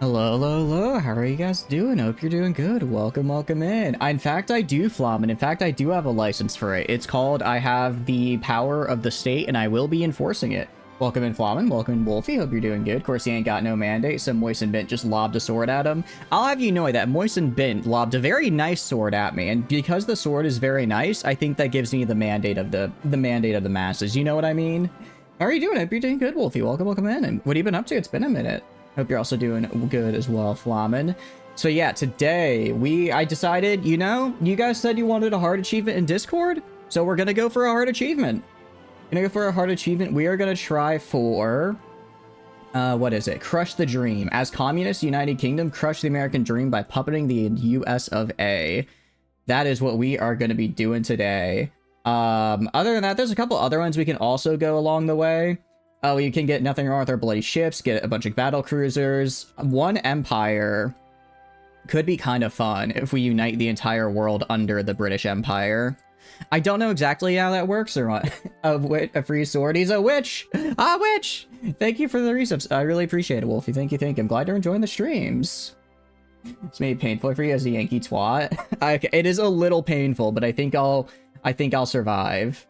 Hello, hello, hello. How are you guys doing? Hope you're doing good. Welcome, welcome in. In fact, I do, Flamin. In fact, I do have a license for it. It's called I have the power of the state, and I will be enforcing it. Welcome in, Flamin. Welcome in, Wolfie. Hope you're doing good. Of course, he ain't got no mandate, so Moist Bint just lobbed a sword at him. I'll have you know that Moist Bint lobbed a very nice sword at me, and because the sword is very nice, I think that gives me the mandate of the mandate of the masses. You know what I mean? How are you doing? Hope you're doing good, Wolfie. Welcome, welcome in. And what have you been up to? It's been a minute. Hope you're also doing good as well, Flamin. So yeah, today I decided, you know, you guys said you wanted a hard achievement in Discord, so we're gonna go for a hard achievement. We are gonna try for, what is it? Crush the Dream. As Communist United Kingdom, crush the American dream by puppeting the US of A. That is what we are gonna be doing today. Other than that, there's a couple other ones we can also go along the way. We can get nothing wrong with our bloody ships, get a bunch of battle cruisers. One empire could be kind of fun if we unite the entire world under the British Empire. I don't know exactly how that works or what. A free sword. He's a witch! A witch! Thank you for the resubs. I really appreciate it, Wolfie. Thank you, thank you. I'm glad you're enjoying the streams. It's made painful for you as a Yankee twat. It is a little painful, but I think I'll survive.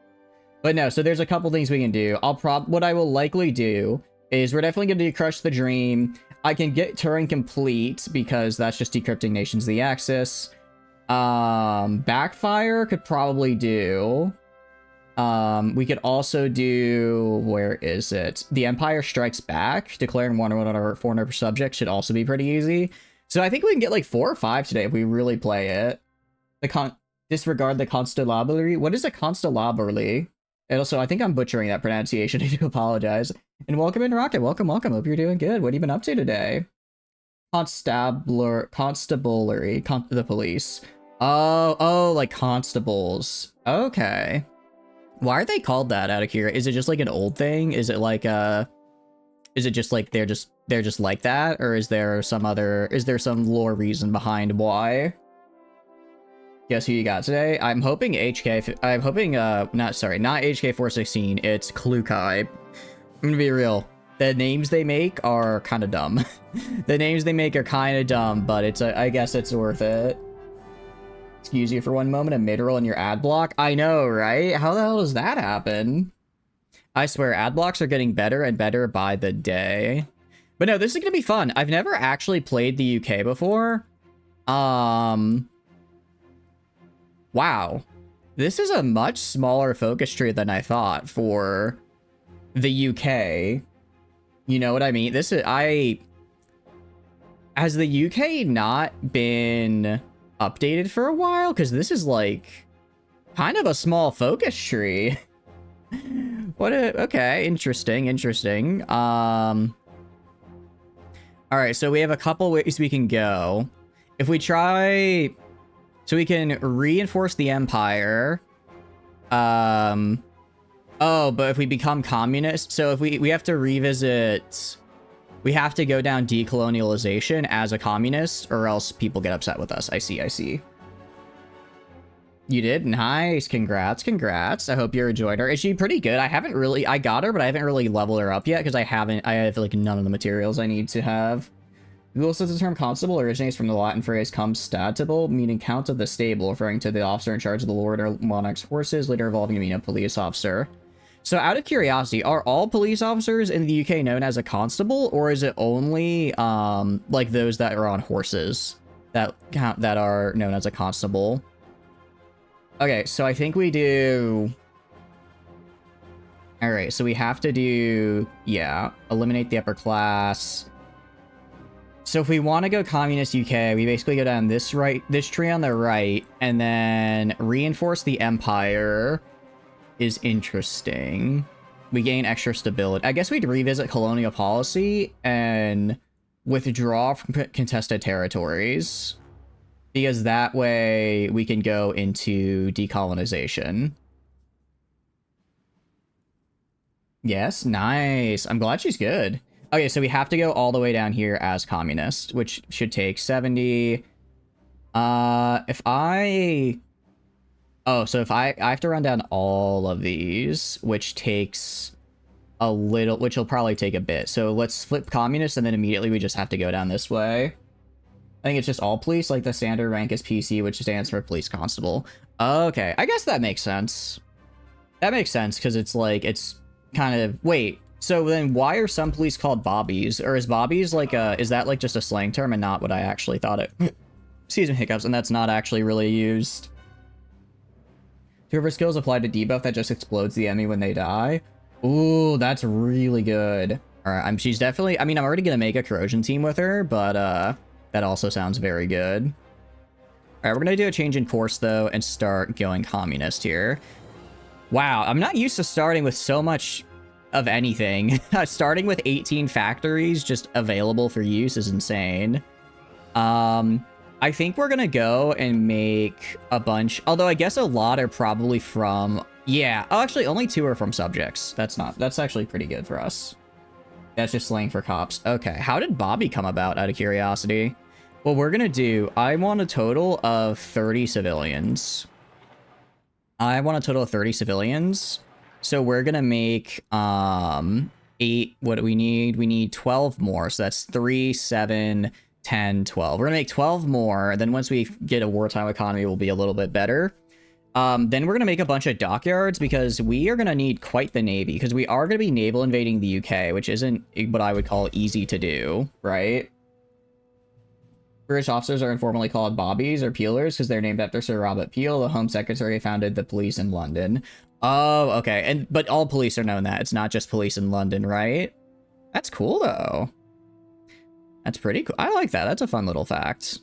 But no, so there's a couple things we can do. What I will likely do is we're definitely going to do Crush the Dream. I can get Turing Complete because that's just decrypting nations the Axis. Backfire could probably do. We could also do, where is it? The Empire Strikes Back. Declaring war on our foreign subjects should also be pretty easy. So I think we can get like 4 or 5 today if we really play it. Disregard the constabulary. What is a constabulary? And also, I think I'm butchering that pronunciation. I do apologize. And welcome in, Rocket. Welcome, welcome. Hope you're doing good. What have you been up to today? Constabulary, the police. Oh, like constables. Okay. Why are they called that out of here? Is it just like an old thing? Is it like is it just like they're just like that? Or is there some lore reason behind why? Guess who you got today? I'm hoping not HK416, it's Klukai. I'm gonna be real. The names they make are kind of dumb. The names they make are kind of dumb, but I guess it's worth it. Excuse you for one moment, a mid-roll in your ad block? I know, right? How the hell does that happen? I swear, ad blocks are getting better and better by the day. But no, this is gonna be fun. I've never actually played the UK before. Wow, this is a much smaller focus tree than I thought for the UK. You know what I mean? Has the UK not been updated for a while? Because this is like kind of a small focus tree. Okay, interesting. All right, so we have a couple ways we can go. If we try... So we can reinforce the empire. Oh, but if we become communist, so if we have to revisit, we have to go down decolonialization as a communist, or else people get upset with us. I see. You did? Nice. Congrats. I hope you enjoyed her. Is she pretty good? I got her, but I haven't really leveled her up yet because I have like none of the materials I need to have. Google says the term constable originates from the Latin phrase constable, meaning count of the stable, referring to the officer in charge of the lord or monarch's horses, later evolving to mean a police officer. So out of curiosity, are all police officers in the UK known as a constable, or is it only like those that are on horses that are known as a constable? Okay, so I think we do... Alright, so we have to do... Yeah, eliminate the upper class... So if we want to go Communist UK, we basically go down this tree on the right, and then reinforce the Empire is interesting. We gain extra stability. I guess we'd revisit colonial policy and withdraw from contested territories, because that way we can go into decolonization. Yes, nice. I'm glad she's good. Okay, so we have to go all the way down here as communist, which should take 70. If I have to run down all of these, which takes a little, which will probably take a bit. So let's flip communist, and then immediately we just have to go down this way. I think it's just all police, like the standard rank is PC, which stands for police constable. Okay, I guess that makes sense. That makes sense, because it's like, it's kind of, wait, so then why are some police called bobbies? Or is bobbies like is that like just a slang term and not what I actually thought it, excuse me, hiccups, and that's not actually really used? Whoever skills apply to debuff that just explodes the enemy when they die. Ooh, that's really good. All right, she's definitely, I mean, I'm already gonna make a corrosion team with her, but that also sounds very good. All right, we're gonna do a change in course though and start going communist here. Wow, I'm not used to starting with so much of anything. Starting with 18 factories just available for use is insane. I think we're gonna go and make a bunch, although I guess a lot are probably from, yeah, oh, actually only 2 are from subjects. That's actually pretty good for us. That's just slang for cops. Okay, how did Bobby come about, out of curiosity? What we're gonna do, I want a total of 30 civilians. So we're gonna make 8, what do we need? We need 12 more, so that's 3, 7, 10, 12. We're gonna make 12 more, then once we get a wartime economy, we'll be a little bit better. Then we're gonna make a bunch of dockyards, because we are gonna need quite the navy, because we are gonna be naval invading the UK, which isn't what I would call easy to do, right? British officers are informally called bobbies or peelers because they're named after Sir Robert Peel, the Home Secretary who founded the police in London. Oh, okay. But all police are known that. It's not just police in London, right? That's cool, though. That's pretty cool. I like that. That's a fun little fact.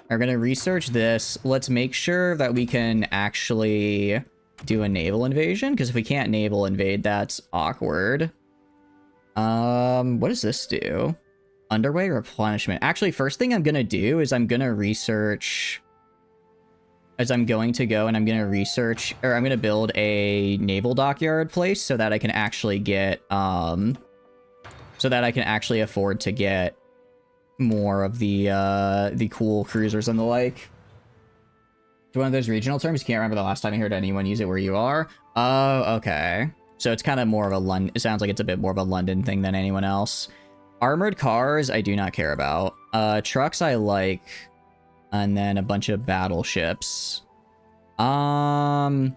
We're going to research this. Let's make sure that we can actually do a naval invasion, because if we can't naval invade, that's awkward. What does this do? Underway replenishment. Actually, first thing I'm going to do is I'm going to research... I'm going to build a naval dockyard place so that I can actually get, so that I can actually afford to get more of the cool cruisers and the like. It's one of those regional terms. Can't remember the last time I heard anyone use it where you are. Oh, okay. So it's kind of more of a London, it sounds like it's a bit more of a London thing than anyone else. Armored cars, I do not care about. Trucks, I like. And then a bunch of battleships. So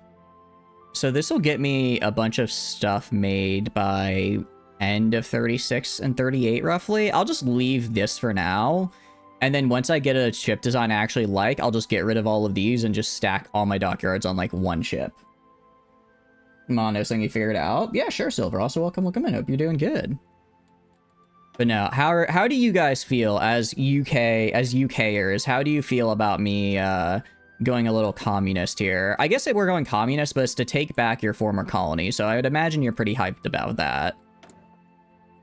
this will get me a bunch of stuff made by end of 36 and 38, roughly. I'll just leave this for now. And then once I get a ship design I actually like, I'll just get rid of all of these and just stack all my dockyards on, like, one ship. Mono saying you figured it out? Yeah, sure, Silver. Also, welcome in. Hope you're doing good. But no, how do you guys feel as UKers? How do you feel about me going a little communist here? I guess we're going communist, but it's to take back your former colony, so I would imagine you're pretty hyped about that.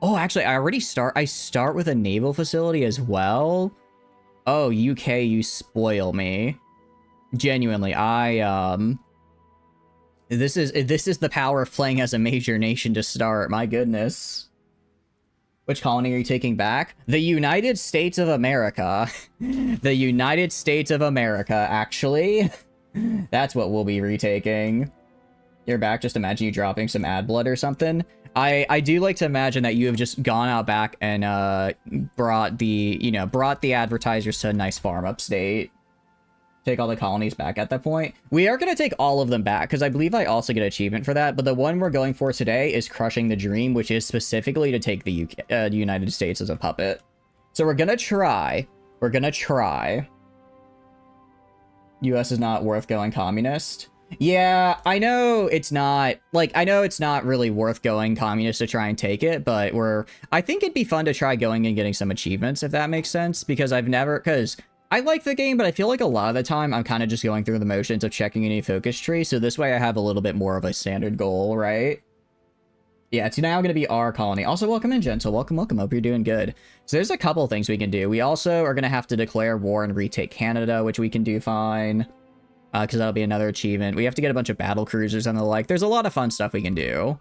Oh, actually, I start with a naval facility as well. Oh, UK, you spoil me. Genuinely, this is the power of playing as a major nation to start. My goodness. Which colony are you taking back? The United States of America. The United States of America, actually. That's what we'll be retaking. You're back, just imagine you dropping some ad blood or something. I do like to imagine that you have just gone out back and brought the advertisers to a nice farm upstate. Take all the colonies back at that point. We are going to take all of them back, because I believe I also get an achievement for that, but the one we're going for today is Crushing the Dream, which is specifically to take the United States as a puppet. So we're going to try. We're going to try. US is not worth going communist. Yeah, I know it's not, like, I know it's not really worth going communist to try and take it, but I think it'd be fun to try going and getting some achievements, if that makes sense, because I like the game, but I feel like a lot of the time I'm kind of just going through the motions of checking any focus tree, so this way I have a little bit more of a standard goal, right? Yeah, it's now going to be our colony. Also, welcome in, Gentle. Welcome. Hope you're doing good. So there's a couple things we can do. We also are going to have to declare war and retake Canada, which we can do fine, because that'll be another achievement. We have to get a bunch of battle cruisers and the like. There's a lot of fun stuff we can do.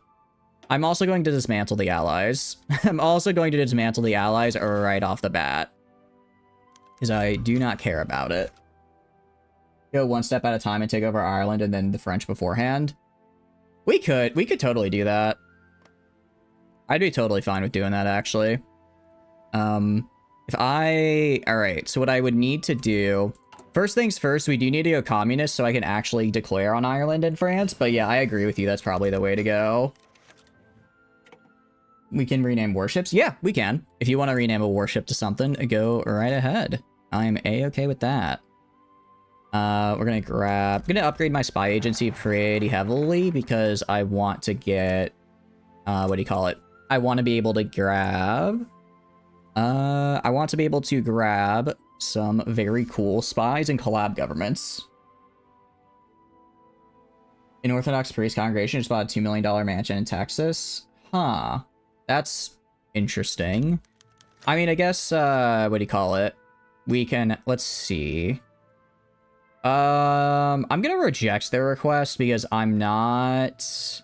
I'm also going to dismantle the Allies. I'm also going to dismantle the Allies right off the bat, because I do not care about it. Go one step at a time and take over Ireland and then the French beforehand. We could totally do that. I'd be totally fine with doing that, actually. Alright, so what I would need to do... First things first, we do need to go communist so I can actually declare on Ireland and France. But yeah, I agree with you. That's probably the way to go. We can rename warships. Yeah, we can. If you want to rename a warship to something, go right ahead. I'm A-okay with that. We're going to upgrade my spy agency pretty heavily because I want to get... what do you call it? I want to be able to grab... I want to be able to grab some very cool spies and collab governments. An Orthodox priest congregation just bought a $2 million mansion in Texas. Huh. That's interesting. I mean, I guess, what do you call it? We can, let's see. I'm gonna reject their request because I'm not...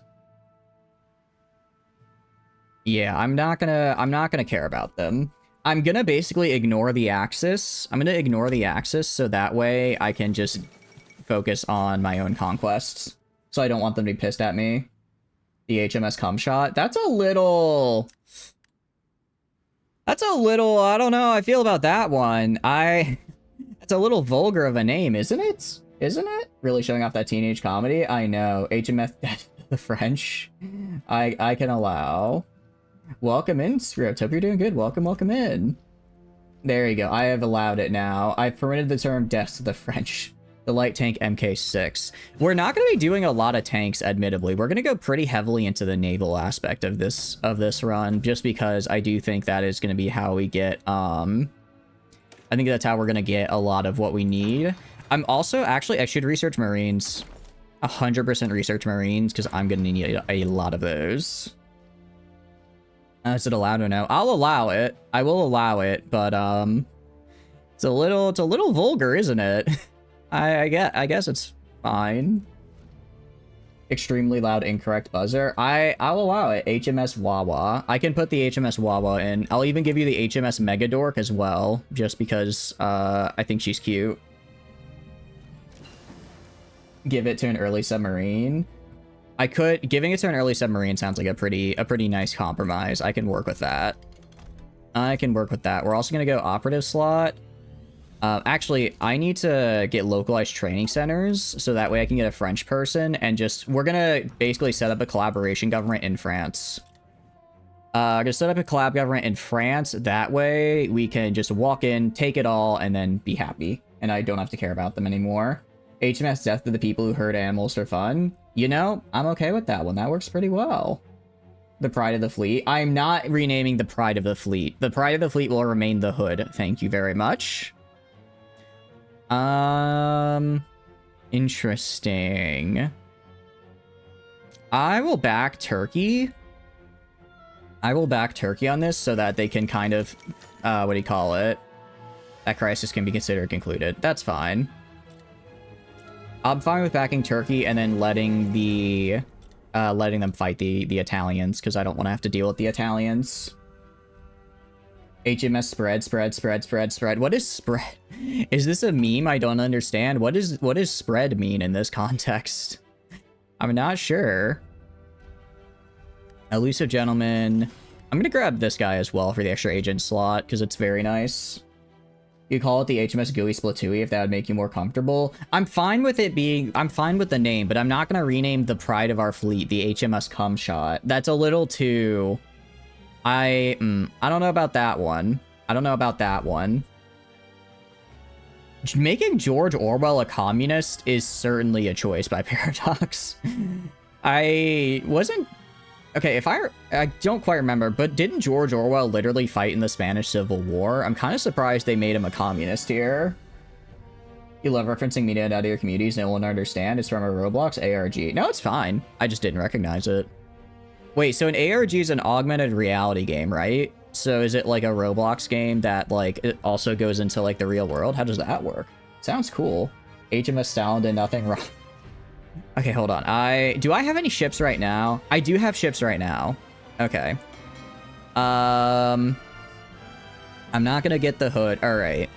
Yeah, I'm not gonna care about them. I'm gonna basically ignore the Axis. I'm gonna ignore the Axis so that way I can just focus on my own conquests. So I don't want them to be pissed at me. The HMS Cumshot. That's a little, I don't know how I feel about that one. It's a little vulgar of a name, isn't it? Isn't it? Really showing off that teenage comedy? I know. HMS Death of the French. I can allow. Welcome in, Script. Hope you're doing good. Welcome in. There you go. I have allowed it now. I've permitted the term Death to the French. The light tank MK6. We're not going to be doing a lot of tanks, admittedly. We're going to go pretty heavily into the naval aspect of this run, just because I do think that is going to be how we get, I think that's how we're going to get a lot of what we need. I'm also, actually, I should research Marines. 100% research Marines, because I'm going to need a lot of those. Is it allowed or no? I'll allow it. I will allow it, but, it's a little vulgar, isn't it? I guess it's fine. Extremely loud, incorrect buzzer. I'll allow it. HMS Wawa. I can put the HMS Wawa in. I'll even give you the HMS Megadork as well, just because I think she's cute. Give it to an early submarine. Giving it to an early submarine sounds like a pretty nice compromise. I can work with that. We're also gonna go operative slot. Actually, I need to get localized training centers, so that way I can get a French person, and we're gonna basically set up a collaboration government in France. I'm gonna set up a collab government in France, that way we can just walk in, take it all, and then be happy, and I don't have to care about them anymore. HMS Death to the people who herd animals for fun. You know, I'm okay with that one. That works pretty well. The Pride of the Fleet. I'm not renaming the Pride of the Fleet. The Pride of the Fleet will remain the Hood. Thank you very much. Interesting. I will back Turkey. On this so that they can kind of, what do you call it? That crisis can be considered concluded. That's fine. I'm fine with backing Turkey and then letting them fight the Italians, because I don't want to have to deal with the Italians. HMS spread. What is spread? Is this a meme I don't understand? What does spread mean in this context? I'm not sure. Elusive Gentleman. I'm gonna grab this guy as well for the extra agent slot, because it's very nice. You call it the HMS Gooey Splatooey if that would make you more comfortable. I'm fine with the name, but I'm not gonna rename the pride of our fleet the HMS Cumshot. That's a little too... I don't know about that one. Making George Orwell a communist is certainly a choice by Paradox. I wasn't... Okay, I don't quite remember, but didn't George Orwell literally fight in the Spanish Civil War? I'm kind of surprised they made him a communist here. You love referencing media out of your communities, no one understand. It's from a Roblox ARG. No, it's fine. I just didn't recognize it. Wait, so an ARG is an augmented reality game, right? So is it like a Roblox game that, like, it also goes into, like, the real world? How does that work? Sounds cool. HMS Stalin did nothing wrong. Okay, hold on. Do I have any ships right now? I do have ships right now. Okay. I'm not gonna get the Hood. All right.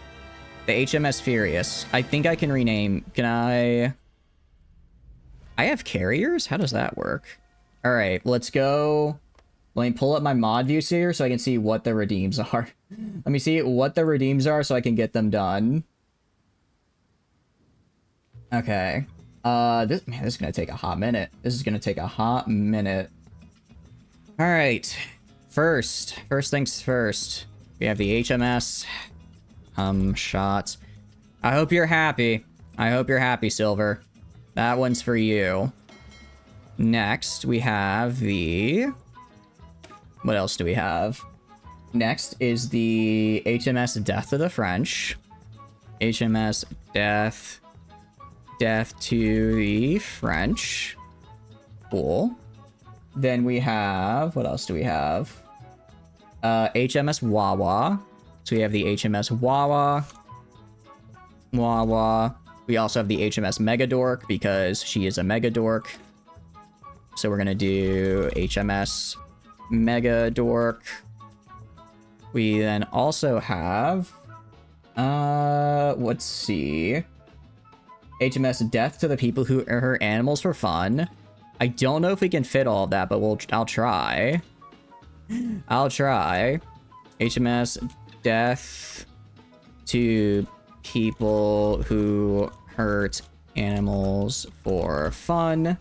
The HMS Furious. I think I can rename. Can I have carriers? How does that work? All right, let's go. Let me pull up my mod views here so I can see what the redeems are. Let me see what the redeems are so I can get them done. Okay. This is gonna take a hot minute. This is gonna take a hot minute. All right. First things first. We have the HMS shots. I hope you're happy. I hope you're happy, Silver. That one's for you. Next, we have the... What else do we have? Next is the HMS Death of the French. HMS Death to the French. Cool. Then we have... What else do we have? HMS Wawa. So we have the HMS Wawa. We also have the HMS Megadork because she is a Megadork. So we're gonna do HMS Megadork. We then also have... let's see... HMS Death to the people who are her animals for fun. I don't know if we can fit all of that, but I'll try. I'll try. HMS Death to people who hurt animals for fun.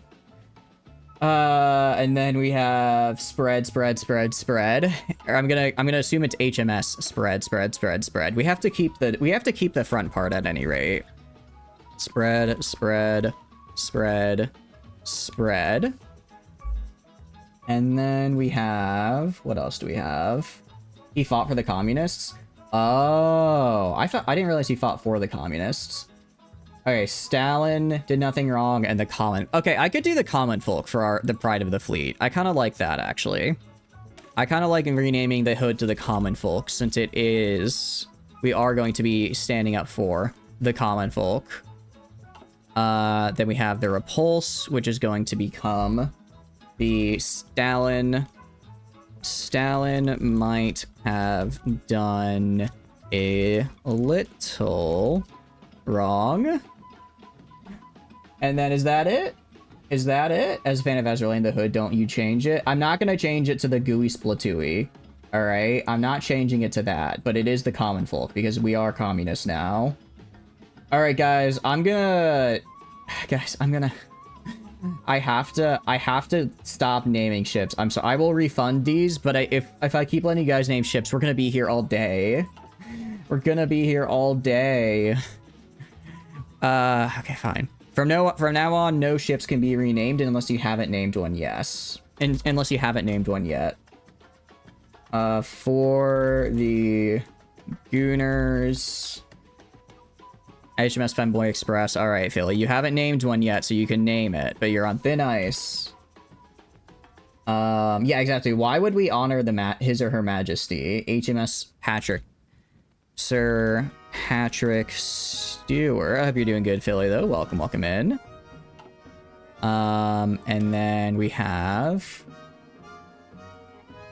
And then we have spread. I'm gonna assume it's HMS spread. We have to keep the front part at any rate. Spread. And then we have... What else do we have? He fought for the communists? Oh, I didn't realize he fought for the communists. Okay, Stalin did nothing wrong, and the common... Okay, I could do the common folk for the Pride of the Fleet. I kind of like that, actually. I kind of like renaming the hood to the common folk, since it is... We are going to be standing up for the common folk. Then we have the Repulse, which is going to become the Stalin. Stalin might have done a little wrong. And then is that it? Is that it? As a fan of Ezreal, the hood, don't you change it? I'm not going to change it to the gooey splatooey. All right? I'm not changing it to that, but it is the common folk because we are communists now. All right, guys, I'm gonna I have to stop naming ships. I'm sorry. I will refund these, but if I keep letting you guys name ships, we're gonna be here all day. We're gonna be here all day. Okay, fine. From now on, no ships can be renamed unless you haven't named one. Yes, unless you haven't named one yet. For the Gooners. HMS Femboy Express. All right, Philly. You haven't named one yet, so you can name it, but you're on thin ice. Yeah, exactly. Why would we honor his or her majesty? HMS Patrick. Sir Patrick Stewart. I hope you're doing good, Philly, though. Welcome in. And then we have...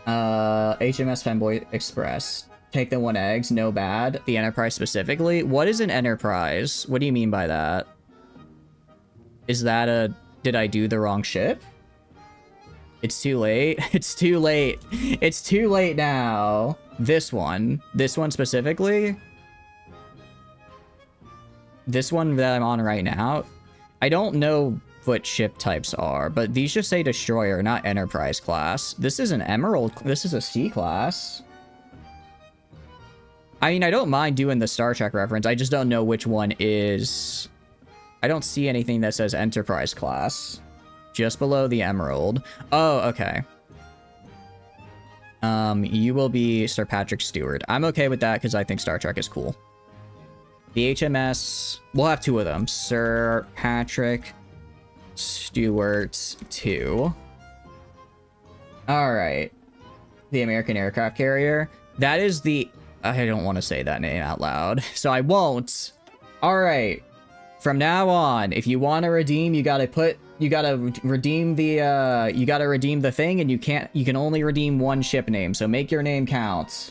HMS Femboy Express. Take the 1 eggs, no bad. The Enterprise specifically? What is an Enterprise? What do you mean by that? Is that a... Did I do the wrong ship? It's too late. It's too late. It's too late now. This one. This one specifically? This one that I'm on right now? I don't know what ship types are, but these just say Destroyer, not Enterprise class. This is an Emerald. This is a C class. I mean, I don't mind doing the Star Trek reference. I just don't know which one is... I don't see anything that says Enterprise class. Just below the Emerald. Oh, okay. You will be Sir Patrick Stewart. I'm okay with that because I think Star Trek is cool. The HMS... We'll have 2 of them. Sir Patrick Stewart 2. Alright. The American Aircraft Carrier. That is the... I don't want to say that name out loud, so I won't. All right. From now on, if you want to redeem, you gotta redeem the thing, and you can only redeem 1 ship name. So make your name count.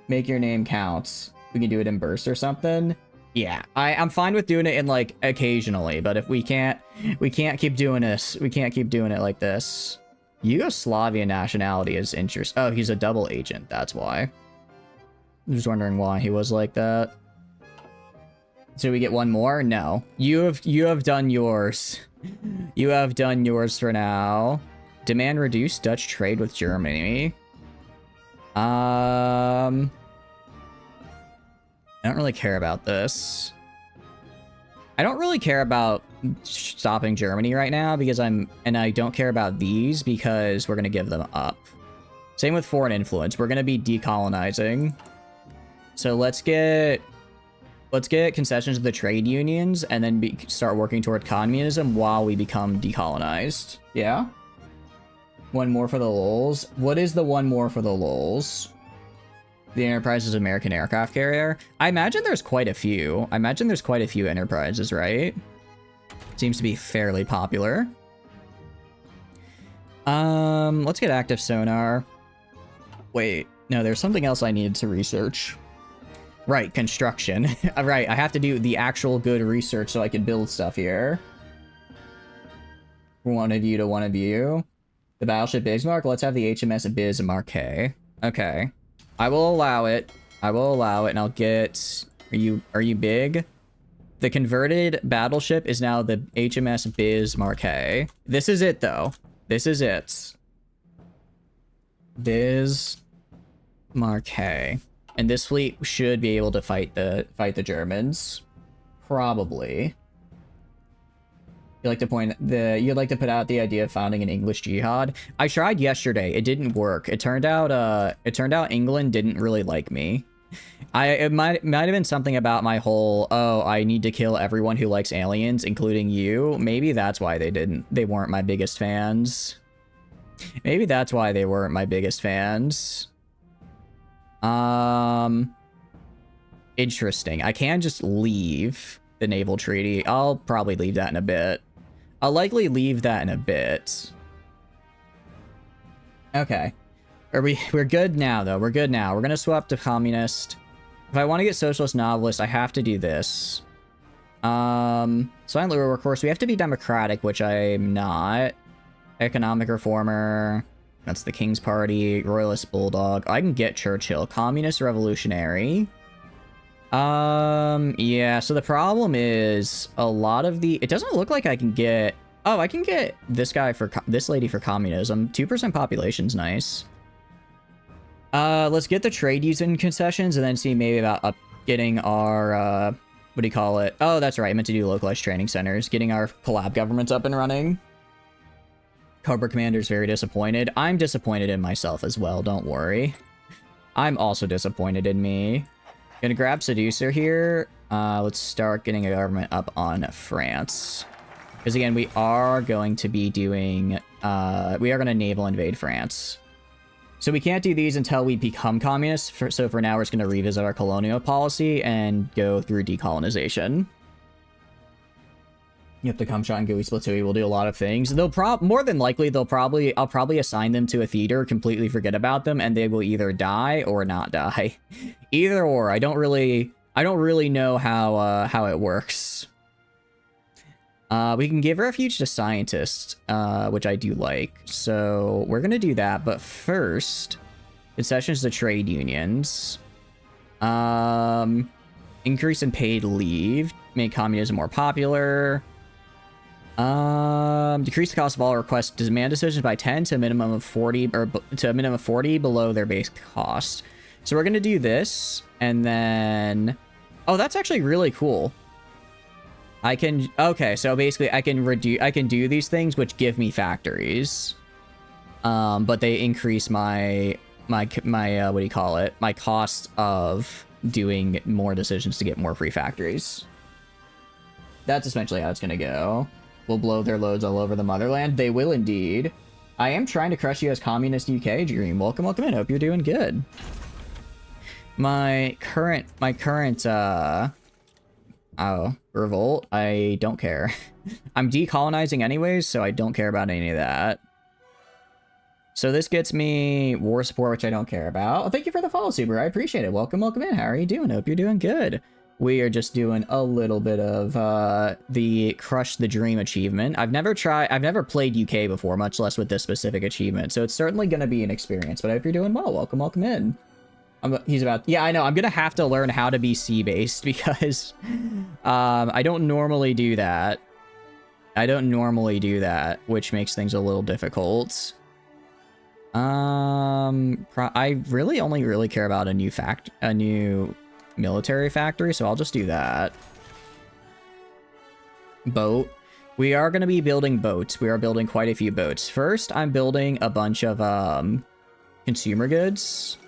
Make your name count. We can do it in burst or something. Yeah, I'm fine with doing it in like occasionally, but if we can't keep doing this. We can't keep doing it like this. Yugoslavian nationality is interest. Oh, he's a double agent. That's why. I'm just wondering why he was like that. So we get one more? No. You have done yours. You have done yours for now. Demand reduced Dutch trade with Germany. I don't really care about this. I don't really care about stopping Germany right now because I don't care about these because we're gonna give them up. Same with foreign influence. We're gonna be decolonizing. So let's get concessions to the trade unions and then start working toward communism while we become decolonized. Yeah? One more for the lulz. What is the one more for the lulz? The Enterprise's American aircraft carrier. I imagine there's quite a few. I imagine there's quite a few Enterprises, right? Seems to be fairly popular. Let's get active sonar. Wait, no, there's something else I needed to research. Right, construction. Right, I have to do the actual good research so I can build stuff here. One of you to one of you. The battleship Bismarck. Let's have the HMS Bismarck. Okay. I will allow it. I will allow it, and I'll get... Are you big? The converted battleship is now the HMS Bismarck. This is it, though. This is it. Bismarck. And this fleet should be able to fight the Germans. Probably. You'd like to put out the idea of founding an English jihad. I tried yesterday. It didn't work. It turned out England didn't really like me. It might have been something about my whole, oh, I need to kill everyone who likes aliens, including you. Maybe that's why they weren't my biggest fans. Maybe that's why they weren't my biggest fans. Interesting. I can just leave the naval treaty. I'll probably leave that in a bit. I'll likely leave that in a bit. Okay. We're good now, though. We're good now. We're gonna swap to communist. If I want to get socialist novelist, I have to do this. Silent Lure Workforce. We have to be democratic, which I'm not. Economic reformer. That's the King's Party. Royalist Bulldog. I can get Churchill. Communist Revolutionary. Yeah, so the problem is a lot of it doesn't look like I can get, oh, I can get this lady for communism. 2% population's nice. Let's get the trade union concessions and then see maybe about getting our, what do you call it? Oh, that's right. I meant to do localized training centers, getting our collab governments up and running. Cobra Commander's very disappointed. I'm disappointed in myself as well. Don't worry. I'm also disappointed in me. Gonna grab Seducer here. Let's start getting a government up on France. Because again, we are going to be doing... we are going to naval invade France. So we can't do these until we become communists. So for now, we're just going to revisit our colonial policy and go through decolonization. Yep, the Kumshot and Gooey Splatoon will do a lot of things. More than likely, I'll probably assign them to a theater, completely forget about them, and they will either die or not die. Either or. I don't really know how it works. We can give refuge to scientists, which I do like. So we're gonna do that, but first, concessions to trade unions. Increase in paid leave, make communism more popular. Decrease the cost of all requests demand decisions by 10 to a minimum of 40 or to a minimum of 40 below their base cost. So we're going to do this and then, oh, that's actually really cool. Okay, so basically I can do these things which give me factories. But they increase my what do you call it? My cost of doing more decisions to get more free factories. That's essentially how it's going to go. Will blow their loads all over the motherland. They will indeed. I am trying to crush you as communist UK dream. Welcome in. Hope you're doing good. My current revolt. I don't care. I'm decolonizing anyways, so I don't care about any of that. So this gets me war support, which I don't care about. Oh, thank you for the follow, Super. I appreciate it. Welcome in. How are you doing? Hope you're doing good. We are just doing a little bit of the Crush the Dream achievement. I've never played UK before, much less with this specific achievement, so it's certainly going to be an experience, but I hope you're doing well. Welcome in. Yeah, I know, I'm going to have to learn how to be sea-based because I don't normally do that. Which makes things a little difficult. I really only care about a new military factory, so I'll just do that. Boat. We are going to be building boats. We are building quite a few boats. First, I'm building a bunch of consumer goods.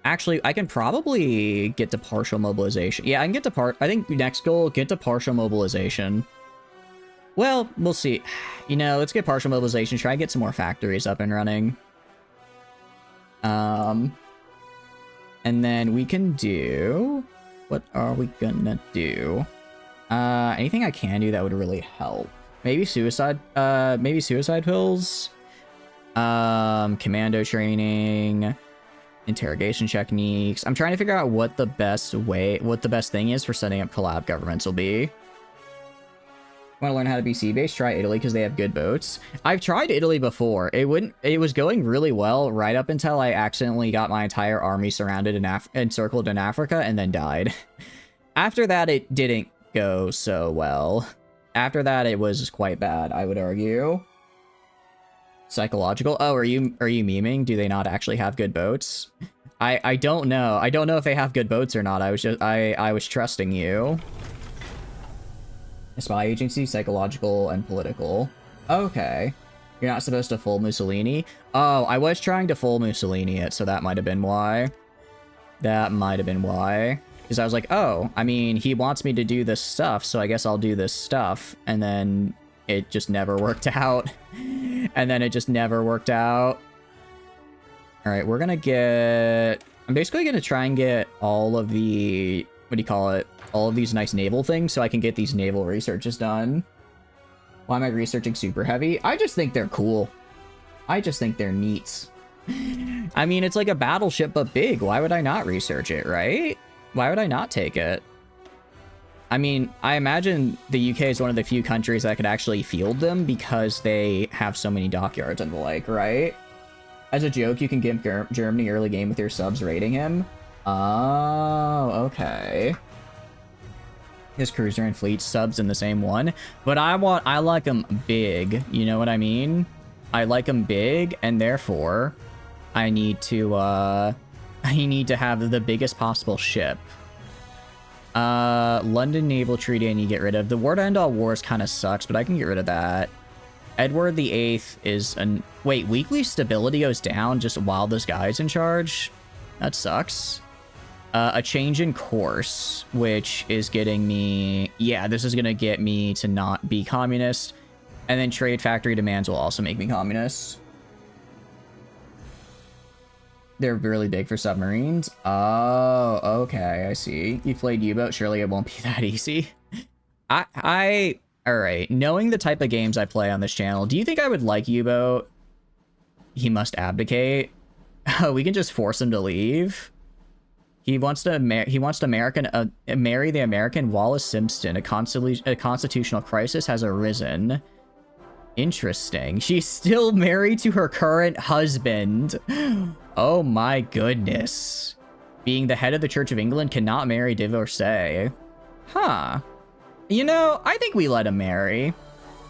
Actually, I can probably get to partial mobilization. Yeah, I can get to I think next goal, get to partial mobilization. Well, we'll see. You know, let's get partial mobilization. Try and get some more factories up and running. And then we can do... What are we gonna do? Anything I can do that would really help. Maybe suicide pills. Commando training. Interrogation techniques. I'm trying to figure out what the best thing is for setting up collab governments will be. Want to learn how to be sea-based? Try Italy because they have good boats. I've tried Italy before. It was going really well right up until I accidentally got my entire army surrounded and encircled in Africa and then died. After that, it didn't go so well. After that, it was quite bad, I would argue. Psychological? Oh, are you memeing? Do they not actually have good boats? I don't know. I don't know if they have good boats or not. I was trusting you. Spy agency, psychological, and political. Okay. You're not supposed to full Mussolini? Oh, I was trying to full Mussolini it, so that might have been why. Because I was like, oh, I mean, he wants me to do this stuff, so I guess I'll do this stuff. And then it just never worked out. Alright, we're gonna get... I'm basically gonna try and get all of the... What do you call it? All of these nice naval things so I can get these naval researches done. Why am I researching super heavy? I just think they're cool. I just think they're neat. I mean, it's like a battleship, but big. Why would I not research it, right? Why would I not take it? I mean, I imagine the UK is one of the few countries that could actually field them because they have so many dockyards and the like, right? As a joke, you can give Germany early game with your subs rating him. Oh, okay. His cruiser and fleet subs in the same one, but I like them big, you know what I mean? I like them big, and therefore I need to have the biggest possible ship. London Naval Treaty I need to get rid of. The war to end all wars kind of sucks, but I can get rid of that. Edward the Eighth is wait, weekly stability goes down just while this guy's in charge? That sucks. A change in course, which is getting me... Yeah, this is going to get me to not be communist. And then trade factory demands will also make me communist. They're really big for submarines. Oh, okay, I see. You played U-Boat, surely it won't be that easy. Alright, knowing the type of games I play on this channel, do you think I would like U-Boat? He must abdicate. Oh, we can just force him to leave. He wants to marry the American Wallace Simpson. A constitutional crisis has arisen. Interesting. She's still married to her current husband. Oh my goodness. Being the head of the Church of England cannot marry divorcee. Huh. You know, I think we let him marry.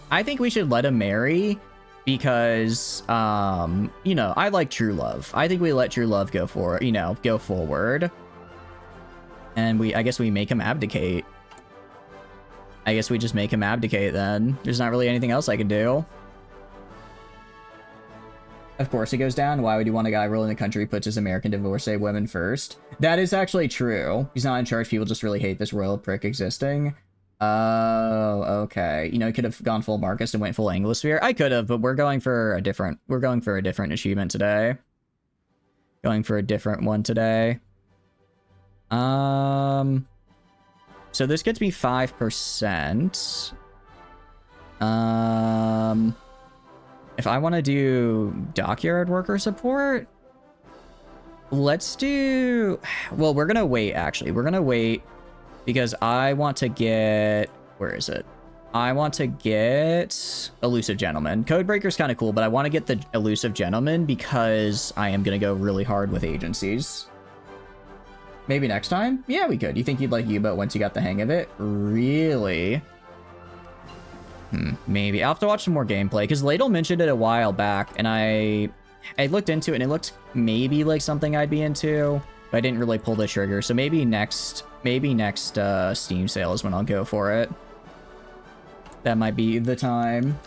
I think we should let him marry because, you know, I like true love. I think we let true love go forward. And I guess we make him abdicate. I guess we just make him abdicate then. There's not really anything else I can do. Of course he goes down. Why would you want a guy ruling the country who puts his American divorcee women first? That is actually true. He's not in charge. People just really hate this royal prick existing. Oh, okay. You know, he could have gone full Marcus and went full Anglosphere. I could have, but we're going for a different achievement today. Going for a different one today. So this gets me 5%. If I want to do dockyard worker support, let's do... Well, we're going to wait, actually. We're going to wait Because I want to get... Where is it? I want to get Elusive Gentleman. Codebreaker's kind of cool, but I want to get the Elusive Gentleman because I am going to go really hard with agencies. Maybe next time? Yeah, we could. You think you'd like U-Boat once you got the hang of it? Really? Maybe. I'll have to watch some more gameplay, because Ladle mentioned it a while back, and I looked into it, and it looked maybe like something I'd be into, but I didn't really pull the trigger, so maybe next Steam sale is when I'll go for it. That might be the time.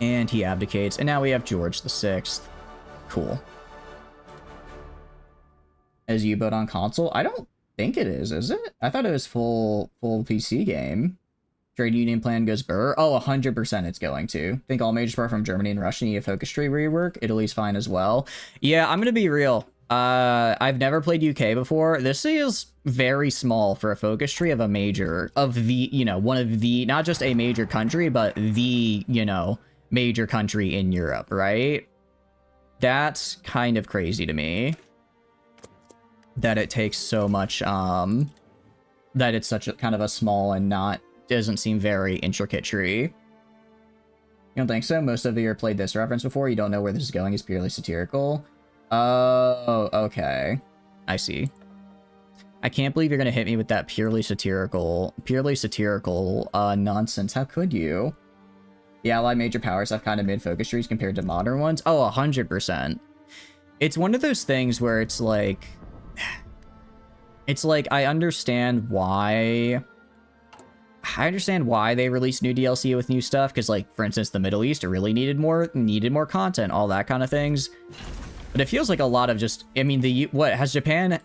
And he abdicates. And now we have George the 6th. Cool. Is U-Boat on console? I don't think it is it? I thought it was full PC game. Trade union plan goes burr. Oh, 100% it's going to. Think all majors apart from Germany and Russia need a focus tree rework. Italy's fine as well. Yeah, I'm gonna be real. I've never played UK before. This is very small for a focus tree of a major, of the, you know, one of the, not just a major country, but the, you know, major country in Europe, right? That's kind of crazy to me. That it takes so much, that it's such a kind of a small and doesn't seem very intricate tree. You don't think so? Most of you played this reference before. You don't know where this is going. It's purely satirical. Oh, okay. I see. I can't believe you're gonna hit me with that purely satirical nonsense. How could you? The Allied major powers have kind of mid-focus trees compared to modern ones. Oh, 100%. It's one of those things where it's like I understand why they released new DLC with new stuff, because, like, for instance, the Middle East really needed more content, all that kind of things. But it feels like a lot of just, I mean, Japan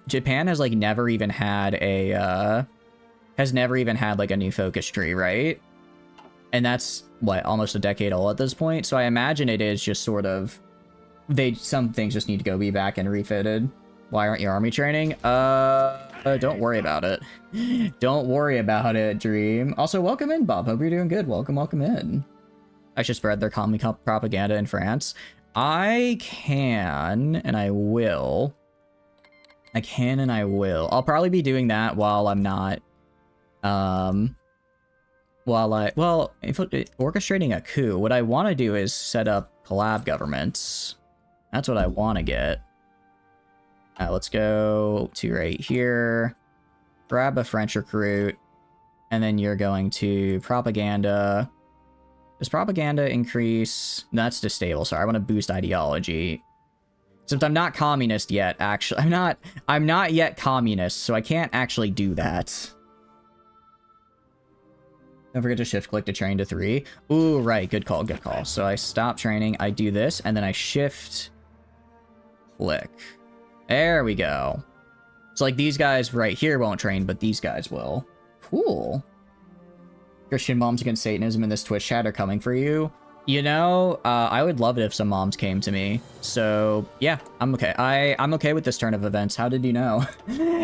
has, like, never even had like a new focus tree, right? And that's, what, almost a decade old at this point? So I imagine it is just sort of, some things just need to go be back and refitted. Why aren't you army training? Don't worry about it. Don't worry about it, Dream. Also, welcome in, Bob. Hope you're doing good. Welcome in. I should spread their commie propaganda in France. I can, and I will. I'll probably be doing that while I'm not, orchestrating a coup. What I want to do is set up collab governments. That's what I want to get. Let's go to right here, grab a French recruit, and then you're going to propaganda. Does propaganda increase? No, that's distable. Sorry, I want to boost ideology. Since I'm not communist yet, actually, I'm not yet communist, so I can't actually do that. Don't forget to shift click to train to 3. Ooh, right, good call. So I stop training, I do this, and then I shift click. There we go. So, like, these guys right here won't train, but these guys will. Cool. Christian moms against Satanism in this Twitch chat are coming for you. You know, I would love it if some moms came to me. So, yeah, I'm okay. I'm okay with this turn of events. How did you know?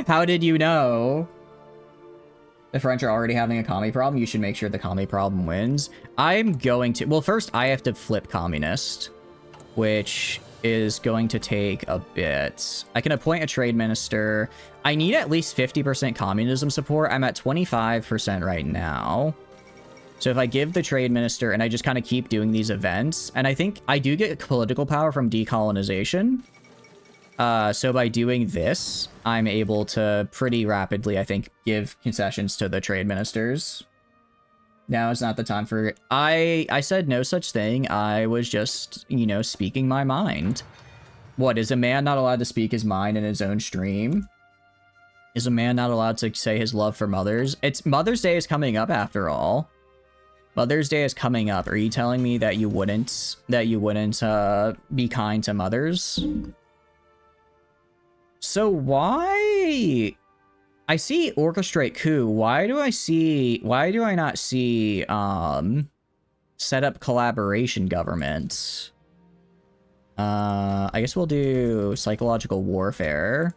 How did you know? The French are already having a commie problem. You should make sure the commie problem wins. I'm going to... Well, first, I have to flip communist, which is going to take a bit. I can appoint a trade minister. I need at least 50% communism support. I'm at 25% right now. So if I give the trade minister and I just kind of keep doing these events, and I think I do get political power from decolonization. So by doing this, I'm able to pretty rapidly, I think, give concessions to the trade ministers. Now is not the time for it. I said no such thing. I was just, you know, speaking my mind. What, is a man not allowed to speak his mind in his own stream? Is a man not allowed to say his love for mothers? It's Mother's Day is coming up after all. Mother's Day is coming up. Are you telling me that you wouldn't be kind to mothers? So why? I see orchestrate coup. Why do I not see set up collaboration government? I guess we'll do psychological warfare.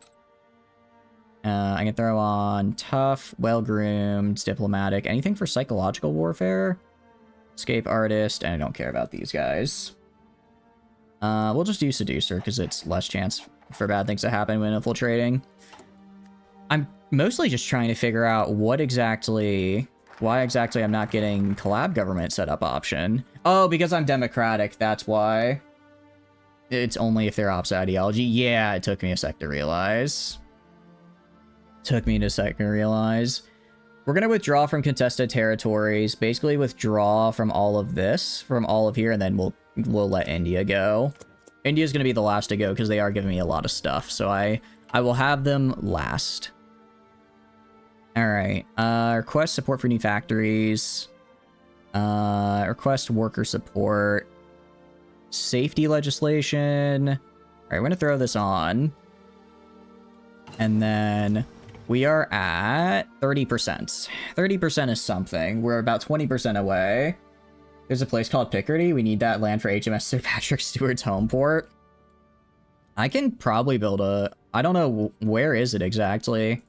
I can throw on tough, well-groomed, diplomatic, anything for psychological warfare. Escape artist, and I don't care about these guys. We'll just do seducer because it's less chance for bad things to happen when infiltrating. I'm Mostly just trying to figure out why exactly I'm not getting collab government setup option. Oh, because I'm democratic, that's why. It's only if they're opposite ideology. Yeah, it took me a sec to realize. We're gonna withdraw from contested territories, basically withdraw from all of this, from all of here, and then we'll let India go. India's gonna be the last to go because they are giving me a lot of stuff, so I will have them last. Alright, request support for new factories. Request worker support. Safety legislation. Alright, we're gonna throw this on. And then we are at 30%. 30% is something. We're about 20% away. There's a place called Picardy. We need that land for HMS Sir Patrick Stewart's home port. I can probably build a... I don't know, where is it exactly?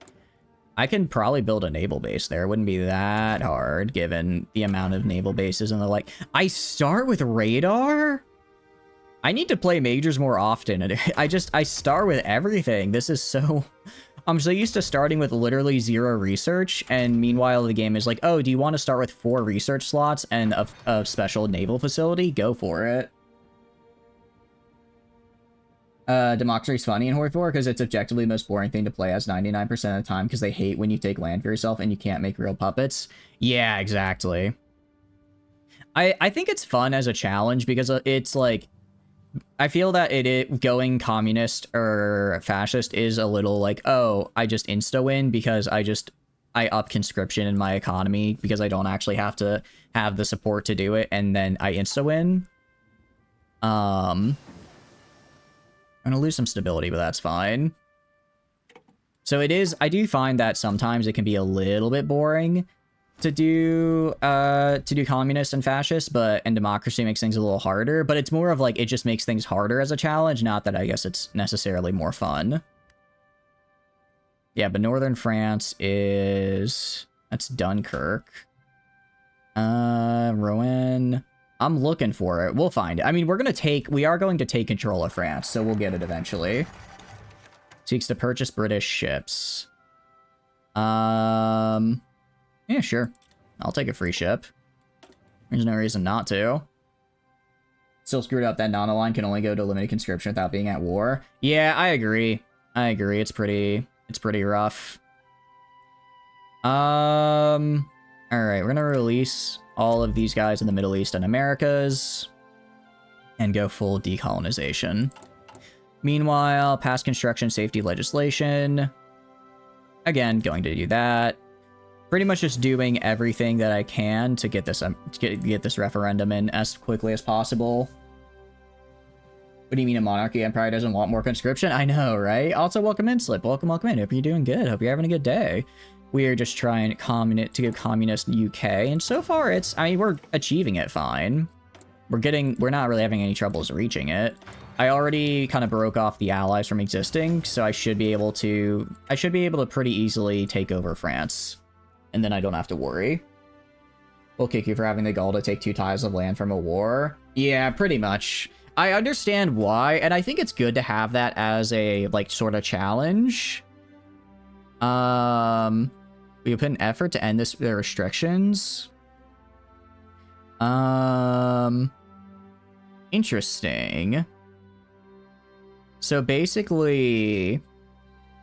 I can probably build a naval base there. It wouldn't be that hard, given the amount of naval bases and the like. I start with radar? I need to play majors more often. I start with everything. This is so... I'm so used to starting with literally 0 research, and meanwhile the game is like, oh, do you want to start with 4 research slots and a special naval facility? Go for it. Democracy's funny in Horde 4 because it's objectively the most boring thing to play as 99% of the time because they hate when you take land for yourself and you can't make real puppets. Yeah, exactly. I think it's fun as a challenge because it's like, I feel that going communist or fascist is a little like, oh, I just insta-win because I up conscription in my economy because I don't actually have to have the support to do it, and then I insta-win. I'm gonna lose some stability, but that's fine. So it is, I do find that sometimes it can be a little bit boring to do communist and fascist, and democracy makes things a little harder, but it's more of like, it just makes things harder as a challenge, not that I guess it's necessarily more fun. Yeah, but northern France that's Dunkirk. Rouen. I'm looking for it. We'll find it. I mean, we are going to take control of France, so we'll get it eventually. Seeks to purchase British ships. Yeah, sure. I'll take a free ship. There's no reason not to. Still screwed up that non-aligned can only go to limited conscription without being at war. Yeah, I agree. It's pretty rough. Alright, we're gonna release all of these guys in the Middle East and Americas and go full decolonization. Meanwhile, pass construction safety legislation. Again, going to do that. Pretty much just doing everything that I can to get this referendum in as quickly as possible. What do you mean a monarchy empire doesn't want more conscription? I know, right? Also, welcome in, Slip. Welcome in. Hope you're doing good. Hope you're having a good day. We are just trying to go communist UK, and so far we're achieving it fine. We're not really having any troubles reaching it. I already kind of broke off the allies from existing, so I should be able to pretty easily take over France. And then I don't have to worry. We'll kick you for having the gall to take 2 tiles of land from a war. Yeah, pretty much. I understand why, and I think it's good to have that as a, like, sort of challenge. We put an effort to end the restrictions. Interesting. So basically,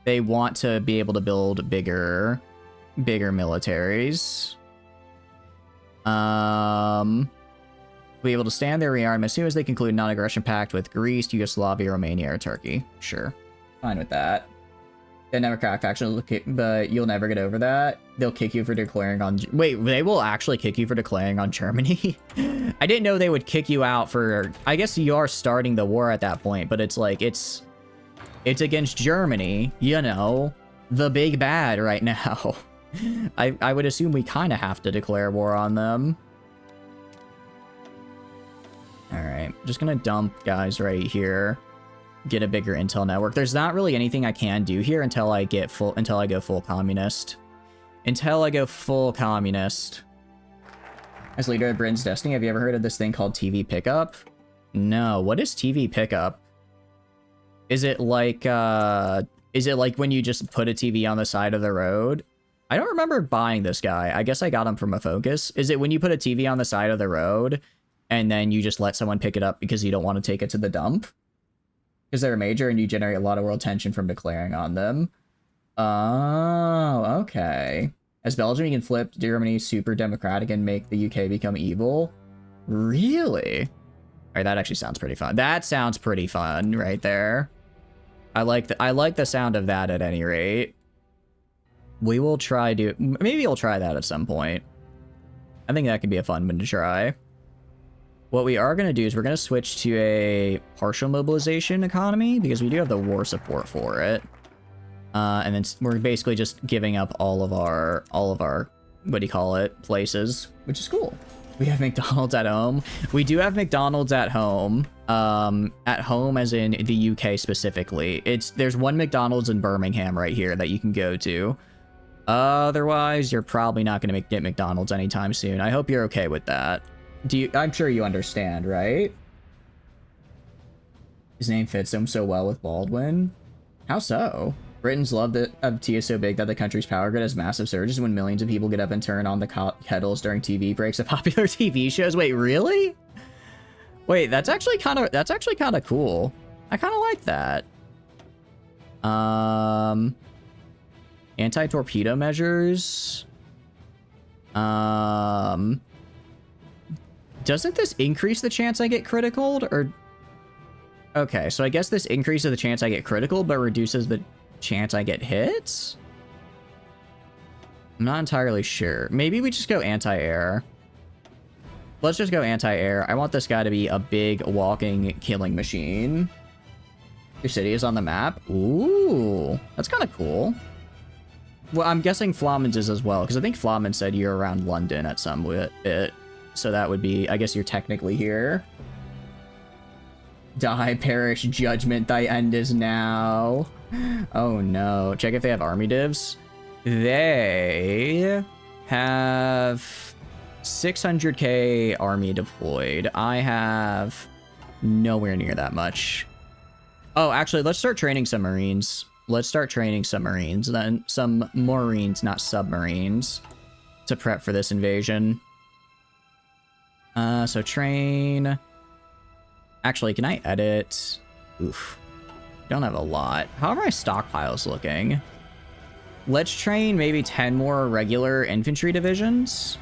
they want to be able to build bigger militaries. Be able to stand their rearm as soon as they conclude a non-aggression pact with Greece, Yugoslavia, Romania, or Turkey. Sure. Fine with that. They never crack faction, but you'll never get over that. They'll kick you for declaring on... Wait, they will actually kick you for declaring on Germany? I didn't know they would kick you out for... I guess you are starting the war at that point, but it's like, it's against Germany, you know, the big bad right now. I would assume we kind of have to declare war on them. Alright, just gonna dump guys right here. Get a bigger intel network. There's not really anything I can do here until I go full communist. As leader of Britain's destiny, have you ever heard of this thing called TV pickup? No, what is TV pickup? Is it like Is it like when you just put a TV on the side of the road? I don't remember buying this guy. I guess I got him from a Focus. Is it when you put a TV on the side of the road and then you just let someone pick it up because you don't want to take it to the dump? Because they're a major and you generate a lot of world tension from declaring on them. Oh, okay. As Belgium, you can flip Germany super democratic and make the UK become evil. Really? All right, that actually sounds pretty fun. That sounds pretty fun right there. I like the sound of that at any rate. We will try to... Maybe we'll try that at some point. I think that could be a fun one to try. What we are going to do is we're going to switch to a partial mobilization economy because we do have the war support for it. And then we're basically just giving up all of our, what do you call it, places, which is cool. We have McDonald's at home. We do have McDonald's at home. At home as in the UK specifically. There's one McDonald's in Birmingham right here that you can go to. Otherwise, you're probably not going to get McDonald's anytime soon. I hope you're okay with that. I'm sure you understand, right? His name fits him so well with Baldwin. How so? Britain's love of tea is so big that the country's power grid has massive surges when millions of people get up and turn on the kettles during TV breaks of popular TV shows. Wait, really? Wait, that's actually kind of cool. I kind of like that. Anti-torpedo measures. Doesn't this increase the chance I get critical or? Okay, so I guess this increases the chance I get critical, but reduces the chance I get hits? I'm not entirely sure. Maybe we just go anti-air. Let's just go anti-air. I want this guy to be a big walking killing machine. Your city is on the map. Ooh, that's kind of cool. Well, I'm guessing Flamens is as well, because I think Flamen said you're around London at some bit. So that would be, I guess you're technically here. Die, perish, judgment, thy end is now. Oh no. Check if they have army divs. They have 600k army deployed. I have nowhere near that much. Oh, actually, let's start training some Marines. Let's start training some Marines. Then some Marines, not submarines, to prep for this invasion. So train. Actually, can I edit? Oof. Don't have a lot. How are my stockpiles looking? Let's train maybe 10 more regular infantry divisions.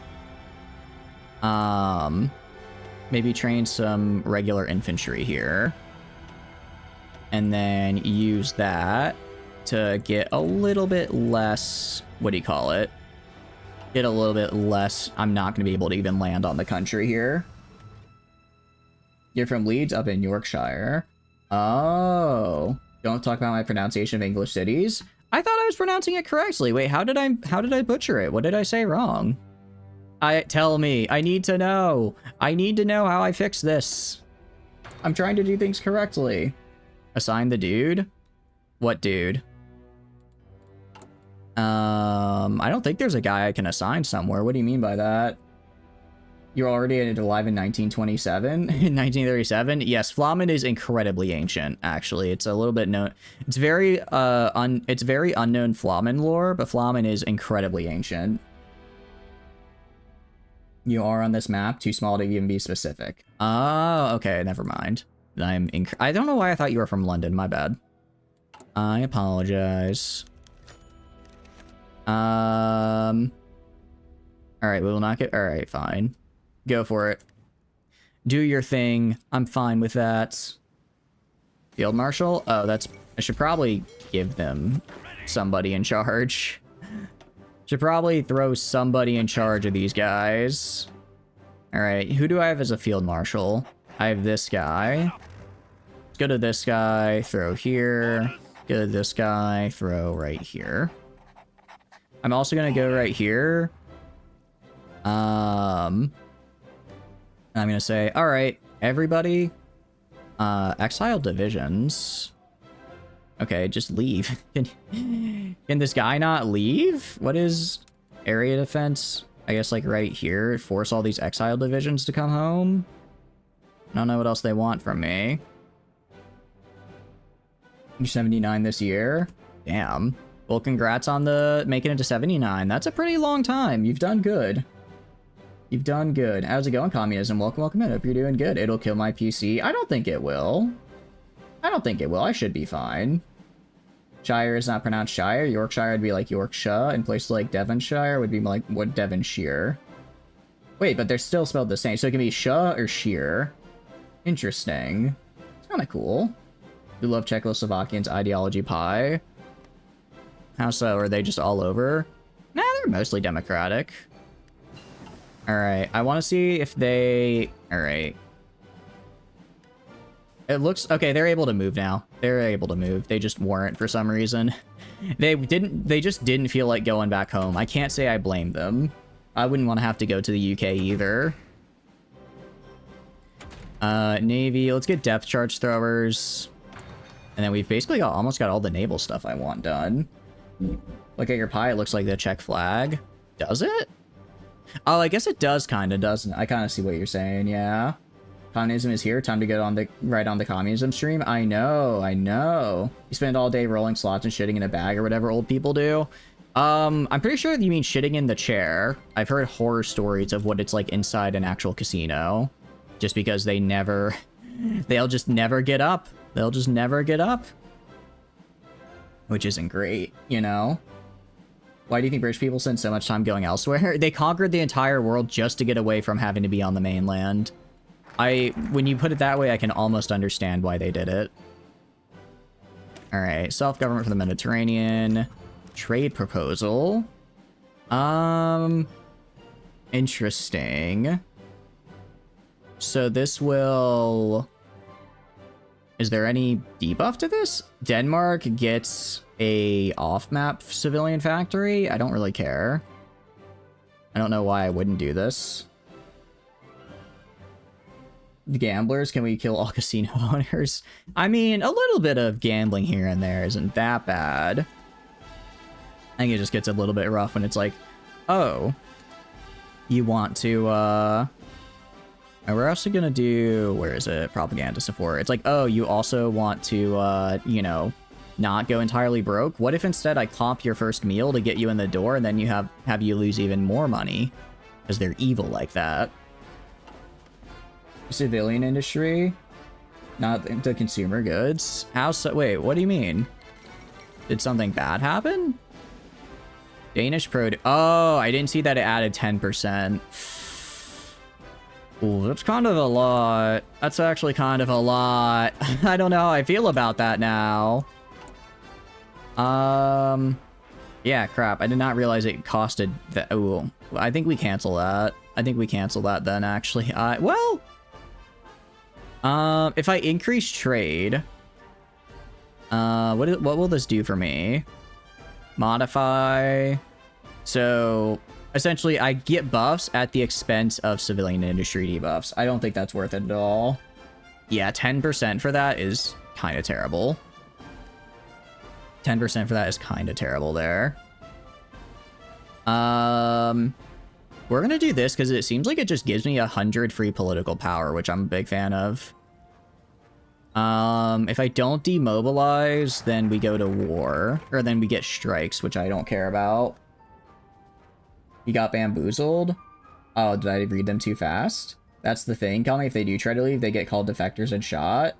Maybe train some regular infantry here. And then use that to get a little bit less, what do you call it? Get a little bit less, I'm not going to be able to even land on the country here. You're from Leeds up in Yorkshire. Oh, don't talk about my pronunciation of English cities. I thought I was pronouncing it correctly. Wait, how did I butcher it? What did I say wrong? Tell me, I need to know. I need to know how I fix this. I'm trying to do things correctly. Assign the dude? What dude? I don't think there's a guy I can assign somewhere. What do you mean by that? You're already alive in 1927? In 1937? Yes, Flamen is incredibly ancient, actually. It's a little bit known. It's very, it's very unknown Flamen lore, but Flamen is incredibly ancient. You are on this map, too small to even be specific. Oh, okay, never mind. I don't know why I thought you were from London, my bad. I apologize. Alright, we will not get... Alright, fine. Go for it. Do your thing. I'm fine with that. Field Marshal? Oh, that's... I should probably give them somebody in charge. Should probably throw somebody in charge of these guys. Alright, who do I have as a Field Marshal? I have this guy. Let's go to this guy, throw here. Go to this guy, throw right here. I'm also gonna go right here. I'm gonna say, all right, everybody, exile divisions. Okay, just leave. Can this guy not leave? What is area defense? I guess like right here, force all these exile divisions to come home. I don't know what else they want from me. 79 this year. Damn. Well, congrats on the making it to 79. That's a pretty long time. You've done good. You've done good. How's it going, communism? Welcome, welcome in. Hope you're doing good. It'll kill my PC. I don't think it will. I don't think it will. I should be fine. Shire is not pronounced Shire. Yorkshire would be like Yorkshire, and places like Devonshire would be like what Devonshire. Wait, but they're still spelled the same. So it can be Sha or Sheer. Interesting. It's kind of cool. We love Czechoslovakians' ideology pie. How so? Are they just all over? Nah, they're mostly democratic. Alright, I want to see if they... Alright. It looks... Okay, they're able to move now. They're able to move. They just weren't for some reason. They just didn't feel like going back home. I can't say I blame them. I wouldn't want to have to go to the UK either. Navy. Let's get depth charge throwers. And then we've basically almost got all the naval stuff I want done. Look at your pie. It looks like the Czech flag. Does it? Oh, I guess it does kind of, doesn't it? I kind of see what you're saying, yeah. Communism is here. Time to get on the right on the communism stream. I know, I know. You spend all day rolling slots and shitting in a bag or whatever old people do. I'm pretty sure you mean shitting in the chair. I've heard horror stories of what it's like inside an actual casino. Just because they never... They'll just never get up. They'll just never get up. Which isn't great, you know? Why do you think British people spend so much time going elsewhere? They conquered the entire world just to get away from having to be on the mainland. When you put it that way, I can almost understand why they did it. Alright, self-government for the Mediterranean. Trade proposal. Interesting. So this will... Is there any debuff to this? Denmark gets a off-map civilian factory? I don't really care. I don't know why I wouldn't do this. Gamblers, can we kill all casino owners? I mean, a little bit of gambling here and there isn't that bad. I think it just gets a little bit rough when it's like, oh, you want to, and we're also gonna do, where is it? Propaganda support. It's like, oh, you also want to, you know, not go entirely broke? What if instead I comp your first meal to get you in the door and then you have you lose even more money? Because they're evil like that. Civilian industry, not the consumer goods. How so? Wait, what do you mean? Did something bad happen? Danish pro. Oh, I didn't see that it added 10%. Ooh, that's kind of a lot. That's actually kind of a lot. I don't know how I feel about that now. Yeah, crap. I did not realize it costed that. Ooh, I think we cancel that. I think we cancel that then, actually. Well... if I increase trade, what will this do for me? Modify. So essentially I get buffs at the expense of civilian industry debuffs. I don't think that's worth it at all. Yeah, 10% for that is kind of terrible. 10% for that is kind of terrible there. We're gonna do this because it seems like it just gives me 100 free political power, which I'm a big fan of. If I don't demobilize, then we go to war. Or then we get strikes, which I don't care about. You got bamboozled? Oh, did I read them too fast? That's the thing. Tell me if they do try to leave, they get called defectors and shot.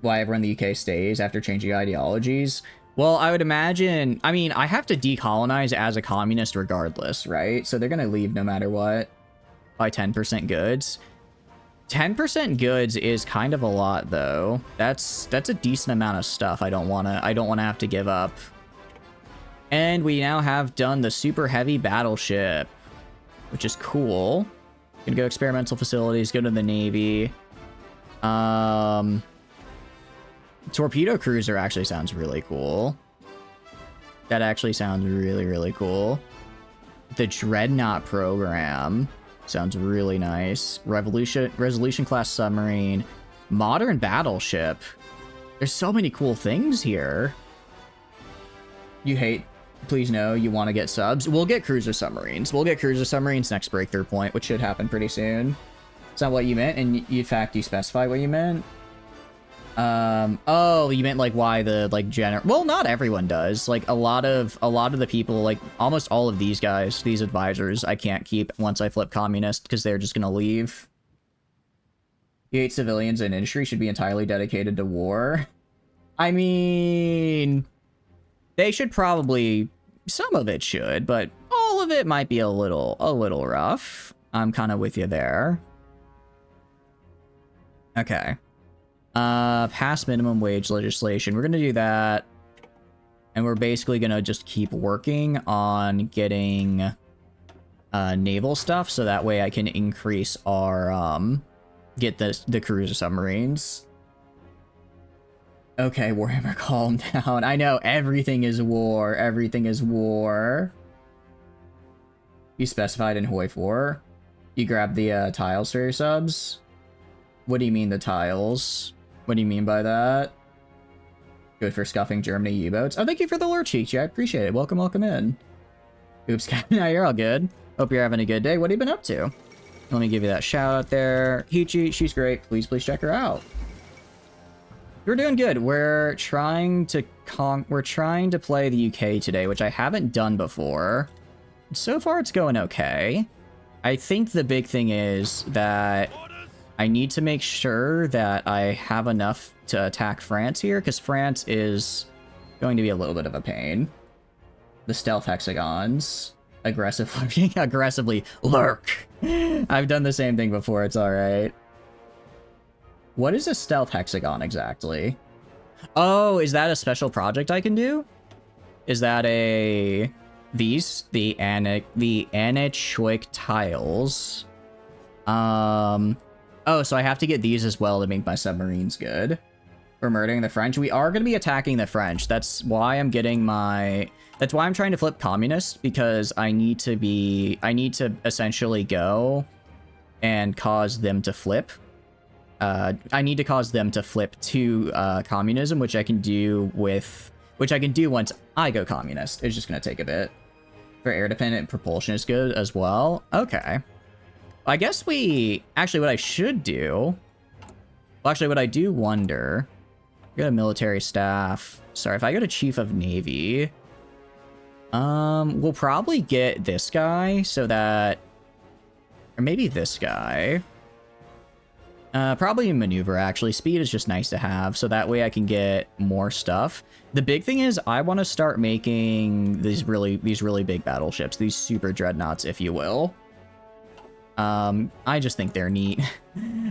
Why everyone in the UK stays after changing ideologies? Well, I would imagine... I mean, I have to decolonize as a communist regardless, right? So they're gonna leave no matter what. By 10% goods. 10% goods is kind of a lot, though. That's a decent amount of stuff I don't wanna have to give up. And we now have done the super heavy battleship, which is cool. Gonna go experimental facilities, go to the Navy. Torpedo cruiser actually sounds really cool. That actually sounds really, really cool. The Dreadnought program sounds really nice. Resolution class submarine. Modern battleship. There's so many cool things here. You hate... Please no, you want to get subs. We'll get cruiser submarines. We'll get cruiser submarines next breakthrough point, which should happen pretty soon. Is that what you meant? And in fact, you specify what you meant? Oh, you meant like why the like well, not everyone does. Like a lot of the people, like almost all of these guys, these advisors, I can't keep once I flip communist because they're just gonna leave. The 8 civilians in industry should be entirely dedicated to war. I mean, they should probably, some of it should, but all of it might be a little rough. I'm kind of with you there. Okay. Pass minimum wage legislation. We're gonna do that. And we're basically gonna just keep working on getting naval stuff, so that way I can increase our get the cruiser submarines. Okay, Warhammer, calm down. I know, everything is war. Everything is war. You specified in Hoi 4. You grabbed the tiles for your subs. What do you mean the tiles? What do you mean by that? Good for scuffing Germany U-boats. Oh, thank you for the lure, Cheeky. I appreciate it. Welcome, welcome in. Oops, Captain. You're all good. Hope you're having a good day. What have you been up to? Let me give you that shout out there. Hichi, she's great. Please check her out. We're doing good. We're trying to play the UK today, which I haven't done before. So far, it's going okay. I think the big thing is that I need to make sure that I have enough to attack France here, because France is going to be a little bit of a pain. The stealth hexagons. Aggressively lurk. I've done the same thing before, it's alright. What is a stealth hexagon exactly? Oh, is that a special project I can do? Is that the anechoic tiles? Oh, so I have to get these as well to make my submarines good. We're murdering the French. We are going to be attacking the French. That's why I'm getting that's why I'm trying to flip communist, because I need to essentially go and cause them to flip. I need to cause them to flip to communism, which I can do once I go communist. It's just going to take a bit. For air-dependent propulsion is good as well. Okay. I guess actually, what I should do... Well, actually, what I do wonder... Go to military staff. Sorry, if I go to Chief of Navy... we'll probably get this guy, so that... Or maybe this guy. Probably maneuver, actually. Speed is just nice to have, so that way I can get more stuff. The big thing is, I want to start making these really big battleships. These super dreadnoughts, if you will. I just think they're neat.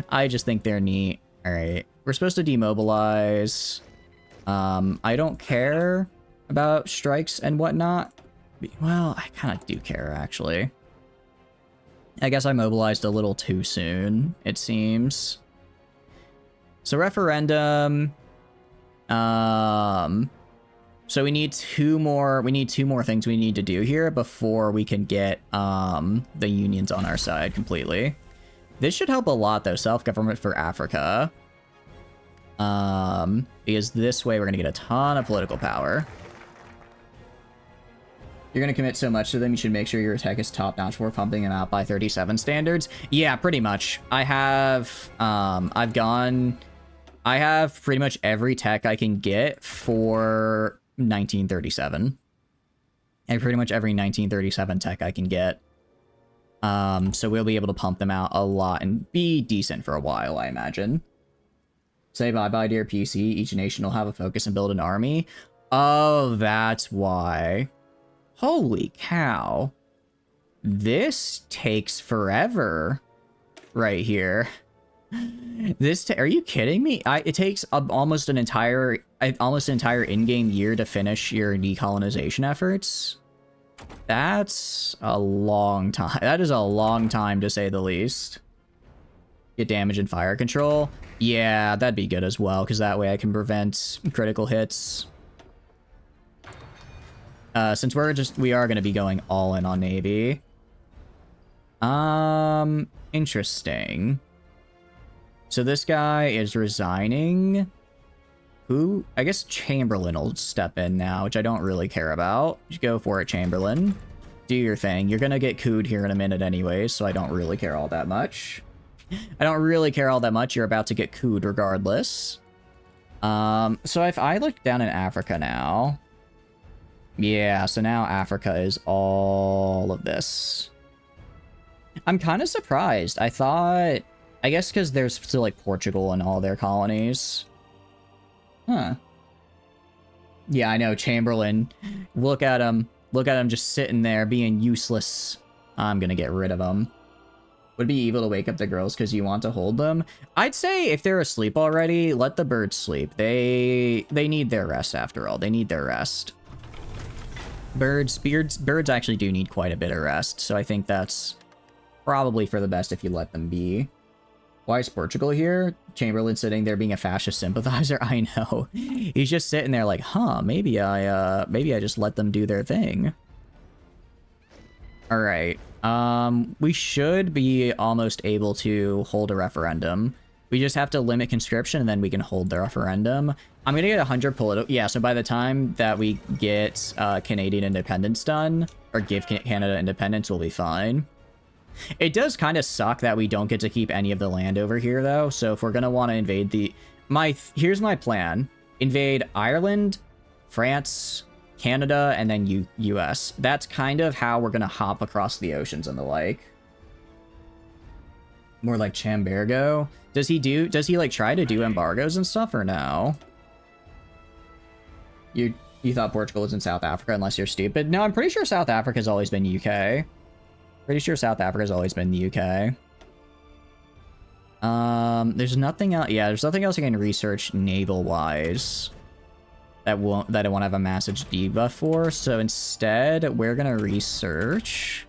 I just think they're neat. Alright. We're supposed to demobilize. I don't care about strikes and whatnot. Well, I kind of do care, actually. I guess I mobilized a little too soon, it seems. So referendum. So we need two more things we need to do here before we can get the unions on our side completely. This should help a lot though, self-government for Africa. Because this way we're gonna get a ton of political power. You're gonna commit so much to them, you should make sure your tech is top-notch for pumping them out by 37 standards. Yeah, pretty much. I have pretty much every tech I can get for 1937. And pretty much every 1937 tech I can get. So we'll be able to pump them out a lot and be decent for a while, I imagine. Say bye-bye to your PC. Each nation will have a focus and build an army. Oh, that's why. Holy cow. This takes forever right here. Are you kidding me? It takes almost an entire in-game year to finish your decolonization efforts. That's a long time. That is a long time, to say the least. Get damage and fire control. Yeah, that'd be good as well, because that way I can prevent critical hits. Since we are going to be going all in on Navy. Interesting. So this guy is resigning. Who? I guess Chamberlain will step in now, which I don't really care about. Just go for it, Chamberlain. Do your thing. You're going to get cooed here in a minute anyways, so I don't really care all that much. I don't really care all that much. You're about to get cooed regardless. So if I look down in Africa now, yeah, so now Africa is all of this. I'm kind of surprised. I thought, I guess because there's still like Portugal and all their colonies. Huh. Yeah, I know, Chamberlain. Look at him. Look at him just sitting there being useless. I'm gonna get rid of him. Would it be evil to wake up the girls because you want to hold them? I'd say if they're asleep already, let the birds sleep. They need their rest after all. They need their rest. Birds actually do need quite a bit of rest, so I think that's probably for the best if you let them be. Why is Portugal here? Chamberlain sitting there being a fascist sympathizer. I know. He's just sitting there like, huh, maybe I just let them do their thing. All right. We should be almost able to hold a referendum. We just have to limit conscription and then we can hold the referendum. I'm gonna get 100 political. Yeah, so by the time that we get Canadian independence done, or give Canada independence, we'll be fine. It does kind of suck that we don't get to keep any of the land over here, though. So if we're gonna want to invade here's my plan: invade Ireland, France, Canada, and then US. That's kind of how we're gonna hop across the oceans and the like. More like Chambergo. Does he like try to do embargoes and stuff or no? You thought Portugal was in South Africa unless you're stupid? No, I'm pretty sure South Africa's always been UK. Pretty sure South Africa's always been the UK. There's nothing else. Yeah, there's nothing else I can research naval-wise that I won't have a massive debuff for. So instead, we're gonna research.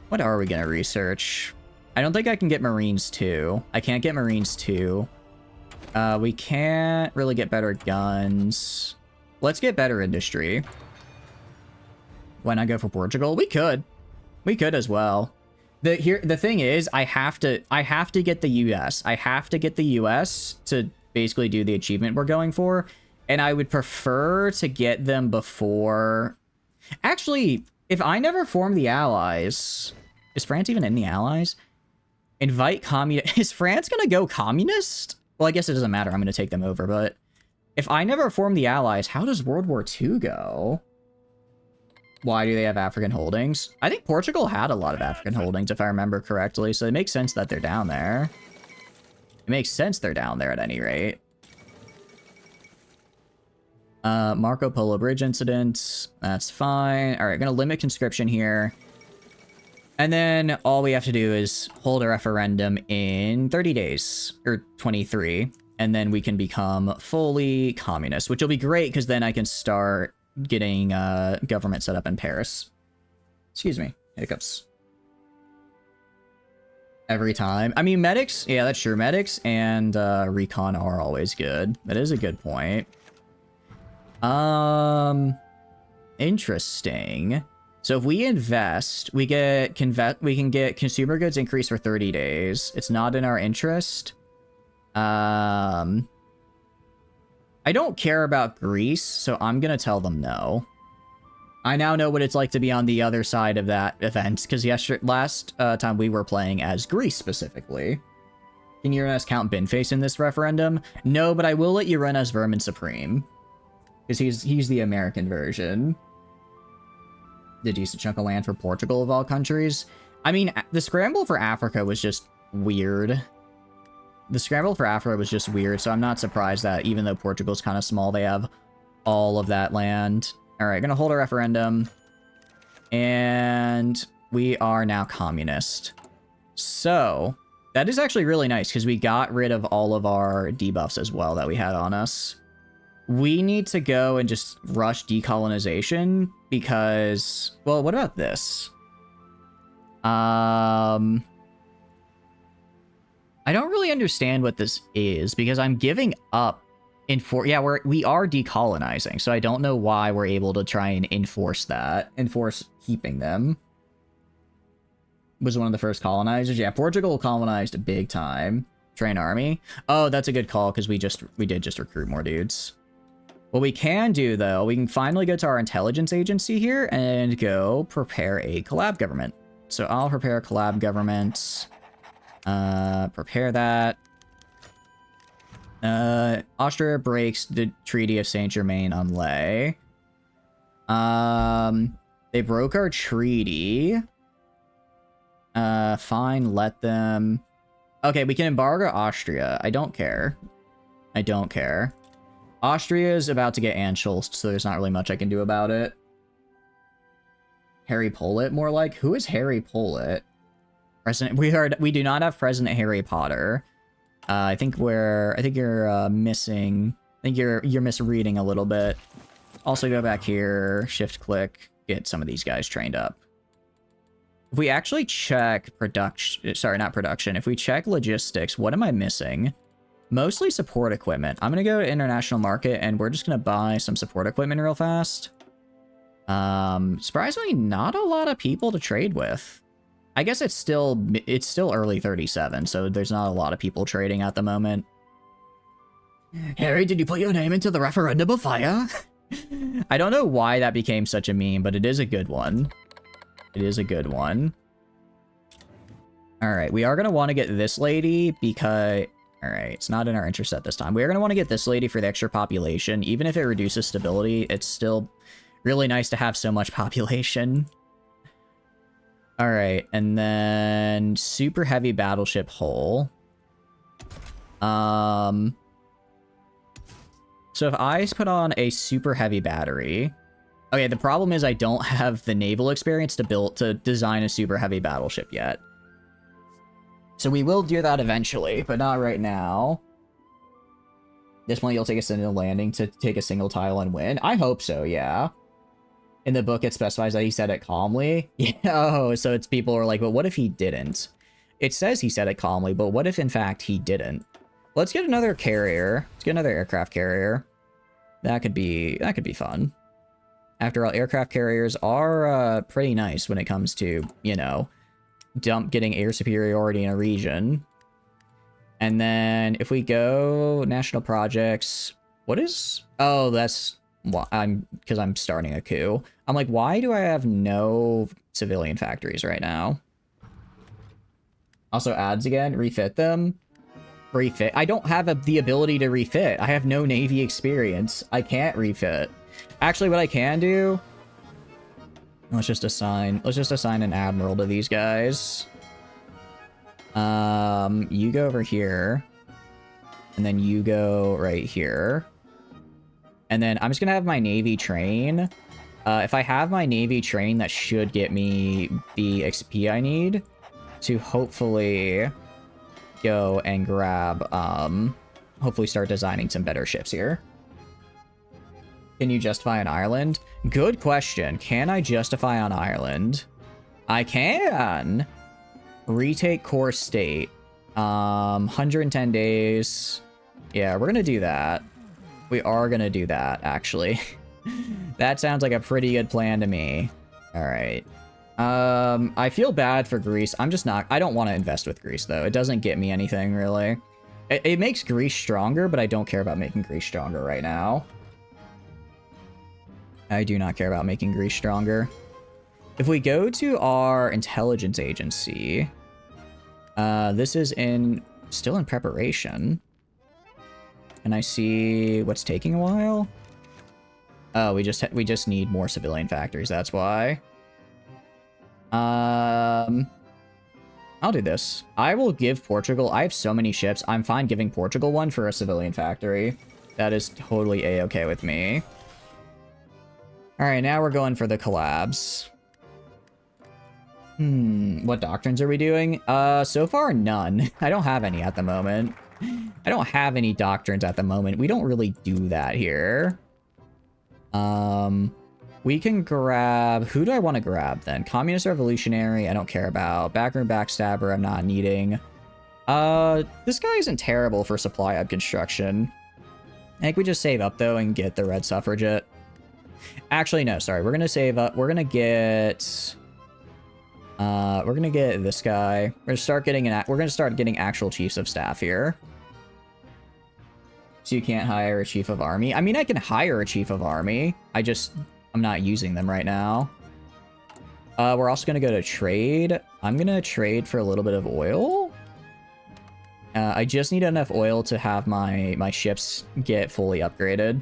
What are we gonna research? I don't think I can get Marines 2. I can't get Marines 2. We can't really get better guns. Let's get better industry. Why not go for Portugal? We could. We could as well. The thing is, I have to get the US. I have to get the US to basically do the achievement we're going for. And I would prefer to get them before. Actually, if I never form the Allies, is France even in the Allies? Invite communist. Is France gonna go communist? Well, I guess it doesn't matter. I'm gonna take them over. But if I never form the Allies, how does World War II go? Why do they have African holdings? I think Portugal had a lot of African holdings, if I remember correctly, so it makes sense that they're down there. It makes sense they're down there at any rate. Marco Polo Bridge incident. That's fine. All right, gonna limit conscription here. And then all we have to do is hold a referendum in 30 days, or 23, and then we can become fully communist, which will be great because then I can start getting government set up in Paris. Excuse me, hiccups. Every time. I mean, medics, yeah, that's true. Medics and recon are always good. That is a good point. Interesting. So if we invest, we can get consumer goods increased for 30 days. It's not in our interest. I don't care about Greece, so I'm gonna tell them no. I now know what it's like to be on the other side of that event, because last time we were playing as Greece specifically. Can you run as Count Binface in this referendum? No, but I will let you run as Vermin Supreme. Because he's the American version. The decent chunk of land for Portugal of all countries. I mean, the scramble for Africa was just weird. The scramble for Africa was just weird, so I'm not surprised that even though Portugal's kind of small, they have all of that land. All right, gonna hold a referendum. And we are now communist. So, that is actually really nice, because we got rid of all of our debuffs as well that we had on us. We need to go and just rush decolonization, because... Well, what about this? I don't really understand what this is, because I'm giving up we are decolonizing, so I don't know why we're able to try and enforce keeping them. Was one of the first colonizers. Yeah, Portugal colonized big time. Train army. Oh, that's a good call, because we did just recruit more dudes. What we can do, though, we can finally go to our intelligence agency here and go prepare a collab government. So I'll prepare a collab government. Prepare that. Austria breaks the Treaty of Saint-Germain-en-Laye. They broke our treaty. Fine, let them... Okay, we can embargo Austria. I don't care. I don't care. Austria is about to get anschulzed, so there's not really much I can do about it. Harry Pollitt, more like? Who is Harry Pollitt? President... We do not have President Harry Potter. I think you're missing... I think you're misreading a little bit. Also go back here, shift-click, get some of these guys trained up. If we actually check production... Sorry, not production. If we check logistics, what am I missing? Mostly support equipment. I'm going to go to international market, and we're just going to buy some support equipment real fast. Surprisingly, not a lot of people to trade with. I guess it's still early 37, so there's not a lot of people trading at the moment. Harry, did you put your name into the referendum of fire? I don't know why that became such a meme, but it is a good one. It is a good one. Alright, we are going to want to get this lady because... Alright, it's not in our interest at this time. We are going to want to get this lady for the extra population. Even if it reduces stability, it's still really nice to have so much population. Alright, and then super heavy battleship hull. So if I put on a super heavy battery... Okay, the problem is I don't have the naval experience to design a super heavy battleship yet. So we will do that eventually, but not right now. This one you'll take a single landing to take a single tile and win? I hope so, yeah. In the book it specifies that he said it calmly. Yeah, oh, so it's people are like, but what if he didn't? It says he said it calmly, but what if in fact he didn't? Let's get another carrier. Let's get another aircraft carrier. That could be fun. After all, aircraft carriers are pretty nice when it comes to, you know, getting air superiority in a region. And then if we go national projects, what is... Oh, that's... because I'm starting a coup. I'm like, why do I have no civilian factories right now? Also ads again, refit them. Refit. I don't have the ability to refit. I have no Navy experience. I can't refit. Actually, what I can do... Let's just assign an admiral to these guys. You go over here. And then you go right here. And then I'm just gonna have my Navy train. If I have my Navy train, that should get me the XP I need to hopefully go and grab, hopefully start designing some better ships here. Can you justify on Ireland? Good question. Can I justify on Ireland? I can! Retake core state. 110 days. Yeah, we're gonna do that. We are gonna do that, actually. That sounds like a pretty good plan to me. Alright. I feel bad for Greece. I'm just not... I don't want to invest with Greece, though. It doesn't get me anything, really. It makes Greece stronger, but I don't care about making Greece stronger right now. I do not care about making Greece stronger. If we go to our intelligence agency, this is still in preparation. And I see what's taking a while. Oh, we just need more civilian factories. That's why. I'll do this. I will give Portugal. I have so many ships. I'm fine giving Portugal one for a civilian factory. That is totally a-okay with me. Alright, now we're going for the collabs. What doctrines are we doing? So far, none. I don't have any at the moment. I don't have any doctrines at the moment. We don't really do that here. We can grab... Who do I want to grab, then? Communist Revolutionary, I don't care about. Backroom Backstabber, I'm not needing. This guy isn't terrible for supply hub construction. I think we just save up, though, and get the Red Suffragette. Actually, no, sorry. We're gonna save up. We're gonna get this guy. We're gonna start getting actual chiefs of staff here. So you can't hire a chief of army. I mean, I can hire a chief of army. I'm not using them right now. We're also gonna go to trade. I'm gonna trade for a little bit of oil. I just need enough oil to have my ships get fully upgraded.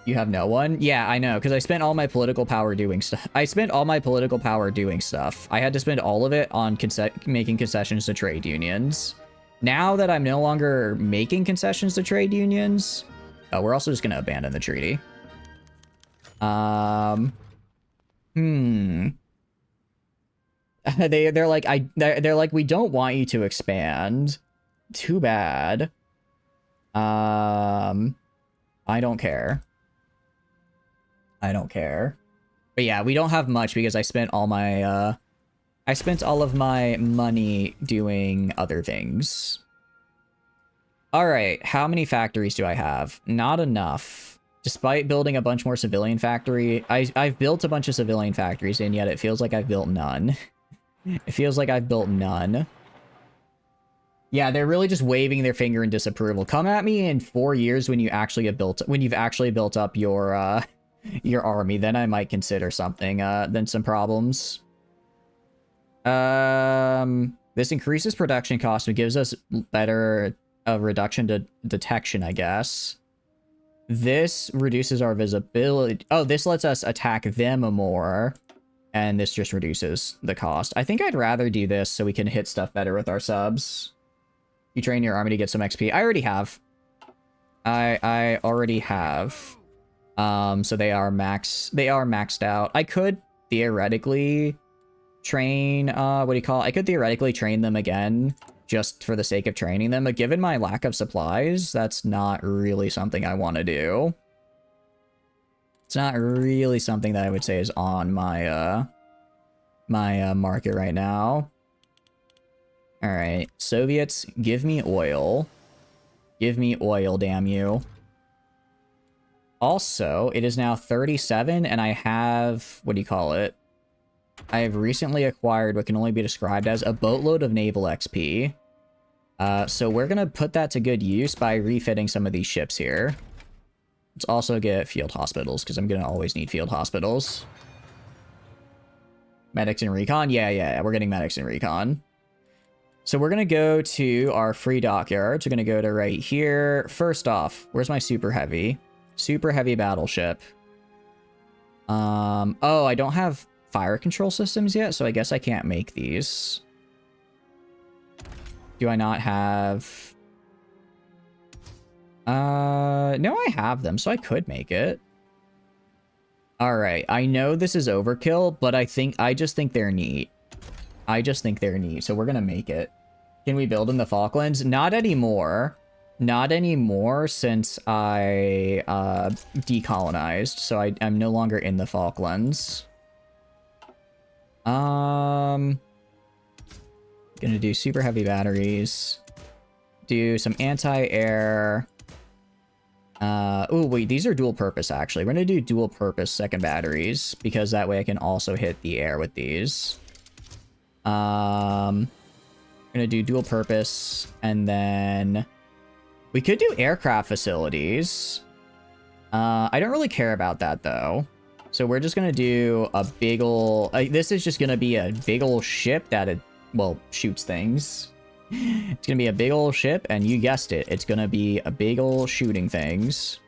You have no one? Yeah, I know, because I spent all my political power doing stuff. I spent all my political power doing stuff. I had to spend all of it on making concessions to trade unions. Now that I'm no longer making concessions to trade unions, we're also just going to abandon the treaty. They're like, we don't want you to expand. Too bad. I don't care. I don't care. But yeah, we don't have much because I spent all my I spent all of my money doing other things. All right, how many factories do I have? Not enough. Despite building a bunch more civilian factory, I've built a bunch of civilian factories, and yet it feels like I've built none. It feels like I've built none. Yeah, they're really just waving their finger in disapproval. Come at me in 4 years when you actually have you've actually built up your army, then I might consider something. Then some problems. This increases production cost and gives us better reduction to detection, I guess. This reduces our visibility. Oh, this lets us attack them more. And this just reduces the cost. I think I'd rather do this so we can hit stuff better with our subs. You train your army to get some XP. I already have. I already have. So they are maxed out. I could theoretically train, I could theoretically train them again just for the sake of training them, but given my lack of supplies, that's not really something I want to do. It's not really something that I would say is on my, market right now. All right, Soviets, give me oil. Give me oil, damn you. Also, it is now 37, and I have, I have recently acquired what can only be described as a boatload of naval XP. So we're going to put that to good use by refitting some of these ships here. Let's also get field hospitals, because I'm going to always need field hospitals. Medics and recon? Yeah, we're getting medics and recon. So we're going to go to our free dockyards. We're going to go to right here. First off, where's my super heavy? Super heavy battleship. Oh, I don't have fire control systems yet, so I guess I can't make these. Do I not have... no, I have them, so I could make it. Alright, I know this is overkill, but I just think they're neat. I just think they're neat, so we're gonna make it. Can we build in the Falklands? Not anymore. Not anymore since I, decolonized, so I'm no longer in the Falklands. Gonna do super heavy batteries. Do some anti-air. Oh, wait, these are dual purpose, actually. We're gonna do dual purpose second batteries, because that way I can also hit the air with these. Gonna do dual purpose, and then we could do aircraft facilities. I don't really care about that, though. So we're just gonna do a big ol'... this is just gonna be a big ol' ship that, well, shoots things. It's gonna be a big ol' ship, and you guessed it, it's gonna be a big ol' shooting things.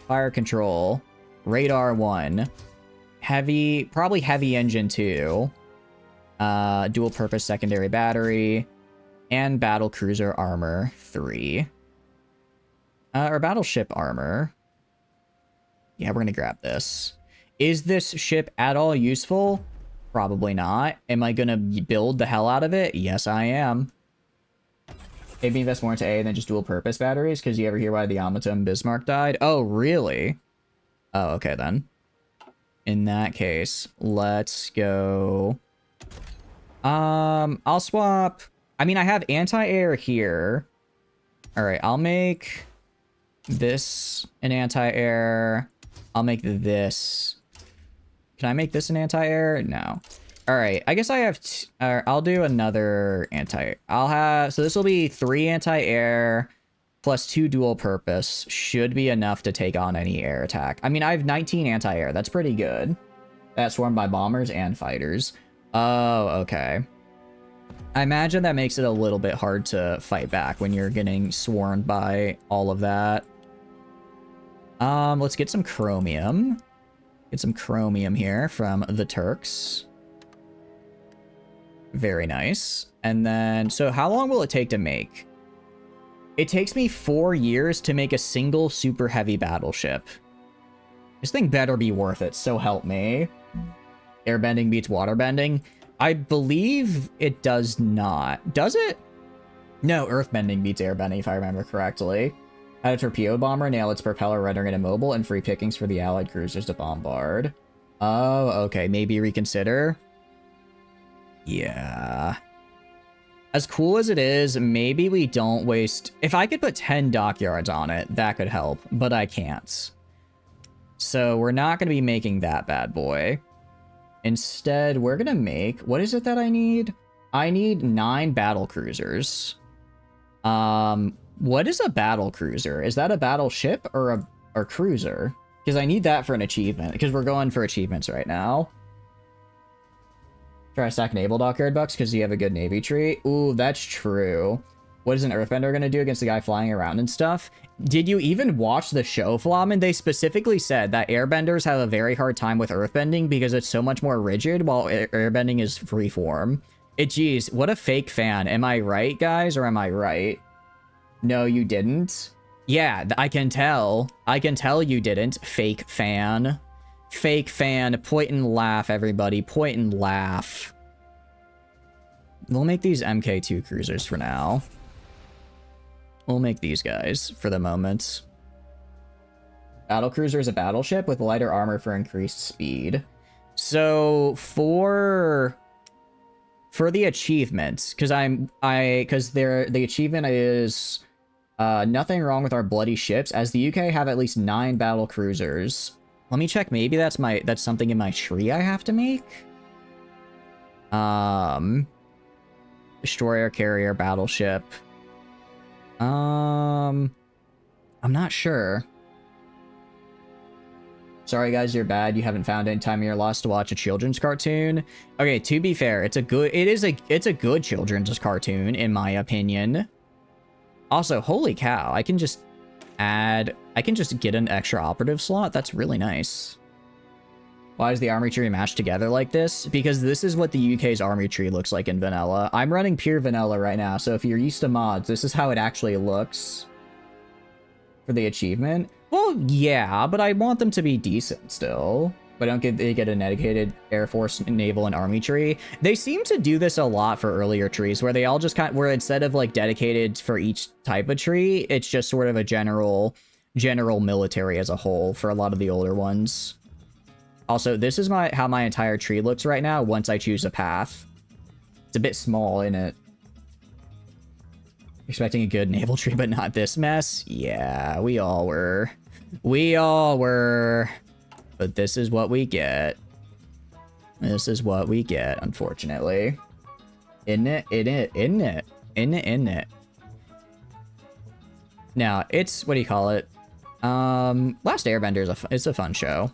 Fire control. Radar 1. Heavy... probably heavy engine 2. Dual purpose secondary battery. And battle cruiser armor 3. Or battleship armor. Yeah, we're gonna grab this. Is this ship at all useful? Probably not. Am I gonna build the hell out of it? Yes, I am. Maybe invest more into A than just dual purpose batteries, because you ever hear why the Yamato and Bismarck died? Oh, really? Oh, okay then. In that case, let's go... I'll swap... I mean, I have anti-air here. Alright, I'll make this an anti-air. I'll make this... Can I make this an anti-air? No. Alright, I guess I have... I'll do another anti... I'll have... So this will be 3 anti-air plus 2 dual purpose. Should be enough to take on any air attack. I mean, I have 19 anti-air. That's pretty good. That's swarmed by bombers and fighters. Oh, okay. I imagine that makes it a little bit hard to fight back when you're getting swarmed by all of that. Let's get some chromium. Get some chromium here from the Turks. Very nice. And then, so how long will it take to make? It takes me 4 years to make a single super heavy battleship. This thing better be worth it, so help me. Airbending beats waterbending. I believe it does not. Does it? No, earthbending beats airbending, if I remember correctly. Add a torpedo bomber, nail its propeller, rendering it immobile, and free pickings for the allied cruisers to bombard. Oh, okay. Maybe reconsider. Yeah. As cool as it is, maybe we don't waste... If I could put 10 dockyards on it, that could help, but I can't. So we're not going to be making that bad boy. Instead, we're going to make... What is it that I need? I need 9 battle cruisers. What is a battle cruiser? Is that a battleship or a cruiser? Because I need that for an achievement, because we're going for achievements right now. Try to stack naval dockyard bucks because you have a good navy tree. Ooh, that's true. What is an earthbender going to do against the guy flying around and stuff? Did you even watch the show, Flamin? They specifically said that airbenders have a very hard time with earthbending because it's so much more rigid, while airbending is freeform. Geez, what a fake fan. Am I right, guys, or am I right? No, you didn't? Yeah, I can tell. I can tell you didn't, fake fan. Fake fan. Point and laugh, everybody. Point and laugh. We'll make these MK2 cruisers for now. We'll make these guys for the moment. Battlecruiser is a battleship with lighter armor for increased speed. So for the achievements, because the achievement is nothing wrong with our bloody ships, as the UK have at least 9 battle cruisers. Let me check. Maybe that's something in my tree I have to make. Destroyer, carrier, battleship. I'm not sure. Sorry guys, you're bad. You haven't found any time in your lost to watch a children's cartoon. Okay, to be fair, it's a good children's cartoon in my opinion. Also, holy cow, I can just get an extra operative slot. That's really nice. Why is the army tree matched together like this? Because this is what the UK's army tree looks like in vanilla. I'm running pure vanilla right now, so if you're used to mods, this is how it actually looks for the achievement. Well, yeah, but I want them to be decent still. But they get a dedicated Air Force, Naval, and Army tree. They seem to do this a lot for earlier trees, where they all just where instead of like dedicated for each type of tree, it's just sort of a general military as a whole for a lot of the older ones. Also, this is how my entire tree looks right now once I choose a path. It's a bit small, isn't it? Expecting a good naval tree, but not this mess? Yeah, we all were. We all were. But this is what we get. This is what we get, unfortunately. Isn't it? Isn't it? Now, it's, what do you call it? Last Airbender is a fun show.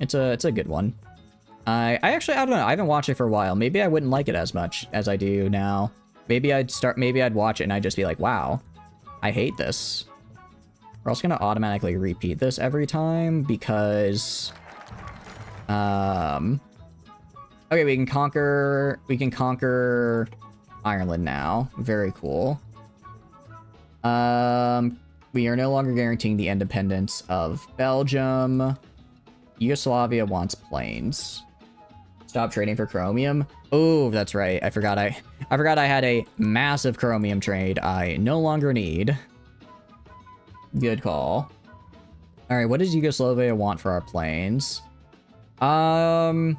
It's a good one. I don't know. I haven't watched it for a while. Maybe I wouldn't like it as much as I do now. Maybe I'd watch it and I'd just be like, wow, I hate this. We're also gonna automatically repeat this every time because, okay, we can conquer Ireland now. Very cool. We are no longer guaranteeing the independence of Belgium. Yugoslavia wants planes. Stop trading for chromium. Oh, that's right. I forgot I had a massive chromium trade I no longer need. Good call. All right, what does Yugoslavia want for our planes? So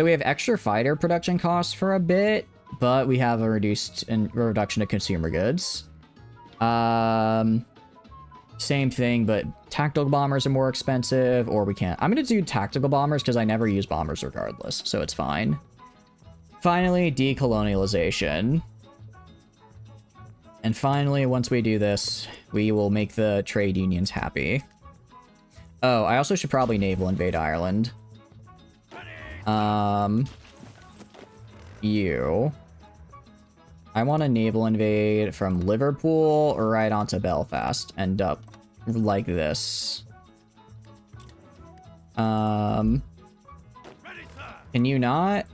we have extra fighter production costs for a bit, but we have a reduction of consumer goods. Same thing, but tactical bombers are more expensive, or we can't. I'm gonna do tactical bombers because I never use bombers regardless, so it's fine. Finally, decolonialization. And finally, once we do this, we will make the trade unions happy. Oh, I also should probably naval invade Ireland. You. I want a naval invade from Liverpool right onto Belfast. End up like this. Can you not?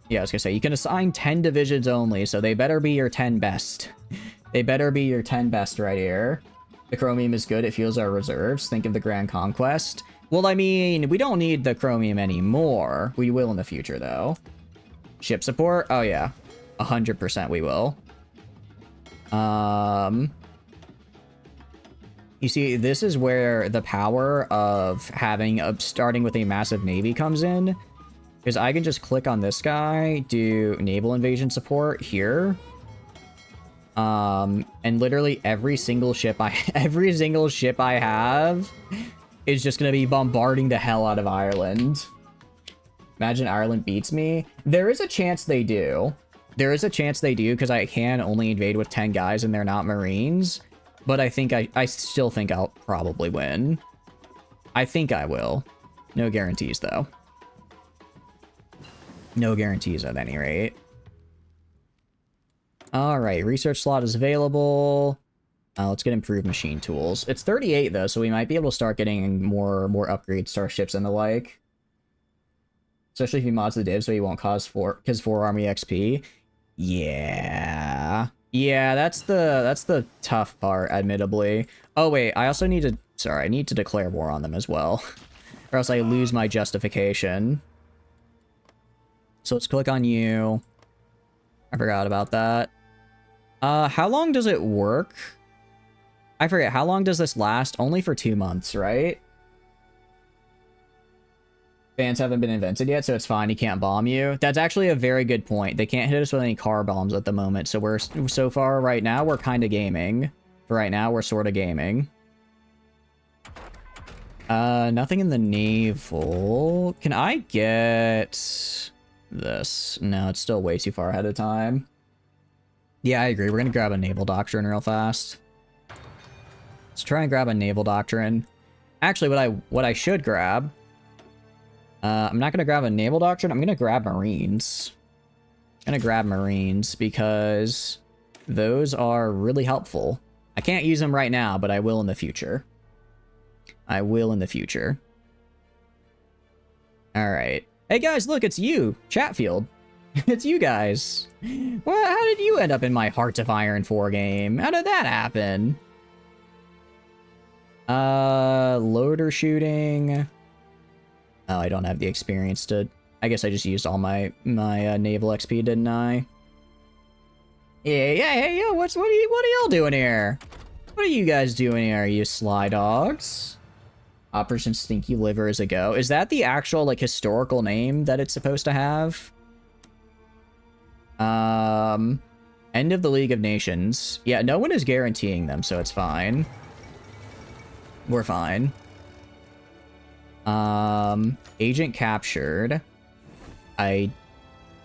Yeah, I was gonna say, you can assign 10 divisions only, so they better be your 10 best. They better be your 10 best right here. The chromium is good, it fuels our reserves. Think of the Grand Conquest. Well, I mean, we don't need the chromium anymore. We will in the future, though. Ship support? Oh, yeah. 100% we will. You see, this is where the power of starting with a massive navy comes in. Because I can just click on this guy, do naval invasion support here. And literally every single ship I have is just gonna be bombarding the hell out of Ireland. Imagine Ireland beats me. There is a chance they do. There is a chance they do, because I can only invade with 10 guys and they're not Marines. But I think I still think I'll probably win. I think I will. No guarantees, though. No guarantees at any rate. Alright, research slot is available. Let's get improved machine tools. It's 38, though, so we might be able to start getting more upgrade starships and the like. Especially if he mods the div so he won't cause 4 army XP. Yeah. Yeah, that's the tough part, admittedly. Oh, wait, I also need to... Sorry, I need to declare war on them as well. Or else I lose my justification. So let's click on you. I forgot about that. How long does it work? I forget. How long does this last? Only for 2 months, right? Fans haven't been invented yet, so it's fine. He can't bomb you. That's actually a very good point. They can't hit us with any car bombs at the moment, so so far right now we're kind of gaming. For right now, we're sort of gaming. Nothing in the naval. Can I get this? No, it's still way too far ahead of time. Yeah, I agree. We're gonna grab a naval doctrine real fast. Let's try and grab a naval doctrine. Actually, what I should grab... I'm not gonna grab a naval doctrine. I'm gonna grab Marines. I'm gonna grab Marines because those are really helpful. I can't use them right now, but I will in the future. I will in the future. All right. Hey guys, look, it's you, Chatfield. It's you guys. Well, how did you end up in my Hearts of Iron 4 game? How did that happen? Loader shooting. Oh, I don't have the experience to... I guess I just used all my naval XP, didn't I? Yeah, what are y'all doing here? What are you guys doing here, you sly dogs? Operation Stinky Liver is a go. Is that the actual, like, historical name that it's supposed to have? End of the League of Nations. Yeah, no one is guaranteeing them, so it's fine. We're fine. Agent captured. I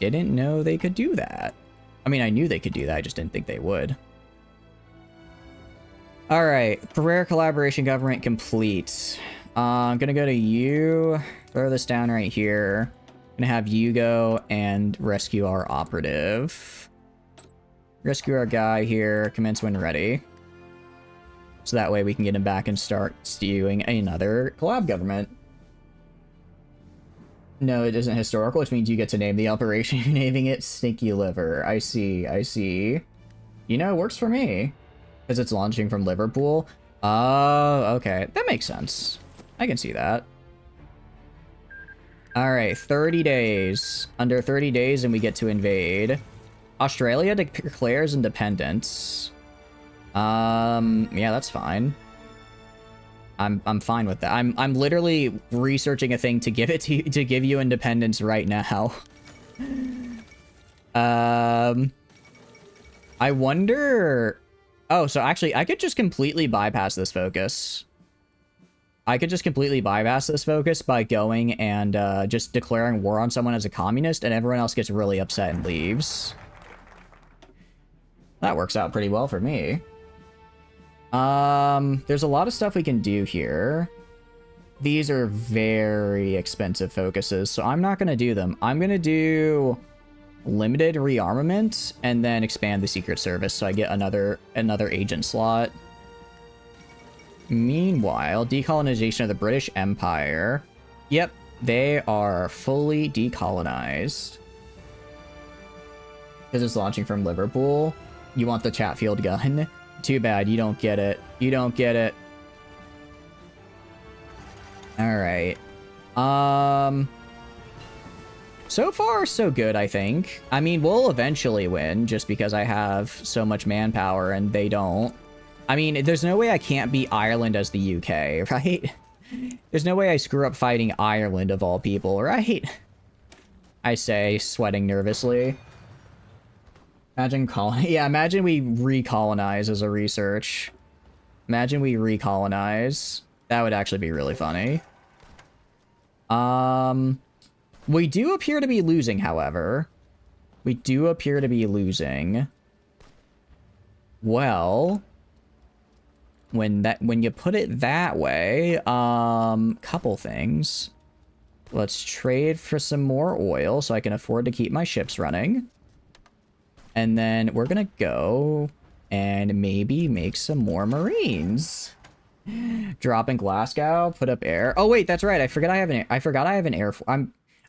didn't know they could do that. I mean, I knew they could do that, I just didn't think they would. Alright, prayer collaboration government complete. I'm gonna go to you, throw this down right here. I'm gonna have you go and rescue our operative. Rescue our guy here, commence when ready. So that way we can get him back and start stewing another collab government. No, it isn't historical, which means you get to name the operation. You're naming it Stinky Liver. I see, I see. You know, it works for me. Because it's launching from Liverpool. Oh, okay. That makes sense. I can see that. Alright, 30 days. Under 30 days and we get to invade. Australia declares independence. Yeah, that's fine. I'm fine with that. I'm literally researching a thing to give it to give you independence right now. I wonder... Oh, so actually, I could just completely bypass this focus. I could just completely bypass this focus by going and just declaring war on someone as a communist, and everyone else gets really upset and leaves. That works out pretty well for me. There's a lot of stuff we can do here. These are very expensive focuses, so I'm not going to do them. I'm going to do limited rearmament, and then expand the Secret Service so I get another agent slot. Meanwhile, decolonization of the British Empire. Yep, they are fully decolonized. Because it's launching from Liverpool. You want the Chatfield gun? Too bad, you don't get it. You don't get it. Alright. So far, so good, I think. I mean, we'll eventually win, just because I have so much manpower and they don't. I mean, there's no way I can't beat Ireland as the UK, right? There's no way I screw up fighting Ireland, of all people, right? I say, sweating nervously. Imagine yeah, imagine we recolonize as a research. Imagine we recolonize. That would actually be really funny. We do appear to be losing, however. We do appear to be losing. Well, when you put it that way, couple things. Let's trade for some more oil so I can afford to keep my ships running. And then we're gonna go and maybe make some more Marines. Drop in Glasgow, put up air. Oh wait, that's right. I forgot I have an air.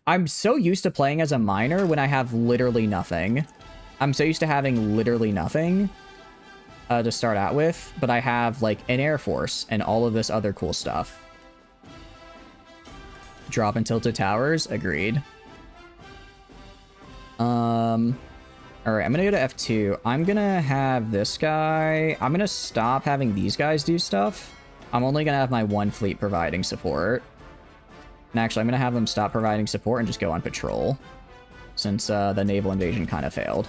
I'm so used to playing as a miner when I have literally nothing. I'm so used to having literally nothing to start out with, but I have like an air force and all of this other cool stuff. Drop in tilted towers, agreed. Alright, I'm gonna go to F2. I'm gonna have this guy. I'm gonna stop having these guys do stuff. I'm only gonna have my one fleet providing support. And actually, I'm gonna have them stop providing support and just go on patrol. Since the naval invasion kind of failed.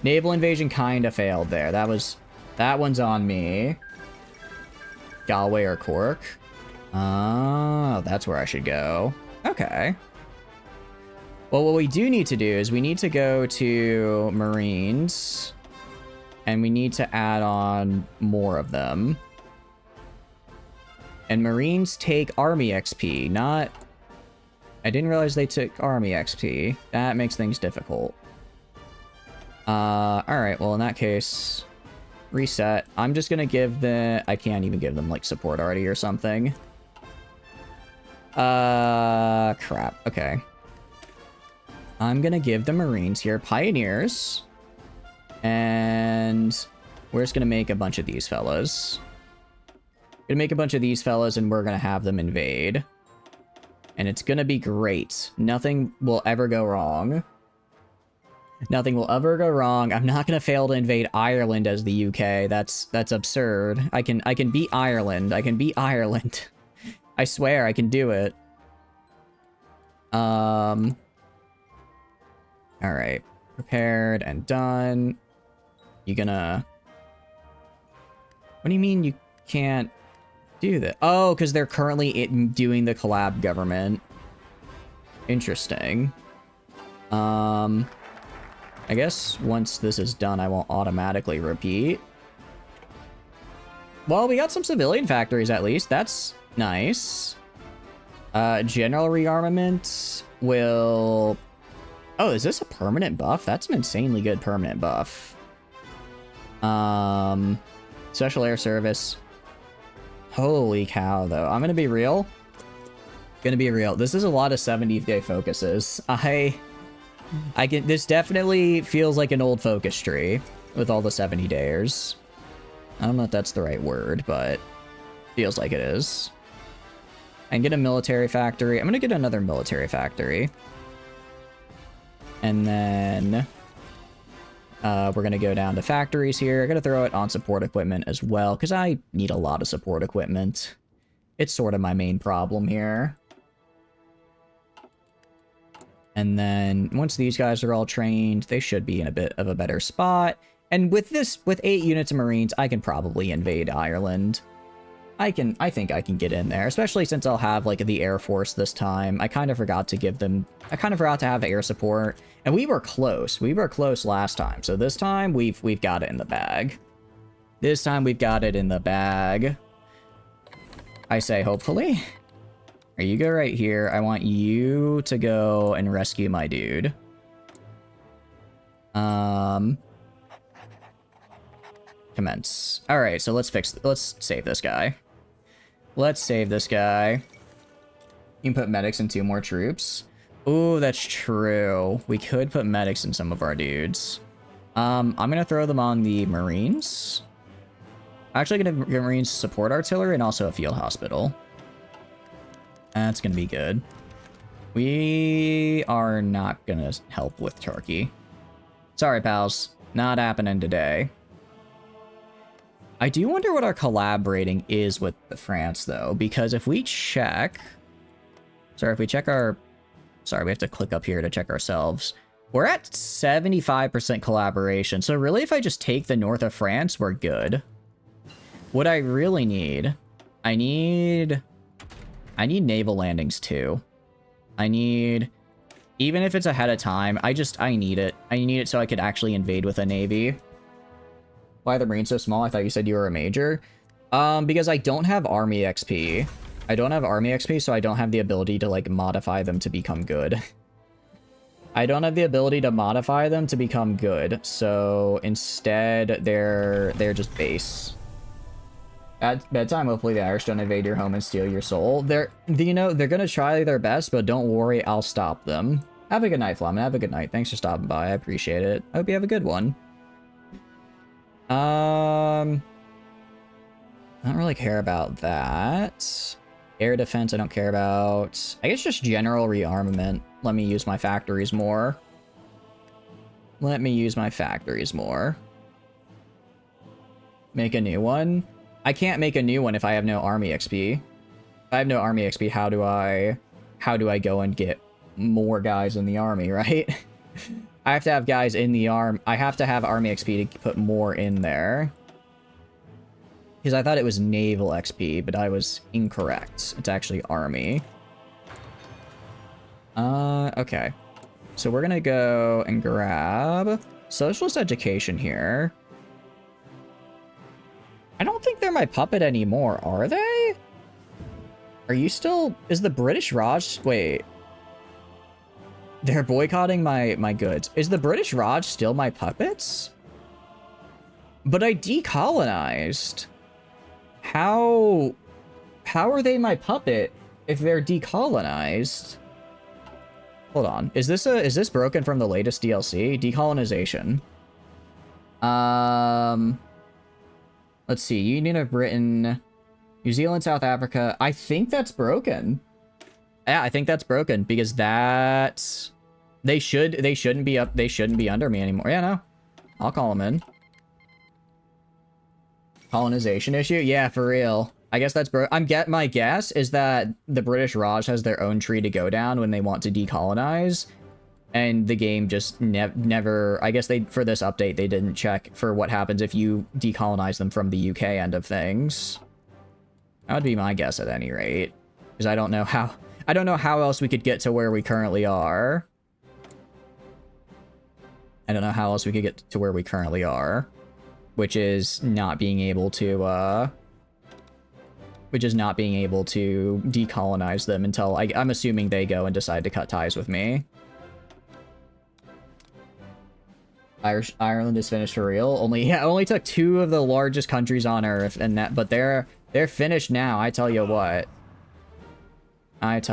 Naval invasion kind of failed there. That one's on me. Galway or Cork. Oh, that's where I should go. Okay. Well, what we do need to do is we need to go to Marines. And we need to add on more of them. And Marines take Army XP, not... I didn't realize they took Army XP. That makes things difficult. Alright, well in that case... Reset. I'm just gonna give the... I can't even give them, like, support already or something. Crap. Okay. I'm gonna give the Marines here Pioneers. And... we're just gonna make a bunch of these fellas. Gonna make a bunch of these fellas and we're gonna have them invade. And it's gonna be great. Nothing will ever go wrong. Nothing will ever go wrong. I'm not gonna fail to invade Ireland as the UK. That's absurd. I can beat Ireland. I can beat Ireland. I swear I can do it. Alright. Prepared and done. You gonna... What do you mean you can't do that? Oh, because they're currently doing the collab government. Interesting. I guess once this is done, I won't automatically repeat. Well, we got some civilian factories at least. That's nice. General rearmament will... Oh, is this a permanent buff? That's an insanely good permanent buff. Special Air Service. Holy cow, though. I'm gonna be real. Gonna be real. This is a lot of 70-day focuses. This definitely feels like an old focus tree with all the 70-dayers. I don't know if that's the right word, but feels like it is. And get a military factory. I'm gonna get another military factory. And then we're gonna go down to factories here. I'm gonna throw it on support equipment as well, because I need a lot of support equipment. It's sort of my main problem here. And then once these guys are all trained, they should be in a bit of a better spot. And with 8 units of Marines, I can probably invade Ireland. I think I can get in there, especially since I'll have, like, the Air Force this time. I kind of forgot to give them... I kind of forgot to have air support. And we were close. We were close last time. So this time, we've got it in the bag. This time, we've got it in the bag. I say, hopefully. You go right here. I want you to go and rescue my dude. Commence. All right, so let's save this guy. Let's save this guy. You can put medics in 2 more troops. Ooh, that's true. We could put medics in some of our dudes. I'm gonna throw them on the Marines. Actually gonna get Marines support artillery and also a field hospital. That's gonna be good. We are not gonna help with Turkey. Sorry, pals. Not happening today. I do wonder what our collaborating is with France, though, because if we check... Sorry, if we check our... Sorry, we have to click up here to check ourselves. We're at 75% collaboration, so really if I just take the north of France, we're good. What I really need... I need naval landings, too. I need... Even if it's ahead of time, I need it. I need it so I could actually invade with a navy. Why are the Marines so small? I thought you said you were a major. Because I don't have army XP. I don't have army XP, so I don't have the ability to, like, modify them to become good. I don't have the ability to modify them to become good, so instead, they're just base. At bedtime, hopefully the Irish don't invade your home and steal your soul. You know, they're gonna try their best, but don't worry, I'll stop them. Have a good night, Flamin. Have a good night. Thanks for stopping by. I appreciate it. I hope you have a good one. I don't really care about that. Air defense, I don't care about. I guess just general rearmament. Let me use my factories more. Let me use my factories more. Make a new one. I can't make a new one if I have no army XP. If I have no army XP, how do I go and get more guys in the army, right? I have to have guys in the I have to have army XP to put more in there. Because I thought it was naval XP, but I was incorrect. It's actually army. Okay. So we're gonna go and grab socialist education here. I don't think they're my puppet anymore, are they? Are you still... Is the British Raj... Wait. They're boycotting my goods. Is the British Raj still my puppets? But I decolonized. How are they my puppet if they're decolonized? Hold on. Is this broken from the latest DLC? Decolonization. Let's see. Union of Britain, New Zealand, South Africa. I think that's broken. Yeah, I think that's broken because that's... They shouldn't be under me anymore. Yeah, no. I'll call them in. Colonization issue? Yeah, for real. I guess that's my guess is that the British Raj has their own tree to go down when they want to decolonize. And the game just never... I guess for this update, they didn't check for what happens if you decolonize them from the UK end of things. That would be my guess at any rate. Because I don't know how else we could get to where we currently are. I don't know how else we could get to where we currently are. Which is not being able to, decolonize them until I'm assuming they go and decide to cut ties with me. Ireland is finished for real. Only took 2 of the largest countries on Earth, but they're finished now. I tell you what. All right,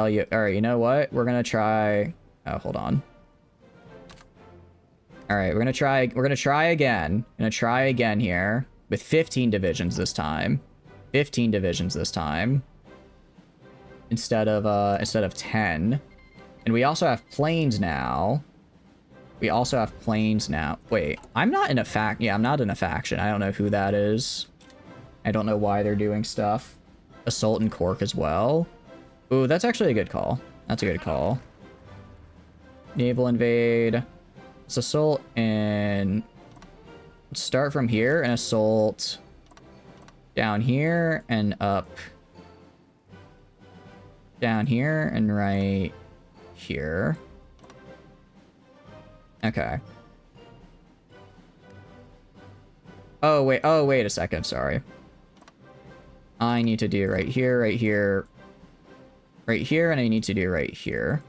you know what? We're gonna try. Oh, hold on. All right, we're gonna try again. Gonna try again here with 15 divisions this time. 15 divisions this time. Instead of 10. And we also have planes now. Wait, I'm not in a I'm not in a faction. I don't know who that is. I don't know why they're doing stuff. Assault in Cork as well. Ooh, that's actually a good call. That's a good call. Naval invade. Let's assault and start from here and assault down here and up. Down here and right here. Okay. Oh, wait a second. Sorry. I need to do right here, right here, right here, and I need to do right here.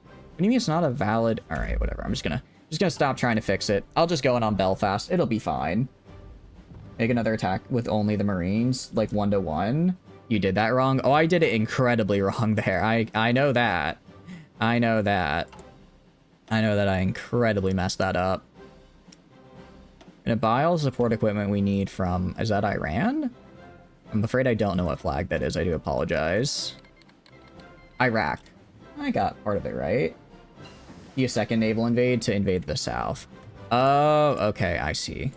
What do you mean it's not a valid... Alright, whatever. I'm just gonna Just gonna stop trying to fix it. I'll just go in on Belfast. It'll be fine. Make another attack with only the Marines, like 1-to-1. You did that wrong. Oh, I did it incredibly wrong there. I know that. I know that. I know that I incredibly messed that up. Gonna buy all the support equipment we need from... Is that Iran? I'm afraid I don't know what flag that is. I do apologize. Iraq. I got part of it right. Be a second naval invade to invade the south. Oh, okay, I see.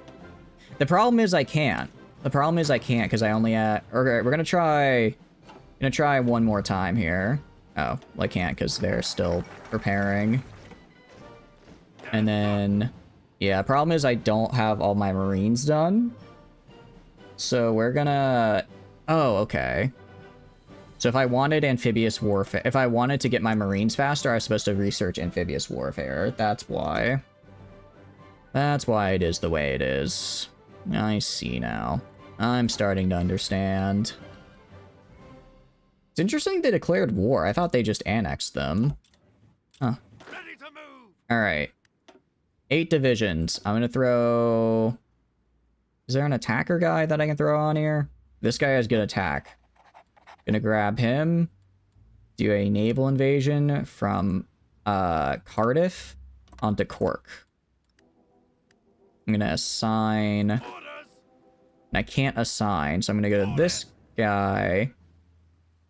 The problem is I can't. The problem is I can't because I only Okay, we're gonna try one more time here. Oh, well, I can't because they're still preparing. And then, yeah, problem is I don't have all my Marines done. So we're gonna... Oh, okay. So if I wanted amphibious warfare, if I wanted to get my Marines faster, I was supposed to research amphibious warfare. That's why. That's why it is the way it is. I see now. I'm starting to understand. It's interesting they declared war. I thought they just annexed them. Huh. Ready to move. All right. 8 divisions. I'm gonna throw... Is there an attacker guy that I can throw on here? This guy has good attack. Gonna grab him. Do a naval invasion from Cardiff onto Cork. I'm gonna assign... Orders. And I can't assign, so I'm gonna go to this guy.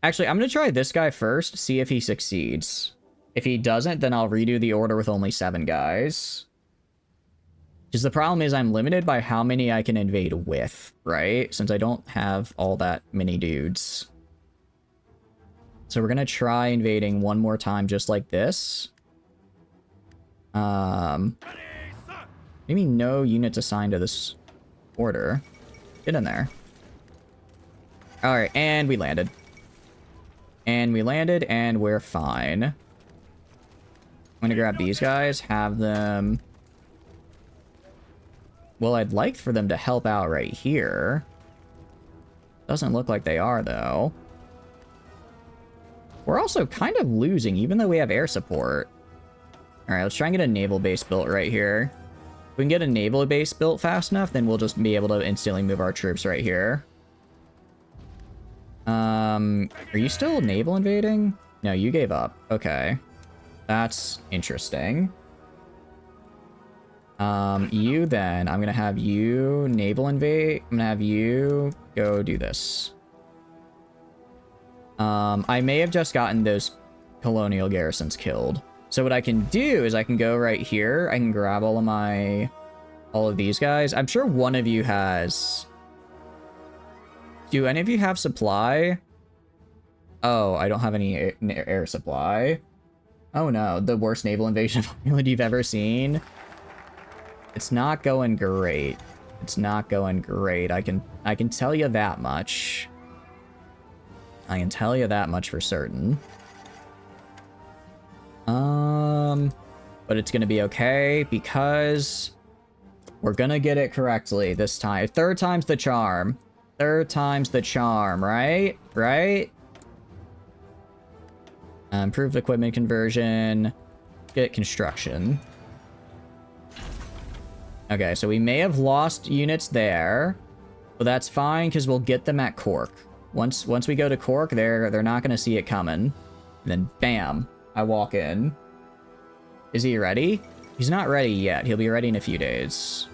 Actually, I'm gonna try this guy first, see if he succeeds. If he doesn't, then I'll redo the order with only 7 guys. Because the problem is I'm limited by how many I can invade with, right? Since I don't have all that many dudes. So we're gonna try invading one more time just like this. Ready, sir. Maybe no units assigned to this order. Get in there. Alright, and we landed. And we landed, and we're fine. I'm gonna grab these guys, have them... Well, I'd like for them to help out right here. Doesn't look like they are, though. We're also kind of losing, even though we have air support. Alright, let's try and get a naval base built right here. If we can get a naval base built fast enough, then we'll just be able to instantly move our troops right here. Are you still naval invading? No, you gave up. Okay. That's interesting. You then, I'm gonna have you naval invade. I'm gonna have you go do this. I may have just gotten those colonial garrisons killed. So what I can do is I can go right here. I can grab all of these guys. I'm sure one of you has... Do any of you have supply? Oh, I don't have any air supply. Oh no, the worst naval invasion formula you've ever seen. It's not going great. It's not going great. I can tell you that much. I can tell you that much for certain. But it's gonna be okay because we're gonna get it correctly this time. 3rd time's the charm. 3rd time's the charm, right? Right? Improved equipment conversion. Get construction. Okay, so we may have lost units there, but that's fine because we'll get them at Cork. Once we go to Cork, they're not gonna see it coming. And then bam, I walk in. Is he ready? He's not ready yet. He'll be ready in a few days.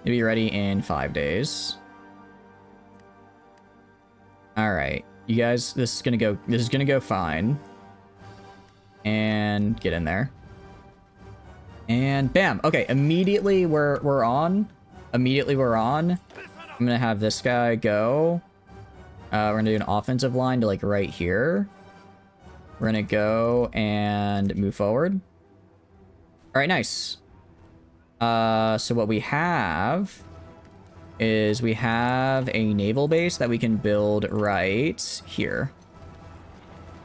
He'll be ready in 5 days. All right, you guys, this is gonna go fine. And get in there. And bam. Okay, immediately we're on. Immediately we're on. I'm gonna have this guy go. We're gonna do an offensive line to like right here. We're gonna go and move forward. All right, nice. So what we have is we have a naval base that we can build right here.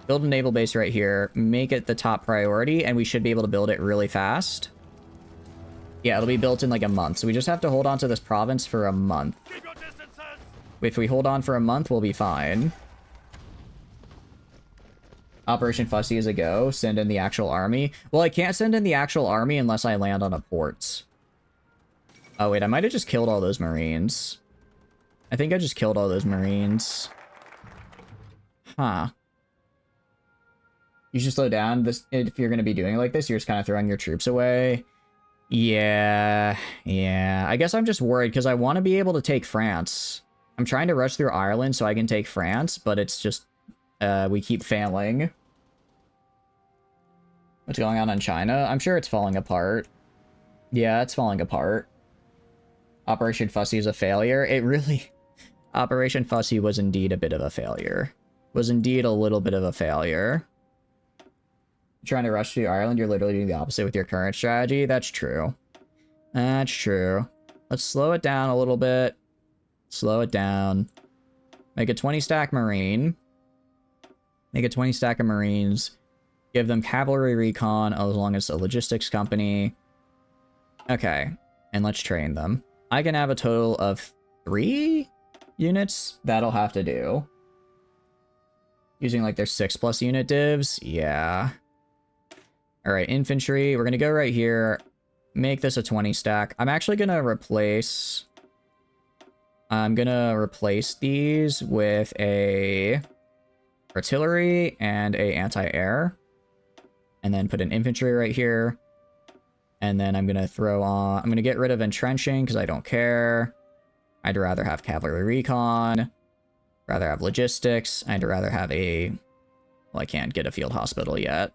Build a naval base right here, make it the top priority, and we should be able to build it really fast. Yeah, it'll be built in like a month, so we just have to hold on to this province for a month. Keep your distances. If we hold on for a month, we'll be fine. Operation Fussy is a go. Send in the actual army. Well, I can't send in the actual army unless I land on a port. Oh, wait, I might have just killed all those Marines. I think I just killed all those Marines. Huh. You should slow down. This, if you're going to be doing it like this, you're just kind of throwing your troops away. Yeah. I guess I'm just worried because I want to be able to take France. I'm trying to rush through Ireland so I can take France, but it's just, we keep failing. What's going on in China? I'm sure it's falling apart. Yeah, it's falling apart. Operation Fussy is a failure. It really... Operation Fussy was indeed a bit of a failure. Was indeed a little bit of a failure. Trying to rush through Ireland, you're literally doing the opposite with your current strategy. That's true. That's true. Let's slow it down a little bit. Slow it down. Make a 20 stack Marine. Make a 20 stack of Marines. Give them cavalry recon as long as a logistics company. Okay. And let's train them. I can have a total of 3 units. That'll have to do. Using like their 6+ unit divs. Yeah. Alright, infantry. We're going to go right here. Make this a 20 stack. I'm actually going to replace... I'm going to replace these with a artillery and a anti-air. And then put an infantry right here. And then I'm going to throw on... I'm going to get rid of entrenching because I don't care. I'd rather have cavalry recon. Rather have logistics. I'd rather have a... Well, I can't get a field hospital yet.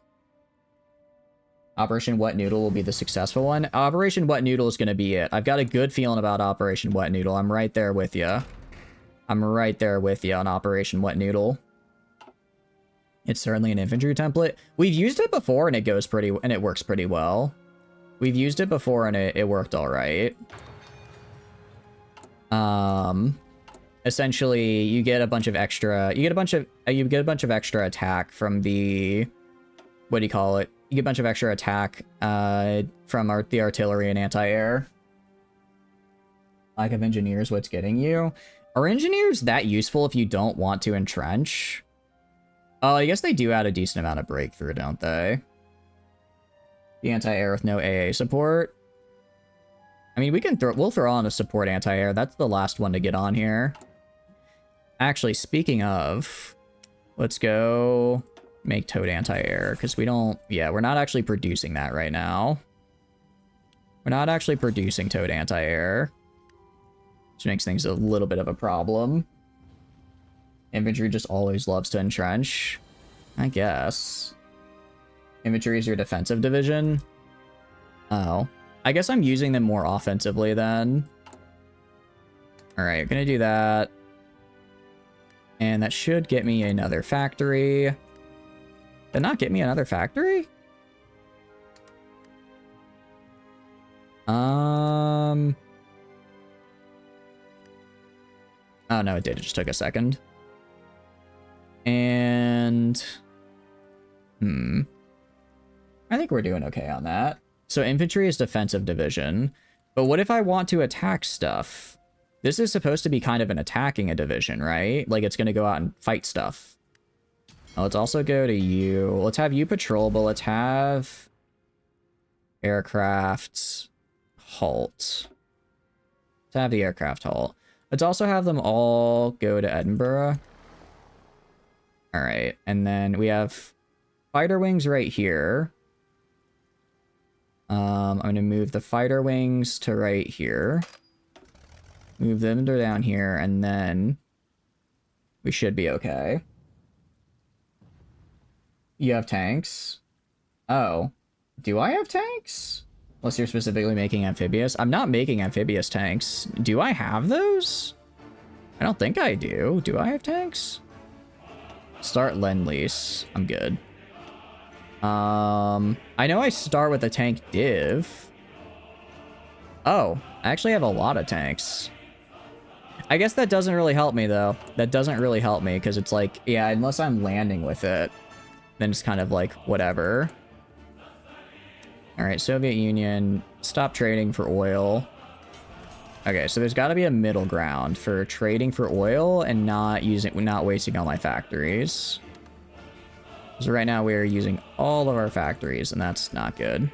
Operation Wet Noodle will be the successful one. Operation Wet Noodle is going to be it. I've got a good feeling about Operation Wet Noodle. I'm right there with you. I'm right there with you on Operation Wet Noodle. It's certainly an infantry template. We've used it before and it goes pretty... and it works pretty well. We've used it before and it worked all right. Essentially, you get a bunch of extra... You get a bunch of extra attack from the... What do you call it? You get a bunch of extra attack from the artillery and anti-air. Lack of engineers, what's getting you? Are engineers that useful if you don't want to entrench? Oh, I guess they do add a decent amount of breakthrough, don't they? The anti-air with no AA support. I mean, we'll throw on a support anti-air. That's the last one to get on here. Actually, speaking of, let's go make Toad anti-air, because we don't... Yeah, we're not actually producing that right now. We're not actually producing Toad anti-air, which makes things a little bit of a problem. Infantry just always loves to entrench, I guess. Infantry is your defensive division. Oh. I guess I'm using them more offensively then. Alright, gonna do that. And that should get me another factory. Did not get me another factory? Oh no, it did. It just took a second. And... I think we're doing okay on that. So infantry is defensive division. But what if I want to attack stuff? This is supposed to be kind of an attacking a division, right? Like it's going to go out and fight stuff. Let's also go to you. Let's have you patrol, but let's have aircraft halt. Let's have the aircraft halt. Let's also have them all go to Edinburgh. All right. And then we have fighter wings right here. I'm going to move the fighter wings to right here. Move them to down here, and then we should be okay. You have tanks? Oh. Do I have tanks? Unless you're specifically making amphibious. I'm not making amphibious tanks. Do I have those? I don't think I do. Do I have tanks? Start Lend-Lease. I'm good. I know I start with a tank div. Oh, I actually have a lot of tanks. I guess that doesn't really help me, though. That doesn't really help me, because it's like, yeah, unless I'm landing with it, then it's kind of like, whatever. Alright, Soviet Union, stop trading for oil. Okay, so there's got to be a middle ground for trading for oil and not wasting all my factories. So right now we're using all of our factories, and that's not good.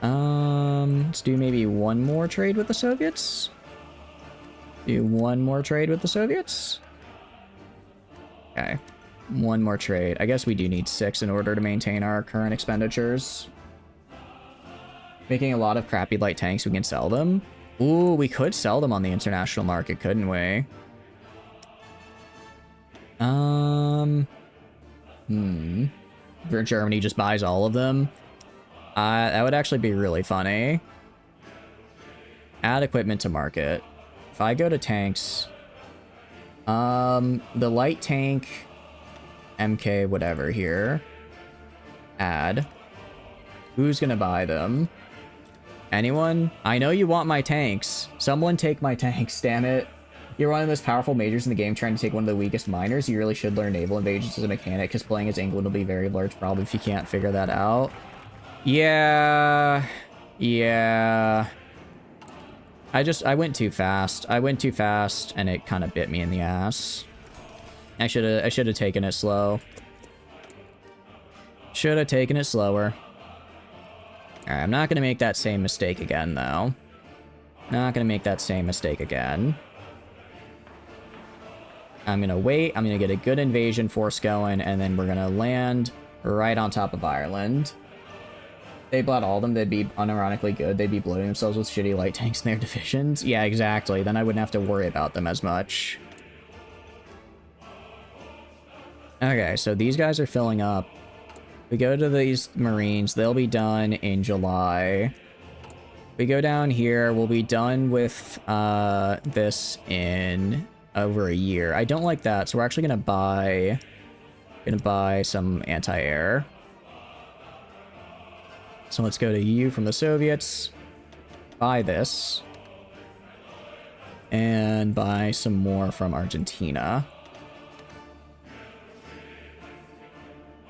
Let's do maybe one more trade with the Soviets. Do one more trade with the Soviets. Okay. One more trade. I guess we do need 6 in order to maintain our current expenditures. Making a lot of crappy light tanks, we can sell them. Ooh, we could sell them on the international market, couldn't we? Germany just buys all of them. That would actually be really funny. Add equipment to market. If I go to tanks, the light tank, MK, whatever here. Add. Who's gonna buy them? Anyone? I know you want my tanks. Someone take my tanks, damn it. You're one of the most powerful majors in the game trying to take one of the weakest miners. You really should learn naval invasions as a mechanic, because playing as England will be a very large problem if you can't figure that out. Yeah. I went too fast. And it kind of bit me in the ass. I should have taken it slow. Should have taken it slower. Alright, I'm not gonna make that same mistake again, though. Not gonna make that same mistake again. I'm gonna wait, I'm gonna get a good invasion force going, and then we're gonna land right on top of Ireland. They blot all of them, they'd be unironically good. They'd be bloating themselves with shitty light tanks in their divisions. Yeah, exactly. Then I wouldn't have to worry about them as much. Okay, so these guys are filling up. We go to these Marines, they'll be done in July. We go down here, we'll be done with this in over a year. I don't like that, so we're actually gonna buy some anti-air. So let's go to you from the Soviets. Buy this. And buy some more from Argentina.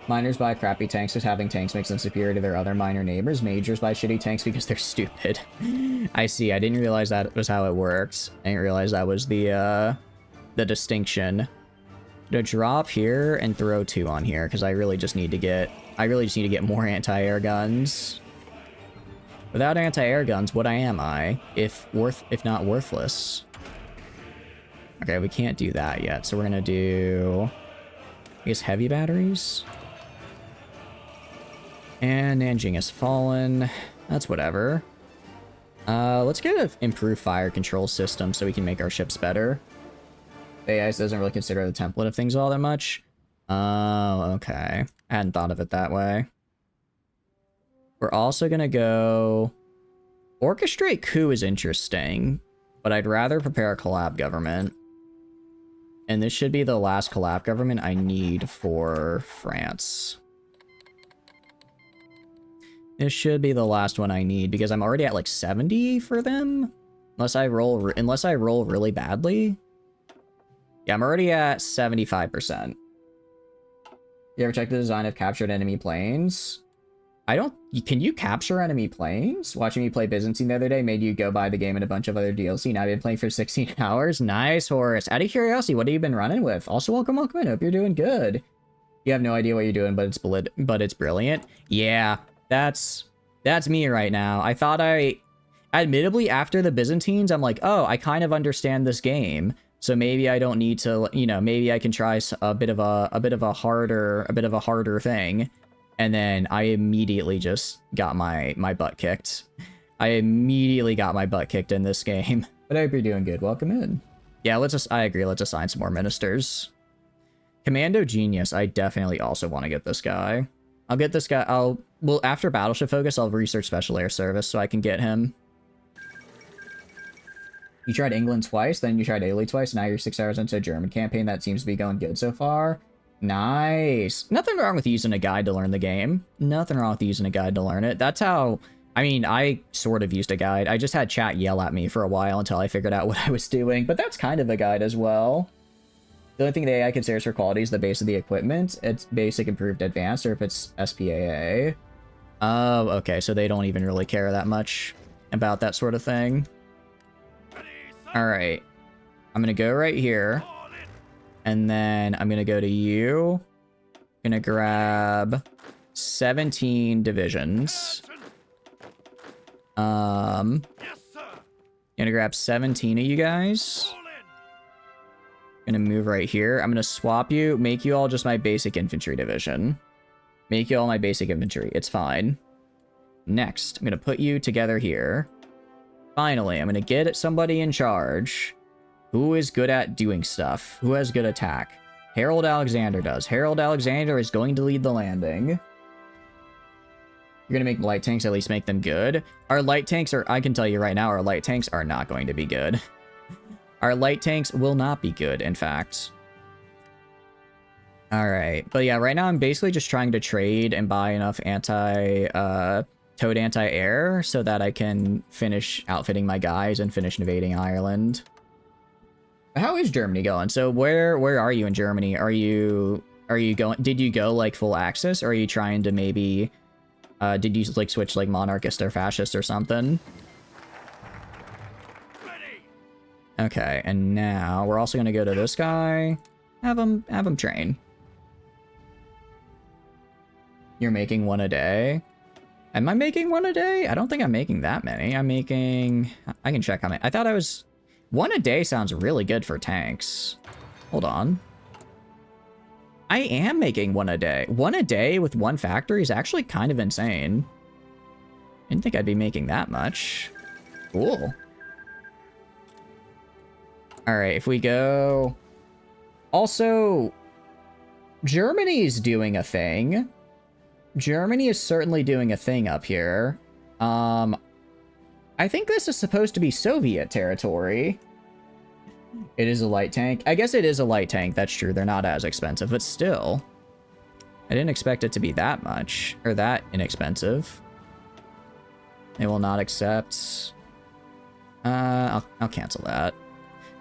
Miners buy crappy tanks because having tanks makes them superior to their other minor neighbors. Majors buy shitty tanks because they're stupid. I see. I didn't realize that was how it works. I didn't realize that was the distinction. To drop here and throw 2 on here because I really just need to get more anti-air guns. Without anti-air guns, what am I? If not worthless. Okay, we can't do that yet, so we're gonna do, I guess, heavy batteries. And Nanjing has fallen. That's whatever. Let's get an improved fire control system so we can make our ships better. AIS doesn't really consider the template of things all that much. Oh, okay. I hadn't thought of it that way. We're also gonna go... Orchestrate coup is interesting, but I'd rather prepare a collab government. And this should be the last collab government I need for France. This should be the last one I need, because I'm already at like 70 for them. Unless I roll really badly. Yeah, I'm already at 75%. You ever check the design of captured enemy planes? Can you capture enemy planes? Watching me play Byzantine the other day made you go buy the game and a bunch of other DLC. Now I've been playing for 16 hours. Nice, Horace. Out of curiosity, what have you been running with? Also, welcome in. Hope you're doing good. You have no idea what you're doing, but it's brilliant. Yeah, that's me right now. I thought admittedly, after the Byzantines, I'm like, oh, I kind of understand this game. So maybe I don't need to, maybe I can try a bit of a harder thing. And then I immediately just got my butt kicked. I immediately got my butt kicked in this game. But I hope you're doing good. Welcome in. Yeah, I agree. Let's assign some more ministers. Commando Genius. I definitely also want to get this guy. I'll get this guy. Well, after Battleship Focus, I'll research Special Air Service so I can get him. You tried England twice, then you tried Italy twice, and now you're 6 hours into a German campaign. That seems to be going good so far. Nice. Nothing wrong with using a guide to learn the game. Nothing wrong with using a guide to learn it. That's how... I mean, I sort of used a guide. I just had chat yell at me for a while until I figured out what I was doing, but that's kind of a guide as well. The only thing the AI considers for quality is the base of the equipment. It's basic, improved, advanced, or if it's SPAA. Oh, okay, so they don't even really care that much about that sort of thing. Alright. I'm gonna go right here. And then I'm gonna go to you. Gonna grab 17 divisions. Yes, sir. Gonna grab 17 of you guys. All in. Gonna move right here. I'm gonna swap you, make you all just my basic infantry division. Make you all my basic infantry. It's fine. Next, I'm gonna put you together here. Finally, I'm gonna get somebody in charge who is good at doing stuff. Who has good attack. Harold Alexander does. Harold Alexander is going to lead the landing. You're gonna make light tanks, at least make them good. Our light tanks are, I can tell you right now, our light tanks are not going to be good. Our light tanks will not be good, in fact. Alright, but yeah, right now I'm basically just trying to trade and buy enough Toad anti-air so that I can finish outfitting my guys and finish invading Ireland. How is Germany going? So where are you in Germany? Are you going, did you go like full Axis, or are you trying to maybe did you like switch like monarchist or fascist or something? Ready. Okay, and now we're also gonna go to this guy. Have him train. You're making one a day. Am I making one a day? I don't think I'm making that many. I'm making, I can check how many. I thought I was, one a day sounds really good for tanks. Hold on. I am making one a day. One a day with one factory is actually kind of insane. Didn't think I'd be making that much. Cool. Alright, if we go... Also, Germany's doing a thing. Germany is certainly doing a thing up here. I think this is supposed to be Soviet territory. It is a light tank. I guess it is a light tank. That's true. They're not as expensive, but still. I didn't expect it to be that much, or that inexpensive. They will not accept. I'll cancel that.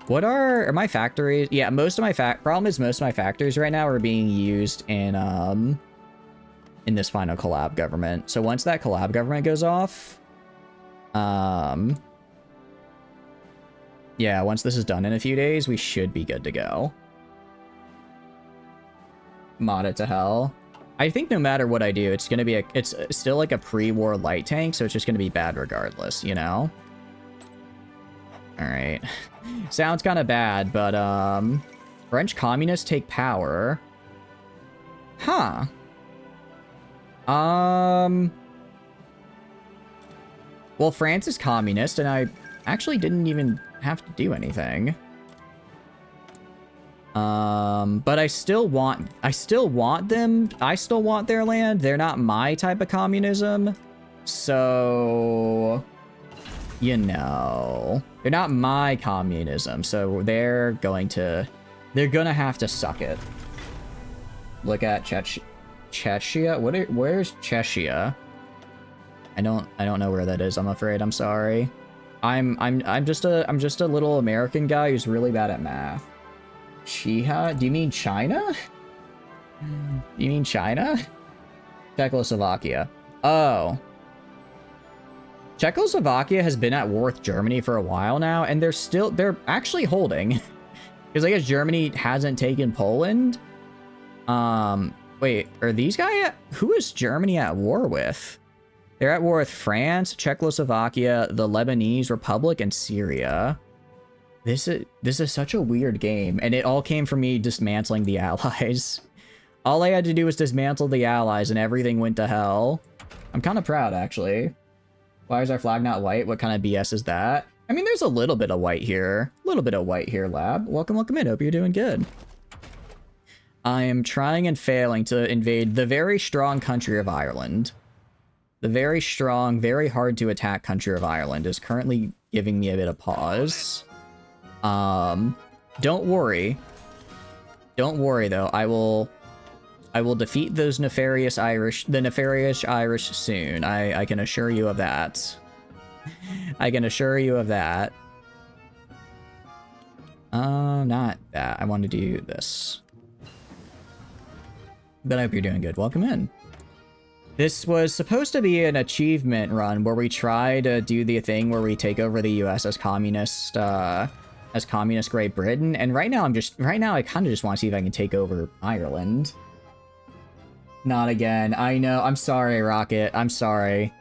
What are my factories? Yeah, most of my problem is most of my factories right now are being used in this final collab government. So once that collab government goes off, yeah, once this is done in a few days, we should be good to go. Mod it to hell. I think no matter what I do, it's gonna be it's still like a pre-war light tank, so it's just gonna be bad regardless, you know? Alright. Sounds kind of bad, but French communists take power. Huh. Well, France is communist, and I actually didn't even have to do anything. But I still want them. I still want their land. They're not my type of communism. So, you know, they're not my communism. So they're gonna have to suck it. Look at Czechia. Where's Czechia? I don't know where that is. I'm afraid. I'm sorry. I'm just a little American guy who's really bad at math. Chiha? Do you mean China? You mean China? Czechoslovakia. Oh. Czechoslovakia has been at war with Germany for a while now, and they're actually holding. Because I guess Germany hasn't taken Poland. Wait, are these guys who is Germany at war with? They're at war with France, Czechoslovakia, the Lebanese Republic, and Syria. This is such a weird game, and it all came from me dismantling the Allies. All I had to do was dismantle the Allies, and everything went to hell. I'm kind of proud, actually. Why is our flag not white? What kind of BS is that? I mean, there's a little bit of white here. A little bit of white here, lab. Welcome in. Hope you're doing good. I am trying and failing to invade the very strong country of Ireland. The very strong, very hard to attack country of Ireland is currently giving me a bit of pause. Don't worry. Don't worry though. I will defeat those nefarious Irish soon. I can assure you of that. I can assure you of that. Not that. I want to do this. But I hope you're doing good. Welcome in. This was supposed to be an achievement run where we try to do the thing where we take over the US as communist as communist Great Britain. And right now I kind of just want to see if I can take over Ireland. Not again. I know. I'm sorry, Rocket. I'm sorry.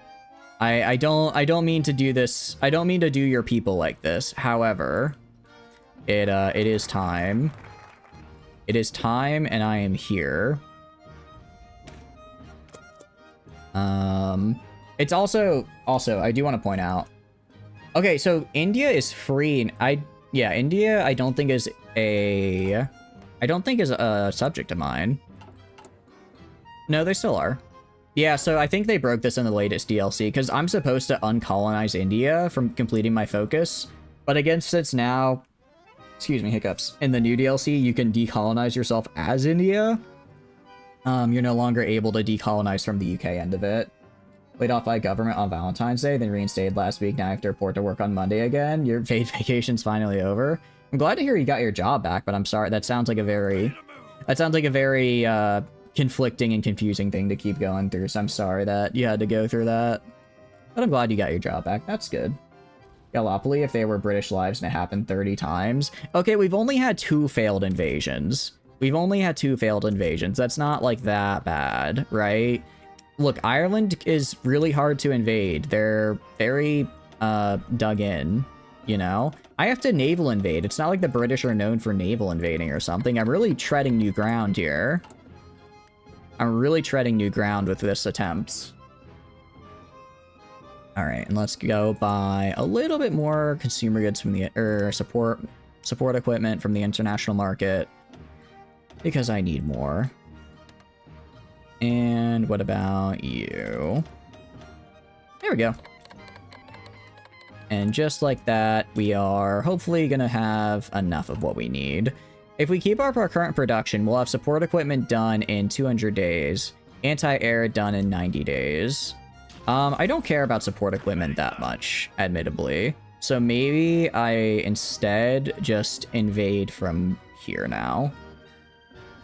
I don't mean to do this. I don't mean to do your people like this. However, it is time. It is time, and I am here. It's also I do want to point out. Okay, so India is free, and India I don't think is a subject of mine. No, they still are. Yeah, so I think they broke this in the latest DLC, because I'm supposed to uncolonize India from completing my focus, but again, since now, excuse me, hiccups, in the new DLC, you can decolonize yourself as India. You're no longer able to decolonize from the UK end of it. Laid off by government on Valentine's Day, then reinstated last week, now I have to report to work on Monday again. Your paid vacation's finally over. I'm glad to hear you got your job back, but I'm sorry, that sounds like a very, conflicting and confusing thing to keep going through, so I'm sorry that you had to go through that. But I'm glad you got your job back. That's good. Gallipoli, if they were British lives and it happened 30 times. Okay, we've only had 2 failed invasions. That's not, like, that bad, right? Look, Ireland is really hard to invade. They're very, dug in, you know? I have to naval invade. It's not like the British are known for naval invading or something. I'm really treading new ground here. I'm really treading new ground with this attempt. All right, and let's go buy a little bit more consumer goods from the support equipment from the international market because I need more. And what about you? There we go. And just like that, we are hopefully gonna have enough of what we need. If we keep up our current production, we'll have support equipment done in 200 days, anti-air done in 90 days. I don't care about support equipment that much, admittedly. So maybe I instead just invade from here now.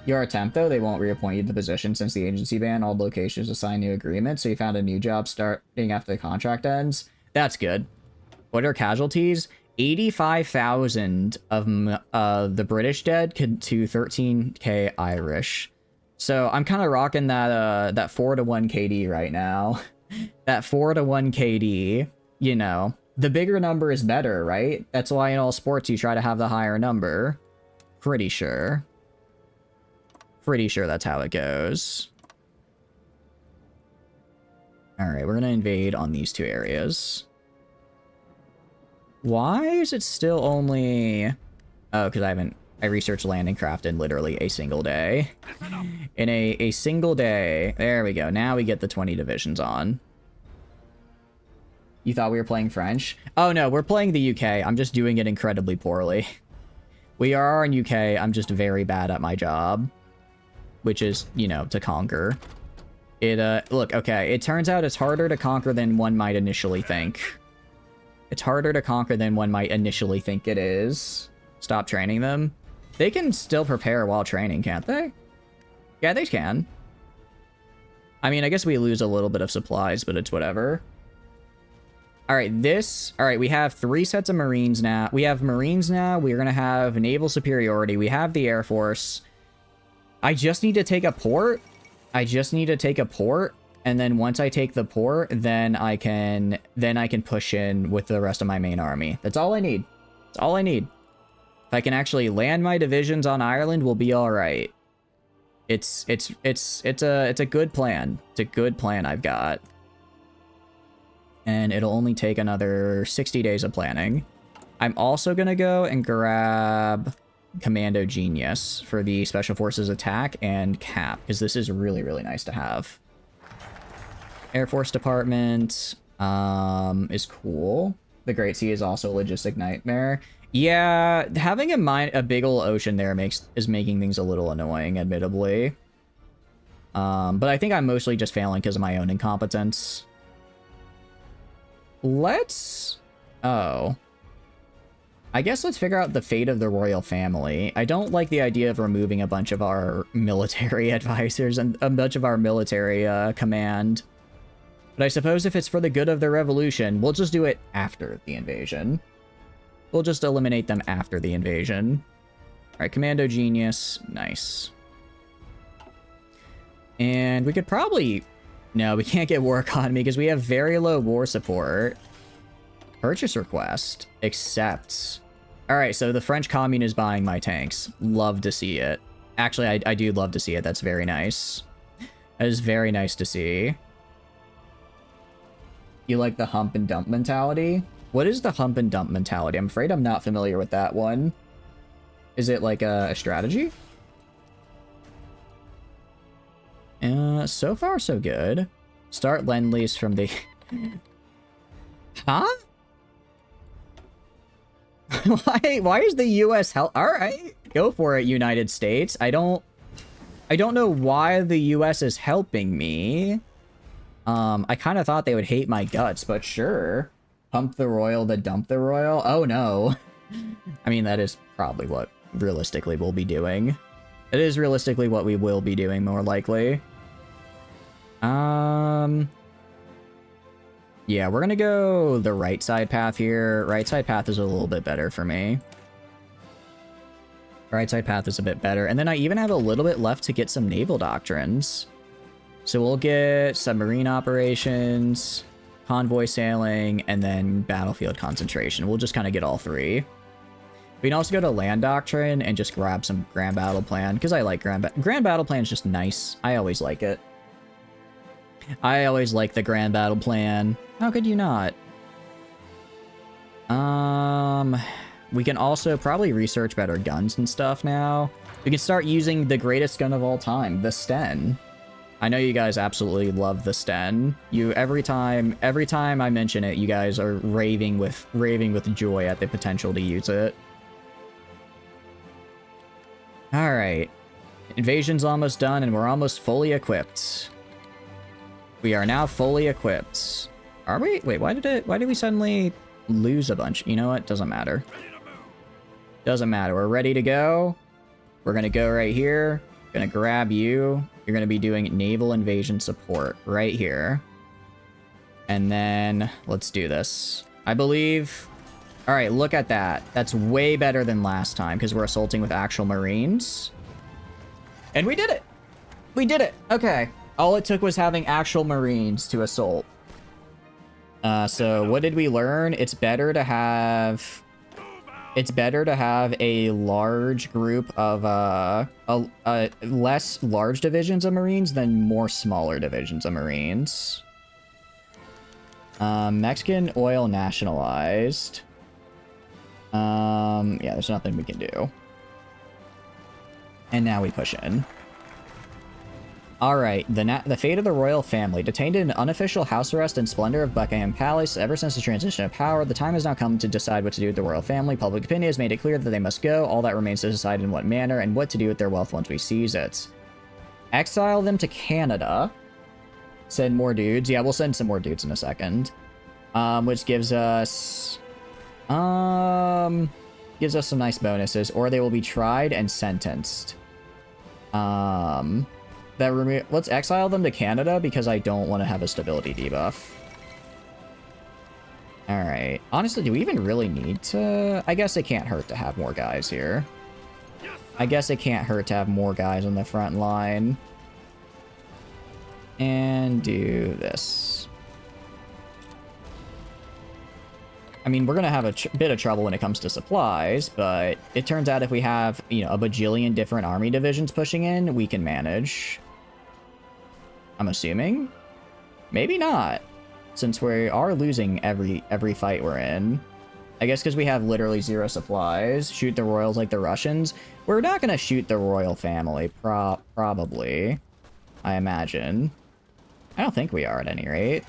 Your attempt, though, they won't reappoint you to the position since the agency ban. All locations assign new agreements, so you found a new job starting after the contract ends. That's good. What are casualties? 85,000 of the British dead to 13k Irish. So I'm kind of rocking that 4-to-1 KD right now. That 4-to-1 KD, you know, the bigger number is better, right? That's why in all sports you try to have the higher number. Pretty sure that's how it goes. All right, we're gonna invade on these 2 areas. Why is it still only... Oh, because I researched landing craft in literally a single day. In a single day. There we go. Now we get the 20 divisions on. You thought we were playing French? Oh no, we're playing the UK. I'm just doing it incredibly poorly. We are in UK. I'm just very bad at my job. Which is, you know, to conquer. Look, okay. It turns out it's harder to conquer than one might initially think. It's harder to conquer than one might initially think it is. Stop training them. They can still prepare while training, can't they? Yeah, they can. I mean, I guess we lose a little bit of supplies, but it's whatever. Alright, we have 3 sets of Marines now. We have Marines now. We're gonna have naval superiority. We have the Air Force. I just need to take a port. And then once I take the port, then I can push in with the rest of my main army. That's all I need. If I can actually land my divisions on Ireland, we'll be all right. It's a good plan. It's a good plan I've got. And it'll only take another 60 days of planning. I'm also gonna go and grab Commando Genius for the Special Forces attack and cap, because this is really, really nice to have. Air Force Department is cool. The Great Sea is also a logistic nightmare. Yeah, having a big ol' ocean there is making things a little annoying, admittedly. But I think I'm mostly just failing because of my own incompetence. I guess let's figure out the fate of the royal family. I don't like the idea of removing a bunch of our military advisors and a bunch of our military command. But I suppose if it's for the good of the revolution, we'll just do it after the invasion. We'll just eliminate them after the invasion. Alright, Commando Genius. Nice. And we could probably... No, we can't get war economy because we have very low war support. Purchase request. Accepts. Alright, so the French commune is buying my tanks. Love to see it. Actually, I do love to see it. That's very nice. That is very nice to see. You like the hump and dump mentality? What is the hump and dump mentality? I'm afraid I'm not familiar with that one. Is it like a strategy? So far so good. Start Lend-Lease from the... Huh? Why is the US help? Alright, go for it, United States. I don't know why the US is helping me. I kind of thought they would hate my guts, but sure. Pump the royal, the dump the royal? Oh no. I mean, that is probably what realistically we'll be doing. It is realistically what we will be doing, more likely. Yeah, we're gonna go the right side path here. Right side path is a little bit better for me. Right side path is a bit better. And then I even have a little bit left to get some naval doctrines. So we'll get submarine operations, convoy sailing, and then battlefield concentration. We'll just kind of get all three. We can also go to land doctrine and just grab some grand battle plan, because I like grand battle plan is just nice. I always like it. I always like the grand battle plan. How could you not? We can also probably research better guns and stuff now. We can start using the greatest gun of all time, the Sten. I know you guys absolutely love the Sten. Every time I mention it, you guys are raving with joy at the potential to use it. All right, invasion's almost done, and we're almost fully equipped. We are now fully equipped. Are we? Wait, why did we suddenly lose a bunch? You know what? Doesn't matter. Doesn't matter. We're ready to go. We're gonna go right here. Gonna grab you. You're gonna be doing naval invasion support right here. And then let's do this. I believe... All right, look at that. That's way better than last time because we're assaulting with actual Marines. And we did it. We did it. Okay. All it took was having actual Marines to assault. So what did we learn? It's better to have a large group of less large divisions of Marines than more smaller divisions of Marines. Mexican oil nationalized. Yeah, there's nothing we can do. And now we push in. Alright, the fate of the royal family. Detained in an unofficial house arrest and splendor of Buckingham Palace ever since the transition of power, the time has now come to decide what to do with the royal family. Public opinion has made it clear that they must go. All that remains to decide in what manner and what to do with their wealth once we seize it. Exile them to Canada. Send more dudes. Yeah, we'll send some more dudes in a second. Which gives us... gives us some nice bonuses. Or they will be tried and sentenced. Let's exile them to Canada because I don't want to have a stability debuff. Alright. Honestly, do we even really need to... I guess it can't hurt to have more guys here. I guess it can't hurt to have more guys on the front line. And do this. I mean, we're going to have a bit of trouble when it comes to supplies, but it turns out if we have, you know, a bajillion different army divisions pushing in, we can manage. I'm assuming. Maybe not, since we are losing every fight we're in. I guess because we have literally zero supplies. Shoot the royals like the Russians. We're not going to shoot the royal family, probably. I imagine. I don't think we are at any rate.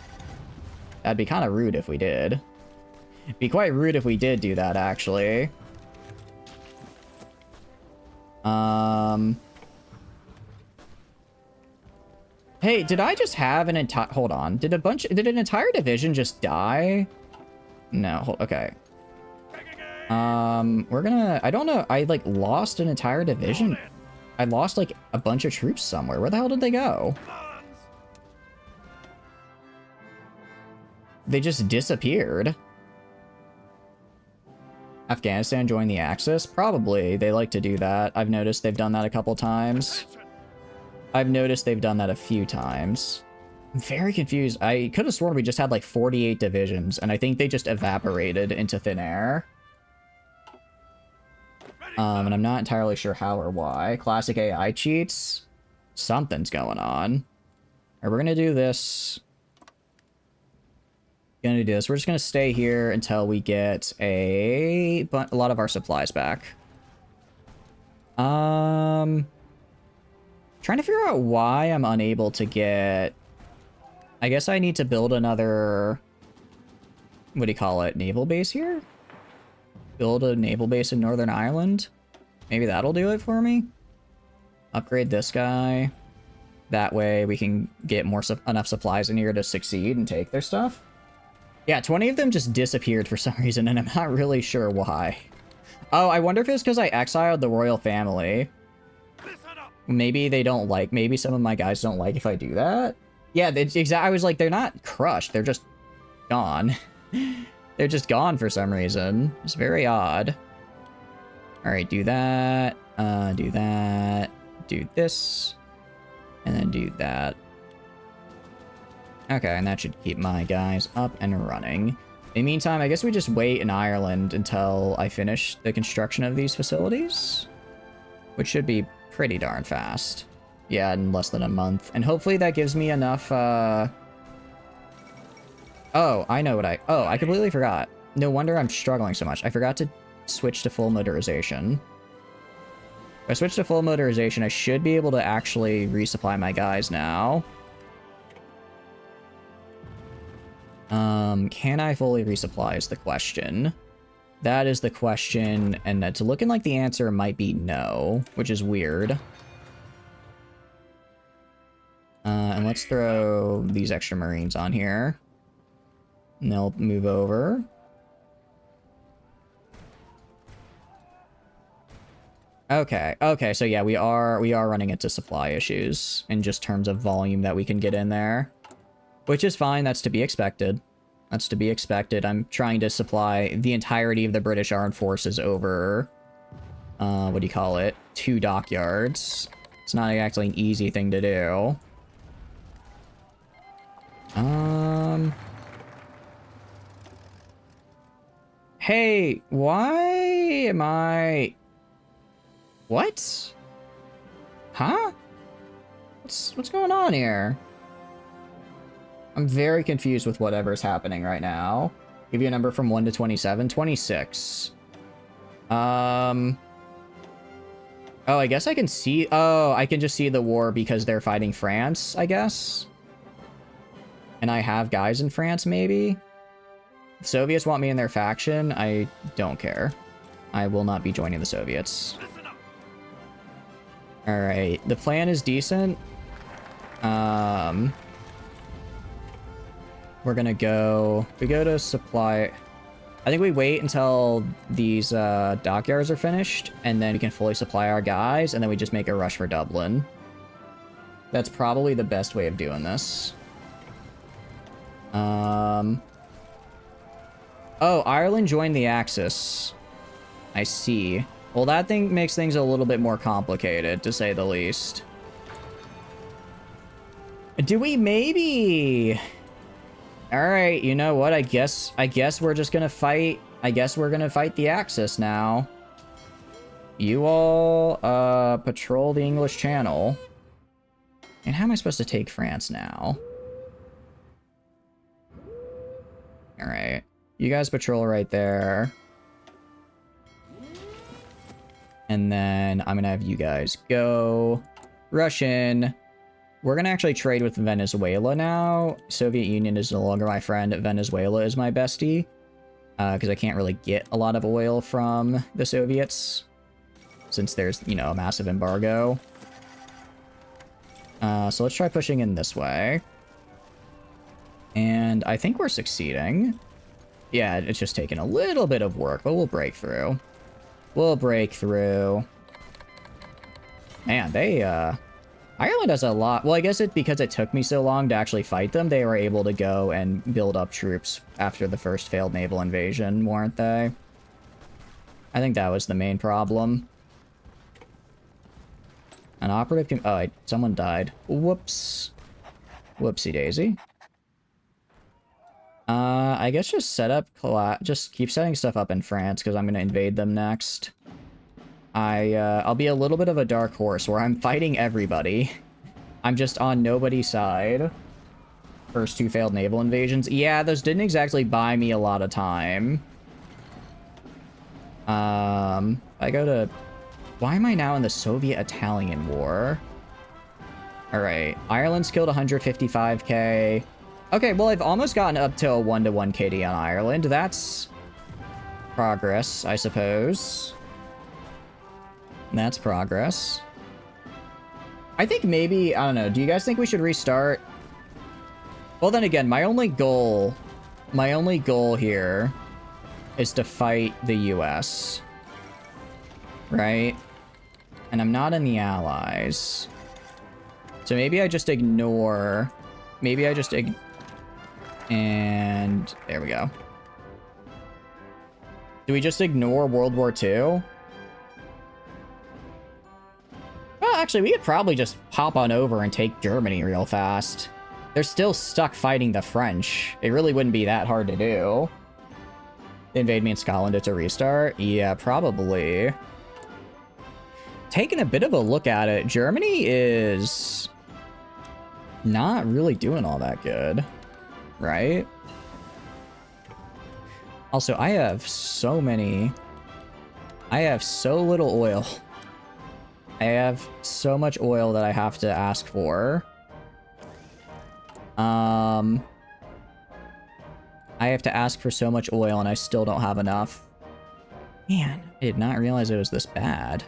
That'd be kind of rude if we did. It'd be quite rude if we did do that, actually. Hey, did I just have an entire... Hold on. Did an entire division just die? No, okay. We're gonna... I don't know. I, like, lost an entire division. I lost, like, a bunch of troops somewhere. Where the hell did they go? They just disappeared. Afghanistan join the Axis? Probably. They like to do that. I've noticed they've done that a couple times. I've noticed they've done that a few times. I'm very confused. I could have sworn we just had like 48 divisions, and I think they just evaporated into thin air. And I'm not entirely sure how or why. Classic AI cheats. Something's going on. Alright, we're gonna do this. We're just gonna stay here until we get a lot of our supplies back. Trying to figure out why I'm unable to get... I guess I need to build another... What do you call it? Naval base here? Build a naval base in Northern Ireland? Maybe that'll do it for me? Upgrade this guy. That way we can get enough supplies in here to succeed and take their stuff. Yeah, 20 of them just disappeared for some reason, and I'm not really sure why. Oh, I wonder if it's because I exiled the royal family. Maybe they don't like... Maybe some of my guys don't like if I do that. Yeah, I was like, they're not crushed. They're just gone. They're just gone for some reason. It's very odd. Alright, do that. Do that. Do this. And then do that. Okay, and that should keep my guys up and running. In the meantime, I guess we just wait in Ireland until I finish the construction of these facilities. Which should be pretty darn fast. Yeah, in less than a month. And hopefully that gives me enough, Oh, I know what Oh, I completely forgot. No wonder I'm struggling so much. I forgot to switch to full motorization. If I switch to full motorization, I should be able to actually resupply my guys now. Can I fully resupply is the question. That is the question, and it's looking like the answer might be no, which is weird. And let's throw these extra Marines on here. And they'll move over. Okay, so yeah, we are running into supply issues in just terms of volume that we can get in there. Which is fine, that's to be expected. That's to be expected. I'm trying to supply the entirety of the British Armed Forces over, what do you call it? 2 dockyards. It's not actually an easy thing to do. Hey, why am I... What? Huh? What's going on here? I'm very confused with whatever's happening right now. Give you a number from 1 to 27. 26. Oh, I guess I can see... Oh, I can just see the war because they're fighting France, I guess. And I have guys in France, maybe? The Soviets want me in their faction. I don't care. I will not be joining the Soviets. Alright, the plan is decent. We're gonna go... We go to supply... I think we wait until these dockyards are finished, and then we can fully supply our guys, and then we just make a rush for Dublin. That's probably the best way of doing this. Oh, Ireland joined the Axis. I see. Well, that thing makes things a little bit more complicated, to say the least. Do we maybe... Alright, you know what? I guess we're just gonna fight... I guess we're gonna fight the Axis now. You all, patrol the English Channel. And how am I supposed to take France now? Alright. You guys patrol right there. And then I'm gonna have you guys go. Rush in. We're gonna actually trade with Venezuela now. Soviet Union is no longer my friend. Venezuela is my bestie. Because I can't really get a lot of oil from the Soviets. Since there's, you know, a massive embargo. So let's try pushing in this way. And I think we're succeeding. Yeah, it's just taking a little bit of work, but we'll break through. We'll break through. Man, they, Ireland has a lot... Well, I guess because it took me so long to actually fight them, they were able to go and build up troops after the first failed naval invasion, weren't they? I think that was the main problem. An operative oh, someone died. Whoops. Whoopsie daisy. I guess just set up, just keep setting stuff up in France, because I'm going to invade them next. I'll be a little bit of a dark horse, where I'm fighting everybody. I'm just on nobody's side. First 2 failed naval invasions. Yeah, those didn't exactly buy me a lot of time. I go to... Why am I now in the Soviet-Italian War? Alright, Ireland's killed 155k. Okay, well, I've almost gotten up to a 1-to-1 KD on Ireland. That's progress, I suppose. That's progress. I think maybe, I don't know, do you guys think we should restart? Well, then again, my only goal here is to fight the US. Right? And I'm not in the Allies. So maybe I just ignore... And there we go. Do we just ignore World War II? Well, actually, we could probably just hop on over and take Germany real fast. They're still stuck fighting the French. It really wouldn't be that hard to do. Invade me in Scotland, it's a restart? Yeah, probably. Taking a bit of a look at it, Germany is not really doing all that good. Right? Also, I have so little oil. I have so much oil that I have to ask for. I have to ask for so much oil and I still don't have enough. Man, I did not realize it was this bad.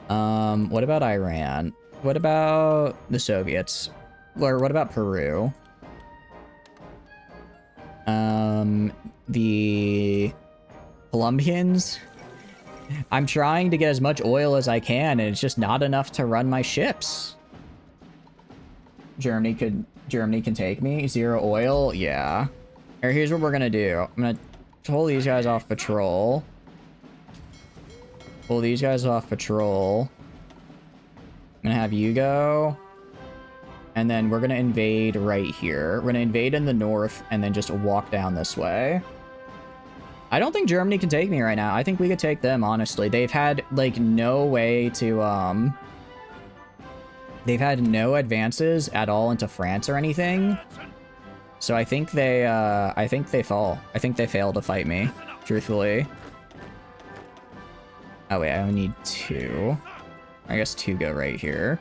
What about Iran? What about the Soviets? Or what about Peru? The Colombians? I'm trying to get as much oil as I can, and it's just not enough to run my ships. Germany can take me. 0 oil? Yeah. Here, here's what we're gonna do. I'm gonna pull these guys off patrol. Pull these guys off patrol. I'm gonna have you go. And then we're gonna invade right here. We're gonna invade in the north and then just walk down this way. I don't think Germany can take me right now. I think we could take them, honestly. They've had, like, no way to, they've had no advances at all into France or anything. So I think they fall. I think they fail to fight me, truthfully. Oh, wait, I only need 2. I guess 2 go right here.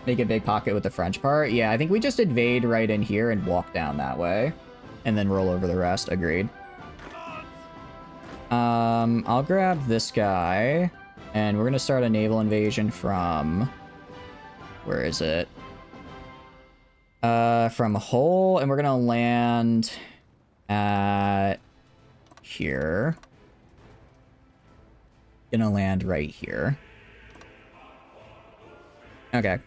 Make a big pocket with the French part. Yeah, I think we just invade right in here and walk down that way. And then roll over the rest. Agreed. I'll grab this guy. And we're going to start a naval invasion from... Where is it? From Hull. And we're going to land at... here. Gonna land right here. Okay.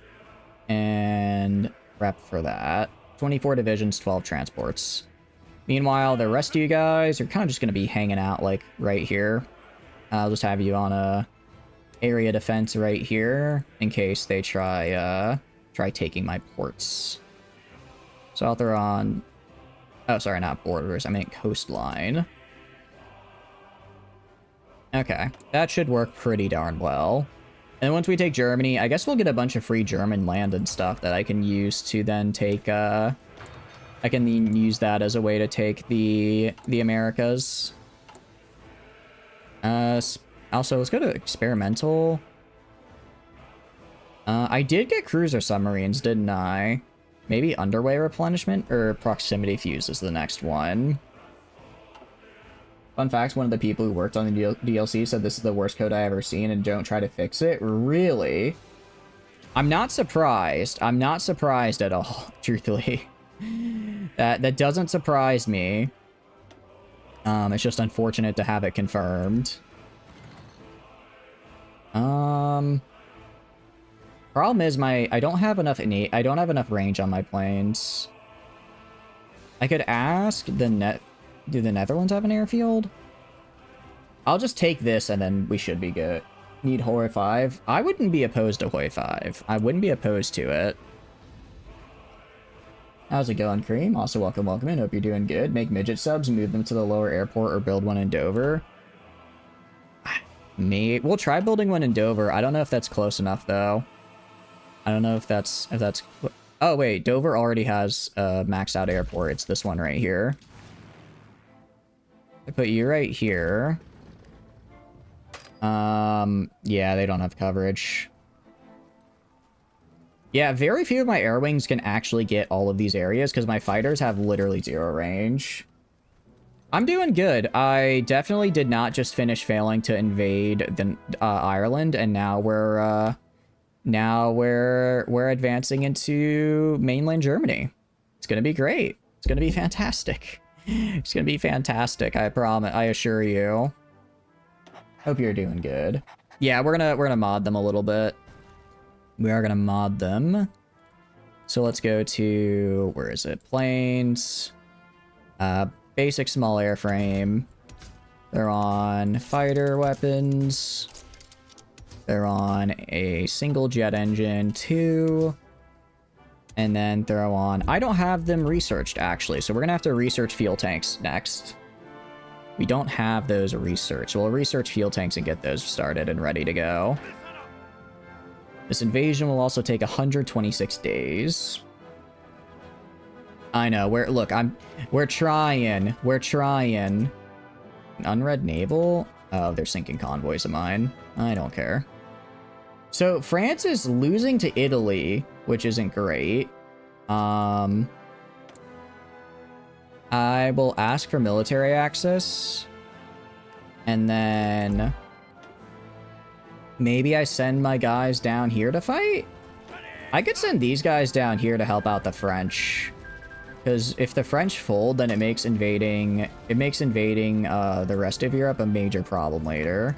And prep for that. 24 divisions, 12 transports. Meanwhile, the rest of you guys are kind of just going to be hanging out, like, right here. I'll just have you on a area defense right here in case they try taking my ports. So I'll throw on... Oh, sorry, not borders. I meant coastline. Okay. That should work pretty darn well. And once we take Germany, I guess we'll get a bunch of free German land and stuff that I can use to then take, I can then use that as a way to take the Americas. Also, let's go to experimental. I did get cruiser submarines, didn't I? Maybe underway replenishment or proximity fuse is the next one. Fun fact, one of the people who worked on the DLC said this is the worst code I ever seen and don't try to fix it. Really? I'm not surprised. I'm not surprised at all, truthfully. That doesn't surprise me. It's just unfortunate to have it confirmed. Problem is I don't have enough range on my planes. I could ask do the Netherlands have an airfield? I'll just take this and then we should be good. Need Hoi 5. I wouldn't be opposed to Hoi 5. I wouldn't be opposed to it. How's it going, Cream? Also, welcome in. Hope you're doing good. Make midget subs, move them to the lower airport, or build one in Dover. We'll try building one in Dover. I don't know if that's close enough, though. I don't know if that's... Oh, wait. Dover already has a maxed out airport. It's this one right here. I put you right here. Yeah, they don't have coverage. Yeah, very few of my air wings can actually get all of these areas because my fighters have literally 0 range. I'm doing good. I definitely did not just finish failing to invade the Ireland, and now we're advancing into mainland Germany. It's gonna be great. It's gonna be fantastic. It's gonna be fantastic. I promise. I assure you. Hope you're doing good. Yeah, we're gonna mod them a little bit. We are gonna mod them. So let's go to, where is it? Planes. Basic small airframe. They're on fighter weapons. They're on a single jet engine 2. And then throw on, I don't have them researched actually, so we're gonna have to research fuel tanks next. We don't have those researched. We'll research fuel tanks and get those started and ready to go. This invasion will also take 126 days. I know, we're trying. We're trying. Unread naval? Oh, they're sinking convoys of mine. I don't care. So, France is losing to Italy, which isn't great. I will ask for military access. And then... maybe I send my guys down here to fight? I could send these guys down here to help out the French. Because if the French fold, then it makes invading the rest of Europe a major problem later.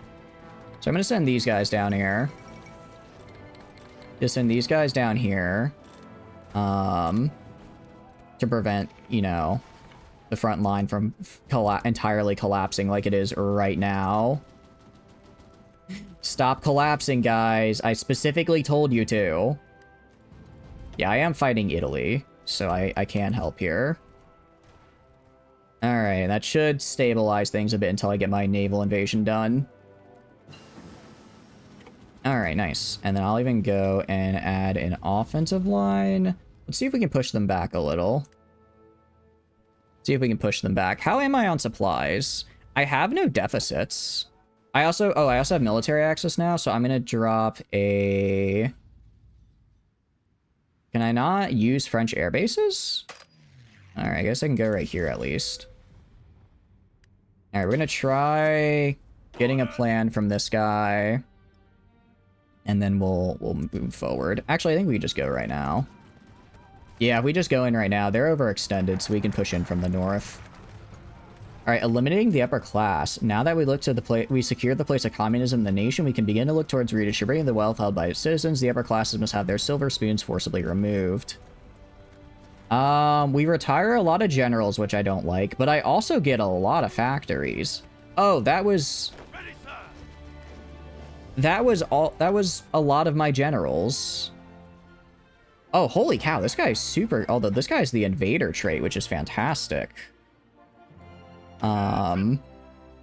So I'm going to send these guys down here. Just send these guys down here. To prevent, you know, the front line from entirely collapsing like it is right now. Stop collapsing, guys. I specifically told you to. Yeah, I am fighting Italy, so I can help here. Alright, that should stabilize things a bit until I get my naval invasion done. Alright, nice. And then I'll even go and add an offensive line. Let's see if we can push them back a little. See if we can push them back. How am I on supplies? I have no deficits. I also have military access now, so I'm gonna drop a... Can I not use French air bases? Alright, I guess I can go right here at least. Alright, we're gonna try getting a plan from this guy. And then we'll move forward. Actually, I think we can just go right now. Yeah, if we just go in right now, they're overextended, so we can push in from the north. Alright, eliminating the upper class. Now that we secured the place of communism in the nation, we can begin to look towards redistributing the wealth held by its citizens. The upper classes must have their silver spoons forcibly removed. We retire a lot of generals, which I don't like, but I also get a lot of factories. Oh, that was a lot of my generals. Oh, holy cow, this guy's super... Although this guy's the invader trait, which is fantastic.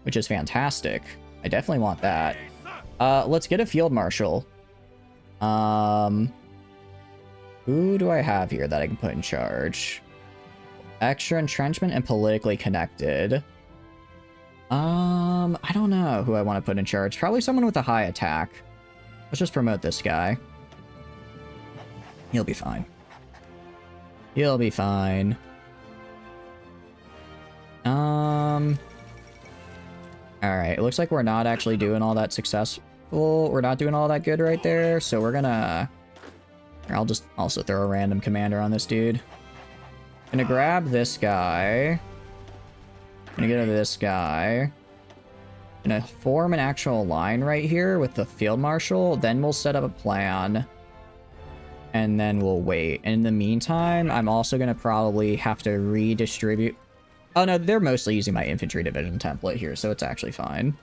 Which is fantastic. I definitely want that. Let's get a field marshal. Who do I have here that I can put in charge? Extra entrenchment and politically connected. I don't know who I want to put in charge. Probably someone with a high attack. Let's just promote this guy. He'll be fine. He'll be fine. Alright, it looks like we're not actually doing all that successful. We're not doing all that good right there, so we're gonna... I'll just also throw a random commander on this dude. Gonna grab this guy. Gonna go to this guy. Gonna form an actual line right here with the field marshal, then we'll set up a plan. And then we'll wait. And in the meantime, I'm also gonna probably have to redistribute... Oh no, they're mostly using my infantry division template here, so it's actually fine.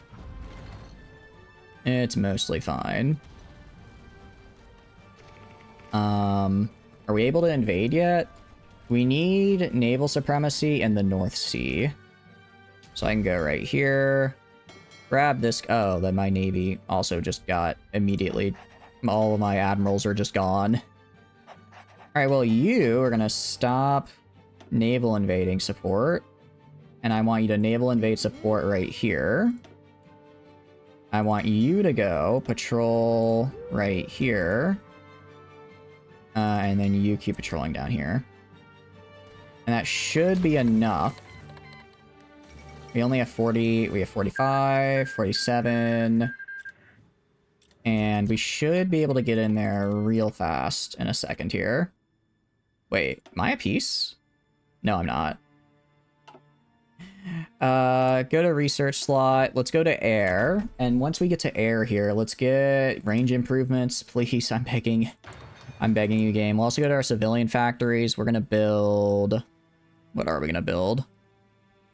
It's mostly fine. Are we able to invade yet? We need naval supremacy in the North Sea. So I can go right here. Grab this. Oh, then my navy also just got immediately. All of my admirals are just gone. Alright, well, you are going to stop naval invading support. And I want you to naval invade support right here. I want you to go patrol right here. And then you keep patrolling down here. And that should be enough. We only have 40, we have 45, 47. And we should be able to get in there real fast in a second here. Wait, am I at peace? No, I'm not. Go to research slot. Let's go to air. And once we get to air here, let's get range improvements. Please, I'm begging. I'm begging you, game. We'll also go to our civilian factories. We're going to build... What are we going to build?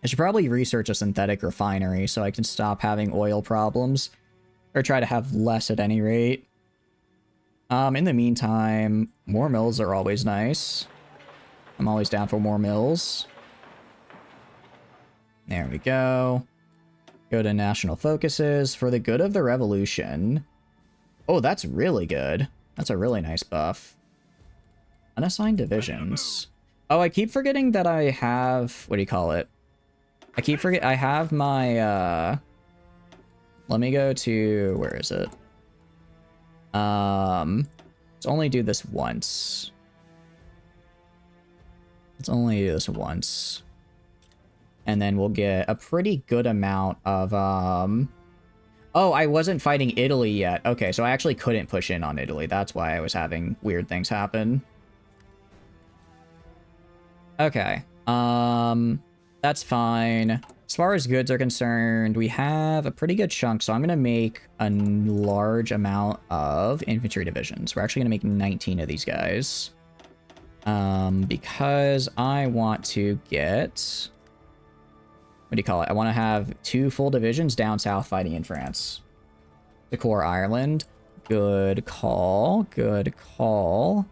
I should probably research a synthetic refinery so I can stop having oil problems. Or try to have less at any rate. In the meantime, more mills are always nice. I'm always down for more mills. There we go. Go to national focuses for the good of the revolution. Oh, that's really good. That's a really nice buff. Unassigned divisions. Oh, I keep forgetting that I have... What do you call it? I keep forgetting... I have my... Let me go to... Where is it? Let's only do this once. Let's only do this once. And then we'll get a pretty good amount of... Oh, I wasn't fighting Italy yet. Okay, so I actually couldn't push in on Italy. That's why I was having weird things happen. Okay. That's fine. As far as goods are concerned, we have a pretty good chunk, so I'm going to make a large amount of infantry divisions. We're actually going to make 19 of these guys. Because I want to get... What do you call it? I want to have 2 full divisions down south fighting in France. The core Ireland. Good call. Good call.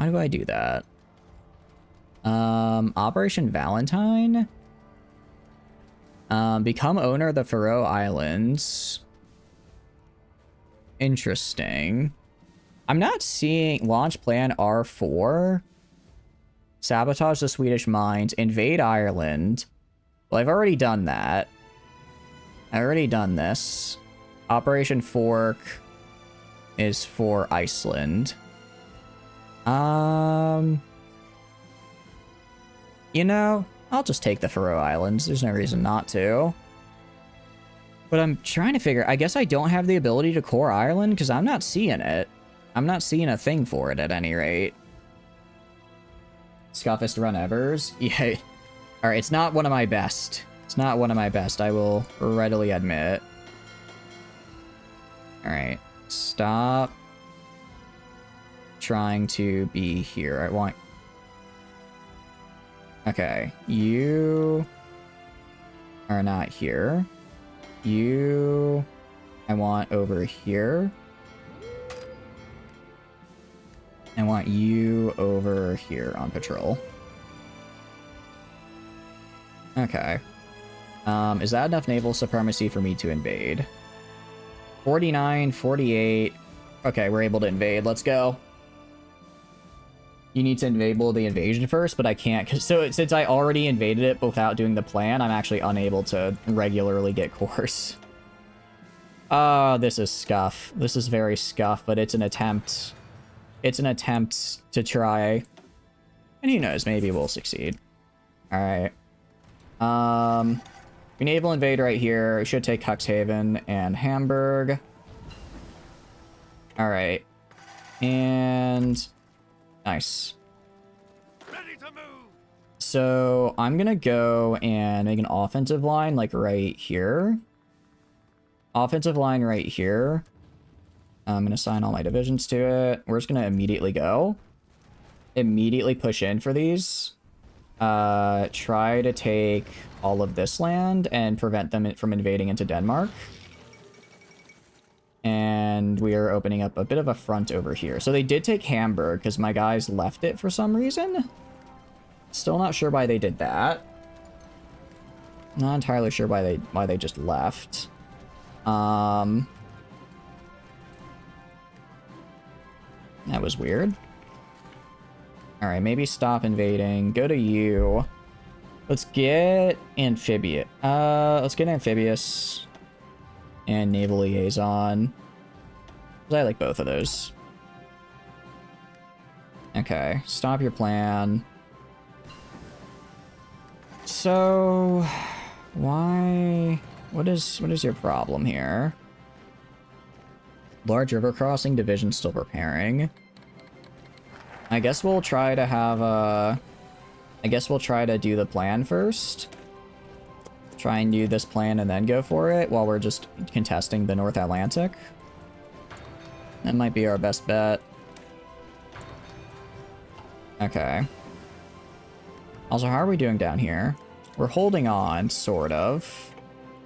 How do I do that? Operation Valentine. Become owner of the Faroe Islands. Interesting. I'm not seeing launch plan R4. Sabotage the Swedish mines. Invade Ireland. Well, I've already done that. I've already done this. Operation Fork is for Iceland. You know, I'll just take the Faroe Islands. There's no reason not to. But I'm trying to figure... I guess I don't have the ability to core Ireland because I'm not seeing it. I'm not seeing a thing for it at any rate. Scuffest run evers? Yeah. Alright, it's not one of my best. It's not one of my best, I will readily admit. Alright. Stop trying to be here. I want... Okay. You are not here. You... I want over here. I want you over here on patrol. Okay. Is that enough naval supremacy for me to invade? 49, 48. Okay, we're able to invade. Let's go. You need to enable the invasion first, but I can't. So since I already invaded it without doing the plan, I'm actually unable to regularly get cores. Oh, this is scuff. This is very scuff, but it's an attempt. It's an attempt to try. And who knows, maybe we'll succeed. Alright. We naval invade right here. We should take Cuxhaven and Hamburg. Alright. And... Nice. Ready to move. So, I'm gonna go and make an offensive line, like, right here. Offensive line right here. I'm gonna assign all my divisions to it. We're just gonna immediately go. Immediately push in for these. Try to take all of this land and prevent them from invading into Denmark. And we are opening up a bit of a front over here. So they did take Hamburg because my guys left it for some reason. Still not sure why they did that. Not entirely sure why they just left. That was weird. Alright, maybe stop invading. Go to you. Let's get amphibious. Let's get amphibious and naval liaison. 'Cause I like both of those. Okay, stop your plan. So, why? What is your problem here? Large river crossing division still preparing. I guess we'll try to have a... I guess we'll try to do the plan first. Try and do this plan and then go for it while we're just contesting the North Atlantic. That might be our best bet. Okay. Also, how are we doing down here? We're holding on, sort of.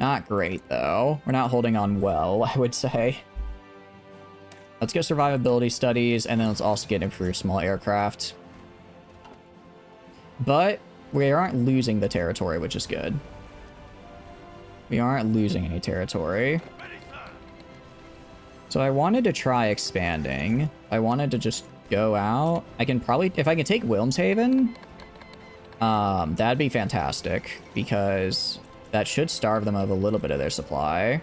Not great, though. We're not holding on well, I would say. Let's go survivability studies, and then let's also get improved small aircraft. But we aren't losing the territory, which is good. We aren't losing any territory. So I wanted to try expanding. I wanted to just go out. I can probably... If I can take Wilhelmshaven, that'd be fantastic, because that should starve them of a little bit of their supply.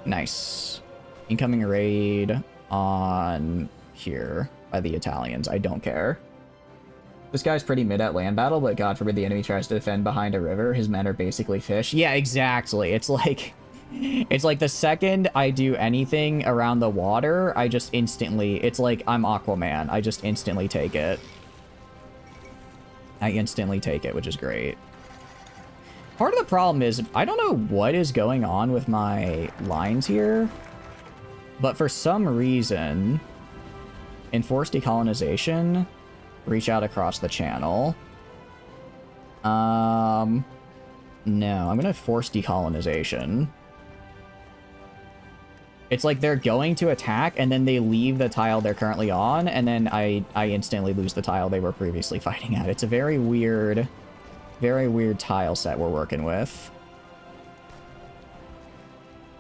Nice. Incoming raid on here by the Italians. I don't care. This guy's pretty mid at land battle, but God forbid the enemy tries to defend behind a river. His men are basically fish. Yeah, exactly. It's like the second I do anything around the water, I just instantly... It's like I'm Aquaman. I just instantly take it. I instantly take it, which is great. Part of the problem is, I don't know what is going on with my lines here, but for some reason, enforced decolonization, reach out across the channel. No, I'm gonna force decolonization. It's like they're going to attack, and then they leave the tile they're currently on, and then I instantly lose the tile they were previously fighting at. It's a very weird tile set we're working with.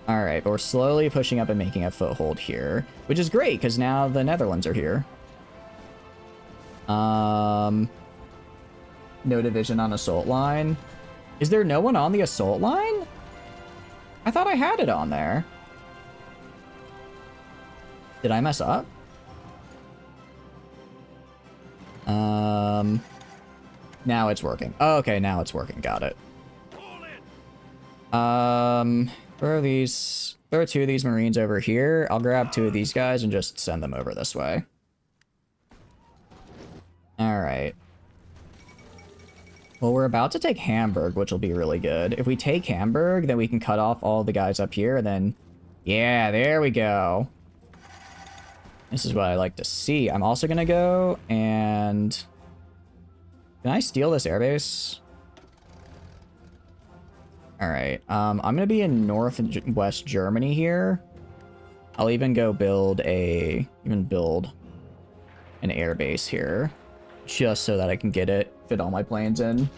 Alright, but we're slowly pushing up and making a foothold here, which is great, because now the Netherlands are here. No division on assault line. Is there no one on the assault line? I thought I had it on there. Did I mess up? Now it's working. Oh, okay, now it's working. Got it. Where are these? There are two of these Marines over here. I'll grab two of these guys and just send them over this way. Alright. Well, we're about to take Hamburg, which will be really good. If we take Hamburg, then we can cut off all the guys up here, and then... Yeah, there we go. This is what I like to see. I'm also gonna go and... Can I steal this airbase? Alright, I'm gonna be in northwest Germany here. I'll even go build an airbase here. Just so that I can fit all my planes in.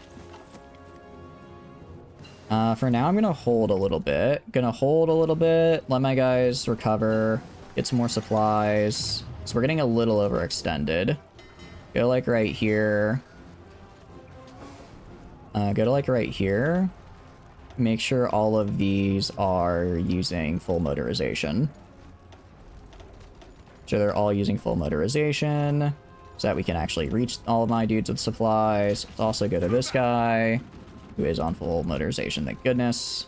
For now, I'm gonna hold a little bit. Let my guys recover. Get some more supplies. So we're getting a little overextended. Go like right here. Go to like right here. Make sure all of these are using full motorization. So they're all using full motorization, so that we can actually reach all of my dudes with supplies. Let's also go to this guy, who is on full motorization, thank goodness.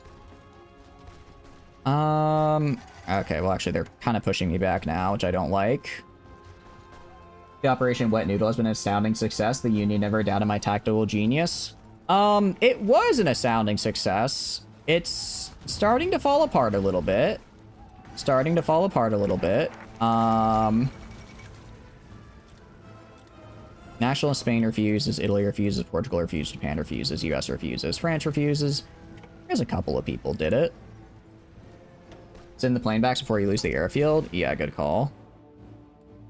Okay, well actually they're kind of pushing me back now, which I don't like. The Operation Wet Noodle has been an astounding success. The Union never doubted my tactical genius. It was an astounding success. It's starting to fall apart a little bit. Nationalist Spain refuses, Italy refuses, Portugal refuses, Japan refuses, US refuses, France refuses. There's a couple of people did it. Send the plane back before you lose the airfield. Yeah, good call.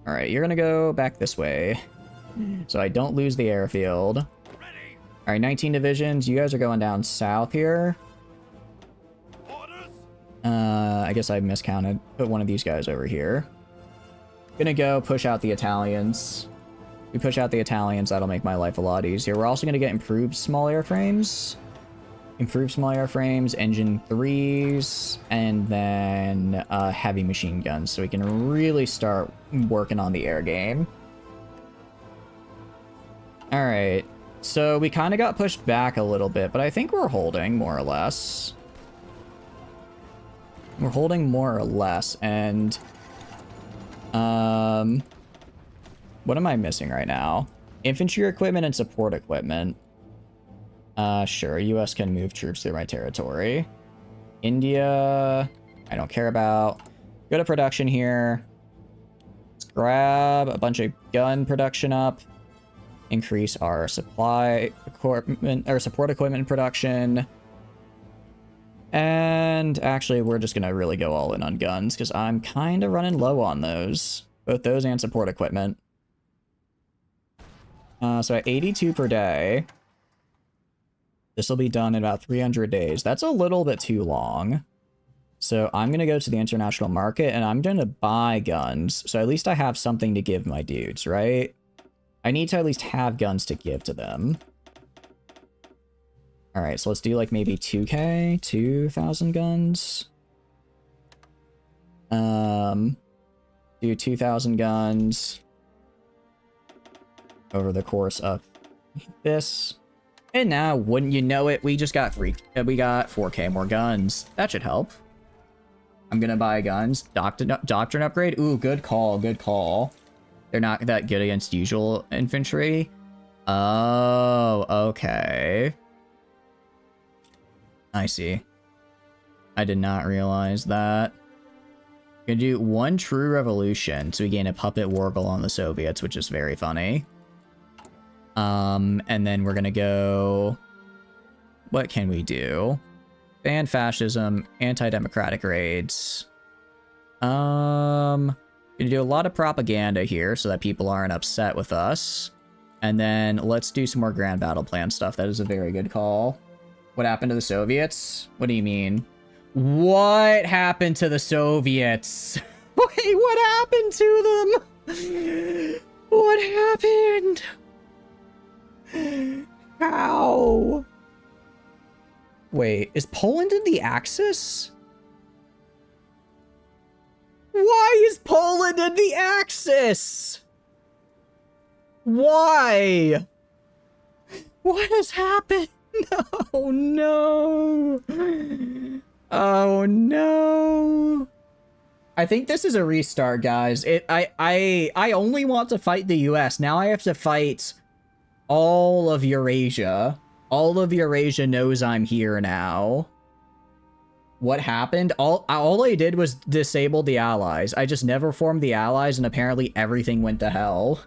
All right, you're gonna go back this way, so I don't lose the airfield. Ready. All right, 19 divisions. You guys are going down south here. Orders. I guess I miscounted. Put one of these guys over here. Gonna go push out the Italians. We push out the Italians, that'll make my life a lot easier. We're also gonna get improved small airframes. Improved small airframes, engine 3s, and then heavy machine guns, so we can really start working on the air game. Alright, so we kind of got pushed back a little bit, but I think we're holding, more or less. We're holding more or less, and... what am I missing right now? Infantry equipment and support equipment. Sure, US can move troops through my territory. India, I don't care about. Go to production here. Let's grab a bunch of gun production up. Increase our supply equipment, or support equipment production. And actually, we're just gonna really go all in on guns, because I'm kind of running low on those. Both those and support equipment. So at 82 per day. This will be done in about 300 days. That's a little bit too long. So I'm going to go to the international market and I'm going to buy guns. So at least I have something to give my dudes, right? I need to at least have guns to give to them. All right, so let's do like maybe 2K, 2,000 guns. Do 2,000 guns over the course of this. And now, wouldn't you know it, we just got 4K more guns. That should help. I'm gonna buy guns. Doctrine upgrade. Ooh, good call, good call. They're not that good against usual infantry. Oh, okay. I see. I did not realize that. Gonna do 1 true revolution, so we gain a puppet wargle on the Soviets, which is very funny. And then we're gonna go... What can we do? Ban fascism, anti-democratic raids. Gonna do a lot of propaganda here so that people aren't upset with us. And then let's do some more grand battle plan stuff. That is a very good call. What happened to the Soviets? What do you mean? What happened to the Soviets? Wait, what happened to them? What happened? How? Wait, is Poland in the Axis? Why is Poland in the Axis? Why? What has happened? Oh no. Oh no. I think this is a restart, guys. I only want to fight the US. Now I have to fight all of Eurasia. All of Eurasia knows I'm here now. What happened? All I did was disable the allies. I just never formed the allies, and apparently everything went to hell.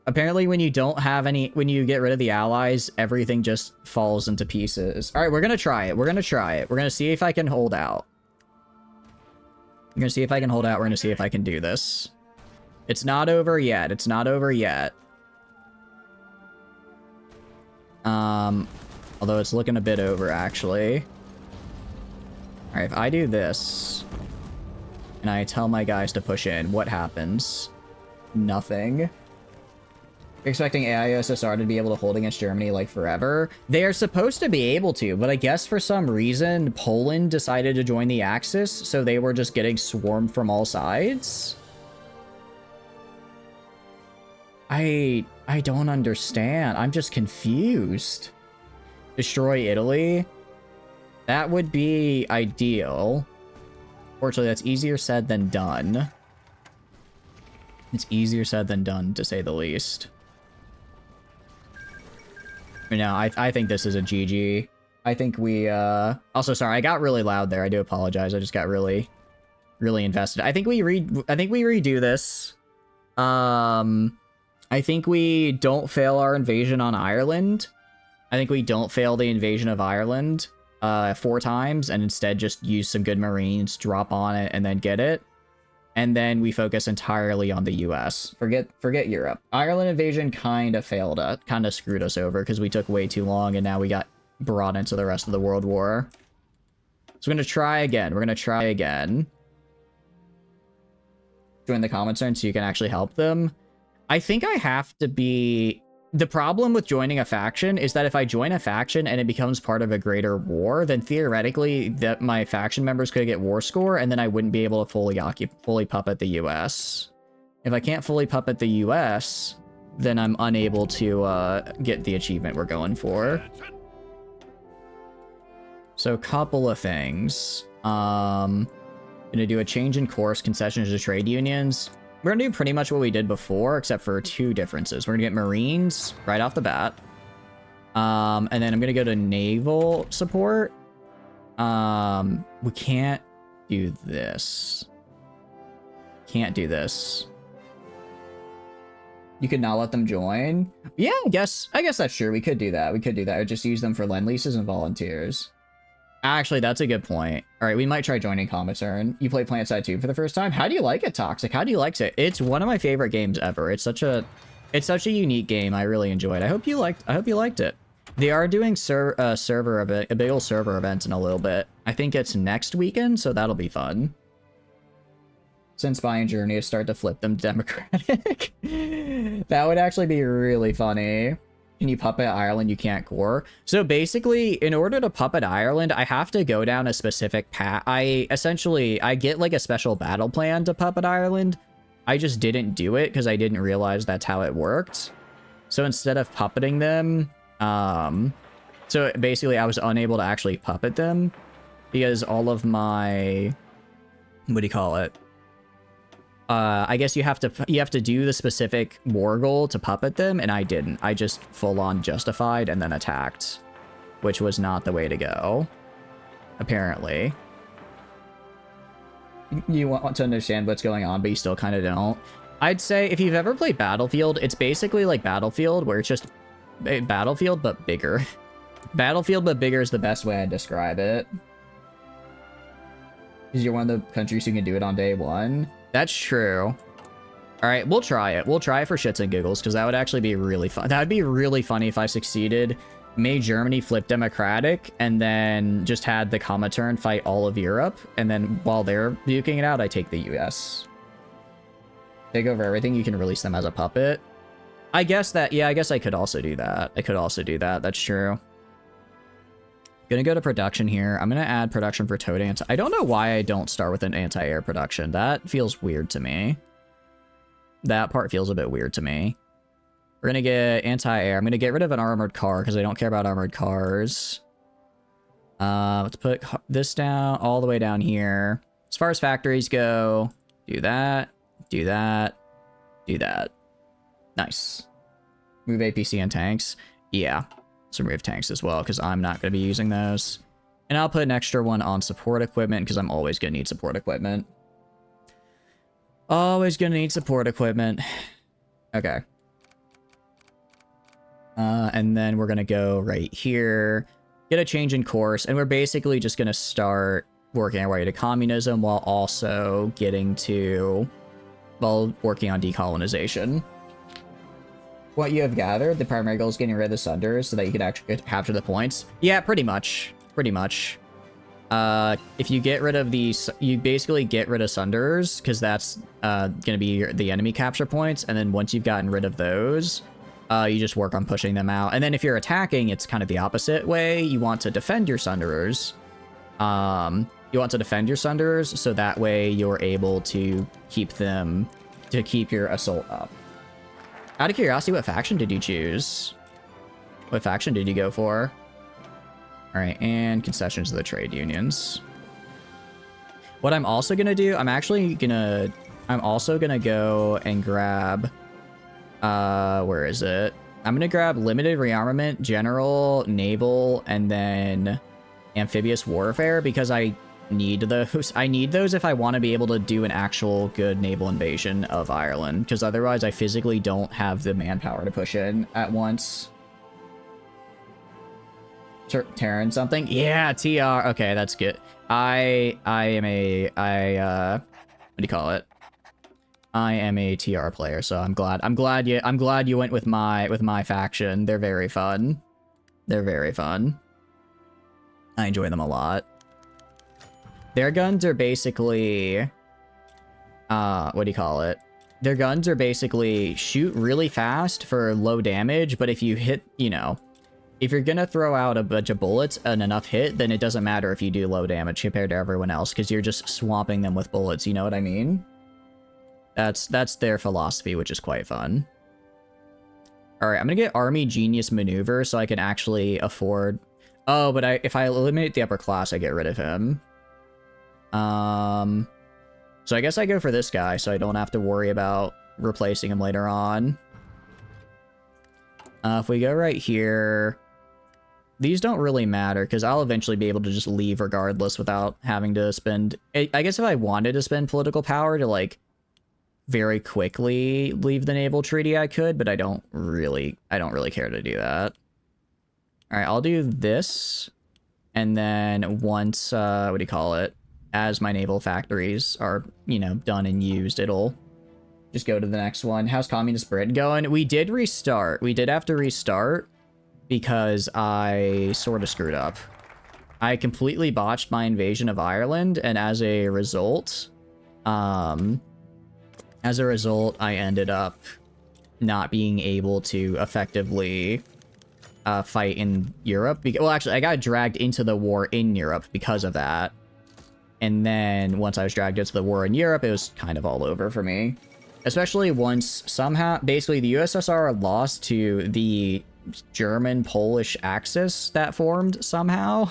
Apparently when you don't have any, when you get rid of the allies, everything just falls into pieces. All right, we're gonna try it. We're gonna try it. We're gonna see if I can hold out. We're gonna see if I can hold out. We're gonna see if I can do this. It's not over yet. It's not over yet. Although it's looking a bit over, actually. All right, if I do this, and I tell my guys to push in, what happens? Nothing. You're expecting AIUSSR to be able to hold against Germany, like, forever? They are supposed to be able to, but I guess for some reason, Poland decided to join the Axis, so they were just getting swarmed from all sides? I don't understand. I'm just confused. Destroy Italy? That would be ideal. Fortunately, that's easier said than done. It's easier said than done, to say the least. But no, I think this is a GG. I think we, Also, sorry, I got really loud there. I do apologize. I just got really invested. I think we redo this. I think we don't fail our invasion on Ireland. I think we don't fail the invasion of Ireland. 4 times and instead just use some good Marines, drop on it, and then get it. And then we focus entirely on the US. Forget Europe. Ireland invasion kind of failed us, kind of screwed us over because we took way too long and now we got brought into the rest of the World War. So we're going to try again. We're going to try again. Join the Comintern so you can actually help them. I think I have to be... The problem with joining a faction is that if I join a faction and it becomes part of a greater war, then theoretically that my faction members could get war score, and then I wouldn't be able to fully puppet the US. If I can't fully puppet the US, then I'm unable to get the achievement we're going for. So a couple of things. Gonna do a change in course, concessions to trade unions. We're gonna do pretty much what we did before, except for 2 differences. We're gonna get Marines right off the bat. And then I'm gonna go to naval support. We can't do this. Can't do this. You could not let them join? Yeah, I guess that's true. We could do that. We could do that. Or just use them for lend leases and volunteers. Actually, that's a good point. All right, we might try joining Comintern. You play PlanetSide 2 for the first time? How do you like it, Toxic? How do you like it? It's one of my favorite games ever. It's such a unique game. I really enjoyed. I hope you liked it. They are doing a big old server event in a little bit. I think it's next weekend, so that'll be fun. Since buying Journey to start to flip them democratic. That would actually be really funny. Can you puppet Ireland? You can't core. So basically, in order to puppet Ireland, I have to go down a specific path. I get like a special battle plan to puppet Ireland. I just didn't do it because I didn't realize that's how it worked. So instead of puppeting them, so basically I was unable to actually puppet them because all of my, what do you call it? I guess you have to do the specific war goal to puppet them, and I didn't. I just full-on justified and then attacked, which was not the way to go, apparently. You want to understand what's going on, but you still kind of don't. I'd say if you've ever played Battlefield, it's basically like Battlefield, where it's just Battlefield, but bigger. Battlefield, but bigger is the best way I'd describe it. Because you're one of the countries who can do it on day 1. That's true. All right, we'll try it. We'll try it for shits and giggles, because that would actually be really fun. That would be really funny if I succeeded, made Germany flip democratic, and then just had the Comintern fight all of Europe, and then while they're duking it out, I take the US. Take over everything, you can release them as a puppet. I guess that, yeah, I guess I could also do that. I could also do that, that's true. Gonna go to production here. I'm gonna add production for towed anti. I don't know why I don't start with an anti-air production. That feels weird to me. That part feels a bit weird to me. We're gonna get anti-air. I'm gonna get rid of an armored car because I don't care about armored cars. Let's put this down all the way down here. As far as factories go, do that, do that, do that. Nice. Move APC and tanks. Yeah. Let's remove tanks as well, because I'm not going to be using those. And I'll put an extra one on support equipment, because I'm always going to need support equipment. Always going to need support equipment. Okay. And then we're going to go right here. Get a change in course. And we're basically just going to start working our way to communism while also getting to... while working on decolonization. What you have gathered, the primary goal is getting rid of the Sunders so that you can actually capture the points. Yeah, pretty much. Pretty much. If you get rid of these, you basically get rid of Sunders, because that's going to be the enemy capture points. And then once you've gotten rid of those, you just work on pushing them out. And then if you're attacking, it's kind of the opposite way. You want to defend your Sunderers. You want to defend your Sunderers, so that way you're able to keep them, to keep your assault up. Out of curiosity, what faction did you choose? What faction did you go for? All right, and concessions to the trade unions. What I'm also gonna do, I'm also gonna go and grab, where is it? I'm gonna grab limited rearmament, general, naval, and then amphibious warfare, because I need those. I need those if I want to be able to do an actual good naval invasion of Ireland, because otherwise I physically don't have the manpower to push in at once. Terran something? Yeah, TR. Okay, that's good. I am a what do you call it? I am a TR player, so I'm glad you went with my faction. They're very fun. They're very fun. I enjoy them a lot. Their guns are basically what do you call it? Their guns are basically shoot really fast for low damage, but if you hit, you know, if you're gonna throw out a bunch of bullets and enough hit, then it doesn't matter if you do low damage compared to everyone else, because you're just swamping them with bullets, you know what I mean? That's their philosophy, which is quite fun. Alright, I'm gonna get Army Genius Maneuver so I can actually afford... Oh, but if I eliminate the upper class, I get rid of him. So I guess I go for this guy, so I don't have to worry about replacing him later on. If we go right here... These don't really matter, because I'll eventually be able to just leave regardless without having to spend... I guess if I wanted to spend political power to, like, very quickly leave the naval treaty, I could, but I don't really care to do that. Alright, I'll do this, and then once, what do you call it? As my naval factories are, you know, done and used, it'll just go to the next one. How's Communist Britain going? We did restart. We did have to restart because I sort of screwed up. I completely botched my invasion of Ireland, and as a result, I ended up not being able to effectively fight in Europe. Well, actually, I got dragged into the war in Europe because of that. And then once I was dragged into the war in Europe, it was kind of all over for me. Especially once somehow, basically the USSR lost to the German-Polish Axis that formed somehow.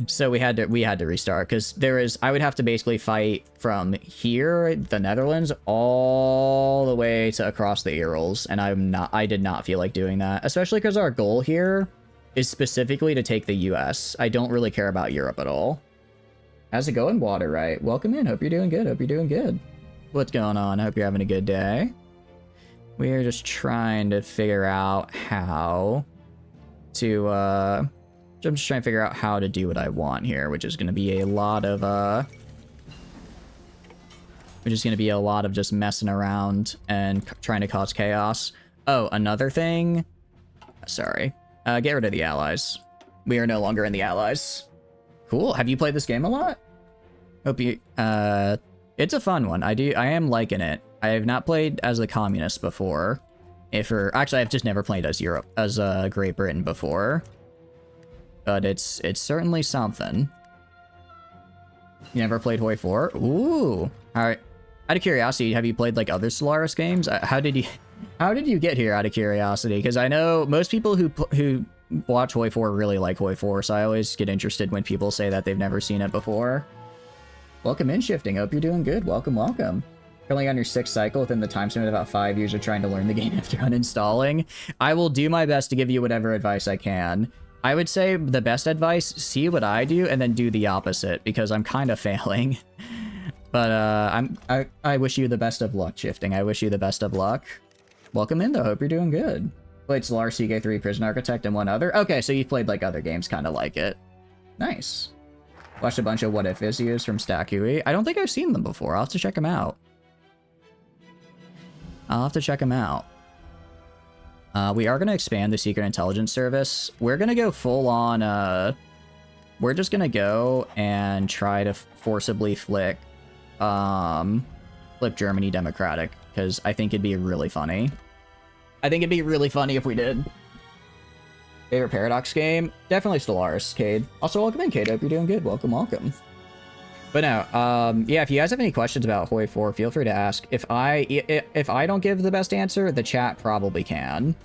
So we had to restart, because I would have to basically fight from here, the Netherlands, all the way to across the Urals, and I did not feel like doing that, especially because our goal here is specifically to take the US. I don't really care about Europe at all. How's it going, Water Right? Welcome in. Hope you're doing good. Hope you're doing good. What's going on? Hope you're having a good day. We are just trying to figure out how to, I'm just trying to figure out how to do what I want here, which is going to be a lot of, just messing around and trying to cause chaos. Oh, another thing. Sorry. Get rid of the allies. We are no longer in the allies. Cool. Have you played this game a lot? Hope you, it's a fun one. I am liking it. I have not played as a communist before. Actually, I've just never played as Great Britain before. But it's certainly something. You never played Hoi 4? Ooh. Alright. Out of curiosity, have you played like other Solaris games? How did you get here, out of curiosity? Because I know most people who watch Hoi 4 really like Hoi 4, so I always get interested when people say that they've never seen it before. Welcome in, Shifting. Hope you're doing good. Welcome, welcome. Currently on your 6th cycle within the time span of about 5 years of trying to learn the game after uninstalling. I will do my best to give you whatever advice I can. I would say the best advice, see what I do and then do the opposite, because I'm kind of failing. But I wish you the best of luck, Shifting. I wish you the best of luck. Welcome in, though. Hope you're doing good. Played Solaris CK3, Prison Architect, and one other. Okay, so you've played like other games kind of like it. Nice. Watched a bunch of What If videos from StackUI. I don't think I've seen them before. I'll have to check them out. We are going to expand the Secret Intelligence Service. We're going to go full on, we're just going to go and try to forcibly flip Germany Democratic, because I think it'd be really funny. I think it'd be really funny if we did. Favorite Paradox game? Definitely Stellaris, Cade. Also, welcome in, Cade. Hope you're doing good. Welcome, welcome. But no, yeah, if you guys have any questions about Hoi 4, feel free to ask. If I don't give the best answer, the chat probably can.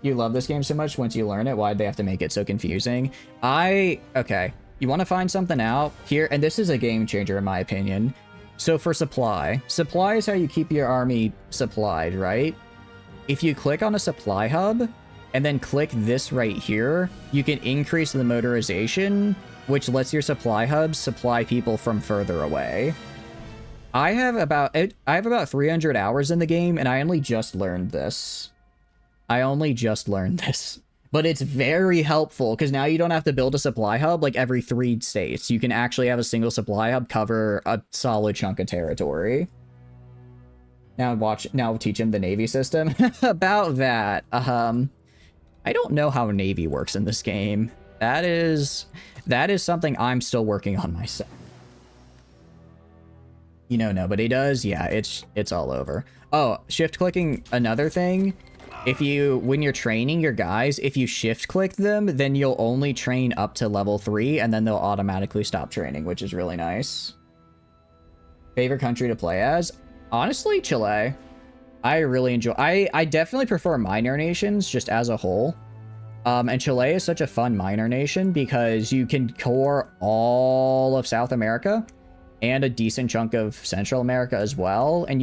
You love this game so much, once you learn it, why'd they have to make it so confusing? Okay, you want to find something out? Here, and this is a game changer in my opinion. So for supply is how you keep your army supplied, right? If you click on a supply hub, and then click this right here, you can increase the motorization, which lets your supply hubs supply people from further away. I have about 300 hours in the game, and I only just learned this. But it's very helpful because now you don't have to build a supply hub like every 3 states. You can actually have a single supply hub cover a solid chunk of territory. Now teach him the Navy system. About that, I don't know how Navy works in this game. That is something I'm still working on myself. You know nobody does? Yeah, it's all over. Oh, shift clicking, another thing. When you're training your guys, if you shift click them, then you'll only train up to level 3 and then they'll automatically stop training, which is really nice. Favorite country to play as? Honestly, Chile. I really enjoy, I definitely prefer minor nations just as a whole. And Chile is such a fun minor nation because you can core all of South America and a decent chunk of Central America as well. And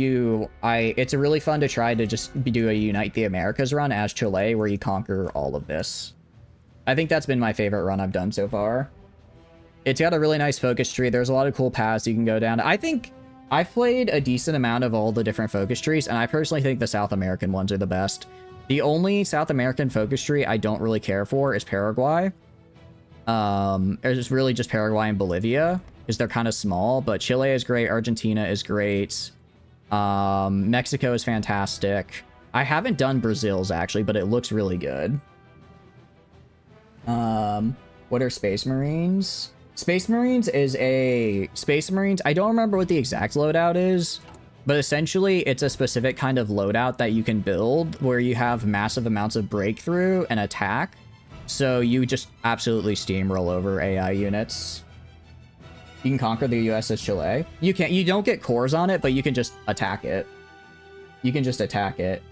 it's really fun to try to just do a Unite the Americas run as Chile where you conquer all of this. I think that's been my favorite run I've done so far. It's got a really nice focus tree. There's a lot of cool paths you can go down. I think I've played a decent amount of all the different focus trees, and I personally think the South American ones are the best. The only South American focus tree I don't really care for is Paraguay. It's really just Paraguay and Bolivia, because they're kind of small, but Chile is great, Argentina is great, Mexico is fantastic. I haven't done Brazil's actually, but it looks really good. What are Space Marines? Space Marines, I don't remember what the exact loadout is, but essentially it's a specific kind of loadout that you can build where you have massive amounts of breakthrough and attack. So you just absolutely steamroll over AI units. You can conquer the USS Chile. You don't get cores on it, but you can just attack it. You can just attack it.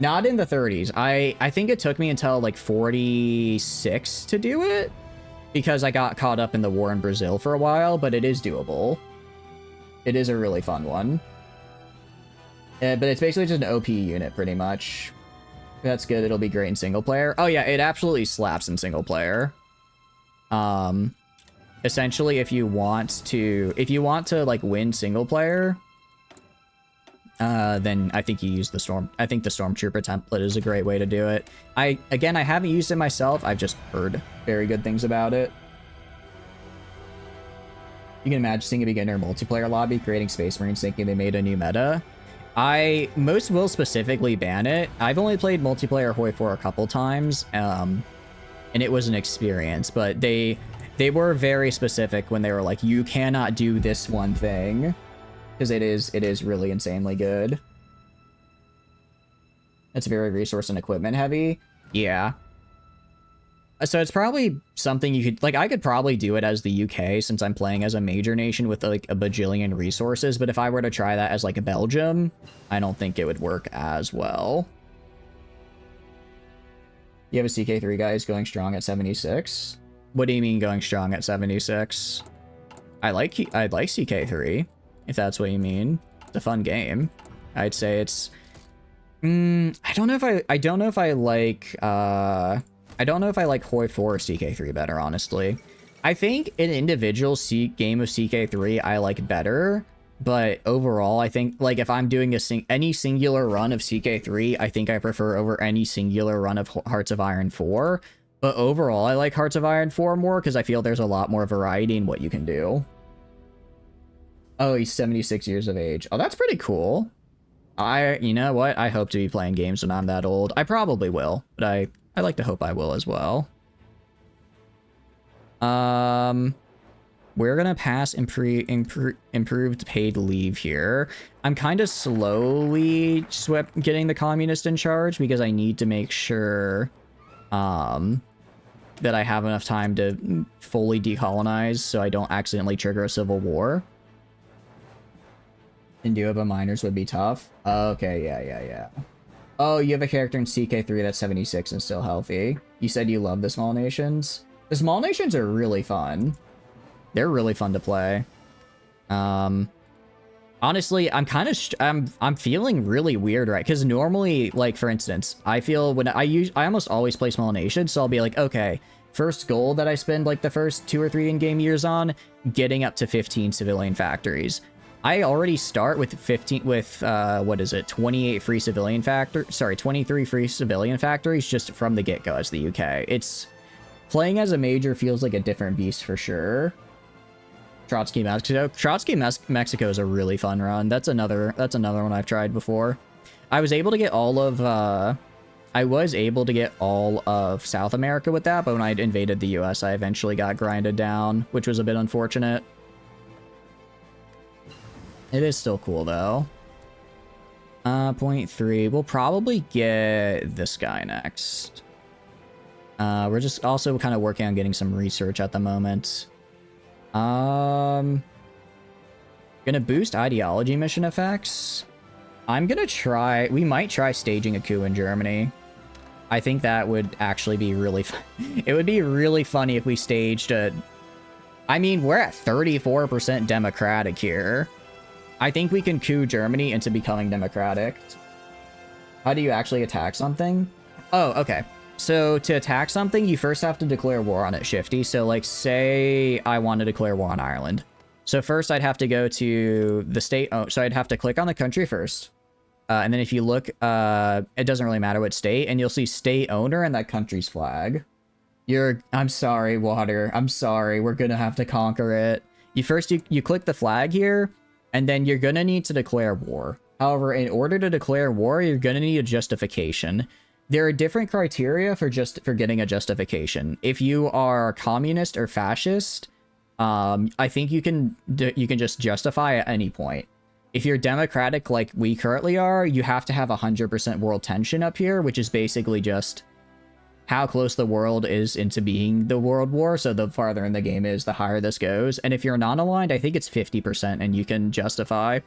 Not in the 30s. I think it took me until like 46 to do it because I got caught up in the war in Brazil for a while, but it is doable. It is a really fun one. But it's basically just an OP unit pretty much. That's good. It'll be great in single player. Oh yeah, it absolutely slaps in single player. Essentially, if you want to like win single player, then I think you use the I think the Stormtrooper template is a great way to do it. I haven't used it myself. I've just heard very good things about it. You can imagine seeing a beginner multiplayer lobby creating Space Marines thinking they made a new meta. Most will specifically ban it. I've only played multiplayer Hoi 4 a couple times, and it was an experience, but they were very specific when they were like, you cannot do this one thing, because it is really insanely good. It's very resource and equipment heavy. Yeah. So it's probably something you could, like, I could probably do it as the UK since I'm playing as a major nation with like a bajillion resources, but if I were to try that as like a Belgium, I don't think it would work as well. You have a CK3 guys going strong at 76? What do you mean going strong at 76? I'd like CK3, if that's what you mean. It's a fun game. I'd say it's I don't know if I like Hoi 4 or CK3 better, honestly. I think an individual game of CK3 I like better, but overall, I think, like, if I'm doing any singular run of CK3, I think I prefer over any singular run of Hearts of Iron 4. But overall, I like Hearts of Iron 4 more because I feel there's a lot more variety in what you can do. Oh, he's 76 years of age. Oh, that's pretty cool. You know what? I hope to be playing games when I'm that old. I probably will, but I like to hope I will as well. We're gonna pass improved paid leave here. I'm kind of slowly getting the communist in charge because I need to make sure that I have enough time to fully decolonize so I don't accidentally trigger a civil war. Induoba miners would be tough. Okay, yeah. Oh, you have a character in CK3 that's 76 and still healthy. You said you love the small nations. The small nations are really fun. They're really fun to play. Honestly, I'm feeling really weird, right? Because normally, like, for instance, I feel when I almost always play small nations, so I'll be like, okay, first goal that I spend like the first 2 or 3 in-game years on, getting up to 15 civilian factories. I already start with 15 with what is it? 28 free civilian sorry, 23 free civilian factories just from the get-go as the UK. It's playing as a major feels like a different beast for sure. Trotsky Mexico is a really fun run. That's another one I've tried before. I was able to get all of South America with that, but when I invaded the US, I eventually got grinded down, which was a bit unfortunate. It is still cool, though. Point 3. We'll probably get this guy next. We're just also kind of working on getting some research at the moment. Gonna boost ideology mission effects. I'm gonna try... We might try staging a coup in Germany. I think that would actually be really fun. It would be really funny if we staged a... I mean, we're at 34% democratic here. I think we can coup Germany into becoming democratic. How do you actually attack something? Oh, okay. So to attack something, you first have to declare war on it, Shifty. So like, say I want to declare war on Ireland. So first I'd have to go to the state. Oh, so I'd have to click on the country first. And then if you look, it doesn't really matter what state, and you'll see state owner and that country's flag. I'm sorry, Water. I'm sorry. We're going to have to conquer it. You click the flag here. And then you're going to need to declare war. However, in order to declare war, you're going to need a justification. There are different criteria for getting a justification. If you are communist or fascist, I think you can just justify at any point. If you're democratic like we currently are, you have to have 100% world tension up here, which is basically just how close the world is into being the world war. So the farther in the game is, the higher this goes. And if you're non-aligned, I think it's 50% and you can justify.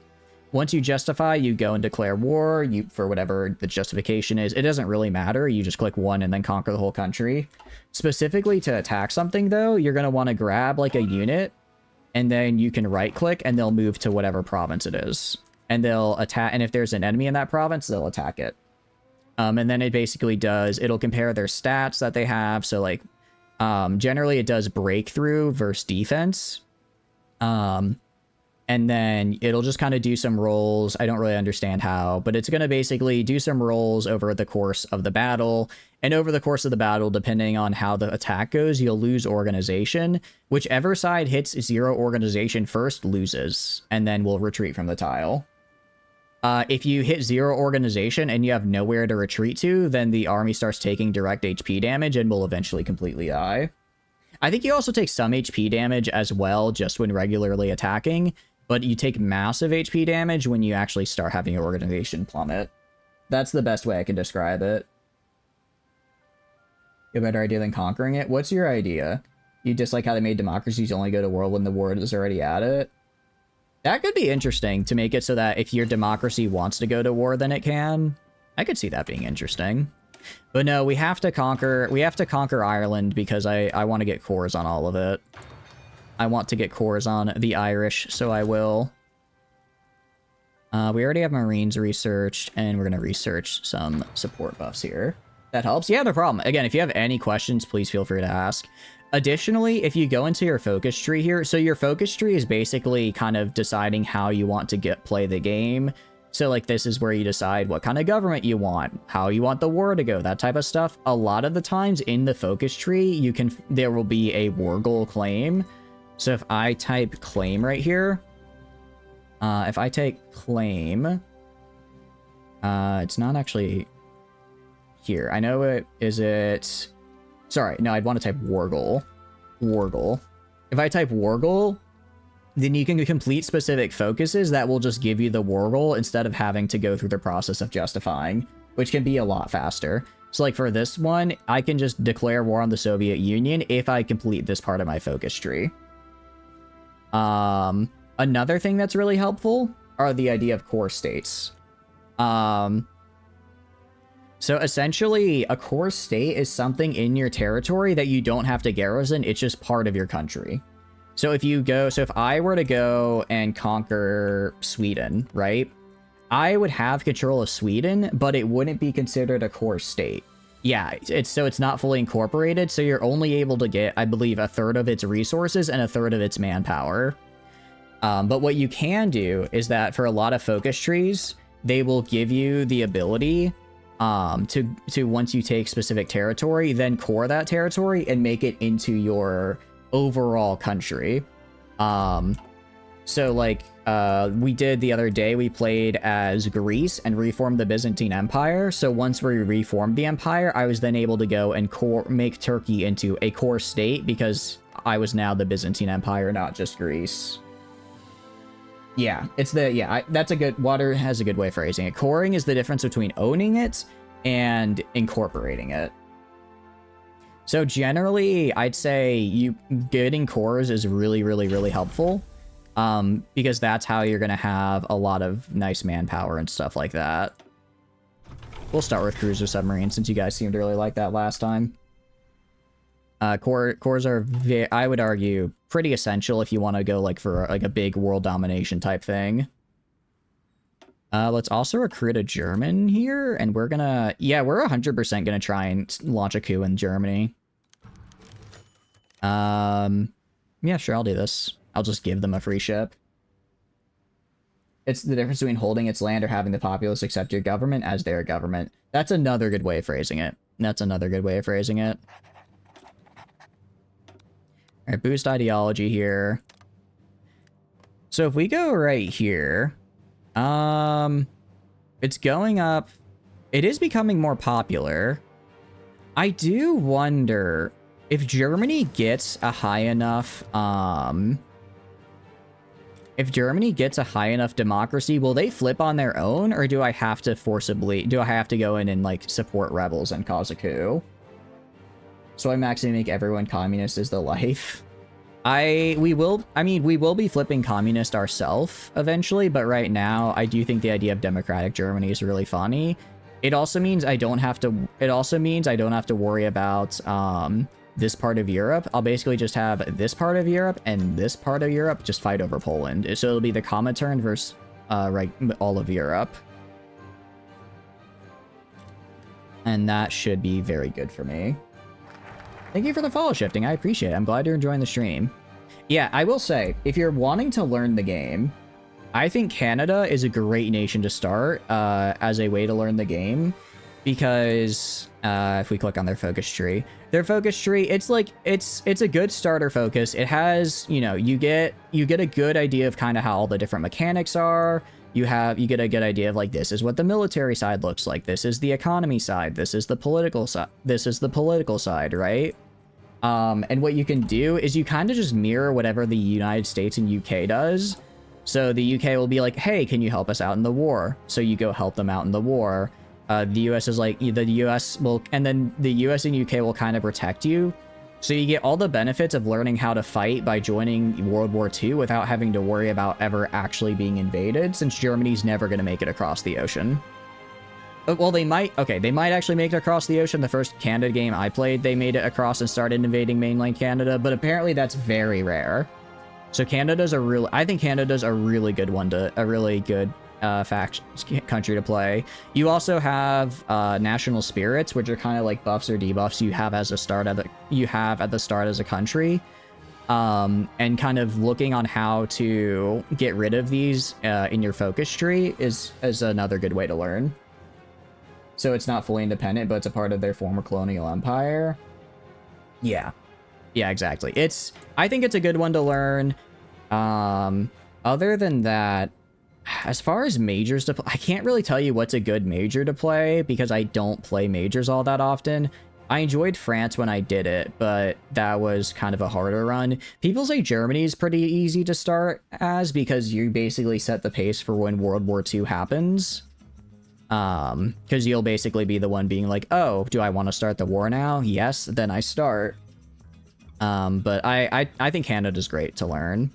Once you justify, you go and declare war for whatever the justification is. It doesn't really matter. You just click 1 and then conquer the whole country. Specifically to attack something though, you're going to want to grab like a unit and then you can right click and they'll move to whatever province it is. And they'll attack. And if there's an enemy in that province, they'll attack it. And then it basically it'll compare their stats that they have. So like, generally it does breakthrough versus defense. And then it'll just kind of do some rolls. I don't really understand how, but it's going to basically do some rolls over the course of the battle. And over the course of the battle, depending on how the attack goes, you'll lose organization. Whichever side hits 0 organization first loses, and then we'll retreat from the tile. If you hit 0 organization and you have nowhere to retreat to, then the army starts taking direct HP damage and will eventually completely die. I think you also take some HP damage as well, just when regularly attacking, but you take massive HP damage when you actually start having your organization plummet. That's the best way I can describe it. You have a better idea than conquering it? What's your idea? You dislike how they made democracies only go to war when the war is already at it? That could be interesting, to make it so that if your democracy wants to go to war, then it can. I could see that being interesting. But no, we have to conquer Ireland because I want to get cores on all of it. I want to get cores on the Irish, so I will. We already have Marines researched, and we're going to research some support buffs here. That helps? Yeah, no problem. Again, if you have any questions, please feel free to ask. Additionally, if you go into your focus tree here, so your focus tree is basically kind of deciding how you want to play the game. So like this is where you decide what kind of government you want, how you want the war to go, that type of stuff. A lot of the times in the focus tree, there will be a war goal claim. So if I type claim right here, if I take claim, it's not actually here. I know it, sorry, no, I'd want to type war goal. War goal. If I type war goal, then you can complete specific focuses that will just give you the war goal instead of having to go through the process of justifying, which can be a lot faster. So like for this one, I can just declare war on the Soviet Union if I complete this part of my focus tree. Another thing that's really helpful are the idea of core states. So essentially, a core state is something in your territory that you don't have to garrison, it's just part of your country. So if I were to go and conquer Sweden, right? I would have control of Sweden, but it wouldn't be considered a core state. Yeah, it's not fully incorporated, so you're only able to get, I believe, 1/3 of its resources and 1/3 of its manpower. But what you can do is that for a lot of focus trees, they will give you the ability to once you take specific territory, then core that territory and make it into your overall country. So like we did the other day, we played as Greece and reformed the Byzantine Empire. So once we reformed the empire, I was then able to go and make Turkey into a core state because I was now the Byzantine Empire, not just Greece. Yeah, it's the, yeah, that's a good, Water has a good way of phrasing it. Coring is the difference between owning it and incorporating it. So generally, I'd say getting cores is really, really, really helpful. Because that's how you're going to have a lot of nice manpower and stuff like that. We'll start with cruiser submarine since you guys seemed to really like that last time. Cores are, I would argue, pretty essential if you want to go like for like a big world domination type thing. Let's also recruit a German here, and we're gonna, yeah, we're 100% gonna try and launch a coup in Germany. Yeah, sure, I'll do this. I'll just give them a free ship. It's the difference between holding its land or having the populace accept your government as their government. That's another good way of phrasing it. That's another good way of phrasing it. Alright, boost ideology here. So if we go right here, it's going up. It is becoming more popular. I do wonder if Germany gets a high enough, if Germany gets a high enough democracy, will they flip on their own, or do I have to go in and like support rebels and cause a coup? So I'm actually make everyone communist is the life. We will be flipping communist ourselves eventually, but right now I do think the idea of democratic Germany is really funny. It also means I don't have to worry about this part of Europe. I'll basically just have this part of Europe and this part of Europe just fight over Poland. So it'll be the Comintern versus all of Europe. And that should be very good for me. Thank you for the follow shifting. I appreciate it. I'm glad you're enjoying the stream. Yeah, I will say, if you're wanting to learn the game, I think Canada is a great nation to start as a way to learn the game. Because if we click on their focus tree, it's like it's a good starter focus. It has, you know, you get a good idea of kind of how all the different mechanics are. You get a good idea of like, this is what the military side looks like, this is the economy side, this is the political side, right? And what you can do is you kind of just mirror whatever the United States and UK does. So the UK will be like, hey, can you help us out in the war? So you go help them out in the war. The US is like, the US will, and then the US and UK will kind of protect you. So you get all the benefits of learning how to fight by joining World War II without having to worry about ever actually being invaded, since Germany's never going to make it across the ocean. Well, they might actually make it across the ocean. The first Canada game I played, they made it across and started invading mainland Canada, but apparently that's very rare. So I think Canada's a really good country to play. You also have national spirits, which are kind of like buffs or debuffs you have at the start as a country, and kind of looking on how to get rid of these in your focus tree is another good way to learn. So it's not fully independent, but it's a part of their former colonial empire. Yeah, exactly. I think it's a good one to learn. Other than that, as far as majors to play, I can't really tell you what's a good major to play because I don't play majors all that often. I enjoyed France when I did it, but that was kind of a harder run. People say Germany is pretty easy to start as because you basically set the pace for when World War II happens. Because you'll basically be the one being like, oh, do I want to start the war now? Yes, then I start. But I think Canada's great to learn.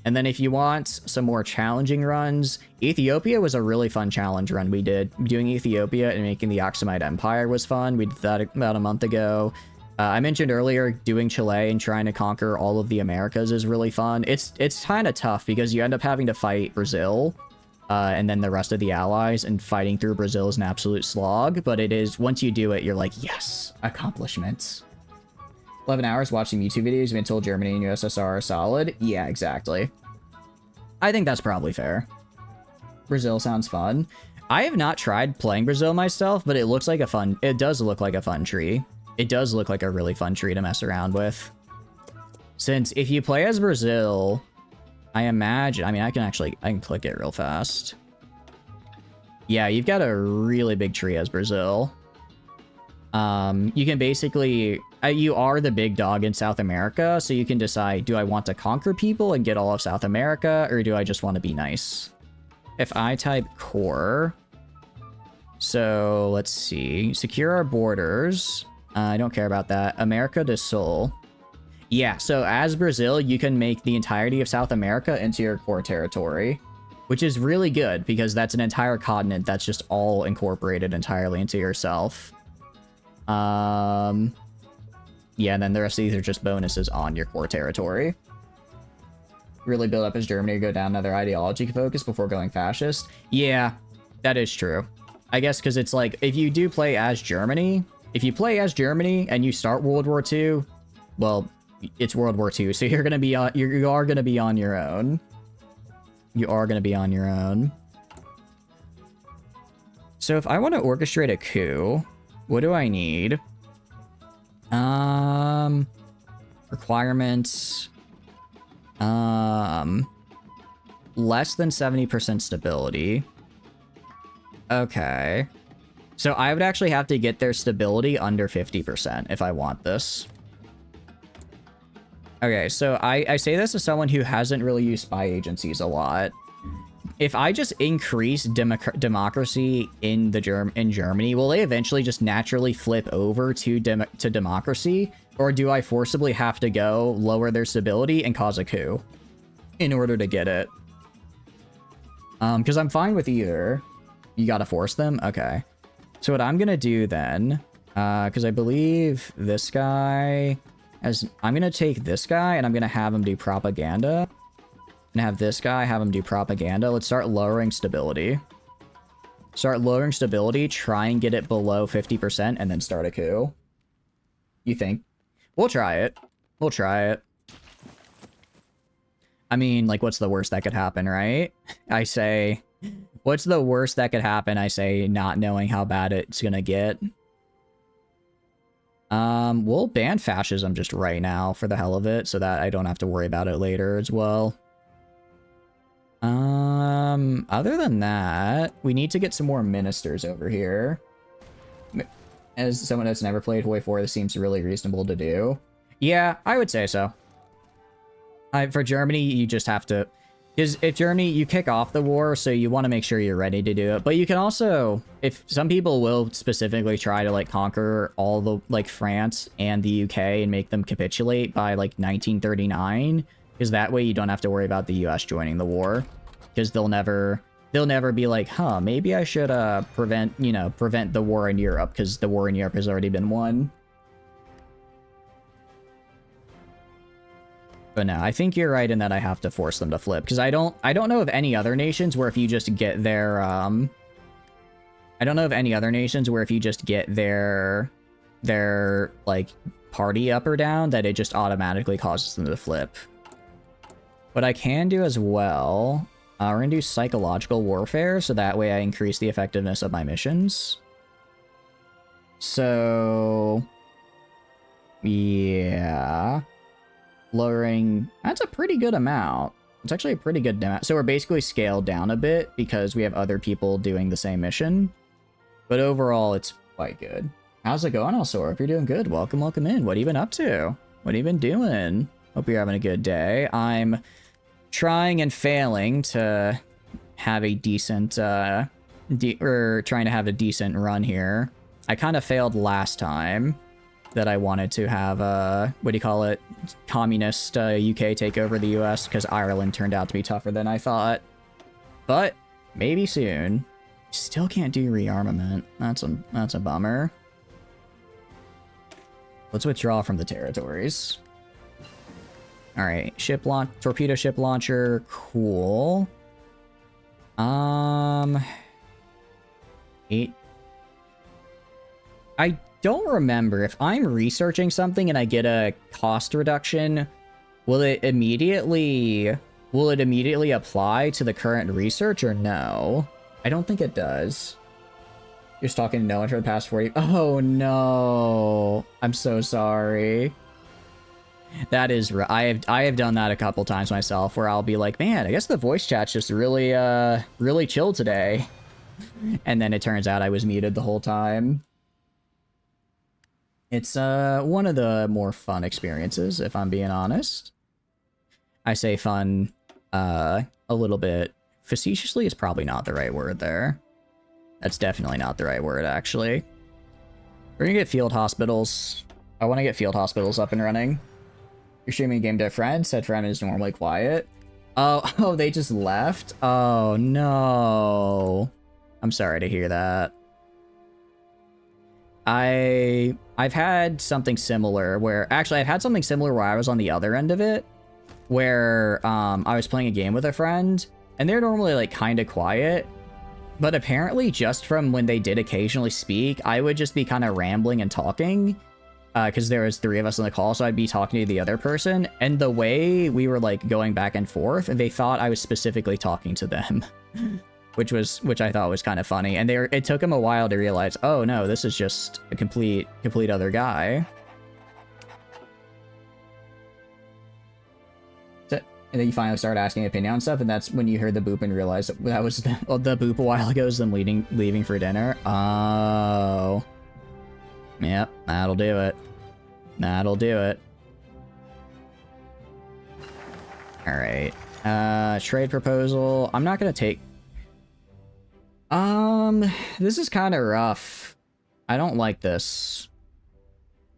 And then if you want some more challenging runs, Ethiopia was a really fun challenge run we did. Doing Ethiopia and making the Aksumite Empire was fun. We did that about a month ago. I mentioned earlier doing Chile and trying to conquer all of the Americas is really fun. It's kind of tough because you end up having to fight Brazil and then the rest of the allies, and fighting through Brazil is an absolute slog. But it is, once you do it, you're like, yes, accomplishments. 11 hours watching YouTube videos, you've been told Germany and USSR are solid. Yeah, exactly. I think that's probably fair. Brazil sounds fun. I have not tried playing Brazil myself, but it looks like a fun... It does look like a fun tree. It does look like a really fun tree to mess around with. Since if you play as Brazil, I imagine... I mean, I can click it real fast. Yeah, you've got a really big tree as Brazil. You can basically... you are the big dog in South America, so you can decide, do I want to conquer people and get all of South America, or do I just want to be nice? If I type core... So, let's see. Secure our borders. I don't care about that. America do Sul. Yeah, so as Brazil, you can make the entirety of South America into your core territory, which is really good because that's an entire continent that's just all incorporated entirely into yourself. Yeah, and then the rest of these are just bonuses on your core territory. Really build up as Germany or go down another ideology focus before going fascist. Yeah, that is true. I guess because it's like, if you do play as Germany, if you play as Germany and you start World War II, well, it's World War II, so you're gonna be on, you are gonna be on your own. You are gonna be on your own. So if I want to orchestrate a coup, what do I need? Requirements. Less than 70% stability. Okay. So I would actually have to get their stability under 50% if I want this. Okay, so I say this as someone who hasn't really used spy agencies a lot. If I just increase democracy in Germany, will they eventually just naturally flip over to democracy? Or do I forcibly have to go lower their stability and cause a coup in order to get it? Because I'm fine with either. You gotta force them? Okay. So what I'm gonna do then, because I believe this guy... I'm gonna take this guy and I'm gonna have him do propaganda. And have this guy have him do propaganda. Let's start lowering stability. Start lowering stability, try and get it below 50%, and then start a coup. You think? We'll try it. We'll try it. I mean, like, what's the worst that could happen, right? I say, what's the worst that could happen? I say, not knowing how bad it's gonna get. We'll ban fascism just right now for the hell of it, so that I don't have to worry about it later as well. Other than that, we need to get some more ministers over here. As someone that's never played Hoi 4, this seems really reasonable to do. Yeah, I would say so. For Germany, you just have to... Because if Germany, you kick off the war, so you want to make sure you're ready to do it. But you can also... If some people will specifically try to, like, conquer all the, like, France and the UK and make them capitulate by, like, 1939... Because that way you don't have to worry about the US joining the war. Because they'll never be like, huh, maybe I should prevent the war in Europe, because the war in Europe has already been won. But no, I think you're right in that I have to force them to flip, because I don't know of any other nations where if you just get their like party up or down, that it just automatically causes them to flip. What I can do as well, we're going to do psychological warfare, so that way I increase the effectiveness of my missions. So, yeah. Lowering, that's a pretty good amount. It's actually a pretty good amount. So we're basically scaled down a bit because we have other people doing the same mission. But overall, it's quite good. How's it going, Alsor? If you're doing good, welcome in. What have you been up to? What have you been doing? Hope you're having a good day. I'm trying and failing to have a decent, trying to have a decent run here. I kind of failed last time that I wanted to have what do you call it? Communist UK take over the US, because Ireland turned out to be tougher than I thought. But maybe soon. Still can't do rearmament. That's a bummer. Let's withdraw from the territories. All right, torpedo ship launcher, cool. 8. I don't remember if I'm researching something and I get a cost reduction, will it immediately Will it immediately apply to the current research or no? I don't think it does. You're just talking to no one for the past 40. Oh no. I'm so sorry. That is I have done that a couple times myself where I'll be like, man, I guess the voice chat's just really really chill today. And then it turns out I was muted the whole time. It's one of the more fun experiences, if I'm being honest. I say fun a little bit facetiously is probably not the right word there. That's definitely not the right word, actually. We're gonna get field hospitals. I want to get field hospitals up and running. You're streaming game to a friend. Said friend is normally quiet. Oh, they just left? Oh, no. I'm sorry to hear that. I've had something similar where... Actually, I've had something similar where I was on the other end of it. Where I was playing a game with a friend. And they're normally, like, kind of quiet. But apparently, just from when they did occasionally speak, I would just be kind of rambling and talking. Because there was 3 of us on the call, so I'd be talking to the other person. And the way we were, like, going back and forth, and they thought I was specifically talking to them. which I thought was kind of funny. And it took them a while to realize, oh no, this is just a complete other guy. And then you finally start asking opinion on stuff, and that's when you heard the boop and realized that was the boop a while ago is them leaving for dinner. Oh. Yep, that'll do it. That'll do it. Alright. Trade proposal. I'm not gonna take... This is kind of rough. I don't like this.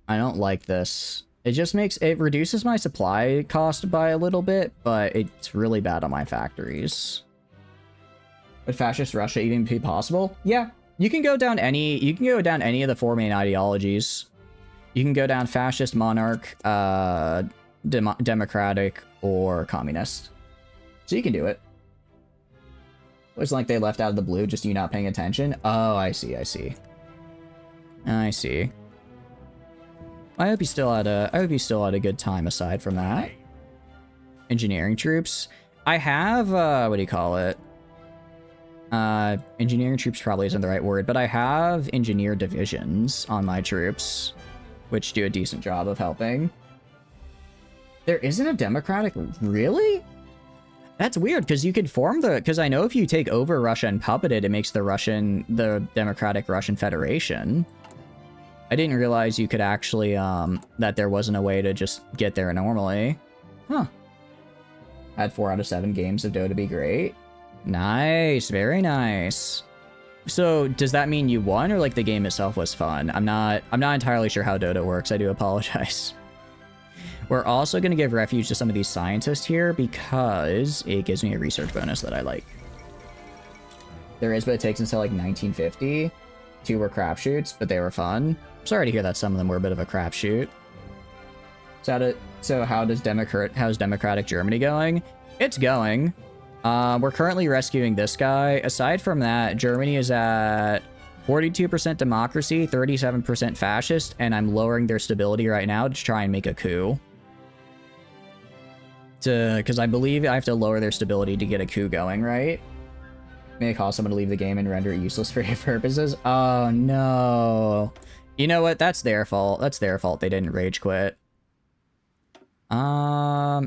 I don't like this. It just it reduces my supply cost by a little bit, but it's really bad on my factories. Would fascist Russia even be possible? Yeah. You can go down any of the 4 main ideologies. You can go down fascist, monarch, democratic, or communist. So you can do it. It was like they left out of the blue, just you not paying attention. Oh, I see. I see. I hope you still had a good time aside from that. Engineering troops. I have what do you call it? Engineering troops probably isn't the right word, but I have engineer divisions on my troops, which do a decent job of helping. There isn't a democratic... Really? That's weird, because you could form because I know if you take over Russia and puppet it, it makes the Democratic Russian Federation. I didn't realize you could actually, that there wasn't a way to just get there normally. Huh. Had 4 out of 7 games of Dota be great. Nice, very nice. So, does that mean you won, or like the game itself was fun? I'm not entirely sure how Dota works, I do apologize. We're also going to give refuge to some of these scientists here because it gives me a research bonus that I like. There is, but it takes until like 1950. 2 were crapshoots, but they were fun. Sorry to hear that some of them were a bit of a crapshoot. So how's Democratic Germany going? It's going. We're currently rescuing this guy. Aside from that, Germany is at 42% democracy, 37% fascist, and I'm lowering their stability right now to try and make a coup. Because I believe I have to lower their stability to get a coup going, right? May cause someone to leave the game and render it useless for your purposes. Oh, no. You know what? That's their fault. That's their fault. They didn't rage quit.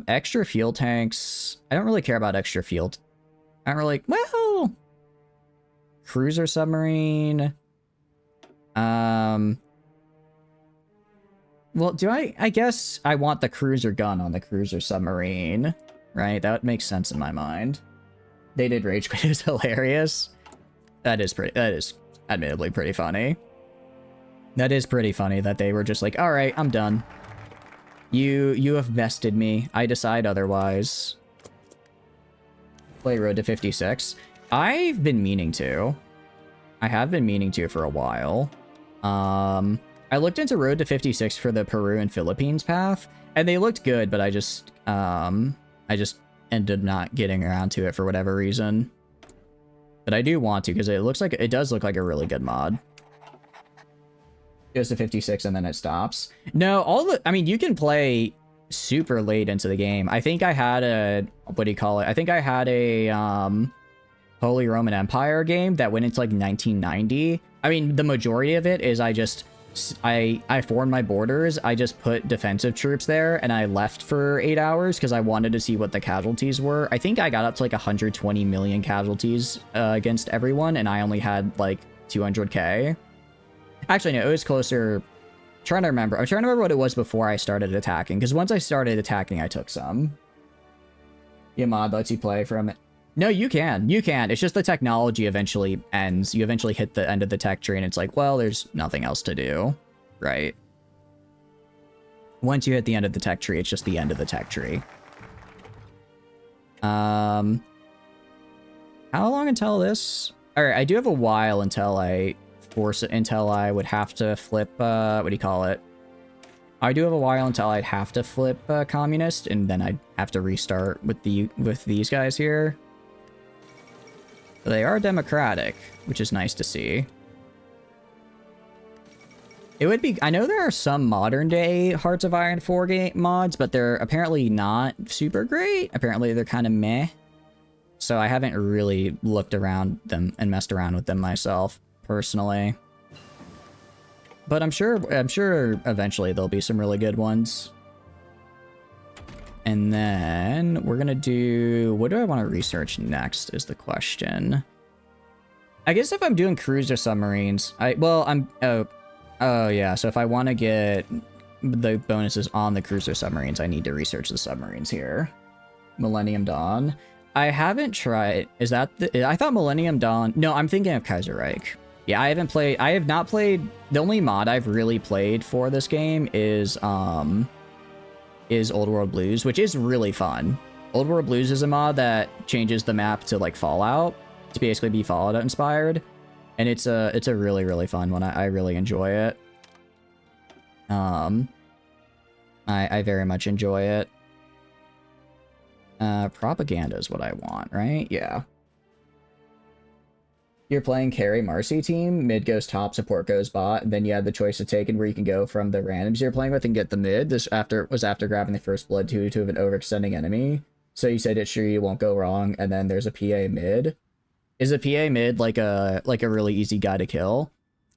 Extra fuel tanks. I don't really care about extra fuel. I don't really... Well... Cruiser submarine. Well, do I guess I want the cruiser gun on the cruiser submarine, right? That makes sense in my mind. They did rage quit. It was hilarious. That is admittedly pretty funny. That is pretty funny that they were just like, all right, I'm done. You have bested me. I decide otherwise. Play Road to 56. I've been meaning to. I have been meaning to for a while. I looked into Road to 56 for the Peru and Philippines path, and they looked good, but I just ended up not getting around to it for whatever reason. But I do want to, because it does look like a really good mod. It goes to 56 and then it stops. No, I mean, you can play super late into the game. I think I had a, what do you call it? I think I had a Holy Roman Empire game that went into like 1990. I mean, the majority of it is I formed my borders. I just put defensive troops there and I left for 8 hours because I wanted to see what the casualties were. I think I got up to like 120 million casualties against everyone, and I only had like 200k. Actually, no, it was closer. I'm trying to remember what it was before I started attacking, because once I started attacking, I took some. Yeah, mod lets you play from it. No, you can. You can. It's just the technology eventually ends. You eventually hit the end of the tech tree, and it's like, well, there's nothing else to do. Right? Once you hit the end of the tech tree, it's just the end of the tech tree. How long until this? Alright, I do have a while until I would have to flip, what do you call it? I do have a while until I'd have to flip communist, and then I'd have to restart with these guys here. They are democratic, which is nice to see. It would be... I know there are some modern-day Hearts of Iron 4 game mods, but they're apparently not super great. Apparently they're kind of meh. So I haven't really looked around them and messed around with them myself, personally. But I'm sure eventually there'll be some really good ones. And then we're gonna do... What do I want to research next is the question. I guess if I'm doing cruiser submarines... Oh, yeah. So if I want to get the bonuses on the cruiser submarines, I need to research the submarines here. Millennium Dawn. I haven't tried... Is that the... I thought Millennium Dawn... No, I'm thinking of Kaiserreich. Yeah, I have not played... The only mod I've really played for this game is Old World Blues, which is really fun. Old World Blues is a mod that changes the map to like Fallout, to basically be Fallout inspired, and it's a really, really fun one. I really enjoy it. I very much enjoy it. Propaganda is what I want, right? Yeah. You're playing carry Marcy team, mid goes top, support goes bot, and then you have the choice of taking where you can go from the randoms you're playing with and get the mid. This was after grabbing the first blood 2 of an overextending enemy. So you said it's sure you won't go wrong, and then there's a PA mid. Is a PA mid like a really easy guy to kill?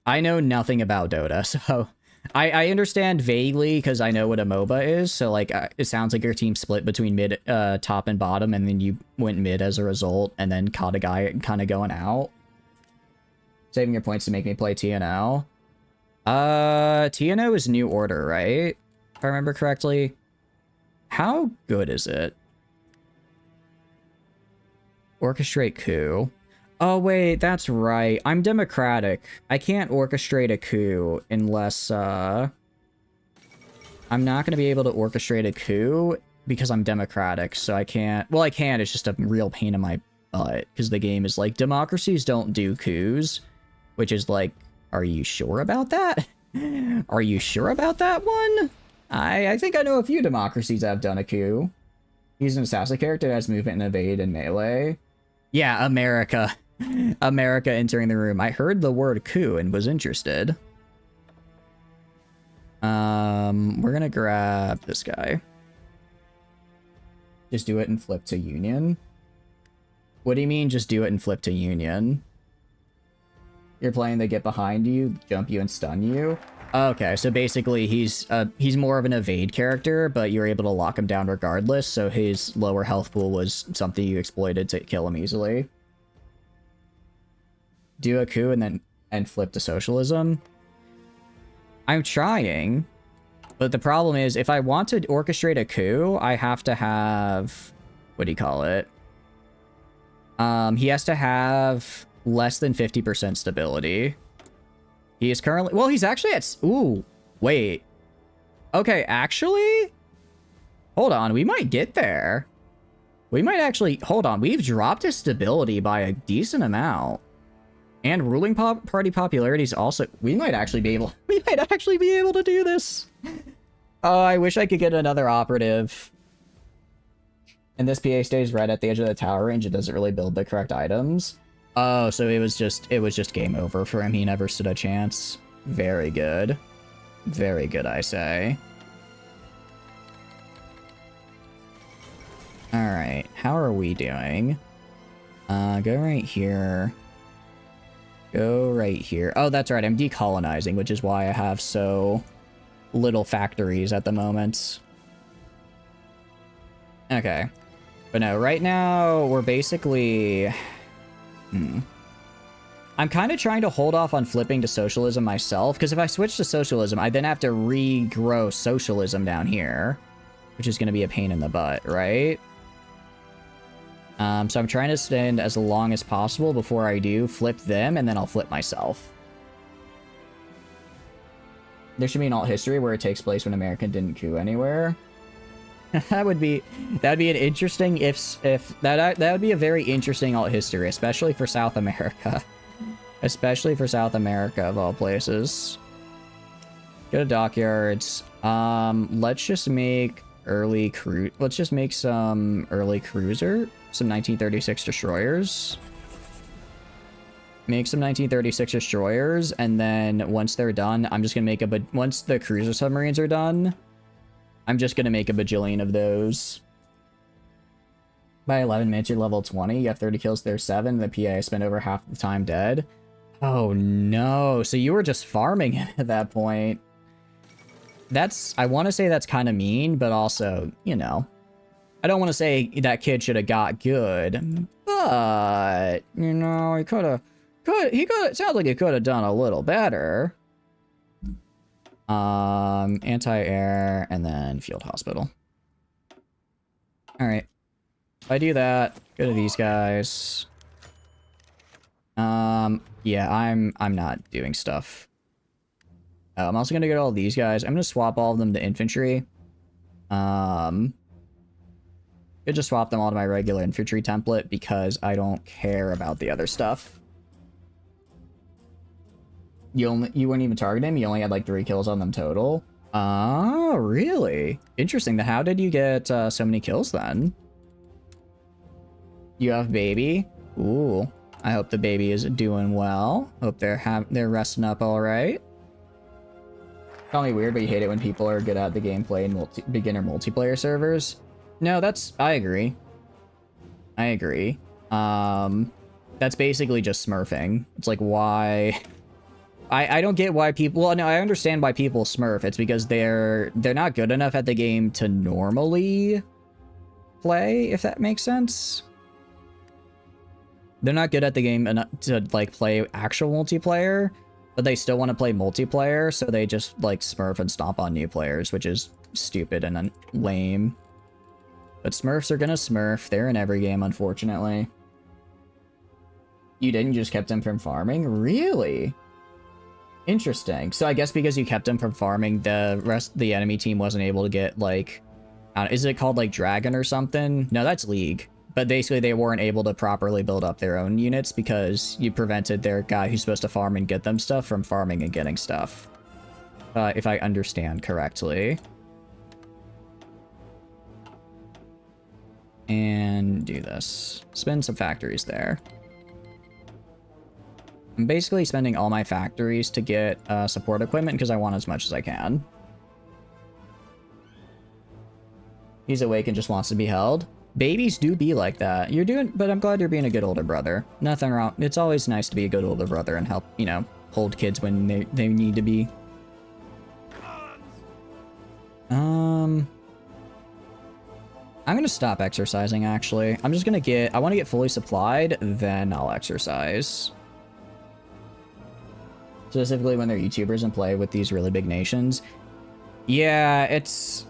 I know nothing about Dota, so I understand vaguely because I know what a MOBA is. So like it sounds like your team split between mid, top, and bottom, and then you went mid as a result, and then caught a guy kind of going out. Saving your points to make me play TNO. TNO is New Order, right? If I remember correctly. How good is it? Orchestrate coup. Oh, wait, that's right. I'm democratic. I can't orchestrate a coup unless, I'm not going to be able to orchestrate a coup because I'm democratic, so I can't... Well, I can, it's just a real pain in my butt, because the game is like, democracies don't do coups. Which is like, are you sure about that? Are you sure about that one? I think I know a few democracies that have done a coup. He's an assassin character that has movement and evade and melee. Yeah, America. America entering the room. I heard the word coup and was interested. We're gonna grab this guy. Just do it and flip to Union. What do you mean just do it and flip to Union? You're playing, they get behind you, jump you, and stun you. Okay, so basically he's more of an evade character, but you're able to lock him down regardless, so his lower health pool was something you exploited to kill him easily. Do a coup and flip to socialism. I'm trying, but the problem is if I want to orchestrate a coup, I have to have... What do you call it? He has to have... less than 50% stability. He is currently... Well, he's actually at... Ooh, wait. Okay, actually? Hold on, we might get there. We might actually... Hold on, we've dropped his stability by a decent amount. And ruling party popularity is also... We might actually be able... We might actually be able to do this. Oh, I wish I could get another operative. And this PA stays right at the edge of the tower range. It doesn't really build the correct items. Oh, so it was just game over for him. He never stood a chance. Very good. Very good, I say. Alright, how are we doing? Go right here. Go right here. Oh, that's right, I'm decolonizing, which is why I have so little factories at the moment. Okay. But no, right now, we're basically... I'm kind of trying to hold off on flipping to socialism myself, because if I switch to socialism, I then have to regrow socialism down here, which is going to be a pain in the butt, right? So I'm trying to spend as long as possible before I do flip them, and then I'll flip myself. There should be an alt history where it takes place when America didn't coup anywhere. That'd be an interesting that would be a very interesting alt history, especially for South America. Especially for South America, of all places. Go to dockyards. Let's just make let's just make some early cruiser. Some 1936 destroyers. Make some 1936 destroyers, and then once they're done, I'm just gonna make once the cruiser submarines are done, I'm just gonna make a bajillion of those. By 11 minutes, you're level 20. You have 30 kills, there's 7. The PA spent over half the time dead. Oh no, so you were just farming it at that point. I want to say that's kind of mean, but also, you know, I don't want to say that kid should have got good, but, you know, he sounds like he could have done a little better. Anti-air, and then field hospital. Alright. If I do that, go to these guys. Yeah, I'm not doing stuff. I'm also gonna go to all these guys. I'm gonna swap all of them to infantry. Could just swap them all to my regular infantry template because I don't care about the other stuff. You weren't even targeting him? You only had like 3 kills on them total? Oh, really? Interesting. Then how did you get so many kills then? You have baby? Ooh. I hope the baby is doing well. Hope they're resting up all right. Call me weird, but you hate it when people are good at the gameplay in beginner multiplayer servers. No, I agree. I agree. That's basically just smurfing. It's like, why? I don't get why people... Well, no, I understand why people smurf. It's because they're not good enough at the game to normally play, if that makes sense. They're not good at the game enough to, like, play actual multiplayer, but they still want to play multiplayer, so they just, like, smurf and stomp on new players, which is stupid and lame. But smurfs are gonna smurf. They're in every game, unfortunately. You didn't, you just kept him from farming? Really? Interesting. So I guess because you kept him from farming, the enemy team wasn't able to get, like... is it called, like, Dragon or something? No, that's League. But basically, they weren't able to properly build up their own units because you prevented their guy who's supposed to farm and get them stuff from farming and getting stuff. If I understand correctly. And do this. Spend some factories there. I'm basically spending all my factories to get support equipment because I want as much as I can. He's awake and just wants to be held. Babies do be like that. But I'm glad you're being a good older brother. Nothing wrong. It's always nice to be a good older brother and help, you know, hold kids when they need to be. I'm gonna stop exercising, actually. I want to get fully supplied, then I'll exercise. Specifically when they're YouTubers and play with these really big nations. Yeah,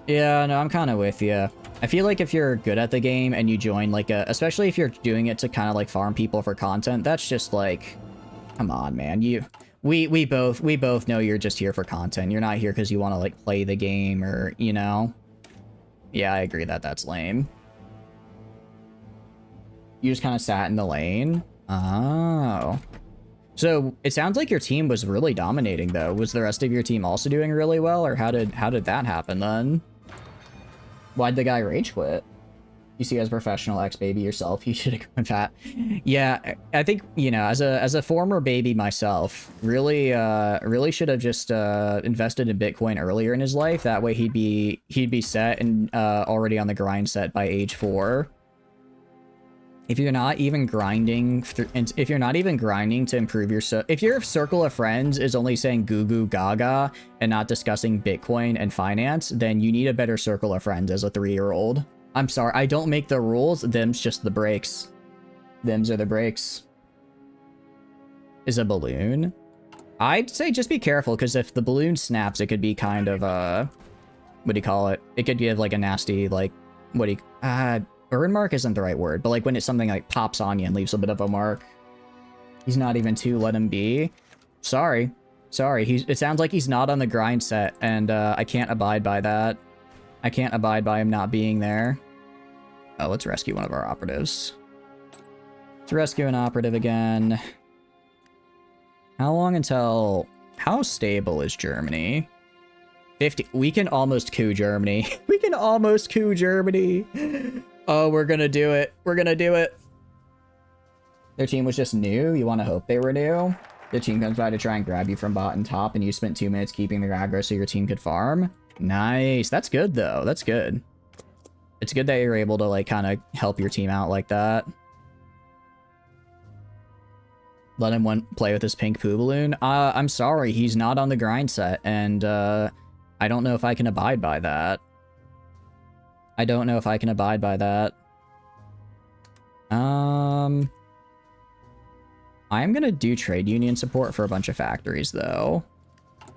no, I'm kind of with you. I feel like if you're good at the game and you join like especially if you're doing it to kind of like farm people for content, that's just like, come on, man. We both know you're just here for content. You're not here because you want to like play the game or, you know. Yeah, I agree that that's lame. You just kind of sat in the lane. Oh. So it sounds like your team was really dominating though. Was the rest of your team also doing really well, or how did that happen then? Why'd the guy rage quit? You see, as a professional ex-baby yourself, you should have gone fat. Yeah, I think, you know, as a former baby myself, really should have just invested in Bitcoin earlier in his life. That way he'd be set and already on the grind set by age 4. If you're not even grinding, if you're not even grinding to improve your, if your circle of friends is only saying goo goo gaga and not discussing Bitcoin and finance, then you need a better circle of friends as a 3-year-old. I'm sorry, I don't make the rules. Them's just the breaks. Them's are the breaks. Is a balloon? I'd say just be careful, because if the balloon snaps, it could be kind of what do you call it? It could give like a nasty, like, what do you burn mark isn't the right word, but like when it's something like pops on you and leaves a bit of a mark. He's not even 2, let him be. Sorry. It sounds like he's not on the grind set, and I can't abide by that. I can't abide by him not being there. Oh, let's rescue one of our operatives. Let's rescue an operative again. How long until... How stable is Germany? 50. We can almost coup Germany. We can almost coup Germany. Oh, we're gonna do it. We're gonna do it. Their team was just new. You want to hope they were new? The team comes by to try and grab you from bottom top, and you spent 2 minutes keeping their aggro so your team could farm. Nice. That's good, though. That's good. It's good that you're able to, like, kind of help your team out like that. Let him play with his pink poo balloon. I'm sorry. He's not on the grind set, and I don't know if I can abide by that. I don't know if I can abide by that. I'm gonna do trade union support for a bunch of factories, though.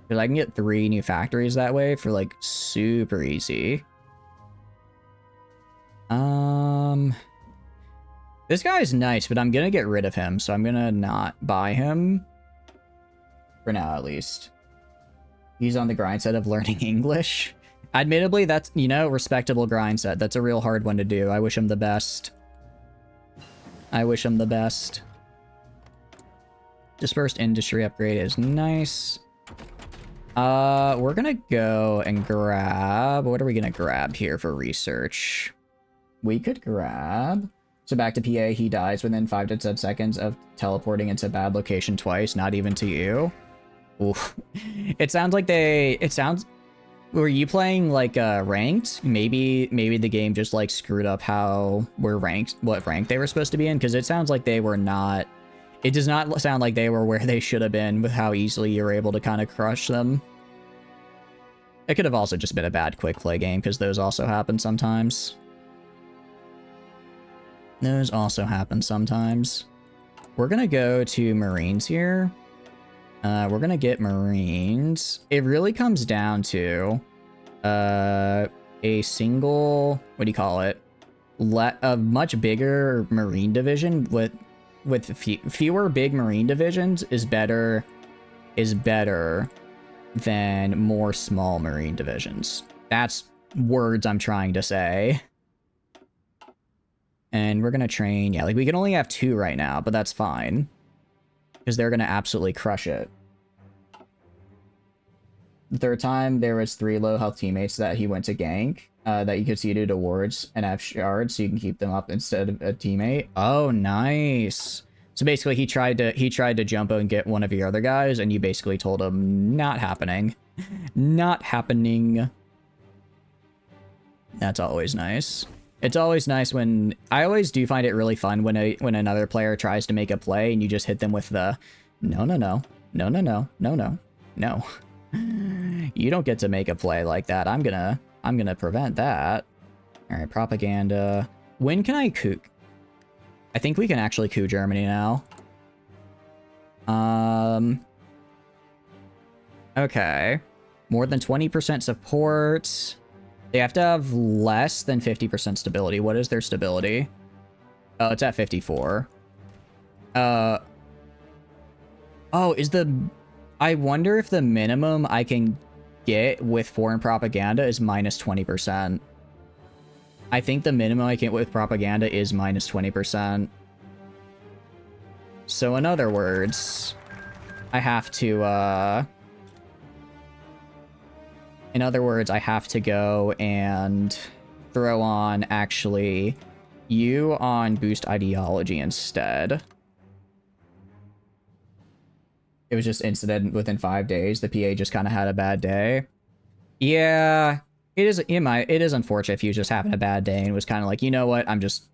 Because I can get 3 new factories that way for, like, super easy. This guy's nice, but I'm gonna get rid of him, so I'm gonna not buy him. For now, at least. He's on the grind set of learning English. Admittedly, that's, you know, respectable grind set. That's a real hard one to do. I wish him the best. I wish him the best. Dispersed industry upgrade is nice. We're gonna go and grab... What are we gonna grab here for research? We could grab... So back to PA, he dies within 5 to 10 seconds of teleporting into bad location twice, not even to you. Oof. It sounds like they... It sounds... Were you playing, like, ranked? Maybe the game just, like, screwed up how we're ranked, what rank they were supposed to be in, because it sounds like they were not... It does not sound like they were where they should have been with how easily you were able to kind of crush them. It could have also just been a bad quick play game, because those also happen sometimes. Those also happen sometimes. We're gonna go to Marines here. We're gonna get Marines. It really comes down to a single, what do you call it? A much bigger Marine division with fewer big Marine divisions is better than more small Marine divisions. That's words I'm trying to say. And we're gonna train, yeah, like we can only have 2 right now, but that's fine. Because they're gonna absolutely crush it. The 3rd time, there was 3 low health teammates that he went to gank, that you could see due to wards and have shards, so you can keep them up instead of a teammate. Oh, nice. So basically, he tried to jump and get one of your other guys, and you basically told him, not happening. Not happening. That's always nice. It's always nice when... I always do find it really fun when another player tries to make a play and you just hit them with the... No, no, no. No, no, no. No, no. No. You don't get to make a play like that. I'm gonna prevent that. Alright, propaganda. When can I coup? I think we can actually coup Germany now. Okay. More than 20% support... They have to have less than 50% stability. What is their stability? Oh, it's at 54. Oh, is the... I wonder if the minimum I can get with foreign propaganda is minus 20%. I think the minimum I can get with propaganda is minus 20%. So in other words, I have to, in other words, I have to go and throw on, actually, you on boost ideology instead. It was just incident within 5 days. The PA just kind of had a bad day. Yeah, it is unfortunate if he was just having a bad day and was kind of like, you know what, I'm just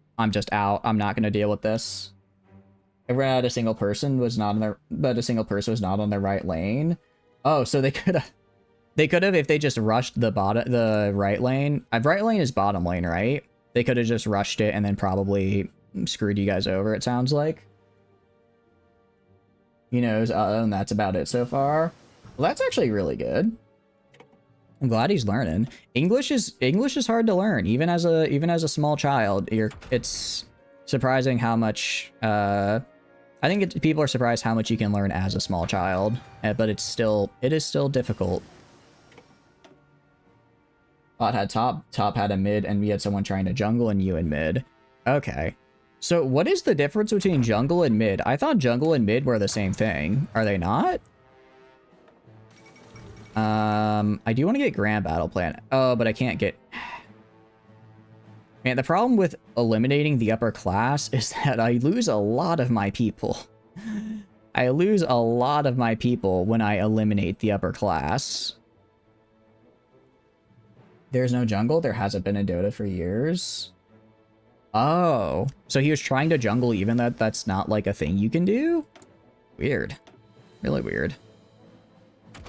out. I'm not gonna deal with this. I ran out a single person was not on their, but a single person was not on the right lane. Oh, so they could have if they just rushed the right lane. Right lane is bottom lane, right? They could have just rushed it and then probably screwed you guys over. It sounds like. He knows, and that's about it so far. Well, that's actually really good. I'm glad he's learning. English is hard to learn, even as a small child. It's surprising how much. I think people are surprised how much you can learn as a small child, but it is still difficult. Bot had top had a mid, and we had someone trying to jungle and you in mid. Okay. So what is the difference between jungle and mid? I thought jungle and mid were the same thing. Are they not? I do want to get Grand Battle Plan. Oh, but I can't get... Man, the problem with eliminating the upper class is that I lose a lot of my people. I lose a lot of my people when I eliminate the upper class. There's no jungle? There hasn't been in Dota for years. Oh, so he was trying to jungle even that's not like a thing you can do? Weird. Really weird.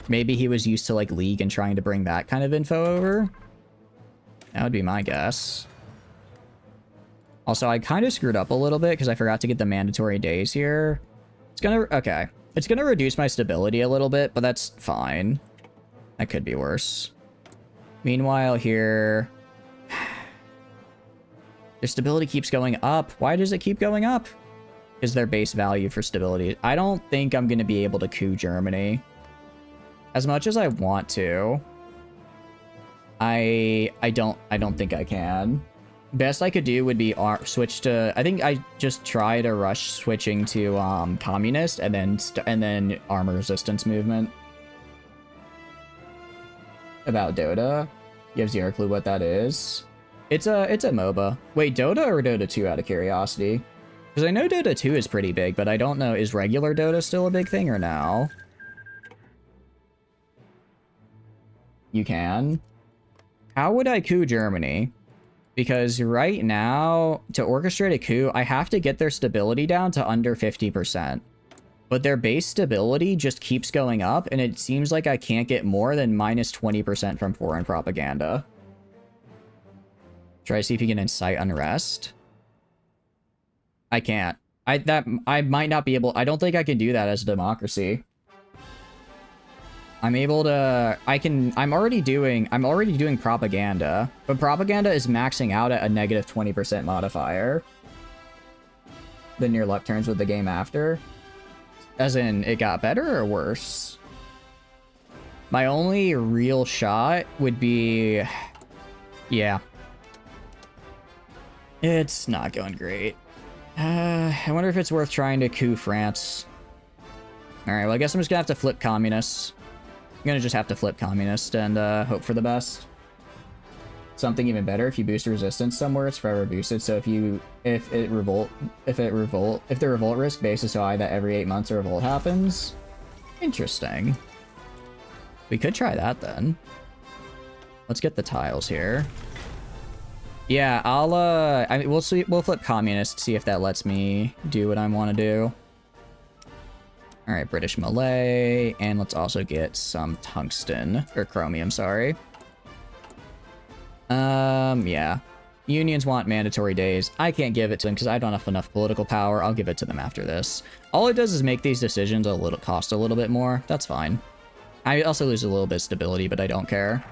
Maybe he was used to like League and trying to bring that kind of info over? That would be my guess. Also, I kind of screwed up a little bit because I forgot to get the mandatory days here. It's gonna reduce my stability a little bit, but that's fine. That could be worse. Meanwhile here... Their stability keeps going up. Why does it keep going up? Is their base value for stability. I don't think I'm going to be able to coup Germany. As much as I want to. I don't think I can. Best I could do would be switch to... I think I just try to rush switching to communist and then armor resistance movement. About Dota. You have zero clue what that is. It's a MOBA. Wait, Dota or Dota 2 out of curiosity? Because I know Dota 2 is pretty big, but I don't know, is regular Dota still a big thing or now? You can? How would I coup Germany? Because right now, to orchestrate a coup, I have to get their stability down to under 50%. But their base stability just keeps going up, and it seems like I can't get more than minus 20% from foreign propaganda. Try to see if you can incite unrest. I can't. I might not be able... I don't think I can do that as a democracy. I'm able to... I'm already doing propaganda. But propaganda is maxing out at a negative 20% modifier. Then your luck turns with the game after. As in, it got better or worse? My only real shot would be... Yeah. It's not going great. I wonder if it's worth trying to coup France. Alright, well I guess I'm just gonna have to flip communists. I'm gonna just have to flip communist and hope for the best. Something even better, if you boost resistance somewhere, it's forever boosted. So if the revolt risk base is so high that every 8 months a revolt happens. Interesting. We could try that then. Let's get the tiles here. Yeah, we'll see. We'll flip communist, see if that lets me do what I want to do. All right, British Malay, and let's also get some tungsten or chromium. Sorry. Yeah. Unions want mandatory days. I can't give it to them because I don't have enough political power. I'll give it to them after this. All it does is make these decisions cost a little bit more. That's fine. I also lose a little bit of stability, but I don't care.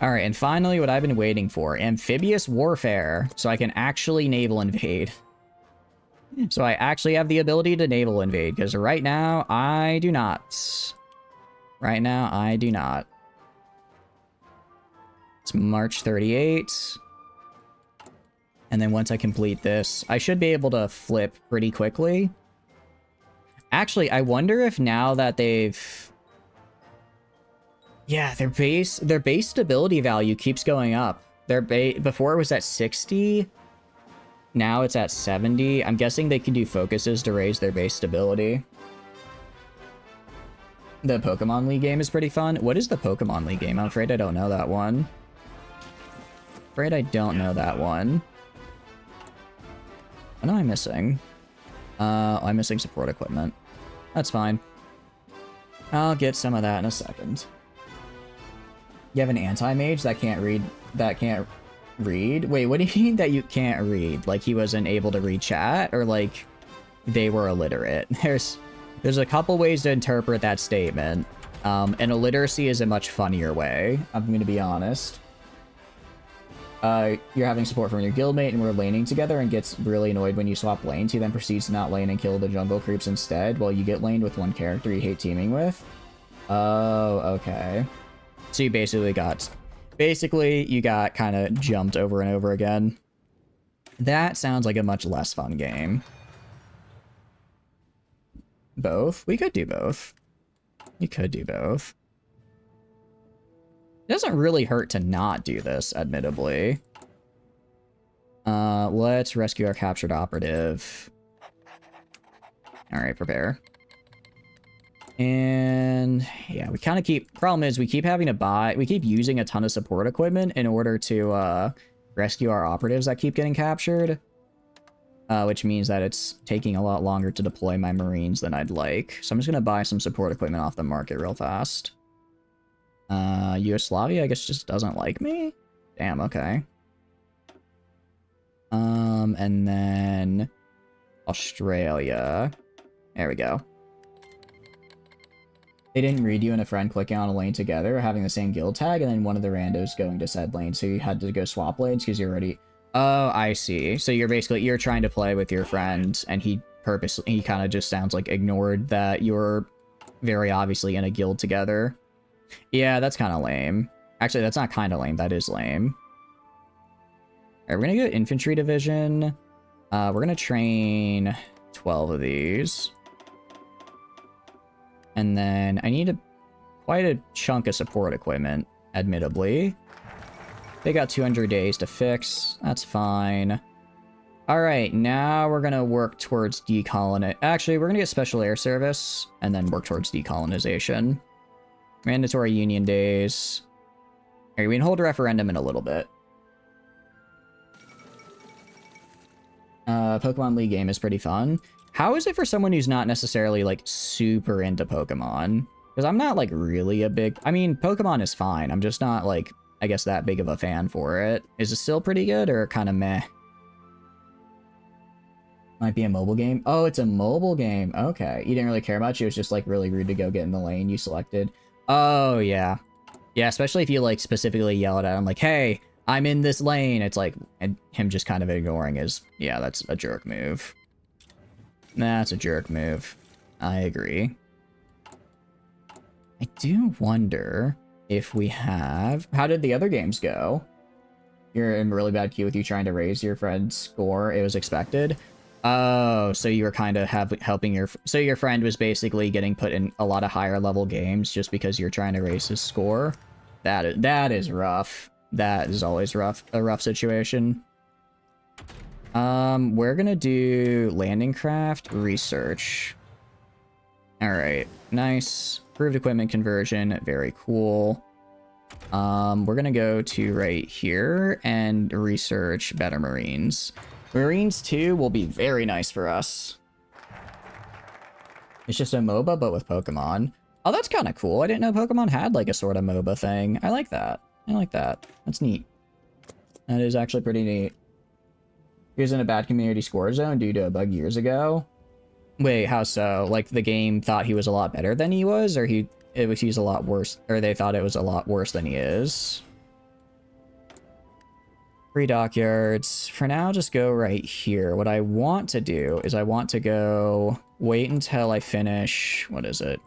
All right, and finally, what I've been waiting for, amphibious warfare, so I can actually naval invade. So I actually have the ability to naval invade, because right now, I do not. Right now, I do not. It's March 38. And then once I complete this, I should be able to flip pretty quickly. Actually, I wonder if now that they've... Yeah, their base stability value keeps going up. Before it was at 60. Now it's at 70. I'm guessing they can do focuses to raise their base stability. The Pokemon League game is pretty fun. What is the Pokemon League game? I'm afraid I don't know that one. Afraid I don't know that one. What am I missing? I'm missing support equipment. That's fine. I'll get some of that in a second. You have an anti-mage that can't read... Wait, what do you mean that you can't read? Like he wasn't able to read chat? Or like they were illiterate? There's a couple ways to interpret that statement. And illiteracy is a much funnier way. I'm going to be honest. You're having support from your guildmate and we're laning together and gets really annoyed when you swap lanes. He then proceeds to not lane and kill the jungle creeps instead while you get laned with one character you hate teaming with. Oh, okay. So you basically got kind of jumped over and over again. That sounds like a much less fun game. Both? We could do both. You could do both. It doesn't really hurt to not do this, admittedly. Let's rescue our captured operative. Alright, prepare. And yeah, we kind of problem is we keep having to we keep using a ton of support equipment in order to rescue our operatives that keep getting captured. Which means that it's taking a lot longer to deploy my Marines than I'd like. So I'm just going to buy some support equipment off the market real fast. Yugoslavia, I guess, just doesn't like me? Damn, okay. And then Australia. There we go. They didn't read you and a friend clicking on a lane together or having the same guild tag, and then one of the randos going to said lane, so you had to go swap lanes because you're already... Oh, I see. So you're trying to play with your friend, and he kind of just sounds like ignored that you're very obviously in a guild together. Yeah, that's kind of lame. Actually, that's not kind of lame. That is lame. Alright, we're gonna go infantry division. We're gonna train 12 of these. And then I need quite a chunk of support equipment, admittedly. They got 200 days to fix. That's fine. Alright, now we're gonna work towards decolonization. Actually, we're gonna get special air service and then work towards decolonization. Mandatory union days. Alright, we can hold a referendum in a little bit. Pokemon League game is pretty fun. How is it for someone who's not necessarily, like, super into Pokemon? Because I'm not, like, really a big... I mean, Pokemon is fine. I'm just not, like, I guess that big of a fan for it. Is it still pretty good or kind of meh? Might be a mobile game. Oh, it's a mobile game. Okay. You didn't really care much. It was just, like, really rude to go get in the lane you selected. Oh, yeah. Yeah, especially if you, like, specifically yell at him, like, hey, I'm in this lane. It's like, and him just kind of ignoring is, yeah, that's a jerk move. That's a jerk move. I agree. I do wonder if we have... How did the other games go? You're in a really bad queue with you trying to raise your friend's score. It was expected. Oh, so you were kind of helping your... So your friend was basically getting put in a lot of higher level games just because you're trying to raise his score. That is rough. That is always rough. A rough situation. We're gonna do landing craft research. Alright, nice. Improved equipment conversion, very cool. We're gonna go to right here and research better Marines. Marines 2 will be very nice for us. It's just a MOBA, but with Pokemon. Oh, that's kind of cool. I didn't know Pokemon had, like, a sort of MOBA thing. I like that. I like that. That's neat. That is actually pretty neat. He was in a bad community score zone due to a bug years ago. Wait, how so? Like, the game thought he was a lot better than he was, or he's a lot worse, or they thought it was a lot worse than he is? Free dockyards. For now, just go right here. What I want to do is I want to go wait until I finish... What is it?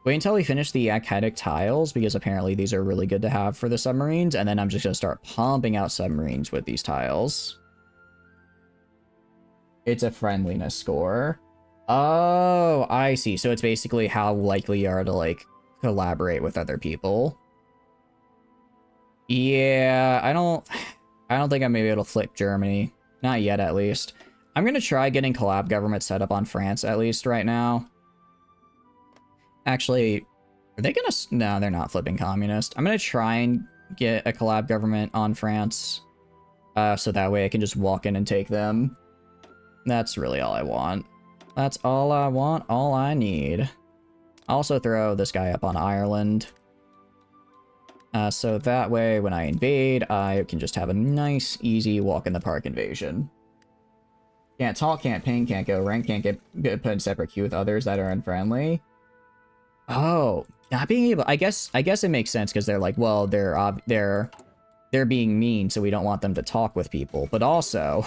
Wait until we finish the Akitic tiles, because apparently these are really good to have for the submarines, and then I'm just going to start pumping out submarines with these tiles. It's a friendliness score. Oh, I see. So it's basically how likely you are to, like, collaborate with other people. Yeah, I don't... I don't think I'm maybe able to flip Germany. Not yet, at least. I'm going to try getting collab government set up on France, at least right now. Actually, are they going to... No, they're not flipping communist. I'm going to try and get a collab government on France. So that way I can just walk in and take them. That's really all I want. That's all I want, all I need. Also throw this guy up on Ireland. So that way, when I invade, I can just have a nice, easy walk-in-the-park invasion. Can't talk, can't ping, can't go rank, can't get put in separate queue with others that are unfriendly. Oh, not being able... I guess it makes sense, because they're like, well, they're being mean, so we don't want them to talk with people. But also,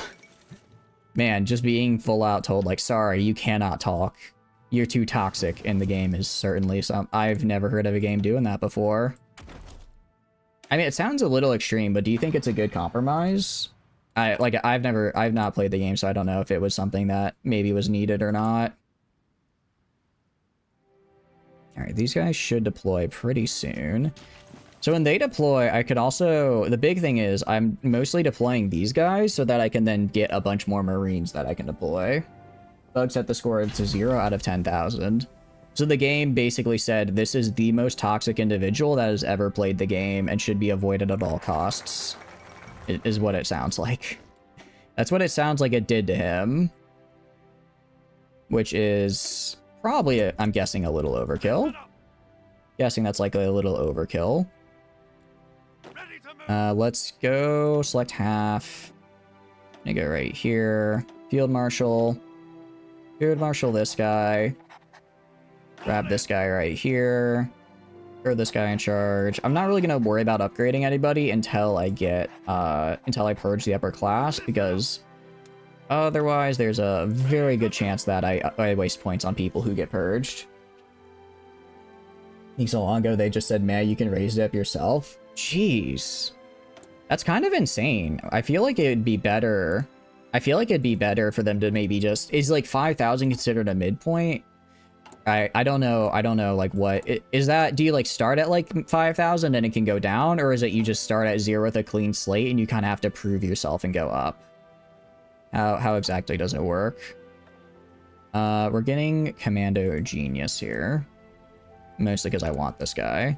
man, just being full out told, like, sorry, you cannot talk. You're too toxic in the game is certainly some... I've never heard of a game doing that before. I mean, it sounds a little extreme, but do you think it's a good compromise? I've not played the game, so I don't know if it was something that maybe was needed or not. Alright, these guys should deploy pretty soon. So when they deploy, I could also... The big thing is, I'm mostly deploying these guys so that I can then get a bunch more Marines that I can deploy. Bug set the score to 0 out of 10,000. So the game basically said, this is the most toxic individual that has ever played the game and should be avoided at all costs. It is what it sounds like. That's what it sounds like it did to him. Which is probably, I'm guessing, a little overkill. Guessing that's likely a little overkill. Let's go select half. I'm gonna go right here. Field Marshal. Field Marshal this guy. Grab this guy right here. Throw this guy in charge. I'm not really gonna worry about upgrading anybody until I get, until I purge the upper class, because otherwise there's a very good chance that I waste points on people who get purged. I think so long ago they just said, man, you can raise it up yourself. Jeez. That's kind of insane. I feel like it'd be better. I feel like it'd be better for them to maybe just... Is like 5,000 considered a midpoint? I don't know. I don't know, like, what... Is that... Do you, like, start at, like, 5,000 and it can go down? Or is it you just start at 0 with a clean slate and you kind of have to prove yourself and go up? How exactly does it work? We're getting Commando Genius here. Mostly because I want this guy.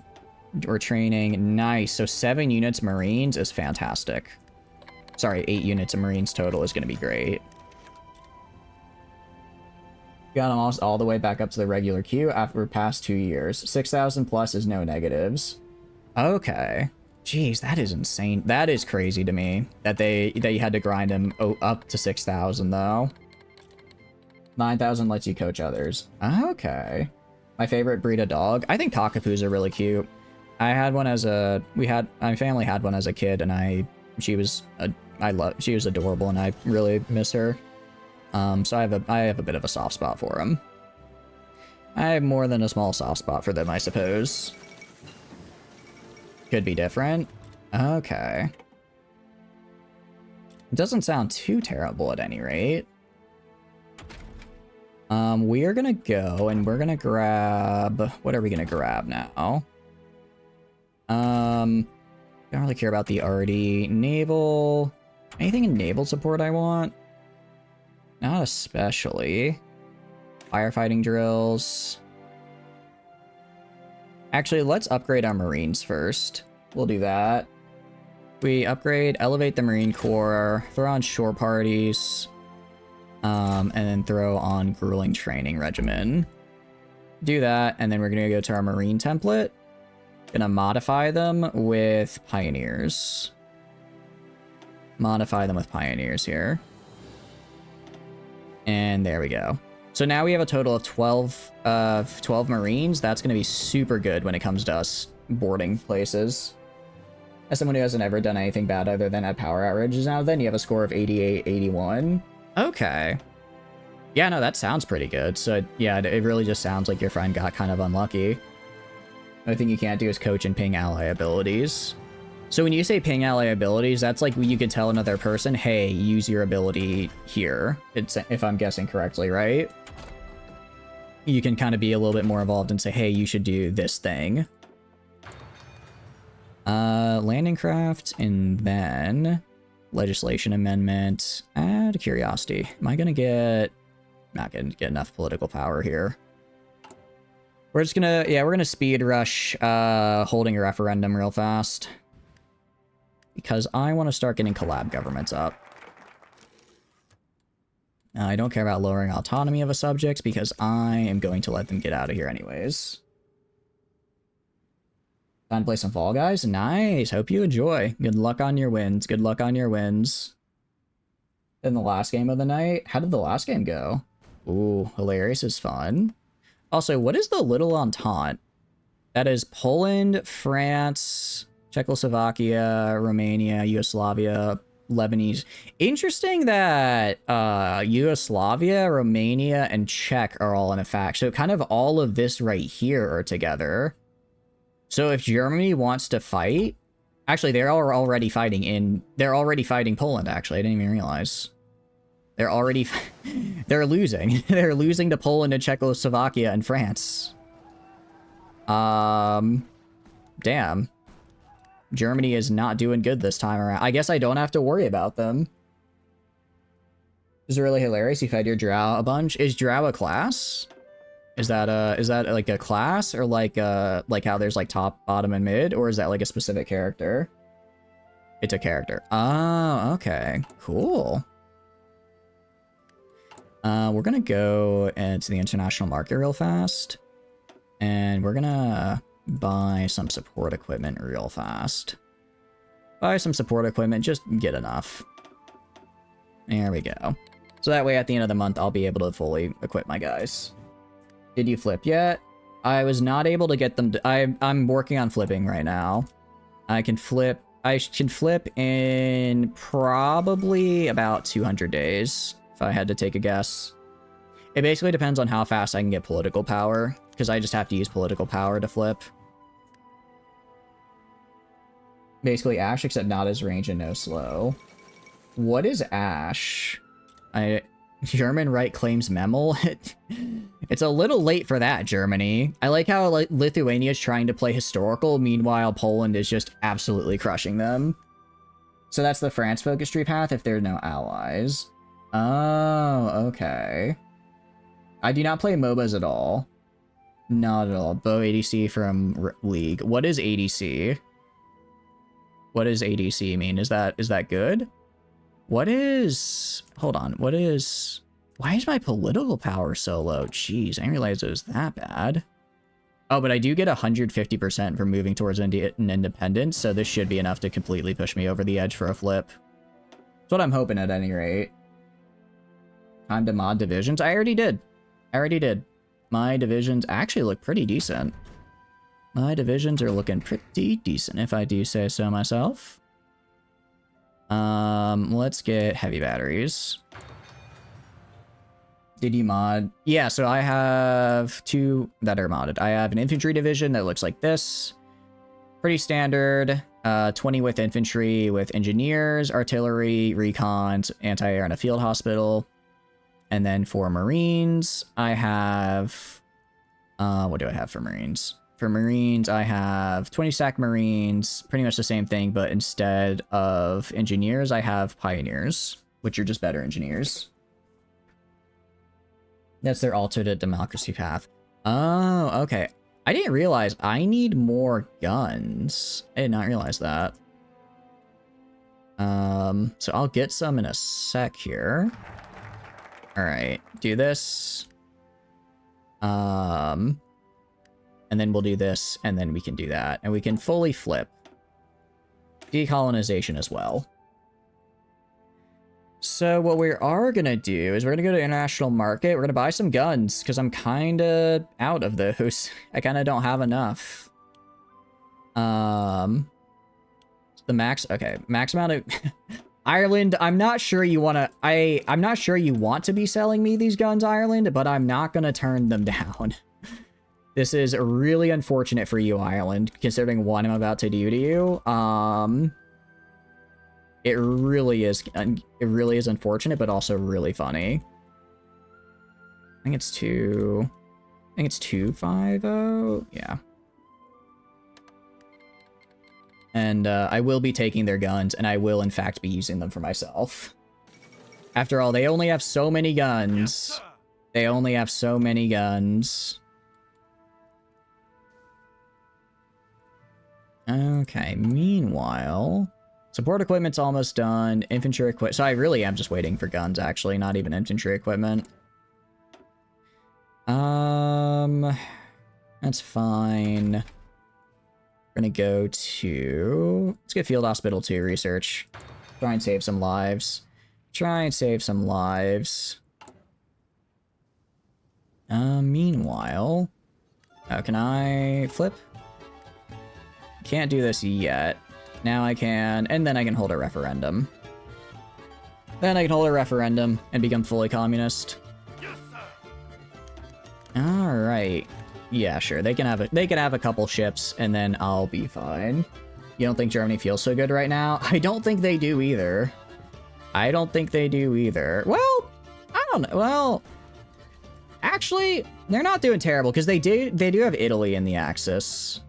We're training. Nice. So 7 units Marines is fantastic. Sorry, 8 units of Marines total is going to be great. Got almost all the way back up to the regular queue after past 2 years. 6,000 plus is no negatives. Okay. Jeez, that is insane. That is crazy to me that you had to grind him up to 6,000 though. 9,000 lets you coach others. Okay. My favorite breed of dog. I think Cockapoos are really cute. I had one as a... My family had one as a kid, and she was adorable, and I really miss her. So I have a bit of a soft spot for them. I have more than a small soft spot for them, I suppose. Could be different. Okay. It doesn't sound too terrible at any rate. We are gonna go and we're gonna grab... What are we gonna grab now? Don't really care about the RD. Naval... Anything in naval support I want? Not especially. Firefighting drills. Actually, let's upgrade our Marines first. We'll do that. We upgrade, elevate the Marine Corps, throw on shore parties, and then throw on grueling training regimen. Do that, and then we're gonna go to our Marine template. Gonna modify them with pioneers. Modify them with pioneers here. And there we go. So now we have a total of 12 Marines. That's going to be super good when it comes to us boarding places. As someone who hasn't ever done anything bad other than had power outages now, then you have a score of 88, 81. Okay. Yeah, no, that sounds pretty good. So yeah, it really just sounds like your friend got kind of unlucky. The only thing you can't do is coach and ping ally abilities. So when you say ping ally abilities, that's like you can tell another person, hey, use your ability here. It's, if I'm guessing correctly, right? You can kind of be a little bit more involved and say, hey, you should do this thing. Landing craft, and then Legislation amendment. Out of curiosity, am I gonna get... Not gonna get enough political power here. We're just gonna... Yeah, we're gonna speed rush holding a referendum real fast. Because I want to start getting collab governments up. I don't care about lowering autonomy of a subject because I am going to let them get out of here anyways. Time to play some Fall Guys? Nice! Hope you enjoy. Good luck on your wins. Good luck on your wins. In the last game of the night? How did the last game go? Ooh, hilarious is fun. Also, what is the Little Entente? That is Poland, France, Czechoslovakia, Romania, Yugoslavia, Lebanese. Interesting that Yugoslavia, Romania, and Czech are all in effect. So kind of all of this right here are together. So if Germany wants to fight... Actually, they're already fighting in... They're already fighting Poland, actually. I didn't even realize. They're already... They're losing. They're losing to Poland and Czechoslovakia and France. Damn. Germany is not doing good this time around. I guess I don't have to worry about them. This is really hilarious. You fed your drow a bunch. Is drow a class? Is that like a class, or like how there's like top, bottom, and mid, or is that like a specific character? It's a character. Oh, okay. Cool. We're gonna go into the international market real fast. And we're gonna buy some support equipment real fast. Buy some support equipment, just get enough. There we go. So that way at the end of the month, I'll be able to fully equip my guys. Did you flip yet? I was not able to get them to, I'm working on flipping right now. I can flip in probably about 200 days, if I had to take a guess. It basically depends on how fast I can get political power, because I just have to use political power to flip. Basically Ash, except not as range and no slow. What is Ash? German right claims Memel? It's a little late for that, Germany. I like how Lithuania is trying to play historical, meanwhile Poland is just absolutely crushing them. So that's the France focus tree path if there are no allies. Oh, okay. I do not play MOBAs at all. Not at all. Bow ADC from League. What is ADC? What does ADC mean? Is that good? What is... Hold on. What is... Why is my political power so low? Jeez, I didn't realize it was that bad. Oh, but I do get 150% for moving towards an independence, so this should be enough to completely push me over the edge for a flip. That's what I'm hoping at any rate. Time to mod divisions. I already did. My divisions actually look pretty decent. My divisions are looking pretty decent, if I do say so myself. Let's get heavy batteries. Did you mod? Yeah, so I have two that are modded. I have an infantry division that looks like this. Pretty standard. 20 with infantry, with engineers, artillery, recons, anti-air, and a field hospital. And then for Marines, I have... what do I have for Marines? For Marines, I have 20 stack Marines, pretty much the same thing, but instead of engineers, I have pioneers, which are just better engineers. That's their alternate democracy path. Oh, okay. I didn't realize I need more guns. I did not realize that. So I'll get some in a sec here. All right, do this. And then we'll do this, and then we can do that. And we can fully flip decolonization as well. So what we are going to do is we're going to go to international market. We're going to buy some guns, because I'm kind of out of those. I kind of don't have enough. The max... Okay, max amount of... Ireland, I'm not sure you want to... I'm not sure you want to be selling me these guns, Ireland, but I'm not going to turn them down. This is really unfortunate for you, Ireland, considering what I'm about to do to you. It really is unfortunate, but also really funny. I think it's 250. Yeah. And I will be taking their guns, and I will, in fact, be using them for myself. After all, they only have so many guns. Yes, sir. They only have so many guns. Okay, meanwhile... Support equipment's almost done. Infantry equipment... So I really am just waiting for guns, actually, not even infantry equipment. That's fine. We're gonna go to... Let's get Field Hospital 2 research. Try and save some lives. Try and save some lives. Meanwhile... Oh, can I flip? Can't do this yet. Now I can, and then I can hold a referendum. Then I can hold a referendum and become fully communist. Yes, sir. Alright. Yeah, sure. They can have a couple ships, and then I'll be fine. You don't think Germany feels so good right now? I don't think they do either. I don't think they do either. Well, I don't know. Well, actually, they're not doing terrible, because they do have Italy in the Axis.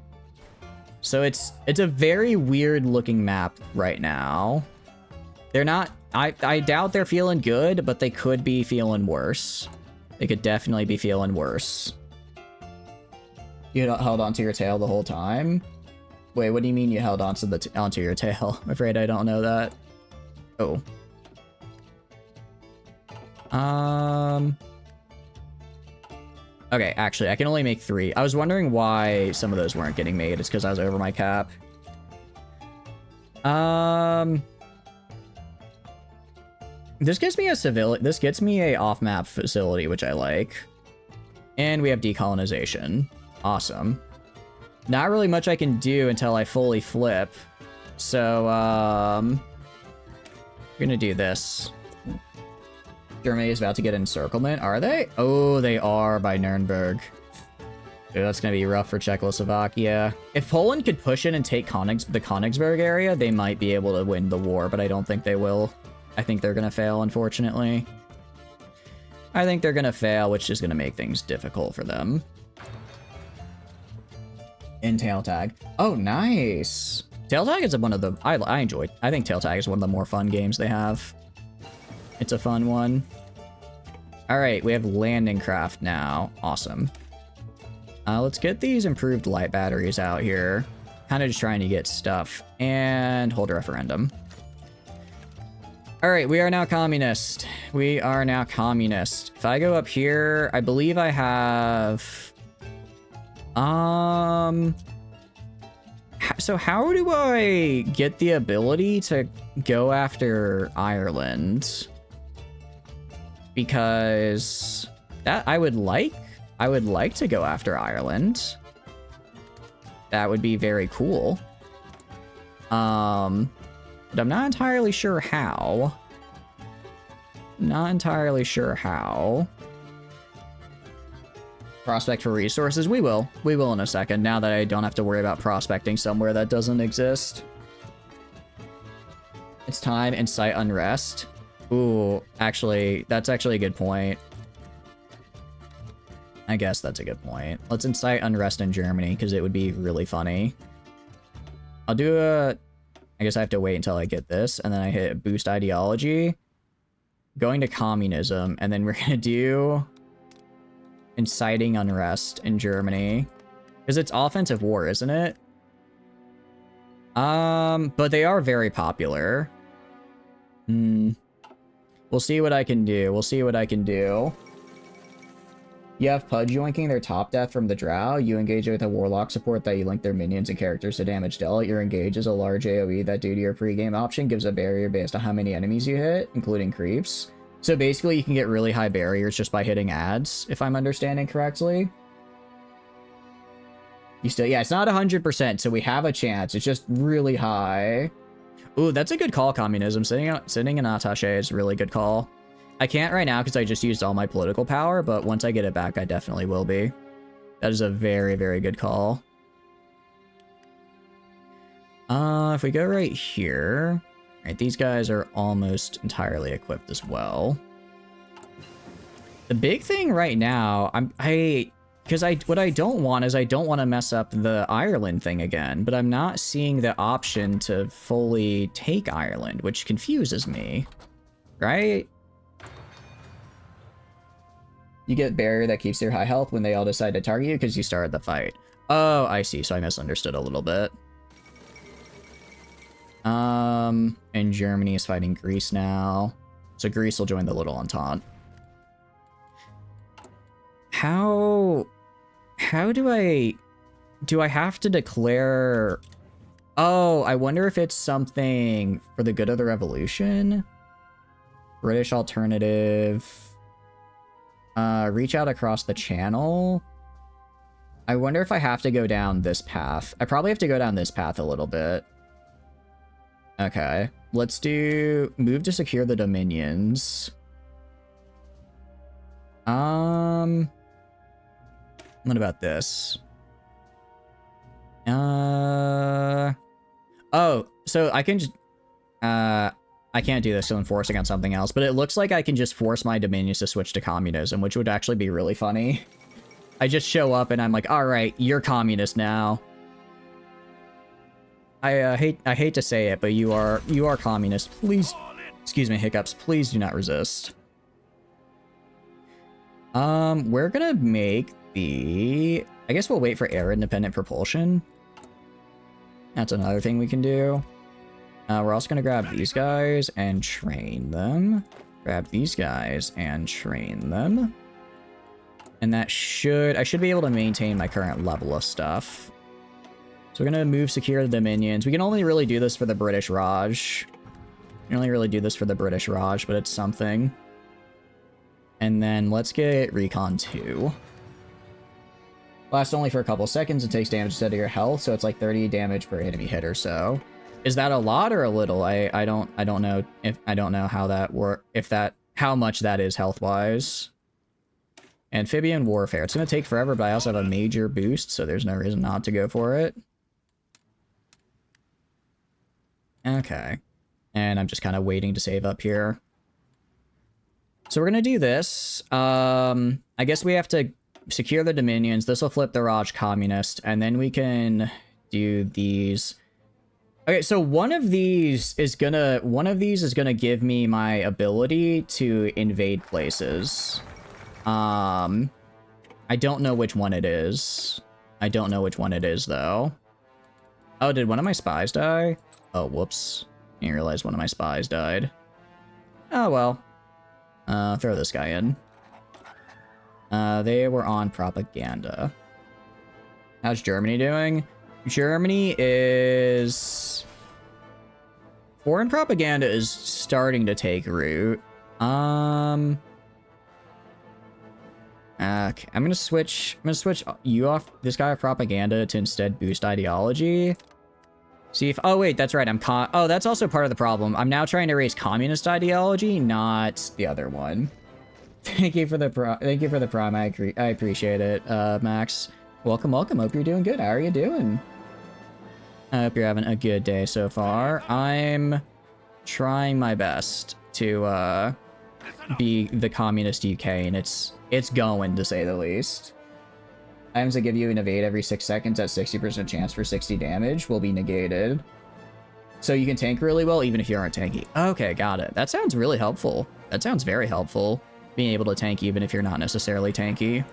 So it's a very weird looking map right now. They're not... I doubt they're feeling good, but they could be feeling worse. They could definitely be feeling worse. You held onto your tail the whole time? Wait, what do you mean you held onto your tail? I'm afraid I don't know that. Oh. Okay, actually, I can only make 3. I was wondering why some of those weren't getting made. It's because I was over my cap. This gives me a This gets me a off-map facility, which I like. And we have decolonization. Awesome. Not really much I can do until I fully flip. So, we're gonna do this. Germany is about to get encirclement, are they? Oh, they are by Nuremberg. Dude, that's gonna be rough for Czechoslovakia. If Poland could push in and take the Königsberg area, they might be able to win the war, but I don't think they will. I think they're gonna fail, unfortunately. I think they're gonna fail, which is gonna make things difficult for them. In Tail Tag. Oh, nice. Tail Tag is one of the... I enjoy... I think Tail Tag is one of the more fun games they have. It's a fun one. Alright, we have landing craft now. Awesome. Let's get these improved light batteries out here. Kind of just trying to get stuff. And hold a referendum. Alright, we are now communist. We are now communist. If I go up here, I believe I have... So how do I get the ability to go after Ireland? Because that I would like to go after Ireland. That would be very cool. But I'm not entirely sure how. Not entirely sure how. Prospect for resources? We will. We will in a second, now that I don't have to worry about prospecting somewhere that doesn't exist. It's time, incite unrest. Ooh, actually, that's actually a good point. I guess that's a good point. Let's incite unrest in Germany, because it would be really funny. I'll do a... I guess I have to wait until I get this, and then I hit boost ideology. Going to communism, and then we're gonna do... inciting unrest in Germany. Because it's offensive war, isn't it? But they are very popular. We'll see what I can do. We'll see what I can do. You have Pudge yoinking their top death from the Drow. You engage with a Warlock support that you link their minions and characters to damage dealt. Your engage is a large AoE that, due to your pregame option, gives a barrier based on how many enemies you hit, including creeps. So basically, you can get really high barriers just by hitting ads, if I'm understanding correctly. You still... Yeah, it's not 100%, so we have a chance. It's just really high. Ooh, that's a good call, communism. Sitting in attaché is a really good call. I can't right now because I just used all my political power, but once I get it back, I definitely will be. That is a very, very good call. If we go right here... Right, these guys are almost entirely equipped as well. The big thing right now, Because what I don't want is I don't want to mess up the Ireland thing again, but I'm not seeing the option to fully take Ireland, which confuses me, right? You get barrier that keeps your high health when they all decide to target you because you started the fight. Oh, I see. So I misunderstood a little bit. And Germany is fighting Greece now. So Greece will join the Little Entente. How do I have to declare... Oh, I wonder if it's something for the good of the revolution? British alternative. Reach out across the channel. I wonder if I have to go down this path. I probably have to go down this path a little bit. Okay. Let's do move to secure the dominions. What about this? Oh, so I can just, I can't do this, so I'm forcing on something else, but it looks like I can just force my dominions to switch to communism, which would actually be really funny. I just show up and I'm like, all right, you're communist now. I hate to say it, but you are communist. Please, excuse me, hiccups. Please do not resist. We're gonna make the... I guess we'll wait for air independent propulsion. That's another thing we can do. We're also gonna grab these guys and train them. Grab these guys and train them. And that should... I should be able to maintain my current level of stuff. So we're gonna move secure the dominions. We can only really do this for the British Raj. We can only really do this for the British Raj, but it's something. And then let's get Recon 2. Lasts only for a couple seconds. It takes damage instead of your health, so it's like 30 damage per enemy hit or so. Is that a lot or a little? I don't know if I don't know how that how much that is health wise. Amphibian warfare. It's gonna take forever, but I also have a major boost, so there's no reason not to go for it. Okay. And I'm just kind of waiting to save up here. So we're gonna do this. I guess we have to secure the dominions. This will flip the Raj communist, and then we can do these. Okay, so one of these is gonna give me my ability to invade places. I don't know which one it is. I don't know which one it is though. Oh, did one of my spies die? Oh, whoops. I didn't realize one of my spies died. Oh well. Throw this guy in. They were on propaganda. How's Germany doing? Germany is... Foreign propaganda is starting to take root. Okay, I'm gonna switch you off this guy of propaganda to instead boost ideology. See if... Oh, wait, that's right. Oh, that's also part of the problem. I'm now trying to raise communist ideology, not the other one. Thank you for the prime. I appreciate it, Max. Welcome. Hope you're doing good. How are you doing? I hope you're having a good day so far. I'm trying my best to be the communist UK, and it's going, to say the least. Items that give you an evade every 6 seconds at 60% chance for 60 damage will be negated. So you can tank really well even if you aren't tanky. Okay, got it. That sounds really helpful. That sounds very helpful. Being able to tank even if you're not necessarily tanky.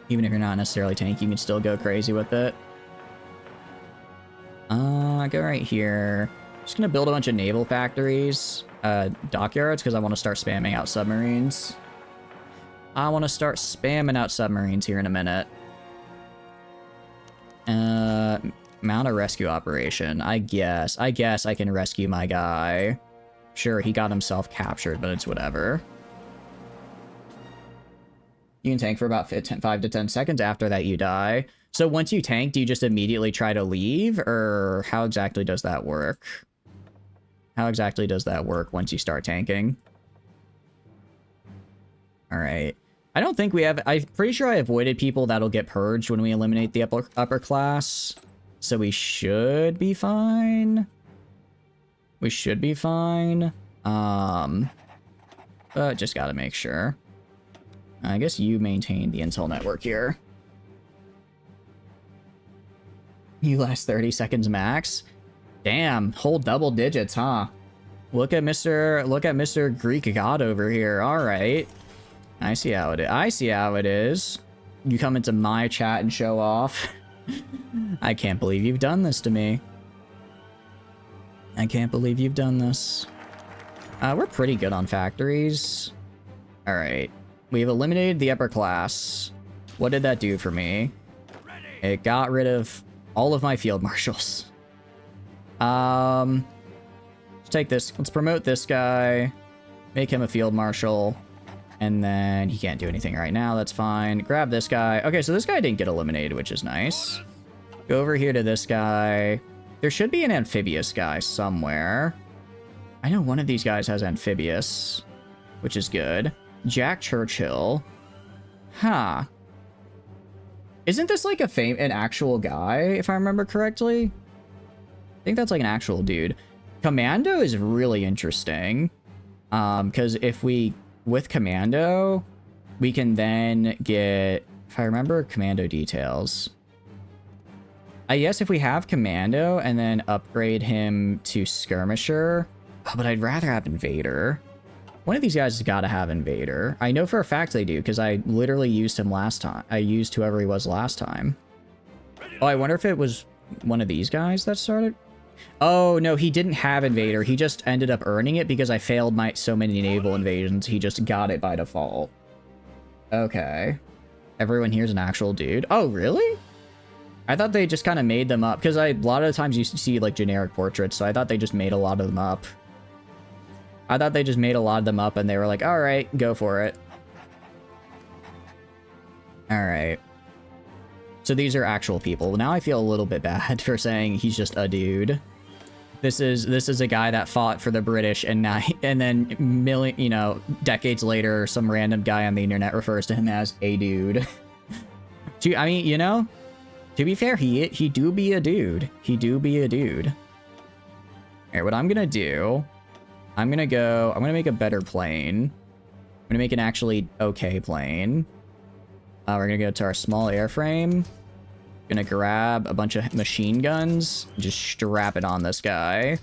Even if you're not necessarily tanky, you can still go crazy with it. Go right here. Just gonna build a bunch of naval factories, dockyards, because I want to start spamming out submarines. I want to start spamming out submarines here in a minute. Mount a rescue operation. I guess I can rescue my guy. Sure, he got himself captured, but it's whatever. You can tank for about 5 to 10 seconds. After that, you die. So once you tank, do you just immediately try to leave? Or how exactly does that work? How exactly does that work once you start tanking? Alright. I don't think we have... I'm pretty sure I avoided people that'll get purged when we eliminate the upper class. So we should be fine. We should be fine. But just gotta make sure. I guess you maintain the intel network here. You last 30 seconds max? Damn, whole double digits, huh? Look at Mr. Greek God over here. All right. I see how it is. I see how it is. You come into my chat and show off. I can't believe you've done this to me. I can't believe you've done this. We're pretty good on factories. All right. We've eliminated the upper class. What did that do for me? It got rid of all of my field marshals. Let's take this. Let's promote this guy. Make him a field marshal. And then he can't do anything right now. That's fine. Grab this guy. Okay, so this guy didn't get eliminated, which is nice. Go over here to this guy. There should be an amphibious guy somewhere. I know one of these guys has amphibious, which is good. Jack Churchill. Huh. Isn't this like an actual guy, if I remember correctly? I think that's like an actual dude. Commando is really interesting. Because if we... With Commando, we can then get... If I remember commando details... I guess if we have Commando and then upgrade him to Skirmisher... Oh, but I'd rather have Invader. One of these guys has got to have Invader. I know for a fact they do, because I literally used him last time. I used whoever he was last time. Oh, I wonder if it was one of these guys that started... Oh, no, he didn't have Invader. He just ended up earning it because I failed so many naval invasions. He just got it by default. Okay. Everyone here's an actual dude. Oh, really? I thought they just kind of made them up. Because a lot of the times you see, like, generic portraits, so I thought they just made a lot of them up. I thought they just made a lot of them up, and they were like, alright, go for it. Alright. So these are actual people. Now I feel a little bit bad for saying he's just a dude. This is a guy that fought for the British, and then decades later, some random guy on the internet refers to him as a dude. I mean, you know, to be fair, he do be a dude. He do be a dude. All right, what I'm gonna do, I'm gonna make a better plane. I'm gonna make an actually okay plane. We're gonna go to our small airframe. Gonna grab a bunch of machine guns. Just strap it on this guy.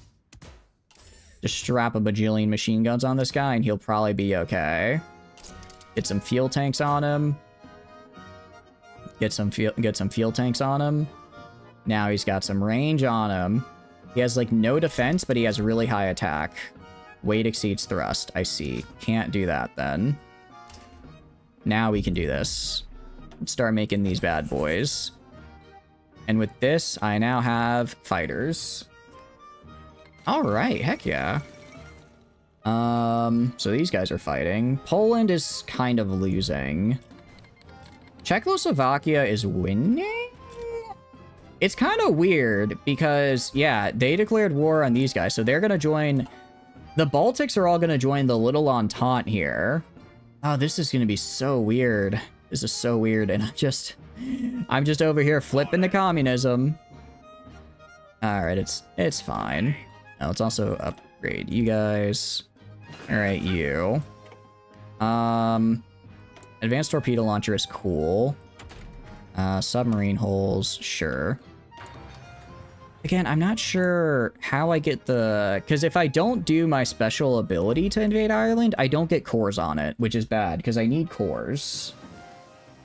Just strap a bajillion machine guns on this guy and he'll probably be okay. Get some fuel tanks on him. Get some fuel tanks on him. Now he's got some range on him. He has like no defense, but he has really high attack. Weight exceeds thrust. I see. Can't do that then. Now we can do this. Let's start making these bad boys. And with this, I now have fighters. All right, heck yeah. So these guys are fighting. Poland is kind of losing. Czechoslovakia is winning? It's kind of weird because, yeah, they declared war on these guys. So they're going to join... The Baltics are all going to join the Little Entente here. Oh, this is going to be so weird. This is so weird, and I'm just over here flipping to communism. Alright, it's fine. Now let's also upgrade you guys. Alright, you. Advanced torpedo launcher is cool. Submarine holes, sure. Again, I'm not sure how I get the... Because if I don't do my special ability to invade Ireland, I don't get cores on it, which is bad, because I need cores.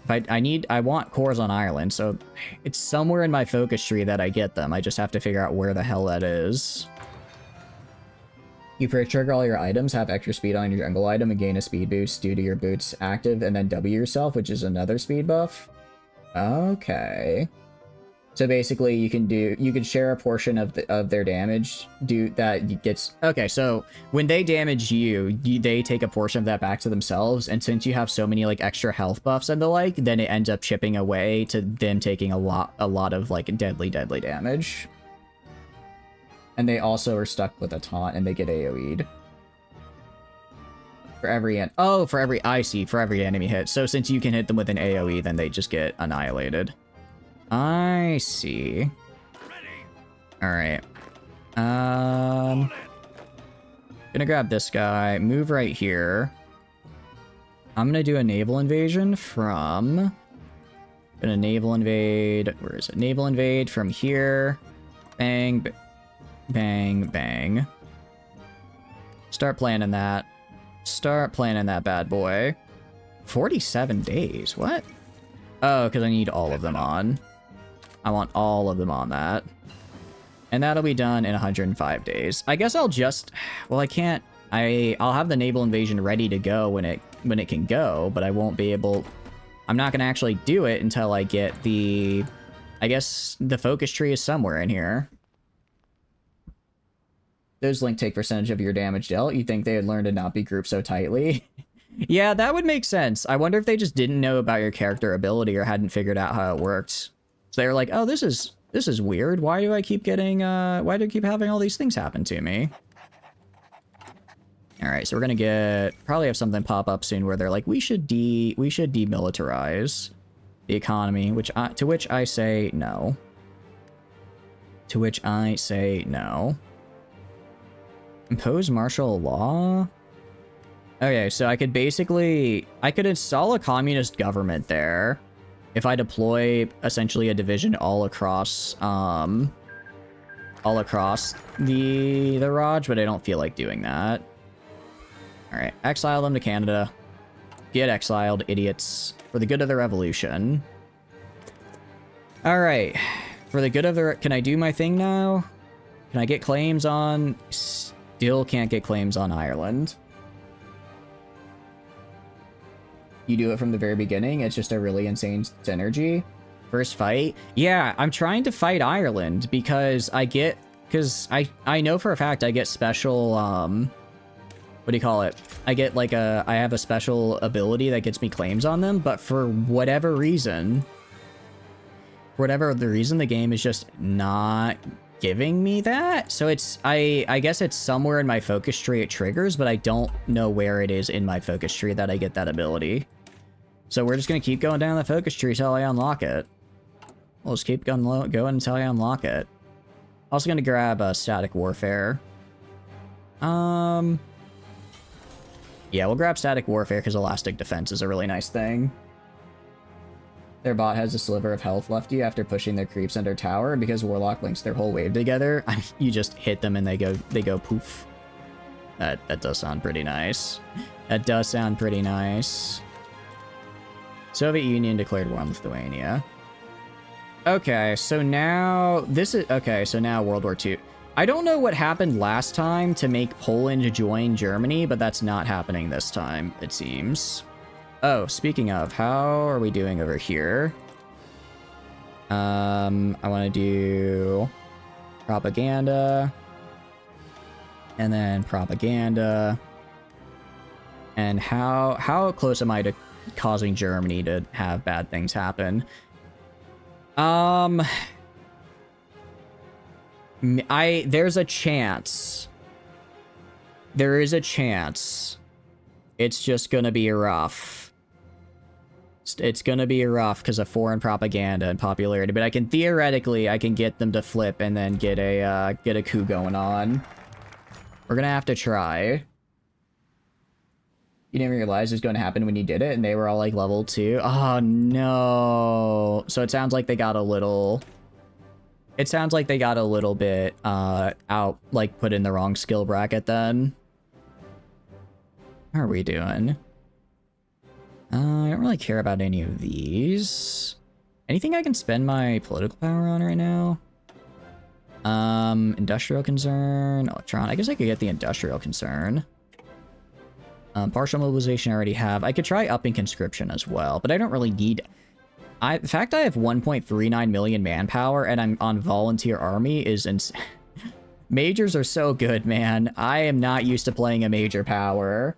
I want cores on Ireland, so it's somewhere in my focus tree that I get them. I just have to figure out where the hell that is. You trigger all your items, have extra speed on your jungle item, and gain a speed boost due to your boots active, and then W yourself, which is another speed buff. Okay. So basically, you can share a portion of their damage. Okay, so when they damage you, they take a portion of that back to themselves, and since you have so many like extra health buffs and the like, then it ends up chipping away to them taking a lot of like deadly damage. And they also are stuck with a taunt, and they get AoE'd. For every enemy hit. So since you can hit them with an AoE, then they just get annihilated. I see. Alright. Gonna grab this guy, move right here. I'm gonna do a naval invasion from... Gonna naval invade... Where is it? Naval invade from here. Bang, bang, bang. Start planning that. Start planning that bad boy. 47 days. What? Oh, because I need all of them on. I want all of them on that. And that'll be done in 105 days. I guess I'll just... Well, I can't... I'll have the naval invasion ready to go when it can go, but I won't be able... I'm not going to actually do it until I get the... I guess the focus tree is somewhere in here. Those link take percentage of your damage dealt. You think they would learn to not be grouped so tightly? Yeah, that would make sense. I wonder if they just didn't know about your character ability or hadn't figured out how it worked. So they were like, oh, this is weird. Why do I keep getting, why do I keep having all these things happen to me? All right, so we're gonna probably have something pop up soon where they're like, we should demilitarize the economy, to which I say no. To which I say no. Impose martial law? Okay, so I could install a communist government there if I deploy essentially a division all across the Raj, but I don't feel like doing that. All right, exile them to Canada. Get exiled, idiots, for the good of the revolution. All right, for the good of the... Can I do my thing now? Can I get claims on... Still can't get claims on Ireland. You do it from the very beginning. It's just a really insane synergy. First fight. Yeah, I'm trying to fight Ireland because I know for a fact I get special, what do you call it? I have a special ability that gets me claims on them, but for whatever reason, the game is just not giving me that. So I guess it's somewhere in my focus tree it triggers, but I don't know where it is in my focus tree that I get that ability. So we're just going to keep going down the focus tree till I unlock it. We'll just keep going until I unlock it. Also going to grab static warfare. Yeah, we'll grab static warfare because elastic defense is a really nice thing. Their bot has a sliver of health left you after pushing their creeps under tower, and because Warlock links their whole wave together, you just hit them and they go poof. That does sound pretty nice. That does sound pretty nice. Soviet Union declared war on Lithuania. Okay, so now now World War II. I don't know what happened last time to make Poland join Germany, but that's not happening this time, it seems. Oh, speaking of, how are we doing over here? I want to do propaganda. And then propaganda. And how close am I to causing Germany to have bad things happen? There's a chance. There is a chance. It's just gonna be rough. It's gonna be rough because of foreign propaganda and popularity, but I can get them to flip and then get a coup going on. We're gonna have to try. You didn't realize it was going to happen when you did it, and they were all like level 2. Oh no! So it sounds like they got a little. It sounds like they got a little bit out, like put in the wrong skill bracket. Then. How are we doing? I don't really care about any of these. Anything I can spend my political power on right now? Industrial concern, electron. I guess I could get the industrial concern. Partial mobilization I already have. I could try upping conscription as well, but I don't really need... The fact I have 1.39 million manpower and I'm on volunteer army is insane. Majors are so good, man. I am not used to playing a major power.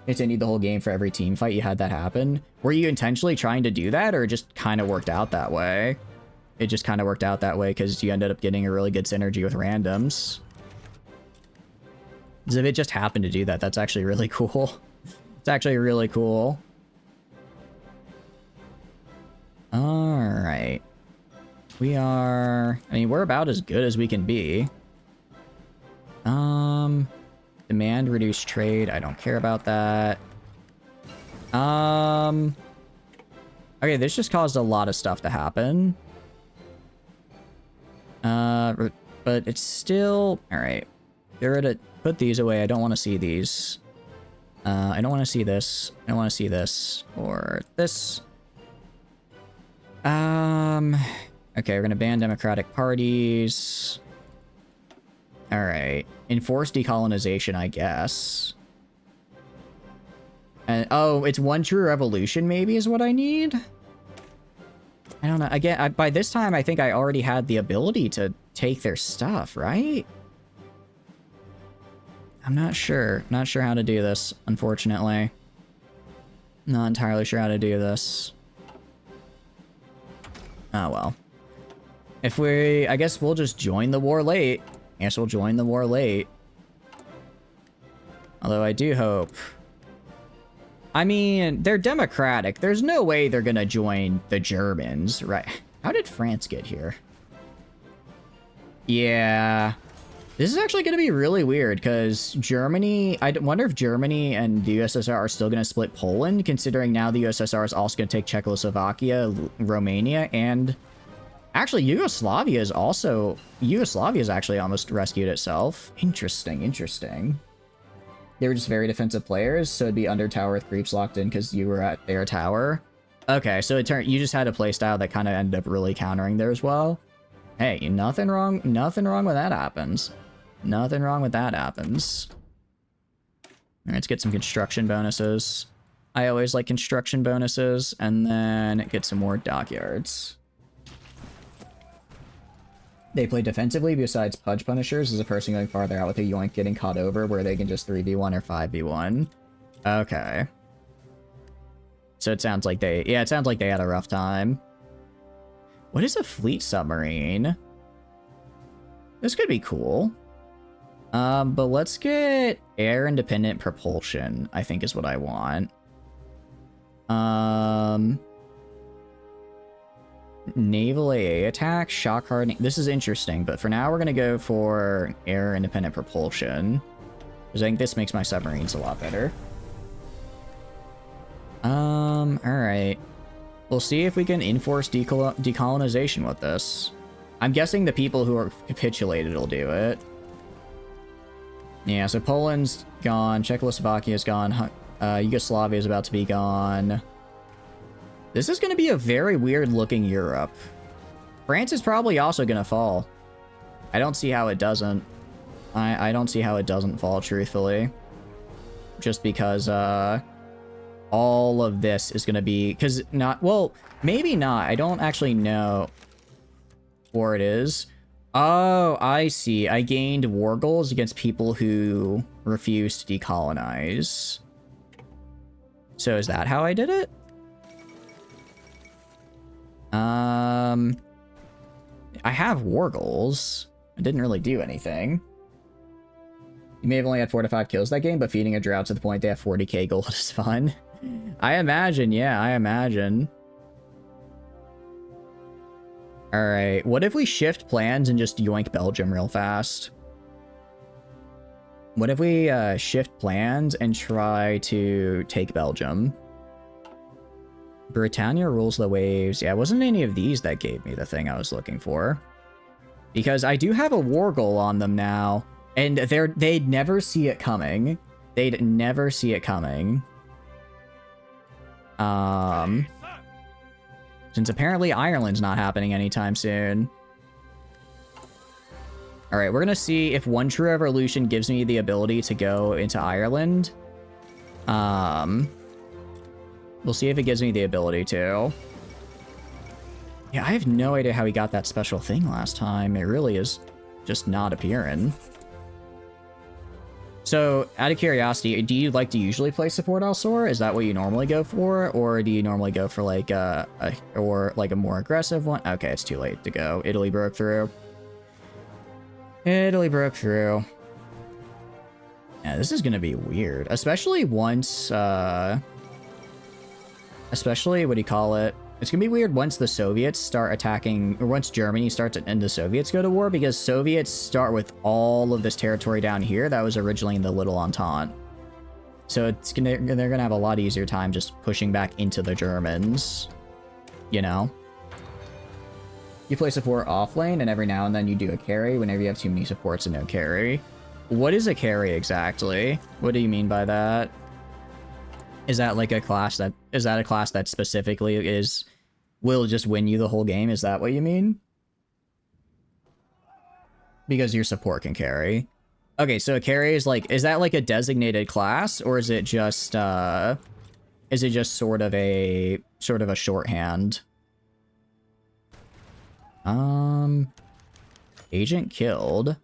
Continued the whole game for every team fight you had that happen. Were you intentionally trying to do that, or it just kind of worked out that way? It just kind of worked out that way because you ended up getting a really good synergy with randoms. Because if it just happened to do that, that's actually really cool. It's actually really cool. Alright. We are... I mean, we're about as good as we can be. Demand, reduce trade. I don't care about that. Okay, this just caused a lot of stuff to happen. But it's still... Alright. Get rid of... Put these away. I don't want to see these. I don't want to see this. I don't want to see this. Or this. Okay, we're gonna ban democratic parties. Alright. Enforce decolonization, I guess. And, oh, it's one true revolution, maybe, is what I need? I don't know. Again, by this time, I think I already had the ability to take their stuff, right? I'm not sure. Not sure how to do this, unfortunately. Not entirely sure how to do this. Oh, well. If we... I guess we'll just join the war late. I guess we'll join the war late. Although I do hope... I mean, they're democratic. There's no way they're gonna join the Germans, right? How did France get here? Yeah. This is actually gonna be really weird, because Germany... I wonder if Germany and the USSR are still gonna split Poland, considering now the USSR is also gonna take Czechoslovakia, Romania, and... Actually, Yugoslavia is also... Yugoslavia has actually almost rescued itself. Interesting, interesting. They were just very defensive players, so it'd be under tower with creeps locked in because you were at their tower. Okay, so it turned... You just had a playstyle that kind of ended up really countering there as well. Hey, nothing wrong when that happens. Nothing wrong with that happens. Let's get some construction bonuses. I always like construction bonuses, and then get some more dockyards. They play defensively besides Pudge Punishers as a person going farther out with a yoink getting caught over where they can just 3v1 or 5v1. Okay. So it sounds like they... Yeah, it sounds like they had a rough time. What is a fleet submarine? This could be cool. But let's get air-independent propulsion, I think is what I want. Naval AA attack, shock hardening. This is interesting, but for now we're going to go for air-independent propulsion. Because I think this makes my submarines a lot better. Alright. We'll see if we can enforce decolonization with this. I'm guessing the people who are capitulated will do it. Yeah, so Poland's gone, Czechoslovakia's gone, Yugoslavia is about to be gone. This is going to be a very weird-looking Europe. France is probably also going to fall. I don't see how it doesn't. I don't see how it doesn't fall, truthfully. Just because, all of this is going to be... Because not... Well, maybe not. I don't actually know where it is. Oh, I see. I gained war goals against people who refused to decolonize. So is that how I did it? I have war goals. I didn't really do anything. You may have only had 4 to 5 kills that game, but feeding a drought to the point they have 40k gold is fun. I imagine, yeah, I imagine. Alright, what if we shift plans and just yoink Belgium real fast? What if we shift plans and try to take Belgium? Britannia rules the waves. Yeah, it wasn't any of these that gave me the thing I was looking for. Because I do have a war goal on them now. And they'd never see it coming. They'd never see it coming. Since apparently Ireland's not happening anytime soon. Alright, we're gonna see if one true revolution gives me the ability to go into Ireland. We'll see if it gives me the ability to. Yeah, I have no idea how he got that special thing last time. It really is just not appearing. So, out of curiosity, do you like to usually play support Alsor? Is that what you normally go for? Or do you normally go for like a more aggressive one? Okay, it's too late to go. Italy broke through. Italy broke through. Yeah, this is gonna be weird. Especially once, especially, what do you call it? It's gonna be weird once the Soviets start attacking, or once Germany starts and the Soviets go to war, because Soviets start with all of this territory down here that was originally in the Little Entente. So they're gonna have a lot easier time just pushing back into the Germans. You know? You play support off lane, and every now and then you do a carry whenever you have too many supports and no carry. What is a carry exactly? What do you mean by that? Is that like a class that... Is that a class that specifically will just win you the whole game? Is that what you mean? Because your support can carry. Okay, so a carry is like... Is that like a designated class? Or is it just... Is it just sort of a shorthand? Agent killed.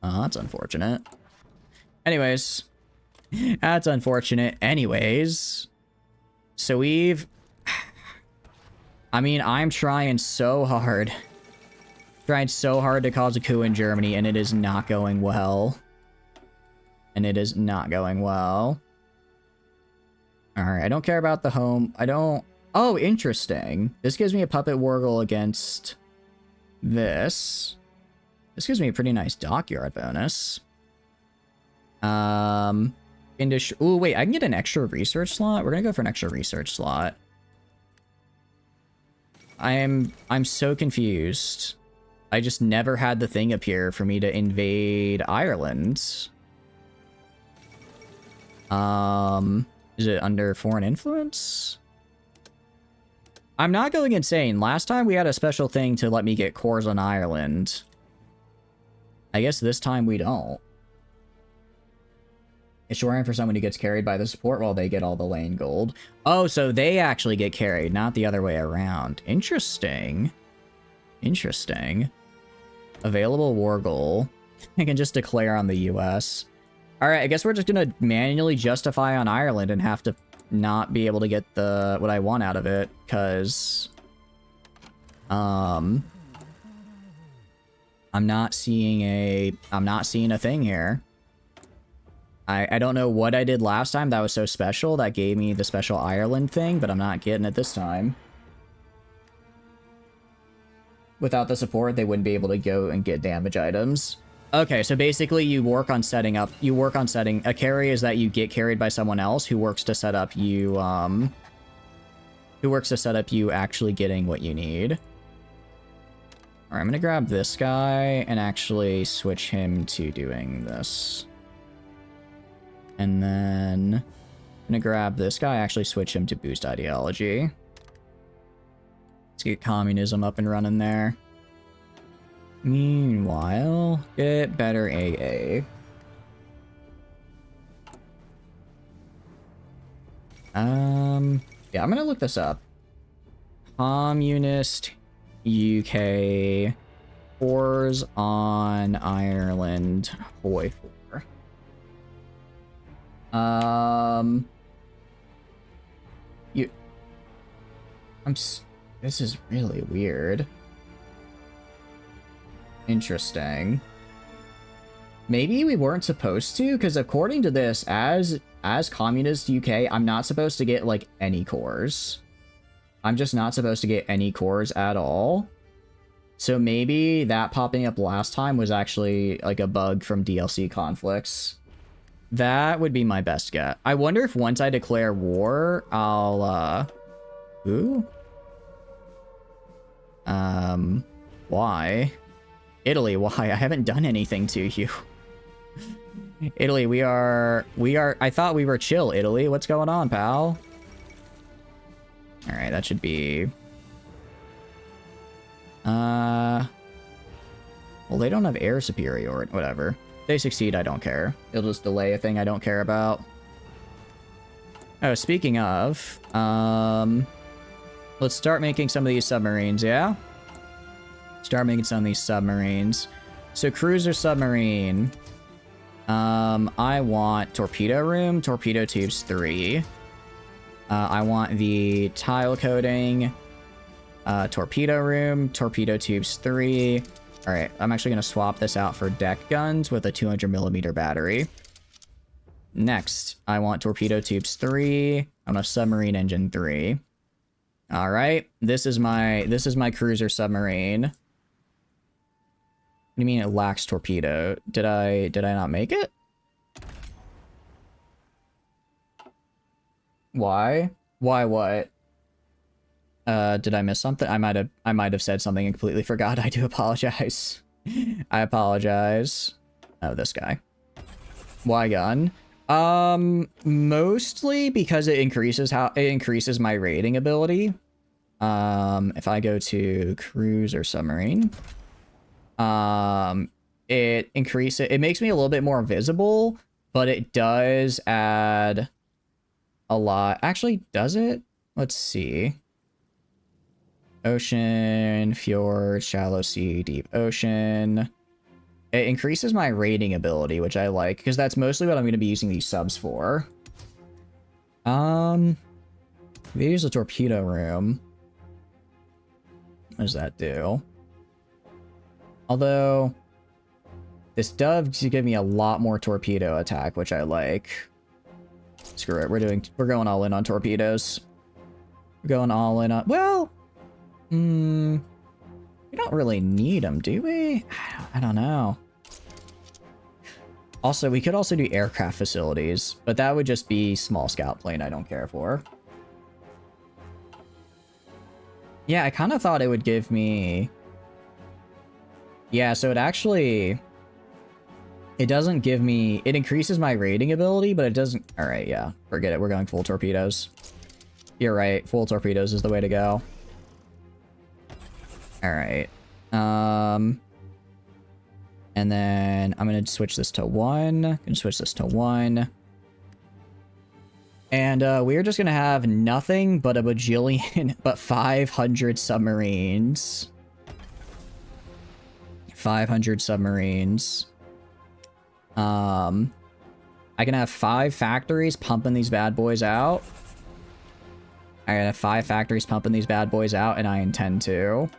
Oh, that's unfortunate. Anyways. That's unfortunate. Anyways. So we've... I mean, I'm trying so hard. Trying so hard to cause a coup in Germany, and it is not going well. And it is not going well. Alright, I don't care about the home. I don't... Oh, interesting. This gives me a puppet wargle against this. This gives me a pretty nice dockyard bonus. Ooh, wait, I can get an extra research slot? We're gonna go for an extra research slot. I'm so confused. I just never had the thing appear for me to invade Ireland. Is it under foreign influence? I'm not going insane. Last time we had a special thing to let me get cores on Ireland. I guess this time we don't. It's shorthand for someone who gets carried by the support while they get all the lane gold. Oh, so they actually get carried, not the other way around. Interesting. Interesting. Available war goal. I can just declare on the US. Alright, I guess we're just gonna manually justify on Ireland and have to not be able to get what I want out of it, because I'm not seeing a thing here. I don't know what I did last time that was so special that gave me the special Ireland thing, but I'm not getting it this time. Without the support, they wouldn't be able to go and get damage items. Okay, so basically you work on setting a carry is that you get carried by someone else who works to set up you actually getting what you need. Alright, I'm gonna grab this guy and actually switch him to doing this. And then I'm gonna grab this guy, actually switch him to boost ideology. Let's get communism up and running there. Meanwhile, get better AA. Yeah, I'm gonna look this up. Communist UK wars on Ireland. Boy, 4. This is really weird. Interesting. Maybe we weren't supposed to, because according to this, as Communist UK, I'm not supposed to get, like, any cores. I'm just not supposed to get any cores at all. So maybe that popping up last time was actually, like, a bug from DLC conflicts. That would be my best guess. I wonder if once I declare war, I'll, Ooh? Why? Italy, why? I haven't done anything to you. Italy, we are... I thought we were chill, Italy. What's going on, pal? Alright, that should be... Well, they don't have air superiority. Whatever. If they succeed, I don't care. It'll just delay a thing I don't care about. Oh, speaking of... let's start making some of these submarines, yeah? Start making some of these submarines. So, cruiser submarine. I want torpedo room, torpedo tubes 3. I want the tile coating, torpedo room, torpedo tubes 3. All right, I'm actually going to swap this out for deck guns with a 200mm battery. Next, I want torpedo tubes 3. I want a submarine engine 3. All right, this is my cruiser submarine. What do you mean it lacks torpedo? Did I not make it? Why? Why what? Did I miss something? I might have said something and completely forgot. I do apologize. I apologize. Oh, this guy. Why gun? Mostly because it increases my raiding ability. If I go to cruise or submarine, it makes me a little bit more visible, but it does add a lot. Actually, does it? Let's see. Ocean, fjord, shallow sea, deep ocean. It increases my raiding ability, which I like, because that's mostly what I'm going to be using these subs for. We use the torpedo room. What does that do? Although, this does give me a lot more torpedo attack, which I like. Screw it, we're going all in on torpedoes. We're going all in on, well, we don't really need them, do we? I don't know. Also, we could also do aircraft facilities, but that would just be small scout plane I don't care for. Yeah, I kind of thought it would give me... Yeah, so it actually... It doesn't give me... It increases my raiding ability, but it doesn't... Alright, yeah. Forget it. We're going full torpedoes. You're right. Full torpedoes is the way to go. Alright. And then I'm going to switch this to 1. I'm going to switch this to 1. And we're just going to have nothing but a bajillion, but 500 submarines. 500 submarines. I can have 5 factories pumping these bad boys out. I gotta have 5 factories pumping these bad boys out, and I intend to.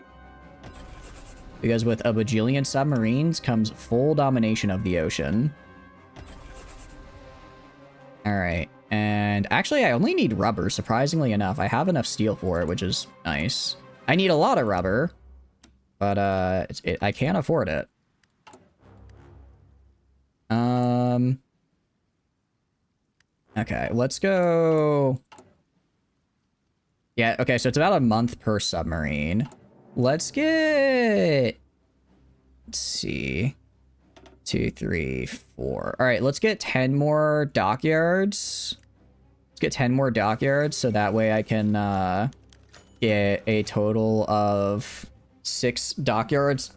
Because with a bajillion submarines comes full domination of the ocean. Alright, and actually I only need rubber, surprisingly enough. I have enough steel for it, which is nice. I need a lot of rubber, but I can't afford it. Okay, let's go... Yeah, okay, so it's about a month per submarine. Let's get... Let's see. 2, 3, 4. All right, let's get 10 more dockyards. Let's get 10 more dockyards so that way I can get a total of 60 dockyards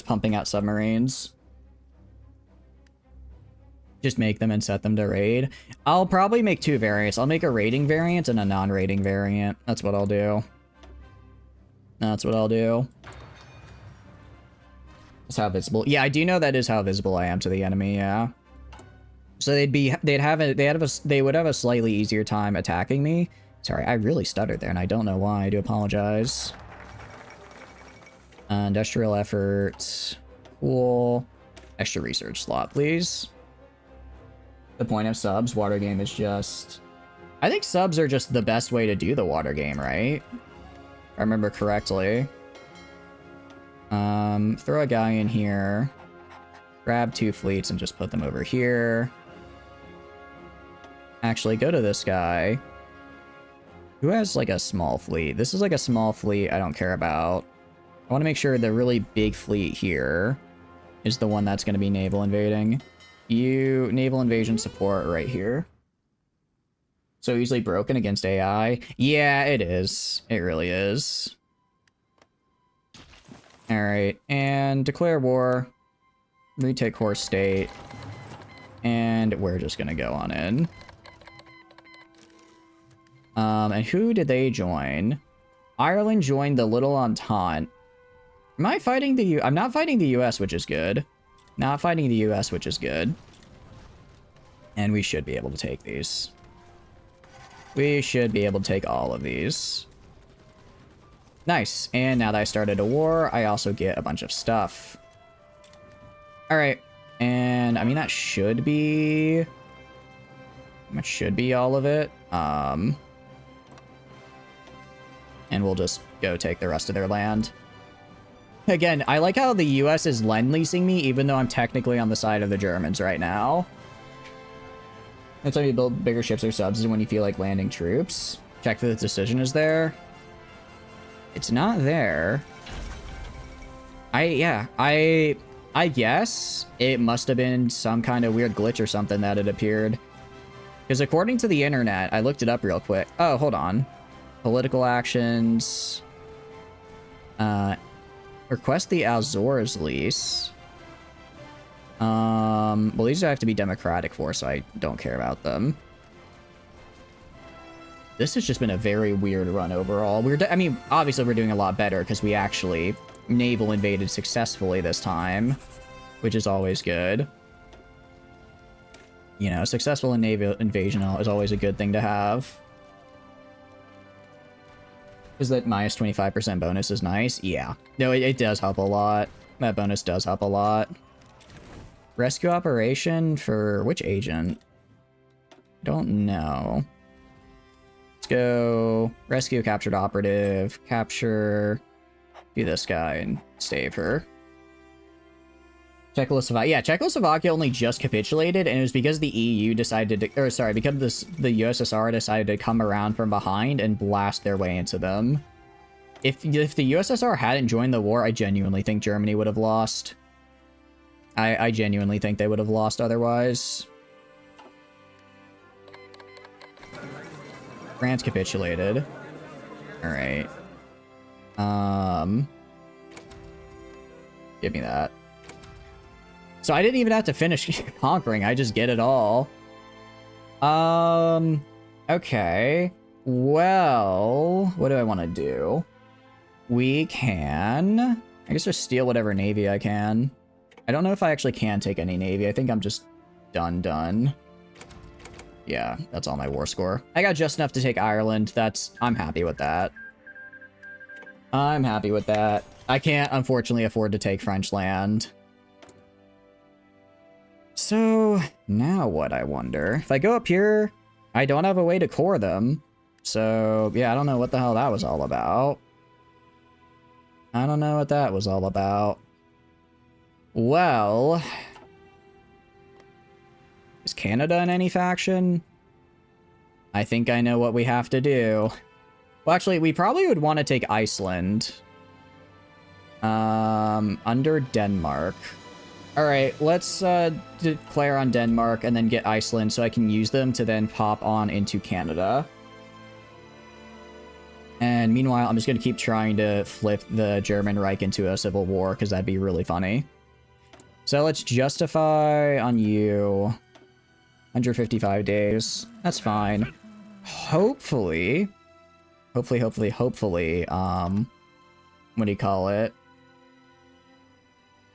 pumping out submarines. Just make them and set them to raid. I'll probably make 2 variants. I'll make a raiding variant and a non-raiding variant. That's what I'll do. That's what I'll do. That's how visible. Yeah, I do know that is how visible I am to the enemy, yeah. So they would have a slightly easier time attacking me. Sorry, I really stuttered there and I don't know why. I do apologize. Industrial efforts. Cool. Extra research slot, please. The point of subs, water game is just... I think subs are just the best way to do the water game, right? If I remember correctly. Throw a guy in here. Grab 2 fleets and just put them over here. Actually, go to this guy. Who has, like, a small fleet? This is, like, a small fleet I don't care about. I want to make sure the really big fleet here is the one that's going to be naval invading. You, naval invasion support right here. So easily broken against AI. Yeah, it is. It really is. Alright, and declare war. Retake core state. And we're just gonna go on in. And who did they join? Ireland joined the Little Entente. Am I fighting the I'm not fighting the US, which is good. Not fighting the US, which is good. And we should be able to take these. We should be able to take all of these. Nice. And now that I started a war, I also get a bunch of stuff. Alright. And, I mean, that should be... That should be all of it. And we'll just go take the rest of their land. Again, I like how the US is lend-leasing me, even though I'm technically on the side of the Germans right now. That's how you build bigger ships or subs, is when you feel like landing troops. Check for the decision is there. It's not there. I guess it must have been some kind of weird glitch or something that it appeared. Because according to the internet, I looked it up real quick. Oh, hold on. Political actions. Request the Azores lease. Well, these have to be democratic for, so I don't care about them. This has just been a very weird run overall. I mean, obviously we're doing a lot better because we actually naval invaded successfully this time, which is always good. You know, successful in naval invasion is always a good thing to have. Is that minus 25% bonus is nice? Yeah. No, it does help a lot. That bonus does help a lot. Rescue operation for which agent? Don't know. Let's go rescue captured operative, capture, do this guy and save her. Czechoslovakia. Yeah, Czechoslovakia only just capitulated, and it was because the EU decided to, or sorry, because the USSR decided to come around from behind and blast their way into them. If the USSR hadn't joined the war, I genuinely think Germany would have lost. I genuinely think they would have lost otherwise. France capitulated. All right. Give me that. So I didn't even have to finish conquering. I just get it all. Okay. Well, what do I want to do? We can, I guess, just steal whatever navy I can. I don't know if I actually can take any navy. I think I'm just done. Yeah, that's all my war score. I got just enough to take Ireland. I'm happy with that. I'm happy with that. I can't, unfortunately, afford to take French land. So, now what, I wonder? If I go up here, I don't have a way to core them. So, yeah, I don't know what the hell that was all about. I don't know what that was all about. Well... Is Canada in any faction? I think I know what we have to do. Well, actually, we probably would want to take Iceland. Under Denmark. Alright, let's declare on Denmark and then get Iceland so I can use them to then pop on into Canada. And meanwhile, I'm just going to keep trying to flip the German Reich into a civil war because that'd be really funny. So let's justify on you 155 days. That's fine. Hopefully, what do you call it?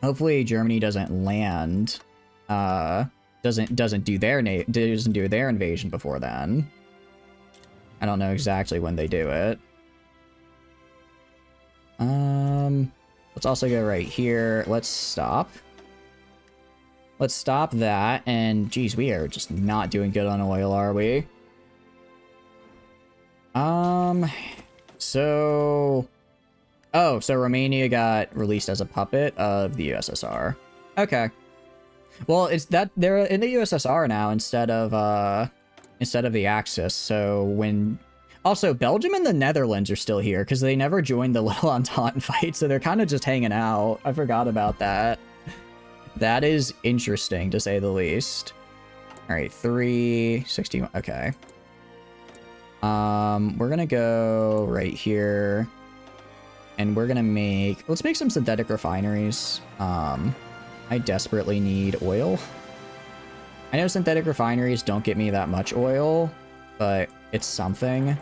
Hopefully Germany doesn't land, doesn't do their invasion before then. I don't know exactly when they do it. Let's also go right here. Let's stop. Let's stop that, and geez, we are just not doing good on oil, are we? So... Oh, so Romania got released as a puppet of the USSR. Okay. Well, it's that they're in the USSR now instead of the Axis, so when... Also, Belgium and the Netherlands are still here, because they never joined the Little Entente fight, so they're kind of just hanging out. I forgot about that. That is interesting, to say the least. Alright, 361. Okay. We're gonna go right here. And we're gonna make... Let's make some synthetic refineries. I desperately need oil. I know synthetic refineries don't get me that much oil, but it's something.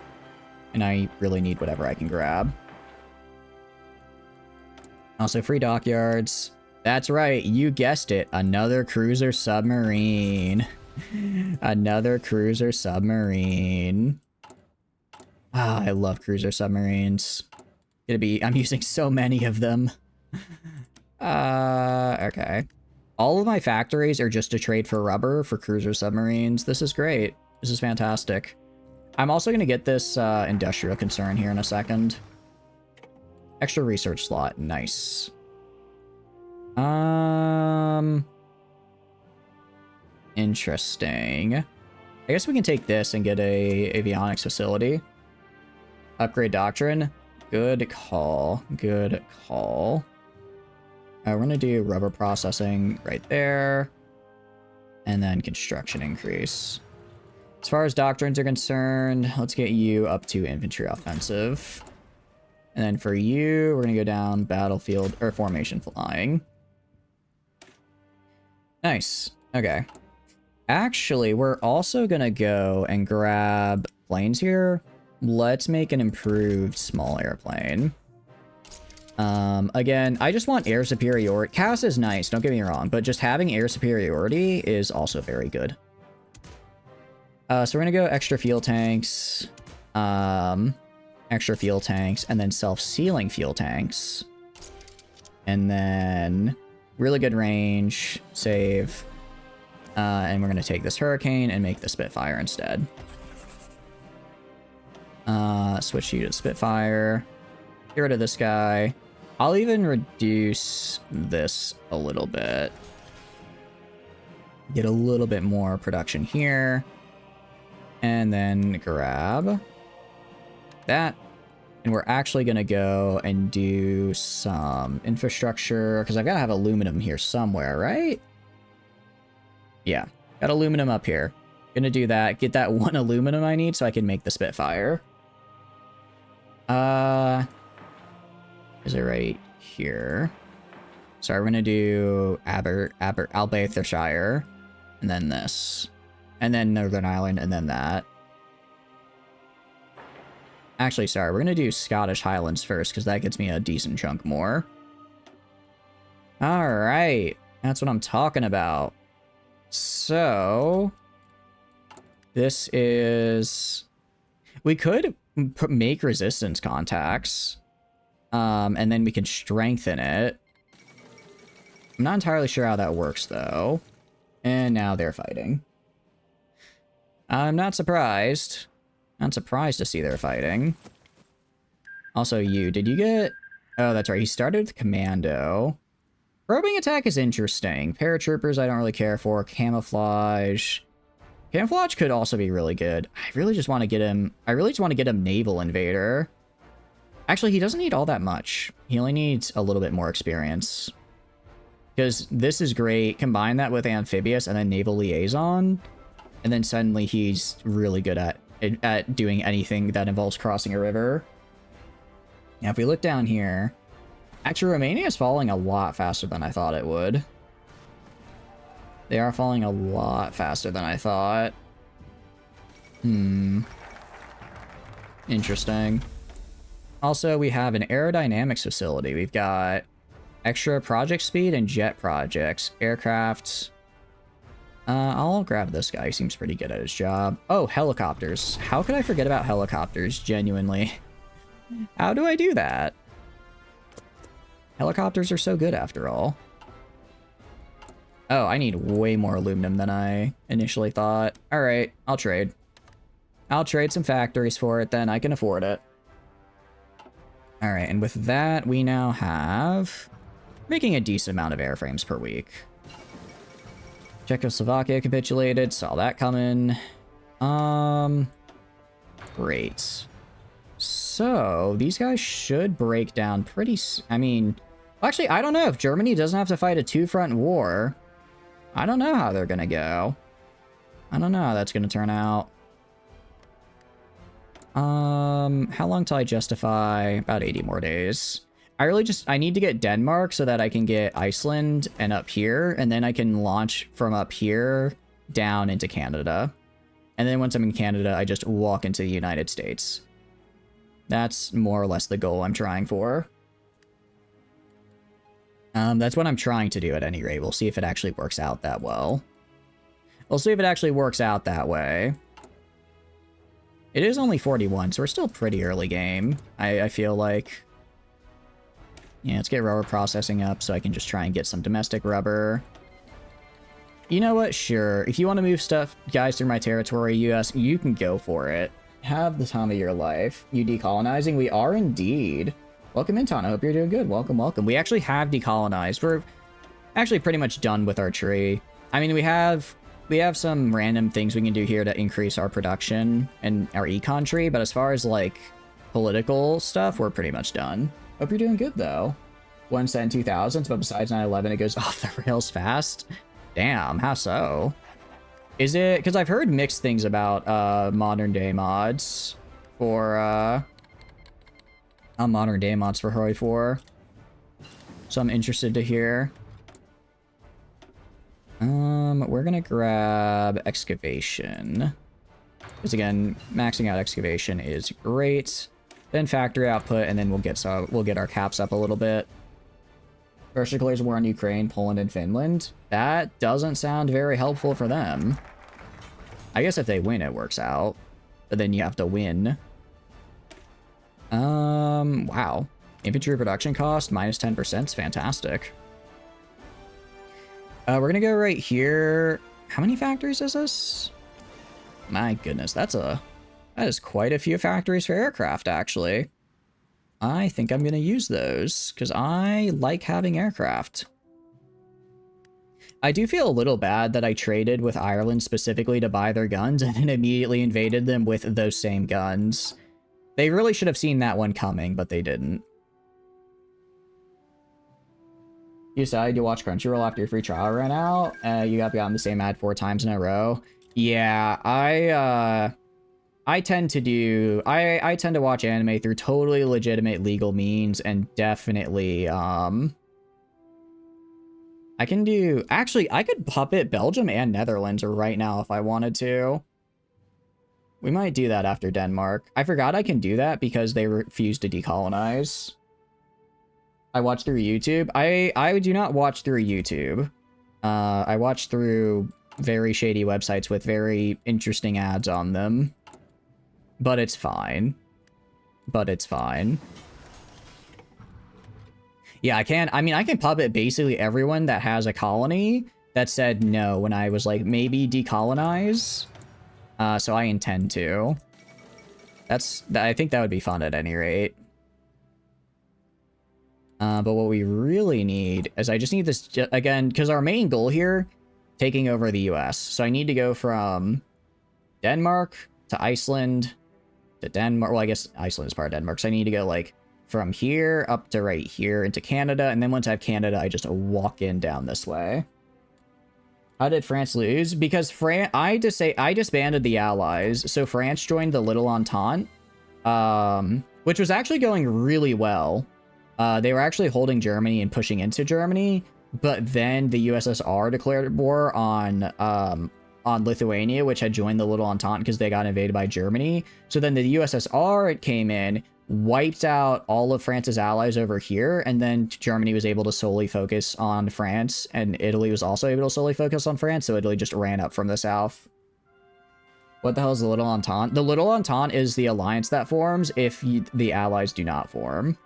And I really need whatever I can grab. Also, free dockyards. That's right, you guessed it. Another cruiser submarine. Another cruiser submarine. Ah, I love cruiser submarines. I'm using so many of them. Okay. All of my factories are just to trade for rubber for cruiser submarines. This is great. This is fantastic. I'm also going to get this industrial concern here in a second. Extra research slot. Nice. Interesting. I guess we can take this and get a avionics facility. Upgrade doctrine. Good call. Good call. We're going to do rubber processing right there. And then construction increase. As far as doctrines are concerned, let's get you up to infantry offensive. And then for you, we're going to go down battlefield or formation flying. Nice. Okay. Actually, we're also going to go and grab planes here. Let's make an improved small airplane. Again, I just want air superiority. CAS is nice, don't get me wrong, but just having air superiority is also very good. So we're gonna go extra fuel tanks, and then self-sealing fuel tanks. And then really good range, save. And we're gonna take this Hurricane and make the Spitfire instead. Switch you to Spitfire. Get rid of this guy. I'll even reduce this a little bit. Get a little bit more production here. And then grab that. And we're actually going to go and do some infrastructure, because I've got to have aluminum here somewhere, right? Yeah, got aluminum up here. Gonna do that. Get that one aluminum I need so I can make the Spitfire. Is it right here? So we're gonna do Albathurshire, and then this, and then Northern Ireland, and then that. Actually, sorry, we're gonna do Scottish Highlands first because that gets me a decent chunk more. All right, that's what I'm talking about. So this is, we could make resistance contacts, and then we can strengthen it. I'm not entirely sure how that works though. And now they're fighting. I'm not surprised. Not surprised to see they're fighting. Also, did you get, oh, that's right, he started with commando. Probing attack is interesting. Paratroopers I don't really care for. Camouflage. Camouflage could also be really good. I really just want to get him naval invader. Actually, he doesn't need all that much. He only needs a little bit more experience. Because this is great. Combine that with amphibious and then naval liaison. And then suddenly he's really good at doing anything that involves crossing a river. Now, if we look down here, actually, Romania is falling a lot faster than I thought it would. They are falling a lot faster than I thought. Interesting. Also, we have an aerodynamics facility. We've got extra project speed and jet projects. Aircraft. I'll grab this guy. He seems pretty good at his job. Oh, helicopters. How could I forget about helicopters, genuinely? How do I do that? Helicopters are so good after all. Oh, I need way more aluminum than I initially thought. Alright, I'll trade. I'll trade some factories for it, then I can afford it. Alright, and with that, we now have making a decent amount of airframes per week. Czechoslovakia capitulated, saw that coming. Great. So, these guys should break down pretty... I mean... Actually, I don't know. If Germany doesn't have to fight a two-front war, I don't know how they're gonna go. I don't know how that's gonna turn out. How long till I justify? About 80 more days. I need to get Denmark so that I can get Iceland and up here, and then I can launch from up here down into Canada. And then once I'm in Canada, I just walk into the United States. That's more or less the goal I'm trying for. That's what I'm trying to do at any rate. We'll see if it actually works out that well. We'll see if it actually works out that way. It is only 41, so we're still pretty early game, I feel like. Yeah, let's get rubber processing up so I can just try and get some domestic rubber. You know what? Sure. If you want to move guys through my territory, US, you can go for it. Have the time of your life. You decolonizing? We are indeed. Welcome in, Ton. I hope you're doing good. Welcome, welcome. We actually have decolonized. We're actually pretty much done with our tree. I mean, we have We have some random things we can do here to increase our production and our econ tree, but as far as like political stuff, we're pretty much done. Hope you're doing good though. 1 cent 2000s, but besides 9/11, it goes off the rails fast. Damn, how so? Is it because I've heard mixed things about modern day mods for modern day mods for Hurry 4, so I'm interested to hear. We're gonna grab excavation. Because again, maxing out excavation is great. Then factory output, and then we'll get our caps up a little bit. Russia declares war on Ukraine, Poland, and Finland. That doesn't sound very helpful for them. I guess if they win, it works out. But then you have to win. Wow. Infantry production cost, minus 10% is fantastic. We're gonna go right here. How many factories is this? My goodness, that is quite a few factories for aircraft, actually. I think I'm gonna use those, because I like having aircraft. I do feel a little bad that I traded with Ireland specifically to buy their guns and then immediately invaded them with those same guns. They really should have seen that one coming, but they didn't. You decided to watch Crunchyroll after your free trial ran out. You got beyond the same ad 4 times in a row. Yeah, I tend to watch anime through totally legitimate legal means, and definitely I could puppet Belgium and Netherlands right now if I wanted to. We might do that after Denmark. I forgot I can do that because they refuse to decolonize. I watch through YouTube. I do not watch through YouTube. I watch through very shady websites with very interesting ads on them. But it's fine. Yeah, I can puppet basically everyone that has a colony that said no when I was like, maybe decolonize. So I intend to. I think that would be fun at any rate. But what we really need is I just need this, again, because our main goal here, taking over the US. So I need to go from Denmark to Iceland to Denmark. Well, I guess Iceland is part of Denmark. So I need to go like from here up to right here into Canada. And then once I have Canada, I just walk in down this way. How did France lose? Because I disbanded the Allies. So France joined the Little Entente, which was actually going really well. They were actually holding Germany and pushing into Germany, but then the USSR declared war on Lithuania, which had joined the Little Entente because they got invaded by Germany. So then the USSR came in, wiped out all of France's allies over here, and then Germany was able to solely focus on France, and Italy was also able to solely focus on France, so Italy just ran up from the south. What the hell is the Little Entente? The Little Entente is the alliance that forms if the allies do not form,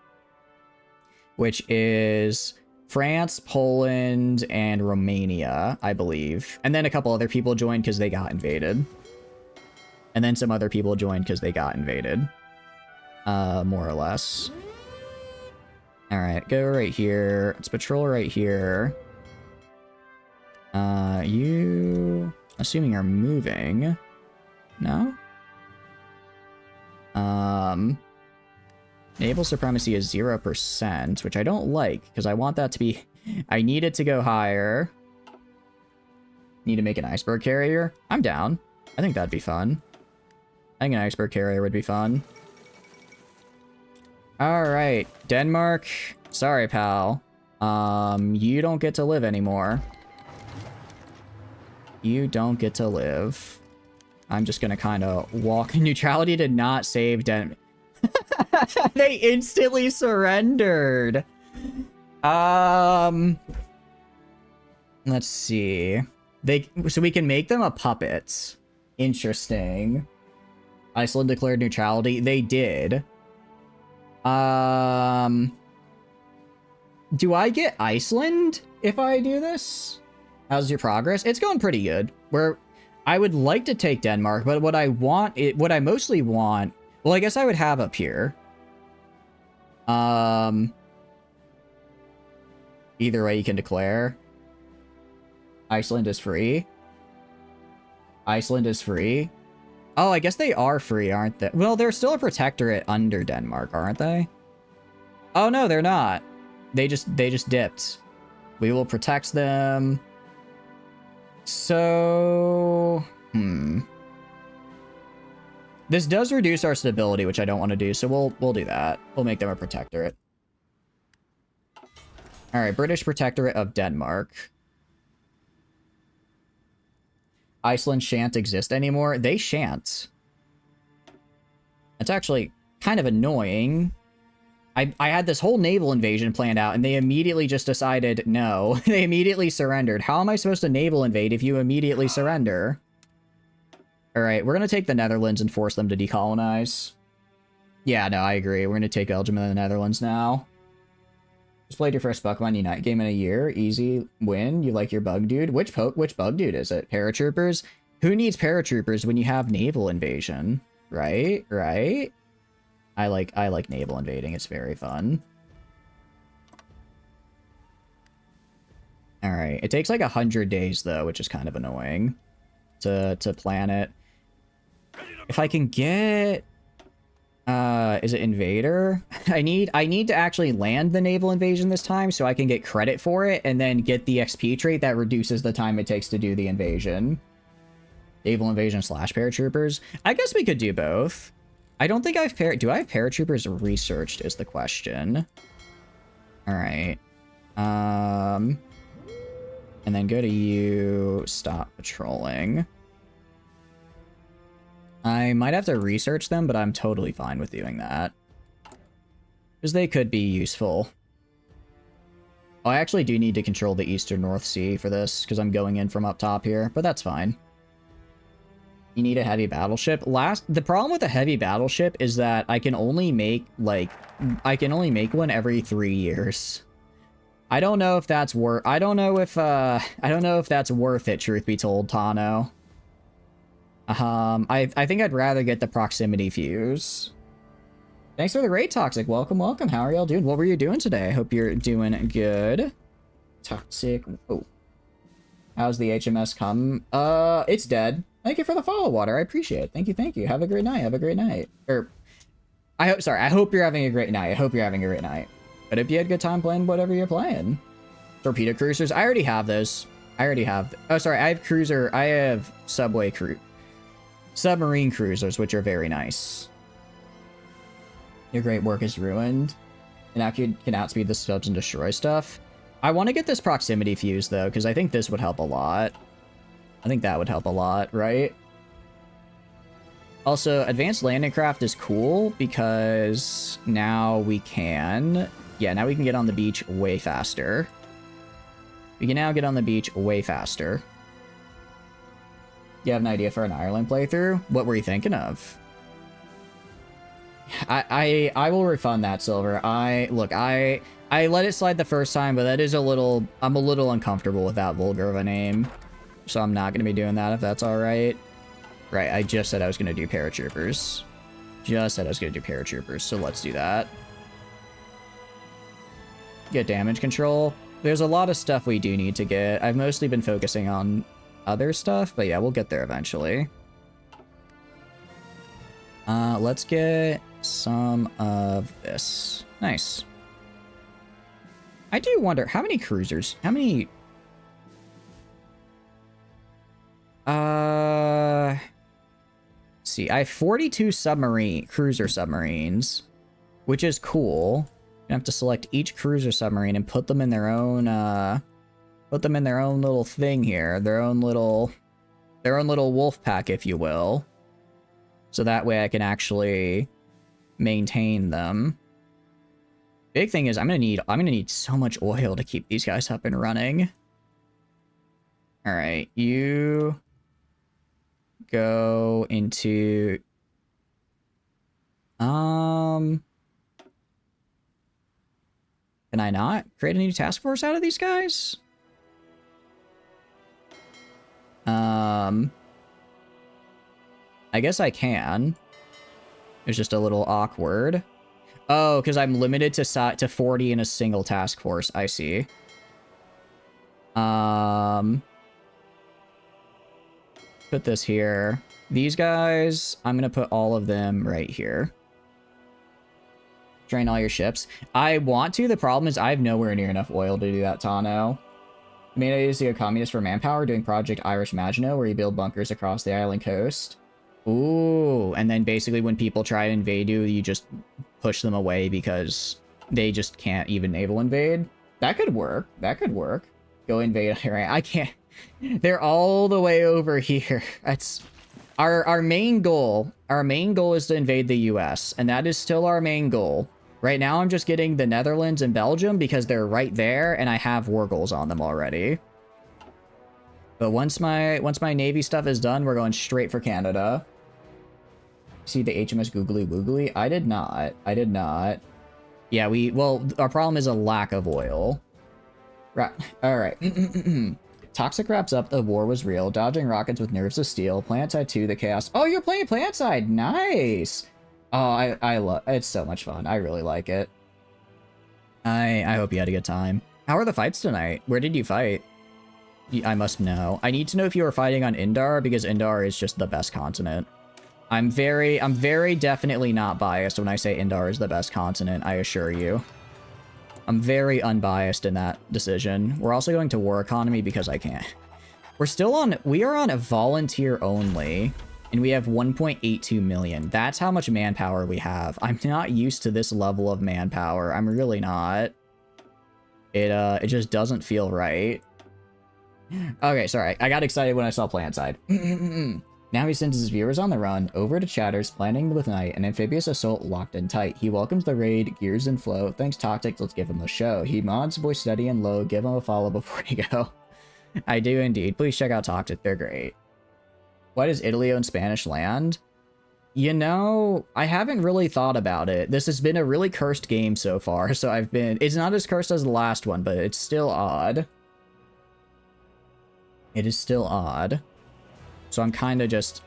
which is France, Poland, and Romania, I believe. And then a couple other people joined because they got invaded. And then some other people joined because they got invaded. More or less. Alright, go right here. Let's patrol right here. You... assuming are moving. No? Naval supremacy is 0%, which I don't like, because I want that to be... I need it to go higher. Need to make an iceberg carrier? I'm down. I think that'd be fun. I think an iceberg carrier would be fun. Alright, Denmark. Sorry, pal. You don't get to live anymore. You don't get to live. I'm just gonna kind of walk. Neutrality did not save Denmark. They instantly surrendered. Let's see. So we can make them a puppet. Interesting. Iceland declared neutrality. They did. Do I get Iceland if I do this? How's your progress? It's going pretty good. I would like to take Denmark, but what I mostly want, well, I guess I would have up here. Either way you can declare. Iceland is free. Iceland is free? Oh, I guess they are free, aren't they? Well, they're still a protectorate under Denmark, aren't they? Oh, no, they're not. They just dipped. We will protect them. So... This does reduce our stability, which I don't want to do, so we'll do that. We'll make them a protectorate. Alright, British Protectorate of Denmark. Iceland shan't exist anymore. They shan't. That's actually kind of annoying. I had this whole naval invasion planned out, and they immediately just decided no. They immediately surrendered. How am I supposed to naval invade if you immediately surrender? Alright, we're going to take the Netherlands and force them to decolonize. Yeah, no, I agree. We're going to take Belgium and the Netherlands now. Just played your first Pokemon Unite game in a year. Easy win. You like your bug dude? Which bug dude is it? Paratroopers? Who needs paratroopers when you have naval invasion? Right? Right? I like naval invading. It's very fun. Alright. It takes like 100 days though, which is kind of annoying to plan it. If I can get... is it Invader? I need to actually land the naval invasion this time so I can get credit for it and then get the XP trait that reduces the time it takes to do the invasion. Naval invasion / paratroopers. I guess we could do both. I don't think do I have paratroopers researched is the question. All right. And then go to you, stop patrolling. I might have to research them, but I'm totally fine with doing that. Because they could be useful. Oh, I actually do need to control the Eastern North Sea for this, because I'm going in from up top here, but that's fine. You need a heavy battleship. The problem with a heavy battleship is that I can only make, one every 3 years. I don't know if that's I don't know if that's worth it, truth be told, Tano. I think I'd rather get the proximity fuse. Thanks for the raid, Toxic. Welcome, welcome. How are y'all doing? What were you doing today? I hope you're doing good. Toxic. Oh. How's the HMS come? It's dead. Thank you for the follow, Water. I appreciate it. Thank you, thank you. Have a great night. Have a great night. I hope you're having a great night. I hope you're having a great night. But if you had a good time playing whatever you're playing. Torpedo cruisers. I already have those. Oh, sorry. I have submarine cruisers, which are very nice. Your great work is ruined. And now you can outspeed the subs and destroy stuff. I want to get this proximity fuse, though, because I think this would help a lot. I think that would help a lot, right? Also, advanced landing craft is cool because now we can... Yeah, now we can get on the beach way faster. We can now get on the beach way faster. You have an idea for an Ireland playthrough? What were you thinking of? I will refund that, Silver. I let it slide the first time, but that is I'm a little uncomfortable with that vulgar of a name. So I'm not going to be doing that if that's alright. Right, I just said I was going to do paratroopers. So let's do that. Get damage control. There's a lot of stuff we do need to get. I've mostly been focusing on other stuff, but yeah, we'll get there eventually. Let's get some of this. Nice. I do wonder, how many cruisers? How many... see, I have 42 cruiser submarines, which is cool. You have to select each cruiser submarine and put them in their own, little thing here. Their own little wolf pack, if you will. So that way I can actually maintain them. Big thing is I'm gonna need so much oil to keep these guys up and running. Alright, you go into can I not create a new task force out of these guys? I guess I can. It's just a little awkward. Oh, because I'm limited to 40 in a single task force. I see. Put this here. These guys, I'm going to put all of them right here. Drain all your ships. I want to. The problem is I have nowhere near enough oil to do that, Tano. Main idea is to go communist for manpower, doing Project Irish Maginot, where you build bunkers across the island coast. Ooh, and then basically when people try to invade you, you just push them away because they just can't even naval invade. That could work. That could work. Go invade Iran. I can't. They're all the way over here. That's our main goal. Our main goal is to invade the US, and that is still our main goal. Right now, I'm just getting the Netherlands and Belgium because they're right there, and I have war goals on them already. But once my Navy stuff is done, we're going straight for Canada. See the HMS Googly Woogly? I did not. I did not. Yeah, well, our problem is a lack of oil. Right. All right. Toxic wraps up. The war was real. Dodging rockets with nerves of steel. PlanetSide 2, the chaos. Oh, you're playing PlanetSide. Nice. Oh, I love it's so much fun. I really like it. I hope you had a good time. How are the fights tonight? Where did you fight? I must know. I need to know if you were fighting on Indar, because Indar is just the best continent. I'm very definitely not biased when I say Indar is the best continent, I assure you. I'm very unbiased in that decision. We're also going to war economy because I can't. We are on a volunteer only, and we have 1.82 million. That's how much manpower we have. I'm not used to this level of manpower. I'm really not. It just doesn't feel right. Okay, sorry. I got excited when I saw PlanetSide. Now he sends his viewers on the run, over to Chatters, planning with night, an amphibious assault locked in tight. He welcomes the raid, gears in flow. Thanks, Tactics, let's give him a show. He mods voice steady and low, give him a follow before you go. I do indeed. Please check out Tactic, they're great. Why does Italy own Spanish land? You know, I haven't really thought about it. This has been a really cursed game so far, so it's not as cursed as the last one, but it's still odd. It is still odd. So I'm kind of just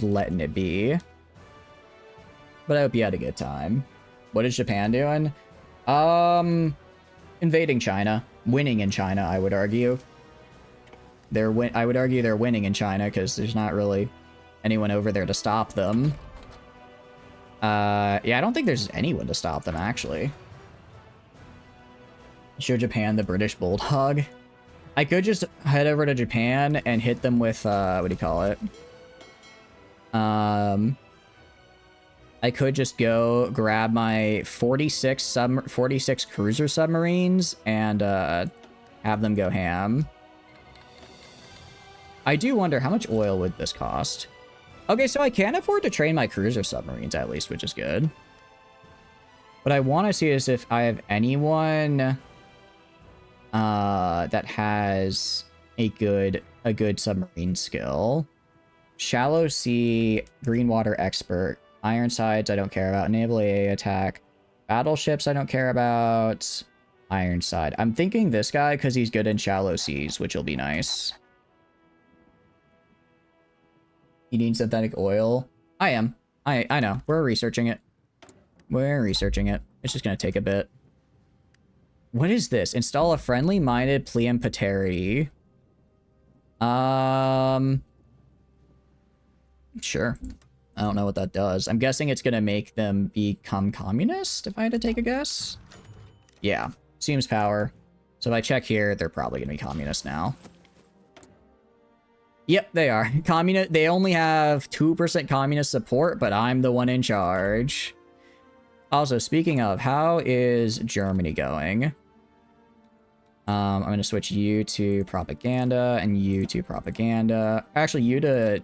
letting it be. But I hope you had a good time. What is Japan doing? Invading China. Winning in China, I would argue. I would argue they're winning in China because there's not really anyone over there to stop them. Yeah, I don't think there's anyone to stop them, actually. Show Japan the British Bulldog. I could just head over to Japan and hit them with, what do you call it? I could just go grab my 46 cruiser submarines and have them go ham. I do wonder how much oil would this cost? Okay, so I can afford to train my cruiser submarines at least, which is good. What I want to see is if I have anyone that has a good submarine skill. Shallow sea, green water expert, Ironsides I don't care about, naval AA attack, battleships I don't care about, Ironside. I'm thinking this guy because he's good in shallow seas, which will be nice. You need synthetic oil? I am. I know. We're researching it. We're researching it. It's just gonna take a bit. What is this? Install a friendly-minded Pliempateri. Sure. I don't know what that does. I'm guessing it's gonna make them become communist, if I had to take a guess. Yeah. Seems power. So if I check here, they're probably gonna be communist now. Yep, they are. They only have 2% communist support, but I'm the one in charge. Also, speaking of, how is Germany going? I'm going to switch you to propaganda and you to propaganda. Actually, you to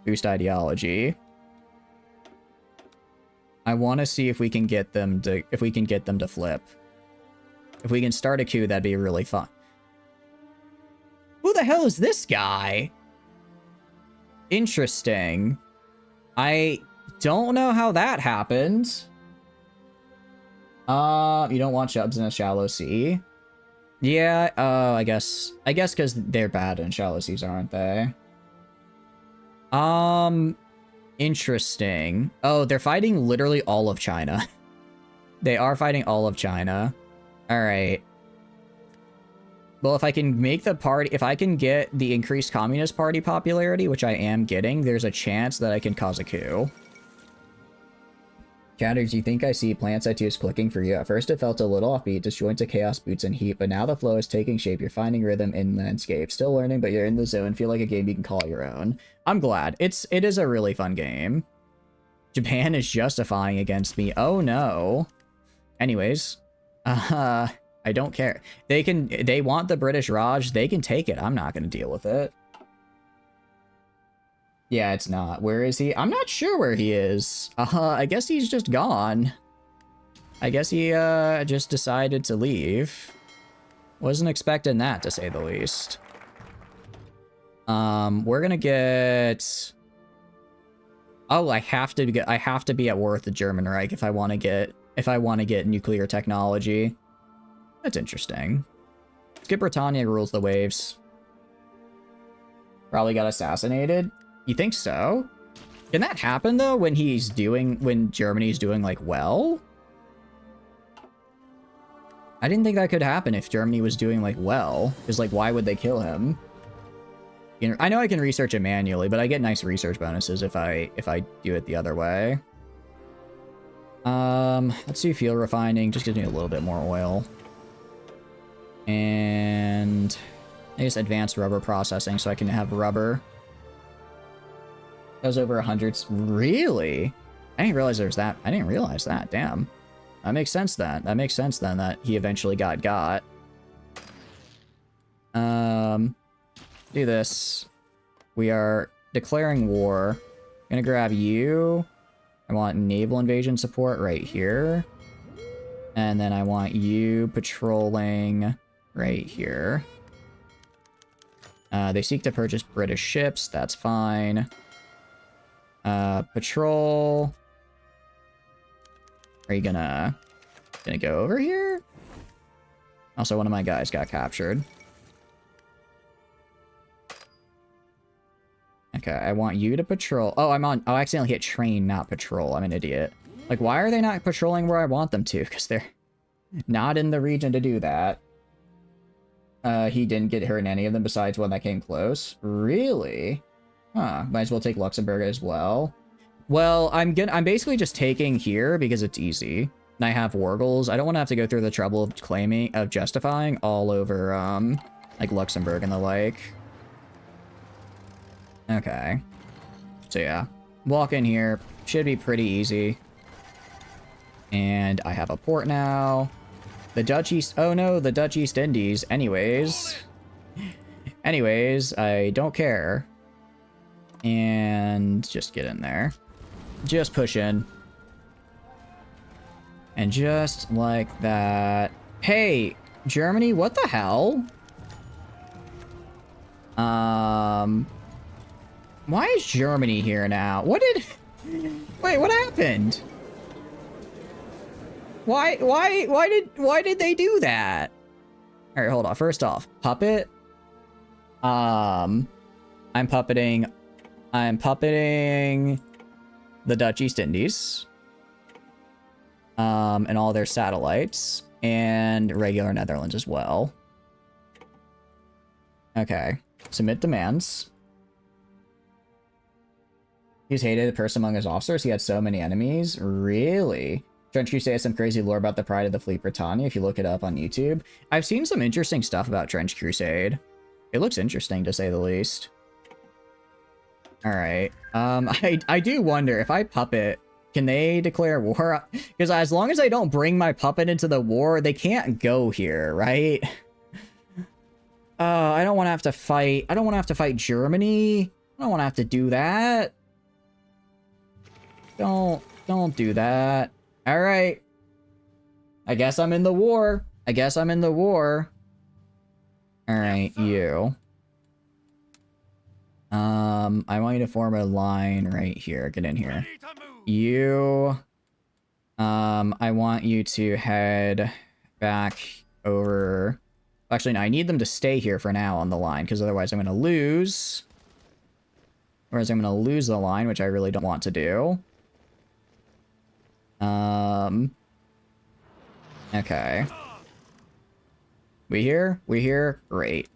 boost ideology. I want to see if we can get them to flip. If we can start a coup, that'd be really fun. Who the hell is this guy? Interesting. I don't know how that happened. You don't want chubs in a shallow sea? Yeah, I guess because they're bad in shallow seas, aren't they? Interesting. Oh, they're fighting literally all of China. They are fighting all of China. All right. Well, if I can make the party, if I can get the increased Communist Party popularity, which I am getting, there's a chance that I can cause a coup. Chatters, do you think I see plant side 2 is clicking for you? At first it felt a little offbeat, disjoint to chaos, boots and heat, but now the flow is taking shape. You're finding rhythm in landscape. Still learning, but you're in the zone. Feel like a game you can call your own. I'm glad. It is a really fun game. Japan is justifying against me. Oh no. Anyways, I don't care. They want the British Raj. They can take it. I'm not going to deal with it. Yeah, it's not. Where is he? I'm not sure where he is. I guess he's just gone. I guess he, just decided to leave. Wasn't expecting that, to say the least. We're gonna get... Oh, I have to be at war with the German Reich if I want to get nuclear technology. That's interesting. Skip Britannia rules the waves. Probably got assassinated. You think so? Can that happen though when Germany's doing like well? I didn't think that could happen if Germany was doing like well. Because like why would they kill him? You know, I know I can research it manually, but I get nice research bonuses if I do it the other way. Let's do fuel refining, just gives me a little bit more oil. And I guess advanced rubber processing so I can have rubber. That was over 100. Really? I didn't realize there was that. I didn't realize that. Damn. That makes sense then. That makes sense then that he eventually got. Do this. We are declaring war. Gonna grab you. I want naval invasion support right here. And then I want you patrolling right here. They seek to purchase British ships. That's fine. Patrol. Are you gonna go over here? Also, one of my guys got captured. Okay, I want you to patrol. Oh, I accidentally hit train, not patrol. I'm an idiot. Like, why are they not patrolling where I want them to? Because they're not in the region to do that. He didn't get hurt in any of them besides one that came close. Really? Huh, might as well take Luxembourg as well. Well, I'm basically just taking here because it's easy. And I have war goals. I don't want to have to go through the trouble of justifying all over, like Luxembourg and the like. Okay. So yeah, walk in here. Should be pretty easy. And I have a port now. The Dutch East... Oh no, the Dutch East Indies. Anyways, I don't care. And just get in there. Just push in. And just like that. Hey, Germany, what the hell? Why is Germany here now? Wait, what happened? Why did they do that? All right, hold on. First off, puppet. I'm puppeting the Dutch East Indies. And all their satellites and regular Netherlands as well. Okay. Submit demands. He's hated a person among his officers. He had so many enemies. Really? Trench Crusade has some crazy lore about the pride of the Fleet Britannia if you look it up on YouTube. I've seen some interesting stuff about Trench Crusade. It looks interesting to say the least. Alright. I do wonder if I puppet, can they declare war? Because as long as I don't bring my puppet into the war, they can't go here, right? I don't want to have to fight. I don't want to have to fight Germany. I don't want to have to do that. Don't do that. All right. I guess I'm in the war. All right, you. I want you to form a line right here. Get in here. You. I want you to head back over. Actually, no, I need them to stay here for now on the line, because otherwise I'm going to lose. Whereas I'm going to lose the line, which I really don't want to do. Okay. We here? We here? Great.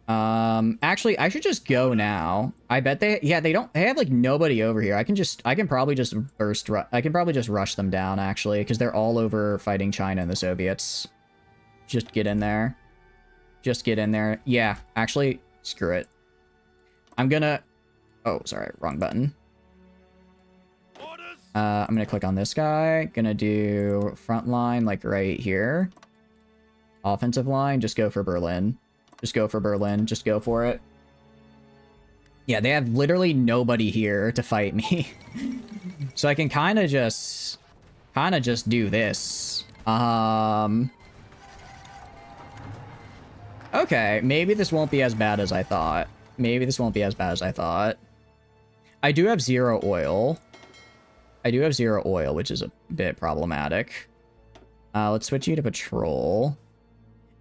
Actually, I should just go now. I bet they have like nobody over here. I can probably just I can probably just rush them down actually, because they're all over fighting China and the Soviets. Just get in there. Just get in there. Yeah, actually, screw it. I'm gonna, oh, sorry, wrong button. I'm gonna click on this guy. Gonna do front line like right here. Offensive line, just go for Berlin. Just go for Berlin. Just go for it. Yeah, they have literally nobody here to fight me. So I can kind of just do this. Okay, maybe this won't be as bad as I thought. Maybe this won't be as bad as I thought. I do have 0 oil. I do have 0 oil, which is a bit problematic. Let's switch you to patrol.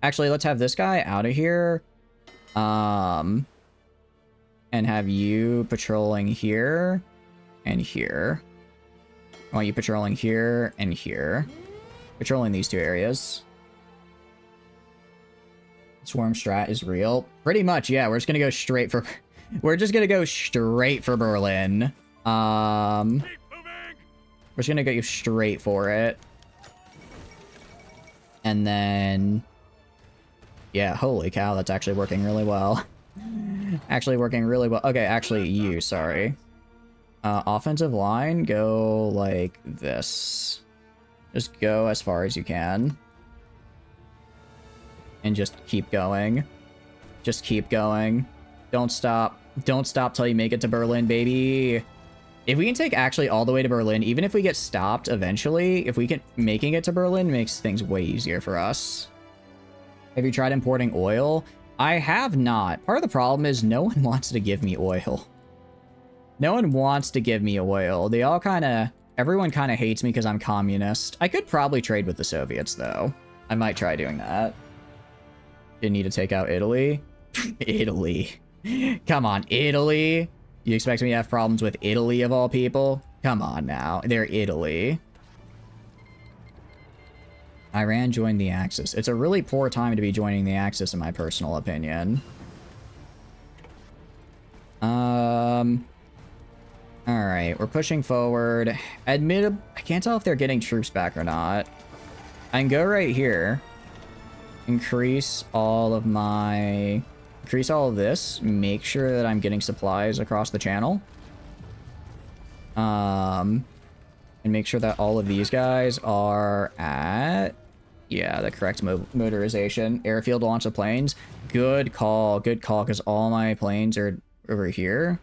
Actually, let's have this guy out of here. And have you patrolling here and here. I want you patrolling here and here. Patrolling these 2 areas. Swarm strat is real. Pretty much, yeah. We're just gonna go straight for... We're just gonna go straight for Berlin. We're just gonna go straight for it. And then... Yeah, holy cow, that's actually working really well. Actually working really well. Okay, actually, you, sorry. Offensive line, go like this. Just go as far as you can. And just keep going. Just keep going. Don't stop. Don't stop till you make it to Berlin, baby. If we can take actually all the way to Berlin, even if we get stopped eventually, if we can... Making it to Berlin makes things way easier for us. Have you tried importing oil? I have not. Part of the problem is no one wants to give me oil. No one wants to give me oil. They all kind of... Everyone kind of hates me because I'm communist. I could probably trade with the Soviets, though. I might try doing that. Didn't need to take out Italy. Italy. Come on, Italy. You expect me to have problems with Italy, of all people? Come on now. They're Italy. Iran joined the Axis. It's a really poor time to be joining the Axis, in my personal opinion. Alright, we're pushing forward. I can't tell if they're getting troops back or not. I can go right here. Increase all of this. Make sure that I'm getting supplies across the channel. And make sure that all of these guys are at... Yeah, the correct motorization. Airfield launch of planes. Good call, because all my planes are over here.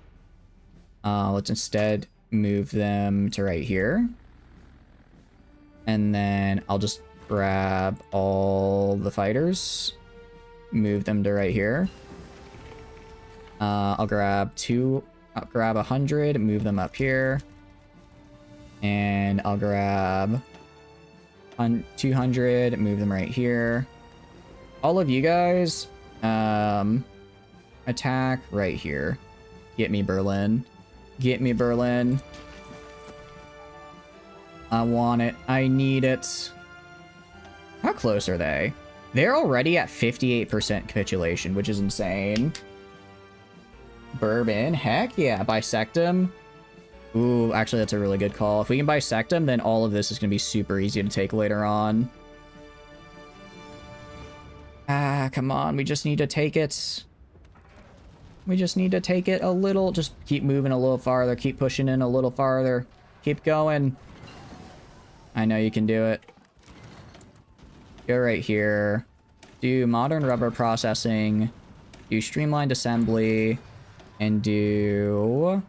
Let's instead move them to right here. And then I'll just grab all the fighters. Move them to right here. I'll grab 100, move them up here. And I'll grab 200, move them right here. All of you guys, attack right here. Get me Berlin. Get me Berlin. I want it. I need it. How close are they? They're already at 58% capitulation, which is insane. Bourbon, heck yeah, bisect them. Ooh, actually, that's a really good call. If we can bisect them, then all of this is going to be super easy to take later on. Ah, come on. We just need to take it. We just need to take it a little. Just keep moving a little farther. Keep pushing in a little farther. Keep going. I know you can do it. Go right here. Do modern rubber processing. Do streamlined assembly. And do...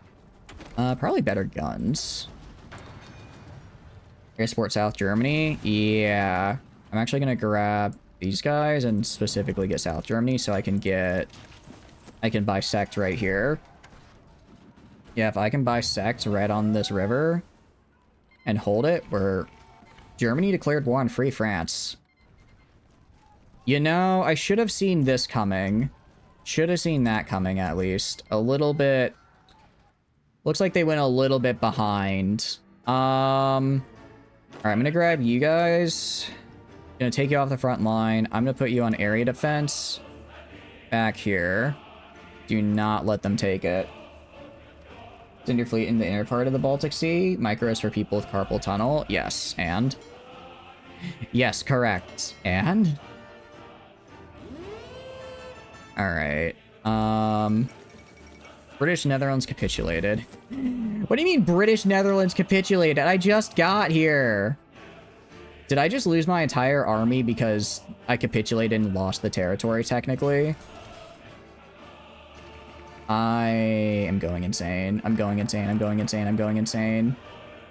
probably better guns. Airsport South Germany. Yeah. I'm actually going to grab these guys and specifically get South Germany so I can get... I can bisect right here. Yeah, if I can bisect right on this river and hold it, where Germany declared war on Free France. You know, I should have seen this coming. Should have seen that coming, at least. A little bit... Looks like they went a little bit behind. Alright, I'm gonna grab you guys. Gonna take you off the front line. I'm gonna put you on area defense back here. Do not let them take it. Send your fleet in the inner part of the Baltic Sea. Micros for people with carpal tunnel. Yes, and? Yes, correct. And? Alright. British Netherlands capitulated. What do you mean British Netherlands capitulated? I just got here. Did I just lose my entire army because I capitulated and lost the territory, technically? I am going insane. I'm going insane. I'm going insane. I'm going insane.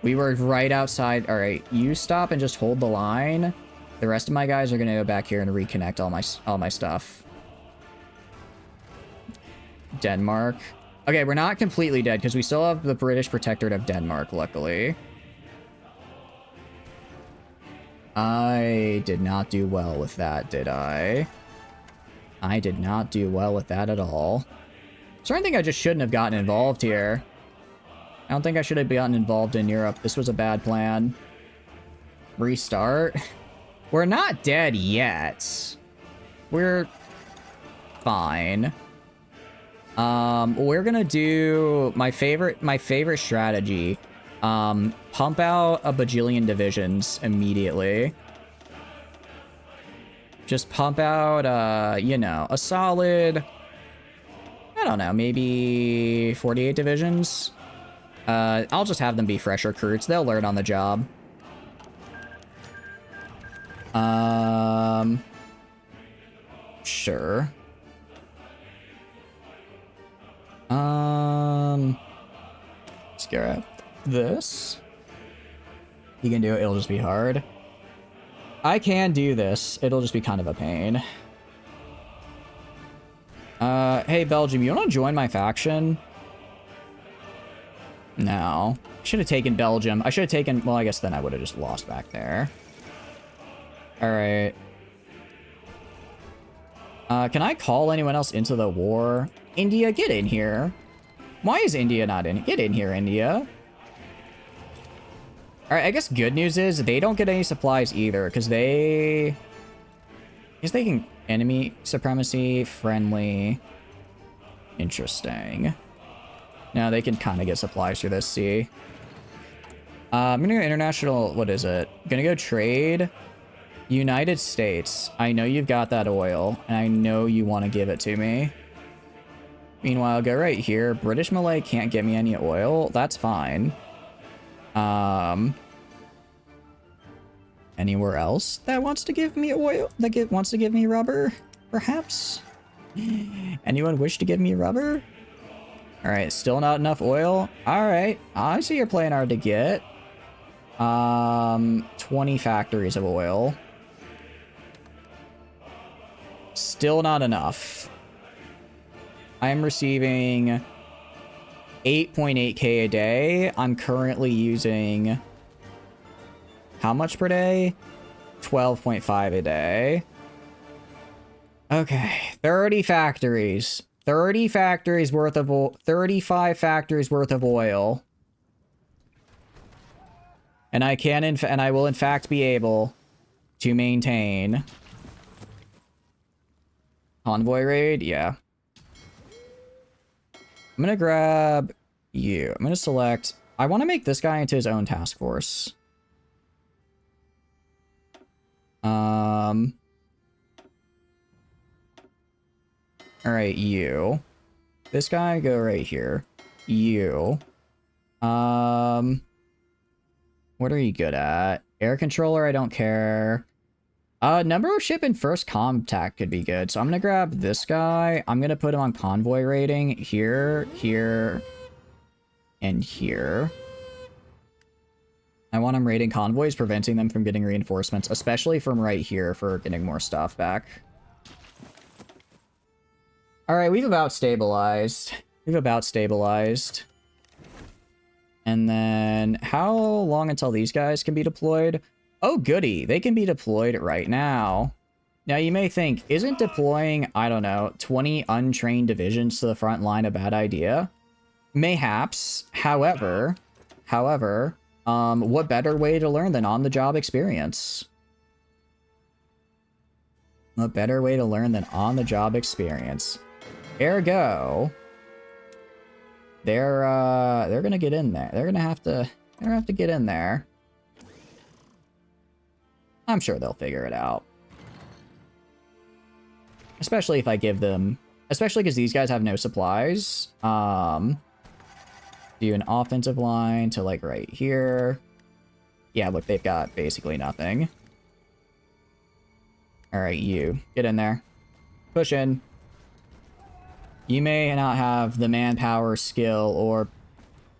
We were right outside. All right, you stop and just hold the line. The rest of my guys are going to go back here and reconnect all my stuff. Denmark. Okay, we're not completely dead because we still have the British Protectorate of Denmark, luckily. I did not do well with that, did I? I did not do well with that at all. So I think I just shouldn't have gotten involved here. I don't think I should have gotten involved in Europe. This was a bad plan. Restart. We're not dead yet. We're fine. We're gonna do my favorite strategy. Pump out a bajillion divisions immediately. Just pump out, you know, a solid, I don't know, maybe 48 divisions. I'll just have them be fresh recruits. They'll learn on the job. Sure. Let's grab this. You can do it. It'll just be hard. I can do this. It'll just be kind of a pain. Hey, Belgium, you want to join my faction? No. I should have taken Belgium. I should have taken... Well, I guess then I would have just lost back there. Alright. Can I call anyone else into the war? India, get in here. Why is India not in? Get in here, India. Alright, I guess good news is they don't get any supplies either, because they... I guess they can... Enemy supremacy, friendly. Interesting. Now they can kind of get supplies through this sea. I'm gonna go international... What is it? Gonna go trade. United States. I know you've got that oil, and I know you want to give it to me. Meanwhile, go right here. British Malay can't get me any oil. That's fine. Anywhere else that wants to give me oil? That wants to give me rubber? Perhaps? Anyone wish to give me rubber? Alright, still not enough oil? Alright, I see you're playing hard to get. 20 factories of oil. Still not enough. I am receiving 8.8k a day. I'm currently using... How much per day? 12.5 a day. Okay, 30 factories. 30 factories worth of oil. 35 factories worth of oil. And I can, and I will in fact be able to maintain. Convoy raid? Yeah. I'm gonna grab you. I'm gonna select... I want to make this guy into his own task force. Alright, you. This guy, go right here. You. What are you good at? Air controller, I don't care. Number of ship and first contact could be good. So I'm gonna grab this guy. I'm gonna put him on convoy rating. Here, here, and here. I want him raiding convoys, preventing them from getting reinforcements, especially from right here for getting more stuff back. Alright, we've about stabilized. We've about stabilized. And then, how long until these guys can be deployed? Oh, goody. They can be deployed right now. Now, you may think, isn't deploying, I don't know, 20 untrained divisions to the front line a bad idea? Mayhaps. However, what better way to learn than on-the-job experience? What better way to learn than on-the-job experience? Ergo, they're gonna get in there. They're gonna have to get in there. I'm sure they'll figure it out. Especially if I give them, especially because these guys have no supplies. Do an offensive line to like right here. Yeah, look, they've got basically nothing. All right, you get in there. Push in. You may not have the manpower, skill, or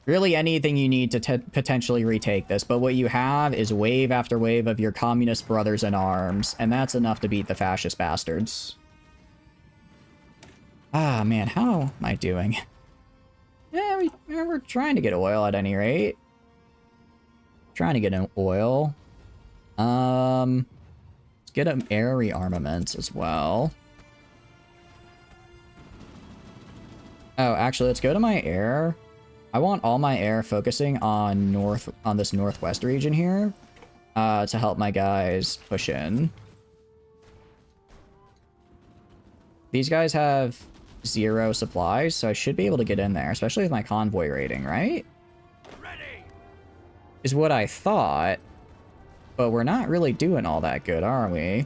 really anything you need to potentially retake this, but what you have is wave after wave of your communist brothers in arms, and that's enough to beat the fascist bastards. Ah, man, how am I doing? Yeah, we're trying to get oil at any rate. Trying to get an oil. Let's get an air rearmament as well. Oh, actually, let's go to my air. I want all my air focusing on this northwest region here, to help my guys push in. These guys have 0 supplies, so I should be able to get in there, especially with my convoy rating, right? Ready. Is what I thought, but we're not really doing all that good, are we?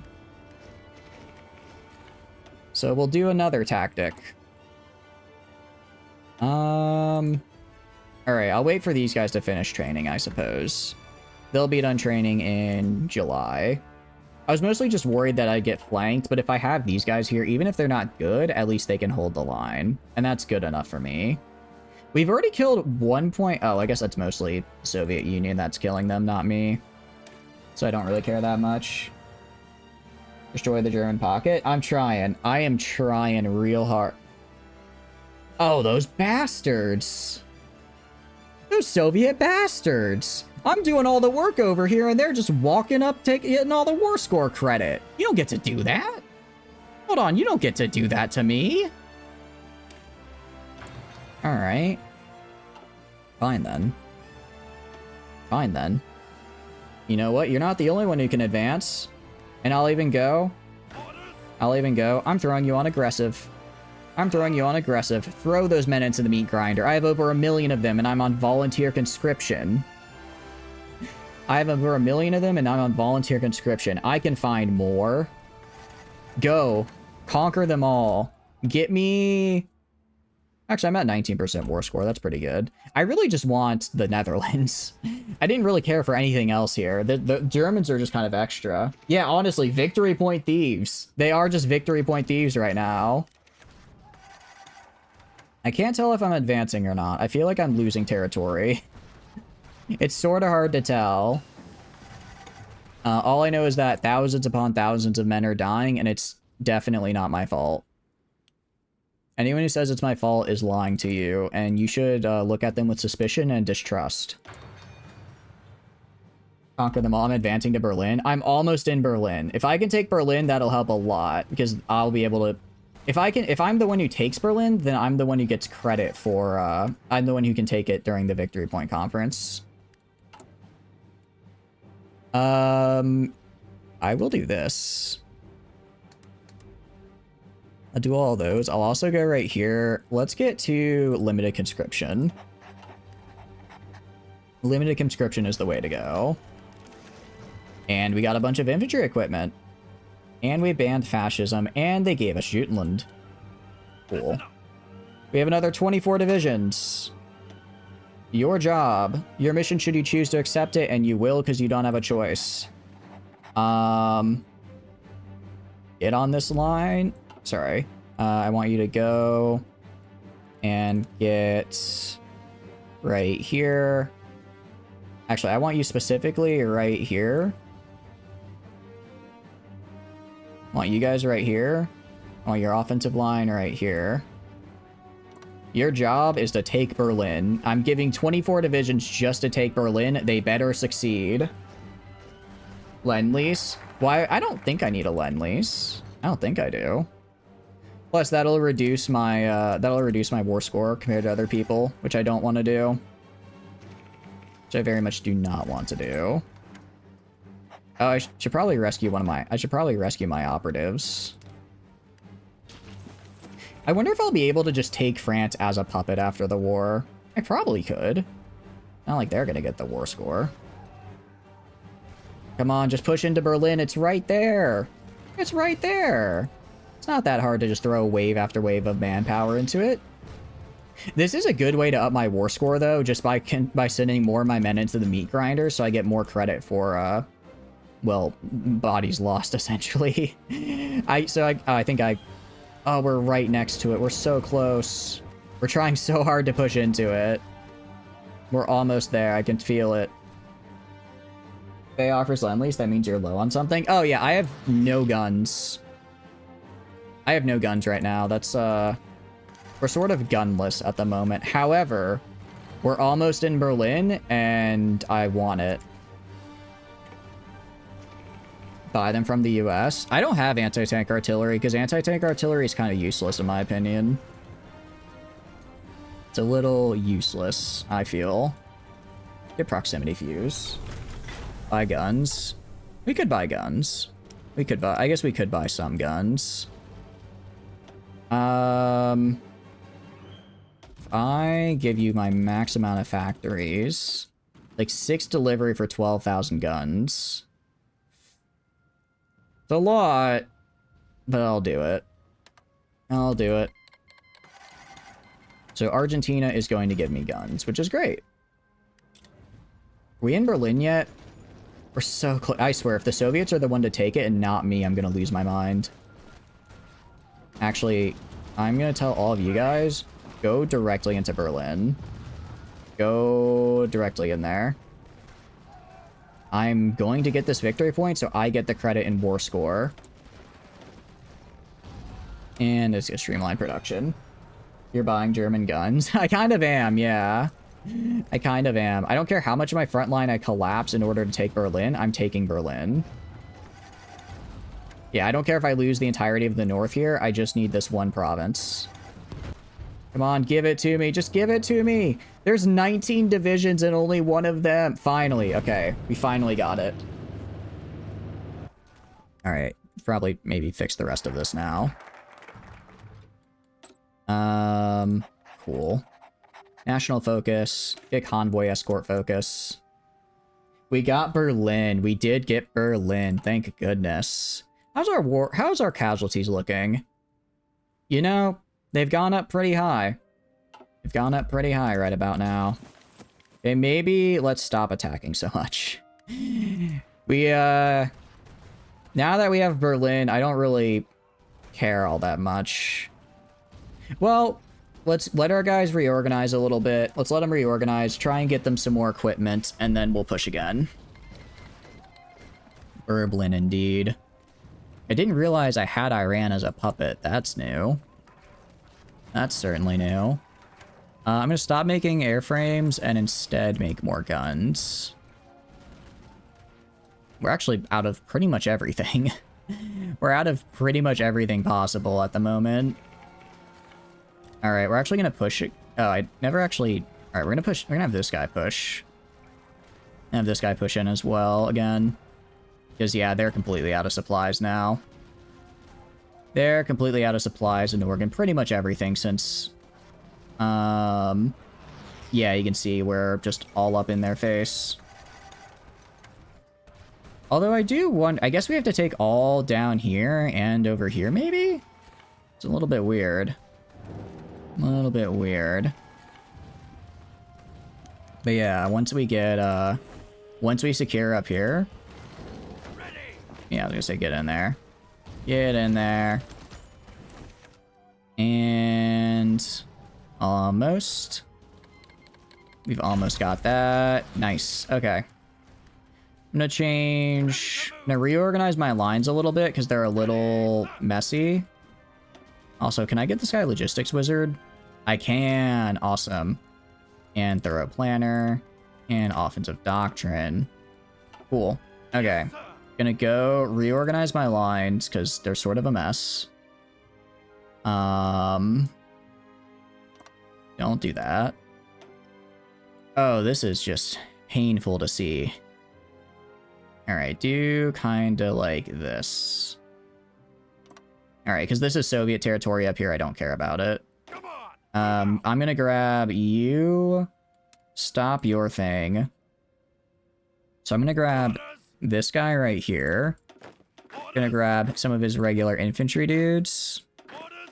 So we'll do another tactic. Alright, I'll wait for these guys to finish training, I suppose. They'll be done training in July. I was mostly just worried that I'd get flanked, but if I have these guys here, even if they're not good, at least they can hold the line. And that's good enough for me. We've already killed 1 point... Oh, I guess that's mostly Soviet Union that's killing them, not me. So I don't really care that much. Destroy the German pocket. I'm trying. I am trying real hard. Oh, those bastards. Those Soviet bastards. I'm doing all the work over here, and they're just walking up, getting all the war score credit. You don't get to do that. Hold on, you don't get to do that to me. All right. Fine, then. Fine, then. You know what? You're not the only one who can advance. And I'll even go. I'm throwing you on aggressive. I'm throwing you on aggressive. Throw those men into the meat grinder. I have over 1 million of them, and I'm on volunteer conscription. I have over 1 million of them, and I'm on volunteer conscription. I can find more. Go. Conquer them all. Get me... Actually, I'm at 19% war score. That's pretty good. I really just want the Netherlands. I didn't really care for anything else here. The Germans are just kind of extra. Yeah, honestly, victory point thieves. They are just victory point thieves right now. I can't tell if I'm advancing or not. I feel like I'm losing territory. It's sort of hard to tell. All I know is that thousands upon thousands of men are dying, and it's definitely not my fault. Anyone who says it's my fault is lying to you, and you should look at them with suspicion and distrust. Conquer them all. I'm advancing to Berlin. I'm almost in Berlin. If I can take Berlin, that'll help a lot, because I'll be able to... If I'm the one who takes Berlin, then I'm the one who gets credit for... I'm the one who can take it during the Victory Point Conference. I will do this. I'll do all those. I'll also go right here. Let's get to limited conscription. Limited conscription is the way to go. And we got a bunch of infantry equipment. And we banned fascism, and they gave us Jutland. Cool. We have another 24 divisions. Your job. Your mission, should you choose to accept it, and you will because you don't have a choice. Get on this line. Sorry. I want you to go and get right here. Actually, I want you specifically right here. I want you guys right here. I want your offensive line right here. Your job is to take Berlin. I'm giving 24 divisions just to take Berlin. They better succeed. Lend-Lease? Why? I don't think I need a Lend-Lease. I don't think I do. Plus, that'll reduce my war score compared to other people, which I don't want to do. Which I very much do not want to do. Oh, I should probably rescue one of my... I should probably rescue my operatives. I wonder if I'll be able to just take France as a puppet after the war. I probably could. Not like they're gonna get the war score. Come on, just push into Berlin. It's right there. It's right there. It's not that hard to just throw wave after wave of manpower into it. This is a good way to up my war score, though, just by sending more of my men into the meat grinder, so I get more credit for, well, bodies lost, essentially. I think oh, we're right next to it. We're so close. We're trying so hard to push into it. We're almost there. I can feel it. Bay offers Lend-Lease, that means you're low on something? Oh, yeah, I have no guns. I have no guns right now. That's, we're sort of gunless at the moment. However, we're almost in Berlin, and I want it. Buy them from the US. I don't have anti-tank artillery, because anti-tank artillery is kind of useless, in my opinion. It's a little useless, I feel. Get proximity fuse. Buy guns. We could buy guns. We could buy... I guess we could buy some guns. If I give you my max amount of factories, like 6 delivery for 12,000 guns. It's a lot, but I'll do it. I'll do it. So Argentina is going to give me guns, which is great. Are we in Berlin yet? We're so close. I swear, if the Soviets are the one to take it and not me, I'm going to lose my mind. Actually, I'm going to tell all of you guys, go directly into Berlin. Go directly in there. I'm going to get this victory point, so I get the credit in war score. And it's a streamlined production. You're buying German guns. I kind of am, yeah. I kind of am. I don't care how much of my front line I collapse in order to take Berlin. I'm taking Berlin. Yeah, I don't care if I lose the entirety of the north here. I just need this one province. Come on, give it to me. Just give it to me. There's 19 divisions and only one of them. Finally. Okay, we finally got it. All right, probably maybe fix the rest of this now. Cool. National focus. Get convoy escort focus. We got Berlin. We did get Berlin. Thank goodness. How's our casualties looking? You know, they've gone up pretty high. They've gone up pretty high right about now. Okay, maybe let's stop attacking so much. We, now that we have Berlin, I don't really care all that much. Well, let's let our guys reorganize a little bit. Let's let them reorganize, try and get them some more equipment, and then we'll push again. Berlin, indeed. I didn't realize I had Iran as a puppet. That's new. That's certainly new. I'm going to stop making airframes and instead make more guns. We're actually out of pretty much everything. We're out of pretty much everything possible at the moment. Alright, we're actually going to push it. Oh, I never actually... Alright, we're going to push... We're going to have this guy push. And have this guy push in as well again. Because, yeah, they're completely out of supplies now. They're completely out of supplies in Oregon. Pretty much everything since... Yeah, you can see we're just all up in their face. Although I do want... I guess we have to take all down here and over here, maybe? It's a little bit weird. A little bit weird. But yeah, once we get, once we secure up here... Yeah, I was gonna say get in there. Get in there. And... almost. We've almost got that. Nice. Okay. I'm gonna change... I'm gonna reorganize my lines a little bit because they're a little messy. Also, can I get this guy a logistics wizard? I can. Awesome. And thorough planner. And offensive doctrine. Cool. Okay. Gonna go reorganize my lines because they're sort of a mess. Don't do that. Oh, this is just painful to see. All right, do kind of like this. All right, because this is Soviet territory up here. I don't care about it. Come on. I'm going to grab you. Stop your thing. So I'm going to grab Orders. this guy right here. Gonna Orders. grab some of his regular infantry dudes. Orders.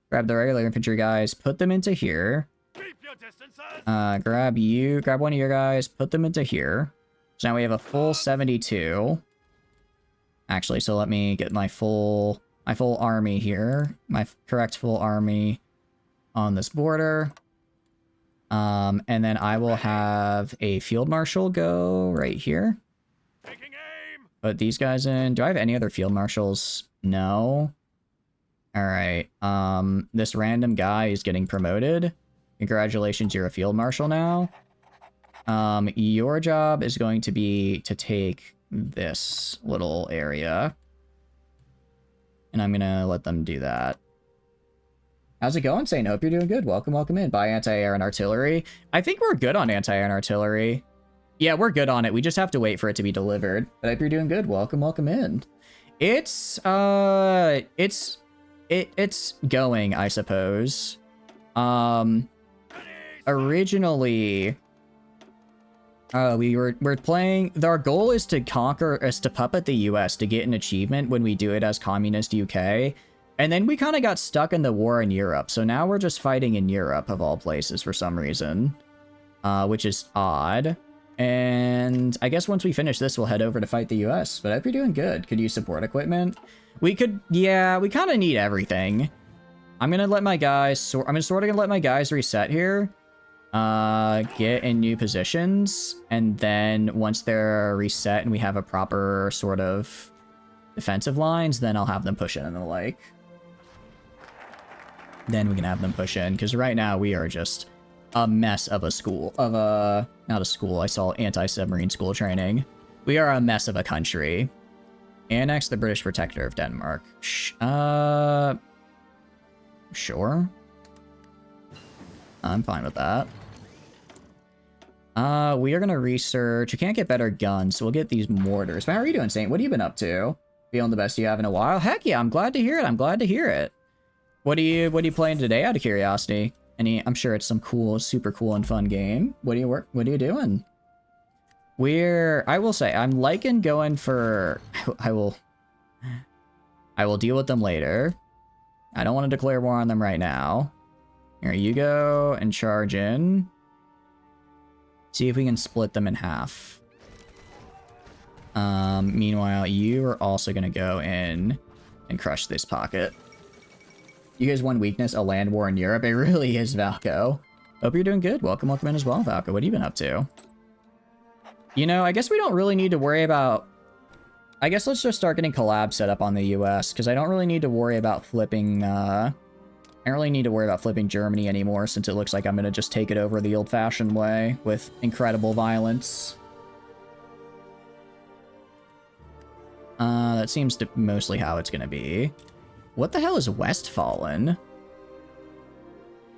Grab the regular infantry guys, put them into here. Keep your distances. Grab you, grab one of your guys, put them into here. So now we have a full 72. Actually, so let me get my full army here. My correct full army on this border. And then I will have a field marshal go right here. Taking aim. Put these guys in. Do I have any other field marshals? No. All right. This random guy is getting promoted. Congratulations, you're a field marshal now. Your job is going to be to take this little area. And I'm gonna let them do that. How's it going, Saint? Hope you're doing good. Welcome, welcome in. Buy anti-air and artillery. I think we're good on anti-air and artillery. Yeah, we're good on it. We just have to wait for it to be delivered. But I hope you're doing good. Welcome, welcome in. It's going, I suppose. Originally, we're playing. Our goal is to puppet the US to get an achievement when we do it as Communist UK. And then we kind of got stuck in the war in Europe. So now we're just fighting in Europe, of all places, for some reason. Which is odd. And I guess once we finish this, we'll head over to fight the US. But I hope you're doing good. Could you support equipment? We could, yeah, we kind of need everything. I'm gonna let my guys, I'm sort of gonna let my guys reset here. Get in new positions. And then once they're reset and we have a proper sort of defensive lines, then I'll have them push in and the like. Then we can have them push in, because right now we are just a mess of a school, not a school, I saw anti-submarine school training. We are a mess of a country. Annex the British Protector of Denmark. Sure. I'm fine with that. We are gonna research. You can't get better guns, so we'll get these mortars. But how are you doing, Saint? What have you been up to? Feeling the best you have in a while? Heck yeah, I'm glad to hear it. I'm glad to hear it. What are you playing today, out of curiosity? I'm sure it's some cool, super cool and fun game. What are you doing? I will say, I'm liking going for, I will deal with them later. I don't want to declare war on them right now. Here you go and charge in. See if we can split them in half. Meanwhile, you are also going to go in and crush this pocket. You guys, one weakness, a land war in Europe. It really is, Valko. Hope you're doing good. Welcome in as well, Valko. What have you been up to? You know, I guess we don't really need to worry about... I guess let's just start getting collabs set up on the US, because I don't really need to worry about flipping, I don't really need to worry about flipping Germany anymore, since it looks like I'm going to just take it over the old-fashioned way, with incredible violence. That seems to mostly how it's going to be. What the hell is Westfalen?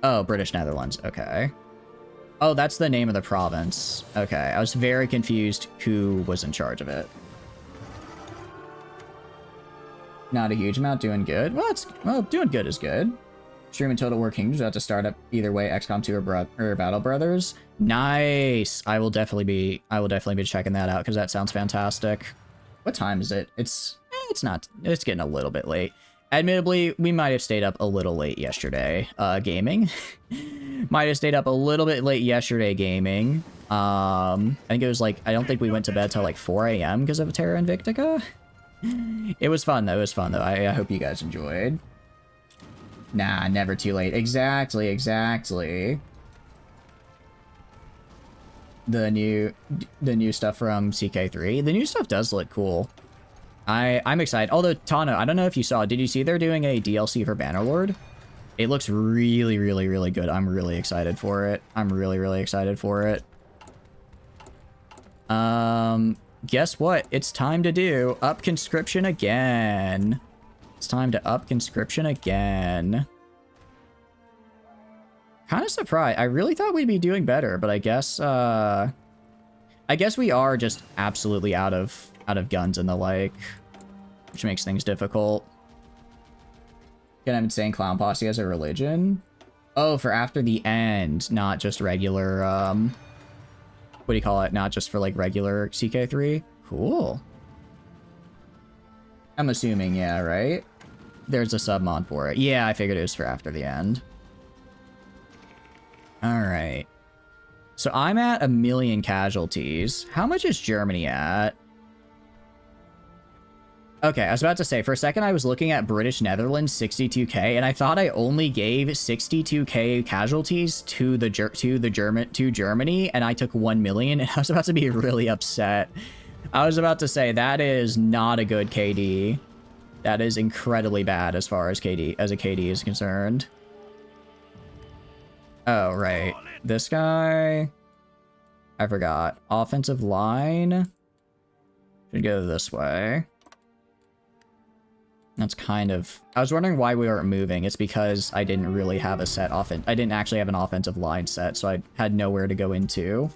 Oh, British Netherlands. Okay. Oh, that's the name of the province. Okay, I was very confused who was in charge of it. Not a huge amount. Doing good. Well, doing good is good. Stream and Total War Kingdoms about to start up either way. XCOM 2 or Battle Brothers. Nice. I will definitely be checking that out, because that sounds fantastic. What time is it? It's getting a little bit late. Admittedly, we might have stayed up a little late yesterday, gaming. Might have stayed up a little bit late yesterday gaming. I think it was like, I don't think we went to bed till like 4 a.m. because of Terra Invictica. It was fun though, I hope you guys enjoyed. Nah, never too late. Exactly. The new stuff from CK3. The new stuff does look cool. I'm excited. Although, Tano, I don't know if you saw, did you see they're doing a DLC for Bannerlord? It looks really, really, really good. I'm really excited for it. Guess what? It's time to do up conscription again. Kind of surprised. I really thought we'd be doing better, but I guess, I guess we are just absolutely out of guns and the like, which makes things difficult. Can I have insane clown posse as a religion? Oh, for after the end, not just regular, what do you call it? Not just for, like, regular CK3? Cool. I'm assuming, yeah, right? There's a sub-mod for it. Yeah, I figured it was for after the end. Alright. So I'm at 1 million casualties. How much is Germany at? Okay, I was about to say, for a second I was looking at British Netherlands 62k, and I thought I only gave 62k casualties to Germany, and I took 1 million, and I was about to be really upset. I was about to say that is not a good KD. That is incredibly bad as far as a KD is concerned. Oh, right. This guy, I forgot. Offensive line should go this way. That's kind of... I was wondering why we weren't moving. It's because I didn't really have a set offense. I didn't actually have an offensive line set, so I had nowhere to go into.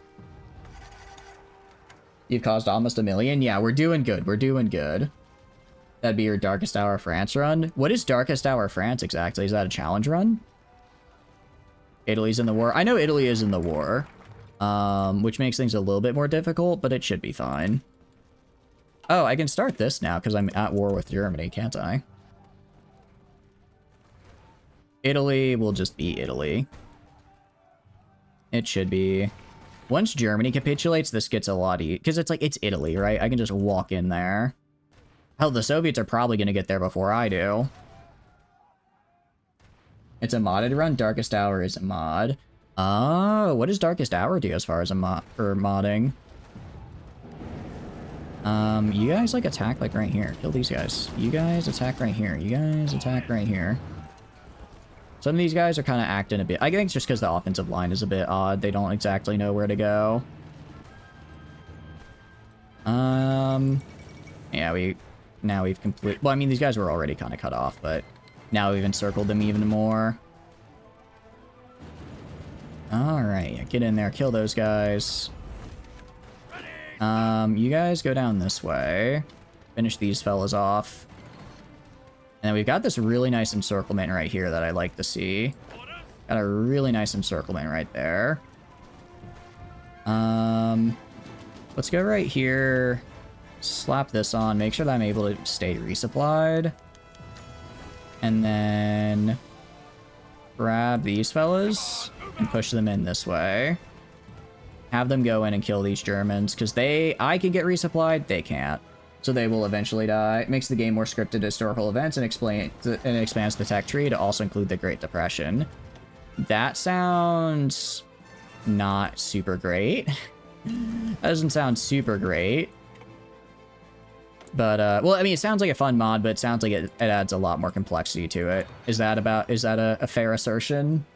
You've caused almost 1 million? Yeah, we're doing good. We're doing good. That'd be your Darkest Hour France run. What is Darkest Hour France exactly? Is that a challenge run? Italy's in the war. I know Italy is in the war, which makes things a little bit more difficult, but it should be fine. Oh, I can start this now because I'm at war with Germany, can't I? Italy will just be Italy. It should be. Once Germany capitulates, this gets a lot easier. Because it's like, it's Italy, right? I can just walk in there. Hell, the Soviets are probably going to get there before I do. It's a modded run. Darkest Hour is a mod. Oh, what does Darkest Hour do as far as a mod for modding? You guys, like, attack, like, right here. Kill these guys. You guys attack right here. You guys attack right here. Some of these guys are kind of acting a bit... I think it's just because the offensive line is a bit odd. They don't exactly know where to go. Yeah, now we've completely... Well, I mean, these guys were already kind of cut off, but now we've encircled them even more. Alright, get in there. Kill those guys. You guys go down this way. Finish these fellas off. And then we've got this really nice encirclement right here that I like to see. Got a really nice encirclement right there. Let's go right here. Slap this on. Make sure that I'm able to stay resupplied. And then grab these fellas and push them in this way. Have them go in and kill these Germans, because I can get resupplied, they can't. So they will eventually die. It makes the game more scripted historical events and expands the tech tree to also include the Great Depression. That sounds not super great. That doesn't sound super great. But, well, I mean, it sounds like a fun mod, but it sounds like it adds a lot more complexity to it. Is that a fair assertion?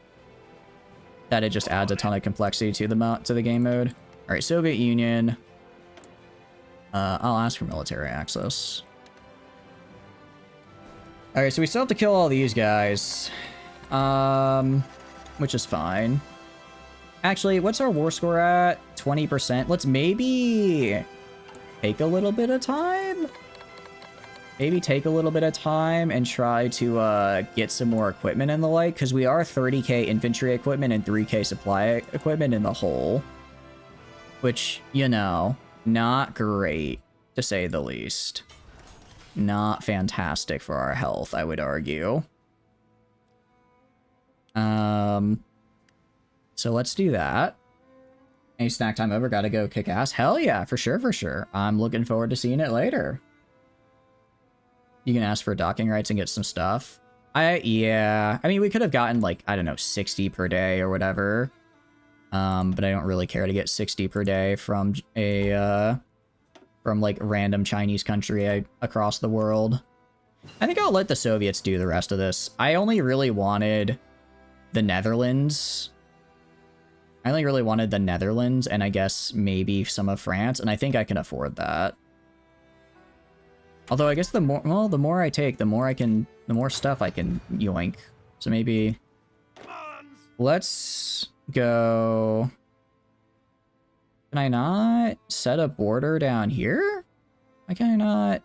That it just adds a ton of complexity to the game mode. All right, Soviet Union. I'll ask for military access. All right, so we still have to kill all these guys, which is fine. Actually, what's our war score at? 20%. Let's maybe take a little bit of time. Maybe take a little bit of time and try to get some more equipment and the like, because we are 30k infantry equipment and 3k supply equipment in the hole. Which, you know, not great, to say the least. Not fantastic for our health, I would argue. So let's do that. Any snack time over? Gotta go kick ass? Hell yeah, for sure, for sure. I'm looking forward to seeing it later. You can ask for docking rights and get some stuff. Yeah. I mean, we could have gotten, like, I don't know, 60 per day or whatever. But I don't really care to get 60 per day from like, random Chinese country across the world. I think I'll let the Soviets do the rest of this. I only really wanted the Netherlands. And I guess maybe some of France, and I think I can afford that. Although I guess the more I take, the more stuff I can yoink. So maybe let's go Can I not set a border down here? Why can I not?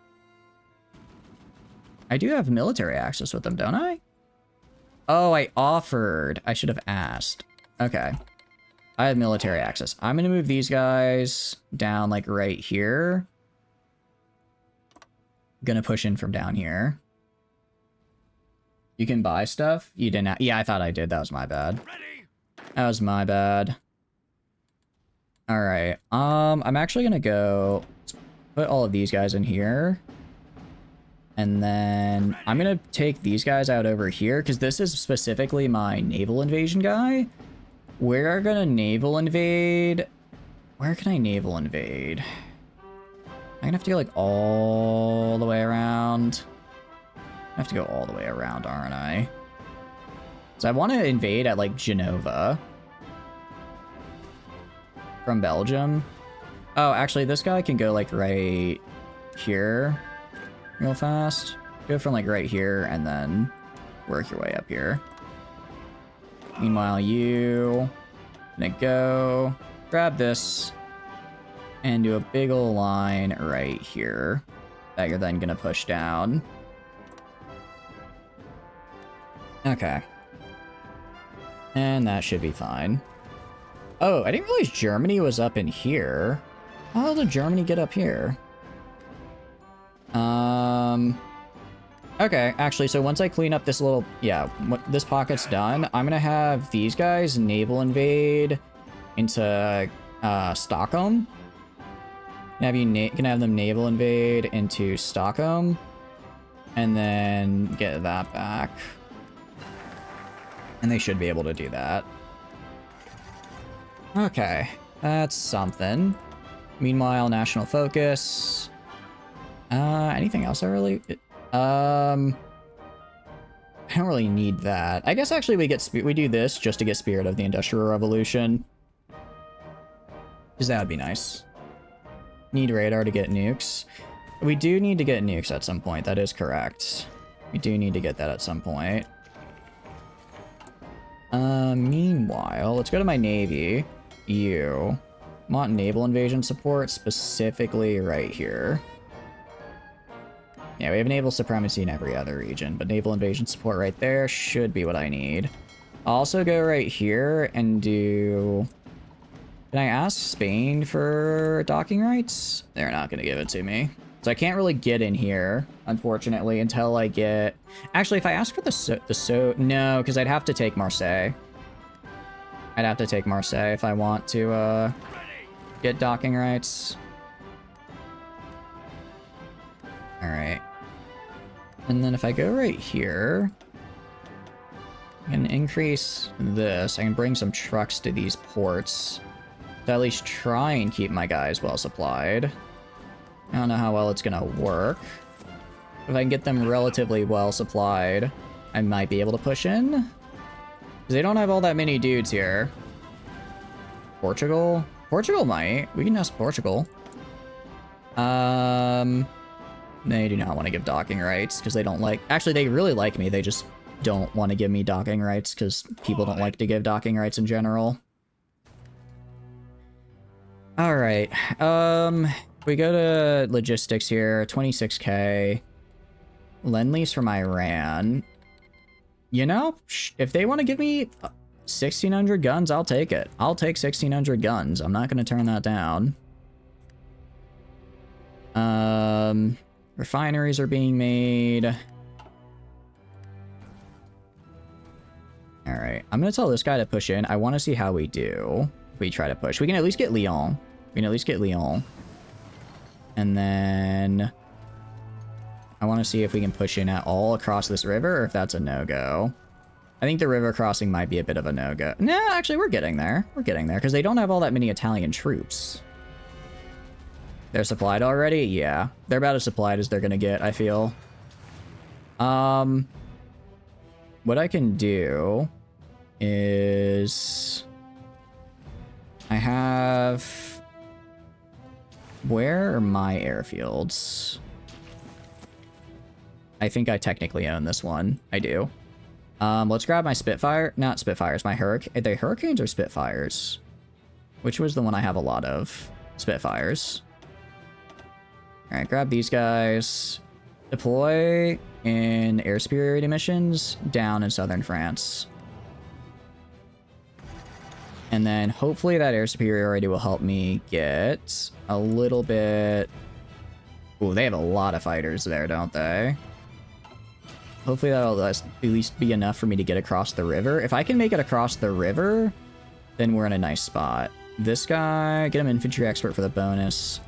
I do have military access with them, don't I? Oh, I offered. I should have asked. Okay. I have military access. I'm going to move these guys down, like, right here. Gonna push in from down here. You can buy stuff? You didn't. Yeah, I thought I did. That was my bad. That was my bad. All right. I'm actually gonna go put all of these guys in here. And then I'm gonna take these guys out over here because this is specifically my naval invasion guy. We're gonna naval invade. Where can I naval invade? I'm gonna have to go like all the way around. I have to go all the way around, aren't I? So I want to invade at like Genova from Belgium. Oh, actually, this guy can go like right here real fast. Go from like right here and then work your way up here. Meanwhile, you gonna go grab this and do a big ol' line right here that you're then gonna push down. Okay. And that should be fine. Oh, I didn't realize Germany was up in here. How did Germany get up here? Okay, actually, so once I clean up this little... Yeah, this pocket's done, I'm gonna have these guys naval invade into Stockholm. Can have them naval invade into Stockholm. And then get that back. And they should be able to do that. Okay, that's something. Meanwhile, national focus. Anything else I really... I don't really need that. I guess actually we do this just to get Spirit of the Industrial Revolution. Because that would be nice. Need radar to get nukes. We do need to get nukes at some point, that is correct. We do need to get that at some point. Meanwhile, let's go to my navy. You want naval invasion support, specifically right here. Yeah, we have naval supremacy in every other region, but naval invasion support right there should be what I need. I'll also go right here and do... Can I ask Spain for docking rights? They're not going to give it to me. So I can't really get in here, unfortunately, until I get... Actually, if I ask for no, because I'd have to take Marseille. I'd have to take Marseille if I want to get docking rights. Alright. And then if I go right here, I can increase this. I can bring some trucks to these ports to at least try and keep my guys well supplied. I don't know how well it's gonna work. If I can get them relatively well supplied, I might be able to push in. Because they don't have all that many dudes here. Portugal? Portugal might. We can ask Portugal. They do not want to give docking rights because they don't like... Actually, they really like me. They just don't want to give me docking rights because people don't like to give docking rights in general. Alright. We go to logistics here. 26k. Lend-lease from Iran. You know, if they want to give me 1,600 guns, I'll take it. I'll take 1,600 guns. I'm not going to turn that down. Refineries are being made. Alright, I'm going to tell this guy to push in. I want to see how we do if we try to push. We can at least get Lyon. We can at least get Lyon. And then I want to see if we can push in at all across this river or if that's a no-go. I think the river crossing might be a bit of a no-go. No, actually, we're getting there. We're getting there because they don't have all that many Italian troops. They're supplied already? Yeah. They're about as supplied as they're gonna get, I feel. What I can do is... I have... Where are my airfields? I think I technically own this one. I do. Let's grab my Spitfire. Not Spitfires, my Hurricane. Are they Hurricanes or Spitfires? Which was the one I have a lot of? Spitfires. Alright, grab these guys. Deploy in air superiority missions down in southern France. And then hopefully that air superiority will help me get a little bit... Ooh, they have a lot of fighters there, don't they? Hopefully that'll at least be enough for me to get across the river. If I can make it across the river, then we're in a nice spot. This guy, get him infantry expert for the bonus.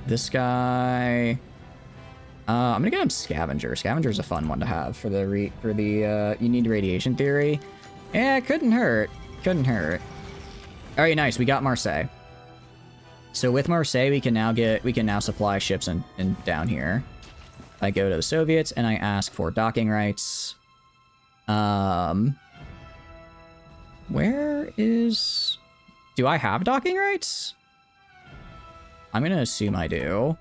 This guy... I'm gonna get him scavenger. Scavenger's a fun one to have for the you need radiation theory. Yeah, it couldn't hurt. Couldn't hurt. All right, nice. We got Marseille. So with Marseille, we can now supply ships in down here. I go to the Soviets and I ask for docking rights. Where is... Do I have docking rights? I'm gonna assume I do.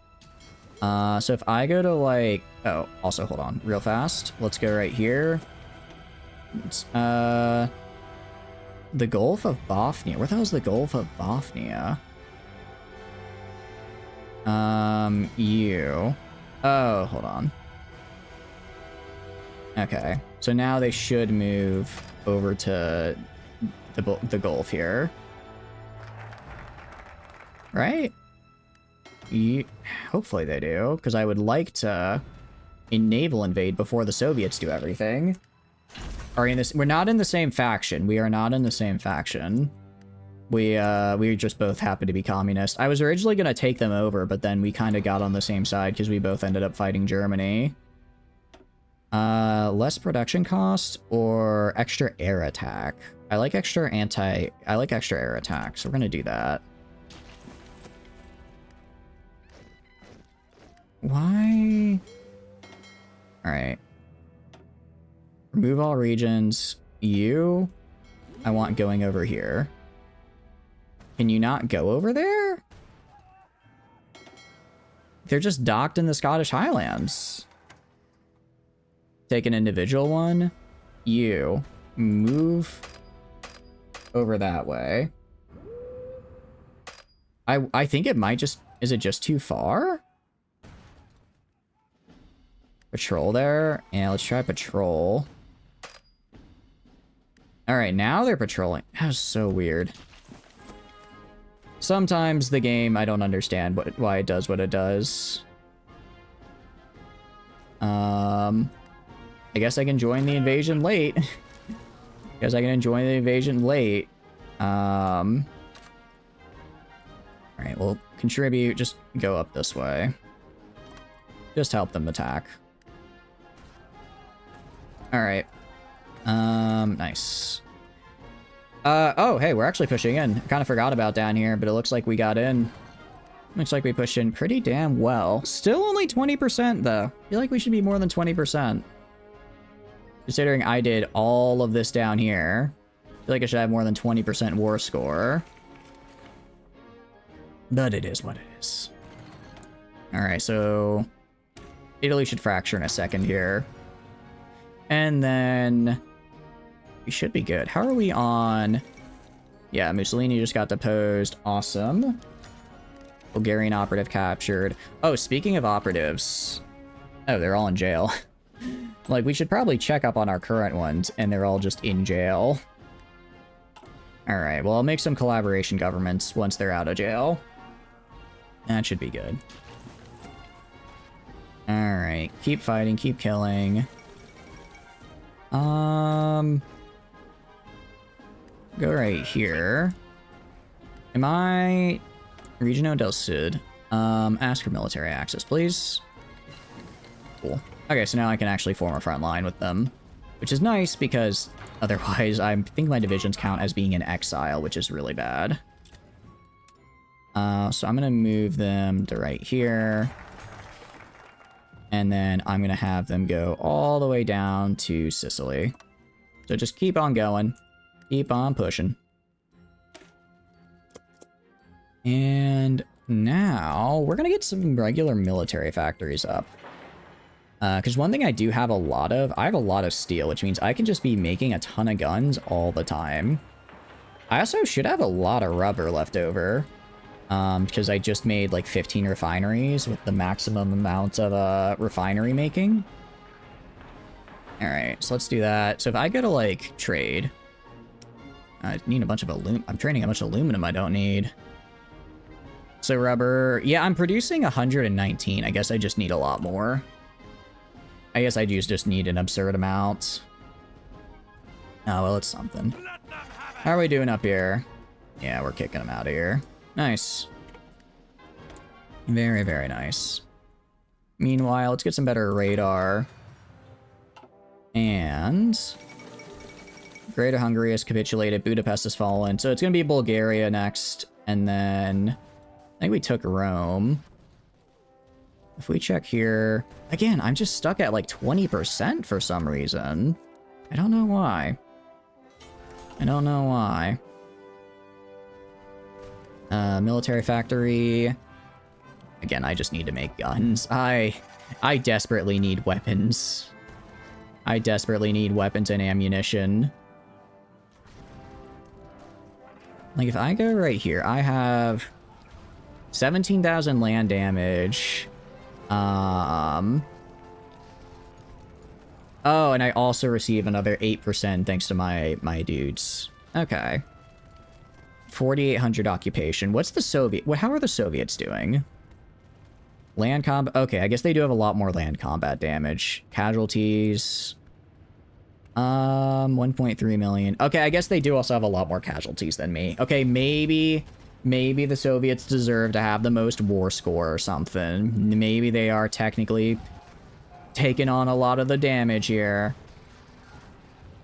So if I go to like... Oh, also hold on real fast. Let's go right here. It's, the Gulf of Bothnia. Where the hell is the Gulf of Bothnia? You. Oh, hold on. Okay. So now they should move over to the Gulf here. Right? Hopefully they do, because I would like to naval invade before the Soviets do everything. Are in this? We're not in the same faction. We are not in the same faction. We just both happen to be communist. I was originally gonna take them over, but then we kind of got on the same side because we both ended up fighting Germany. Less production cost or extra air attack. I like extra air attack, so we're gonna do that. Why? All right. Remove all regions. You, I want going over here. Can you not go over there? They're just docked in the Scottish Highlands. Take an individual one. You, move over that way. I think it might just... Is it just too far? Patrol there? Yeah, let's try patrol. Alright, now they're patrolling. That was so weird. Sometimes the game, I don't understand why it does what it does. I guess I can join the invasion late. Guess I can join the invasion late. Alright, we'll contribute. Just go up this way. Just help them attack. Alright. Nice. Oh, hey, we're actually pushing in. Kind of forgot about down here, but it looks like we got in. Looks like we pushed in pretty damn well. Still only 20%, though. I feel like we should be more than 20%. Considering I did all of this down here. I feel like I should have more than 20% war score. But it is what it is. Alright, so... Italy should fracture in a second here. And then... We should be good. How are we on... Yeah, Mussolini just got deposed. Awesome. Bulgarian operative captured. Oh, speaking of operatives... Oh, they're all in jail. Like, we should probably check up on our current ones, and they're all just in jail. Alright, well, I'll make some collaboration governments once they're out of jail. That should be good. Alright, keep fighting, keep killing. Go right here. Am I... Regiono del Sud. Ask for military access, please. Cool. Okay, so now I can actually form a front line with them. Which is nice, because otherwise I think my divisions count as being in exile, which is really bad. So I'm gonna move them to right here. And then I'm gonna have them go all the way down to Sicily. So just keep on going. Keep on pushing. And now we're gonna get some regular military factories up. Because one thing I do have a lot of, I have a lot of steel, which means I can just be making a ton of guns all the time. I also should have a lot of rubber left over. Because I just made like 15 refineries with the maximum amount of refinery making. Alright, so let's do that. So if I go to like trade, I need a bunch of aluminum. I'm trading a bunch of aluminum I don't need. So rubber, yeah, I'm producing 119. I guess I just need a lot more. I guess I just need an absurd amount. Oh, well, it's something. How are we doing up here? Yeah, we're kicking them out of here. Nice. Very, very nice. Meanwhile, let's get some better radar. And Greater Hungary has capitulated. Budapest has fallen. So it's going to be Bulgaria next. And then I think we took Rome. If we check here... Again, I'm just stuck at like 20% for some reason. I don't know why. I don't know why. Military factory. Again, I just need to make guns. I desperately need weapons. I desperately need weapons and ammunition. Like, if I go right here, I have 17,000 land damage. Oh, and I also receive another 8% thanks to my dudes. Okay. 4,800 occupation. What's the Soviet... How are the Soviets doing? Land combat... Okay, I guess they do have a lot more land combat damage. Casualties... 1.3 million. Okay, I guess they do also have a lot more casualties than me. Okay, maybe the Soviets deserve to have the most war score or something. Maybe they are technically taking on a lot of the damage here.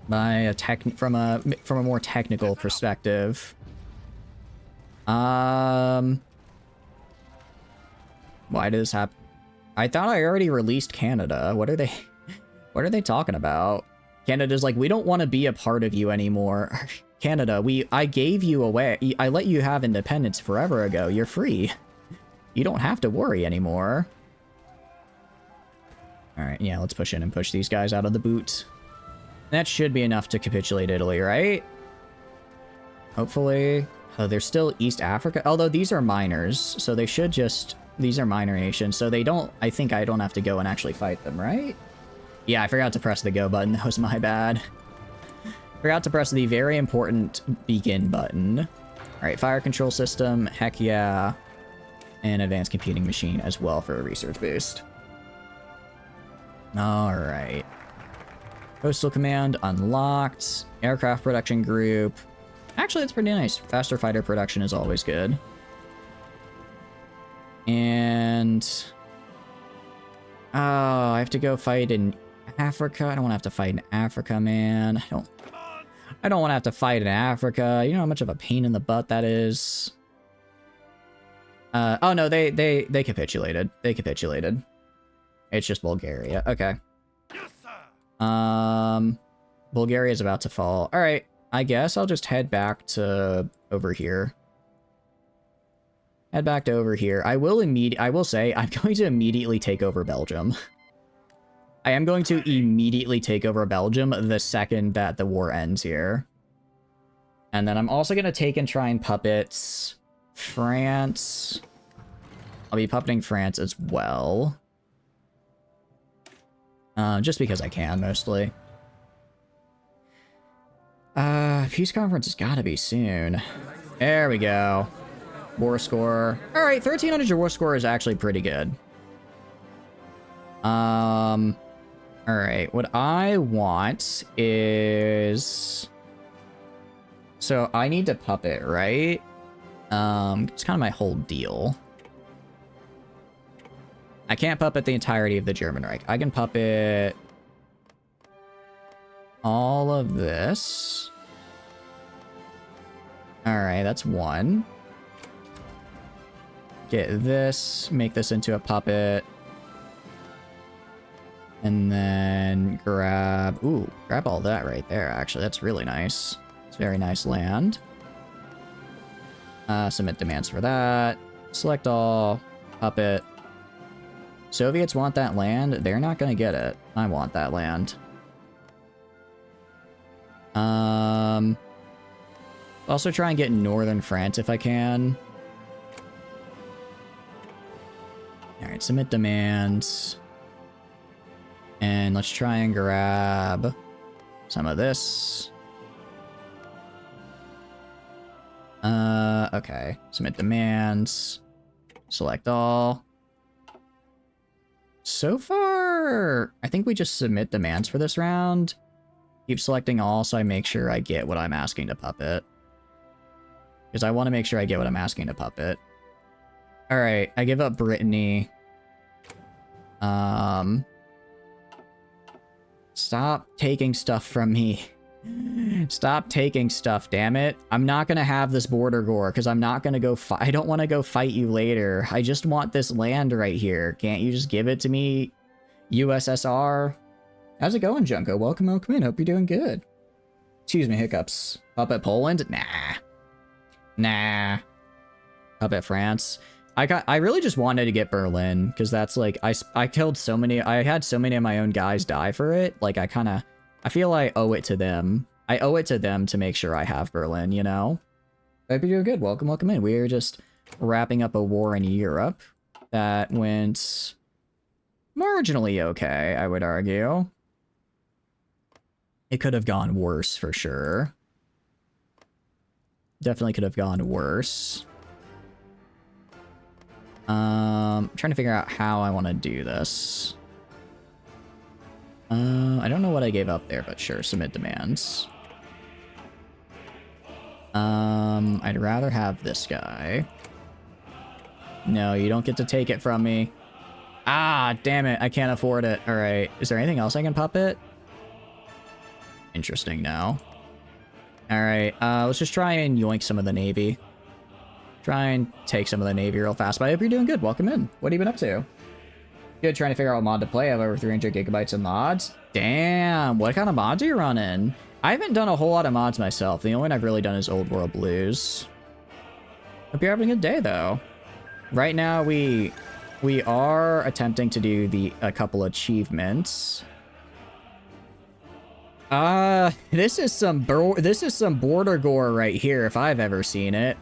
By from a more technical perspective. Why did this happen? I thought I already released Canada. What are they talking about? Canada's like, we don't want to be a part of you anymore. Canada, I gave you away. I let you have independence forever ago. You're free. You don't have to worry anymore. Alright, yeah, let's push in and push these guys out of the boot. That should be enough to capitulate Italy, right? Hopefully. Oh, there's still East Africa. Although these are minors, so they should just... These are minor nations, so they don't... I think I don't have to go and actually fight them, right? Yeah, I forgot to press the go button. That was my bad. Forgot to press the very important begin button. Alright, fire control system. Heck yeah. And advanced computing machine as well for a research boost. Alright. Coastal command unlocked. Aircraft production group. Actually, that's pretty nice. Faster fighter production is always good. And... Oh, I have to go fight in Africa. I don't want to have to fight in Africa, man. I don't want to have to fight in Africa. You know how much of a pain in the butt that is? Oh no, they capitulated. They capitulated. It's just Bulgaria. Okay. Yes, sir. Bulgaria is about to fall. All right. I guess I'll just head back to over here. Head back to over here. I will say I'm going to immediately take over Belgium. I am going to immediately take over Belgium the second that the war ends here. And then I'm also going to take and try and puppet France. I'll be puppeting France as well. Just because I can, mostly. Peace conference has got to be soon. There we go. War score. Alright, 1300 war score is actually pretty good. Alright, what I want is... So, I need to puppet, right? It's kind of my whole deal. I can't puppet the entirety of the German Reich. I can puppet... all of this. Alright, that's one. Get this, make this into a puppet. And then grab... Ooh, grab all that right there, actually. That's really nice. It's very nice land. Submit demands for that. Select all. Puppet. Soviets want that land. They're not going to get it. I want that land. Also try and get northern France if I can. Alright, submit demands. And let's try and grab some of this. Okay. Submit demands. Select all. So far, I think we just submit demands for this round. Keep selecting all so I make sure I get what I'm asking to puppet. Because I want to make sure I get what I'm asking to puppet. Alright, I give up Brittany. Stop taking stuff from me. Stop taking stuff, damn it. I'm not gonna have this border gore, because I'm not gonna go fight. I don't want to go fight you later. I just want this land right here. Can't you just give it to me, USSR? How's it going, Junko? Welcome in. Hope you're doing good. Excuse me, hiccups. Puppet Poland? Nah. Puppet France. I really just wanted to get Berlin, because that's like, I killed so many, I had so many of my own guys die for it. Like, I feel I owe it to them. I owe it to them to make sure I have Berlin, you know? Hope you're doing good. Welcome in. We are just wrapping up a war in Europe that went marginally okay, I would argue. It could have gone worse for sure. Definitely could have gone worse. Trying to figure out how I want to do this. I don't know what I gave up there, but sure, submit demands. I'd rather have this guy. No, you don't get to take it from me. Ah, damn it, I can't afford it. Alright, is there anything else I can puppet? Interesting, no. Alright, let's just try and yoink some of the Navy. Try and take some of the Navy real fast, but I hope you're doing good. Welcome in. What have you been up to? Good, trying to figure out what mod to play. I have over 300 gigabytes of mods. Damn, what kind of mods are you running? I haven't done a whole lot of mods myself. The only one I've really done is Old World Blues. Hope you're having a good day, though. Right now, we are attempting to do a couple achievements. This is some border gore right here if I've ever seen it.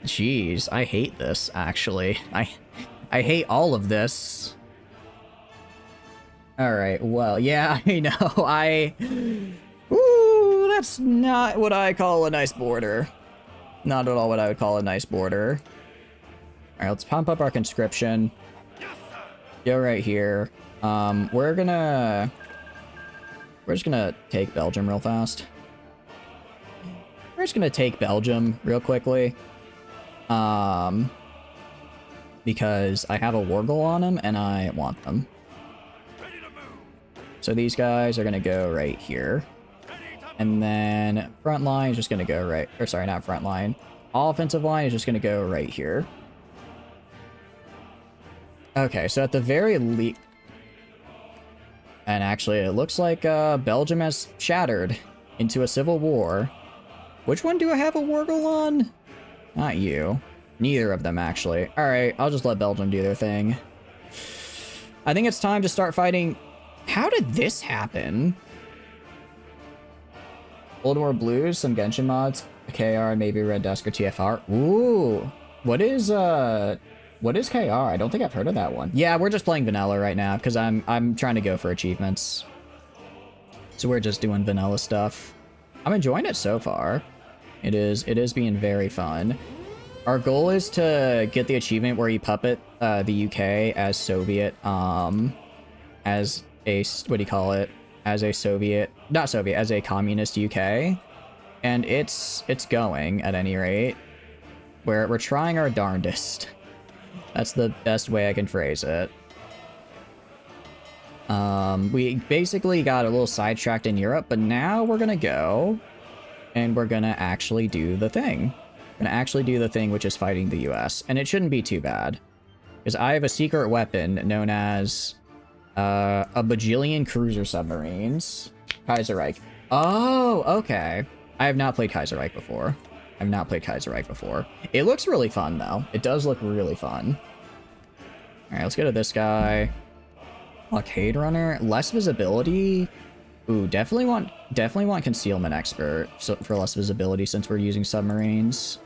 Jeez, I hate this actually. I hate all of this. All right, well, yeah, I know. Ooh, that's not what I call a nice border. Not at all what I would call a nice border. All right, let's pump up our conscription. Go right here. We're just gonna take Belgium real fast. We're just gonna take Belgium real quickly. Because I have a war goal on them and I want them. So these guys are gonna go right here. And then front line is just gonna go right, or sorry, not front line. Offensive line is just gonna go right here. Okay, so at the very least, and actually, it looks like Belgium has shattered into a civil war. Which one do I have a war goal on? Not you. Neither of them, actually. Alright, I'll just let Belgium do their thing. I think it's time to start fighting. How did this happen? Old War Blues, some Genshin mods, KR, maybe Red Dusk or TFR. Ooh, what is KR? I don't think I've heard of that one. Yeah, we're just playing vanilla right now because I'm trying to go for achievements. So we're just doing vanilla stuff. I'm enjoying it so far. It is being very fun. Our goal is to get the achievement where you puppet the UK as Soviet, as a, what do you call it? As a Soviet, not Soviet, as a communist UK. And it's going at any rate. We're trying our darndest. That's the best way I can phrase it. We basically got a little sidetracked in Europe, but now we're gonna go and we're gonna actually do the thing. We're gonna actually do the thing, which is fighting the US, and it shouldn't be too bad. Because I have a secret weapon known as a bajillion cruiser submarines. Kaiserreich. Oh, okay. I have not played Kaiserreich before. I've not played Kaiserreich before. It looks really fun, though. It does look really fun. Alright, let's go to this guy. Blockade Runner. Less visibility. Ooh, definitely want concealment expert so for less visibility since we're using submarines.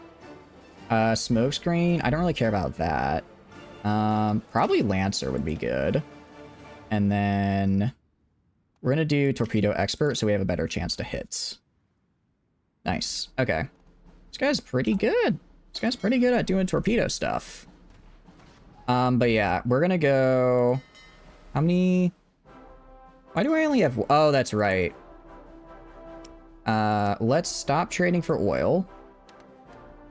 Smoke screen, I don't really care about that. Probably Lancer would be good. And then we're gonna do torpedo expert so we have a better chance to hit. Nice. Okay. This guy's pretty good. This guy's pretty good at doing torpedo stuff. But yeah, we're gonna go... How many... Why do I only have... Oh, that's right. Let's stop trading for oil.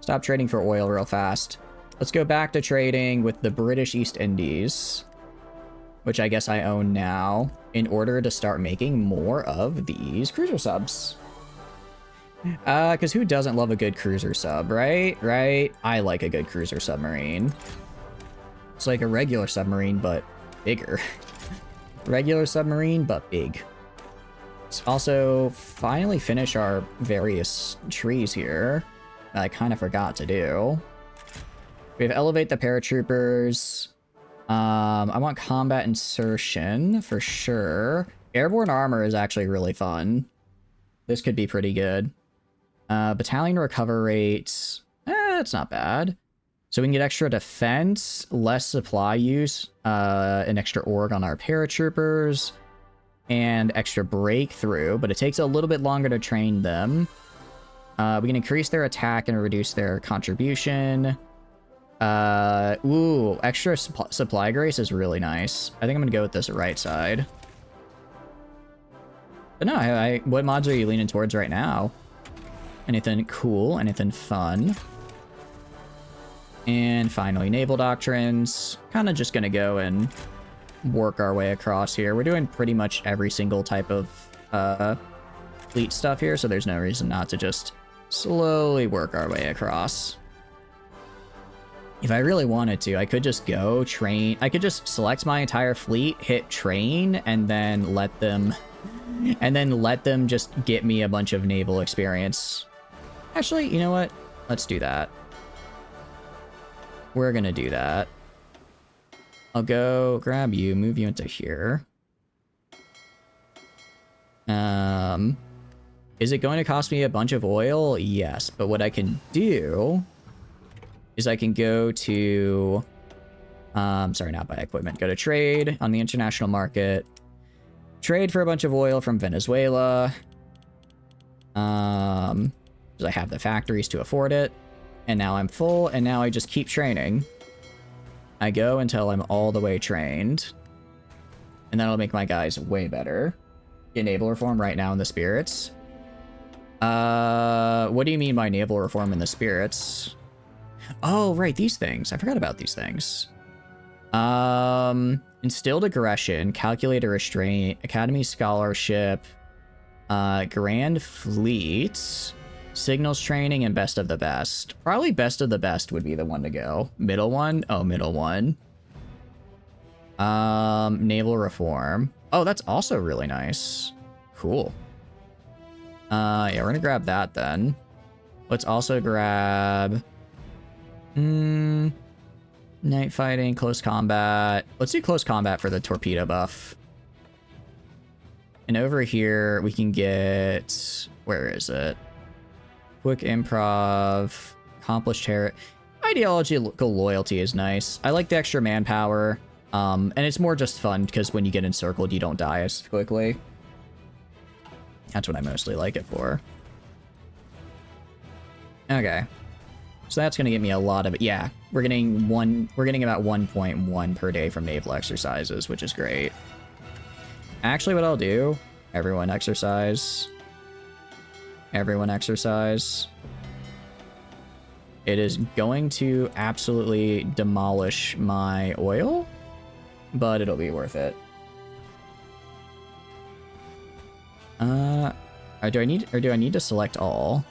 Stop trading for oil real fast. Let's go back to trading with the British East Indies, which I guess I own now, in order to start making more of these cruiser subs. Because who doesn't love a good cruiser sub, right? Right? I like a good cruiser submarine. It's like a regular submarine, but bigger. Regular submarine, but big. Let's also finally finish our various trees here. I kind of forgot to do. We have elevate the paratroopers. I want combat insertion for sure. Airborne armor is actually really fun. This could be pretty good. Battalion recover rates. It's not bad. So we can get extra defense, less supply use, an extra org on our paratroopers, and extra breakthrough, but it takes a little bit longer to train them. We can increase their attack and reduce their contribution. Ooh, extra supply grace is really nice. I think I'm gonna go with this right side. But no, what mods are you leaning towards right now? Anything cool? Anything fun? And finally, naval doctrines. Kind of just gonna go and work our way across here. We're doing pretty much every single type of fleet stuff here, so there's no reason not to just slowly work our way across. If I really wanted to, I could just go train. I could just select my entire fleet, hit train, and then let them just get me a bunch of naval experience. Actually, you know what? Let's do that. We're gonna do that. I'll go grab you, move you into here. Is it going to cost me a bunch of oil? Yes, but what I can do is I can go to, sorry, not buy equipment, go to trade on the international market, trade for a bunch of oil from Venezuela, because I have the factories to afford it, and now I'm full, and now I just keep training. I go until I'm all the way trained, and that'll make my guys way better. Get naval reform right now in the spirits. What do you mean by naval reform in the spirits? Oh, right, these things. I forgot about these things. Instilled aggression, calculator restraint, academy scholarship, grand fleet, signals training, and best of the best. Probably best of the best would be the one to go. Middle one? Oh, middle one. Naval reform. Oh, that's also really nice. Cool. Yeah, we're gonna grab that then. Let's also grab... night fighting, close combat. Let's do close combat for the torpedo buff. And over here, we can get... Where is it? Quick improv, accomplished terror. Ideological loyalty is nice. I like the extra manpower. And it's more just fun because when you get encircled, you don't die as quickly. That's what I mostly like it for. Okay. So that's gonna get me a lot of it. Yeah, we're getting about 1.1 per day from naval exercises, which is great. Actually, what I'll do, everyone exercise. Everyone exercise. It is going to absolutely demolish my oil, but it'll be worth it. Do I need to select all?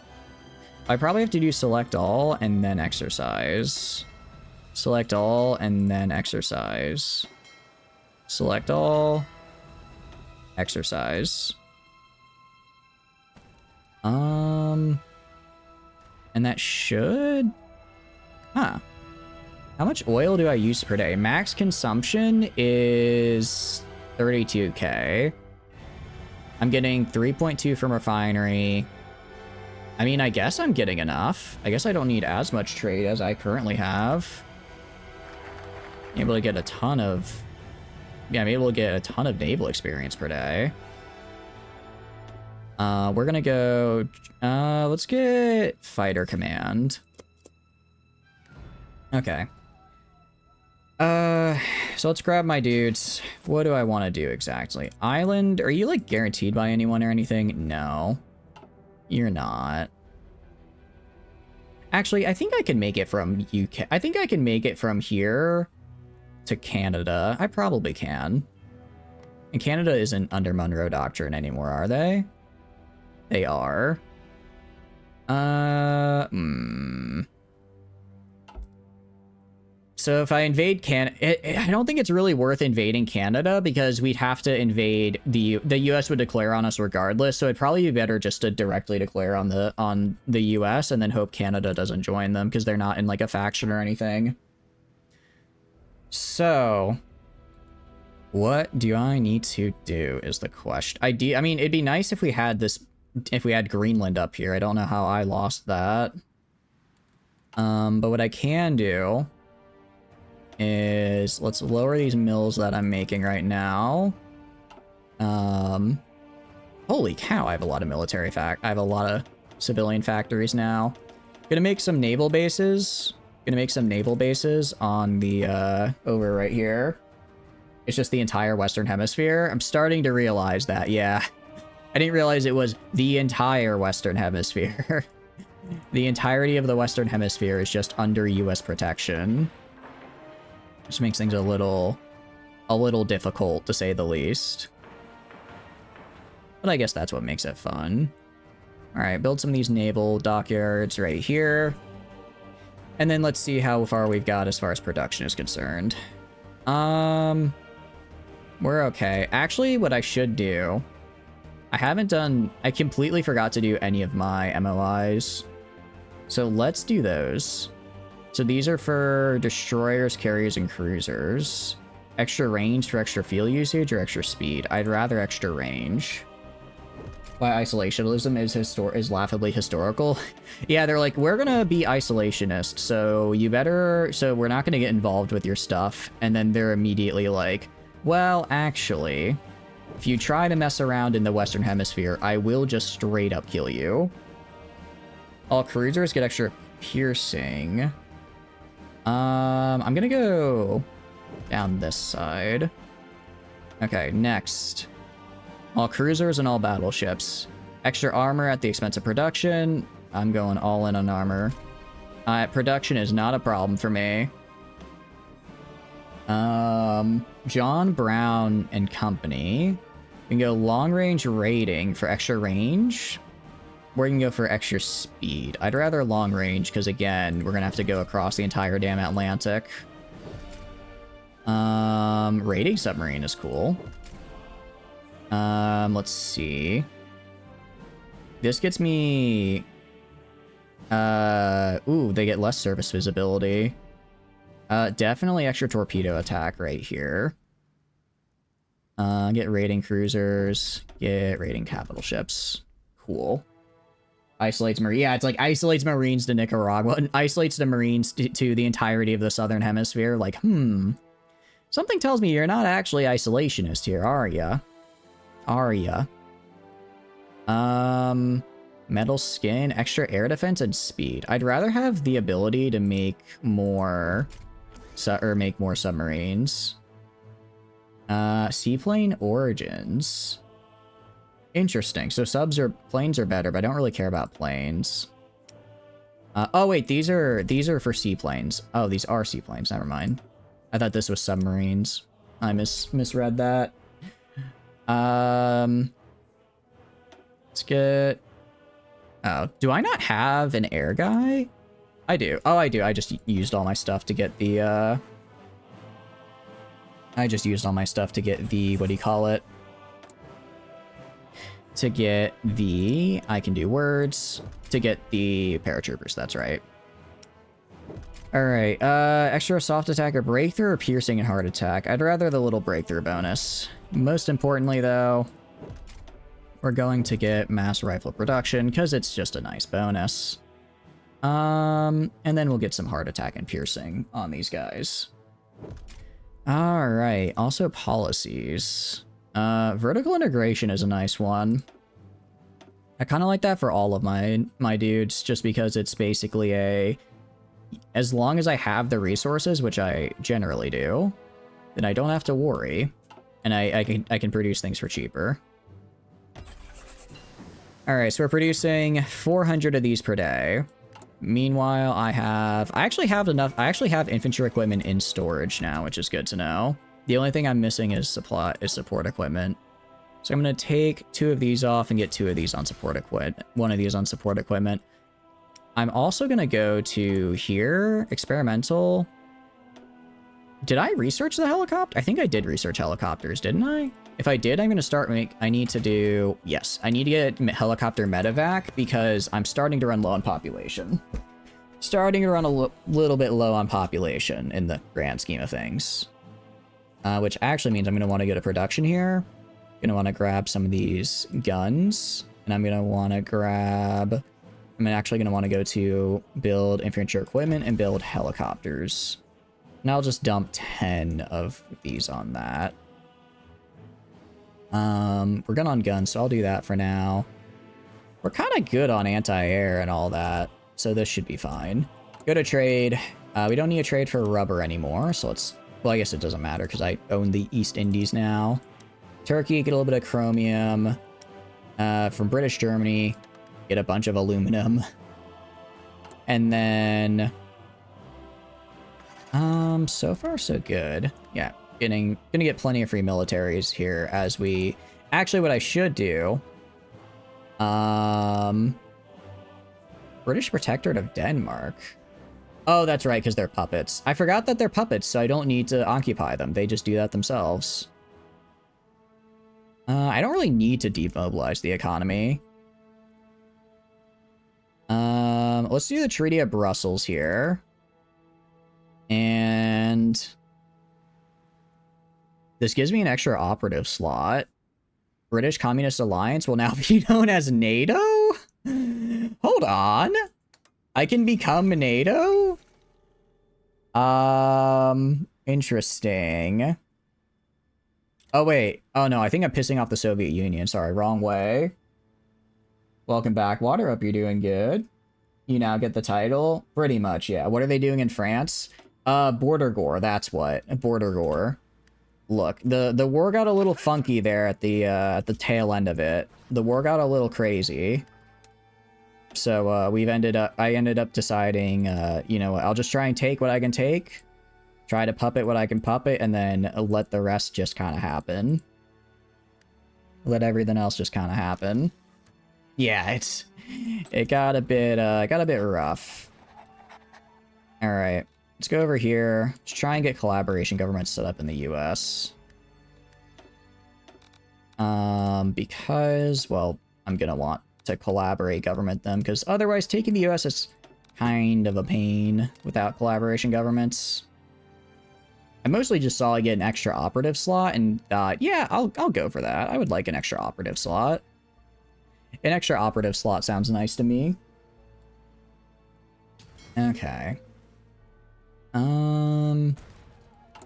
I probably have to do select all and then exercise. Select all and then exercise. Select all. Exercise. And that should... Huh. How much oil do I use per day? Max consumption is 32k. I'm getting 3.2 from refinery. I mean, I guess I'm getting enough. I guess I don't need as much trade as I currently have. I'm able to get a ton of... Yeah, I'm able to get a ton of naval experience per day. We're gonna go... let's get fighter command. Okay. So let's grab my dudes. What do I want to do exactly? Island, are you, like, guaranteed by anyone or anything? No. You're not. Actually, I think I can make it from UK. I think I can make it from here to Canada. I probably can. And Canada isn't under Monroe Doctrine anymore, are they? They are. So if I invade Canada, I don't think it's really worth invading Canada because we'd have to invade the U.S. would declare on us regardless. So it'd probably be better just to directly declare on the U.S. and then hope Canada doesn't join them because they're not in like a faction or anything. So what do I need to do is the question. I mean, it'd be nice if we had this, if we had Greenland up here. I don't know how I lost that. But what I can do is let's lower these mills that I'm making right now. Holy cow, I have a lot of military I have a lot of civilian factories now. Gonna make some naval bases. Gonna make some naval bases on the over right here. It's just the entire Western Hemisphere. I'm starting to realize that, yeah. I didn't realize it was the entire Western Hemisphere. The entirety of the Western Hemisphere is just under US protection. Which makes things a little difficult, to say the least. But I guess that's what makes it fun. Alright, build some of these naval dockyards right here. And then let's see how far we've got as far as production is concerned. We're okay. Actually, what I should do... I completely forgot to do any of my MOIs. So let's do those. So these are for destroyers, carriers, and cruisers. Extra range for extra fuel usage or extra speed? I'd rather extra range. Why isolationism is laughably historical. Yeah, they're like, we're gonna be isolationist, so we're not gonna get involved with your stuff. And then they're immediately like, well, actually, if you try to mess around in the Western Hemisphere, I will just straight up kill you. All cruisers get extra piercing. I'm gonna go down this side. Okay, next. All cruisers and all battleships. Extra armor at the expense of production. I'm going all in on armor. Production is not a problem for me. John Brown and Company. We can go long range raiding for extra range. Or you can go for extra speed. I'd rather long range, because again, we're gonna have to go across the entire damn Atlantic. Raiding submarine is cool. Let's see. This gets me... ooh, they get less surface visibility. Definitely extra torpedo attack right here. Get raiding cruisers. Get raiding capital ships. Cool. Isolates Marine. Yeah, it's like isolates Marines to Nicaragua and isolates the Marines to the entirety of the Southern Hemisphere. Like, something tells me you're not actually isolationist here, are ya? Are ya? Metal skin, extra air defense, and speed. I'd rather have the ability to make more... make more submarines. Seaplane origins. Interesting. So planes are better, but I don't really care about planes. Oh wait, these are for seaplanes. Oh, these are seaplanes. Never mind. I thought this was submarines. I misread that. Let's get... Oh, do I not have an air guy? I do. Oh, I do. I just used all my stuff to get the, I just used all my stuff to get the... What do you call it? To get the... I can do words. To get the paratroopers, that's right. Alright, extra soft attack or breakthrough or piercing and hard attack? I'd rather the little breakthrough bonus. Most importantly, though... we're going to get mass rifle production because it's just a nice bonus. And then we'll get some heart attack and piercing on these guys. All right. Also policies. Vertical integration is a nice one. I kind of like that for all of my dudes, just because it's basically as long as I have the resources, which I generally do, then I don't have to worry, and I can produce things for cheaper. All right, so we're producing 400 of these per day. Meanwhile, I actually have infantry equipment in storage now, which is good to know. The only thing I'm missing is support equipment. So I'm going to take 2 of these off and get 2 of these on support equipment. 1 of these on support equipment. I'm also going to go to here, experimental. Did I research the helicopter? I think I did research helicopters, didn't I? If I did, I'm going to start I need to get helicopter medevac because I'm starting to run low on population. Starting to run a little bit low on population in the grand scheme of things. Which actually means I'm going to want to go to production here. Going to want to grab some of these guns. And I'm going to want to grab... I'm actually going to want to go to build infantry equipment and build helicopters. And I'll just dump 10 of these on that. We're good on guns, so I'll do that for now. We're kind of good on anti-air and all that, so this should be fine. Go to trade. We don't need a trade for rubber anymore, so let's... Well, I guess it doesn't matter because I own the East Indies now. Turkey, get a little bit of chromium. From British Germany, get a bunch of aluminum. And then... so far so good. Yeah, gonna get plenty of free militaries here as we... Actually, what I should do... British Protectorate of Denmark. Oh, that's right, because they're puppets. I forgot that they're puppets, so I don't need to occupy them. They just do that themselves. I don't really need to demobilize the economy. Let's do the Treaty of Brussels here. And this gives me an extra operative slot. British Communist Alliance will now be known as NATO? Hold on. I can become NATO? Interesting. Oh, wait. Oh, no, I think I'm pissing off the Soviet Union. Sorry, wrong way. Welcome back, Water. Hope you're doing good. You now get the title? Pretty much, yeah. What are they doing in France? Border Gore, that's what. Border Gore. Look, the war got a little funky there at the tail end of it. The war got a little crazy. So, I ended up deciding, you know, I'll just try and take what I can take. Try to puppet what I can puppet, and then let the rest just kind of happen. Let everything else just kind of happen. Yeah, it got a bit rough. All right, let's go over here. Let's try and get collaboration government set up in the U.S. Because, well, I'm gonna want to collaborate government them, because otherwise taking the U.S. is kind of a pain without collaboration governments. I mostly just saw I get an extra operative slot, and yeah, I'll go for that. I would like an extra operative slot. An extra operative slot sounds nice to me. Okay. I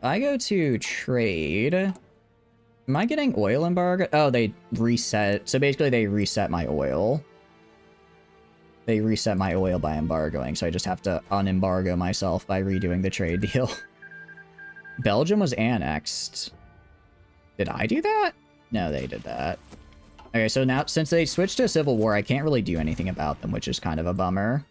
go to trade. Am I getting oil embargo? Oh, they reset. So basically they reset my oil. They reset my oil by embargoing, so I just have to unembargo myself by redoing the trade deal. Belgium was annexed. Did I do that? No, they did that. Okay, so now, since they switched to civil war, I can't really do anything about them, which is kind of a bummer.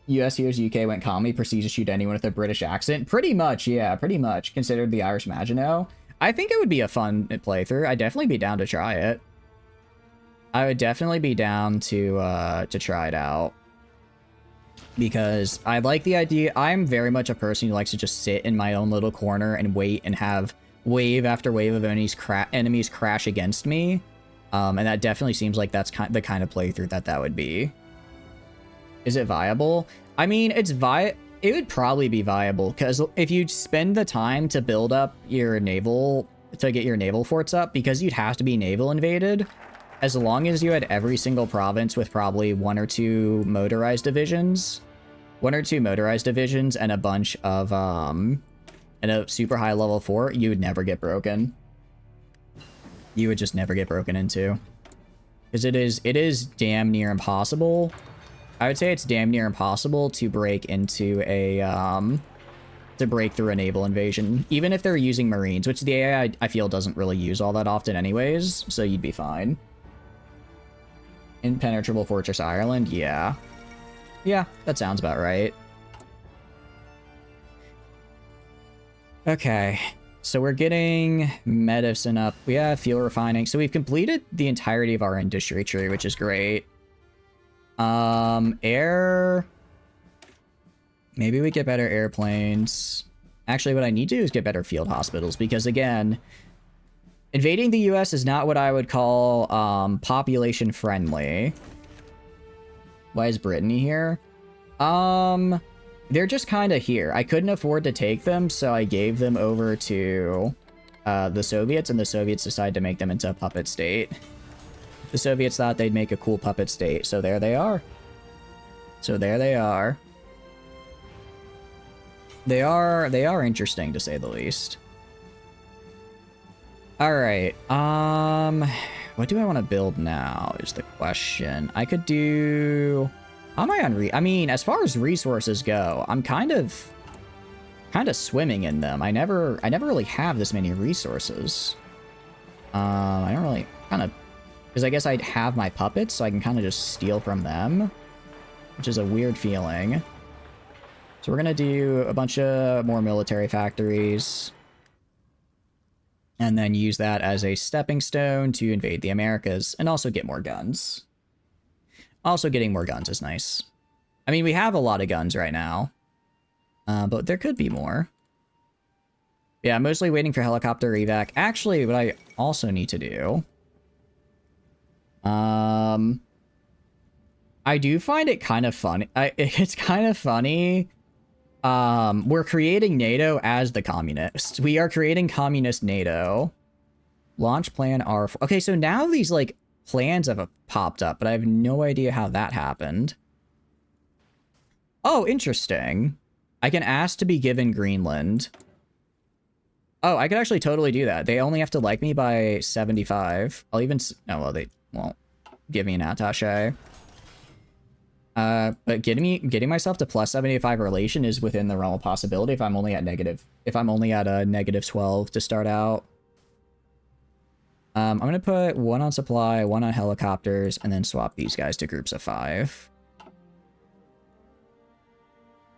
US hears UK went commie, proceeds to shoot anyone with a British accent. Pretty much, yeah, pretty much. Considered the Irish Maginot. I think it would be a fun playthrough. I'd definitely be down to try it. I would definitely be down to try it out. Because I like the idea. I'm very much a person who likes to just sit in my own little corner and wait and have wave after wave of enemies crash against me. And that definitely seems like that's the kind of playthrough that would be. Is it viable? I mean, it would probably be viable, because if you spend the time to build up your naval to get your naval forts up, because you'd have to be naval invaded. As long as you had every single province with probably 1 or 2 motorized divisions, and a bunch of, and a super high level fort, you would never get broken. You would just never get broken into. Because it is damn near impossible. I would say it's damn near impossible to break into a, to break through a naval invasion. Even if they're using Marines, which the AI, I feel, doesn't really use all that often anyways, so you'd be fine. Impenetrable Fortress Ireland? Yeah. Yeah, that sounds about right. Okay, so we're getting medicine up. We have fuel refining. So we've completed the entirety of our industry tree, which is great. Air... Maybe we get better airplanes. Actually, what I need to do is get better field hospitals, because again, invading the US is not what I would call population friendly. Why is Brittany here? They're just kind of here. I couldn't afford to take them, so I gave them over to the Soviets, and the Soviets decided to make them into a puppet state. The Soviets thought they'd make a cool puppet state, so there they are. So there they are. They are interesting, to say the least. Alright, what do I want to build now is the question. I could do... How am I on I mean, as far as resources go, I'm kind of swimming in them. I never really have this many resources. I don't really, because I guess I'd have my puppets, so I can kind of just steal from them, which is a weird feeling. So we're gonna do a bunch of more military factories, and then use that as a stepping stone to invade the Americas, and also get more guns. Also, getting more guns is nice. I mean, we have a lot of guns right now, but there could be more. Yeah, I'm mostly waiting for helicopter evac. Actually, what I also need to do... I do find it kind of funny. It's kind of funny. We're creating NATO as the communists. We are creating communist NATO. Launch plan R4. Okay, so now these, like, plans have popped up, but I have no idea how that happened. Oh, interesting. I can ask to be given Greenland. Oh, I could actually totally do that. They only have to like me by 75. I'll even... Oh, well, they won't give me an attaché. But getting myself to plus 75 relation is within the realm of possibility if I'm only at a negative 12 to start out. I'm going to put 1 on supply, 1 on helicopters, and then swap these guys to groups of 5.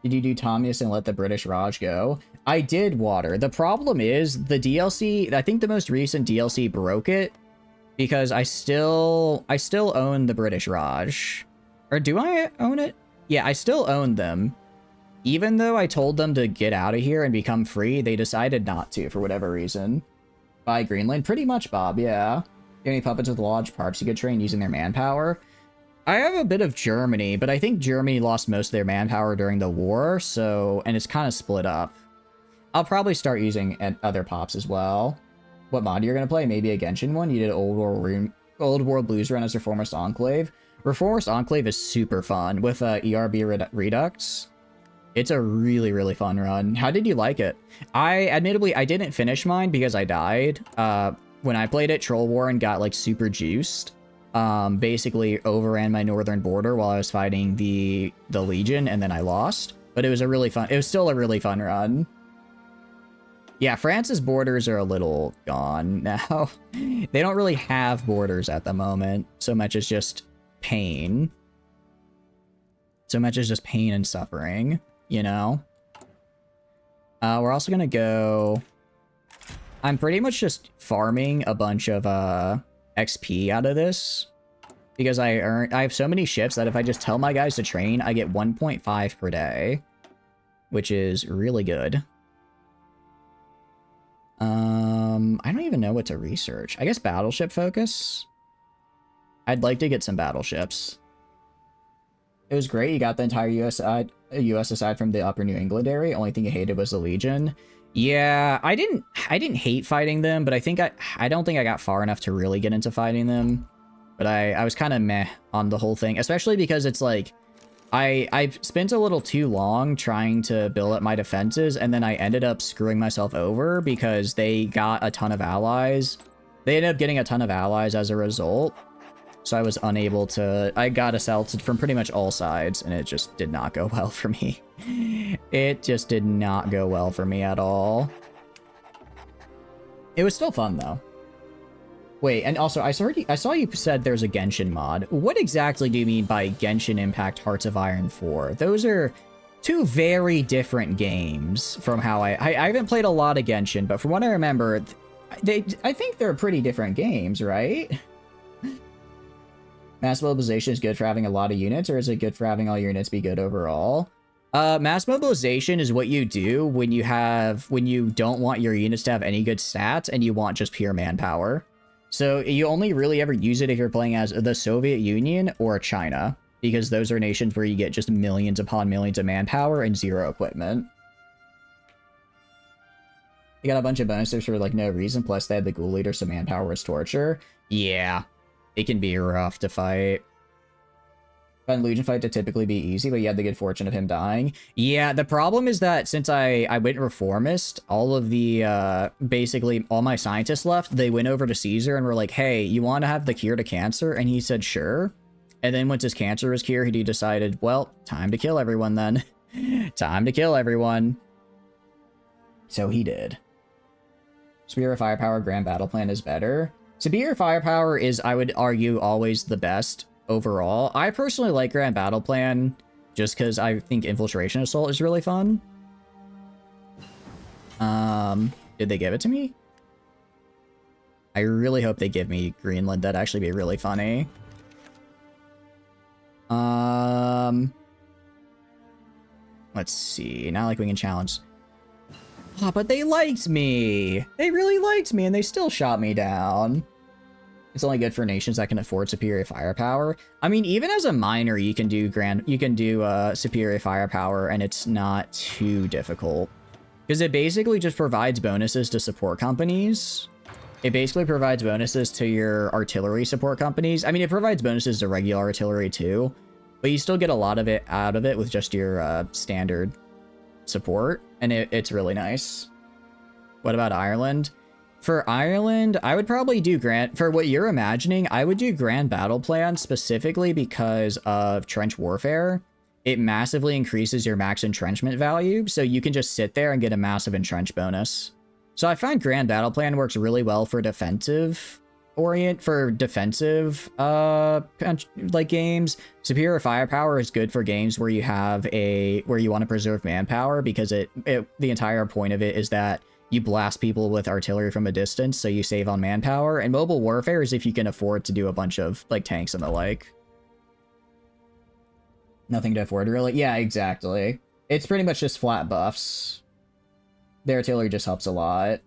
Did you do Thomas and let the British Raj go? I did, Water. The problem is the DLC, I think the most recent DLC broke it because I still own the British Raj. Or do I own it? Yeah, I still own them. Even though I told them to get out of here and become free, they decided not to for whatever reason. Buy Greenland? Pretty much, Bob, yeah. Any puppets with large parks you could train using their manpower? I have a bit of Germany, but I think Germany lost most of their manpower during the war, so... And it's kind of split up. I'll probably start using other pops as well. What mod you're going to play? Maybe a Genshin one? You did Old World Blues Run as Reformist Enclave. Reformist Enclave is super fun with ERB Redux. It's a really, really fun run. How did you like it? Admittedly, I didn't finish mine because I died. When I played it, Troll Warren got, like, super juiced. Basically overran my northern border while I was fighting the Legion, and then I lost. But it was still a really fun run. Yeah, France's borders are a little gone now. They don't really have borders at the moment, so much as just pain. So much as just pain and suffering. You know? We're also gonna go... I'm pretty much just farming a bunch of, XP out of this. Because I have so many ships that if I just tell my guys to train, I get 1.5 per day. Which is really good. I don't even know what to research. I guess battleship focus? I'd like to get some battleships. It was great. You got the entire US aside from the upper New England area. Only thing you hated was the Legion. Yeah, I didn't hate fighting them, but I don't think I got far enough to really get into fighting them. But I was kind of meh on the whole thing, especially because it's like I spent a little too long trying to build up my defenses, and then I ended up screwing myself over because they got a ton of allies. They ended up getting a ton of allies as a result. So I was unable to... I got assaulted from pretty much all sides, and it just did not go well for me. It just did not go well for me at all. It was still fun, though. Wait, and also, I saw you said there's a Genshin mod. What exactly do you mean by Genshin Impact Hearts of Iron 4? Those are two very different games from how I haven't played a lot of Genshin, but from what I remember, I think they're pretty different games, right? Mass mobilization is good for having a lot of units, or is it good for having all your units be good overall? Mass mobilization is what you do when you don't want your units to have any good stats and you want just pure manpower. So you only really ever use it if you're playing as the Soviet Union or China, because those are nations where you get just millions upon millions of manpower and zero equipment. You got a bunch of bonuses for like no reason, plus they had the ghoul leader, so manpower was torture. Yeah, it can be rough to fight. Fun Legion fight to typically be easy, but you had the good fortune of him dying. Yeah, the problem is that since I went reformist, all of the, basically all my scientists left. They went over to Caesar and were like, hey, you want to have the cure to cancer? And he said, sure. And then once his cancer was cured, he decided, well, time to kill everyone then. Time to kill everyone. So he did. Superior Firepower Grand Battle Plan is better. Superior Firepower is, I would argue, always the best overall. I personally like Grand Battle Plan just because I think Infiltration Assault is really fun. Did they give it to me? I really hope they give me Greenland. That'd actually be really funny. Let's see. Not like we can challenge. Oh, but they liked me. They really liked me, and they still shot me down. It's only good for nations that can afford superior firepower. I mean, even as a miner, you can do superior firepower, and it's not too difficult because it basically just provides bonuses to support companies. It basically provides bonuses to your artillery support companies. I mean, it provides bonuses to regular artillery too, but you still get a lot of it out of it with just your standard support, and it's really nice. What about Ireland? For Ireland, I would probably do for what you're imagining, I would do Grand Battle Plan specifically because of trench warfare. It massively increases your max entrenchment value, so you can just sit there and get a massive entrench bonus. So I find Grand Battle Plan works really well for defensive like games. Superior Firepower is good for games where you have where you want to preserve manpower, because the entire point of it is that you blast people with artillery from a distance, so you save on manpower. And mobile warfare is if you can afford to do a bunch of like tanks and the like. Nothing to afford, really. Yeah, exactly. It's pretty much just flat buffs. The artillery just helps a lot.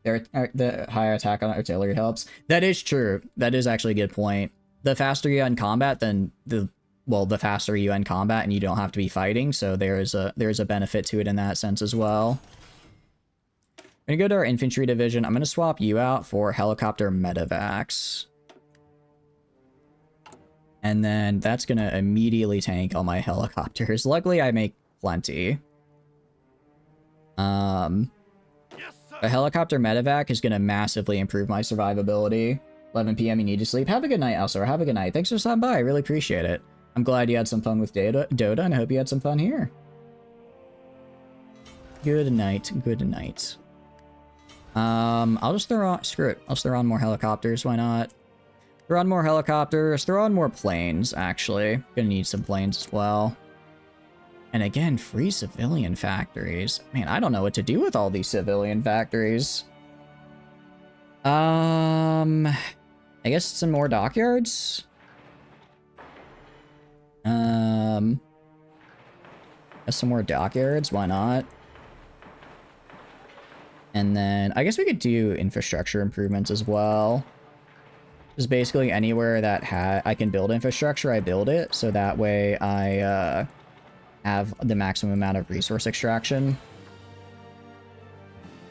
The higher attack on artillery helps. That is true. That is actually a good point. The faster you end combat, then the faster you end combat, and you don't have to be fighting. So there's a benefit to it in that sense as well. I'm gonna go to our infantry division. I'm gonna swap you out for helicopter medevacs. And then that's gonna immediately tank all my helicopters. Luckily, I make plenty. A helicopter medevac is gonna massively improve my survivability. 11 p.m. you need to sleep. Have a good night, Elsa. Have a good night. Thanks for stopping by. I really appreciate it. I'm glad you had some fun with Dota, and I hope you had some fun here. Good night. Good night. I'll just throw on, screw it. I'll just throw on more helicopters. Why not? Throw on more helicopters. Throw on more planes, actually. Gonna need some planes as well. And again, free civilian factories. Man, I don't know what to do with all these civilian factories. I guess some more dockyards. Guess some more dockyards. Why not? And then I guess we could do infrastructure improvements as well. Just basically anywhere that I can build infrastructure, I build it, so that way I have the maximum amount of resource extraction.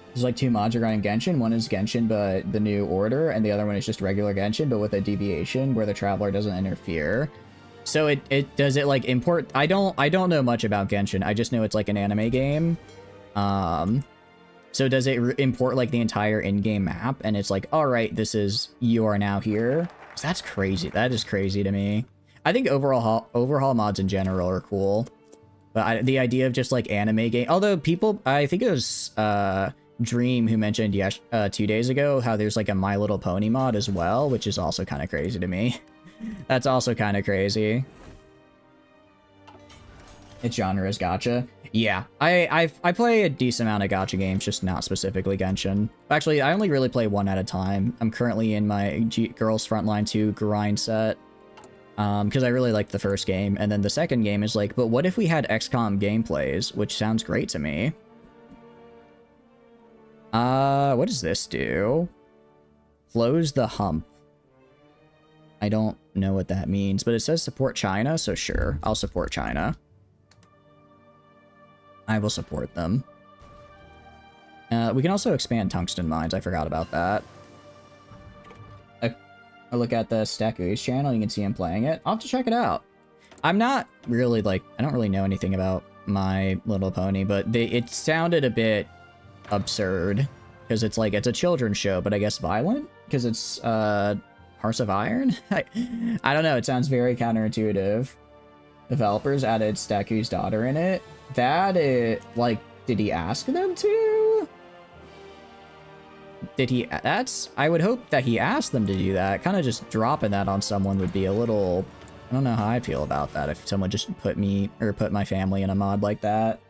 There's like 2 mods regarding Genshin. One is Genshin, but the new order, and the other one is just regular Genshin, but with a deviation where the traveler doesn't interfere. So it does it like import? I don't know much about Genshin. I just know it's like an anime game. So does it import like the entire in-game map? And it's like, all right, you are now here. So that's crazy. That is crazy to me. I think overhaul mods in general are cool, but the idea of just like anime game. Although I think it was Dream who mentioned 2 days ago how there's like a My Little Pony mod as well, which is also kind of crazy to me. That's also kind of crazy. Its genre is gacha. Yeah, I play a decent amount of gacha games, just not specifically Genshin. Actually, I only really play one at a time. I'm currently in my Girls Frontline 2 grind set. Because I really liked the first game, and then the second game is like, but what if we had XCOM gameplays, which sounds great to me. What does this do? Close the hump. I don't know what that means, but it says support China, so sure, I'll support China. I will support them. We can also expand tungsten mines, I forgot about that. I look at the Stackui's channel, you can see him playing it. I'll have to check it out. I'm not really like, I don't really know anything about My Little Pony, but it sounded a bit absurd. Because it's like, it's a children's show, but I guess violent? Because it's, Hearts of Iron? I don't know, it sounds very counterintuitive. Developers added Stackui's daughter in it. Like, did he ask them to? I would hope that he asked them to do that. Kind of just dropping that on someone would be a little, I don't know how I'd feel about that if someone just put my family in a mod like that.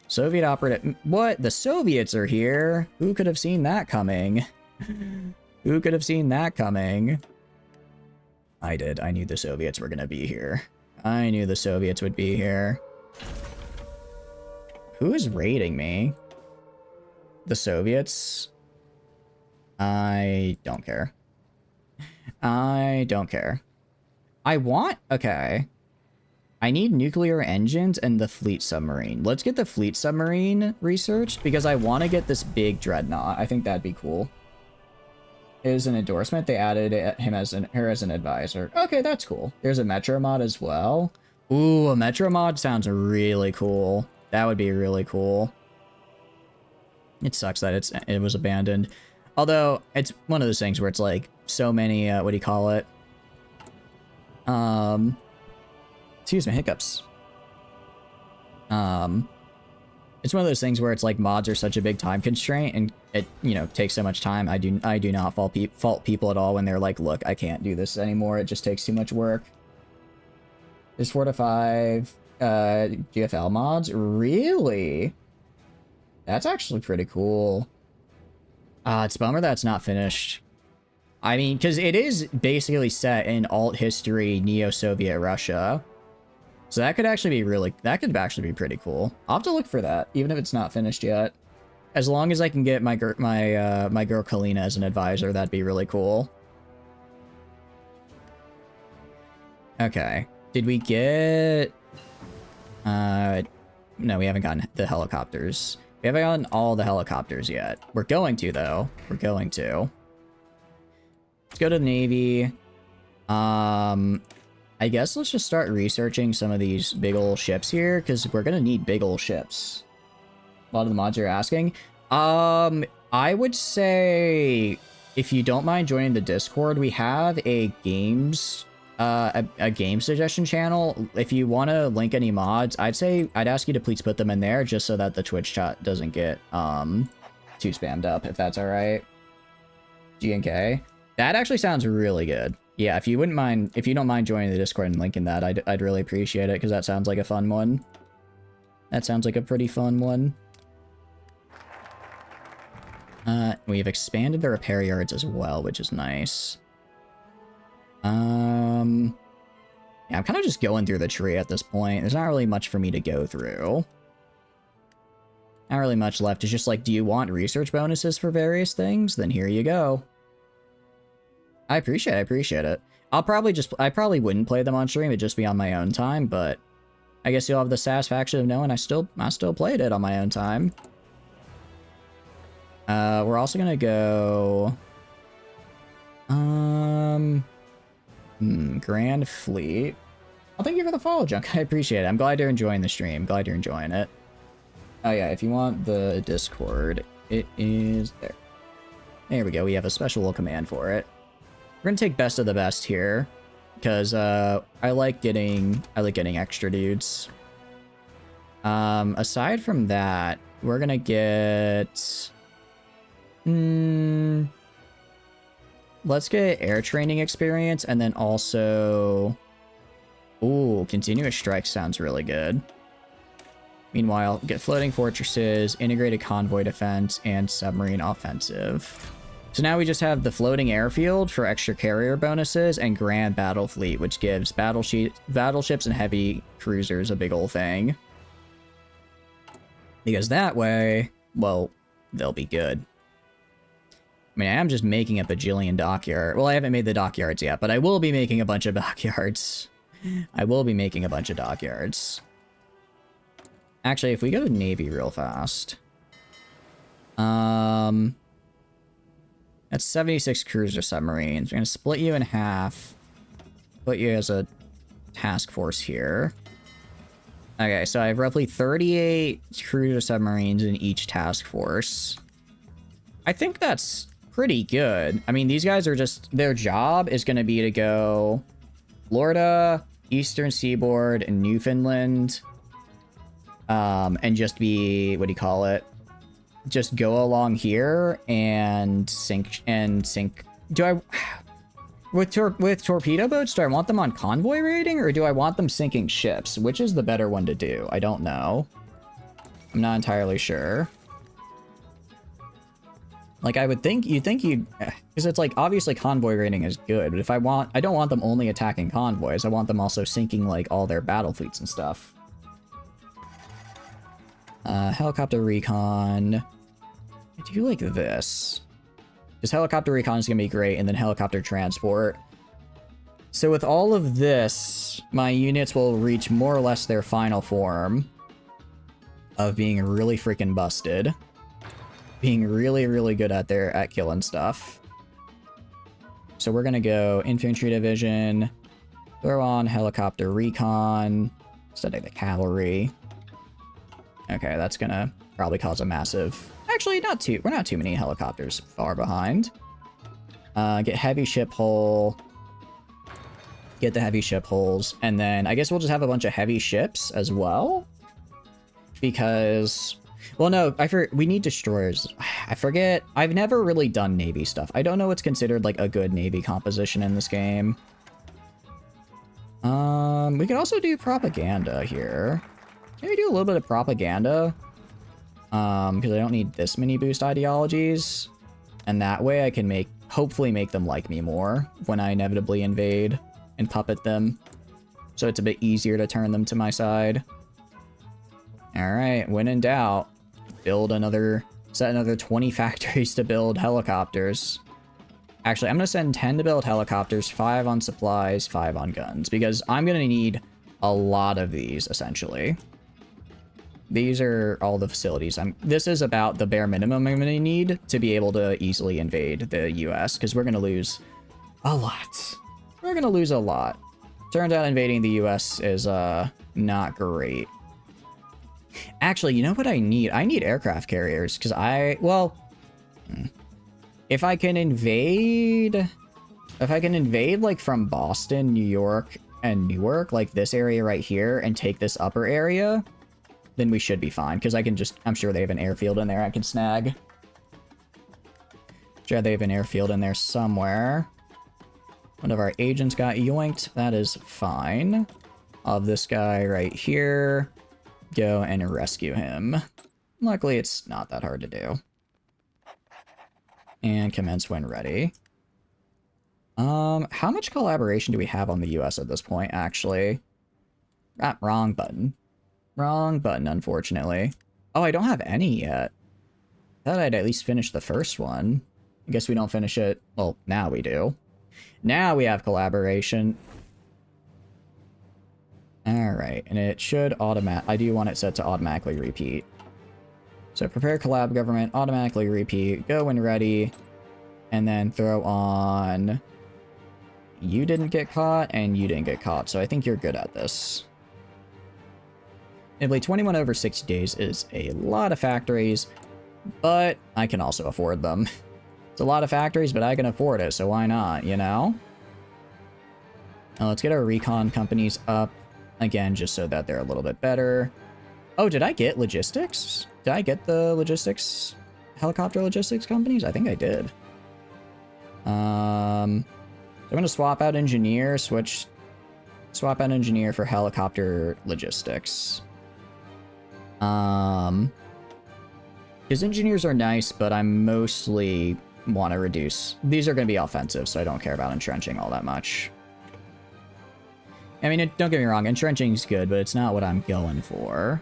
Soviet operative, what? The Soviets are here? Who could have seen that coming? Who could have seen that coming? I did. I knew the Soviets were gonna be here. I knew the Soviets would be here. Who is raiding me? The Soviets? I don't care. I don't care. Okay. I need nuclear engines and the fleet submarine. Let's get the fleet submarine researched because I want to get this big dreadnought. I think that'd be cool. Is an endorsement. They added her as an advisor. Okay, that's cool. There's a Metro mod as well. Ooh, a Metro mod sounds really cool. That would be really cool. It sucks that it was abandoned. Although, it's one of those things where it's like, so many, what do you call it? Excuse me, hiccups. It's one of those things where it's like mods are such a big time constraint and it, takes so much time. I do not fault people at all when they're like, look, I can't do this anymore. It just takes too much work. There's 4 to 5 GFL mods. Really? That's actually pretty cool. It's a bummer that's not finished. I mean, because it is basically set in alt history neo-Soviet Russia. So that could actually be pretty cool. I'll have to look for that, even if it's not finished yet. As long as I can get my girl Kalina as an advisor, that'd be really cool. Okay. Did we get... No, we haven't gotten the helicopters. We haven't gotten all the helicopters yet. We're going to, though. We're going to. Let's go to the Navy. I guess let's just start researching some of these big ol' ships here, because we're gonna need big ol' ships. A lot of the mods are asking. I would say, if you don't mind joining the Discord, we have a games, a game suggestion channel. If you want to link any mods, I'd ask you to please put them in there, just so that the Twitch chat doesn't get, too spammed up, if that's alright. G&K. That actually sounds really good. Yeah, if you don't mind joining the Discord and linking that, I'd really appreciate it, because that sounds like a fun one. That sounds like a pretty fun one. We've expanded the repair yards as well, which is nice. Yeah, I'm kind of just going through the tree at this point. There's not really much for me to go through. Not really much left. It's just like, do you want research bonuses for various things? Then here you go. I appreciate it. I probably wouldn't play them on stream, it'd just be on my own time, but I guess you'll have the satisfaction of knowing I still played it on my own time. We're also gonna go... Grand Fleet. Well, thank you for the follow, Junk. I appreciate it. I'm glad you're enjoying the stream. Glad you're enjoying it. Oh yeah, if you want the Discord, it is there. There we go. We have a special command for it. We're gonna take best of the best here, because I like getting extra dudes. Aside from that, we're gonna get... let's get air training experience, and then also... Ooh, continuous strike sounds really good. Meanwhile, get floating fortresses, integrated convoy defense, and submarine offensive. So now we just have the floating airfield for extra carrier bonuses, and grand battle fleet, which gives battleships and heavy cruisers a big ol' thing. Because that way, well, they'll be good. I mean, I am just making a bajillion dockyards. Well, I haven't made the dockyards yet, but I will be making a bunch of dockyards. I will be making a bunch of dockyards. Actually, if we go to Navy real fast. That's 76 cruiser submarines. We're going to split you in half. Put you as a task force here. Okay, so I have roughly 38 cruiser submarines in each task force. I think that's pretty good. I mean, these guys are just... Their job is going to be to go Florida, Eastern Seaboard, and Newfoundland. And just be... What do you call it? Just go along here and sink... Do I... With torpedo boats, do I want them on convoy raiding, or do I want them sinking ships? Which is the better one to do? I don't know. I'm not entirely sure. Like, you'd think you'd... Because it's like, obviously convoy raiding is good, but I don't want them only attacking convoys. I want them also sinking, like, all their battle fleets and stuff. Helicopter recon. I do like this. Because helicopter recon is going to be great, and then helicopter transport. So with all of this, my units will reach more or less their final form of being really freaking busted. Being really, really good at killing stuff. So we're going to go infantry division, throw on helicopter recon, study the cavalry. Okay, that's going to probably cause a massive... Actually, we're not too many helicopters far behind. Get heavy ship hull. Get the heavy ship hulls. And then I guess we'll just have a bunch of heavy ships as well. Because... Well, no, we need destroyers. I forget. I've never really done Navy stuff. I don't know what's considered, like, a good Navy composition in this game. We could also do propaganda here. Maybe do a little bit of propaganda. Because I don't need this many boost ideologies. And that way I can hopefully make them like me more when I inevitably invade and puppet them. So it's a bit easier to turn them to my side. Alright, when in doubt, set another 20 factories to build helicopters. Actually, I'm going to send 10 to build helicopters, 5 on supplies, 5 on guns, because I'm going to need a lot of these, essentially. These are all the facilities. This is about the bare minimum I'm going to need to be able to easily invade the US, because we're going to lose a lot. We're going to lose a lot. Turns out invading the US is not great. Actually, you know what I need? I need aircraft carriers, because if I can invade, like, from Boston, New York, and Newark, like this area right here, and take this upper area, then we should be fine, because I'm sure they have an airfield in there I can snag. Sure, they have an airfield in there somewhere. One of our agents got yoinked. That is fine. I'll have this guy right here. Go and rescue him. Luckily, it's not that hard to do. And commence when ready. How much collaboration do we have on the US at this point, actually? Ah, wrong button. Wrong button, unfortunately. Oh, I don't have any yet. Thought I'd at least finish the first one. I guess we don't finish it... Well, now we do. Now we have collaboration. Alright, and it should I do want it set to automatically repeat. So prepare collab government, automatically repeat, go when ready, and then throw on... You didn't get caught, and you didn't get caught, so I think you're good at this. Italy, 21 over 60 days is a lot of factories, but I can also afford them. It's a lot of factories, but I can afford it, so why not, you know? Now let's get our recon companies up, again, just so that they're a little bit better. Oh, did I get logistics? Did I get the logistics, helicopter logistics companies? I think I did. I'm going to swap out engineer, swap out engineer for helicopter logistics. Because engineers are nice, but I mostly want to reduce. These are going to be offensive, so I don't care about entrenching all that much. I mean, don't get me wrong, entrenching's good, but it's not what I'm going for.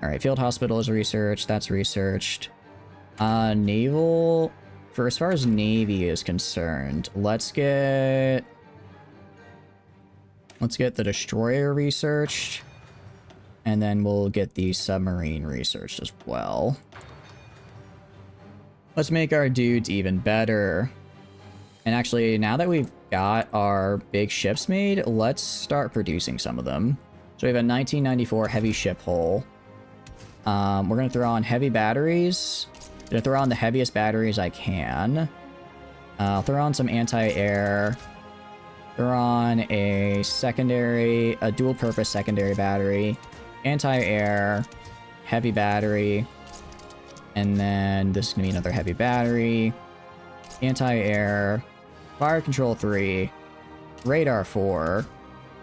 Alright, field hospital is researched, that's researched. Naval... For as far as Navy is concerned, let's get the destroyer researched, and then we'll get the submarine researched as well. Let's make our dudes even better. And actually, now that we've got our big ships made, let's start producing some of them. So we have a 1994 heavy ship hull. We're going to throw on heavy batteries. I'm gonna throw on the heaviest batteries I can. I'll throw on some anti-air. Throw on a dual-purpose secondary battery. Anti-air. Heavy battery. And then this is gonna be another heavy battery. Anti-air. Fire control 3. Radar 4.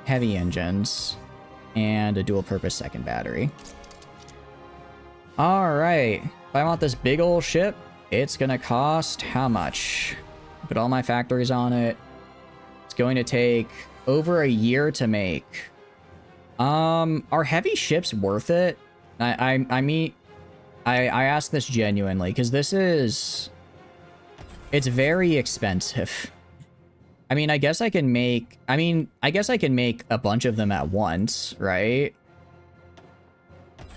Heavy engines. And a dual-purpose second battery. Alright. If I want this big old ship, it's gonna cost how much? Put all my factories on it. It's going to take over a year to make. Are heavy ships worth it? I mean, I ask this genuinely, because it's very expensive. I mean, I guess I can make a bunch of them at once, right?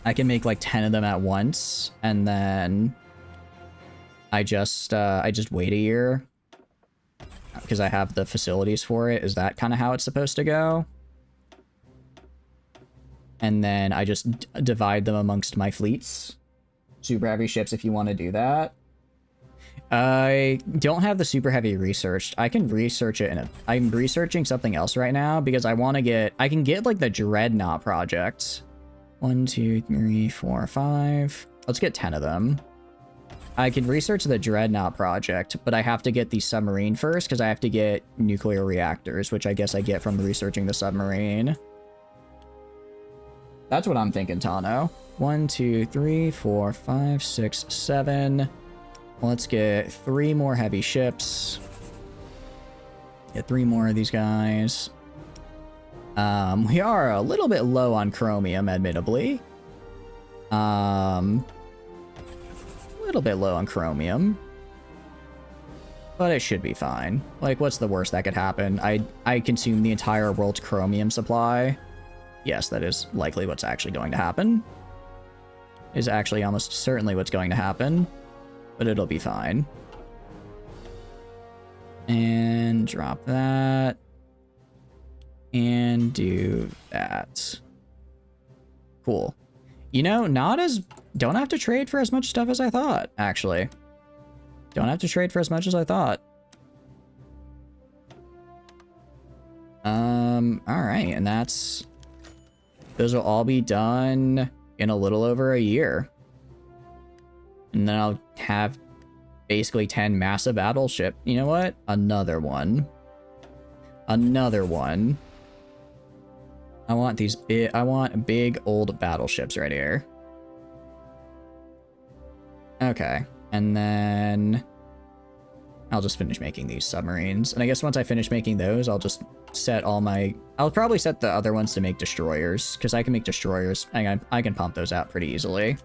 I can make like 10 of them at once, and then I just wait a year because I have the facilities for it. Is that kind of how it's supposed to go? And then I just divide them amongst my fleets. Super heavy ships if you want to do that. I don't have the super heavy researched. I can research it I'm researching something else right now because I can get like the Dreadnought project. 1, 2, 3, 4, 5. Let's get 10 of them. I can research the Dreadnought project, but I have to get the submarine first because I have to get nuclear reactors, which I guess I get from researching the submarine. That's what I'm thinking, Tano. 1, 2, 3, 4, 5, 6, 7. Let's get 3 more heavy ships. Get 3 more of these guys. We are a little bit low on chromium, admittably. Little bit low on chromium. But it should be fine. Like, what's the worst that could happen? I consume the entire world's chromium supply. Yes, that is likely what's actually going to happen. Is actually almost certainly what's going to happen. But it'll be fine. And drop that. And do that. Cool. You know, don't have to trade for as much stuff as I thought, actually. Don't have to trade for as much as I thought. Alright, and those will all be done in a little over a year. And then I'll have basically 10 massive battleship. You know what? Another one. Another one. I want big old battleships right here. Okay. And then I'll just finish making these submarines. And I guess once I finish making those, I'll just set I'll probably set the other ones to make destroyers, because I can make destroyers. I can pump those out pretty easily.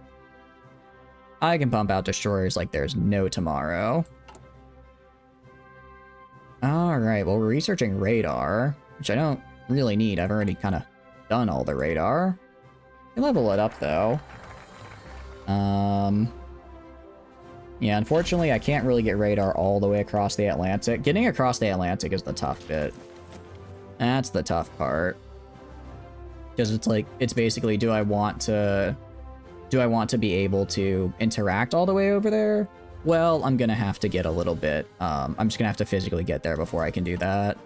I can pump out destroyers like there's no tomorrow. Alright, well, we're researching radar, which I don't really need. I've already kind of done all the radar. I can level it up, though. Yeah, unfortunately, I can't really get radar all the way across the Atlantic. Getting across the Atlantic is the tough bit. That's the tough part. Because it's like, it's basically, do I want to be able to interact all the way over there? Well, I'm gonna have to get a little bit, I'm just gonna have to physically get there before I can do that.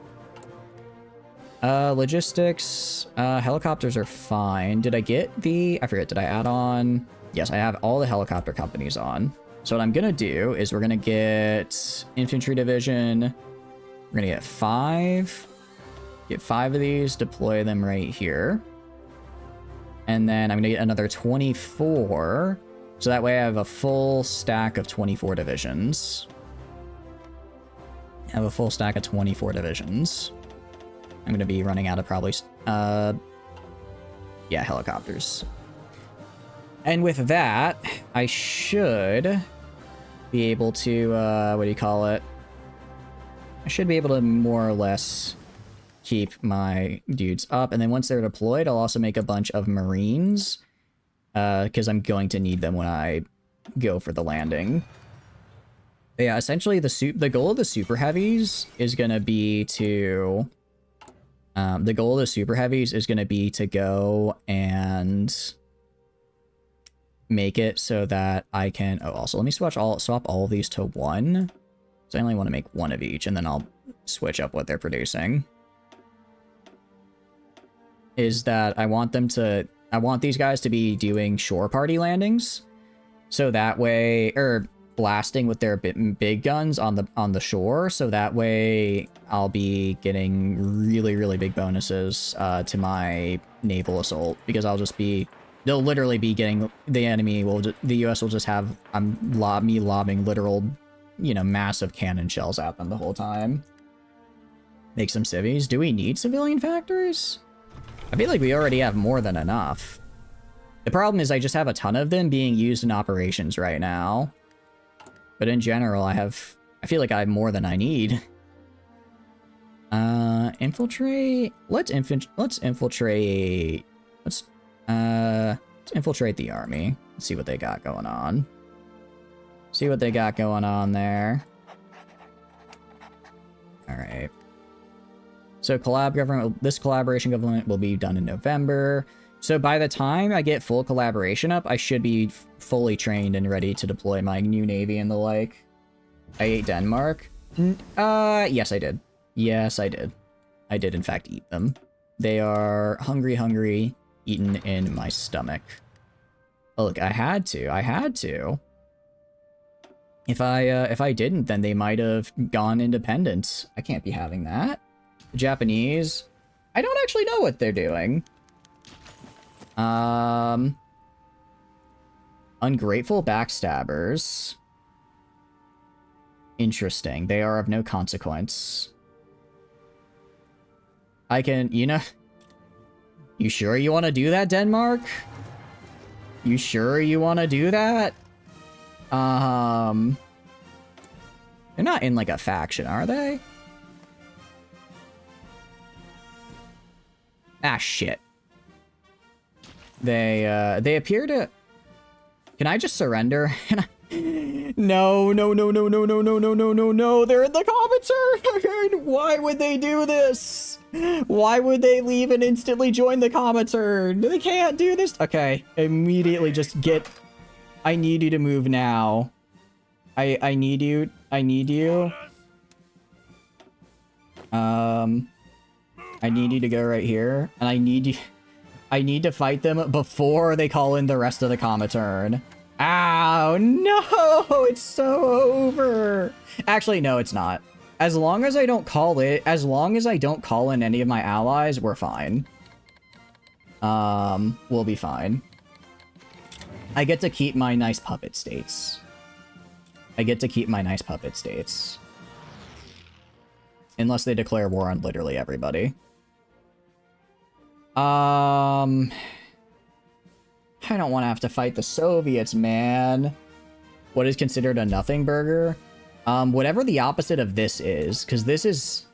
Logistics, helicopters are fine. Did I get I forget, did I add on? Yes, I have all the helicopter companies on. So what I'm gonna do is we're gonna get infantry division. We're gonna get 5 of these, deploy them right here. And then I'm gonna get another 24. So that way I have a full stack of 24 divisions. I have a full stack of 24 divisions. I'm gonna be running out of probably, yeah, helicopters. And with that, I should be able to, what do you call it? I should be able to more or less keep my dudes up. And then once they're deployed, I'll also make a bunch of Marines, because I'm going to need them when I go for the landing. But yeah, essentially the goal of the super heavies is going to be to, go and make it so that I can, oh, also let me swap all of these to 1. So I only want to make 1 of each, and then I'll switch up what they're producing. Is that I want these guys to be doing shore party landings, so that way, or blasting with their big guns on the shore, so that way I'll be getting really, really big bonuses to my naval assault, because they'll literally be getting, the US will just have me lobbing literal, massive cannon shells at them the whole time. Make some civvies. Do we need civilian factories? I feel like we already have more than enough. The problem is I just have a ton of them being used in operations right now. But in general, I feel like I have more than I need. Infiltrate. Let's infiltrate the army. Let's see what they got going on. See what they got going on there. All right. So this collaboration government will be done in November. So by the time I get full collaboration up, I should be fully trained and ready to deploy my new navy and the like. I ate Denmark. Yes, I did. Yes, I did. I did in fact eat them. They are hungry, eaten in my stomach. Oh, look, I had to. If I didn't, then they might have gone independent. I can't be having that. The Japanese, I don't actually know what they're doing. Ungrateful backstabbers. Interesting. They are of no consequence. I can, you sure you want to do that, Denmark? You sure you want to do that? They're not in like a faction, are they? Ah, shit. They appear to... Can I just surrender? No, they're in the Commissar! Why would they do this? Why would they leave and instantly join the Commissar? They can't do this. Okay, immediately just get... I need you to move now. I need you. I need you to go right here, and I need to fight them before they call in the rest of the Commissar. Ow, no, it's so over. Actually, no, it's not. As long as I don't call in any of my allies, we're fine. We'll be fine. I get to keep my nice puppet states. Unless they declare war on literally everybody. I don't want to have to fight the Soviets, man. What is considered a nothing burger? Whatever the opposite of this is, because this is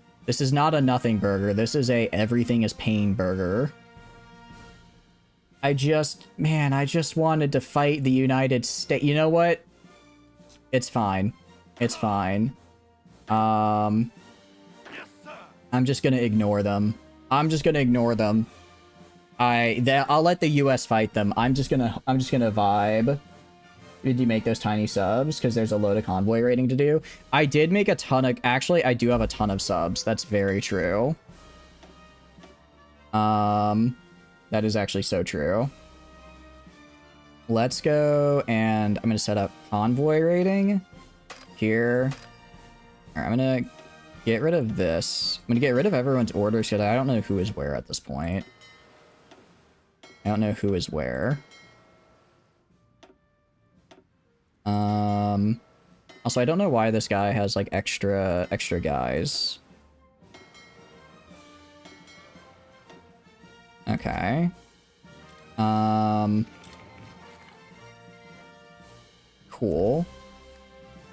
not a nothing burger. This is a everything is pain burger. I just wanted to fight the United States. You know what? It's fine. It's fine. I'm just gonna ignore them. I'm just gonna ignore them. I'll let the US fight them. I'm just gonna vibe. Did you make those tiny subs? Because there's a load of convoy rating to do. I did make a ton of... Actually, I do have a ton of subs. That's very true. That is actually so true. Let's go, and I'm going to set up convoy rating here. All right, I'm going to get rid of this. I'm going to get rid of everyone's orders because I don't know who is where at this point. I don't know who is where. Also, I don't know why this guy has, like, extra guys. Okay. Cool.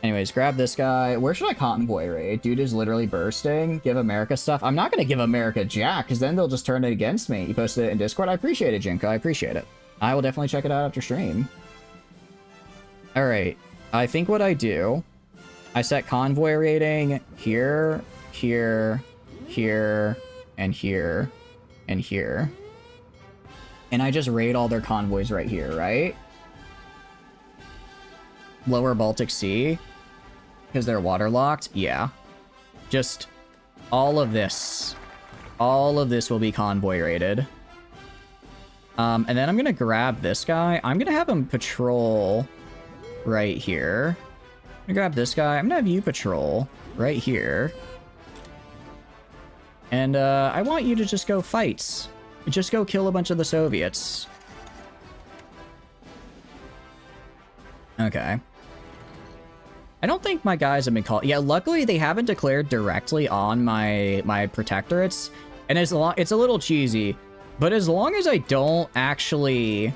Anyways, grab this guy. Where should I convoy raid? Dude is literally bursting. Give America stuff. I'm not gonna give America jack, because then they'll just turn it against me. You posted it in Discord. I appreciate it, Jinko. I appreciate it. I will definitely check it out after stream. Alright. I think what I do... I set convoy rating here, here, here, and here, and here. And I just raid all their convoys right here, right? Lower Baltic Sea. Because they're waterlocked? Yeah. Just all of this. All of this will be convoy rated. And then I'm going to grab this guy. I'm going to have him patrol right here. I'm going to grab this guy. I'm going to have you patrol right here. And I want you to just go fight. Just go kill a bunch of the Soviets. Okay. I don't think my guys have been called. Yeah, luckily they haven't declared directly on my protectorates. And it's a little cheesy. But as long as I don't actually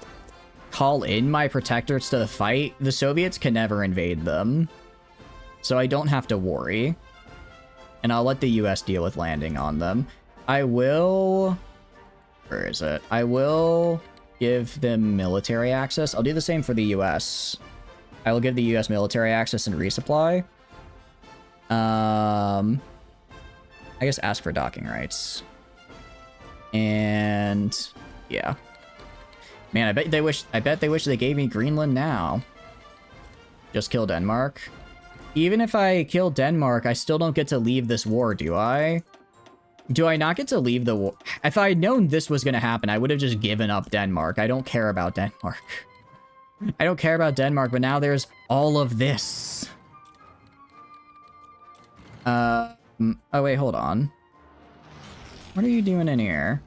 call in my protectorates to the fight, the Soviets can never invade them. So I don't have to worry. And I'll let the US deal with landing on them. I will... Where is it? I will give them military access. I'll do the same for the US. I will give the US military access and resupply. I guess ask for docking rights. And... yeah. Man, I bet they wish they gave me Greenland now. Just kill Denmark. Even if I kill Denmark, I still don't get to leave this war, do I? Do I not get to leave the war? If I had known this was going to happen, I would have just given up Denmark. I don't care about Denmark. I don't care about Denmark, but now there's all of this. Oh, wait, hold on. What are you doing in here?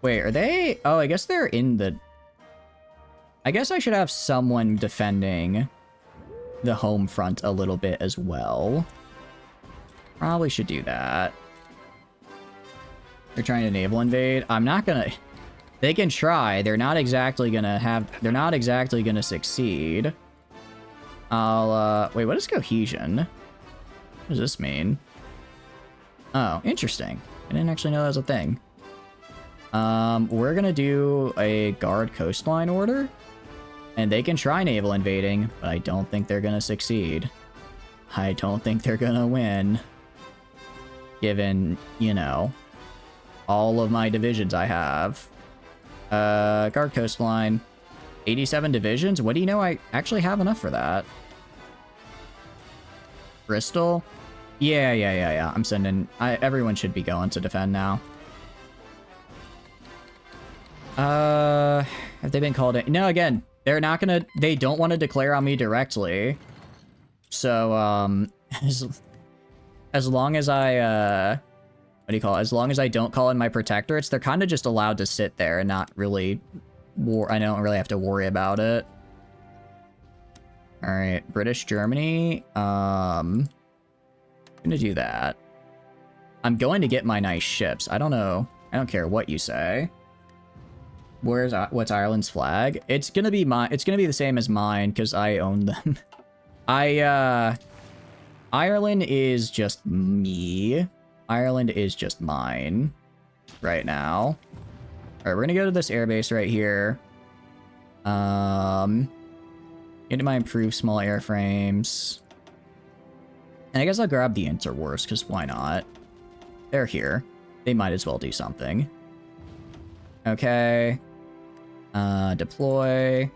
Wait, are they... Oh, I guess they're in the... I guess I should have someone defending the home front a little bit as well. Probably should do that. They're trying to naval invade. I'm not gonna... They can try. They're not exactly gonna have... They're not exactly gonna succeed. I'll, wait, what is cohesion? What does this mean? Oh, interesting. I didn't actually know that was a thing. We're gonna do a guard coastline order. And they can try naval invading, but I don't think they're gonna succeed. I don't think they're gonna win. Given, you know, all of my divisions I have. Guard coastline. 87 divisions? What do you know? I actually have enough for that. Bristol? Yeah. I'm sending... everyone should be going to defend now. Have they been called in? No, again, they're not gonna... They don't want to declare on me directly. So, as long as I, what do you call it? As long as I don't call in my protectorates, they're kind of just allowed to sit there and not really... I don't really have to worry about it. Alright, British Germany. I'm gonna do that. I'm going to get my nice ships. I don't know. I don't care what you say. What's Ireland's flag? It's gonna be it's gonna be the same as mine because I own them. Ireland is just me. Ireland is just mine right now. All right, we're gonna go to this airbase right here. Into my improved small airframes. And I guess I'll grab the interwars, because why not? They're here. They might as well do something. Okay. Deploy.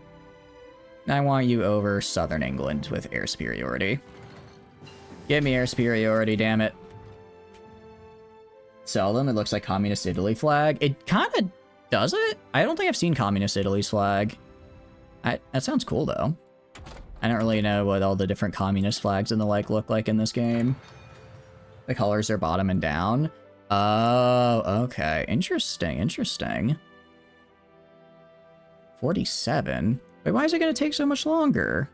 I want you over southern England with air superiority. Give me air superiority, damn it. Sell them. It looks like Communist Italy flag. It kind of does it? I don't think I've seen Communist Italy's flag. That sounds cool, though. I don't really know what all the different communist flags and the like look like in this game. The colors are bottom and down. Oh, okay. Interesting, interesting. 47? Wait, why is it going to take so much longer?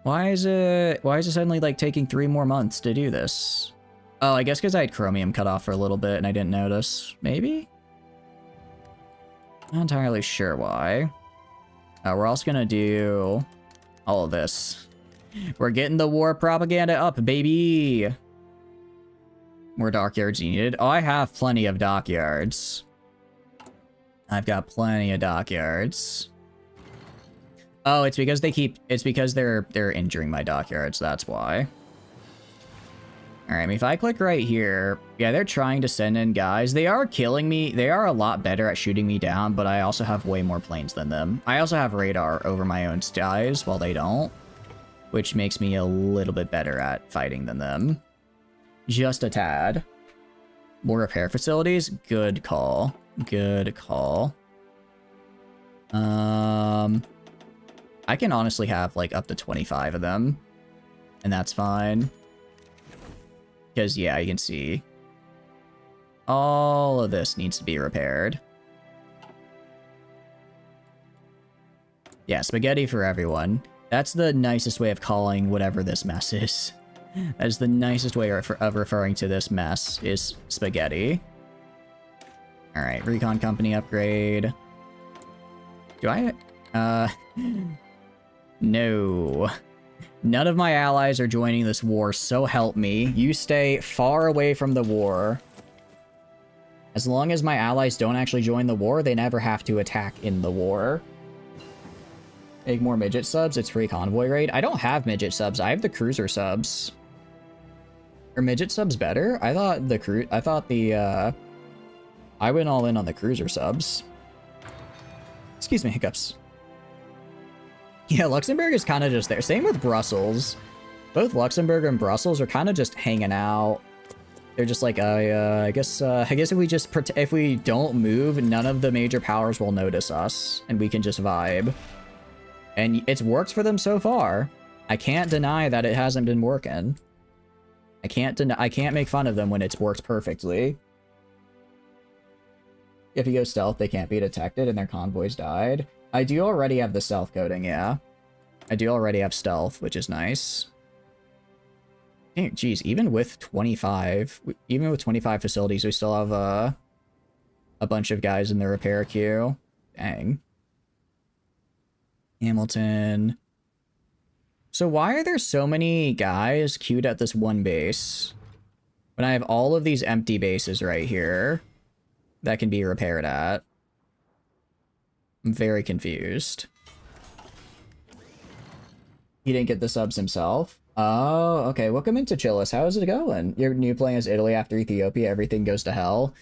Why is it suddenly, like, taking 3 more months to do this? Oh, I guess because I had chromium cut off for a little bit and I didn't notice. Maybe? Not entirely sure why. We're also gonna do all of this. We're getting the war propaganda up, baby! More dockyards needed. Oh, I have plenty of dockyards. I've got plenty of dockyards. Oh, it's because they're injuring my dockyards, that's why. Alright, if I click right here, yeah, they're trying to send in guys. They are killing me. They are a lot better at shooting me down, but I also have way more planes than them. I also have radar over my own skies, while they don't, which makes me a little bit better at fighting than them. Just a tad. More repair facilities? Good call. Good call. I can honestly have, like, up to 25 of them, and that's fine. Because, yeah, you can see all of this needs to be repaired. Yeah, spaghetti for everyone. That's the nicest way of calling whatever this mess is. That is the nicest way of referring to this mess, is spaghetti. Alright, recon company upgrade. Do I... No. None of my allies are joining this war, so help me. You stay far away from the war. As long as my allies don't actually join the war, they never have to attack in the war. Make more midget subs, it's free convoy raid. I don't have midget subs, I have the cruiser subs. Are midget subs better? I thought I went all in on the cruiser subs. Excuse me, hiccups. Yeah, Luxembourg is kind of just there. Same with Brussels. Both Luxembourg and Brussels are kind of just hanging out. They're just like, I guess if we don't move, none of the major powers will notice us, and we can just vibe. And it's worked for them so far. I can't deny that it hasn't been working. I can't make fun of them when it's worked perfectly. If you go stealth, they can't be detected, and their convoys died. I do already have the stealth coding, yeah. I do already have stealth, which is nice. Geez, even with 25 facilities, we still have a bunch of guys in the repair queue. Dang. Hamilton. So why are there so many guys queued at this one base when I have all of these empty bases right here that can be repaired at? I'm very confused. He didn't get the subs himself? Oh, okay. Welcome into Chillis. How is it going? You're new playing as Italy after Ethiopia, everything goes to hell.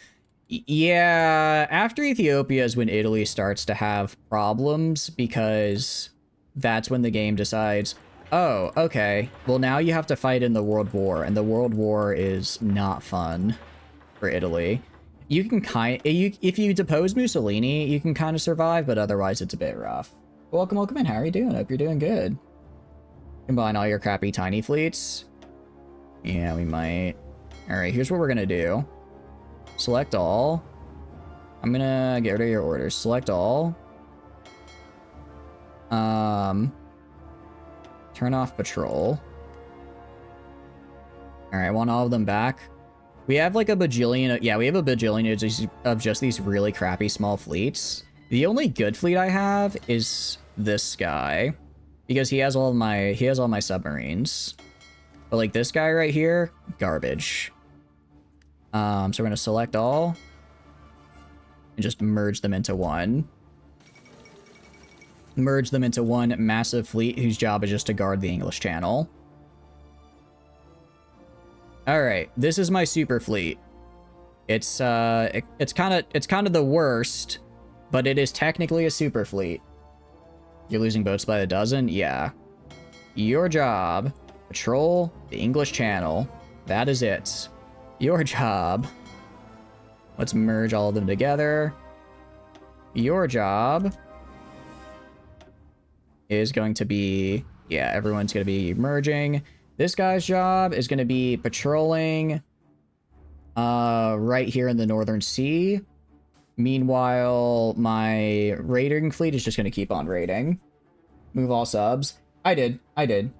Yeah, after Ethiopia is when Italy starts to have problems, because that's when the game decides, oh, okay, well now you have to fight in the World War, and the World War is not fun for Italy. You can if you depose Mussolini, you can kind of survive, but otherwise it's a bit rough. Welcome in. How are you doing? Hope you're doing good. Combine all your crappy tiny fleets. Yeah, we might. All right, here's what we're gonna do. Select all. I'm gonna get rid of your orders. Select all. Turn off patrol. All right, I want all of them back. We have like a bajillion, yeah, we have a bajillion of just these really crappy small fleets. The only good fleet I have is this guy, because he has all my submarines. But like this guy right here, garbage. So we're gonna select all and just merge them into one. Merge them into one massive fleet whose job is just to guard the English Channel. All right, this is my super fleet. It's kind of the worst, but it is technically a super fleet. You're losing boats by the dozen? Yeah. Your job, patrol the English Channel. That is it. Your job. Let's merge all of them together. Your job is going to be, yeah, everyone's going to be merging. This guy's job is going to be patrolling right here in the Northern Sea. Meanwhile, my raiding fleet is just going to keep on raiding. Move all subs. I did.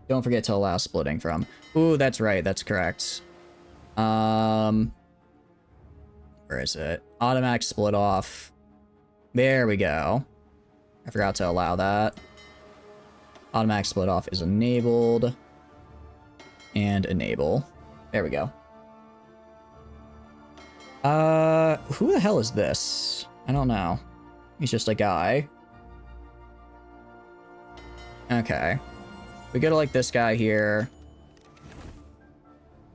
Don't forget to allow splitting from. Ooh, that's right. That's correct. Where is it? Automatic split off. There we go. I forgot to allow that. Automatic split off is enabled. And enable. There we go. Who the hell is this? I don't know. He's just a guy. Okay. We go to like this guy here.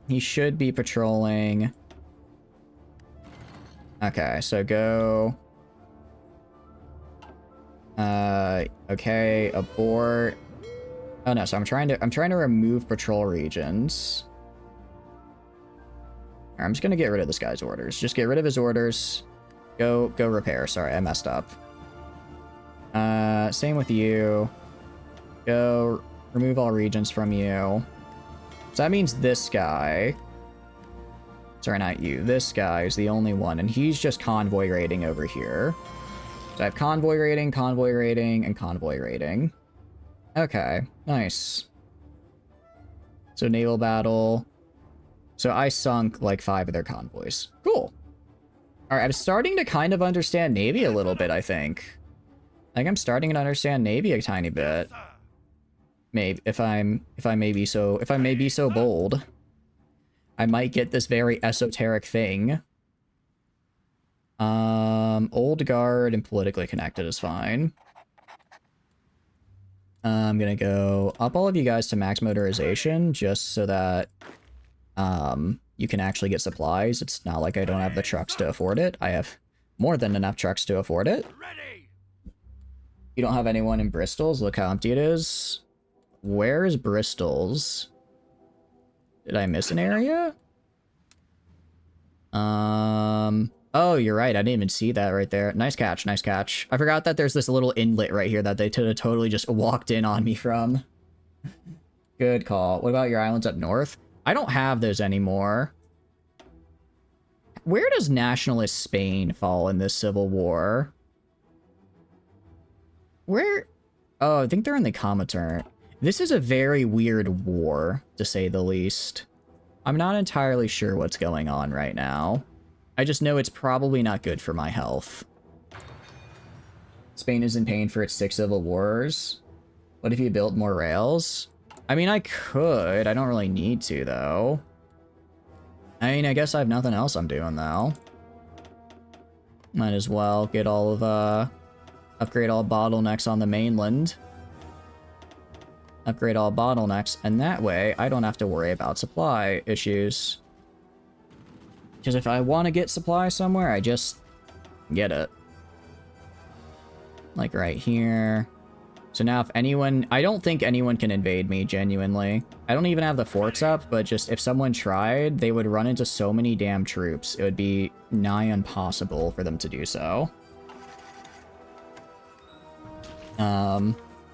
He should be patrolling. Okay, so go. Okay, abort. Oh no, so I'm trying to remove patrol regions. Alright, I'm just gonna get rid of this guy's orders. Just get rid of his orders. Go repair. Sorry, I messed up. Same with you. Go remove all regions from you. So that means this guy. Sorry, not you. This guy is the only one, and he's just convoy raiding over here. So I have convoy raiding, and convoy raiding. Okay, nice. So naval battle. So I sunk like 5 of their convoys. Cool. Alright, I'm starting to kind of understand Navy a little bit, I think. I'm starting to understand Navy a tiny bit. Maybe if I may be so bold. I might get this very esoteric thing. Old guard and politically connected is fine. I'm gonna go up all of you guys to max motorization just so that you can actually get supplies. It's not like I don't have the trucks to afford it. I have more than enough trucks to afford it. You don't have anyone in Bristol's? Look how empty it is. Where is Bristol's? Did I miss an area? Oh, you're right. I didn't even see that right there. Nice catch, nice catch. I forgot that there's this little inlet right here that they totally just walked in on me from. Good call. What about your islands up north? I don't have those anymore. Where does nationalist Spain fall in this civil war? Where? Oh, I think they're in the Comintern. This is a very weird war, to say the least. I'm not entirely sure what's going on right now. I just know it's probably not good for my health. Spain is in pain for its 6 civil wars. What if you built more rails? I mean, I could. I don't really need to, though. I mean, I guess I have nothing else I'm doing, though. Might as well get all of, upgrade all bottlenecks on the mainland. Upgrade all bottlenecks, and that way, I don't have to worry about supply issues. Because if I want to get supply somewhere, I just get it. Like right here. So now if anyone... I don't think anyone can invade me, genuinely. I don't even have the forts up, but just if someone tried, they would run into so many damn troops. It would be nigh impossible for them to do so.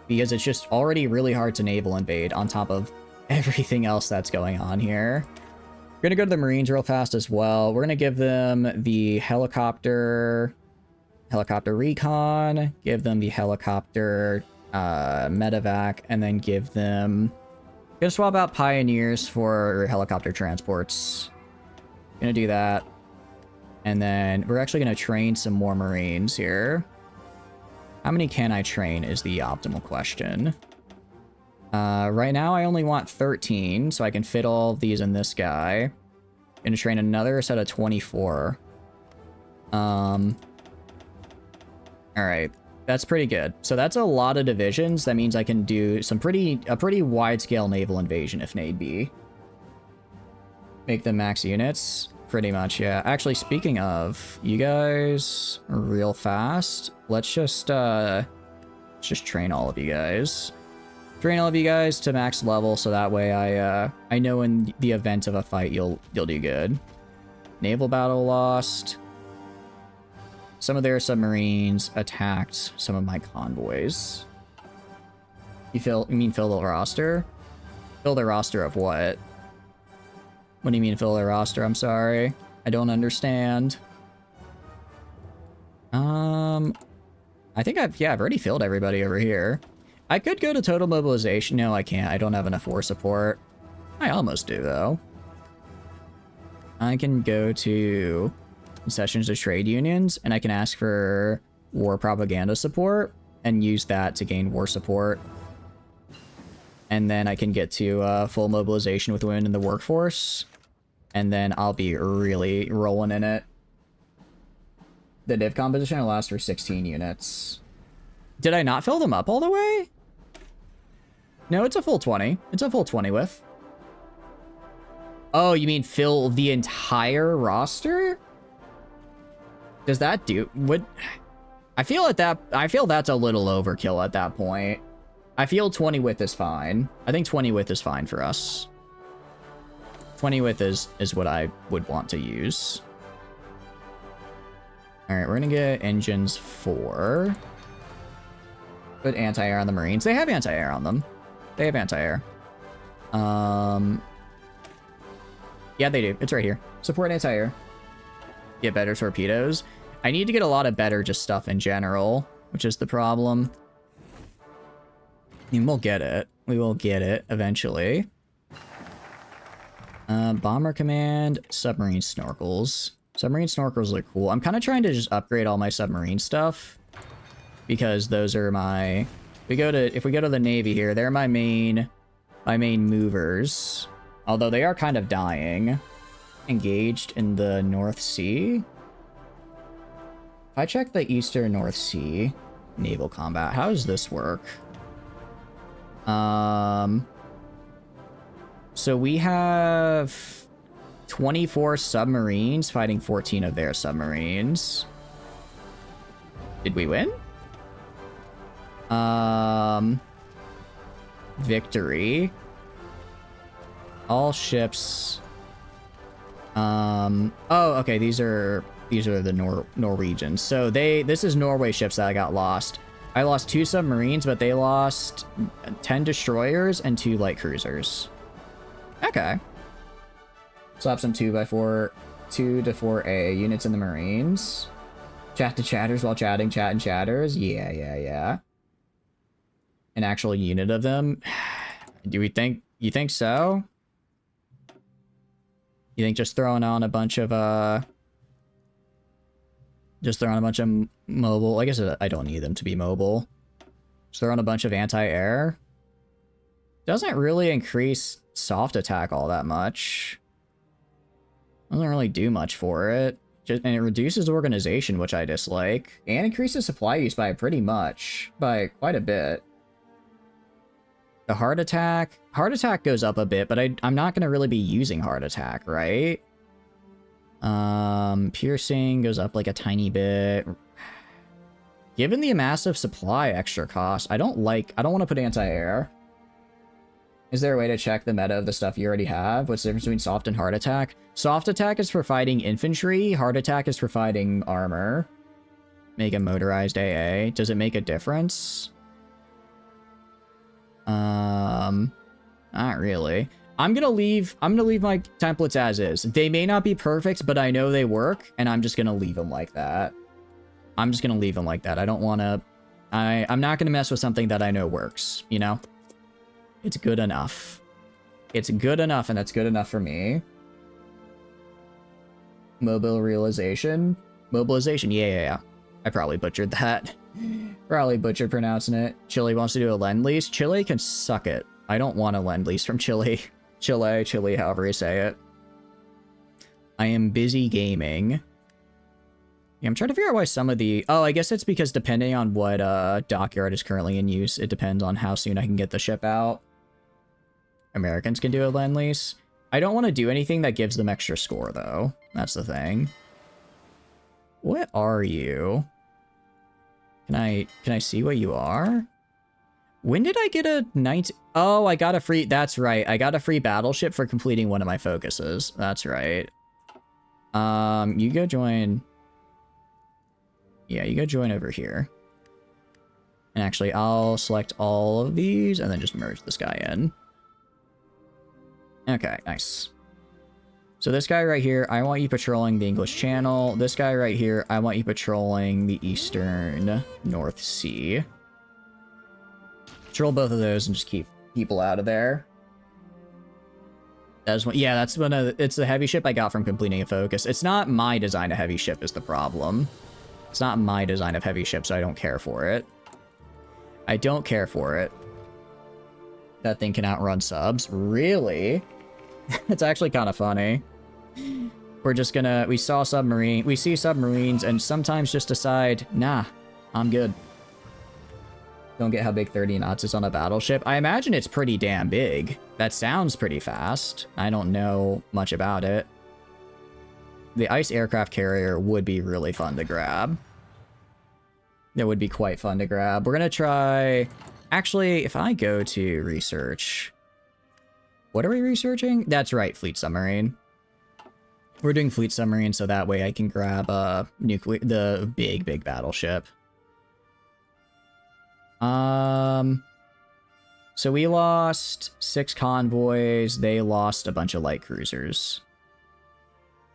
Because it's just already really hard to naval invade on top of everything else that's going on here. We're gonna go to the Marines real fast as well. We're gonna give them the helicopter recon, give them the helicopter medevac, and then give them... Gonna swap out pioneers for helicopter transports. Gonna do that. And then we're actually gonna train some more Marines here. How many can I train is the optimal question. Right now I only want 13, so I can fit all of these in this guy. Gonna train another set of 24. Alright. That's pretty good. So that's a lot of divisions. That means I can do a pretty wide-scale naval invasion if need be. Make them max units. Pretty much, yeah. Actually, speaking of, you guys, real fast, let's just train all of you guys. Train all of you guys to max level, so that way I know in the event of a fight you'll do good. Naval battle lost. Some of their submarines attacked some of my convoys. You mean fill the roster? Fill the roster of what? What do you mean fill the roster? I'm sorry. I don't understand. I think I've already filled everybody over here. I could go to total mobilization. No, I can't. I don't have enough war support. I almost do, though. I can go to concessions to trade unions, and I can ask for war propaganda support and use that to gain war support. And then I can get to full mobilization with women in the workforce. And then I'll be really rolling in it. The div composition allows for 16 units. Did I not fill them up all the way? No, it's a full 20. It's a full 20 with. Oh, you mean fill the entire roster? Does that do... Would... I feel that's a little overkill at that point. I feel 20 width is fine. I think 20 width is fine for us. 20 width is what I would want to use. Alright, we're gonna get engines 4. Put anti-air on the Marines. They have anti-air on them. They have anti-air. Yeah, they do. It's right here. Support anti-air. Get better torpedoes. I need to get a lot of better just stuff in general, which is the problem. I mean, we'll get it. We will get it eventually. Bomber command, submarine snorkels. Submarine snorkels are cool. I'm kind of trying to just upgrade all my submarine stuff because those are my... If we go to the Navy here, they're my main movers. Although they are kind of dying. Engaged in the North Sea. If I check the Eastern North Sea naval combat, how does this work? So we have 24 submarines fighting 14 of their submarines. Did we win? Victory. All ships. Oh, okay. These are the Norwegians. So this is Norway ships that I got lost. I lost 2 submarines, but they lost 10 destroyers and 2 light cruisers. Okay. Slap some 2x4, 2 to 4A units in the Marines. Chat to chatters while chatting, chat and chatters. Yeah. An actual unit of them. You think so? You think just throwing on a bunch of mobile, I guess I don't need them to be mobile. Just throw on a bunch of anti-air. Doesn't really increase soft attack all that much. Doesn't really do much for it. And it reduces organization, which I dislike. And increases supply use by by quite a bit. The heart attack goes up a bit, but I'm not going to really be using heart attack, right? Piercing goes up like a tiny bit. Given the massive supply extra cost, I don't want to put anti-air. Is there a way to check the meta of the stuff you already have? What's the difference between soft and hard attack? Soft attack is for fighting infantry. Hard attack is for fighting armor. Make a motorized AA. Does it make a difference? Not really. I'm gonna leave my templates as is. They may not be perfect, but I know they work, and I'm just gonna leave them like that. I don't want to... I'm not gonna mess with something that I know works, you know? It's good enough. It's good enough, and that's good enough for me. Mobilization? Mobilization, yeah. I probably butchered that. Probably butchered pronouncing it. Chile wants to do a lend-lease. Chile can suck it. I don't want a lend-lease from Chile. Chile, however you say it. I am busy gaming. Yeah, I'm trying to figure out why some of the... Oh, I guess it's because depending on what dockyard is currently in use, it depends on how soon I can get the ship out. Americans can do a lend-lease. I don't want to do anything that gives them extra score, though. That's the thing. What are you? Can I see what you are? When did I get a 19... Oh, I got a free... That's right. I got a free battleship for completing one of my focuses. That's right. You go join... Yeah, you go join over here. And actually, I'll select all of these and then just merge this guy in. Okay, nice. So this guy right here, I want you patrolling the English Channel. This guy right here, I want you patrolling the Eastern North Sea. Patrol both of those and just keep people out of there. That's one, yeah, that's one of it's the heavy ship I got from completing a focus. It's not my design of heavy ship is the problem. It's not my design of heavy ship, so I don't care for it. I don't care for it. That thing can outrun subs. Really? It's actually kind of funny. We're just gonna... We see submarines and sometimes just decide, nah, I'm good. Don't get how big 30 knots is on a battleship. I imagine it's pretty damn big. That sounds pretty fast. I don't know much about it. The ice aircraft carrier would be really fun to grab. It would be quite fun to grab. We're gonna try... Actually, if I go to research... What are we researching? That's right, fleet submarine. We're doing fleet submarine, so that way I can grab the big battleship. So we lost 6 convoys. They lost a bunch of light cruisers.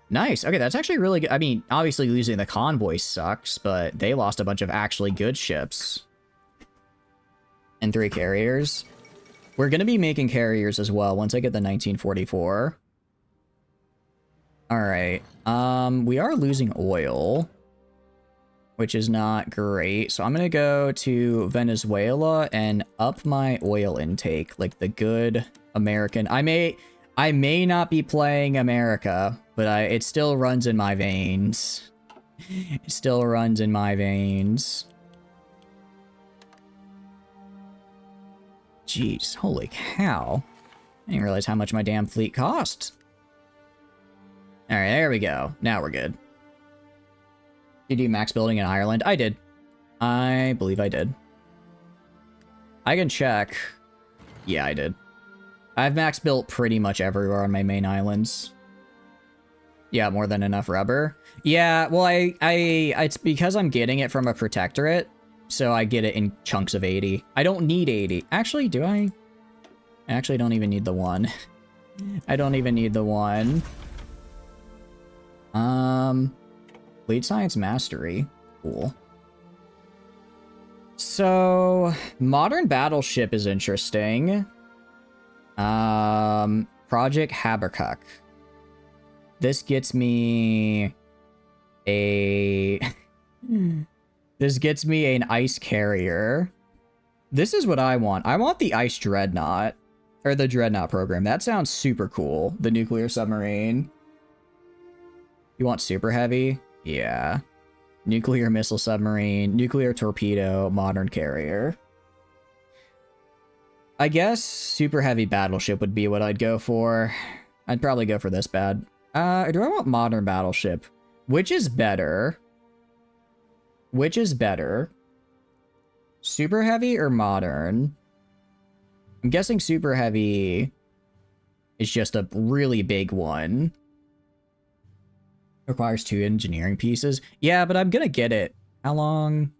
Nice. Okay, that's actually really good. I mean, obviously losing the convoy sucks, but they lost a bunch of actually good ships. And 3 carriers. We're going to be making carriers as well once I get the 1944. Alright. We are losing oil, which is not great. So I'm going to go to Venezuela and up my oil intake, like the good American. I may not be playing America, but it still runs in my veins. It still runs in my veins. Jeez, holy cow. I didn't realize how much my damn fleet cost. Alright, there we go. Now we're good. Did you do max building in Ireland? I did. I believe I did. I can check. Yeah, I did. I've max built pretty much everywhere on my main islands. Yeah, more than enough rubber. Yeah, well, it's because I'm getting it from a protectorate. So I get it in chunks of 80. I don't need 80. Actually, do I? I actually don't even need the 1. I don't even need the 1. Fleet Science Mastery. Cool. So, Modern Battleship is interesting. Project Habakkuk. This gets me a... This gets me an ice carrier. This is what I want. I want the ice dreadnought. Or the dreadnought program. That sounds super cool. The nuclear submarine. You want super heavy? Yeah. Nuclear missile submarine. Nuclear torpedo. Modern carrier. I guess super heavy battleship would be what I'd go for. I'd probably go for this bad. Do I want modern battleship? Which is better? Which is better? Super heavy or modern? I'm guessing super heavy is just a really big one. Requires 2 engineering pieces. Yeah, but I'm gonna get it. How long?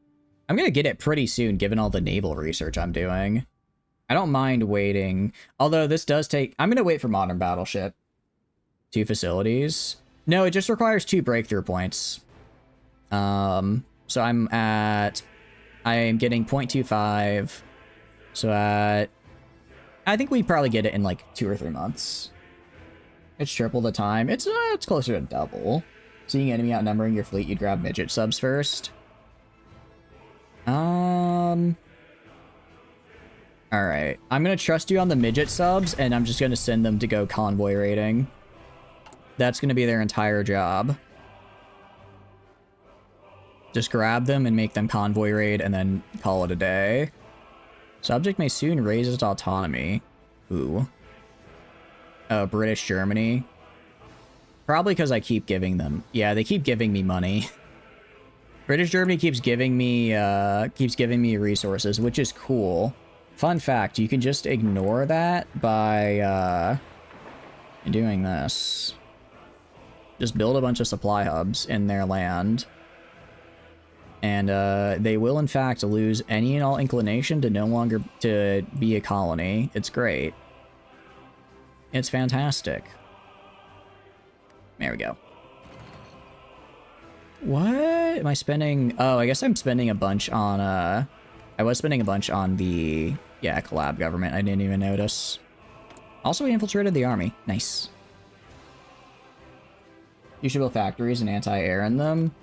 I'm gonna get it pretty soon, given all the naval research I'm doing. I don't mind waiting. Although this does take... I'm gonna wait for modern battleship. 2 facilities. No, it just requires 2 breakthrough points. So I am getting 0.25. So I think we probably get it in like 2 or 3 months. It's triple the time. It's closer to double. Seeing enemy outnumbering your fleet, you'd grab midget subs first. Alright. I'm gonna trust you on the midget subs, and I'm just gonna send them to go convoy raiding. That's gonna be their entire job. Just grab them and make them convoy raid, and then call it a day. Subject may soon raise its autonomy. Ooh. Oh, British Germany. Probably because I keep giving them. Yeah, they keep giving me money. British Germany keeps giving me resources, which is cool. Fun fact, you can just ignore that by doing this. Just build a bunch of supply hubs in their land. And they will in fact lose any and all inclination to no longer to be a colony. It's great. It's fantastic. There we go. What am I spending? Oh, I guess I'm spending a bunch on I was spending a bunch on the collab government. I didn't even notice. Also, we infiltrated the army. Nice. You should build factories and anti-air in them.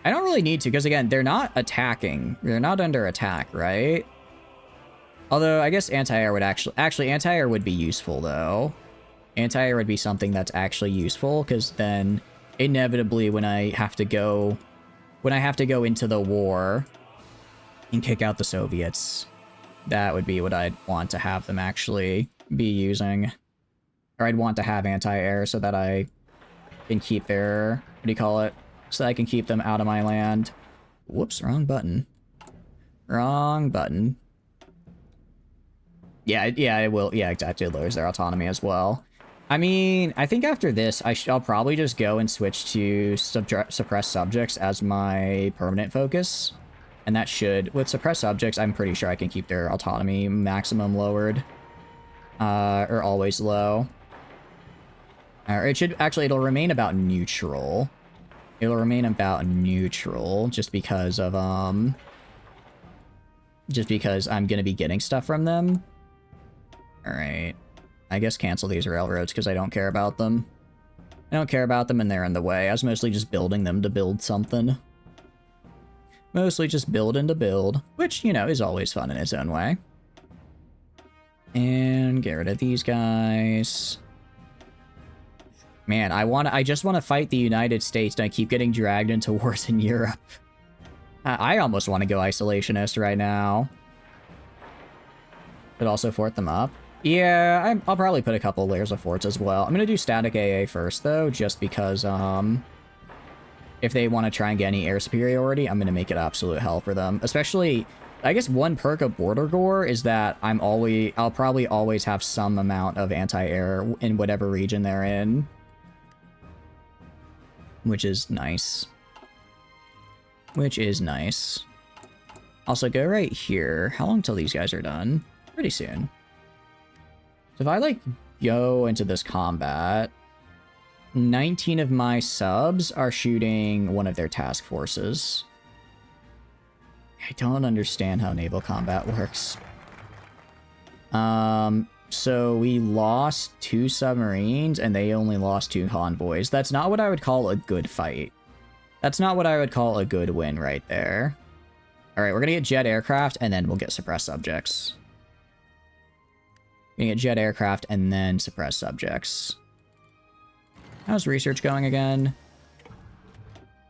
I don't really need to, because again, they're not attacking. They're not under attack, right? Although, I guess anti-air would actually anti-air would be useful, though. Anti-air would be something that's actually useful, because then, inevitably, when I have to go into the war and kick out the Soviets, that would be what I'd want to have them actually be using. Or I'd want to have anti-air so that I can keep their, what do you call it? So I can keep them out of my land. Whoops, wrong button. Wrong button. Yeah, it will. Yeah, exactly. It lowers their autonomy as well. I mean, I think after this, I'll probably just go and switch to suppress subjects as my permanent focus. And that should, with suppressed subjects, I'm pretty sure I can keep their autonomy maximum lowered. Or always low. Or it should, actually, it'll remain about neutral. It'll remain about neutral just because of, just because I'm gonna be getting stuff from them. Alright. I guess cancel these railroads because I don't care about them. I don't care about them and they're in the way. I was mostly just building them to build something. Mostly just building to build, which, you know, is always fun in its own way. And get rid of these guys. Man, I just want to fight the United States, and I keep getting dragged into wars in Europe. I almost want to go isolationist right now. But also fort them up. Yeah, I'll probably put a couple layers of forts as well. I'm going to do static AA first, though, just because, if they want to try and get any air superiority, I'm going to make it absolute hell for them. Especially, I guess one perk of Border Gore is that I'll probably always have some amount of anti-air in whatever region they're in. Which is nice. Which is nice. Also, go right here. How long till these guys are done? Pretty soon. So if I, like, go into this combat, 19 of my subs are shooting one of their task forces. I don't understand how naval combat works. So we lost 2 submarines, and they only lost 2 convoys. That's not what I would call a good fight. That's not what I would call a good win right there. Alright, we're gonna get jet aircraft, and then we'll get suppressed subjects. We're gonna get jet aircraft, and then suppressed subjects. How's research going again?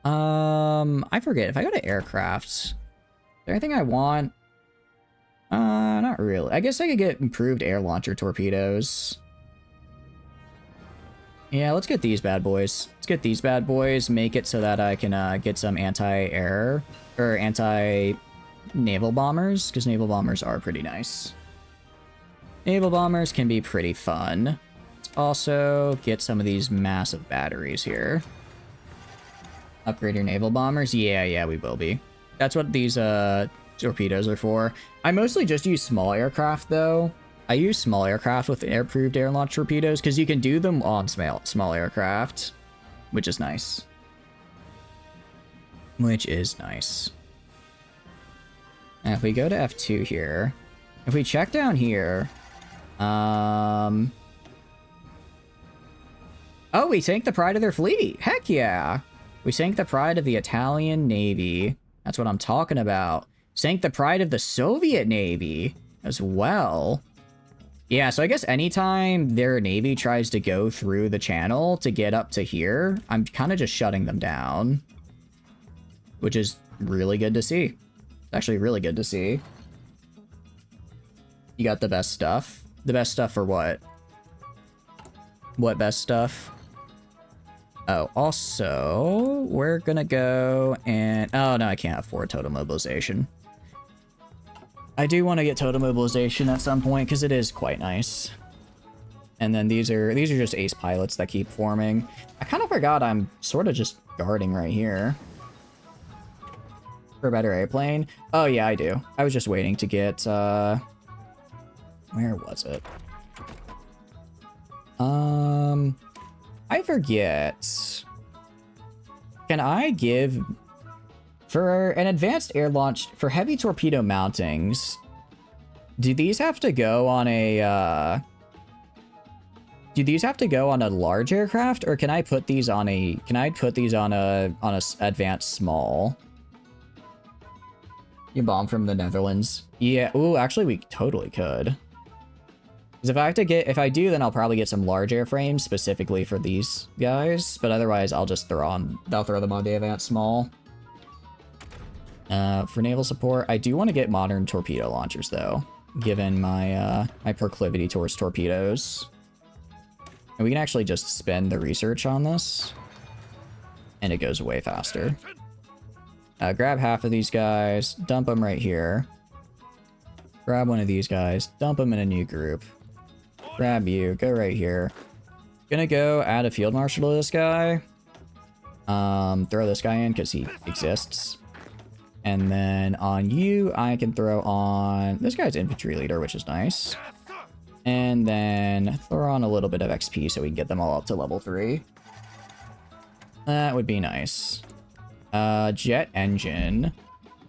I forget. If I go to aircrafts, is there anything I want? Not really. I guess I could get improved air launcher torpedoes. Yeah, let's get these bad boys. Let's get these bad boys, make it so that I can get some anti-air, or anti-naval bombers, because naval bombers are pretty nice. Naval bombers can be pretty fun. Let's also get some of these massive batteries here. Upgrade your naval bombers? Yeah, we will be. That's what these, torpedoes are for. I mostly just use small aircraft, though. I use small aircraft with improved air launch torpedoes because you can do them on small aircraft, which is nice. Which is nice. And if we go to F2 here, if we check down here, oh, we tank the pride of their fleet. Heck yeah. We sank the pride of the Italian Navy. That's what I'm talking about. Sank the pride of the Soviet Navy as well. Yeah, so I guess anytime their navy tries to go through the channel to get up to here, I'm kind of just shutting them down. Which is really good to see. It's actually really good to see. You got the best stuff. The best stuff for what? What best stuff? Oh, also, we're gonna go and... Oh, no, I can't afford total mobilization. I do want to get total mobilization at some point because it is quite nice. And then these are just ace pilots that keep forming. I kind of forgot I'm sort of just guarding right here. For a better airplane? Oh yeah, I do. I was just waiting to get where was it? I forget. Can I give... For an advanced air launch, for heavy torpedo mountings, do these have to go on a, do these have to go on a large aircraft, or can I put these on a, advanced small? You bomb from the Netherlands. Yeah, ooh, actually we totally could. Because if I do, then I'll probably get some large airframes specifically for these guys, but otherwise I'll just throw them on the advanced small. For naval support, I do want to get modern torpedo launchers, though, given my my proclivity towards torpedoes. And we can actually just spend the research on this, and it goes way faster. Grab half of these guys, dump them right here. Grab one of these guys, dump them in a new group. Grab you, go right here. Gonna go add a field marshal to this guy. Throw this guy in because he exists. And then on you, I can throw on this guy's infantry leader, which is nice. And then throw on a little bit of XP so we can get them all up to level 3. That would be nice. Jet engine,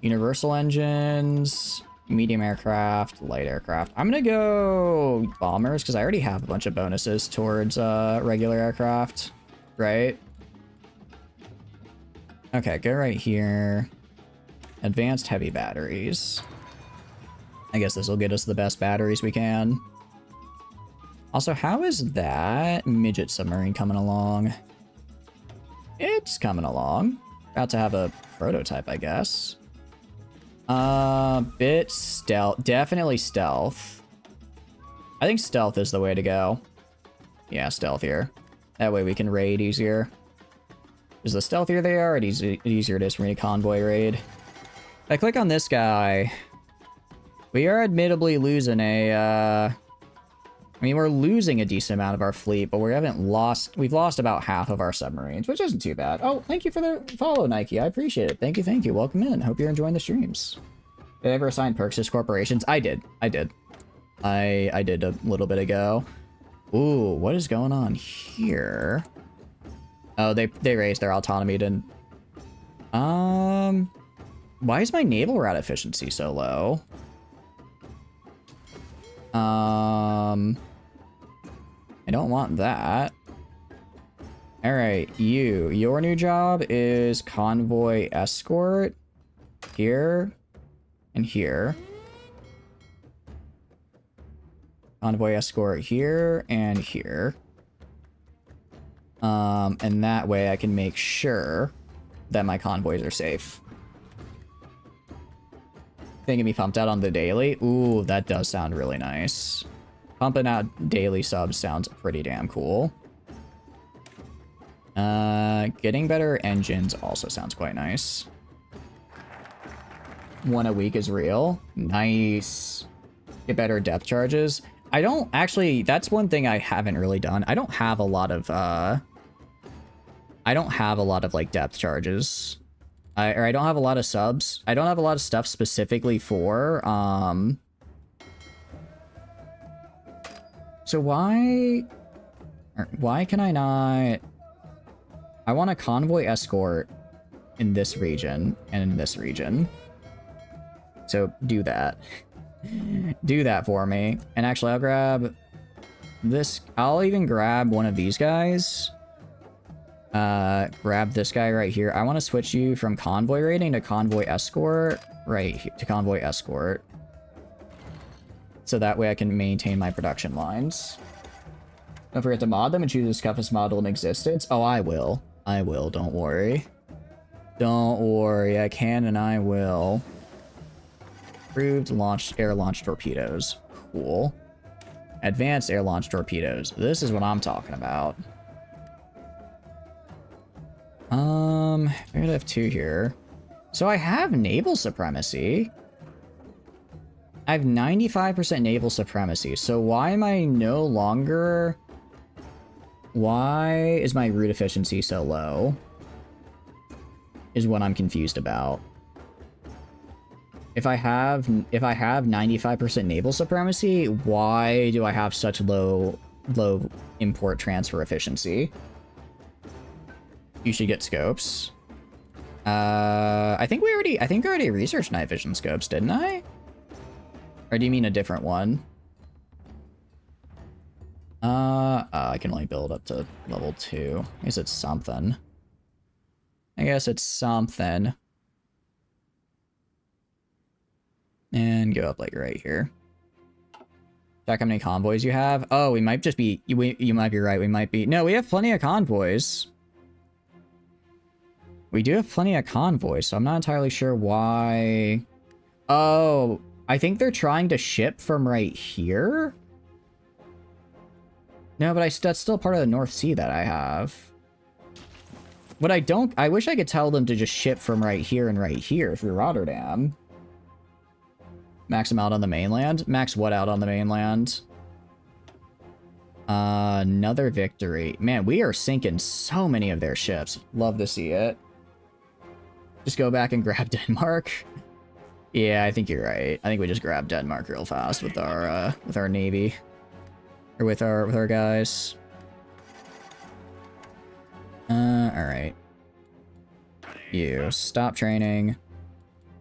universal engines, medium aircraft, light aircraft. I'm gonna go bombers because I already have a bunch of bonuses towards regular aircraft, right? Okay, go right here. Advanced heavy batteries. I guess this will get us the best batteries we can. Also, how is that midget submarine coming along? It's coming along. About to have a prototype, I guess. Bit stealth. Definitely stealth. I think stealth is the way to go. Yeah, stealth here. That way we can raid easier. Because the stealthier they are, the easier it is for me to convoy raid. If I click on this guy, we are admittedly losing I mean, we're losing a decent amount of our fleet, but we've lost about half of our submarines, which isn't too bad. Oh, thank you for the follow, Nike. I appreciate it. Thank you. Welcome in. Hope you're enjoying the streams. Did I ever assign perks to corporations? I did. I did a little bit ago. Ooh, what is going on here? Oh, they raised their autonomy to... Why is my naval route efficiency so low? I don't want that. Alright, your new job is convoy escort here and here. Convoy escort here and here. And that way I can make sure that my convoys are safe. Thing me pumped out on the daily. Ooh, that does sound really nice. Pumping out daily subs sounds pretty damn cool. Getting better engines also sounds quite nice. 1 a week is real. Nice. Get better depth charges. I don't actually, that's one thing I haven't really done. I don't have a lot of like depth charges. I don't have a lot of subs. I don't have a lot of stuff specifically for, so why can I not... I want a convoy escort in this region and in this region. So do that. Do that for me. And actually, I'll grab this. I'll even grab one of these guys. Grab this guy right here. I want to switch you from convoy raiding to convoy escort. Right here, to convoy escort. So that way I can maintain my production lines. Don't forget to mod them and choose the toughest model in existence. Oh, I will. I will, don't worry. Don't worry, I can and I will. Approved air launch torpedoes. Cool. Advanced air launch torpedoes. This is what I'm talking about. I'm gonna have 2 here. So I have naval supremacy. I have 95% naval supremacy. So why am I no longer... Why is my route efficiency so low? Is what I'm confused about. If I have 95% naval supremacy, why do I have such low import transfer efficiency? You should get scopes. I think I already researched night vision scopes, didn't I? Or do you mean a different one? I can only build up to level 2. I guess it's something. And go up like right here. Check how many convoys you have. Oh, we might just be... You might be right. We might be... No, we have plenty of convoys. We do have plenty of convoys, so I'm not entirely sure why... Oh, I think they're trying to ship from right here? No, but that's still part of the North Sea that I have. What I wish I could tell them to just ship from right here and right here through Rotterdam. Max them out on the mainland? Max what out on the mainland? Another victory. Man, we are sinking so many of their ships. Love to see it. Just go back and grab Denmark. Yeah, I think you're right. I think we just grab Denmark real fast with our navy. Or with our guys. Alright. You stop training.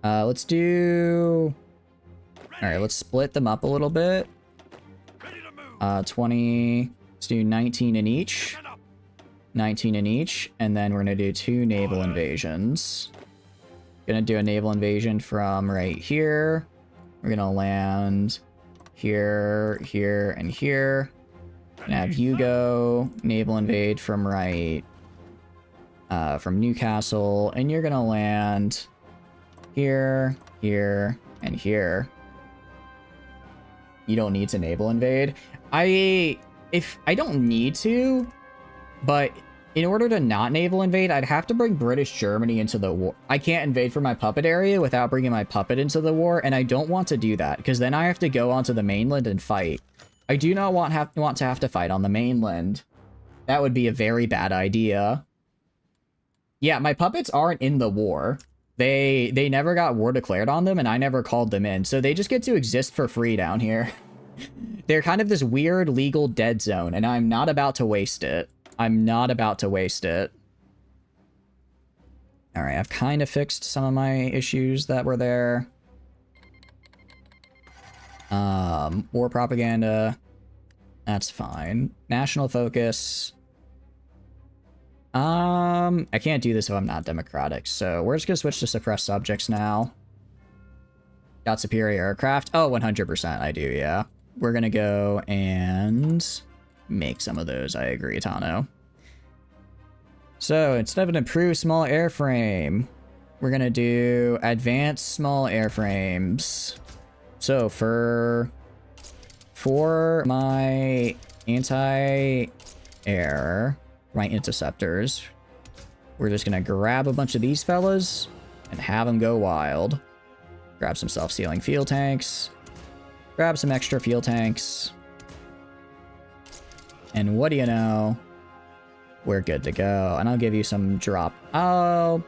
Let's do... Alright, let's split them up a little bit. 20... Let's do 19 in each. 19 in each. And then we're gonna do 2 naval invasions. Gonna do a naval invasion from right here. We're gonna land here, here, and here. And have you go naval invade from right... from Newcastle. And you're gonna land here, here, and here. You don't need to naval invade. I don't need to, but in order to not naval invade, I'd have to bring British Germany into the war. I can't invade from my puppet area without bringing my puppet into the war, and I don't want to do that, because then I have to go onto the mainland and fight. I do not want to have to fight on the mainland. That would be a very bad idea. Yeah, my puppets aren't in the war. They never got war declared on them, and I never called them in, so they just get to exist for free down here. They're kind of this weird legal dead zone, and I'm not about to waste it. I'm not about to waste it. Alright, I've kind of fixed some of my issues that were there. War propaganda. That's fine. National focus. I can't do this if I'm not democratic, so we're just gonna switch to suppress subjects now. Got superior aircraft? Oh, 100% I do, yeah. We're gonna go and make some of those, I agree, Tano. So, instead of an improved small airframe, we're gonna do advanced small airframes. So, for my anti-air, my interceptors, we're just gonna grab a bunch of these fellas and have them go wild. Grab some self-sealing fuel tanks. Grab some extra fuel tanks. And what do you know? We're good to go. And I'll give you some drop. Oh.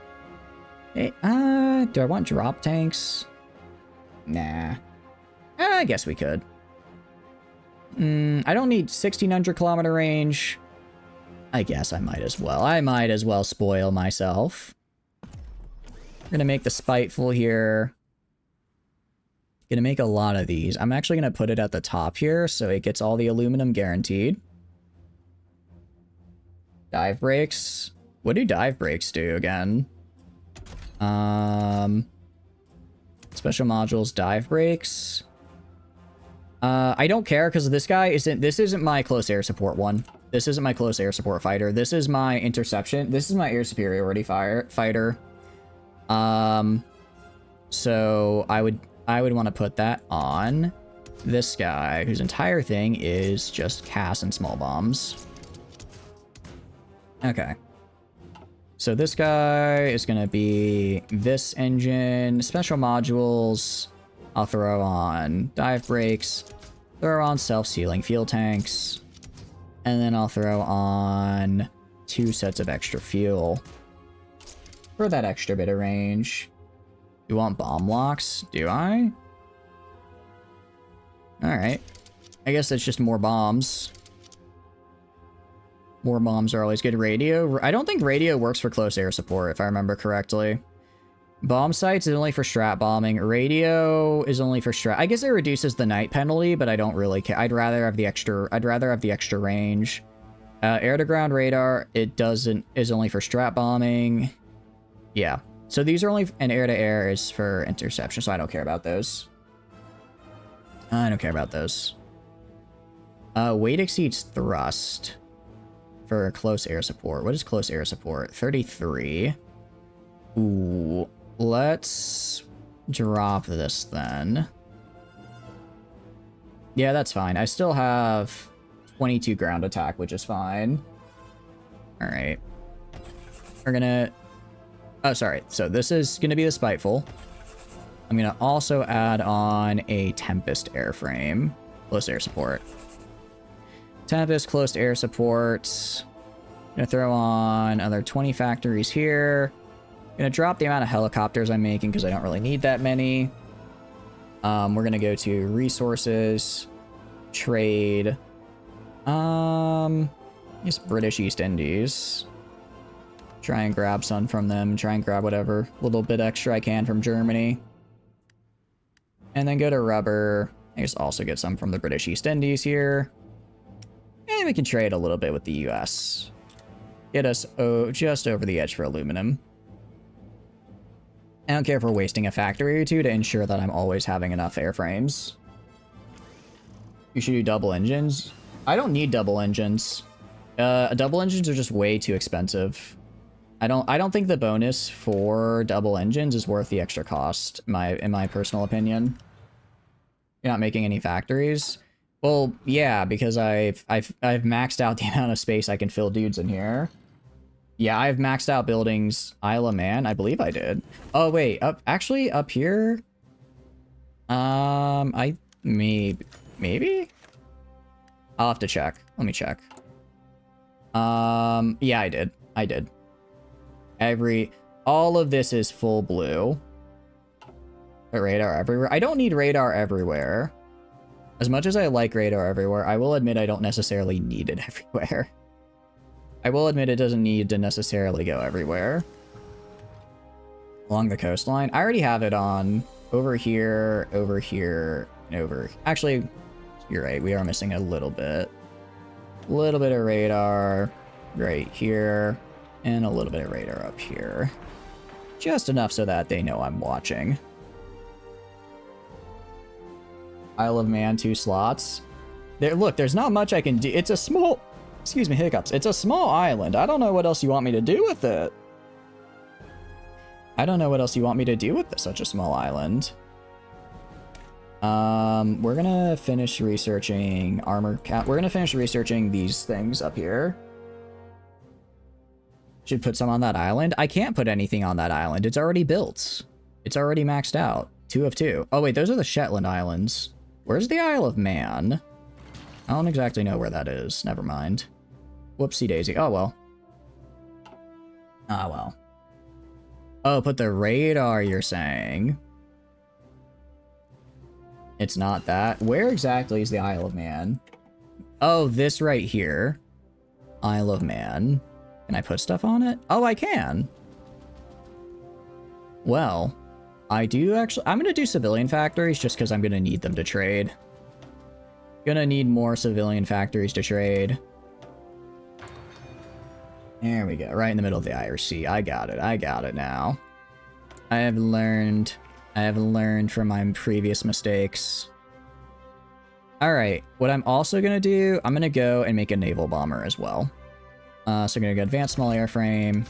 Hey, do I want drop tanks? Nah. I guess we could. I don't need 1,600 kilometer range. I guess I might as well. I might as well spoil myself. We're gonna make the spiteful here. Gonna make a lot of these. I'm actually gonna put it at the top here so it gets all the aluminum guaranteed. Dive brakes. What do dive breaks do again? Special modules, dive breaks. I don't care because this guy isn't my close air support one. This isn't my close air support fighter. This is my interception. This is my air superiority fighter. So I would want to put that on this guy, whose entire thing is just CAS and small bombs. Okay. So this guy is going to be this engine. Special modules, I'll throw on dive brakes, throw on self-sealing fuel tanks, and then I'll throw on 2 sets of extra fuel for that extra bit of range. You want bomb locks? Do I? Alright. I guess that's just more bombs. More bombs are always good. Radio? I don't think radio works for close air support, if I remember correctly. Bomb sites is only for strat bombing. Radio is only for strat. I guess it reduces the night penalty, but I don't really care. I'd rather have the extra range. Air to ground radar, is only for strat bombing. Yeah. So these are only, and air to air is for interception, so I don't care about those. I don't care about those. Weight exceeds thrust for close air support. What is close air support? 33. Ooh. Let's drop this then. Yeah, that's fine. I still have 22 ground attack, which is fine. Alright. We're gonna... Oh, sorry. So this is gonna be the Spiteful. I'm gonna also add on a Tempest airframe. Close air support. Tempest, close air support. Gonna throw on another 20 factories here. Gonna drop the amount of helicopters I'm making because I don't really need that many. We're gonna go to resources, trade. Guess British East Indies. Try and grab some from them. Try and grab whatever little bit extra I can from Germany. And then go to rubber. I guess also get some from the British East Indies here. And we can trade a little bit with the US. Get us just over the edge for aluminum. I don't care if we're wasting a factory or two to ensure that I'm always having enough airframes. You should do double engines. I don't need double engines. Double engines are just way too expensive. I don't think the bonus for double engines is worth the extra cost, in my personal opinion. You're not making any factories. Well, yeah, because I've maxed out the amount of space I can fill dudes in here. Yeah, I've maxed out buildings. Isle of Man, I believe I did. Oh wait, actually up here. Maybe. I'll have to check. Let me check. Yeah, I did. All of this is full blue. But radar everywhere. I don't need radar everywhere. As much as I like radar everywhere, I will admit I don't necessarily need it everywhere. I will admit it doesn't need to necessarily go everywhere. Along the coastline. I already have it on over here, and over. Actually, you're right. We are missing a little bit. A little bit of radar right here. And a little bit of radar up here. Just enough so that they know I'm watching. Isle of Man, 2 slots. Look, there's not much I can do. It's a small... Excuse me, hiccups. It's a small island. I don't know what else you want me to do with it. I don't know what else you want me to do with such a small island. We're gonna finish researching armor cap. We're gonna finish researching these things up here. Should put some on that island. I can't put anything on that island. It's already built. It's already maxed out. 2 of 2. Oh wait, those are the Shetland Islands. Where's the Isle of Man? I don't exactly know where that is. Never mind. Whoopsie daisy. Oh well. Ah well. Oh, put the radar, you're saying. It's not that. Where exactly is the Isle of Man? Oh, this right here. Isle of Man. Can I put stuff on it? Oh, I can. Well, I do actually... I'm going to do civilian factories just because I'm going to need them to trade. Gonna need more civilian factories to trade. There we go. Right in the middle of the IRC. I got it. I got it now. I have learned from my previous mistakes. Alright, what I'm also going to do, I'm going to go and make a naval bomber as well. So I'm going to go advanced small airframe,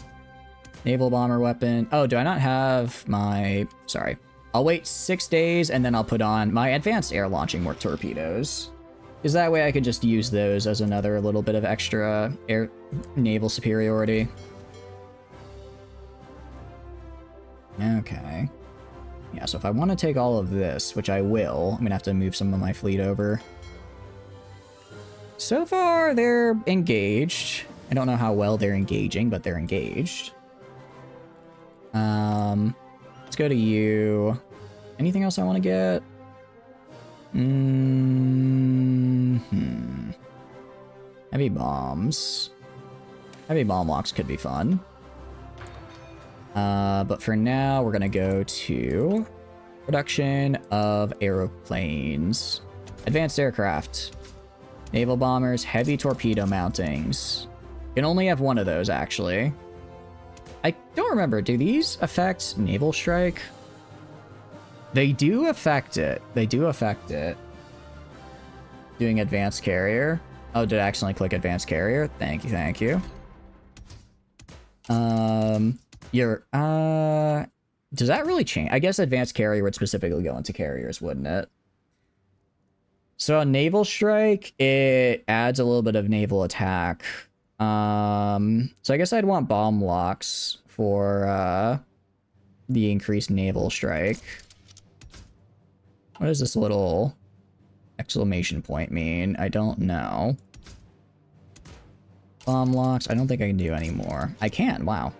naval bomber weapon. Oh, do I not have my... Sorry. I'll wait 6 days and then I'll put on my advanced air launching more torpedoes. Because that way I could just use those as another little bit of extra air naval superiority. Okay. Yeah, so if I want to take all of this, which I will, I'm going to have to move some of my fleet over. So far, they're engaged. I don't know how well they're engaging, but they're engaged. Let's go to you. Anything else I want to get? Heavy bombs. Heavy bomb locks could be fun. But for now, we're gonna go to production of aeroplanes. Advanced aircraft. Naval bombers, heavy torpedo mountings. You can only have one of those, actually. I don't remember, do these affect naval strike? They do affect it. They do affect it. Doing advanced carrier. Oh, did I accidentally click advanced carrier? Thank you, thank you. Does that really change? I guess advanced carrier would specifically go into carriers, wouldn't it? So a naval strike, it adds a little bit of naval attack. So I guess I'd want bomb locks for the increased naval strike. What does this little exclamation point mean? I don't know. Bomb locks, I don't think I can do anymore. I can, wow.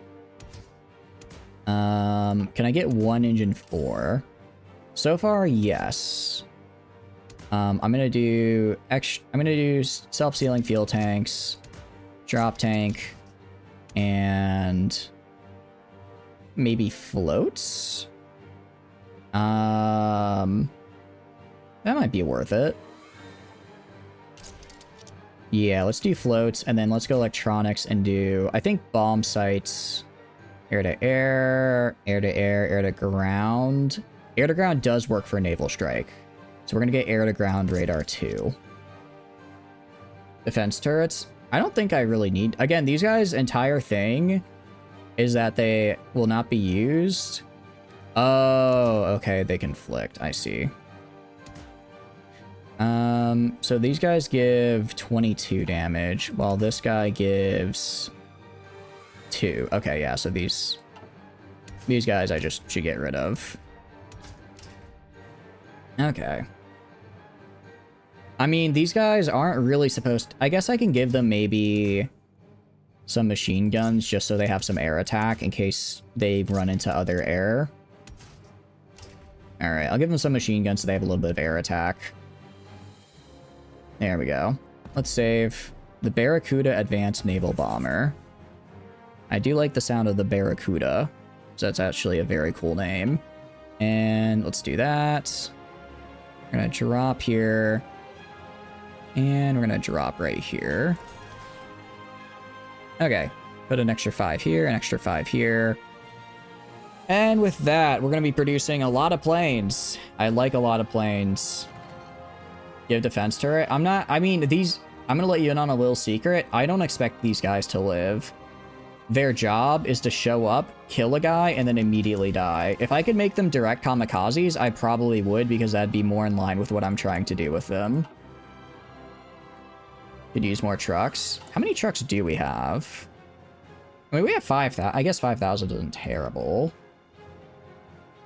Can I get 1 engine 4? So far, yes. I'm gonna do self-sealing fuel tanks, drop tank, and maybe floats. That might be worth it. Yeah, let's do floats, and then let's go electronics and do, I think, bomb sights. Air to air, air to air, air to ground. Air to ground does work for naval strike. So we're gonna get air to ground radar 2. Defense turrets. I don't think I really need... Again, these guys' entire thing is that they will not be used. Oh, okay, they conflict. I see. So these guys give 22 damage, while this guy gives 2. Okay, yeah, so these guys I just should get rid of. Okay. I mean, these guys aren't really supposed to... I guess I can give them maybe some machine guns just so they have some air attack in case they run into other air. Alright, I'll give them some machine guns so they have a little bit of air attack. There we go. Let's save the Barracuda Advanced Naval Bomber. I do like the sound of the Barracuda, so that's actually a very cool name. And let's do that. We're gonna drop here. And we're gonna drop right here. Okay. Put an extra 5 here, an extra 5 here. And with that, we're gonna be producing a lot of planes. I like a lot of planes. Give defense turret. I'm gonna let you in on a little secret. I don't expect these guys to live. Their job is to show up, kill a guy, and then immediately die. If I could make them direct kamikazes, I probably would, because that'd be more in line with what I'm trying to do with them. Could use more trucks. How many trucks do we have? I mean, we have 5,000. I guess 5,000 isn't terrible.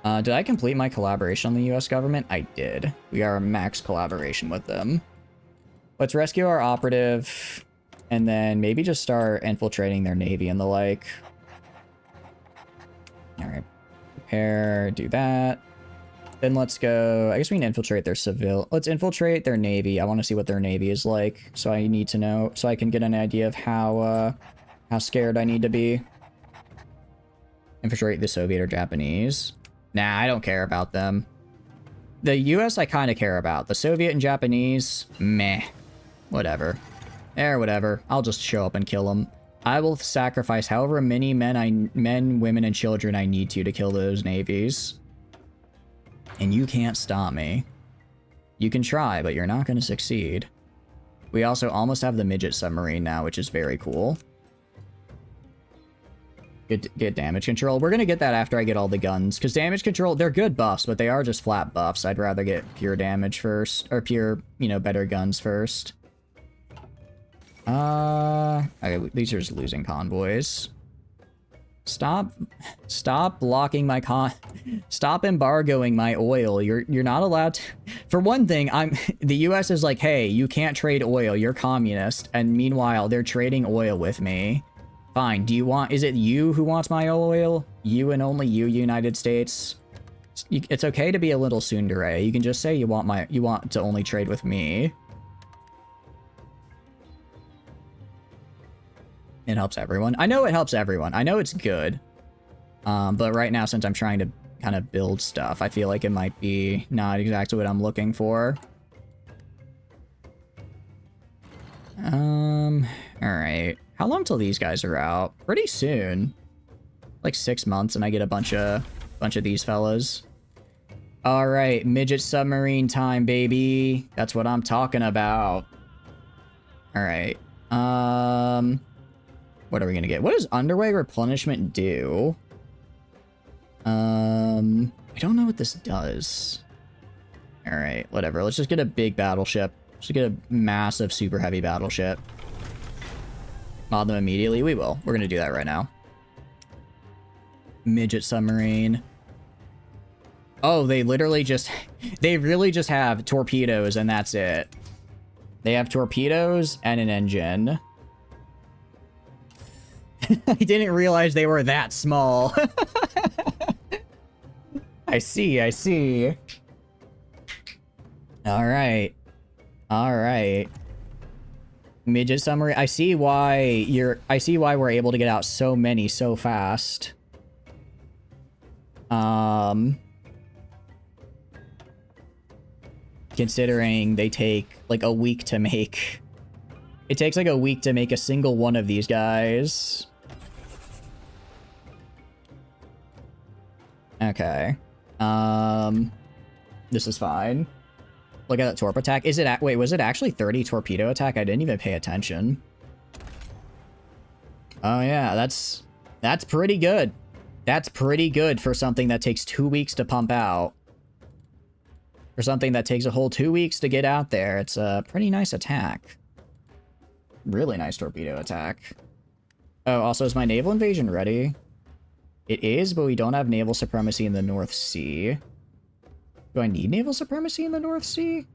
Did I complete my collaboration on the US government? I did. We are max collaboration with them. Let's rescue our operative, and then maybe just start infiltrating their navy and the like. Alright. Prepare, do that. Then let's go... I guess we can infiltrate their civil... Let's infiltrate their navy. I want to see what their navy is like, so I need to know... So I can get an idea of how scared I need to be. Infiltrate the Soviet or Japanese. Nah, I don't care about them. The US I kind of care about. The Soviet and Japanese, meh. Whatever. Whatever. I'll just show up and kill them. I will sacrifice however many men, women, and children I need to kill those navies. And you can't stop me. You can try, but you're not going to succeed. We also almost have the midget submarine now, which is very cool. Get damage control. We're going to get that after I get all the guns. Because damage control, they're good buffs, but they are just flat buffs. I'd rather get pure damage first. Or pure, you know, better guns first. Okay, these are just losing convoys. Stop blocking my stop embargoing my oil. You're not allowed to. For one thing, the US is like, hey, you can't trade oil, you're communist, and meanwhile they're trading oil with me. Fine. Is it you who wants my oil? You and only you, United States? It's okay to be a little tsundere. You can just say you want to only trade with me. It helps everyone. I know it helps everyone. I know it's good. But right now, since I'm trying to kind of build stuff, I feel like it might be not exactly what I'm looking for. Alright. How long till these guys are out? Pretty soon. Like 6 months and I get a bunch of these fellas. Alright, midget submarine time, baby. That's what I'm talking about. Alright. What are we gonna get? What does underway replenishment do? I don't know what this does. Alright, whatever. Let's just get a big battleship. Let's get a massive, super heavy battleship. Mod them immediately. We will. We're gonna do that right now. Midget submarine. Oh, they literally just... They really just have torpedoes and that's it. They have torpedoes and an engine. I didn't realize they were that small. I see, I see. Alright. Alright. Midget summary. I see why we're able to get out so many so fast. Considering they take like a week to make. It takes like a week to make a single one of these guys. Okay. This is fine. Look at that torp attack. Wait, was it actually 30 torpedo attack? I didn't even pay attention. Oh yeah, that's pretty good. That's pretty good for something that takes 2 weeks to pump out. For something that takes a whole 2 weeks to get out there, it's a pretty nice attack. Really nice torpedo attack. Oh, also, is my naval invasion ready? It is, but we don't have naval supremacy in the North Sea. Do I need naval supremacy in the North Sea?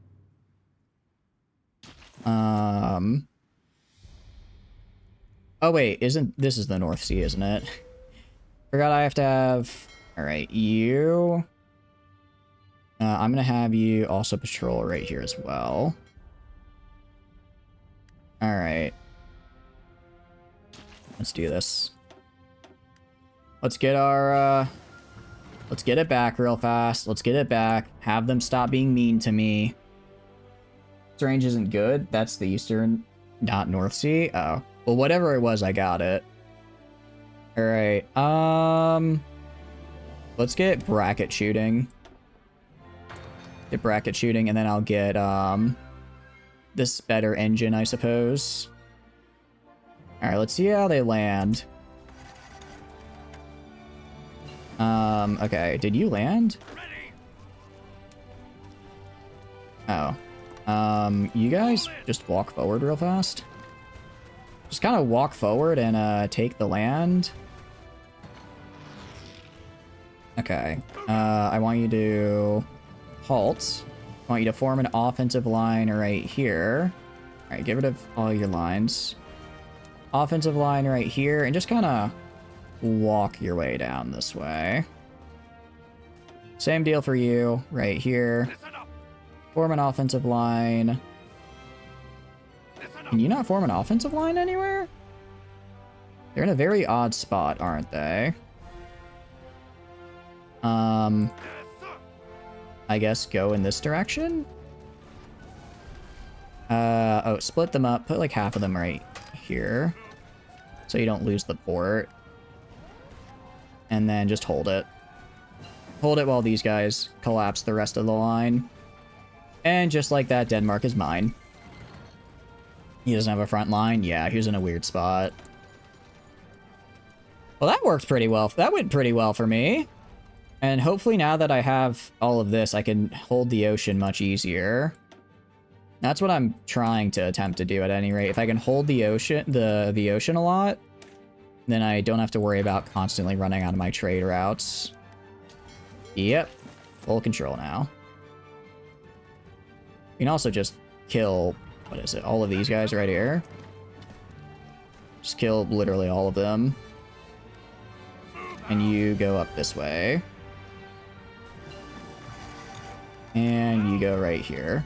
Oh wait, this is the North Sea, isn't it? Forgot I have to have... Alright, you... I'm gonna have you also patrol right here as well. Alright. Let's do this. Let's get our, let's get it back real fast. Let's get it back. Have them stop being mean to me. This range isn't good. That's the Eastern, not North Sea. Oh. Well, whatever it was, I got it. Alright, let's get bracket shooting. Get bracket shooting, and then I'll get, this better engine, I suppose. Alright, let's see how they land. Okay, did you land? Oh. You guys just walk forward real fast. Just kind of walk forward and, take the land. Okay. I want you to halt. I want you to form an offensive line right here. Alright, get rid of all your lines. Offensive line right here, and just kind of walk your way down this way. Same deal for you, right here. Form an offensive line. Can you not form an offensive line anywhere? They're in a very odd spot, aren't they? I guess go in this direction? Oh, split them up. Put like half of them right here. so you don't lose the port. And then just hold it. Hold it while these guys collapse the rest of the line. And just like that, Denmark is mine. He doesn't have a front line? Yeah, he was in a weird spot. Well, that worked pretty well. That went pretty well for me. And hopefully now that I have all of this, I can hold the ocean much easier. That's what I'm trying to attempt to do at any rate. If I can hold the ocean, the ocean a lot, then I don't have to worry about constantly running out of my trade routes. Yep. Full control now. You can also just kill, what is it, all of these guys right here. Just kill literally all of them. And you go up this way. And you go right here.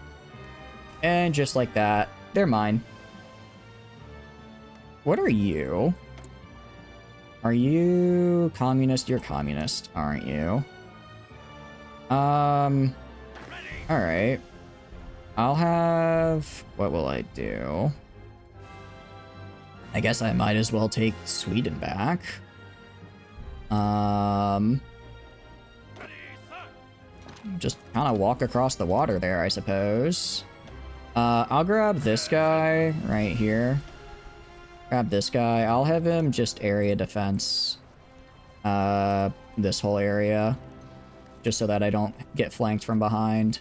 And just like that, they're mine. What are you? Are you communist? You're communist, aren't you? Alright. I'll have... What will I do? I guess I might as well take Sweden back. Just kind of walk across the water there, I suppose. I'll grab this guy right here. Grab this guy. I'll have him just area defense this whole area, just so that I don't get flanked from behind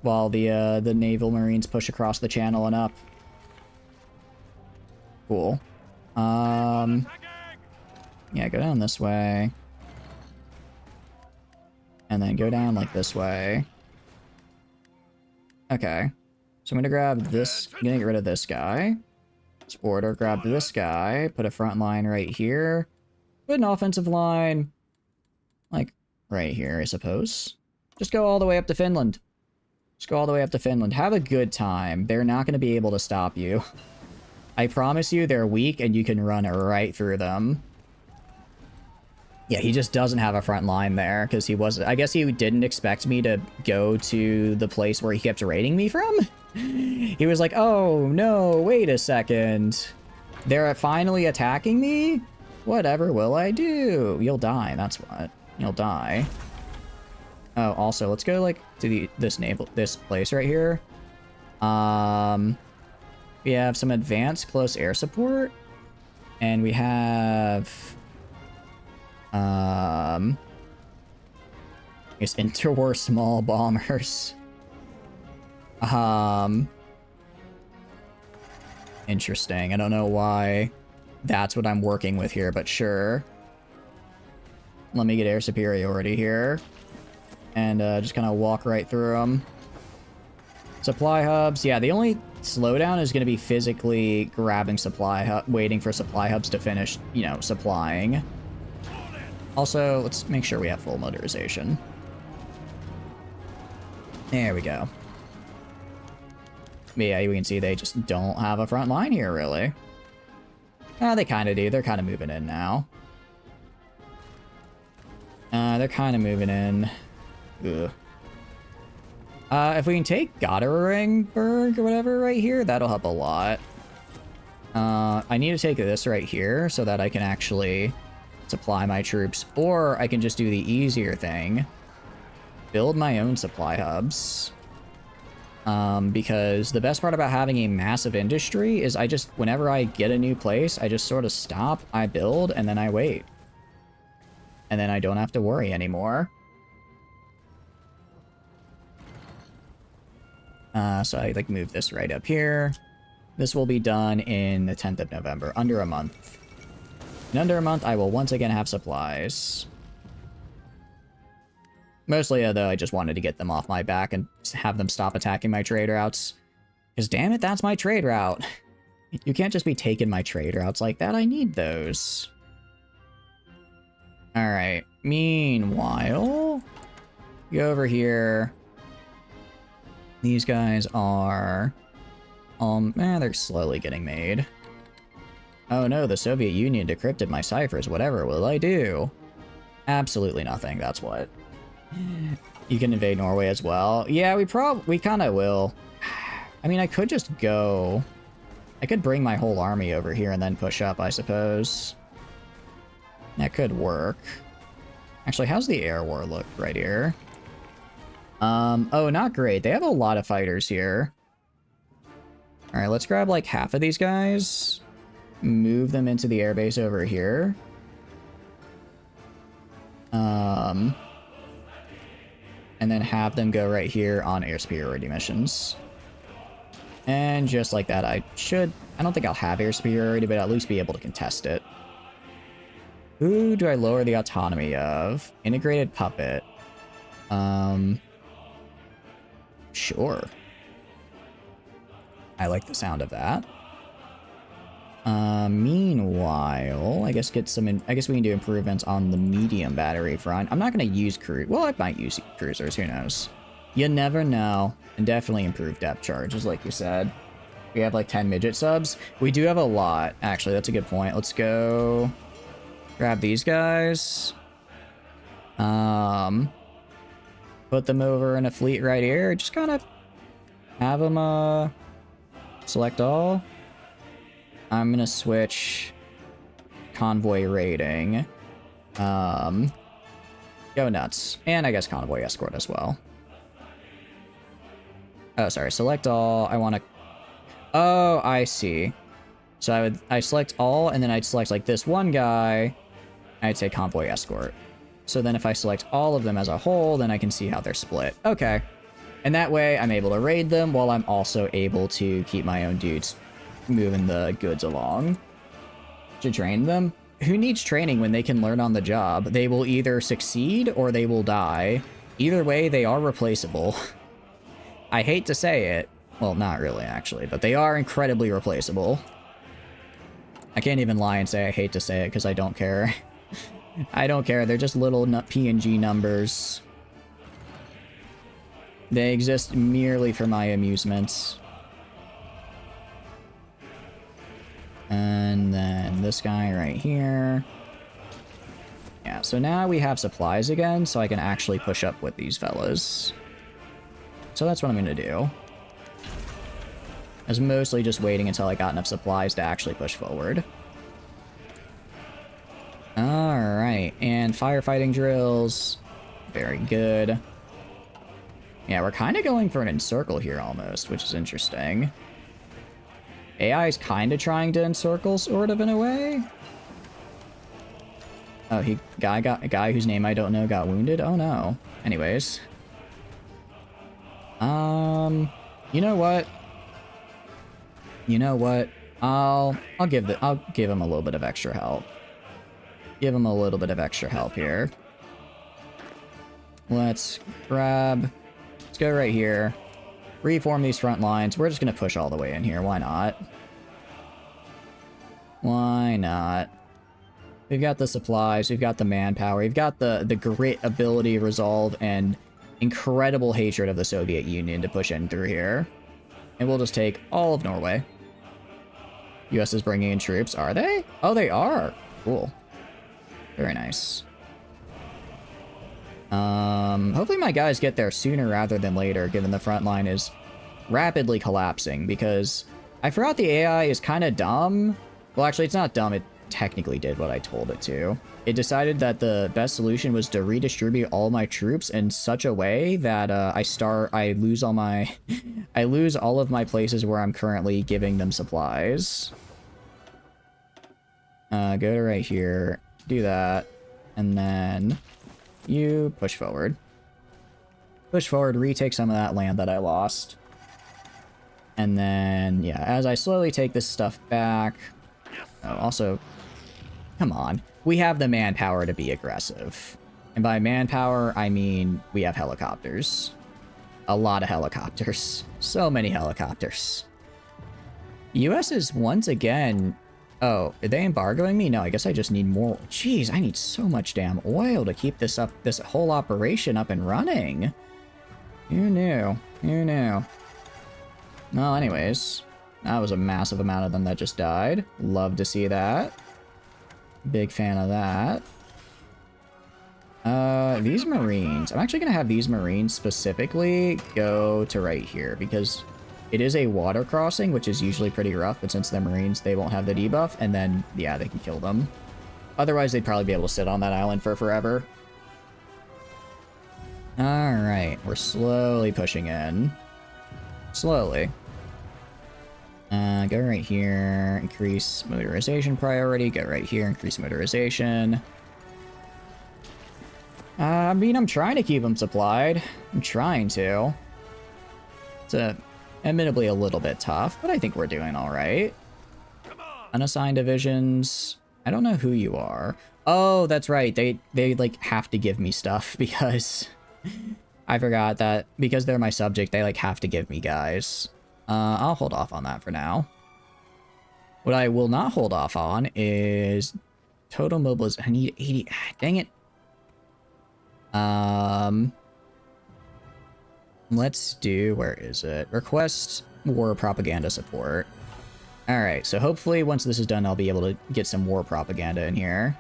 while the naval marines push across the channel and up. Cool. Yeah, go down this way. And then go down like this way. Okay. So I'm gonna grab this, I'm gonna get rid of this guy. Let's order, grab this guy, put a front line right here. Put an offensive line, like, right here, I suppose. Just go all the way up to Finland. Just go all the way up to Finland. Have a good time. They're not gonna be able to stop you. I promise you, they're weak and you can run right through them. Yeah, he just doesn't have a front line there, because he wasn't... I guess he didn't expect me to go to the place where he kept raiding me from? He was like, oh, no, wait a second. They're finally attacking me? Whatever will I do? You'll die, that's what. You'll die. Oh, also, let's go, like, to this place right here. We have some advanced close air support. And we have... It's interwar small bombers. Interesting. I don't know why that's what I'm working with here, but sure. Let me get air superiority here. And just kind of walk right through them. Supply hubs. Yeah, the only slowdown is going to be physically grabbing waiting for supply hubs to finish, you know, supplying. Also, let's make sure we have full motorization. There we go. But yeah, we can see they just don't have a front line here, really. They kind of do. They're kind of moving in now. They're kind of moving in. Ugh. If we can take Gotteringburg or whatever right here, that'll help a lot. I need to take this right here so that I can actually supply my troops, or I can just do the easier thing, build my own supply hubs. Because the best part about having a massive industry is whenever I get a new place, I just sort of stop, I build, and then I wait. And then I don't have to worry anymore. So I like move this right up here. This will be done in the 10th of November, under a month. In under a month, I will once again have supplies. Mostly, though, I just wanted to get them off my back and have them stop attacking my trade routes. Because damn it, that's my trade route. You can't just be taking my trade routes like that. I need those. Alright. Meanwhile, go over here. These guys are... they're slowly getting made. Oh no, the Soviet Union decrypted my ciphers. Whatever will I do? Absolutely nothing, that's what. You can invade Norway as well. Yeah, we kind of will. I mean, I could just go I could bring my whole army over here and then push up, I suppose. That could work. Actually, how's the air war look right here? Oh, not great. They have a lot of fighters here. All right, let's grab like half of these guys. Move them into the airbase over here. And then have them go right here on air superiority missions. And just like that, I don't think I'll have air superiority, but at least be able to contest it. Who do I lower the autonomy of? Integrated puppet. Sure. I like the sound of that. Meanwhile, I guess I guess we can do improvements on the medium battery front. I'm not going to use well, I might use cruisers, who knows. You never know. And definitely improve depth charges, like you said. We have like 10 midget subs. We do have a lot. Actually, that's a good point. Let's go grab these guys. Put them over in a fleet right here. Just kind of have them select all. I'm gonna switch convoy rating. Go nuts. And I guess convoy escort as well. Oh, sorry. Select all. I want to... Oh, I see. So I select all, and then I'd select like this one guy. I'd say convoy escort. So then if I select all of them as a whole, then I can see how they're split. Okay. And that way I'm able to raid them while I'm also able to keep my own dudes moving the goods along. To train them? Who needs training when they can learn on the job? They will either succeed or they will die. Either way, they are replaceable. I hate to say it. Well, not really, actually, but they are incredibly replaceable. I can't even lie and say I hate to say it because I don't care. I don't care. They're just little PNG numbers. They exist merely for my amusement. And then this guy right here. Yeah, so now we have supplies again, so I can actually push up with these fellas. So that's what I'm going to do. I was mostly just waiting until I got enough supplies to actually push forward. Alright, and firefighting drills. Very good. Yeah, we're kind of going for an encircle here almost, which is interesting. AI is kind of trying to encircle, sort of, in a way. Oh, a guy whose name I don't know got wounded? Oh no. Anyways. You know what? You know what? I'll give him a little bit of extra help. Give him a little bit of extra help here. Let's go right here. Reform these front lines. We're just gonna push all the way in here. Why not? Why not? We've got the supplies, we've got the manpower, we've got the grit, ability, resolve, and incredible hatred of the Soviet Union to push in through here. And we'll just take all of Norway. US is bringing in troops. Are they? Oh, they are. Cool. Very nice. Hopefully my guys get there sooner rather than later, given the front line is rapidly collapsing, because I forgot the AI is kind of dumb. Well, actually, it's not dumb. It technically did what I told it to. It decided that the best solution was to redistribute all my troops in such a way that I lose all of my places where I'm currently giving them supplies. Go to right here, do that, and then you push forward. Push forward, retake some of that land that I lost. And then, yeah, as I slowly take this stuff back... Oh, also, come on. We have the manpower to be aggressive. And by manpower, I mean we have helicopters. A lot of helicopters. So many helicopters. US is once again... Oh, are they embargoing me? No, I guess I just need more. Jeez, I need so much damn oil to keep this whole operation up and running. Who knew? Who knew? Well, anyways, that was a massive amount of them that just died. Love to see that. Big fan of that. These Marines. I'm actually going to have these Marines specifically go to right here, because It is a water crossing, which is usually pretty rough, but since they're Marines, they won't have the debuff, and then, yeah, they can kill them. Otherwise, they'd probably be able to sit on that island for forever. Alright, we're slowly pushing in. Slowly. Go right here, increase motorization priority, go right here, increase motorization. I mean, I'm trying to keep them supplied. I'm trying to. It's admittibly a little bit tough, but I think we're doing alright. Unassigned divisions. I don't know who you are. Oh, that's right. They like have to give me stuff because I forgot that because they're my subject, they like have to give me guys. I'll hold off on that for now. What I will not hold off on is total mobilization. I need 80. Dang it. Let's do, where is it? Request war propaganda support. Alright, so hopefully once this is done, I'll be able to get some war propaganda in here.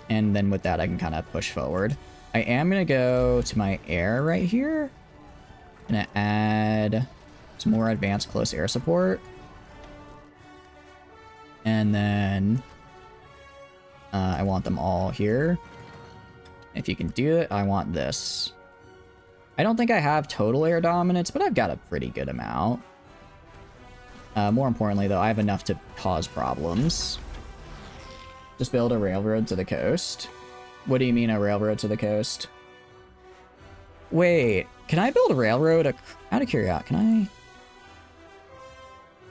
And then with that, I can kind of push forward. I am going to go to my air right here. I'm going to add some more advanced close air support. And then I want them all here. If you can do it, I want this. I don't think I have total air dominance, but I've got a pretty good amount. More importantly, though, I have enough to cause problems. Just build a railroad to the coast. What do you mean a railroad to the coast? Wait, can I build a railroad? Out of curiosity, can I?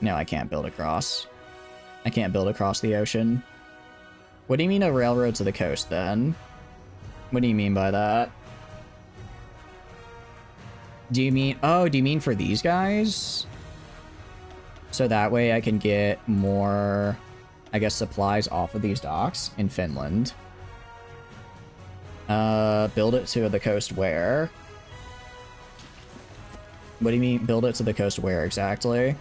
No, I can't build across. I can't build across the ocean. What do you mean a railroad to the coast, then? What do you mean by that? Do you mean... Oh, do you mean for these guys? So that way I can get more, I guess, supplies off of these docks in Finland. Build it to the coast where? What do you mean, build it to the coast where exactly?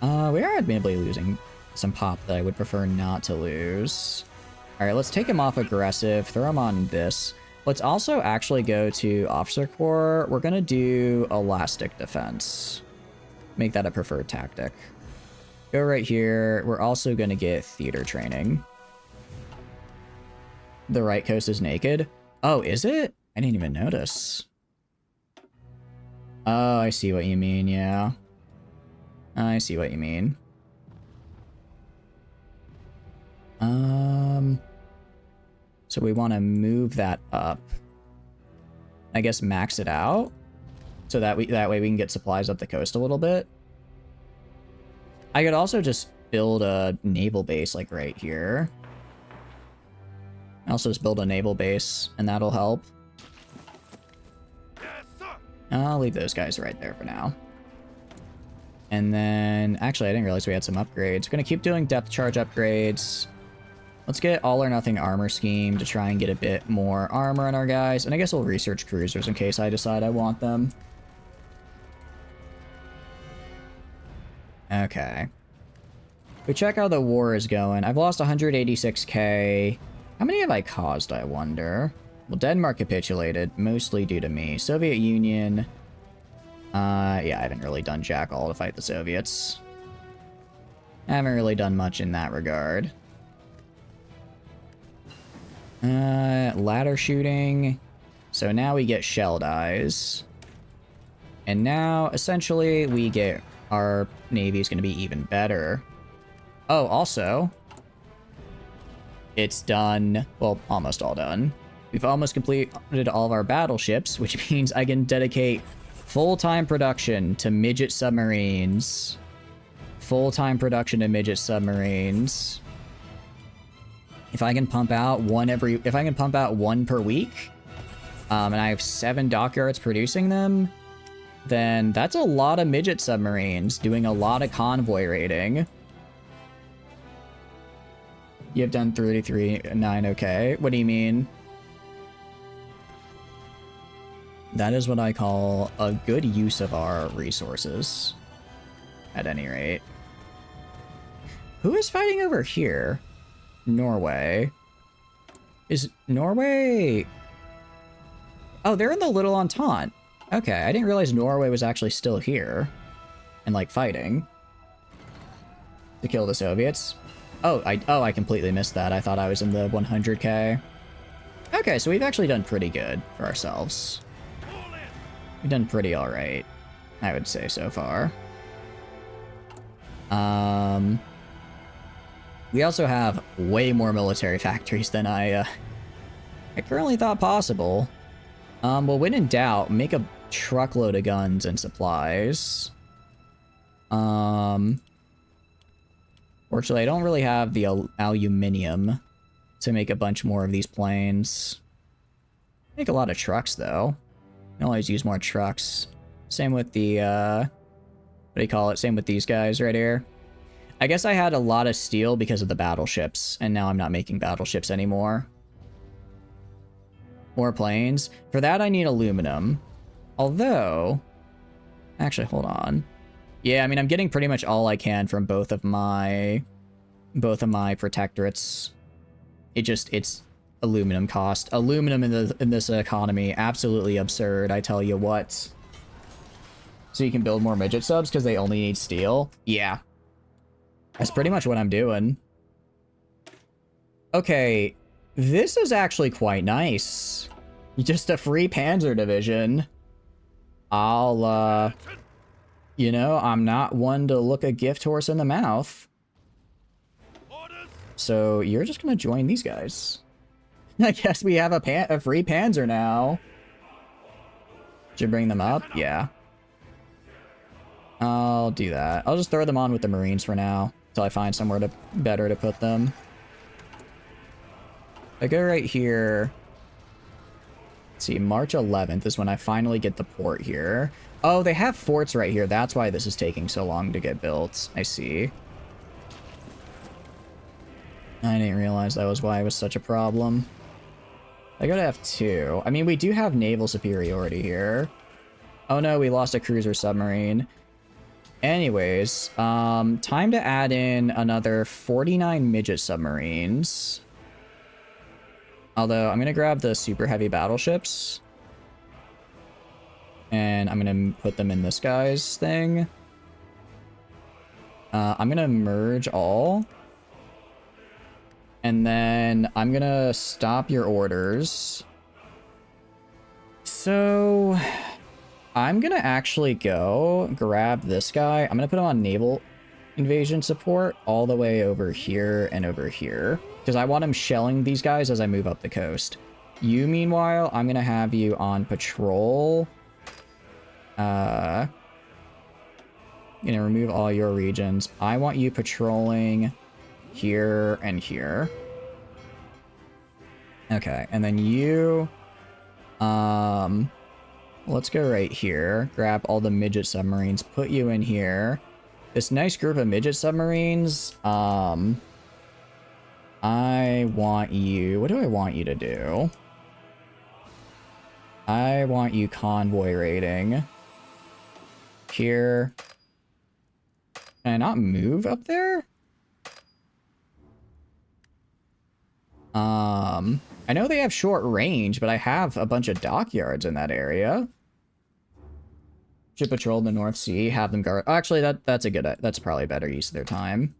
We are admittedly losing some pop that I would prefer not to lose. Alright, let's take him off aggressive, throw him on this. Let's also actually go to Officer Corps. We're gonna do Elastic Defense. Make that a preferred tactic. Go right here. We're also gonna get Theater Training. The right coast is naked. Oh, is it? I didn't even notice. Oh, I see what you mean, yeah. I see what you mean. So we want to move that up. I guess max it out. So that way we can get supplies up the coast a little bit. I could also just build a naval base like right here. Also just build a naval base and that'll help. I'll leave those guys right there for now. And then, actually I didn't realize we had some upgrades. We're gonna keep doing depth charge upgrades. Let's get all or nothing armor scheme to try and get a bit more armor on our guys. And I guess we'll research cruisers in case I decide I want them. Okay. We check how the war is going. I've lost 186k. How many have I caused, I wonder? Well, Denmark capitulated, mostly due to me. Soviet Union. Yeah, I haven't really done jack all to fight the Soviets. I haven't really done much in that regard. Ladder shooting. So now we get shelled eyes. And now, essentially, we get... Our navy is going to be even better. Oh, also... It's done... Well, almost all done. We've almost completed all of our battleships, which means I can dedicate full-time production to midget submarines. Full-time production to midget submarines. If I can pump out one per week, and I have 7 dockyards producing them, then that's a lot of midget submarines doing a lot of convoy raiding. You have done 33.9, okay. What do you mean? That is what I call a good use of our resources, at any rate. Who is fighting over here? Norway. Is Norway... Oh, they're in the Little Entente. Okay, I didn't realize Norway was actually still here. And, like, fighting. To kill the Soviets. Oh, I completely missed that. I thought I was in the 100k. Okay, so we've actually done pretty good for ourselves. We've done pretty alright, I would say, so far. We also have way more military factories than I currently thought possible. Well, when in doubt, make a truckload of guns and supplies. Fortunately, I don't really have the aluminium to make a bunch more of these planes. Make a lot of trucks, though. I can always use more trucks. Same with the, what do you call it? Same with these guys right here. I guess I had a lot of steel because of the battleships, and now I'm not making battleships anymore. More planes. For that, I need aluminum. Although, actually, hold on. Yeah, I mean, I'm getting pretty much all I can from both of my protectorates. It's aluminum cost. Aluminum in this economy, absolutely absurd, I tell you what. So you can build more midget subs because they only need steel? Yeah. That's pretty much what I'm doing. Okay, this is actually quite nice. Just a free Panzer division. I'll, you know, I'm not one to look a gift horse in the mouth. So you're just gonna join these guys. I guess we have a free Panzer now. Should bring them up? Yeah. I'll do that. I'll just throw them on with the Marines for now. Until I find somewhere better to put them. I go right here. Let's see, March 11th is when I finally get the port here. Oh, they have forts right here. That's why this is taking so long to get built. I see. I didn't realize that was why it was such a problem. I go to F2. I mean, we do have naval superiority here. Oh no, we lost a cruiser submarine. Anyways, time to add in another 49 midget submarines. Although, I'm going to grab the super heavy battleships. And I'm going to put them in this guy's thing. I'm going to merge all. And then I'm going to stop your orders. So I'm going to actually go grab this guy. I'm going to put him on naval invasion support all the way over here and over here. Because I want him shelling these guys as I move up the coast. You, meanwhile, I'm going to have you on patrol. Gonna remove all your regions. I want you patrolling here and here. Okay, and then you, let's go right here. Grab all the midget submarines, put you in here. This nice group of midget submarines, I want you, what do I want you to do? I want you convoy raiding. Here. Can I not move up there? I know they have short range, but I have a bunch of dockyards in that area. Should patrol the North Sea, have them guard. Oh, actually, that's probably a better use of their time.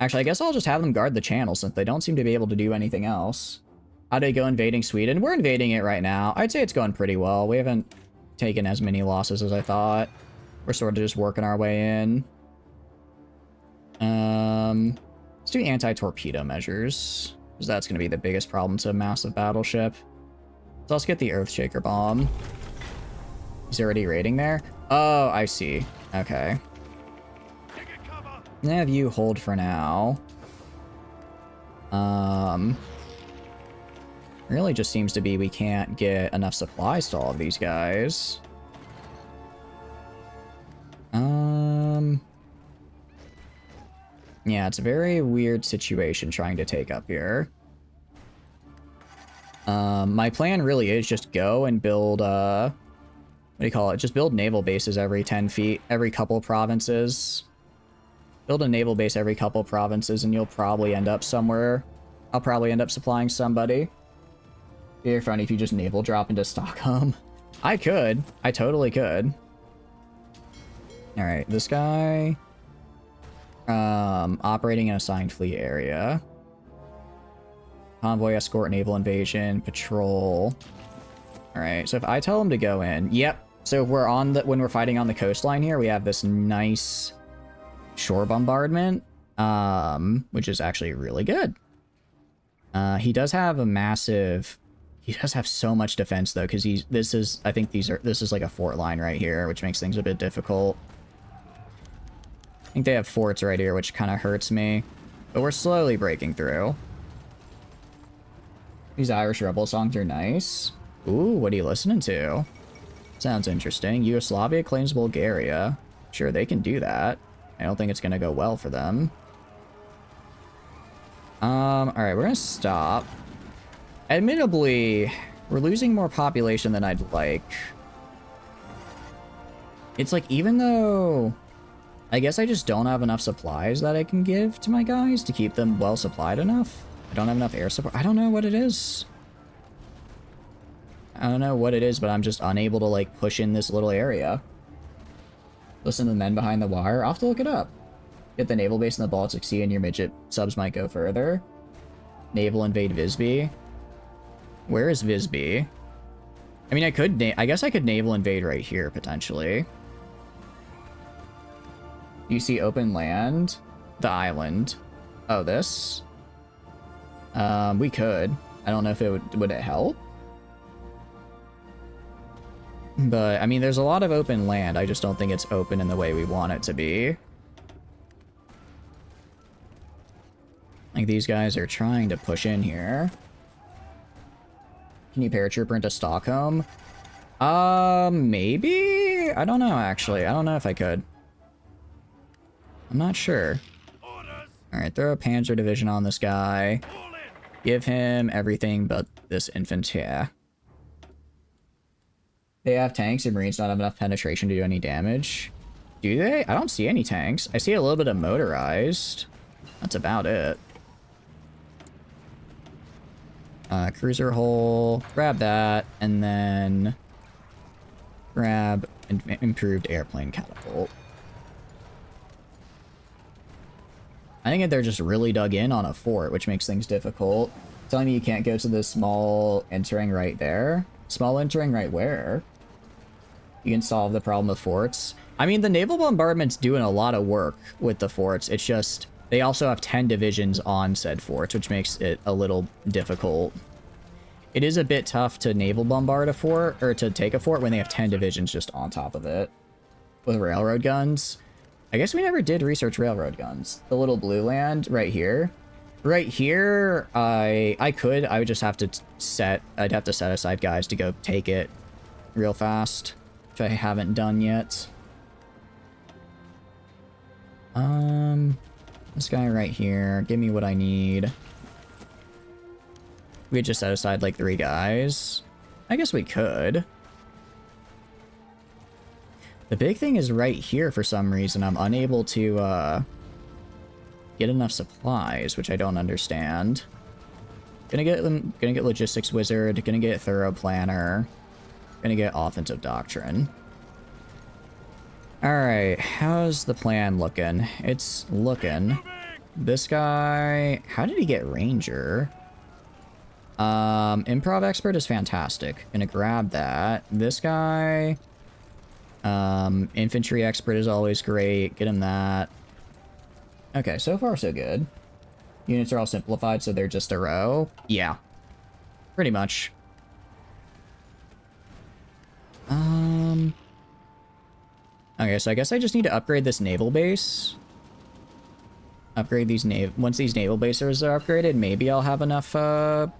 Actually, I guess I'll just have them guard the channel since they don't seem to be able to do anything else. How do they go invading Sweden? We're invading it right now. I'd say it's going pretty well. We haven't taken as many losses as I thought. We're sort of just working our way in. Let's do anti-torpedo measures, because that's going to be the biggest problem to a massive battleship. So let's get the Earthshaker bomb. He's already raiding there? Oh, I see. Okay. I'm gonna have you hold for now. Really just seems to be we can't get enough supplies to all of these guys. Yeah, it's a very weird situation trying to take up here. My plan really is just go and build, what do you call it? Just build naval bases every 10 feet, every couple provinces. Build a naval base every couple provinces and you'll probably end up somewhere. I'll probably end up supplying somebody. It'd be funny if you just naval drop into Stockholm. I could. I totally could. Alright, this guy... operating in assigned fleet area. Convoy, escort, naval invasion, patrol. Alright, so if I tell him to go in... Yep. So if we're on the... When we're fighting on the coastline here, we have this nice shore bombardment. Which is actually really good. He does have a massive... He does have so much defense, though, because he's... This is... I think these are... This is like a fort line right here, which makes things a bit difficult. I think they have forts right here, which kind of hurts me. But we're slowly breaking through. These Irish rebel songs are nice. Ooh, what are you listening to? Sounds interesting. Yugoslavia claims Bulgaria. Sure, they can do that. I don't think it's going to go well for them. Alright, we're going to stop. Admittably, we're losing more population than I'd like. It's like, even though... I guess I just don't have enough supplies that I can give to my guys to keep them well supplied enough. I don't have enough air support. I don't know what it is. I don't know what it is, but I'm just unable to, like, push in this little area. Listen to the men behind the wire. I'll have to look it up. Get the naval base in the Baltic Sea and your midget subs might go further. Naval invade Visby. Where is Visby? I mean, I guess I could naval invade right here, potentially. You see open land? The island. Oh, this? We could. I don't know if it would it help? But, I mean, there's a lot of open land. I just don't think it's open in the way we want it to be. Like, these guys are trying to push in here. Can you paratrooper into Stockholm? Maybe? I don't know, actually. I don't know if I could. I'm not sure. Alright, throw a Panzer Division on this guy. Give him everything but this infant here. They have tanks and Marines not have enough penetration to do any damage. Do they? I don't see any tanks. I see a little bit of motorized. That's about it. Cruiser hull. Grab that. And then... grab improved airplane catapult. I think that they're just really dug in on a fort, which makes things difficult. Telling me you can't go to the small entering right there? Small entering right where? You can solve the problem of forts. I mean, the naval bombardment's doing a lot of work with the forts. It's just, they also have 10 divisions on said forts, which makes it a little difficult. It is a bit tough to naval bombard a fort, or to take a fort when they have 10 divisions just on top of it. With railroad guns. I guess we never did research railroad guns. The little blue land right here. Right here, I would just have to I'd have to set aside guys to go take it real fast, which I haven't done yet. This guy right here, give me what I need. We could just set aside like 3 guys. I guess we could. The big thing is right here for some reason. I'm unable to get enough supplies, which I don't understand. Gonna get logistics wizard, gonna get thorough planner, gonna get offensive doctrine. Alright, how's the plan looking? It's looking. This guy, how did he get ranger? Improv expert is fantastic. Gonna grab that. This guy, infantry expert is always great. Get him that. Okay, so far so good. Units are all simplified, so they're just a row. Yeah, pretty much. Okay, so I guess I just need to upgrade this naval base. Upgrade these once these naval bases are upgraded, maybe I'll have enough, what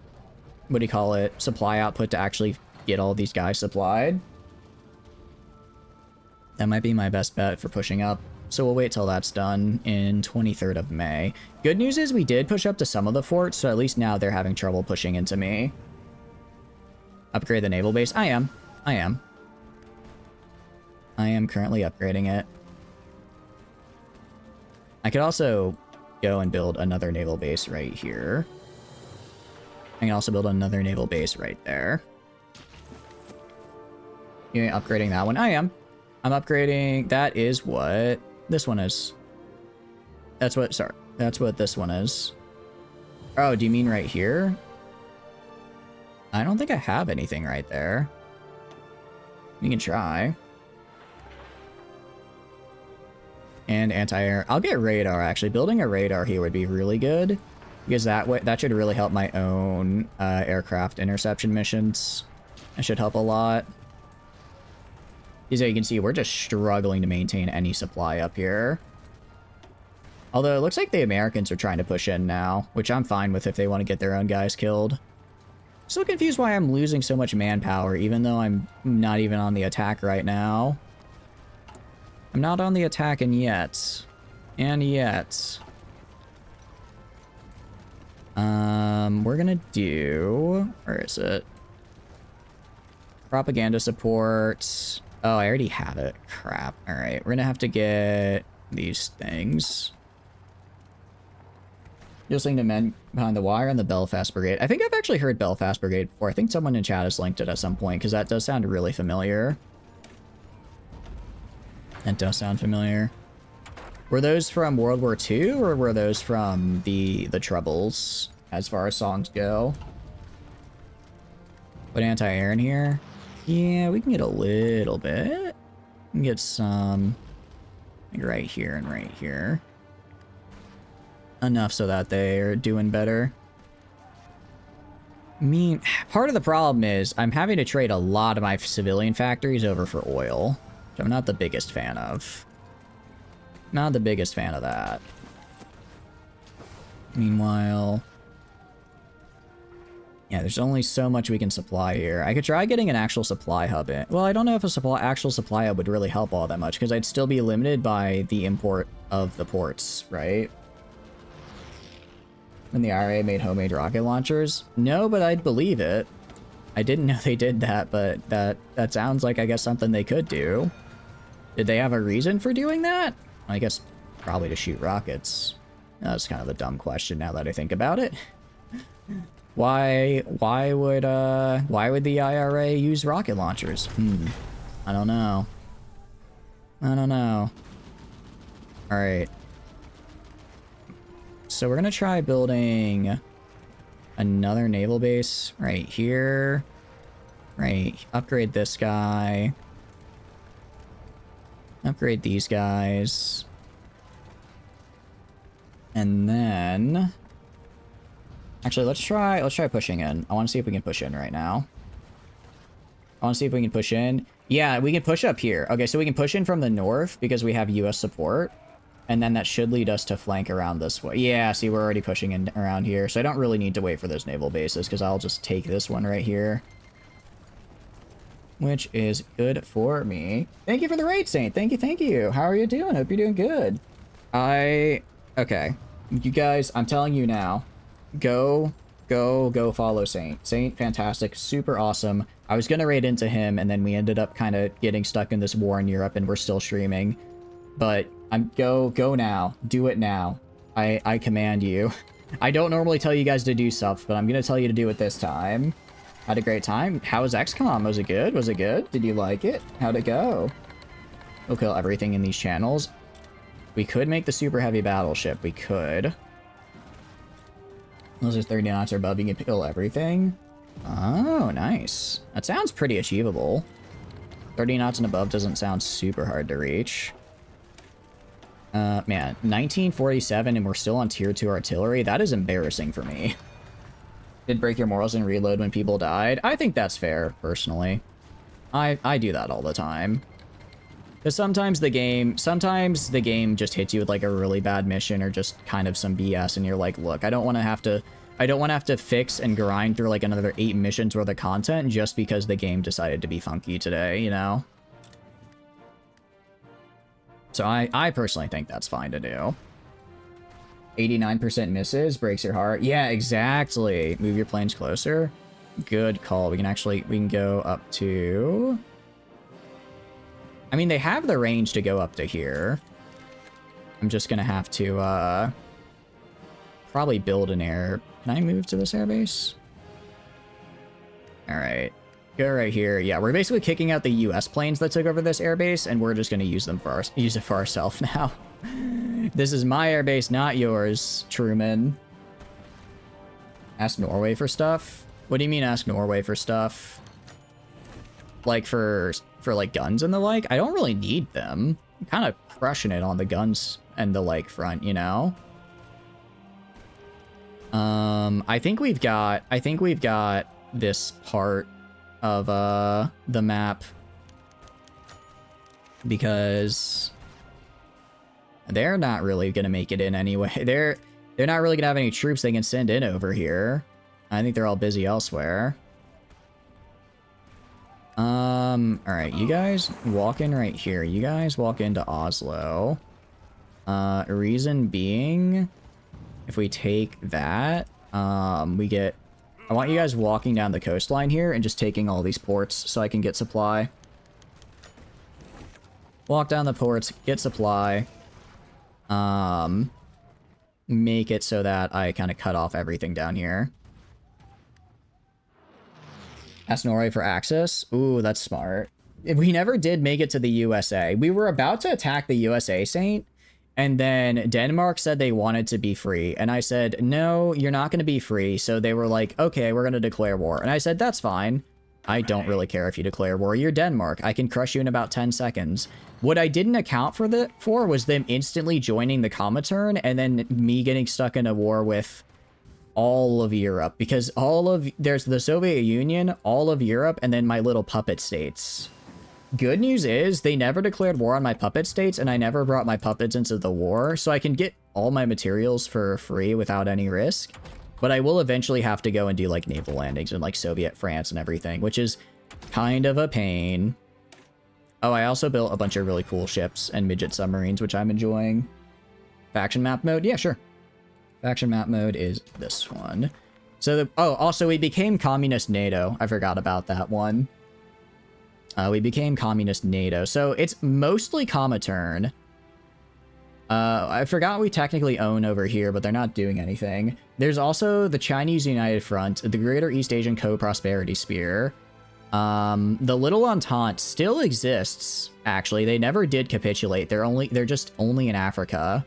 do you call it? Supply output to actually get all these guys supplied. That might be my best bet for pushing up. So we'll wait till that's done in 23rd of May. Good news is we did push up to some of the forts, so at least now they're having trouble pushing into me. Upgrade the naval base? I am currently upgrading it. I could also go and build another naval base right here. I can also build another naval base right there. You ain't upgrading that one? I am. I'm upgrading... That is what this one is. That's what... Sorry. That's what this one is. Oh, do you mean right here? I don't think I have anything right there. We can try. And anti-air. I'll get radar, actually. Building a radar here would be really good. Because that should really help my own aircraft interception missions. That should help a lot. As you can see, we're just struggling to maintain any supply up here. Although it looks like the Americans are trying to push in now, which I'm fine with if they want to get their own guys killed. So confused why I'm losing so much manpower, even though I'm not even on the attack right now. I'm not on the attack and yet. And yet. We're gonna do... Where is it? Propaganda support. Oh, I already have it. Crap. Alright, we're gonna have to get these things. Just linked to men behind the wire on the Belfast Brigade. I think I've actually heard Belfast Brigade before. I think someone in chat has linked it at some point, because that does sound really familiar. That does sound familiar. Were those from World War II, or were those from the Troubles, as far as songs go? Put anti-air in here? Yeah, we can get a little bit. We can get some... like right here and right here. Enough so that they're doing better. I mean, part of the problem is I'm having to trade a lot of my civilian factories over for oil, which I'm not the biggest fan of. Not the biggest fan of that. Meanwhile... yeah, there's only so much we can supply here. I could try getting an actual supply hub in. Well, I don't know if a actual supply hub would really help all that much, because I'd still be limited by the import of the ports, right? When the IRA made homemade rocket launchers? No, but I'd believe it. I didn't know they did that, but that sounds like, I guess, something they could do. Did they have a reason for doing that? I guess probably to shoot rockets. That's kind of a dumb question now that I think about it. Why would the IRA use rocket launchers? I don't know. I don't know. Alright. So we're gonna try building another naval base right here. Right. Upgrade this guy. Upgrade these guys. And then... actually, let's try pushing in. I want to see if we can push in right now. I want to see if we can push in. Yeah, we can push up here. Okay, so we can push in from the north because we have US support. And then that should lead us to flank around this way. Yeah, see, we're already pushing in around here. So I don't really need to wait for those naval bases because I'll just take this one right here. Which is good for me. Thank you for the raid, Saint. Thank you, thank you. How are you doing? Hope you're doing good. Okay. You guys, I'm telling you now. Go follow Saint. Saint, fantastic, super awesome. I was gonna raid into him, and then we ended up kind of getting stuck in this war in Europe, and we're still streaming. But go now. Do it now. I command you. I don't normally tell you guys to do stuff, but I'm gonna tell you to do it this time. Had a great time. How was XCOM? Was it good? Was it good? Did you like it? How'd it go? We'll kill everything in these channels. We could make the super heavy battleship. We could. Those are 30 knots or above. You can kill everything. Oh, nice. That sounds pretty achievable. 30 knots and above doesn't sound super hard to reach. Man, 1947 and we're still on tier 2 artillery? That is embarrassing for me. Did break your morals and reload when people died? I think that's fair, personally. I do that all the time. Because sometimes the game just hits you with like a really bad mission or just kind of some BS and you're like, look, I don't want to have to fix and grind through like another 8 missions worth of content just because the game decided to be funky today, you know? So I personally think that's fine to do. 89% misses, breaks your heart. Yeah, exactly. Move your planes closer. Good call. We can go up to... I mean, they have the range to go up to here. I'm just gonna have to, probably build an air... Can I move to this airbase? All right. Go right here. Yeah, we're basically kicking out the U.S. planes that took over this airbase, and we're just going to use it for ourselves now. This is my airbase, not yours, Truman. Ask Norway for stuff? What do you mean ask Norway for stuff? Like for like guns and the like? I don't really need them. I'm kind of crushing it on the guns and the like front, you know? I think we've got this part of the map because they're not really gonna make it in anyway. They're not really gonna have any troops they can send in over here. I think they're all busy elsewhere. All right, you guys walk in right here. You guys walk into Oslo. Reason being, if we take that, we get... I want you guys walking down the coastline here and just taking all these ports so I can get supply. Walk down the ports, get supply. Make it so that I kind of cut off everything down here. Ask Norway for access. Ooh, that's smart. We never did make it to the USA. We were about to attack the USA, Saint, and then Denmark said they wanted to be free. And I said, no, you're not going to be free. So they were like, okay, we're going to declare war. And I said, that's fine. I don't really care if you declare war. You're Denmark. I can crush you in about 10 seconds. What I didn't account for was them instantly joining the Comintern and then me getting stuck in a war with all of Europe, because there's the Soviet Union, all of Europe, and then my little puppet states. Good news is they never declared war on my puppet states, and I never brought my puppets into the war, so I can get all my materials for free without any risk. But I will eventually have to go and do like naval landings in like Soviet France and everything, which is kind of a pain. Oh, I also built a bunch of really cool ships and midget submarines, which I'm enjoying. Faction map mode? Yeah, sure. Faction map mode is this one. So, also we became Communist NATO. I forgot about that one. We became Communist NATO. So it's mostly Comintern. I forgot we technically own over here, but they're not doing anything. There's also the Chinese United Front, the Greater East Asian Co-Prosperity Sphere. The Little Entente still exists, actually. They never did capitulate. They're just only in Africa.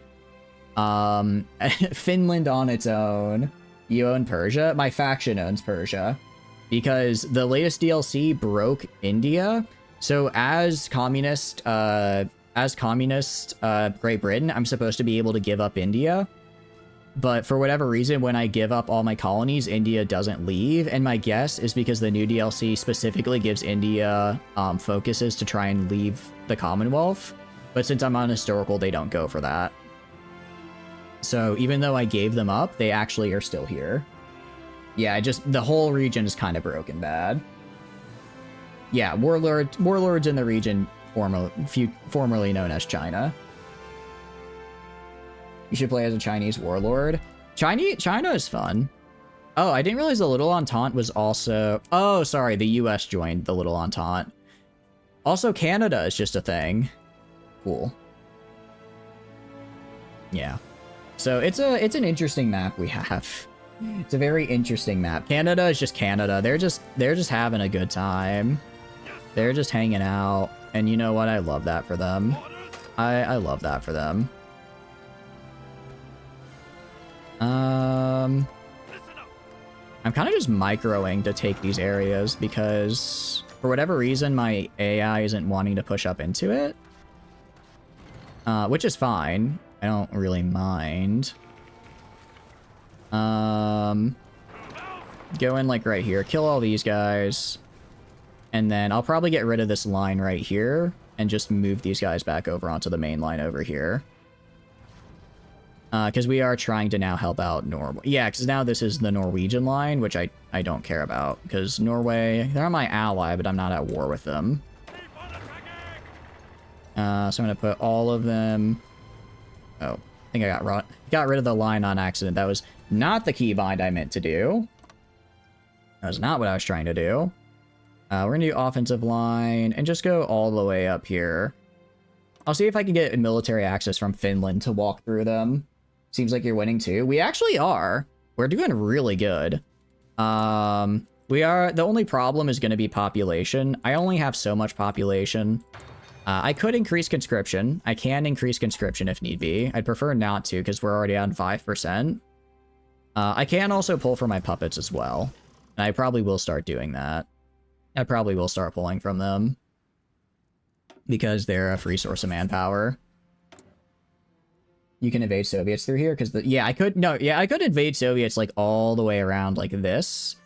Finland on its own. You own Persia? My faction owns Persia. Because the latest DLC broke India. So as communist Great Britain, I'm supposed to be able to give up India. But for whatever reason, when I give up all my colonies, India doesn't leave. And my guess is because the new DLC specifically gives India focuses to try and leave the Commonwealth. But since I'm on historical, they don't go for that. So even though I gave them up, they actually are still here. Yeah, the whole region is kind of broken bad. Yeah, warlords in the region formerly known as China. You should play as a Chinese warlord. China is fun. Oh, I didn't realize the Little Entente was also... Oh, sorry, the US joined the Little Entente. Also, Canada is just a thing. Cool. Yeah. So it's an interesting map we have. It's a very interesting map. Canada is just Canada. They're just having a good time. They're just hanging out. And you know what? I love that for them. I love that for them. I'm kind of just microing to take these areas because for whatever reason my AI isn't wanting to push up into it. Which is fine. I don't really mind. Go in like right here, kill all these guys, and then I'll probably get rid of this line right here and just move these guys back over onto the main line over here. Because we are trying to now help out Norway. Yeah, because now this is the Norwegian line, which I don't care about. Because Norway, they're my ally, but I'm not at war with them. So I'm going to put all of them... Oh, I think I got rid of the line on accident. That was not the keybind I meant to do. That was not what I was trying to do. We're going to do offensive line and just go all the way up here. I'll see if I can get military access from Finland to walk through them. Seems like you're winning too. We actually are. We're doing really good. We are, the only problem is going to be population. I only have so much population. I could increase conscription. I can increase conscription if need be. I'd prefer not to because we're already on 5%. I can also pull from my puppets as well. And I probably will start doing that. I probably will start pulling from them. Because they're a free source of manpower. You can invade Soviets through here because I could invade Soviets like all the way around like this.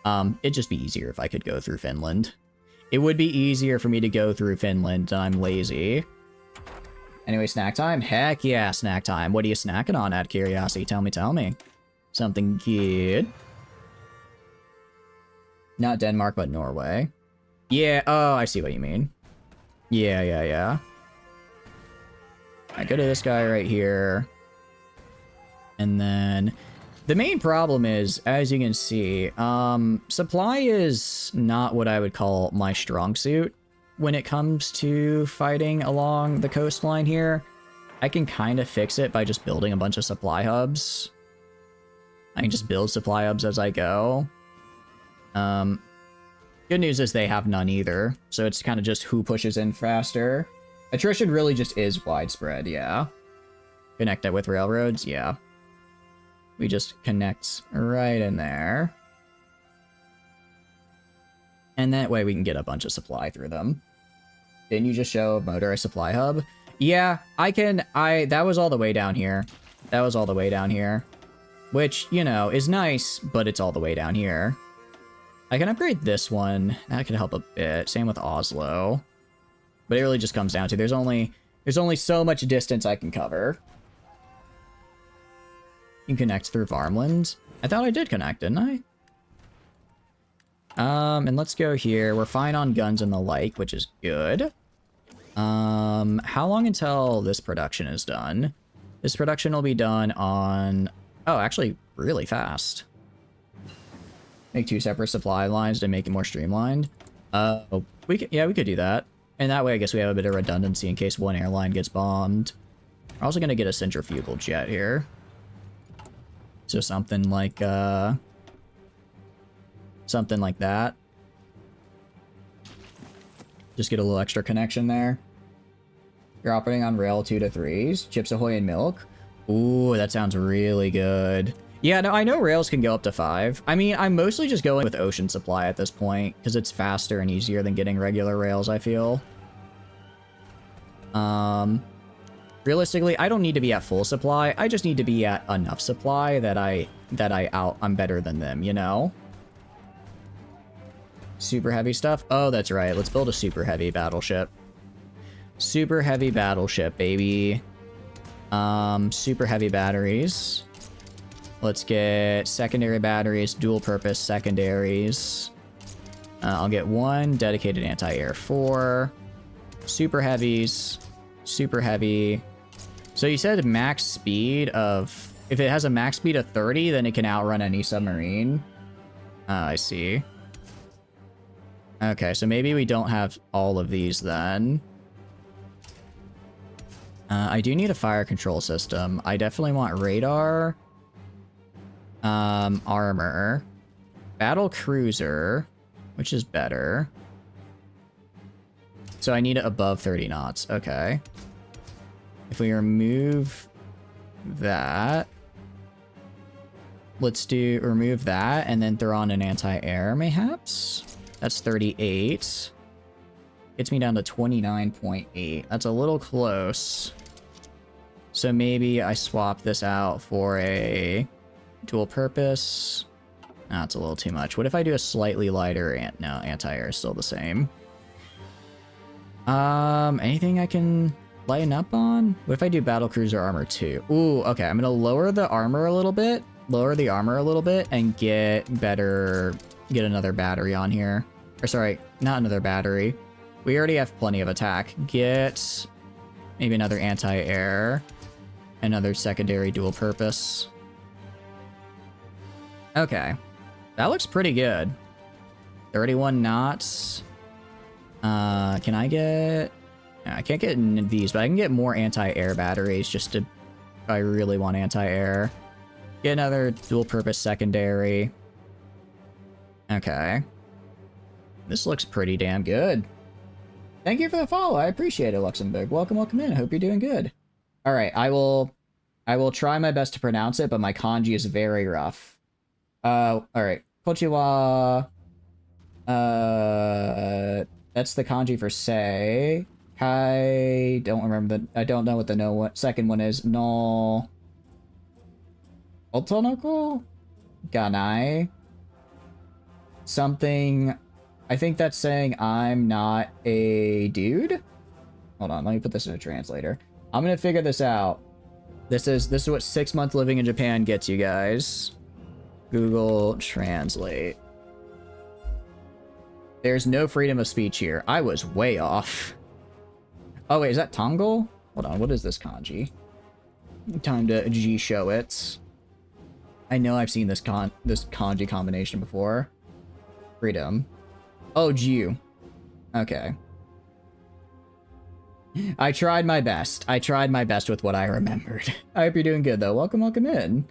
It'd just be easier if I could go through Finland. It would be easier for me to go through Finland, and I'm lazy. Anyway, snack time? Heck yeah, snack time. What are you snacking on, out of curiosity? Tell me. Something good. Not Denmark, but Norway. Yeah, oh, I see what you mean. Yeah. I go to this guy right here. And then... The main problem is, as you can see, supply is not what I would call my strong suit when it comes to fighting along the coastline here. I can kind of fix it by just building a bunch of supply hubs. I can just build supply hubs as I go. Good news is they have none either, so it's kind of just who pushes in faster. Attrition really just is widespread, yeah. Connect it with railroads, yeah. We just connect right in there. And that way we can get a bunch of supply through them. Didn't you just show a motorized supply hub? Yeah, that was all the way down here. Which, you know, is nice, but it's all the way down here. I can upgrade this one. That could help a bit. Same with Oslo. But it really just comes down to there's only so much distance I can cover. You can connect through Varmland. I thought I did connect, didn't I? And let's go here. We're fine on guns and the like, which is good. How long until this production is done? This production will be done on... Oh, actually, really fast. Make 2 separate supply lines to make it more streamlined. We could do that. And that way, I guess we have a bit of redundancy in case one airline gets bombed. We're also going to get a centrifugal jet here. So something like that. Just get a little extra connection there. You're operating on rail 2 to 3s. Chips Ahoy and milk. Ooh, that sounds really good. Yeah, no, I know rails can go up to 5. I mean, I'm mostly just going with ocean supply at this point, because it's faster and easier than getting regular rails, I feel. Realistically, I don't need to be at full supply. I just need to be at enough supply that I'm better than them, you know? Super heavy stuff? Oh, that's right. Let's build a super heavy battleship. Super heavy battleship, baby. Super heavy batteries. Let's get secondary batteries, dual purpose secondaries. I'll get 1 dedicated anti-air 4. Super heavies. Super heavy. So you said max speed of... If it has a max speed of 30, then it can outrun any submarine. I see. Okay, so maybe we don't have all of these then. I do need a fire control system. I definitely want radar. Armor. Battle cruiser, which is better. So I need it above 30 knots. Okay. If we remove that, let's remove that and then throw on an anti-air, mayhaps. That's 38. Gets me down to 29.8. That's a little close. So maybe I swap this out for a dual purpose. No, it's a little too much. What if I do a slightly lighter no, anti-air is still the same. Anything I can lighten up on? What if I do battle cruiser armor 2? Ooh, okay, I'm gonna lower the armor a little bit. And get another battery on here. Or sorry, not another battery. We already have plenty of attack. Get maybe another anti-air. Another secondary dual purpose. Okay. That looks pretty good. 31 knots. Can I get... I can't get these, but I can get more anti-air batteries just to... If I really want anti-air. Get another dual purpose secondary. Okay. This looks pretty damn good. Thank you for the follow. I appreciate it, Luxembourg. Welcome, welcome in. I hope you're doing good. All right, I will try my best to pronounce it, but my kanji is very rough. All right. Konnichiwa. That's the kanji for say. I don't remember I don't know what the second one is. No. Otonoko? Ganai? Something. I think that's saying I'm not a dude. Hold on, let me put this in a translator. I'm gonna figure this out. This is what 6 months living in Japan gets you guys. Google Translate. There's no freedom of speech here. I was way off. Oh wait, is that Tongol? Hold on, what is this kanji? Time to G show it. I know I've seen this kanji combination before. Freedom. Oh, Jiu. Okay. I tried my best. I tried my best with what I remembered. I hope you're doing good, though. Welcome, welcome in.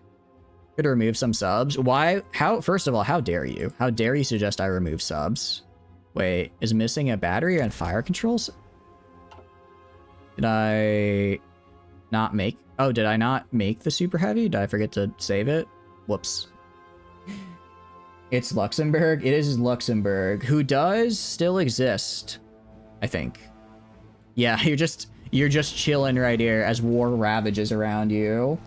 Could remove some subs. Why? How? First of all, how dare you? How dare you suggest I remove subs? Wait, is missing a battery and fire controls? Did I not make... Oh, did I not make the super heavy? Did I forget to save it? Whoops. It's Luxembourg. It is Luxembourg, who does still exist, I think. Yeah, you're just chilling right here as war ravages around you.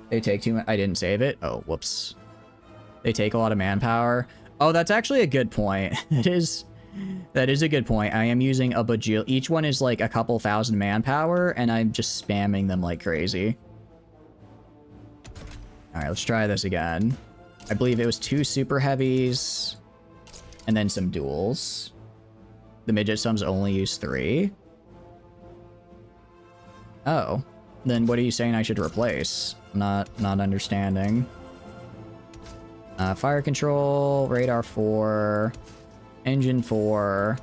They take too much. I didn't save it. Oh, whoops. They take a lot of manpower. Oh, that's actually a good point. That is a good point. I am using a bajillion. Each one is like a couple thousand manpower, and I'm just spamming them like crazy. All right, let's try this again. I believe it was 2 super heavies and then some duels. The midget sums only use 3. Oh, then what are you saying I should replace? Not understanding. Fire control, radar 4, engine 4,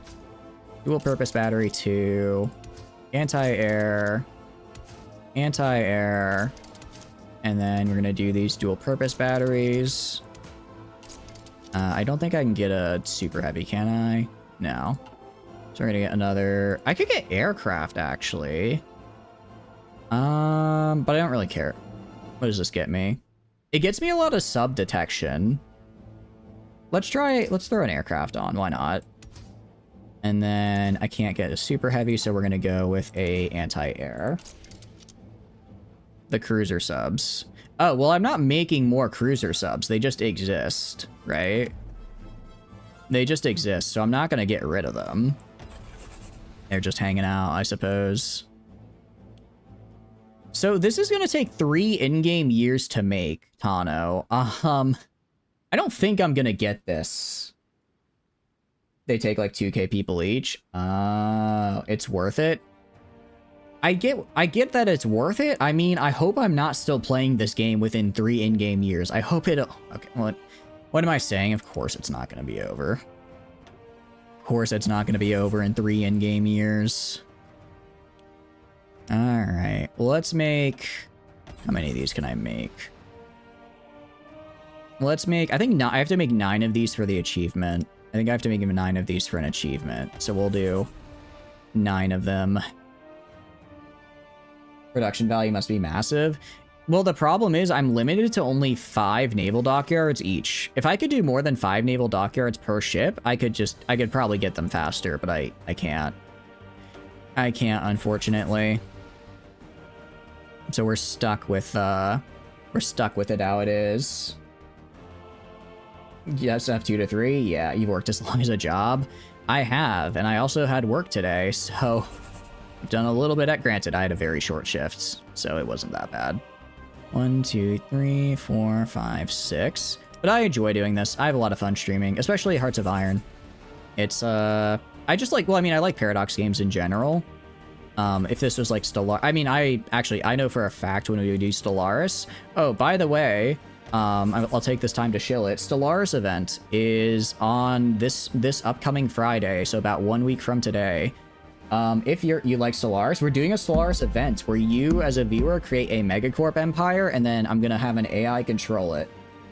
dual purpose battery 2, anti-air, anti-air, and then we're gonna do these dual purpose batteries. I don't think I can get a super heavy, can I? No. So we're gonna get another... I could get aircraft, actually. But I don't really care. What does this get me? It gets me a lot of sub detection. Let's throw an aircraft on. Why not? And then I can't get a super heavy, so we're gonna go with a anti-air. The cruiser subs. Oh, well, I'm not making more cruiser subs. They just exist, right? They just exist, so I'm not gonna get rid of them. They're just hanging out, I suppose. So this is gonna take 3 in-game years to make, Tano. I don't think I'm gonna get this. They take like 2k people each. It's worth it. I get that it's worth it. I mean, I hope I'm not still playing this game within 3 in-game years. I hope it... Okay, what am I saying? Of course it's not gonna be over. Of course it's not gonna be over in 3 in-game years. Alright, let's make... How many of these can I make? Let's make... I think I have to make 9 of these for the achievement. I think I have to make 9 of these for an achievement. So we'll do 9 of them. Production value must be massive. Well, the problem is I'm limited to only 5 naval dockyards each. If I could do more than 5 naval dockyards per ship, I could probably get them faster, but I can't. I can't, unfortunately. So we're stuck with it how it is. Yes, F2 to 3. Yeah, you've worked as long as a job. I have, and I also had work today, so I've done a little bit. Granted, I had a very short shift, so it wasn't that bad. 1, 2, 3, 4, 5, 6. But I enjoy doing this. I have a lot of fun streaming, especially Hearts of Iron. It's I just like, well, I mean, I like Paradox games in general. If this was like Stellaris, I mean, I know for a fact when we do Stellaris. Oh, by the way, I'll take this time to shill it. Stellaris event is on this upcoming Friday, so about 1 week from today. If you like Stellaris, we're doing a Stellaris event where you, as a viewer, create a megacorp empire, and then I'm gonna have an AI control it.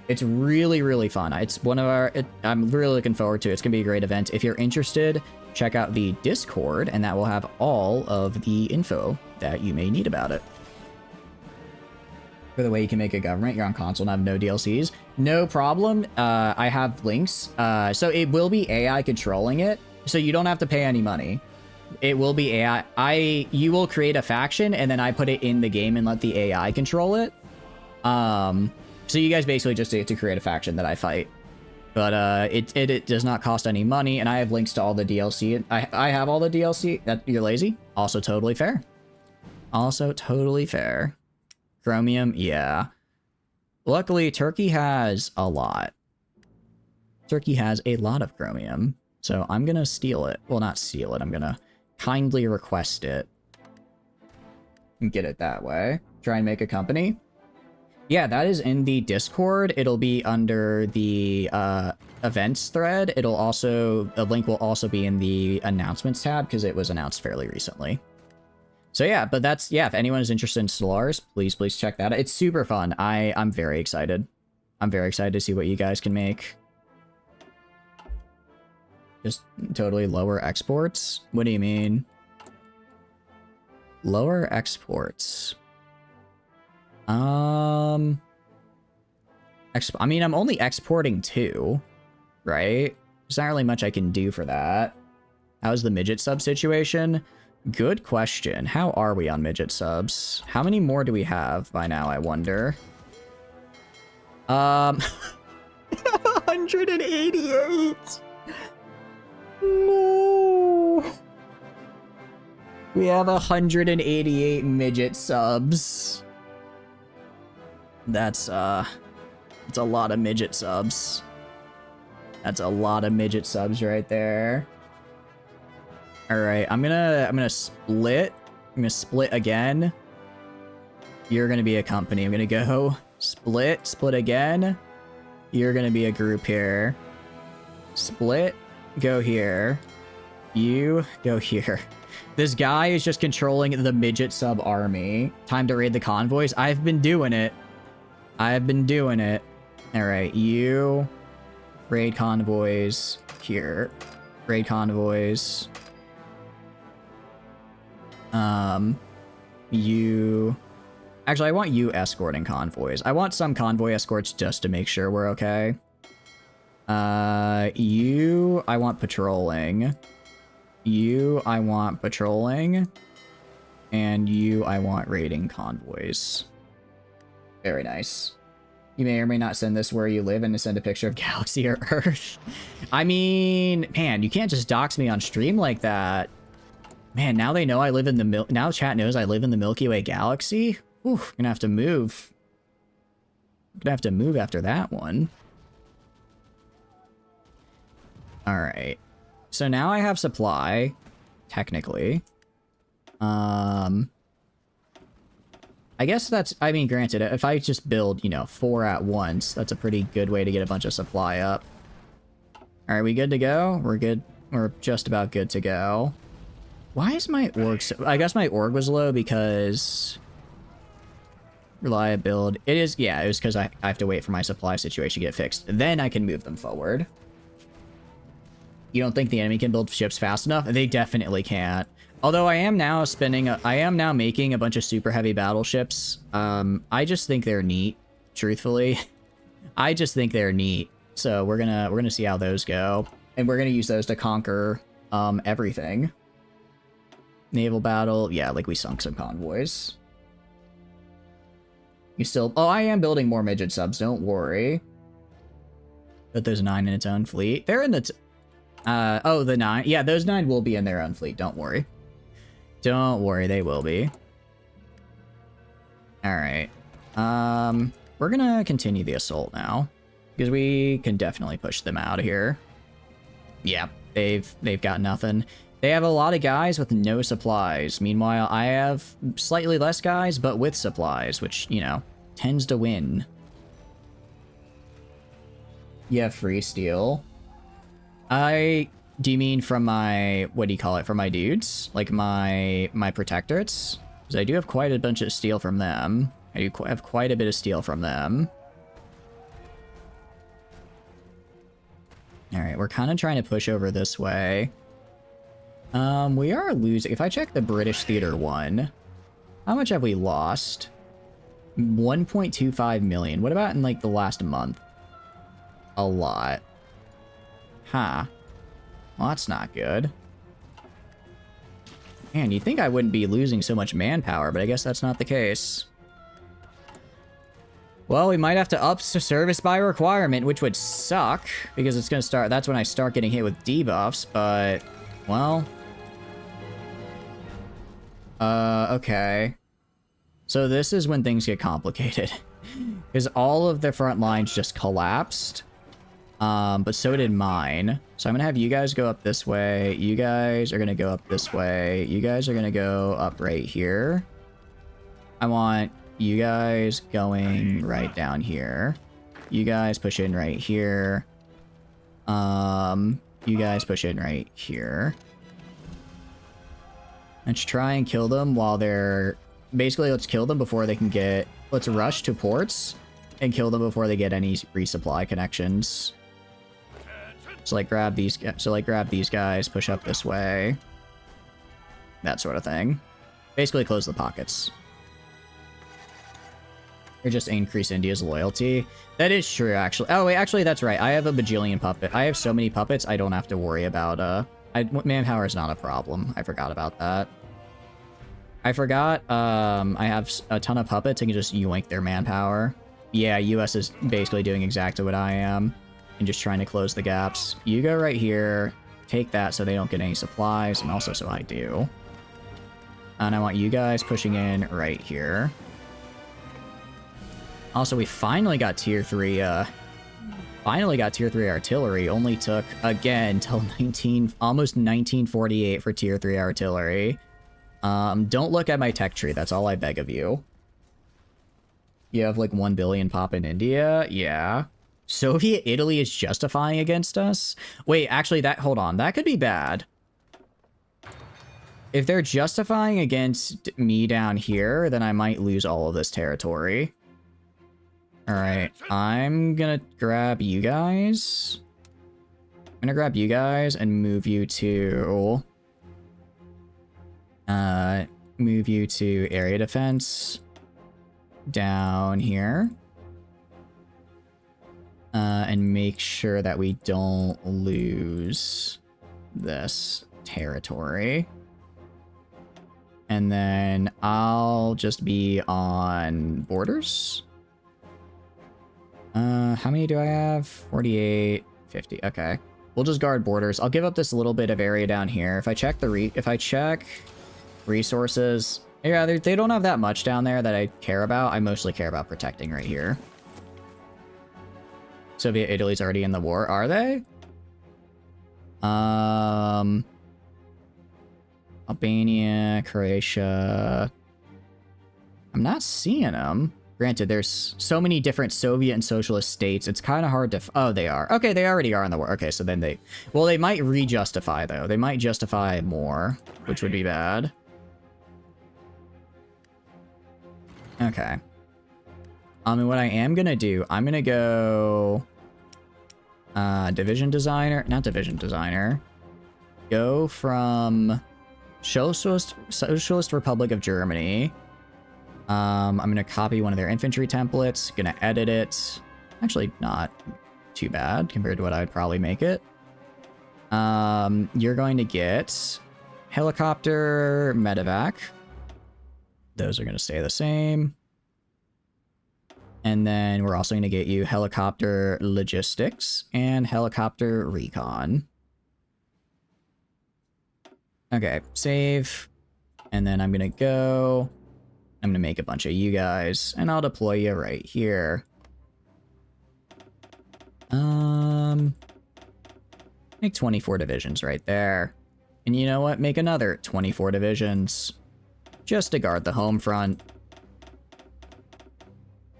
It's really, really fun. It's one of our... I'm really looking forward to it. It's going to be a great event. If you're interested, check out the Discord, and that will have all of the info that you may need about it. For the way you can make a government, you're on console and have no DLCs. No problem. I have links. So it will be AI controlling it, so you don't have to pay any money. It will be AI. You will create a faction, and then I put it in the game and let the AI control it. So you guys basically just get to create a faction that I fight. But it does not cost any money, and I have links to all the DLC. I have all the DLC. That you're lazy? Also totally fair. Also totally fair. Chromium, yeah. Luckily, Turkey has a lot. Turkey has a lot of chromium, so I'm gonna steal it. Well, not steal it. I'm gonna kindly request it and get it that way. Try and make a company. Yeah, that is in the Discord. It'll be under the events thread. It'll also, a link will also be in the announcements tab because it was announced fairly recently. So yeah, but that's, yeah, if anyone is interested in Stellaris, please check that out. It's super fun. I'm very excited. I'm very excited to see what you guys can make. Just totally lower exports? What do you mean? Lower exports. I mean, I'm only exporting 2, right? There's not really much I can do for that. How's the midget sub situation? Good question. How are we on midget subs? How many more do we have by now, I wonder? 188! No! We have 188 midget subs. That's a lot of midget subs. That's a lot of midget subs right there. All right, I'm gonna split. I'm gonna split again. You're gonna be a company. I'm gonna go split again. You're gonna be a group here. Split, go here. You go here. This guy is just controlling the midget sub army. Time to raid the convoys. I've been doing it. I've been doing it. All right, you raid convoys here. Raid convoys. You... Actually, I want you escorting convoys. I want some convoy escorts just to make sure we're okay. You, I want patrolling. You, I want patrolling. And you, I want raiding convoys. Very nice. You may or may not send this where you live and to send a picture of Galaxy or Earth. I mean, man, you can't just dox me on stream like that. Man, now they know I live in the now chat knows I live in the Milky Way galaxy. Ooh, gonna have to move. Gonna have to move after that one. All right. So now I have supply, technically. I guess that's, I mean, granted, if I just build, you know, 4 at once, that's a pretty good way to get a bunch of supply up. All right, we good to go? We're good. We're just about good to go. Why is my org so... I guess my org was low because... Reliability. It is... Yeah, it was because I have to wait for my supply situation to get fixed. Then I can move them forward. You don't think the enemy can build ships fast enough? They definitely can't. Although I am now spending... I am now making a bunch of super heavy battleships. I just think they're neat, truthfully. I just think they're neat. So we're gonna see how those go. And we're gonna use those to conquer everything. Naval battle. Yeah, like we sunk some convoys. You still... Oh, I am building more midget subs. Don't worry. But there's 9 in its own fleet. They're in the... oh, the 9. Yeah, those 9 will be in their own fleet. Don't worry. Don't worry, they will be. Alright. We're gonna continue the assault now. Because we can definitely push them out of here. Yeah, they've got nothing. They have a lot of guys with no supplies. Meanwhile, I have slightly less guys, but with supplies, which, you know, tends to win. You have free steel. Do you mean from my, what do you call it, from my dudes? Like my protectorates? Because I do have quite a bunch of steel from them. I do have quite a bit of steel from them. Alright, we're kind of trying to push over this way. We are losing. If I check the British Theater one, how much have we lost? 1.25 million. What about in like the last month? A lot. Huh. Well, that's not good. Man, you'd think I wouldn't be losing so much manpower, but I guess that's not the case. Well, we might have to up service by requirement, which would suck, because it's gonna start, that's when I start getting hit with debuffs, but, well. Okay. So this is when things get complicated. Because all of the front lines just collapsed. But so did mine. So I'm gonna have you guys go up this way. You guys are gonna go up this way. You guys are gonna go up right here. I want you guys going right down here. You guys push in right here. You guys push in right here. Let's try and kill them while they're... Basically, let's kill them before they can get... Let's rush to ports and kill them before they get any resupply connections. So like grab these guys, push up this way. That sort of thing. Basically close the pockets. Or just increase India's loyalty. That is true, actually. Oh, wait, actually, that's right. I have a bajillion puppet. I have so many puppets, I don't have to worry about, manpower is not a problem. I forgot about that. I forgot, I have a ton of puppets. I can just yoink their manpower. Yeah, US is basically doing exactly what I am. And just trying to close the gaps. You go right here. Take that so they don't get any supplies. And also so I do. And I want you guys pushing in right here. Also, we finally got tier 3, artillery. Only took, again, till almost 1948 for tier 3 artillery. Don't look at my tech tree. That's all I beg of you. You have like 1 billion pop in India? Yeah. Soviet Italy is justifying against us? Wait, actually, hold on. That could be bad. If they're justifying against me down here, then I might lose all of this territory. Alright, I'm gonna grab you guys. I'm gonna grab you guys and move you to... area defense. Down here. And make sure that we don't lose this territory. And then I'll just be on borders. How many do I have? 48, 50. Okay. We'll just guard borders. I'll give up this little bit of area down here. If I check resources, yeah, they don't have that much down there that I care about. I mostly care about protecting right here. Soviet Italy's already in the war, are they? Albania, Croatia. I'm not seeing them. Granted, there's so many different Soviet and socialist states, it's kind of hard to... Oh, they are. Okay, they already are in the war. Okay, so then they... Well, they might re-justify, though. They might justify more, which would be bad. Okay. And what I am gonna do, I'm gonna go... division designer... Not division designer. Go from... Socialist Republic of Germany... I'm gonna copy one of their infantry templates, gonna edit it. Actually, not too bad compared to what I'd probably make it. You're going to get helicopter medevac. Those are gonna stay the same. And then we're also gonna get you helicopter logistics and helicopter recon. Okay, save. And then I'm gonna go... I'm gonna make a bunch of you guys, and I'll deploy you right here. Make 24 divisions right there. And you know what? Make another 24 divisions. Just to guard the home front.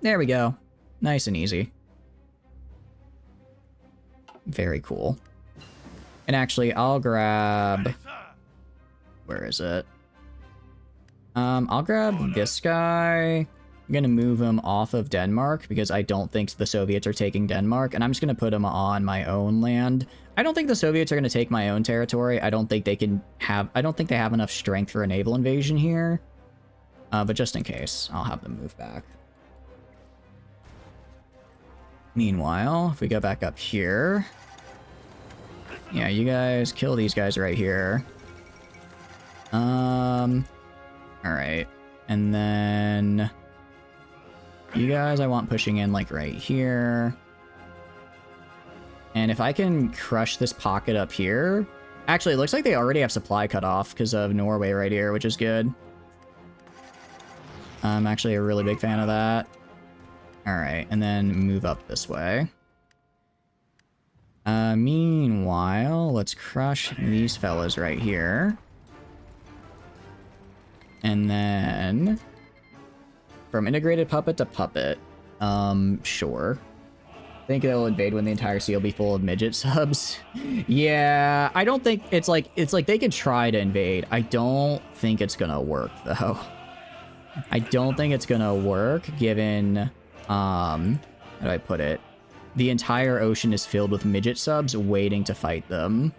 There we go. Nice and easy. Very cool. And actually, I'll grab... Where is it? I'll grab this guy, I'm going to move them off of Denmark because I don't think the Soviets are taking Denmark, and I'm just going to put them on my own land. I don't think the Soviets are going to take my own territory. I don't think they have enough strength for a naval invasion here. But just in case, I'll have them move back. Meanwhile, if we go back up here... Yeah, you guys kill these guys right here. Alright. And then... You guys I want pushing in, like, right here. And if I can crush this pocket up here... Actually, it looks like they already have supply cut off because of Norway right here, which is good. I'm actually a really big fan of that. Alright, and then move up this way. Meanwhile, let's crush these fellas right here. And then... From integrated puppet to puppet. Sure. I think they'll invade when the entire sea will be full of midget subs. Yeah, I don't think... It's like they could try to invade. I don't think it's gonna work, though. I don't think it's gonna work, given... how do I put it? The entire ocean is filled with midget subs waiting to fight them.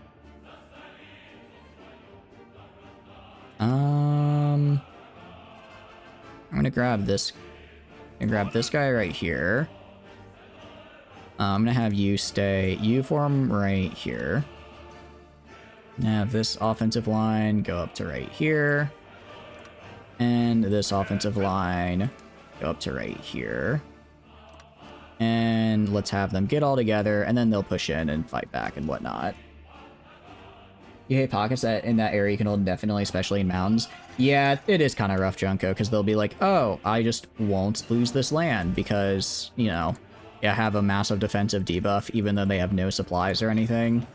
I'm gonna grab this. I'm gonna grab this guy right here. I'm gonna have you stay. You form right here. And have this offensive line go up to right here. And this offensive line go up to right here. And let's have them get all together, and then they'll push in and fight back and whatnot. You hate pockets that in that area you can hold indefinitely, especially in mountains. Yeah, it is kind of rough, Junko, because they'll be like, oh, I just won't lose this land because, you know, I have a massive defensive debuff, even though they have no supplies or anything.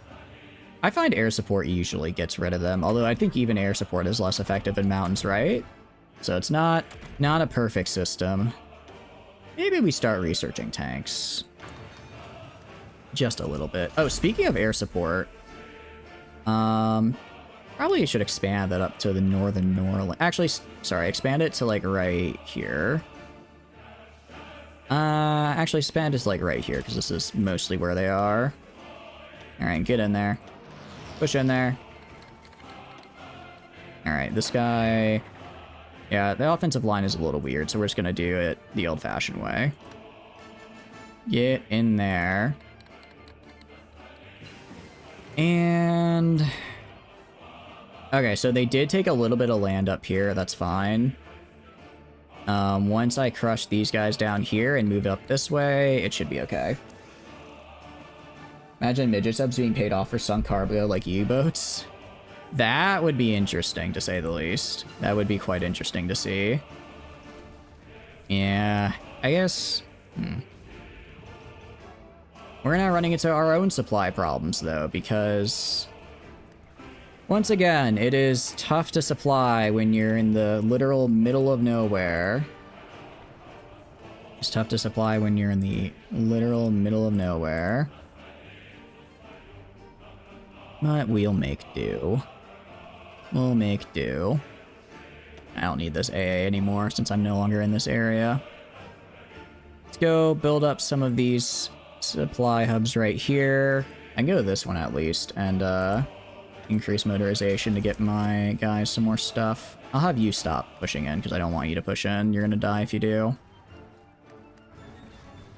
I find air support usually gets rid of them, although I think even air support is less effective in mountains, right? So it's not a perfect system. Maybe we start researching tanks. Just a little bit. Oh, speaking of air support, probably should expand that up to the northern Norland. Actually, sorry, expand it to like right here. Actually expand it to like right here because this is mostly where they are. All right, get in there. Push in there. All right, this guy. Yeah, the offensive line is a little weird, so we're just gonna do it the old-fashioned way. Get in there. And... Okay, so they did take a little bit of land up here, that's fine. Once I crush these guys down here and move up this way, it should be okay. Imagine midget subs being paid off for sunk cargo like U-boats. That would be interesting, to say the least. That would be quite interesting to see. Yeah, I guess... We're not running into our own supply problems, though, because... Once again, it is tough to supply when you're in the literal middle of nowhere. It's tough to supply when you're in the literal middle of nowhere. But we'll make do. We'll make do. I don't need this AA anymore since I'm no longer in this area. Let's go build up some of these supply hubs right here. I can go to this one at least and increase motorization to get my guys some more stuff. I'll have you stop pushing in because I don't want you to push in. You're gonna die if you do.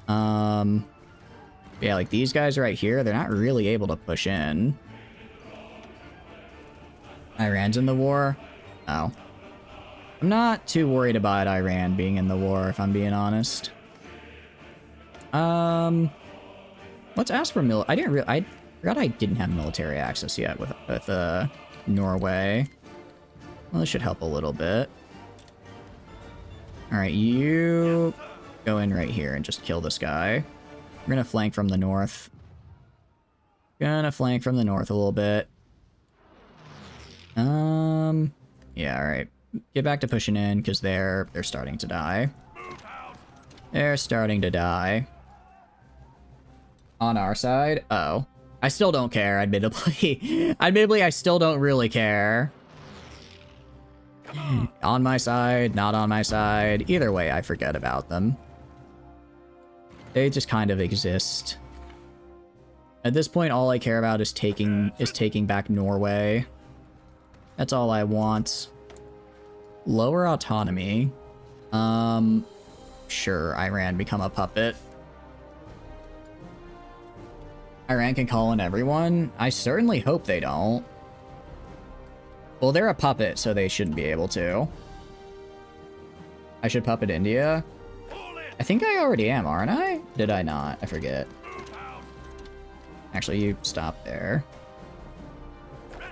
Yeah, like these guys right here, they're not really able to push in. Iran's in the war? Oh. I'm not too worried about Iran being in the war, if I'm being honest. Let's ask for I forgot I didn't have military access yet with Norway. Well, this should help a little bit. Alright, you go in right here and just kill this guy. We're gonna flank from the north. Gonna flank from the north a little bit. Yeah, alright. Get back to pushing in, because they're starting to die. They're starting to die. On our side? Oh. I still don't care, admittedly. Admittedly, I still don't really care. On my side, not on my side. Either way, I forget about them. They just kind of exist. At this point, all I care about is taking back Norway. That's all I want. Lower autonomy. Sure, Iran become a puppet. Iran can call in everyone? I certainly hope they don't. Well, they're a puppet, so they shouldn't be able to. I should puppet India? I think I already am, aren't I? Did I not? I forget. Actually, you stop there.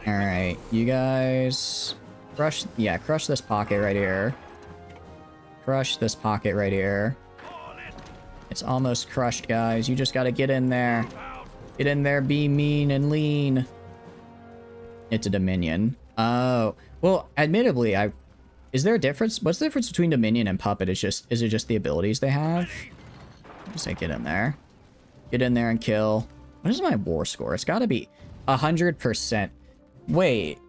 Alright, you guys... Crush this pocket right here. Crush this pocket right here. It's almost crushed, guys. You just gotta get in there. Get in there, be mean and lean. It's a Dominion. Oh. Well, admittedly, is there a difference? What's the difference between Dominion and Puppet? Is it just the abilities they have? Just say get in there. Get in there and kill. What is my war score? It's gotta be 100%. Wait.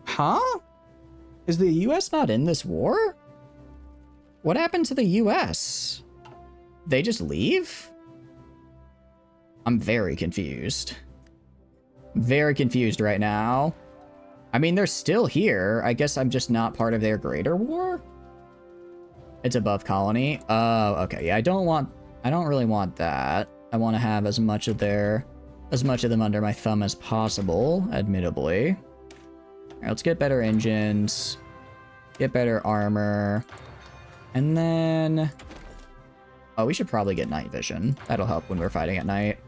Huh? Is the US not in this war? What happened to the US? They just leave? I'm very confused. Very confused right now. I mean, they're still here. I guess I'm just not part of their greater war? It's above colony. Oh, okay. Yeah, I don't really want that. I want to have as much of them under my thumb as possible, admittably. All right, let's get better engines. Get better armor. And then... Oh, we should probably get night vision. That'll help when we're fighting at night.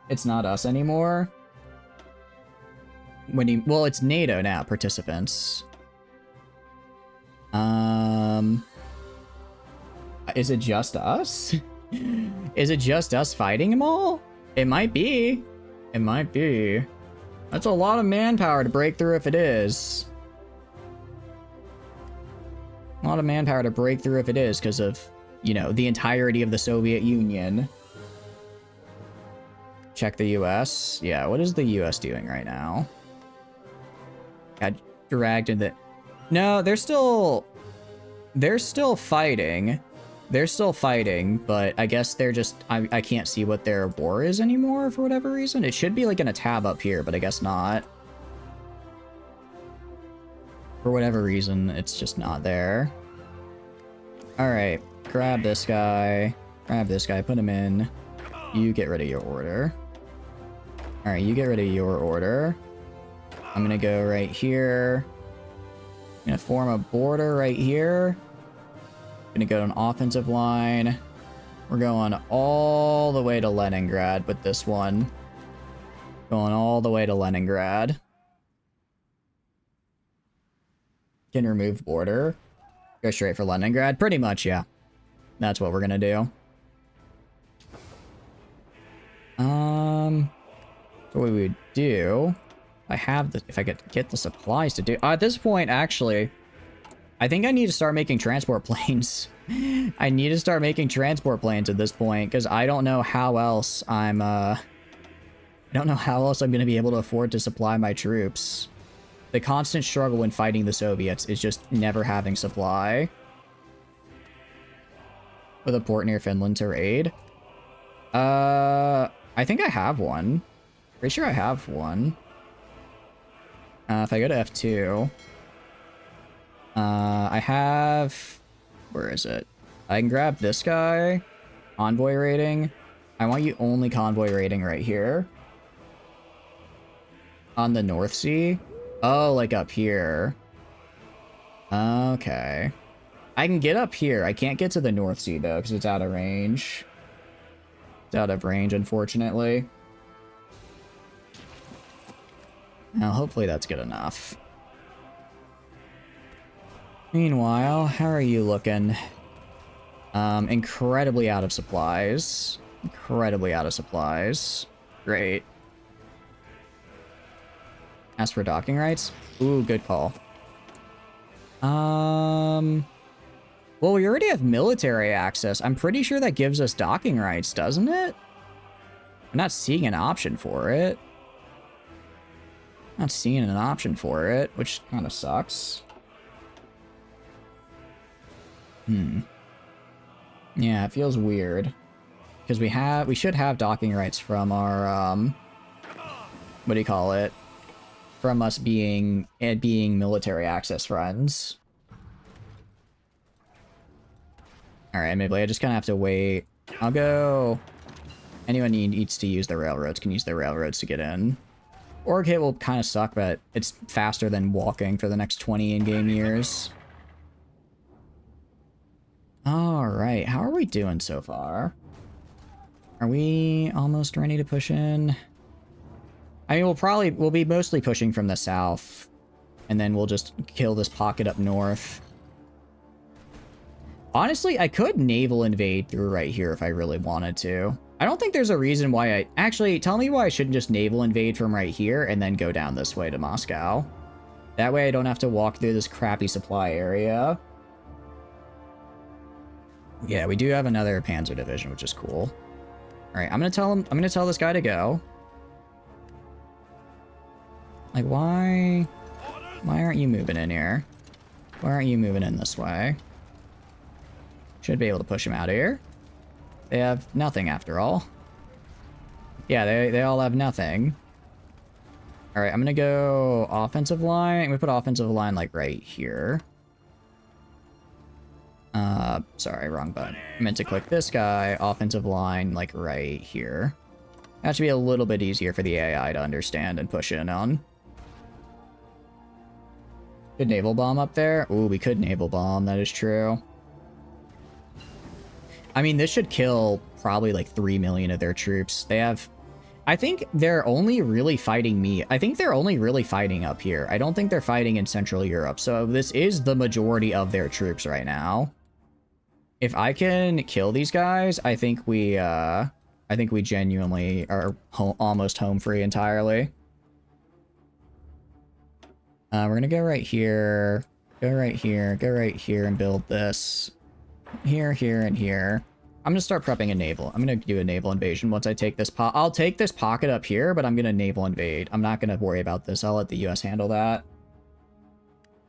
It's not us anymore. Well, it's NATO now, participants. Is it just us? Is it just us fighting them all? It might be. It might be. That's a lot of manpower to break through if it is. A lot of manpower to break through if it is because of, you know, the entirety of the Soviet Union. Check the US. Yeah, what is the US doing right now? Got dragged into... No, they're still fighting. They're still fighting, but I guess they're just... I can't see what their war is anymore for whatever reason. It should be like in a tab up here, but I guess not. For whatever reason, it's just not there. Alright, grab this guy. Grab this guy, put him in. You get rid of your order. Alright, you get rid of your order. I'm gonna go right here. I'm gonna form a border right here. Gonna go to an offensive line. We're going all the way to Leningrad with this one. Going all the way to Leningrad. Can remove border. Go straight for Leningrad. Pretty much, yeah. That's what we're gonna do. So what we would do... if I could get the supplies to do... at this point, actually... I think I need to start making transport planes. I need to start making transport planes at this point, because I don't know how else I'm, I don't know how else I'm going to be able to afford to supply my troops. The constant struggle when fighting the Soviets is just never having supply. With a port near Finland to raid. I think I have one. Pretty sure I have one. If I go to F2... I have... Where is it? I can grab this guy. Convoy rating. I want you only convoy rating right here. On the North Sea. Oh, like up here. Okay. I can get up here. I can't get to the North Sea, though, because it's out of range. It's out of range, unfortunately. Now, hopefully that's good enough. Meanwhile, how are you looking? Incredibly out of supplies. Incredibly out of supplies. Great. Ask for docking rights? Ooh, good call. Well, we already have military access. I'm pretty sure that gives us docking rights, doesn't it? I'm not seeing an option for it. Not seeing an option for it, which kind of sucks. Yeah, it feels weird. Because we should have docking rights from our, what do you call it? From us being military access friends. Alright, maybe I just kind of have to wait. I'll go... Anyone who needs to use the railroads can use the railroads to get in. Orchid will kind of suck, but it's faster than walking for the next 20 in-game years. Alright, how are we doing so far? Are we almost ready to push in? I mean, we'll be mostly pushing from the south. And then we'll just kill this pocket up north. Honestly, I could naval invade through right here if I really wanted to. I don't think there's a reason why I... Actually, tell me why I shouldn't just naval invade from right here and then go down this way to Moscow. That way I don't have to walk through this crappy supply area. Yeah, we do have another Panzer division, which is cool. Alright, I'm gonna tell this guy to go. Like, why aren't you moving in here? Why aren't you moving in this way? Should be able to push him out of here. They have nothing after all. Yeah, they all have nothing. Alright, I'm gonna go offensive line. I'm gonna put offensive line like right here. Sorry, wrong button. I meant to click this guy. Offensive line like right here. That should be a little bit easier for the AI to understand and push in on. Could naval bomb up there? Ooh, we could naval bomb, that is true. I mean, this should kill probably like 3 million of their troops. They have... I think they're only really fighting me. I think they're only really fighting up here. I don't think they're fighting in Central Europe. So this is the majority of their troops right now. If I can kill these guys, I think we genuinely are almost home free entirely. We're gonna go right here, go right here, go right here, and build this. Here, here, and here. I'm gonna start prepping a naval. I'm gonna do a naval invasion once I take this I'll take this pocket up here, but I'm gonna naval invade. I'm not gonna worry about this. I'll let the US handle that.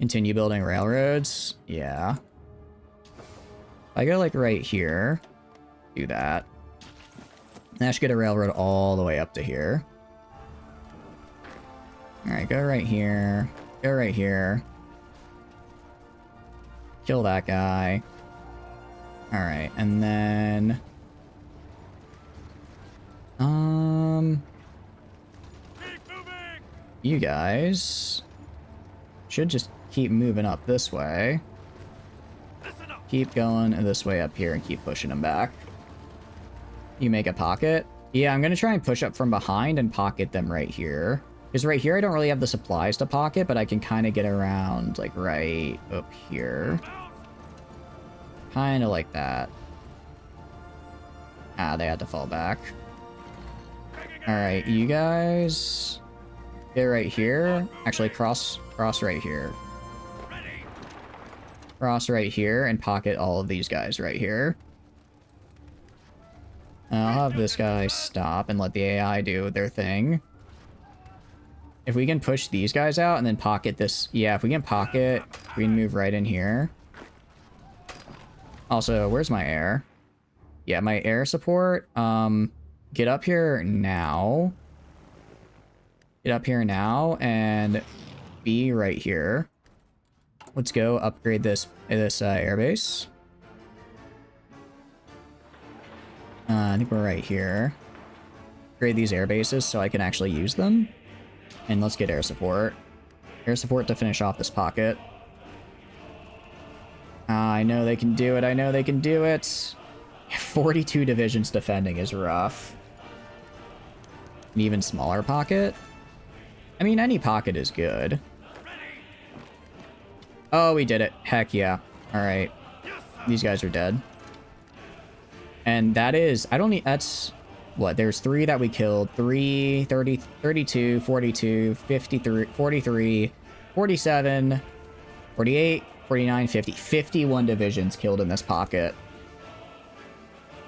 Continue building railroads. Yeah. I go like right here. Do that. And I should get a railroad all the way up to here. Alright, go right here. Go right here. Kill that guy. Alright, and then... You guys... should just keep moving up this way. Keep going this way up here and keep pushing them back. You make a pocket? Yeah, I'm gonna try and push up from behind and pocket them right here. Because right here I don't really have the supplies to pocket, but I can kind of get around, like, right up here. Kind of like that. Ah, they had to fall back. Alright, you guys... get right here. Actually, cross right here. Cross right here and pocket all of these guys right here. I'll have this guy stop and let the AI do their thing. If we can push these guys out and then pocket this... Yeah, if we can pocket, we can move right in here. Also, where's my air? Yeah, my air support. Get up here now. Get up here now and be right here. Let's go upgrade this airbase. I think we're right here. Upgrade these air bases so I can actually use them. And let's get air support. Air support to finish off this pocket. I know they can do it. I know they can do it. 42 divisions defending is rough. An even smaller pocket? I mean, any pocket is good. Oh, we did it. Heck yeah. Alright. These guys are dead. And that is... I don't need... That's... What? There's 3 that we killed. 3, 30, 32, 42, 53, 43, 47, 48, 49, 50. 51 divisions killed in this pocket.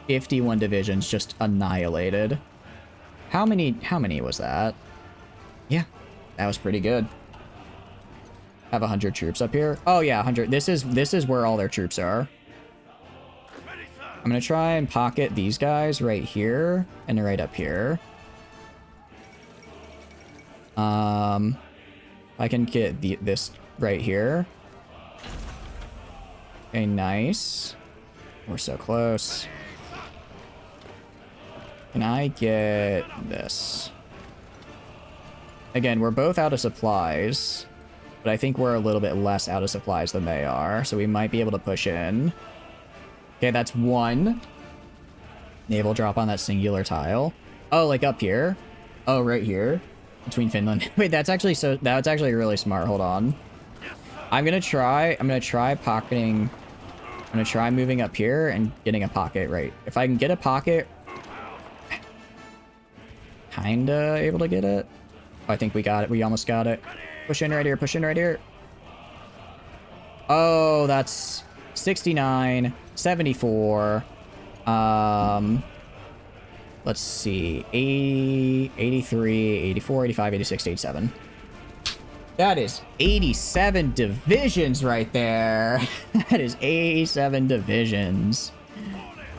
51 divisions just annihilated. How many was that? Yeah. That was pretty good. Have 100 troops up here. Oh yeah, 100. This is where all their troops are. I'm gonna try and pocket these guys right here and right up here. I can get this right here. Okay, nice. We're so close. Can I get this? Again, we're both out of supplies, but I think we're a little bit less out of supplies than they are, so we might be able to push in. Okay, that's one. Naval drop on that singular tile. Oh, like up here? Oh, right here? Between Finland. Wait, that's actually really smart. Hold on. I'm gonna try pocketing. I'm gonna try moving up here and getting a pocket right. If I can get a pocket, kinda able to get it. Oh, I think we got it. We almost got it. Push in right here. Push in right here. Oh, that's 69, 74. Let's see. 80, 83, 84, 85, 86, 87. That is 87 divisions right there. That is 87 divisions.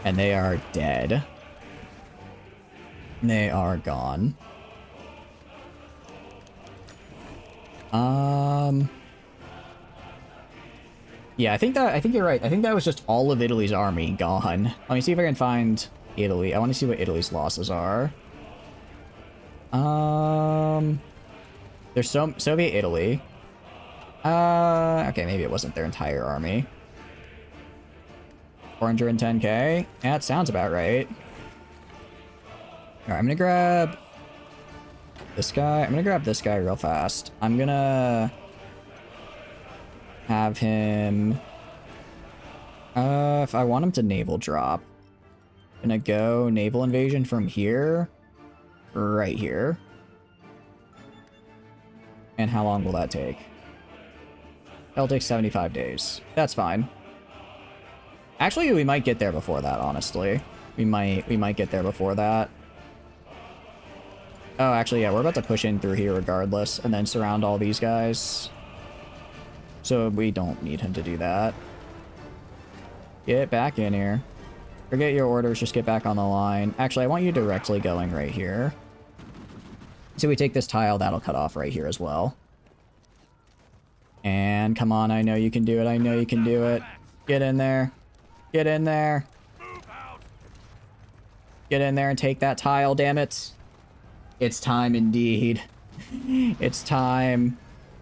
And they are dead. They are gone. Yeah, I think you're right. I think that was just all of Italy's army gone. Let me see if I can find Italy. I want to see what Italy's losses are. There's Soviet Italy. Okay, maybe it wasn't their entire army. 410k. Yeah, it sounds about right. Alright, I'm gonna grab this guy. I'm gonna grab this guy real fast. I'm gonna have him... if I want him to naval drop, I'm gonna go naval invasion from here, right here. And how long will that take? That'll take 75 days. That's fine. Actually, we might get there before that, honestly. We might get there before that. Oh, actually, yeah, we're about to push in through here regardless, and then surround all these guys. So we don't need him to do that. Get back in here. Forget your orders, just get back on the line. Actually, I want you directly going right here. So we take this tile, that'll cut off right here as well. And come on, I know you can do it, I know you can do it. Get in there. Get in there. Get in there and take that tile, damn it. It's time indeed. It's time.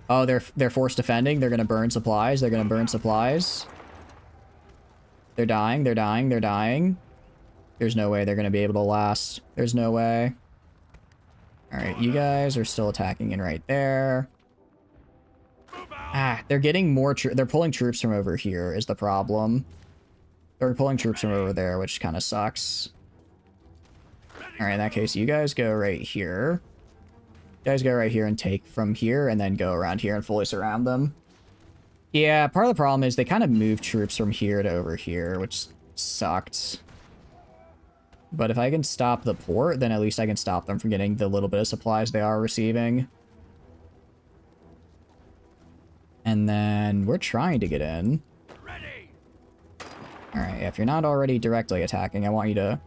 Oh, they're forced defending. They're gonna burn supplies. They're gonna burn supplies. They're dying. They're dying. They're dying. There's no way they're gonna be able to last. There's no way. All right, you guys are still attacking in right there. Ah, they're getting more. They're pulling troops from over here. Is the problem? They're pulling troops from over there, which kind of sucks. All right, in that case, you guys go right here. You guys go right here and take from here, and then go around here and fully surround them. Yeah, part of the problem is they kind of moved troops from here to over here, which sucked. But if I can stop the port, then at least I can stop them from getting the little bit of supplies they are receiving. And then we're trying to get in. All right, if you're not already directly attacking, I want you to...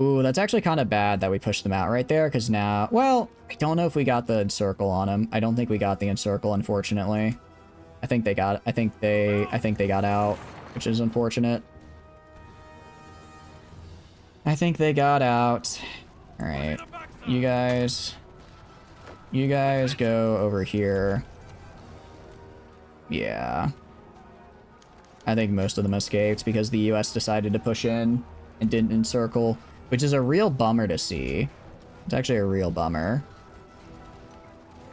Ooh, that's actually kind of bad that we pushed them out right there, because now... Well, I don't know if we got the encircle on them. I don't think we got the encircle, unfortunately. I think they got... I think they got out, which is unfortunate. I think they got out. All right, you guys go over here. Yeah. I think most of them escaped because the US decided to push in and didn't encircle, which is a real bummer to see. It's actually a real bummer.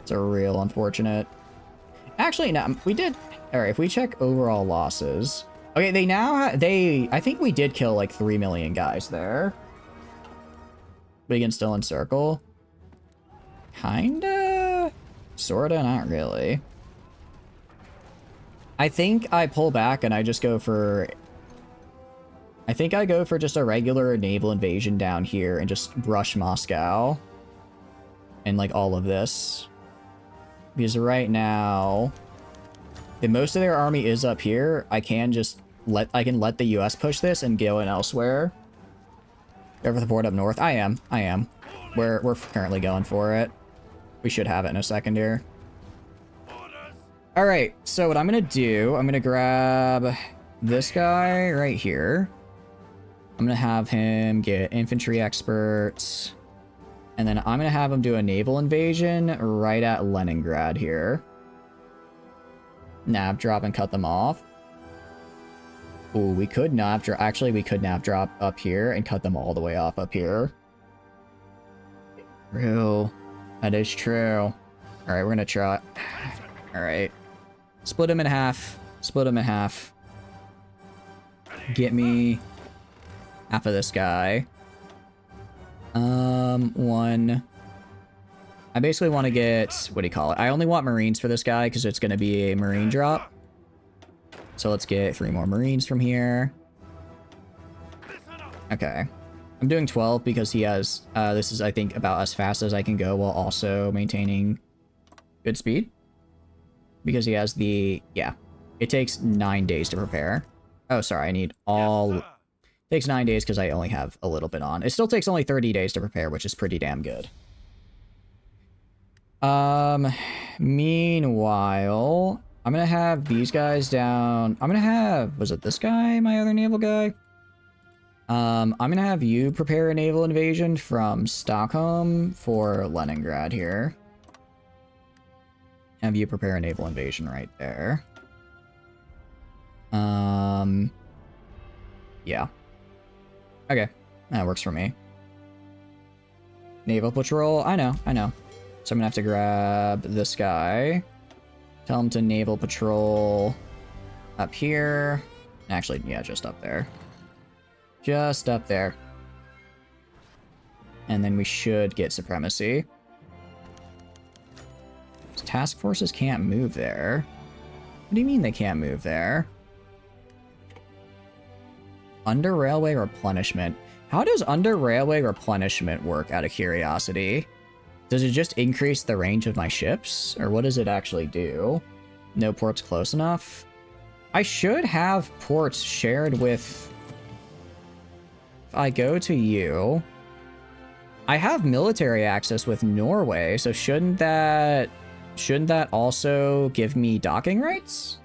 It's a real unfortunate. Actually, no, we did. All right, if we check overall losses. Okay, they now, I think we did kill like 3 million guys there. We can still encircle. Kinda? Sorta, not really. I think I pull back and I just go for... I think I go for just a regular naval invasion down here and just rush Moscow. And like all of this. Because right now, if most of their army is up here, I can just let the US push this and go in elsewhere. Go for the board up north. I am. We're currently going for it. We should have it in a second here. Alright, so what I'm gonna do, I'm gonna grab this guy right here. I'm gonna have him get infantry experts. And then I'm gonna have him do a naval invasion right at Leningrad here. Nav drop and cut them off. Ooh, we could nav drop. Actually, we could nav drop up here and cut them all the way off up here. True. That is true. Alright, we're gonna try. Alright. Split him in half. Split him in half. Get me half of this guy. One. I basically want to get, what do you call it? I only want Marines for this guy because it's going to be a Marine drop. So let's get 3 more Marines from here. Okay. I'm doing 12 because he has, this is, I think, about as fast as I can go while also maintaining good speed. Because he has the, yeah. It takes 9 days to prepare. Oh, sorry, I need all... Yes, takes 9 days because I only have a little bit on. It still takes only 30 days to prepare, which is pretty damn good. Meanwhile, I'm gonna have these guys down. I'm gonna have, was it this guy, my other naval guy? I'm gonna have you prepare a naval invasion from Stockholm for Leningrad here. Have you prepare a naval invasion right there. Yeah. Okay, that works for me. Naval patrol, I know. So I'm gonna have to grab this guy. Tell him to naval patrol up here. Actually, yeah, just up there. Just up there. And then we should get supremacy. Task forces can't move there. What do you mean they can't move there? Under railway replenishment. How does under railway replenishment work, out of curiosity? Does it just increase the range of my ships? Or what does it actually do? No ports close enough? I should have ports shared with... If I go to you... I have military access with Norway, so shouldn't that also give me docking rights?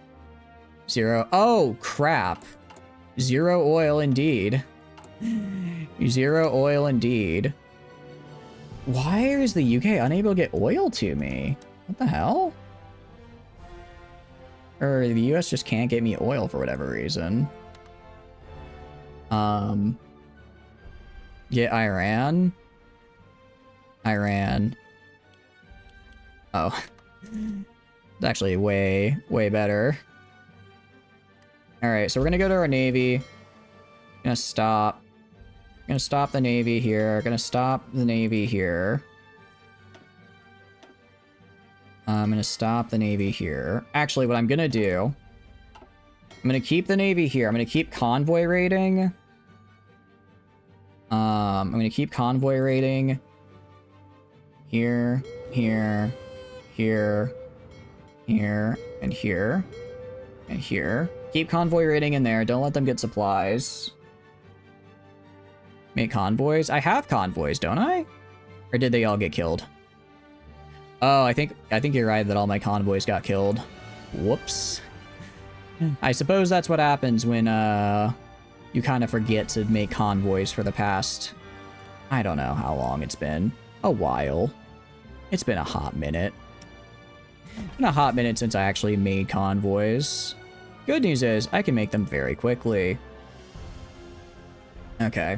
0. Oh, crap. 0 oil indeed. 0 oil indeed. Why is the UK unable to get oil to me? What the hell? Or the US just can't get me oil for whatever reason. Get Iran. Oh. It's actually way better. Alright, so we're gonna go to our navy. Gonna stop the navy here. Gonna stop the navy here. I'm gonna stop the navy here. Actually, what I'm gonna do... I'm gonna keep the navy here. I'm gonna keep convoy raiding. I'm gonna keep convoy raiding. Here, here, here, here, and here, and here. Keep convoy raiding in there. Don't let them get supplies. Make convoys? I have convoys, don't I? Or did they all get killed? Oh, I think you're right that all my convoys got killed. Whoops. I suppose that's what happens when you kind of forget to make convoys for the past... I don't know how long it's been. A while. It's been a hot minute. It's been a hot minute since I actually made convoys. Good news is, I can make them very quickly. Okay.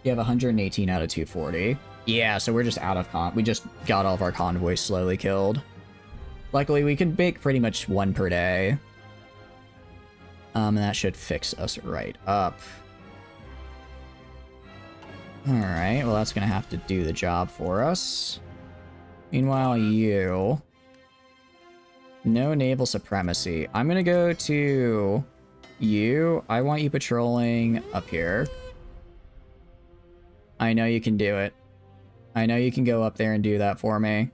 You have 118 out of 240. Yeah, so we're just out of we just got all of our convoys slowly killed. Luckily, we can make pretty much 1 per day. And that should fix us right up. Alright, well that's gonna have to do the job for us. Meanwhile, you... No naval supremacy. I'm gonna go to you. I want you patrolling up here. I know you can do it. I know you can go up there and do that for me.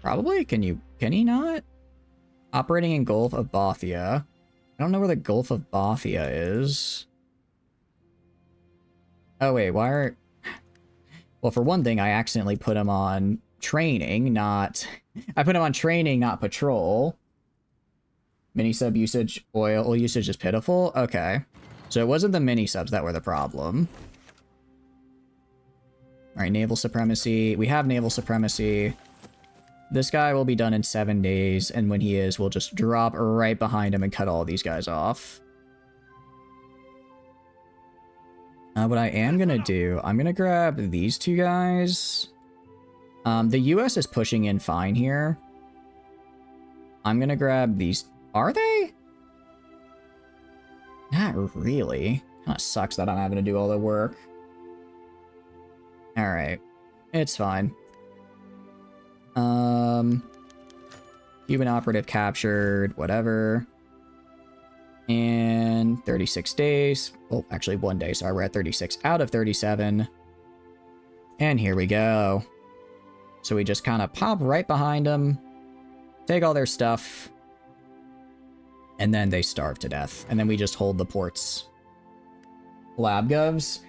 Probably. Can he not? Operating in Gulf of Bothia. I don't know where the Gulf of Bothia is. Oh, wait, why are... Well, for one thing, I accidentally put him on training, not... I put him on training, not patrol. Mini-sub usage, oil usage is pitiful? Okay. So it wasn't the mini-subs that were the problem. Alright, naval supremacy. We have naval supremacy. This guy will be done in 7 days, and when he is, we'll just drop right behind him and cut all these guys off. What I am gonna do, I'm gonna grab these two guys. The US is pushing in fine here. I'm gonna grab these. Are they? Not really. Kinda sucks that I'm having to do all the work. Alright. It's fine. Cuban operative captured, whatever. And 36 days. Well, actually 1 day, sorry, we're at 36 out of 37. And here we go. So we just kind of pop right behind them, take all their stuff, and then they starve to death. And then we just hold the ports. Lab govs.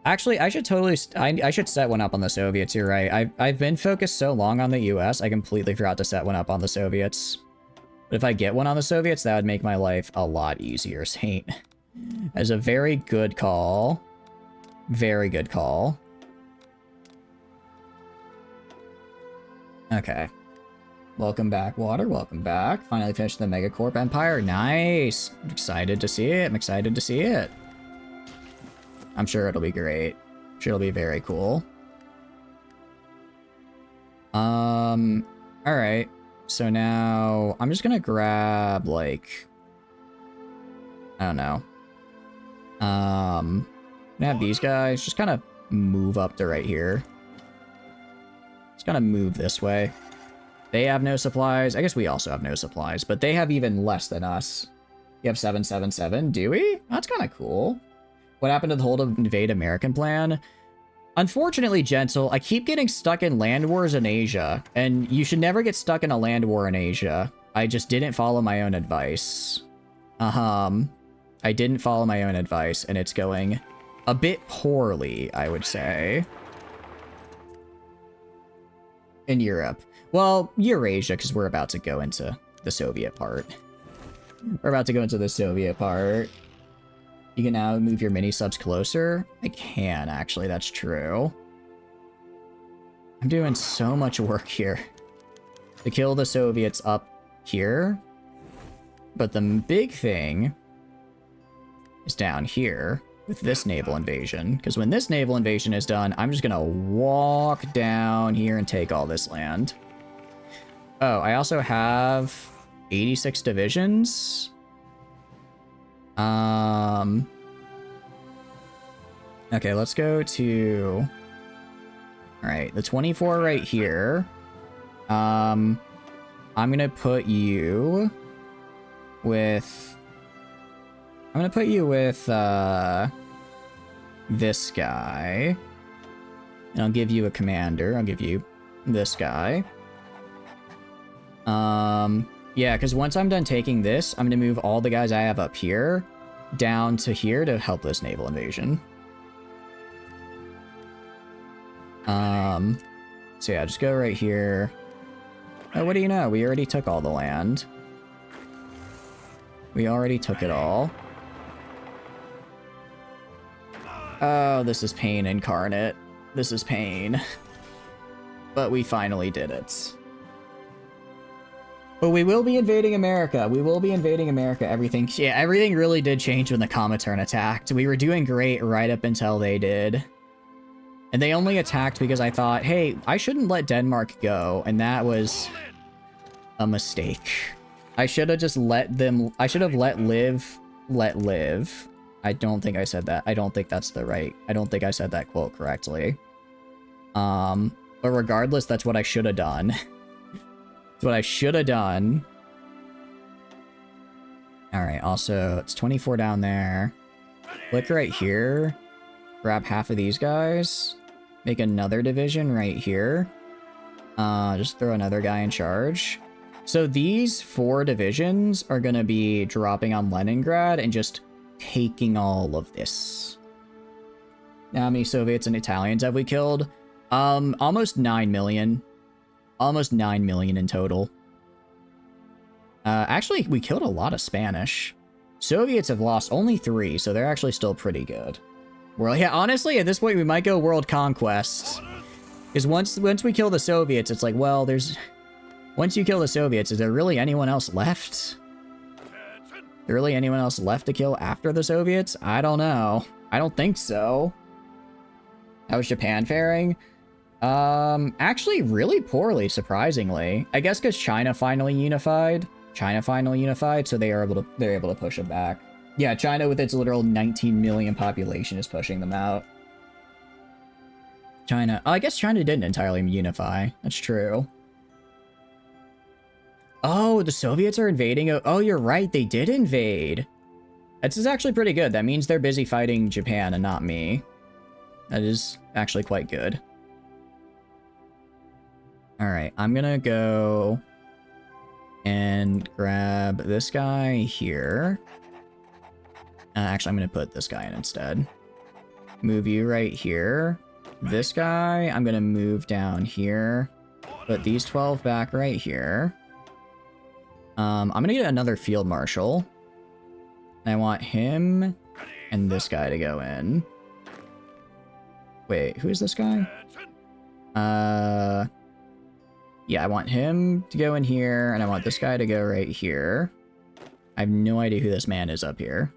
Actually, I should totally... I should set one up on the Soviets, you're right. I've been focused so long on the US, I completely forgot to set one up on the Soviets. But if I get one on the Soviets, that would make my life a lot easier, Saint. As a very good call. Very good call. Okay. Welcome back, Water. Welcome back. Finally finished the Megacorp Empire. Nice. I'm excited to see it. I'm excited to see it. I'm sure it'll be great. I'm sure it'll be very cool. Alright. So now, I'm just gonna grab, like... I don't know. I'm gonna have these guys just kind of move up to right here. Just kind of move this way. They have no supplies. I guess we also have no supplies, but they have even less than us. You have 777, do we? That's kind of cool. What happened to the whole invade American plan? Unfortunately, Gentle, I keep getting stuck in land wars in Asia, and you should never get stuck in a land war in Asia. I just didn't follow my own advice. I didn't follow my own advice, and it's going a bit poorly, I would say. In Europe. Well, Eurasia, because we're about to go into the Soviet part. We're about to go into the Soviet part. You can now move your mini-subs closer? I can, actually, that's true. I'm doing so much work here to kill the Soviets up here. But the big thing is down here with this naval invasion. Because when this naval invasion is done, I'm just going to walk down here and take all this land. Oh, I also have 86 divisions. Okay, let's go to... Alright, the 24 right here. I'm gonna put you with... I'm gonna put you with, this guy. And I'll give you a commander. I'll give you this guy. Yeah, because once I'm done taking this, I'm gonna move all the guys I have up here down to here to help this naval invasion. So yeah, just go right here. Oh, what do you know? We already took all the land. We already took it all. Oh, this is pain incarnate. This is pain. But we finally did it. But we will be invading America. We will be invading America. Everything really did change when the Comintern attacked. We were doing great right up until they did. And they only attacked because I thought, hey, I shouldn't let Denmark go. And that was a mistake. I should have just let them... I should have let live. I don't think I said that. I don't think that's the right... I don't think I said that quote correctly. But regardless, that's what I should have done. That's what I should have done. Alright, also, it's 24 down there. Click right here. Grab half of these guys. Make another division right here. Just throw another guy in charge. So these 4 divisions are gonna be dropping on Leningrad and just taking all of this. Now, how many Soviets and Italians have we killed? Almost 9 million. Almost 9 million in total. Actually, we killed a lot of Spanish. Soviets have lost only 3, so they're actually still pretty good. Well, yeah, honestly, at this point, we might go world conquest. Because once we kill the Soviets, it's like, well, there's... Once you kill the Soviets, is there really anyone else left? Is there really anyone else left to kill after the Soviets? I don't know. I don't think so. How's Japan faring? Actually really poorly, surprisingly. I guess because China finally unified. So they're able to push them back. Yeah, China with its literal 19 million population is pushing them out. China, oh, I guess China didn't entirely unify. That's true. Oh, the Soviets are invading. Oh, you're right. They did invade. This is actually pretty good. That means they're busy fighting Japan and not me. That is actually quite good. All right, I'm gonna go and grab this guy here. Actually, I'm gonna put this guy in instead. Move you right here. This guy, I'm gonna move down here. Put these 12 back right here. I'm gonna get another field marshal. I want him and this guy to go in. Wait, who is this guy? Yeah, I want him to go in here, and I want this guy to go right here. I have no idea who this man is up here.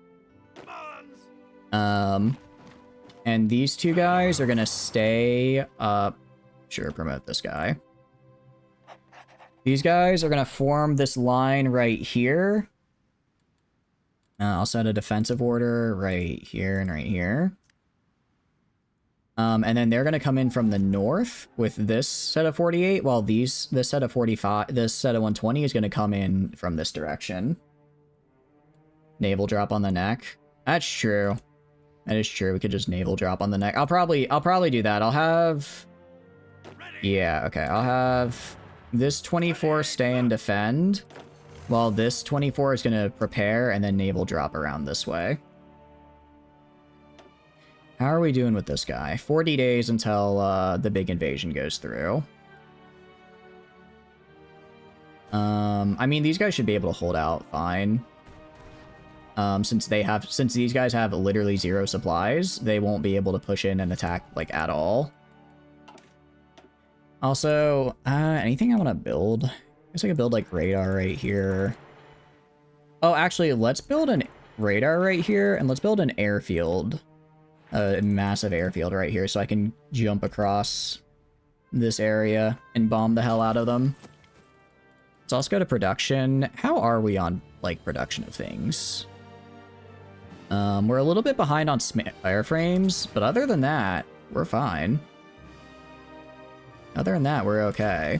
And these 2 guys are gonna stay up. Sure, promote this guy. These guys are gonna form this line right here. I'll set a defensive order right here and right here. And then they're gonna come in from the north with this set of 48, while this set of 45, this set of 120 is gonna come in from this direction. Naval drop on the neck. That's true. That is true. We could just naval drop on the neck. I'll probably do that. I'll have... Yeah, okay. I'll have this 24 stay and defend, while this 24 is going to prepare and then naval drop around this way. How are we doing with this guy? 40 days until the big invasion goes through. I mean, these guys should be able to hold out fine. Since these guys have literally 0 supplies, they won't be able to push in and attack, like, at all. Also, anything I want to build? I guess I could build, like, radar right here. Oh, actually, let's build an radar right here, and let's build an airfield. A massive airfield right here, so I can jump across this area and bomb the hell out of them. So let's go to production. How are we on, like, production of things? We're a little bit behind on airframes, but other than that, we're fine. Other than that, we're okay.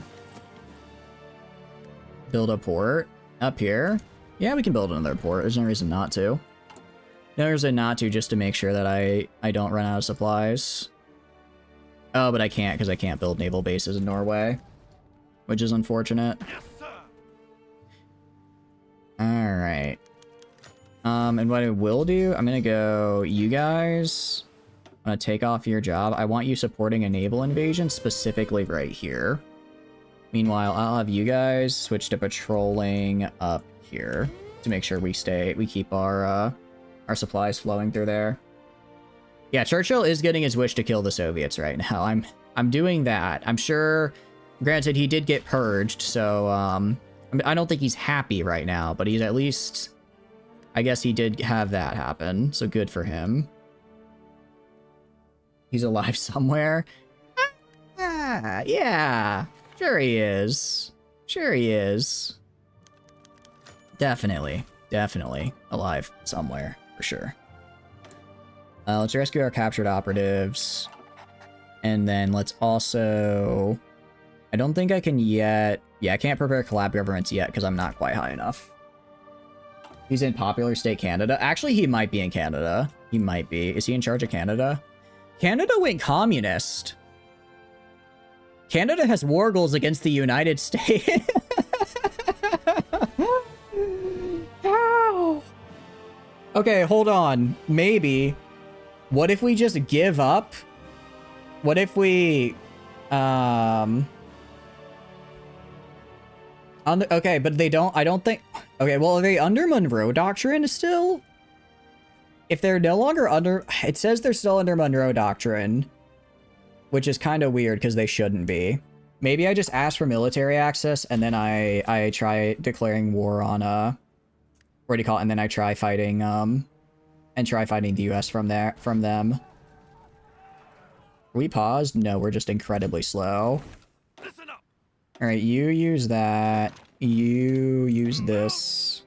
Build a port up here. Yeah, we can build another port. There's no reason not to. No reason not to, just to make sure that I don't run out of supplies. Oh, but I can't, because I can't build naval bases in Norway, which is unfortunate. Yes, sir. Alright. And what I will do, I'm gonna go, you guys, I'm gonna take off your job. I want you supporting a naval invasion, specifically right here. Meanwhile, I'll have you guys switch to patrolling up here to make sure we keep our supplies flowing through there. Yeah, Churchill is getting his wish to kill the Soviets right now. I'm doing that. I'm sure, granted, he did get purged, so I don't think he's happy right now, but he's at least, I guess he did have that happen, so good for him. He's alive somewhere. Yeah, sure he is. Sure he is. Definitely alive somewhere, for sure. Let's rescue our captured operatives. And then let's also... I don't think I can yet... Yeah, I can't prepare collab governments yet because I'm not quite high enough. He's in popular state Canada. Actually, he might be in Canada. He might be. Is he in charge of Canada? Canada went communist. Canada has war goals against the United States. How? Okay, hold on. Maybe. What if we just give up? What if we... okay, but they don't... I don't think... Okay, well, are they under Monroe Doctrine still? If they're no longer under... It says they're still under Monroe Doctrine. Which is kind of weird, because they shouldn't be. Maybe I just ask for military access, and then I try declaring war on, what do you call it? And then I try fighting, and try fighting the US from them. Are we paused? No, we're just incredibly slow. Alright, you use that. You use this.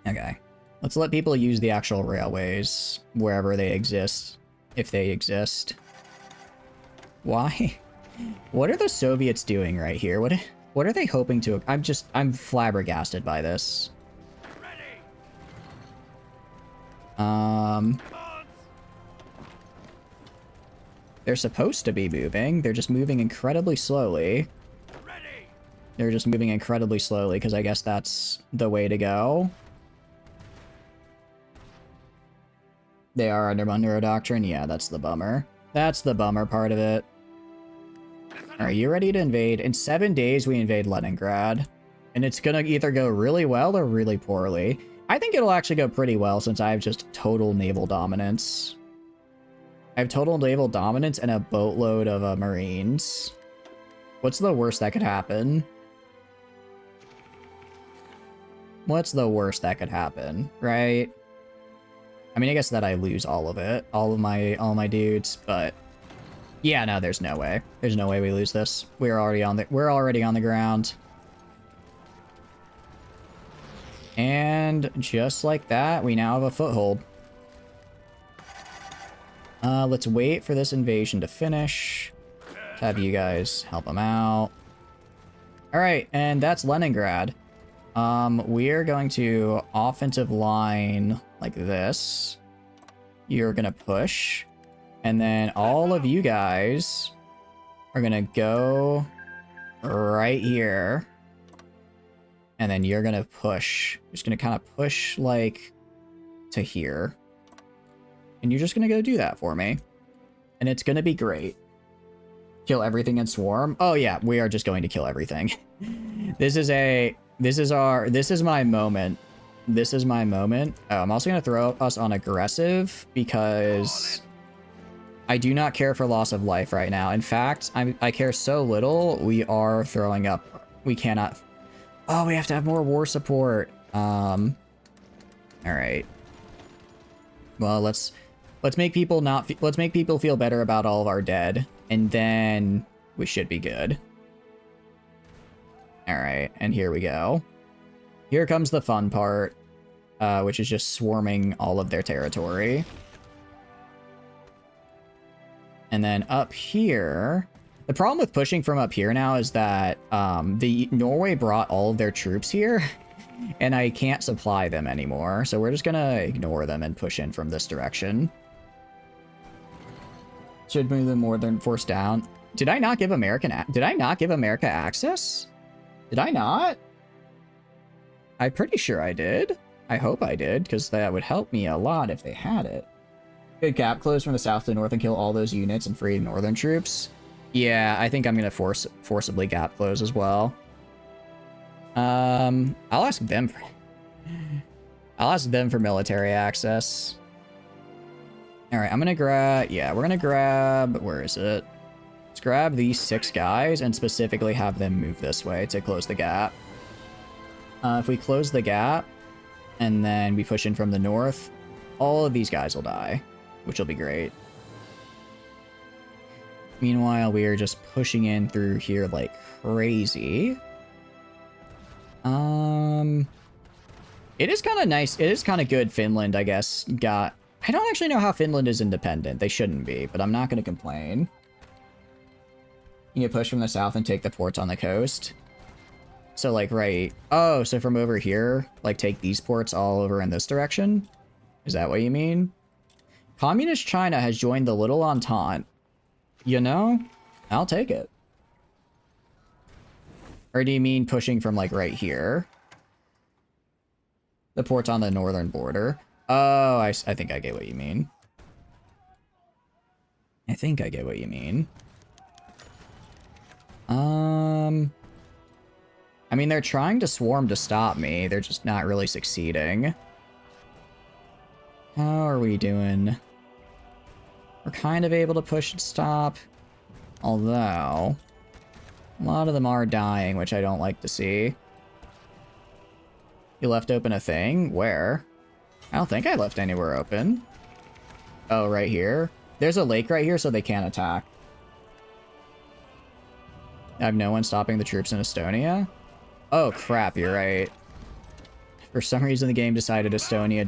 Okay. Let's let people use the actual railways wherever they exist. If they exist. Why? What are the Soviets doing right here? What are they hoping to... I'm flabbergasted by this. They're supposed to be moving. They're just moving incredibly slowly. They're just moving incredibly slowly because I guess that's the way to go. They are under Monroe Doctrine? Yeah, that's the bummer. That's the bummer part of it. Are you ready to invade? In 7 days, we invade Leningrad. And it's gonna either go really well or really poorly. I think it'll actually go pretty well since I have just total naval dominance. I have total naval dominance and a boatload of Marines. What's the worst that could happen? What's the worst that could happen, right? I mean, I guess that I lose all of it, all of my dudes, but yeah, no, there's no way. There's no way we lose this. We're already on the ground. And just like that, we now have a foothold. Let's wait for this invasion to finish. Let's have you guys help them out. All right, and that's Leningrad. We're going to offensive line like this. You're gonna push. And then all of you guys are gonna go right here. And then you're gonna push. Just gonna kind of push like to here. And you're just gonna go do that for me. And it's gonna be great. Kill everything and swarm. Oh yeah, we are just going to kill everything. This is my moment. This is my moment. Oh, I'm also gonna throw us on aggressive because I do not care for loss of life right now. In fact, I care so little, we are throwing up. We cannot. Oh, we have to have more war support. All right. Well, let's make people let's make people feel better about all of our dead, and then we should be good. All right, and here we go. Here comes the fun part, which is just swarming all of their territory. And then up here, the problem with pushing from up here now is that Norway brought all of their troops here, and I can't supply them anymore. So we're just gonna ignore them and push in from this direction. Should move the northern force down. Did I not give America access? Did I not? I'm pretty sure I did. I hope I did, because that would help me a lot if they had it. Good gap close from the south to north and kill all those units and free northern troops. Yeah, I think I'm gonna forcibly gap close as well. I'll ask them for military access. All right, I'm gonna grab. Yeah, we're gonna grab. Where is it? Let's grab these 6 guys and specifically have them move this way to close the gap. If we close the gap and then we push in from the north, all of these guys will die, which will be great. Meanwhile, we are just pushing in through here like crazy. It is kind of nice. It is kind of good Finland, I guess, got... I don't actually know how Finland is independent. They shouldn't be, but I'm not going to complain. You can push from the south and take the ports on the coast. So, like, right... Oh, so from over here, like, take these ports all over in this direction? Is that what you mean? Communist China has joined the Little Entente. You know, I'll take it. Or do you mean pushing from, like, right here? The port's on the northern border. Oh, I think I get what you mean. I think I get what you mean. I mean, they're trying to swarm to stop me. They're just not really succeeding. How are we doing? We're kind of able to push and stop. Although, a lot of them are dying, which I don't like to see. You left open a thing? Where? I don't think I left anywhere open. Oh, right here? There's a lake right here, so they can't attack. I have no one stopping the troops in Estonia? Oh, crap, you're right. For some reason, the game decided Estonia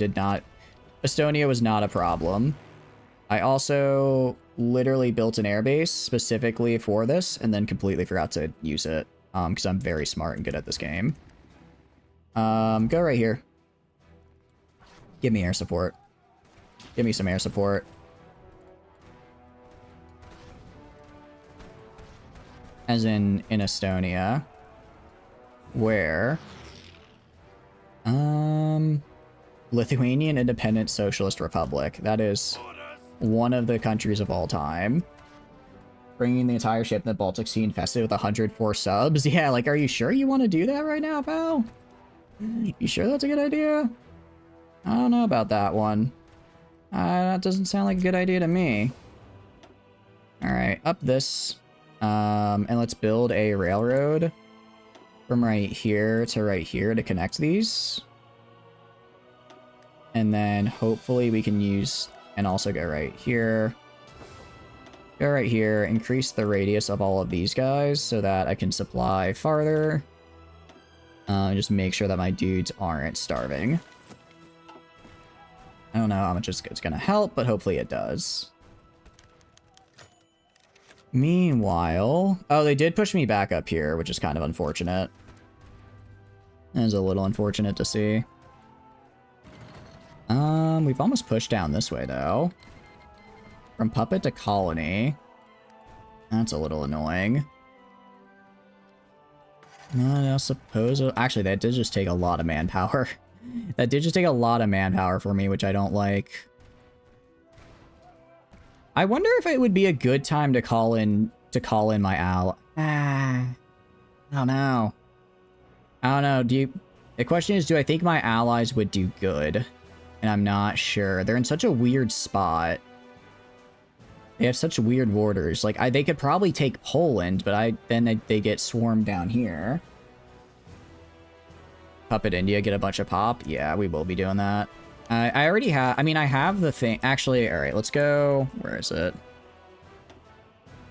was not a problem. I also literally built an airbase specifically for this, and then completely forgot to use it, because I'm very smart and good at this game. Go right here. Give me air support. Give me some air support. As in Estonia. Where? Lithuanian Independent Socialist Republic. That is one of the countries of all time. Bringing the entire ship in the Baltic Sea infested with 104 subs. Yeah, like, are you sure you want to do that right now, pal? You sure that's a good idea? I don't know about that one. That doesn't sound like a good idea to me. Alright, up this. And let's build a railroad from right here to connect these. And then hopefully we can use, and also go right here. Go right here, increase the radius of all of these guys so that I can supply farther. Just make sure that my dudes aren't starving. I don't know how much it's going to help, but hopefully it does. Meanwhile... Oh, they did push me back up here, which is kind of unfortunate. That is a little unfortunate to see. We've almost pushed down this way, though. From puppet to colony. That's a little annoying. I suppose... Actually, that did just take a lot of manpower. That did just take a lot of manpower for me, which I don't like. I wonder if it would be a good time to call in my ally. I don't know. I don't know. The question is, do I think my allies would do good? And I'm not sure. They're in such a weird spot. They have such weird borders. Like, they could probably take Poland, but then they get swarmed down here. Puppet India, get a bunch of pop. Yeah, we will be doing that. I already have... I mean, I have the thing... Actually, alright, let's go... Where is it?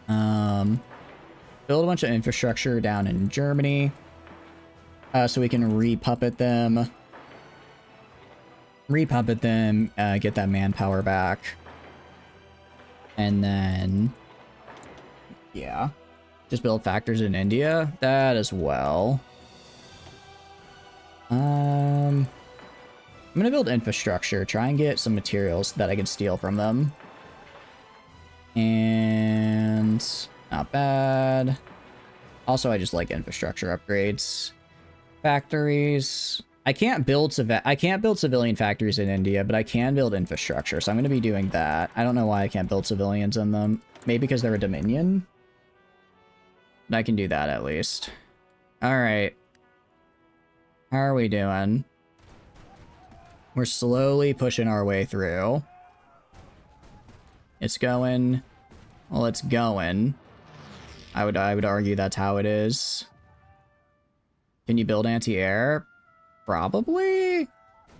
Build a bunch of infrastructure down in Germany. So we can re-puppet them. Re-puppet them, get that manpower back. And then... Yeah. Just build factors in India. That as well. I'm gonna build infrastructure, try and get some materials that I can steal from them. And... Not bad. Also, I just like infrastructure upgrades. Factories... I can't build civilian factories in India, but I can build infrastructure, so I'm going to be doing that. I don't know why I can't build civilians in them. Maybe because they're a Dominion? But I can do that at least. Alright. How are we doing? We're slowly pushing our way through. It's going... Well, it's going. I would argue that's how it is. Can you build anti-air? Probably?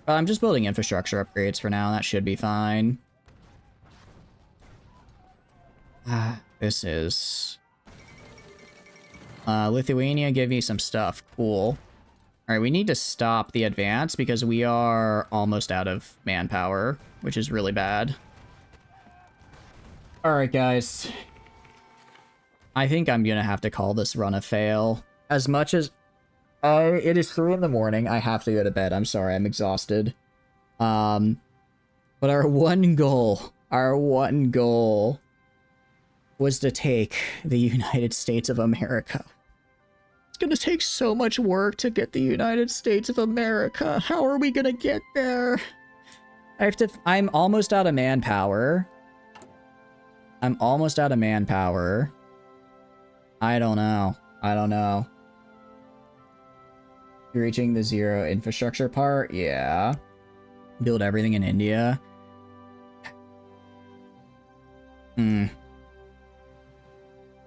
But I'm just building infrastructure upgrades for now. That should be fine. This is... Lithuania, give me some stuff. Cool. Alright, we need to stop the advance because we are almost out of manpower, which is really bad. Alright, guys. I think I'm gonna have to call this run a fail. As much as... it is 3 in the morning. I have to go to bed. I'm sorry. I'm exhausted. But our one goal was to take the United States of America. gonna take so much work to get the United States of America. How are we gonna get there? I'm almost out of manpower. I'm almost out of manpower. I don't know. I don't know. You're reaching the zero infrastructure part? Yeah. Build everything in India.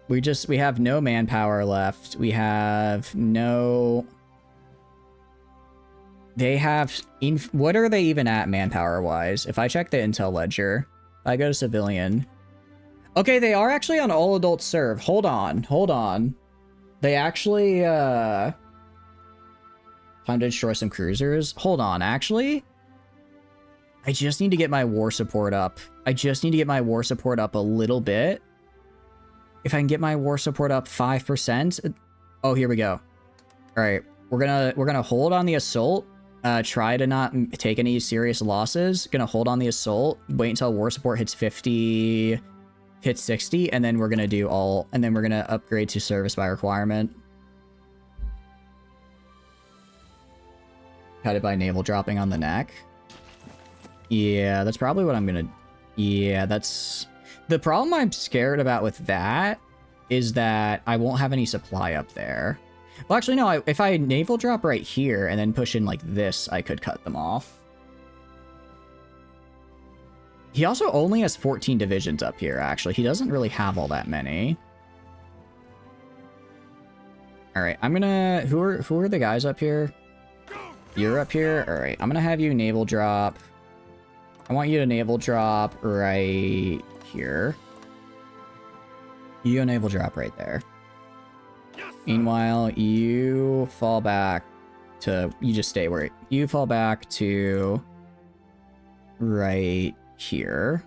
We have no manpower left. We have no... They have... What are they even at manpower-wise? If I check the intel ledger, if I go to civilian... Okay, they are actually on all adults serve. Hold on, hold on. They actually, time to destroy some cruisers. Hold on, actually? I just need to get my war support up. I just need to get my war support up a little bit. If I can get my war support up 5%. Oh, here we go. All right, we're gonna hold on the assault. Try to not take any serious losses. Gonna hold on the assault. Wait until war support hits 50, hits 60, and then we're gonna do all. And then we're gonna upgrade to service by requirement. Cut it by naval dropping on the neck. Yeah, that's probably what I'm gonna... Yeah, that's... The problem I'm scared about with that is that I won't have any supply up there. Well, actually, no, if I naval drop right here and then push in like this, I could cut them off. He also only has 14 divisions up here, actually. He doesn't really have all that many. All right, I'm gonna... Who are the guys up here? You're up here? All right, I'm gonna have you naval drop. I want you to naval drop right here. You go naval drop right there. Yes, meanwhile, you fall back to... You just stay where... You fall back to... Right here.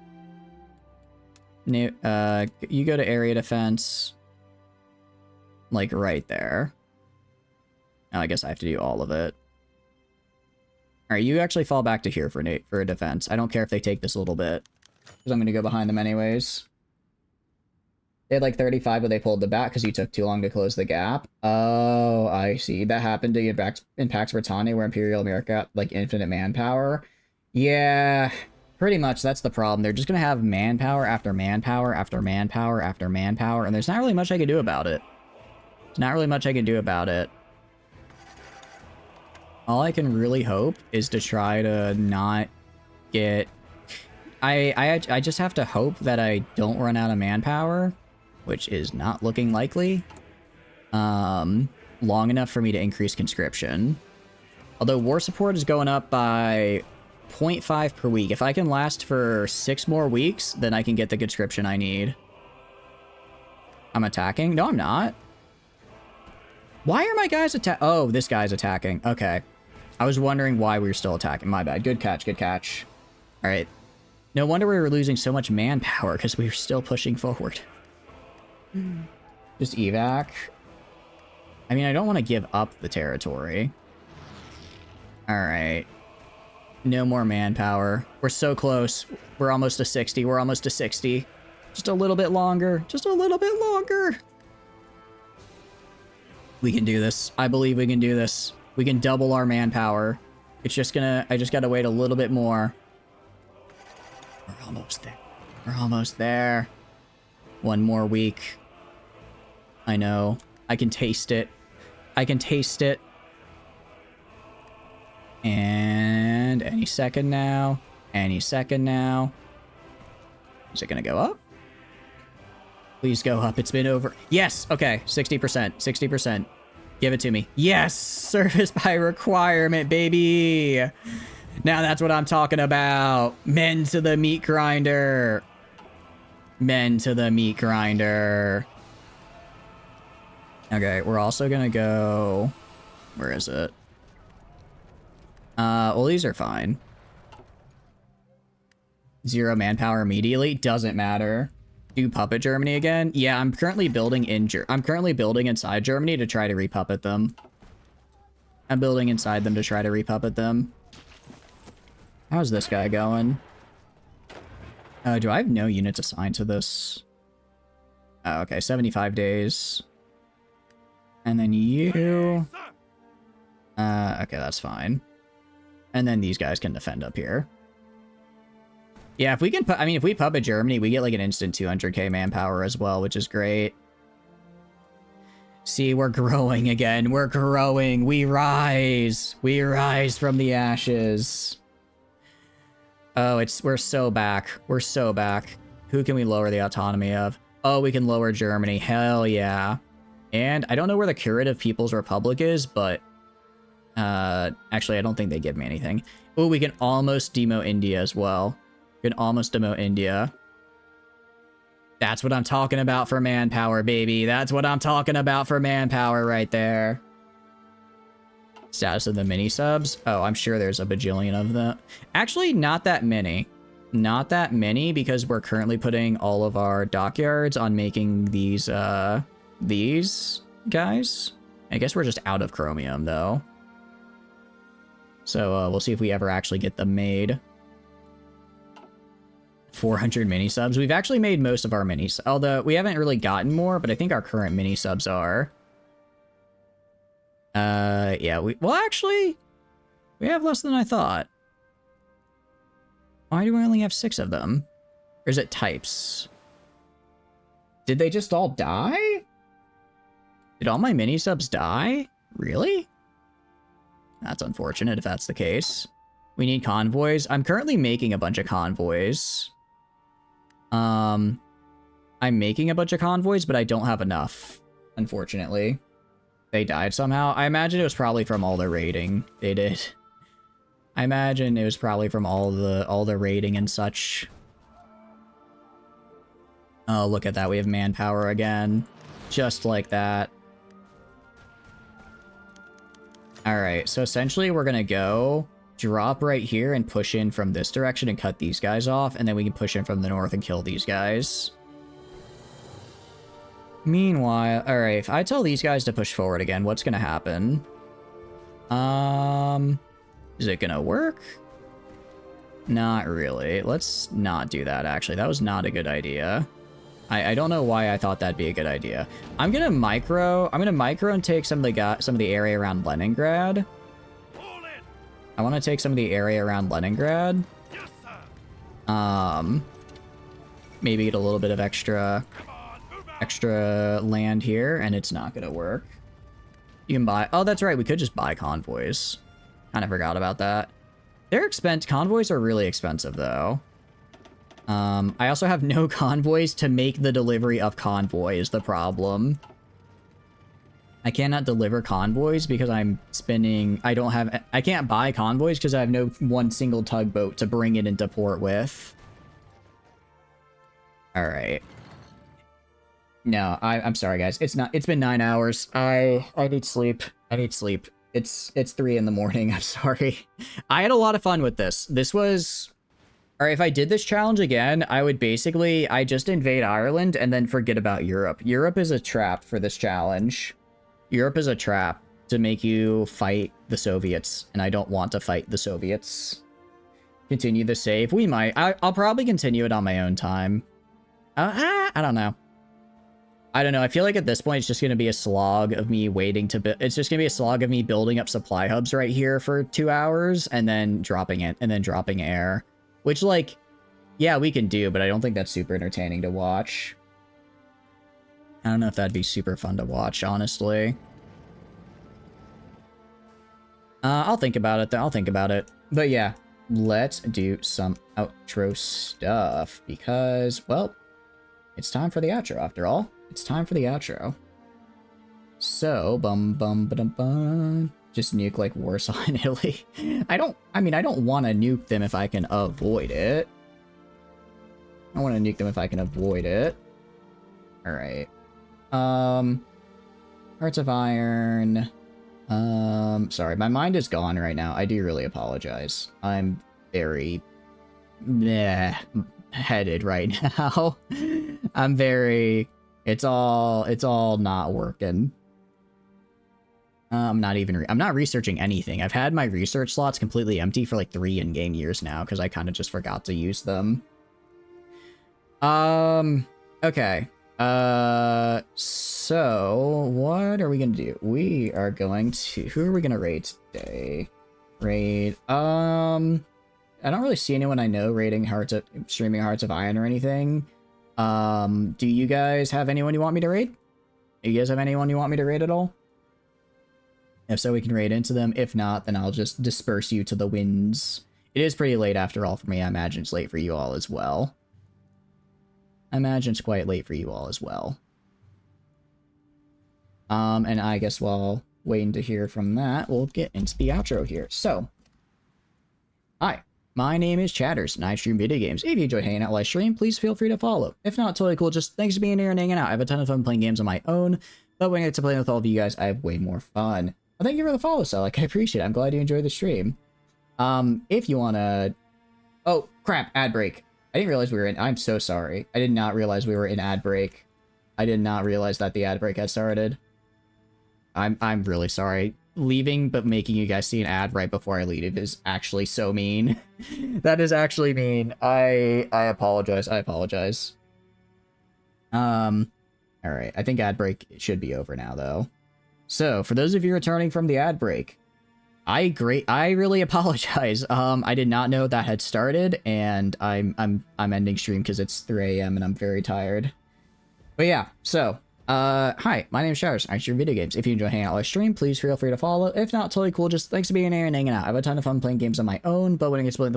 You go to area defense. Like right there. Now I guess I have to do all of it. Alright, you actually fall back to here for a defense. I don't care if they take this a little bit. Because I'm going to go behind them anyways. They had like 35, but they pulled the back because you took too long to close the gap. Oh, I see. That happened to Pax Britannia, where Imperial America got like infinite manpower. Yeah, pretty much that's the problem. They're just going to have manpower after manpower after manpower after manpower, and there's not really much I can do about it. There's not really much I can do about it. All I can really hope is to try to not get... I just have to hope that I don't run out of manpower, which is not looking likely. Long enough for me to increase conscription. Although war support is going up by 0.5 per week. If I can last for 6 more weeks, then I can get the conscription I need. I'm attacking? No, I'm not. Why are my guys Oh, this guy's attacking. Okay. I was wondering why we were still attacking. My bad. Good catch, good catch. All right. No wonder we were losing so much manpower, because we were still pushing forward. Just evac. I mean, I don't want to give up the territory. All right. No more manpower. We're so close. We're almost to 60. We're almost to 60. Just a little bit longer. Just a little bit longer. We can do this. I believe we can do this. We can double our manpower. It's just gonna... I just gotta wait a little bit more. We're almost there. We're almost there. One more week. I know. I can taste it. I can taste it. And any second now. Any second now. Is it gonna go up? Please go up. It's been over. Yes! Okay. 60%. 60%. Give it to me. Yes! Service by requirement, baby! Now that's what I'm talking about. Men to the meat grinder. Men to the meat grinder. Okay, we're also gonna go... Where is it? Well, these are fine. 0 manpower immediately. Doesn't matter. Do puppet Germany again? Yeah, I'm currently building I'm currently building inside Germany to try to repuppet them. I'm building inside them to try to repuppet them. How's this guy going? Do I have no units assigned to this? Oh, okay, 75 days. And then you... Yes, sir. Okay, that's fine. And then these guys can defend up here. Yeah, if we can put... I mean, if we puppet Germany, we get like an instant 200k manpower as well, which is great. See, we're growing again. We're growing. We rise. We rise from the ashes. Oh, we're so back. We're so back. Who can we lower the autonomy of? Oh, we can lower Germany. Hell yeah. And I don't know where the Curative People's Republic is, but... actually, I don't think they give me anything. Oh, we can almost demo India as well. We can almost demo India. That's what I'm talking about for manpower, baby. That's what I'm talking about for manpower right there. Status of the mini-subs. Oh, I'm sure there's a bajillion of them. Actually, not that many. Not that many, because we're currently putting all of our dockyards on making these guys. I guess we're just out of chromium, though. So, we'll see if we ever actually get them made. 400 mini-subs. We've actually made most of our minis, although we haven't really gotten more, but I think our current mini-subs are. Yeah, well, actually, we have less than I thought. Why do we only have 6 of them? Or is it types? Did they just all die? Did all my mini-subs die? Really? That's unfortunate if that's the case. We need convoys. I'm currently making a bunch of convoys. I'm making a bunch of convoys, but I don't have enough, unfortunately. They died somehow. I imagine it was probably from all the raiding they did. I imagine it was probably from all the raiding and such. Oh, look at that. We have manpower again. Just like that. Alright, so essentially we're gonna go drop right here and push in from this direction and cut these guys off, and then we can push in from the north and kill these guys. Meanwhile, alright, if I tell these guys to push forward again, what's gonna happen? Is it gonna work? Not really. Let's not do that, actually. That was not a good idea. I don't know why I thought that'd be a good idea. I'm gonna micro and take some of the area around Leningrad. I want to take some of the area around Leningrad. Yes, sir. Maybe get a little bit of extra land here, and it's not gonna work. You can buy... Oh, that's right. We could just buy convoys. Kind of forgot about that. Convoys are really expensive, though. I also have no convoys to make the delivery of convoy is the problem. I cannot deliver convoys because I'm spending... I can't buy convoys because I have no one single tugboat to bring it into port with. Alright. No, I'm sorry, guys. It's been 9 hours. I need sleep. I need sleep. It's 3 in the morning. I'm sorry. I had a lot of fun with this. This was... Alright, if I did this challenge again, I would basically... I just invade Ireland and then forget about Europe. Europe is a trap for this challenge. Europe is a trap to make you fight the Soviets, and I don't want to fight the Soviets. Continue the save. We might. I'll probably continue it on my own time. I don't know. I don't know. I feel like at this point, it's just going to be a slog of me waiting to... It's just going to be a slog of me building up supply hubs right here for 2 hours, and then dropping it, and then dropping air. Which, like, yeah, we can do, but I don't think that's super entertaining to watch. I don't know if that'd be super fun to watch, honestly. I'll think about it, though. I'll think about it. But yeah, let's do some outro stuff, because, well, it's time for the outro, after all. It's time for the outro. So, bum. Just nuke, like, Warsaw and Italy. I don't want to nuke them if I can avoid it. I want to nuke them if I can avoid it. Alright. Hearts of Iron. Sorry, my mind is gone right now. I do really apologize. I'm very... headed right now. I'm very... It's all not working. I'm not researching anything. I've had my research slots completely empty for like 3 in-game years now, because I kind of just forgot to use them. Okay. So what are we gonna do? We are going to, who are we gonna raid today? Raid, I don't really see anyone I know raiding streaming Hearts of Iron or anything. Do you guys have anyone you want me to raid? Do you guys have anyone you want me to raid at all? If so, we can raid into them. If not, then I'll just disperse you to the winds. It is pretty late after all for me. I imagine it's late for you all as well. I imagine it's quite late for you all as well. And I guess while waiting to hear from that, we'll get into the outro here. So, hi. My name is Chatters, and I stream video games. If you enjoy hanging out live stream, please feel free to follow. If not, totally cool. Just thanks for being here and hanging out. I have a ton of fun playing games on my own, but when I get to play with all of you guys, I have way more fun. Well, thank you for the follow, Selleck. I appreciate it. I'm glad you enjoyed the stream. If you wanna... Oh, crap, ad break. I didn't realize we were in... I'm so sorry. I did not realize we were in ad break. I did not realize that the ad break had started. I'm really sorry. Leaving but making you guys see an ad right before I leave is actually so mean. That is actually mean. I apologize. I apologize. Alright. I think ad break should be over now though. So, for those of you returning from the ad break, I really apologize. I did not know that had started, and I'm ending stream because it's 3 AM and I'm very tired. But yeah, so hi, my name is Showers. I stream video games. If you enjoy hanging out live stream, please feel free to follow. If not, totally cool. Just thanks for being here and hanging out. I have a ton of fun playing games on my own, but when I get to play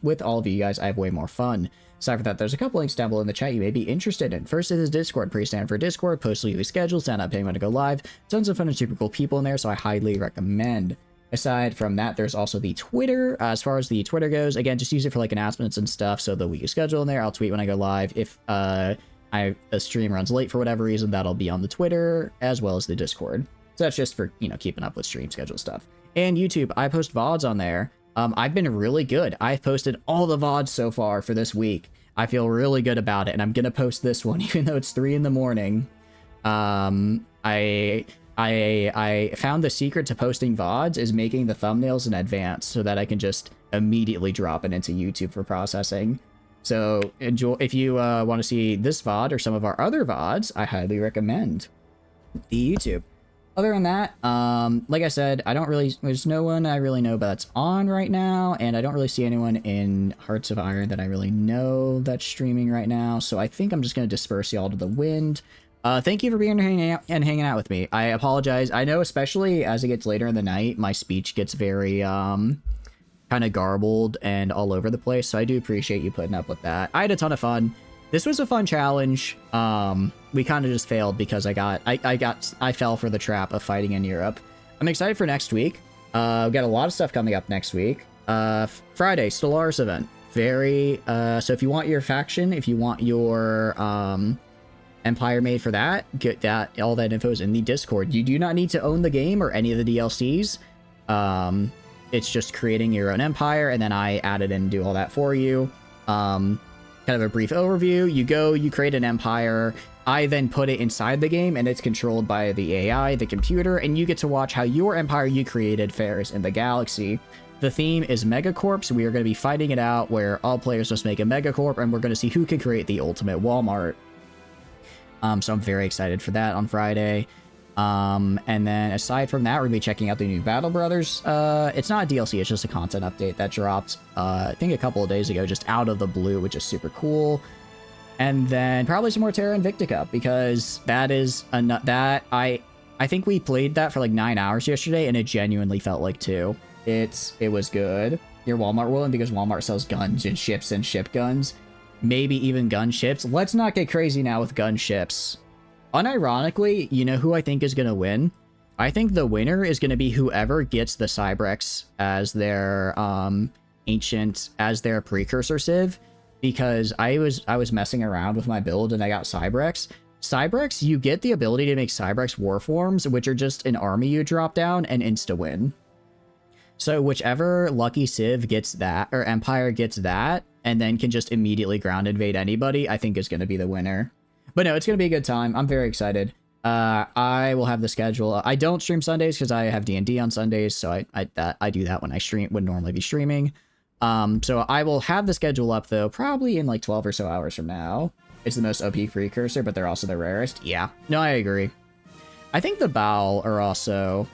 with all of you guys, I have way more fun. Aside from that, there's a couple links down below in the chat you may be interested in. First is Discord, pretty standard for Discord, post weekly schedule, stand up paying when to go live. Tons of fun and super cool people in there, so I highly recommend. Aside from that, there's also the Twitter. As far as the Twitter goes, again, just use it for like announcements and stuff, so the weekly schedule in there. I'll tweet when I go live. If a stream runs late for whatever reason, that'll be on the Twitter as well as the Discord. So that's just for, you know, keeping up with stream schedule stuff. And YouTube, I post VODs on there. I've been really good. I've posted all the VODs so far for this week. I feel really good about it, and I'm gonna post this one even though it's 3 in the morning. I found the secret to posting VODs is making the thumbnails in advance so that I can just immediately drop it into YouTube for processing. So enjoy. If you want to see this VOD or some of our other VODs, I highly recommend the YouTube. Other than that, like I said, there's no one I really know that's on right now, and I don't really see anyone in Hearts of Iron that I really know that's streaming right now, so I think I'm just going to disperse y'all to the wind. Thank you for being here and hanging out with me. I apologize. I know, especially as it gets later in the night, my speech gets very, kind of garbled and all over the place, so I do appreciate you putting up with that. I had a ton of fun. This was a fun challenge. We kind of just failed because I fell for the trap of fighting in Europe. I'm excited for next week. We've got a lot of stuff coming up next week. Friday, Stellaris event. So if you want your faction, if you want your, Empire made for that, get that, all that info is in the Discord. You do not need to own the game or any of the DLCs. It's just creating your own empire, and then I add it in and do all that for you. Kind of a brief overview. You create an empire. I then put it inside the game, and it's controlled by the AI, the computer, and you get to watch how your empire you created fares in the galaxy. The theme is Megacorp, we are going to be fighting it out where all players must make a Megacorp, and we're going to see who can create the ultimate Walmart. So I'm very excited for that on Friday. And then aside from that, we're going to be checking out the new Battle Brothers. It's not a DLC, it's just a content update that dropped, I think a couple of days ago, just out of the blue, which is super cool. And then probably some more Terra Invictica, because that is I think we played that for like 9 hours yesterday, and it genuinely felt like 2. It was good. Your Walmart World, because Walmart sells guns and ship guns. Maybe even gunships. Let's not get crazy now with gunships. Unironically, you know who I think is going to win? I think the winner is going to be whoever gets the Cybrex as their as their precursor civ, because I was messing around with my build and I got Cybrex. Cybrex, you get the ability to make Cybrex Warforms, which are just an army you drop down and insta-win. So whichever lucky civ gets that, or empire gets that, and then can just immediately ground invade anybody, I think is going to be the winner. But no, it's going to be a good time. I'm very excited. I will have the schedule. I don't stream Sundays because I have D&D on Sundays, so I do that when I would normally be streaming. So I will have the schedule up, though, probably in like 12 or so hours from now. It's the most OP precursor, but they're also the rarest. Yeah. No, I agree. I think the Bow are also...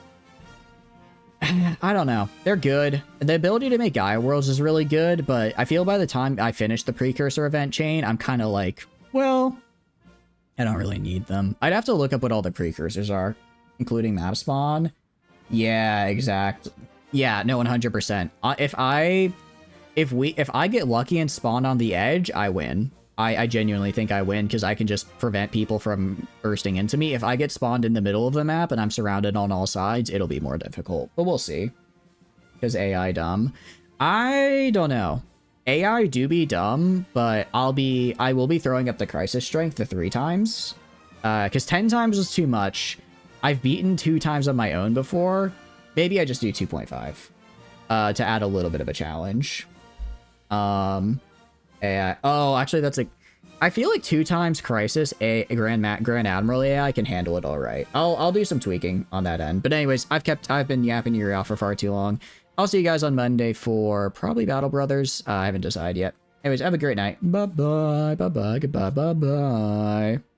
I don't know. They're good. The ability to make Gaia Worlds is really good, but I feel by the time I finish the Precursor event chain, I'm kind of like, well, I don't really need them. I'd have to look up what all the Precursors are, including map spawn. Yeah, exact. Yeah, no, 100%. If I get lucky and spawn on the edge, I win. I genuinely think I win because I can just prevent people from bursting into me. If I get spawned in the middle of the map and I'm surrounded on all sides, it'll be more difficult. But we'll see. Because AI dumb. I don't know. AI do be dumb, but I will be throwing up the Crisis Strength the 3 times. Because 10 times was too much. I've beaten 2 times on my own before. Maybe I just do 2.5. To add a little bit of a challenge. AI. Oh, actually, that's like... I feel like 2 times Crisis, Grand Admiral AI can handle it all right. I'll do some tweaking on that end. But anyways, I've been yapping your ear out for far too long. I'll see you guys on Monday for probably Battle Brothers. I haven't decided yet. Anyways, have a great night. Bye-bye. Bye-bye. Goodbye. Bye-bye.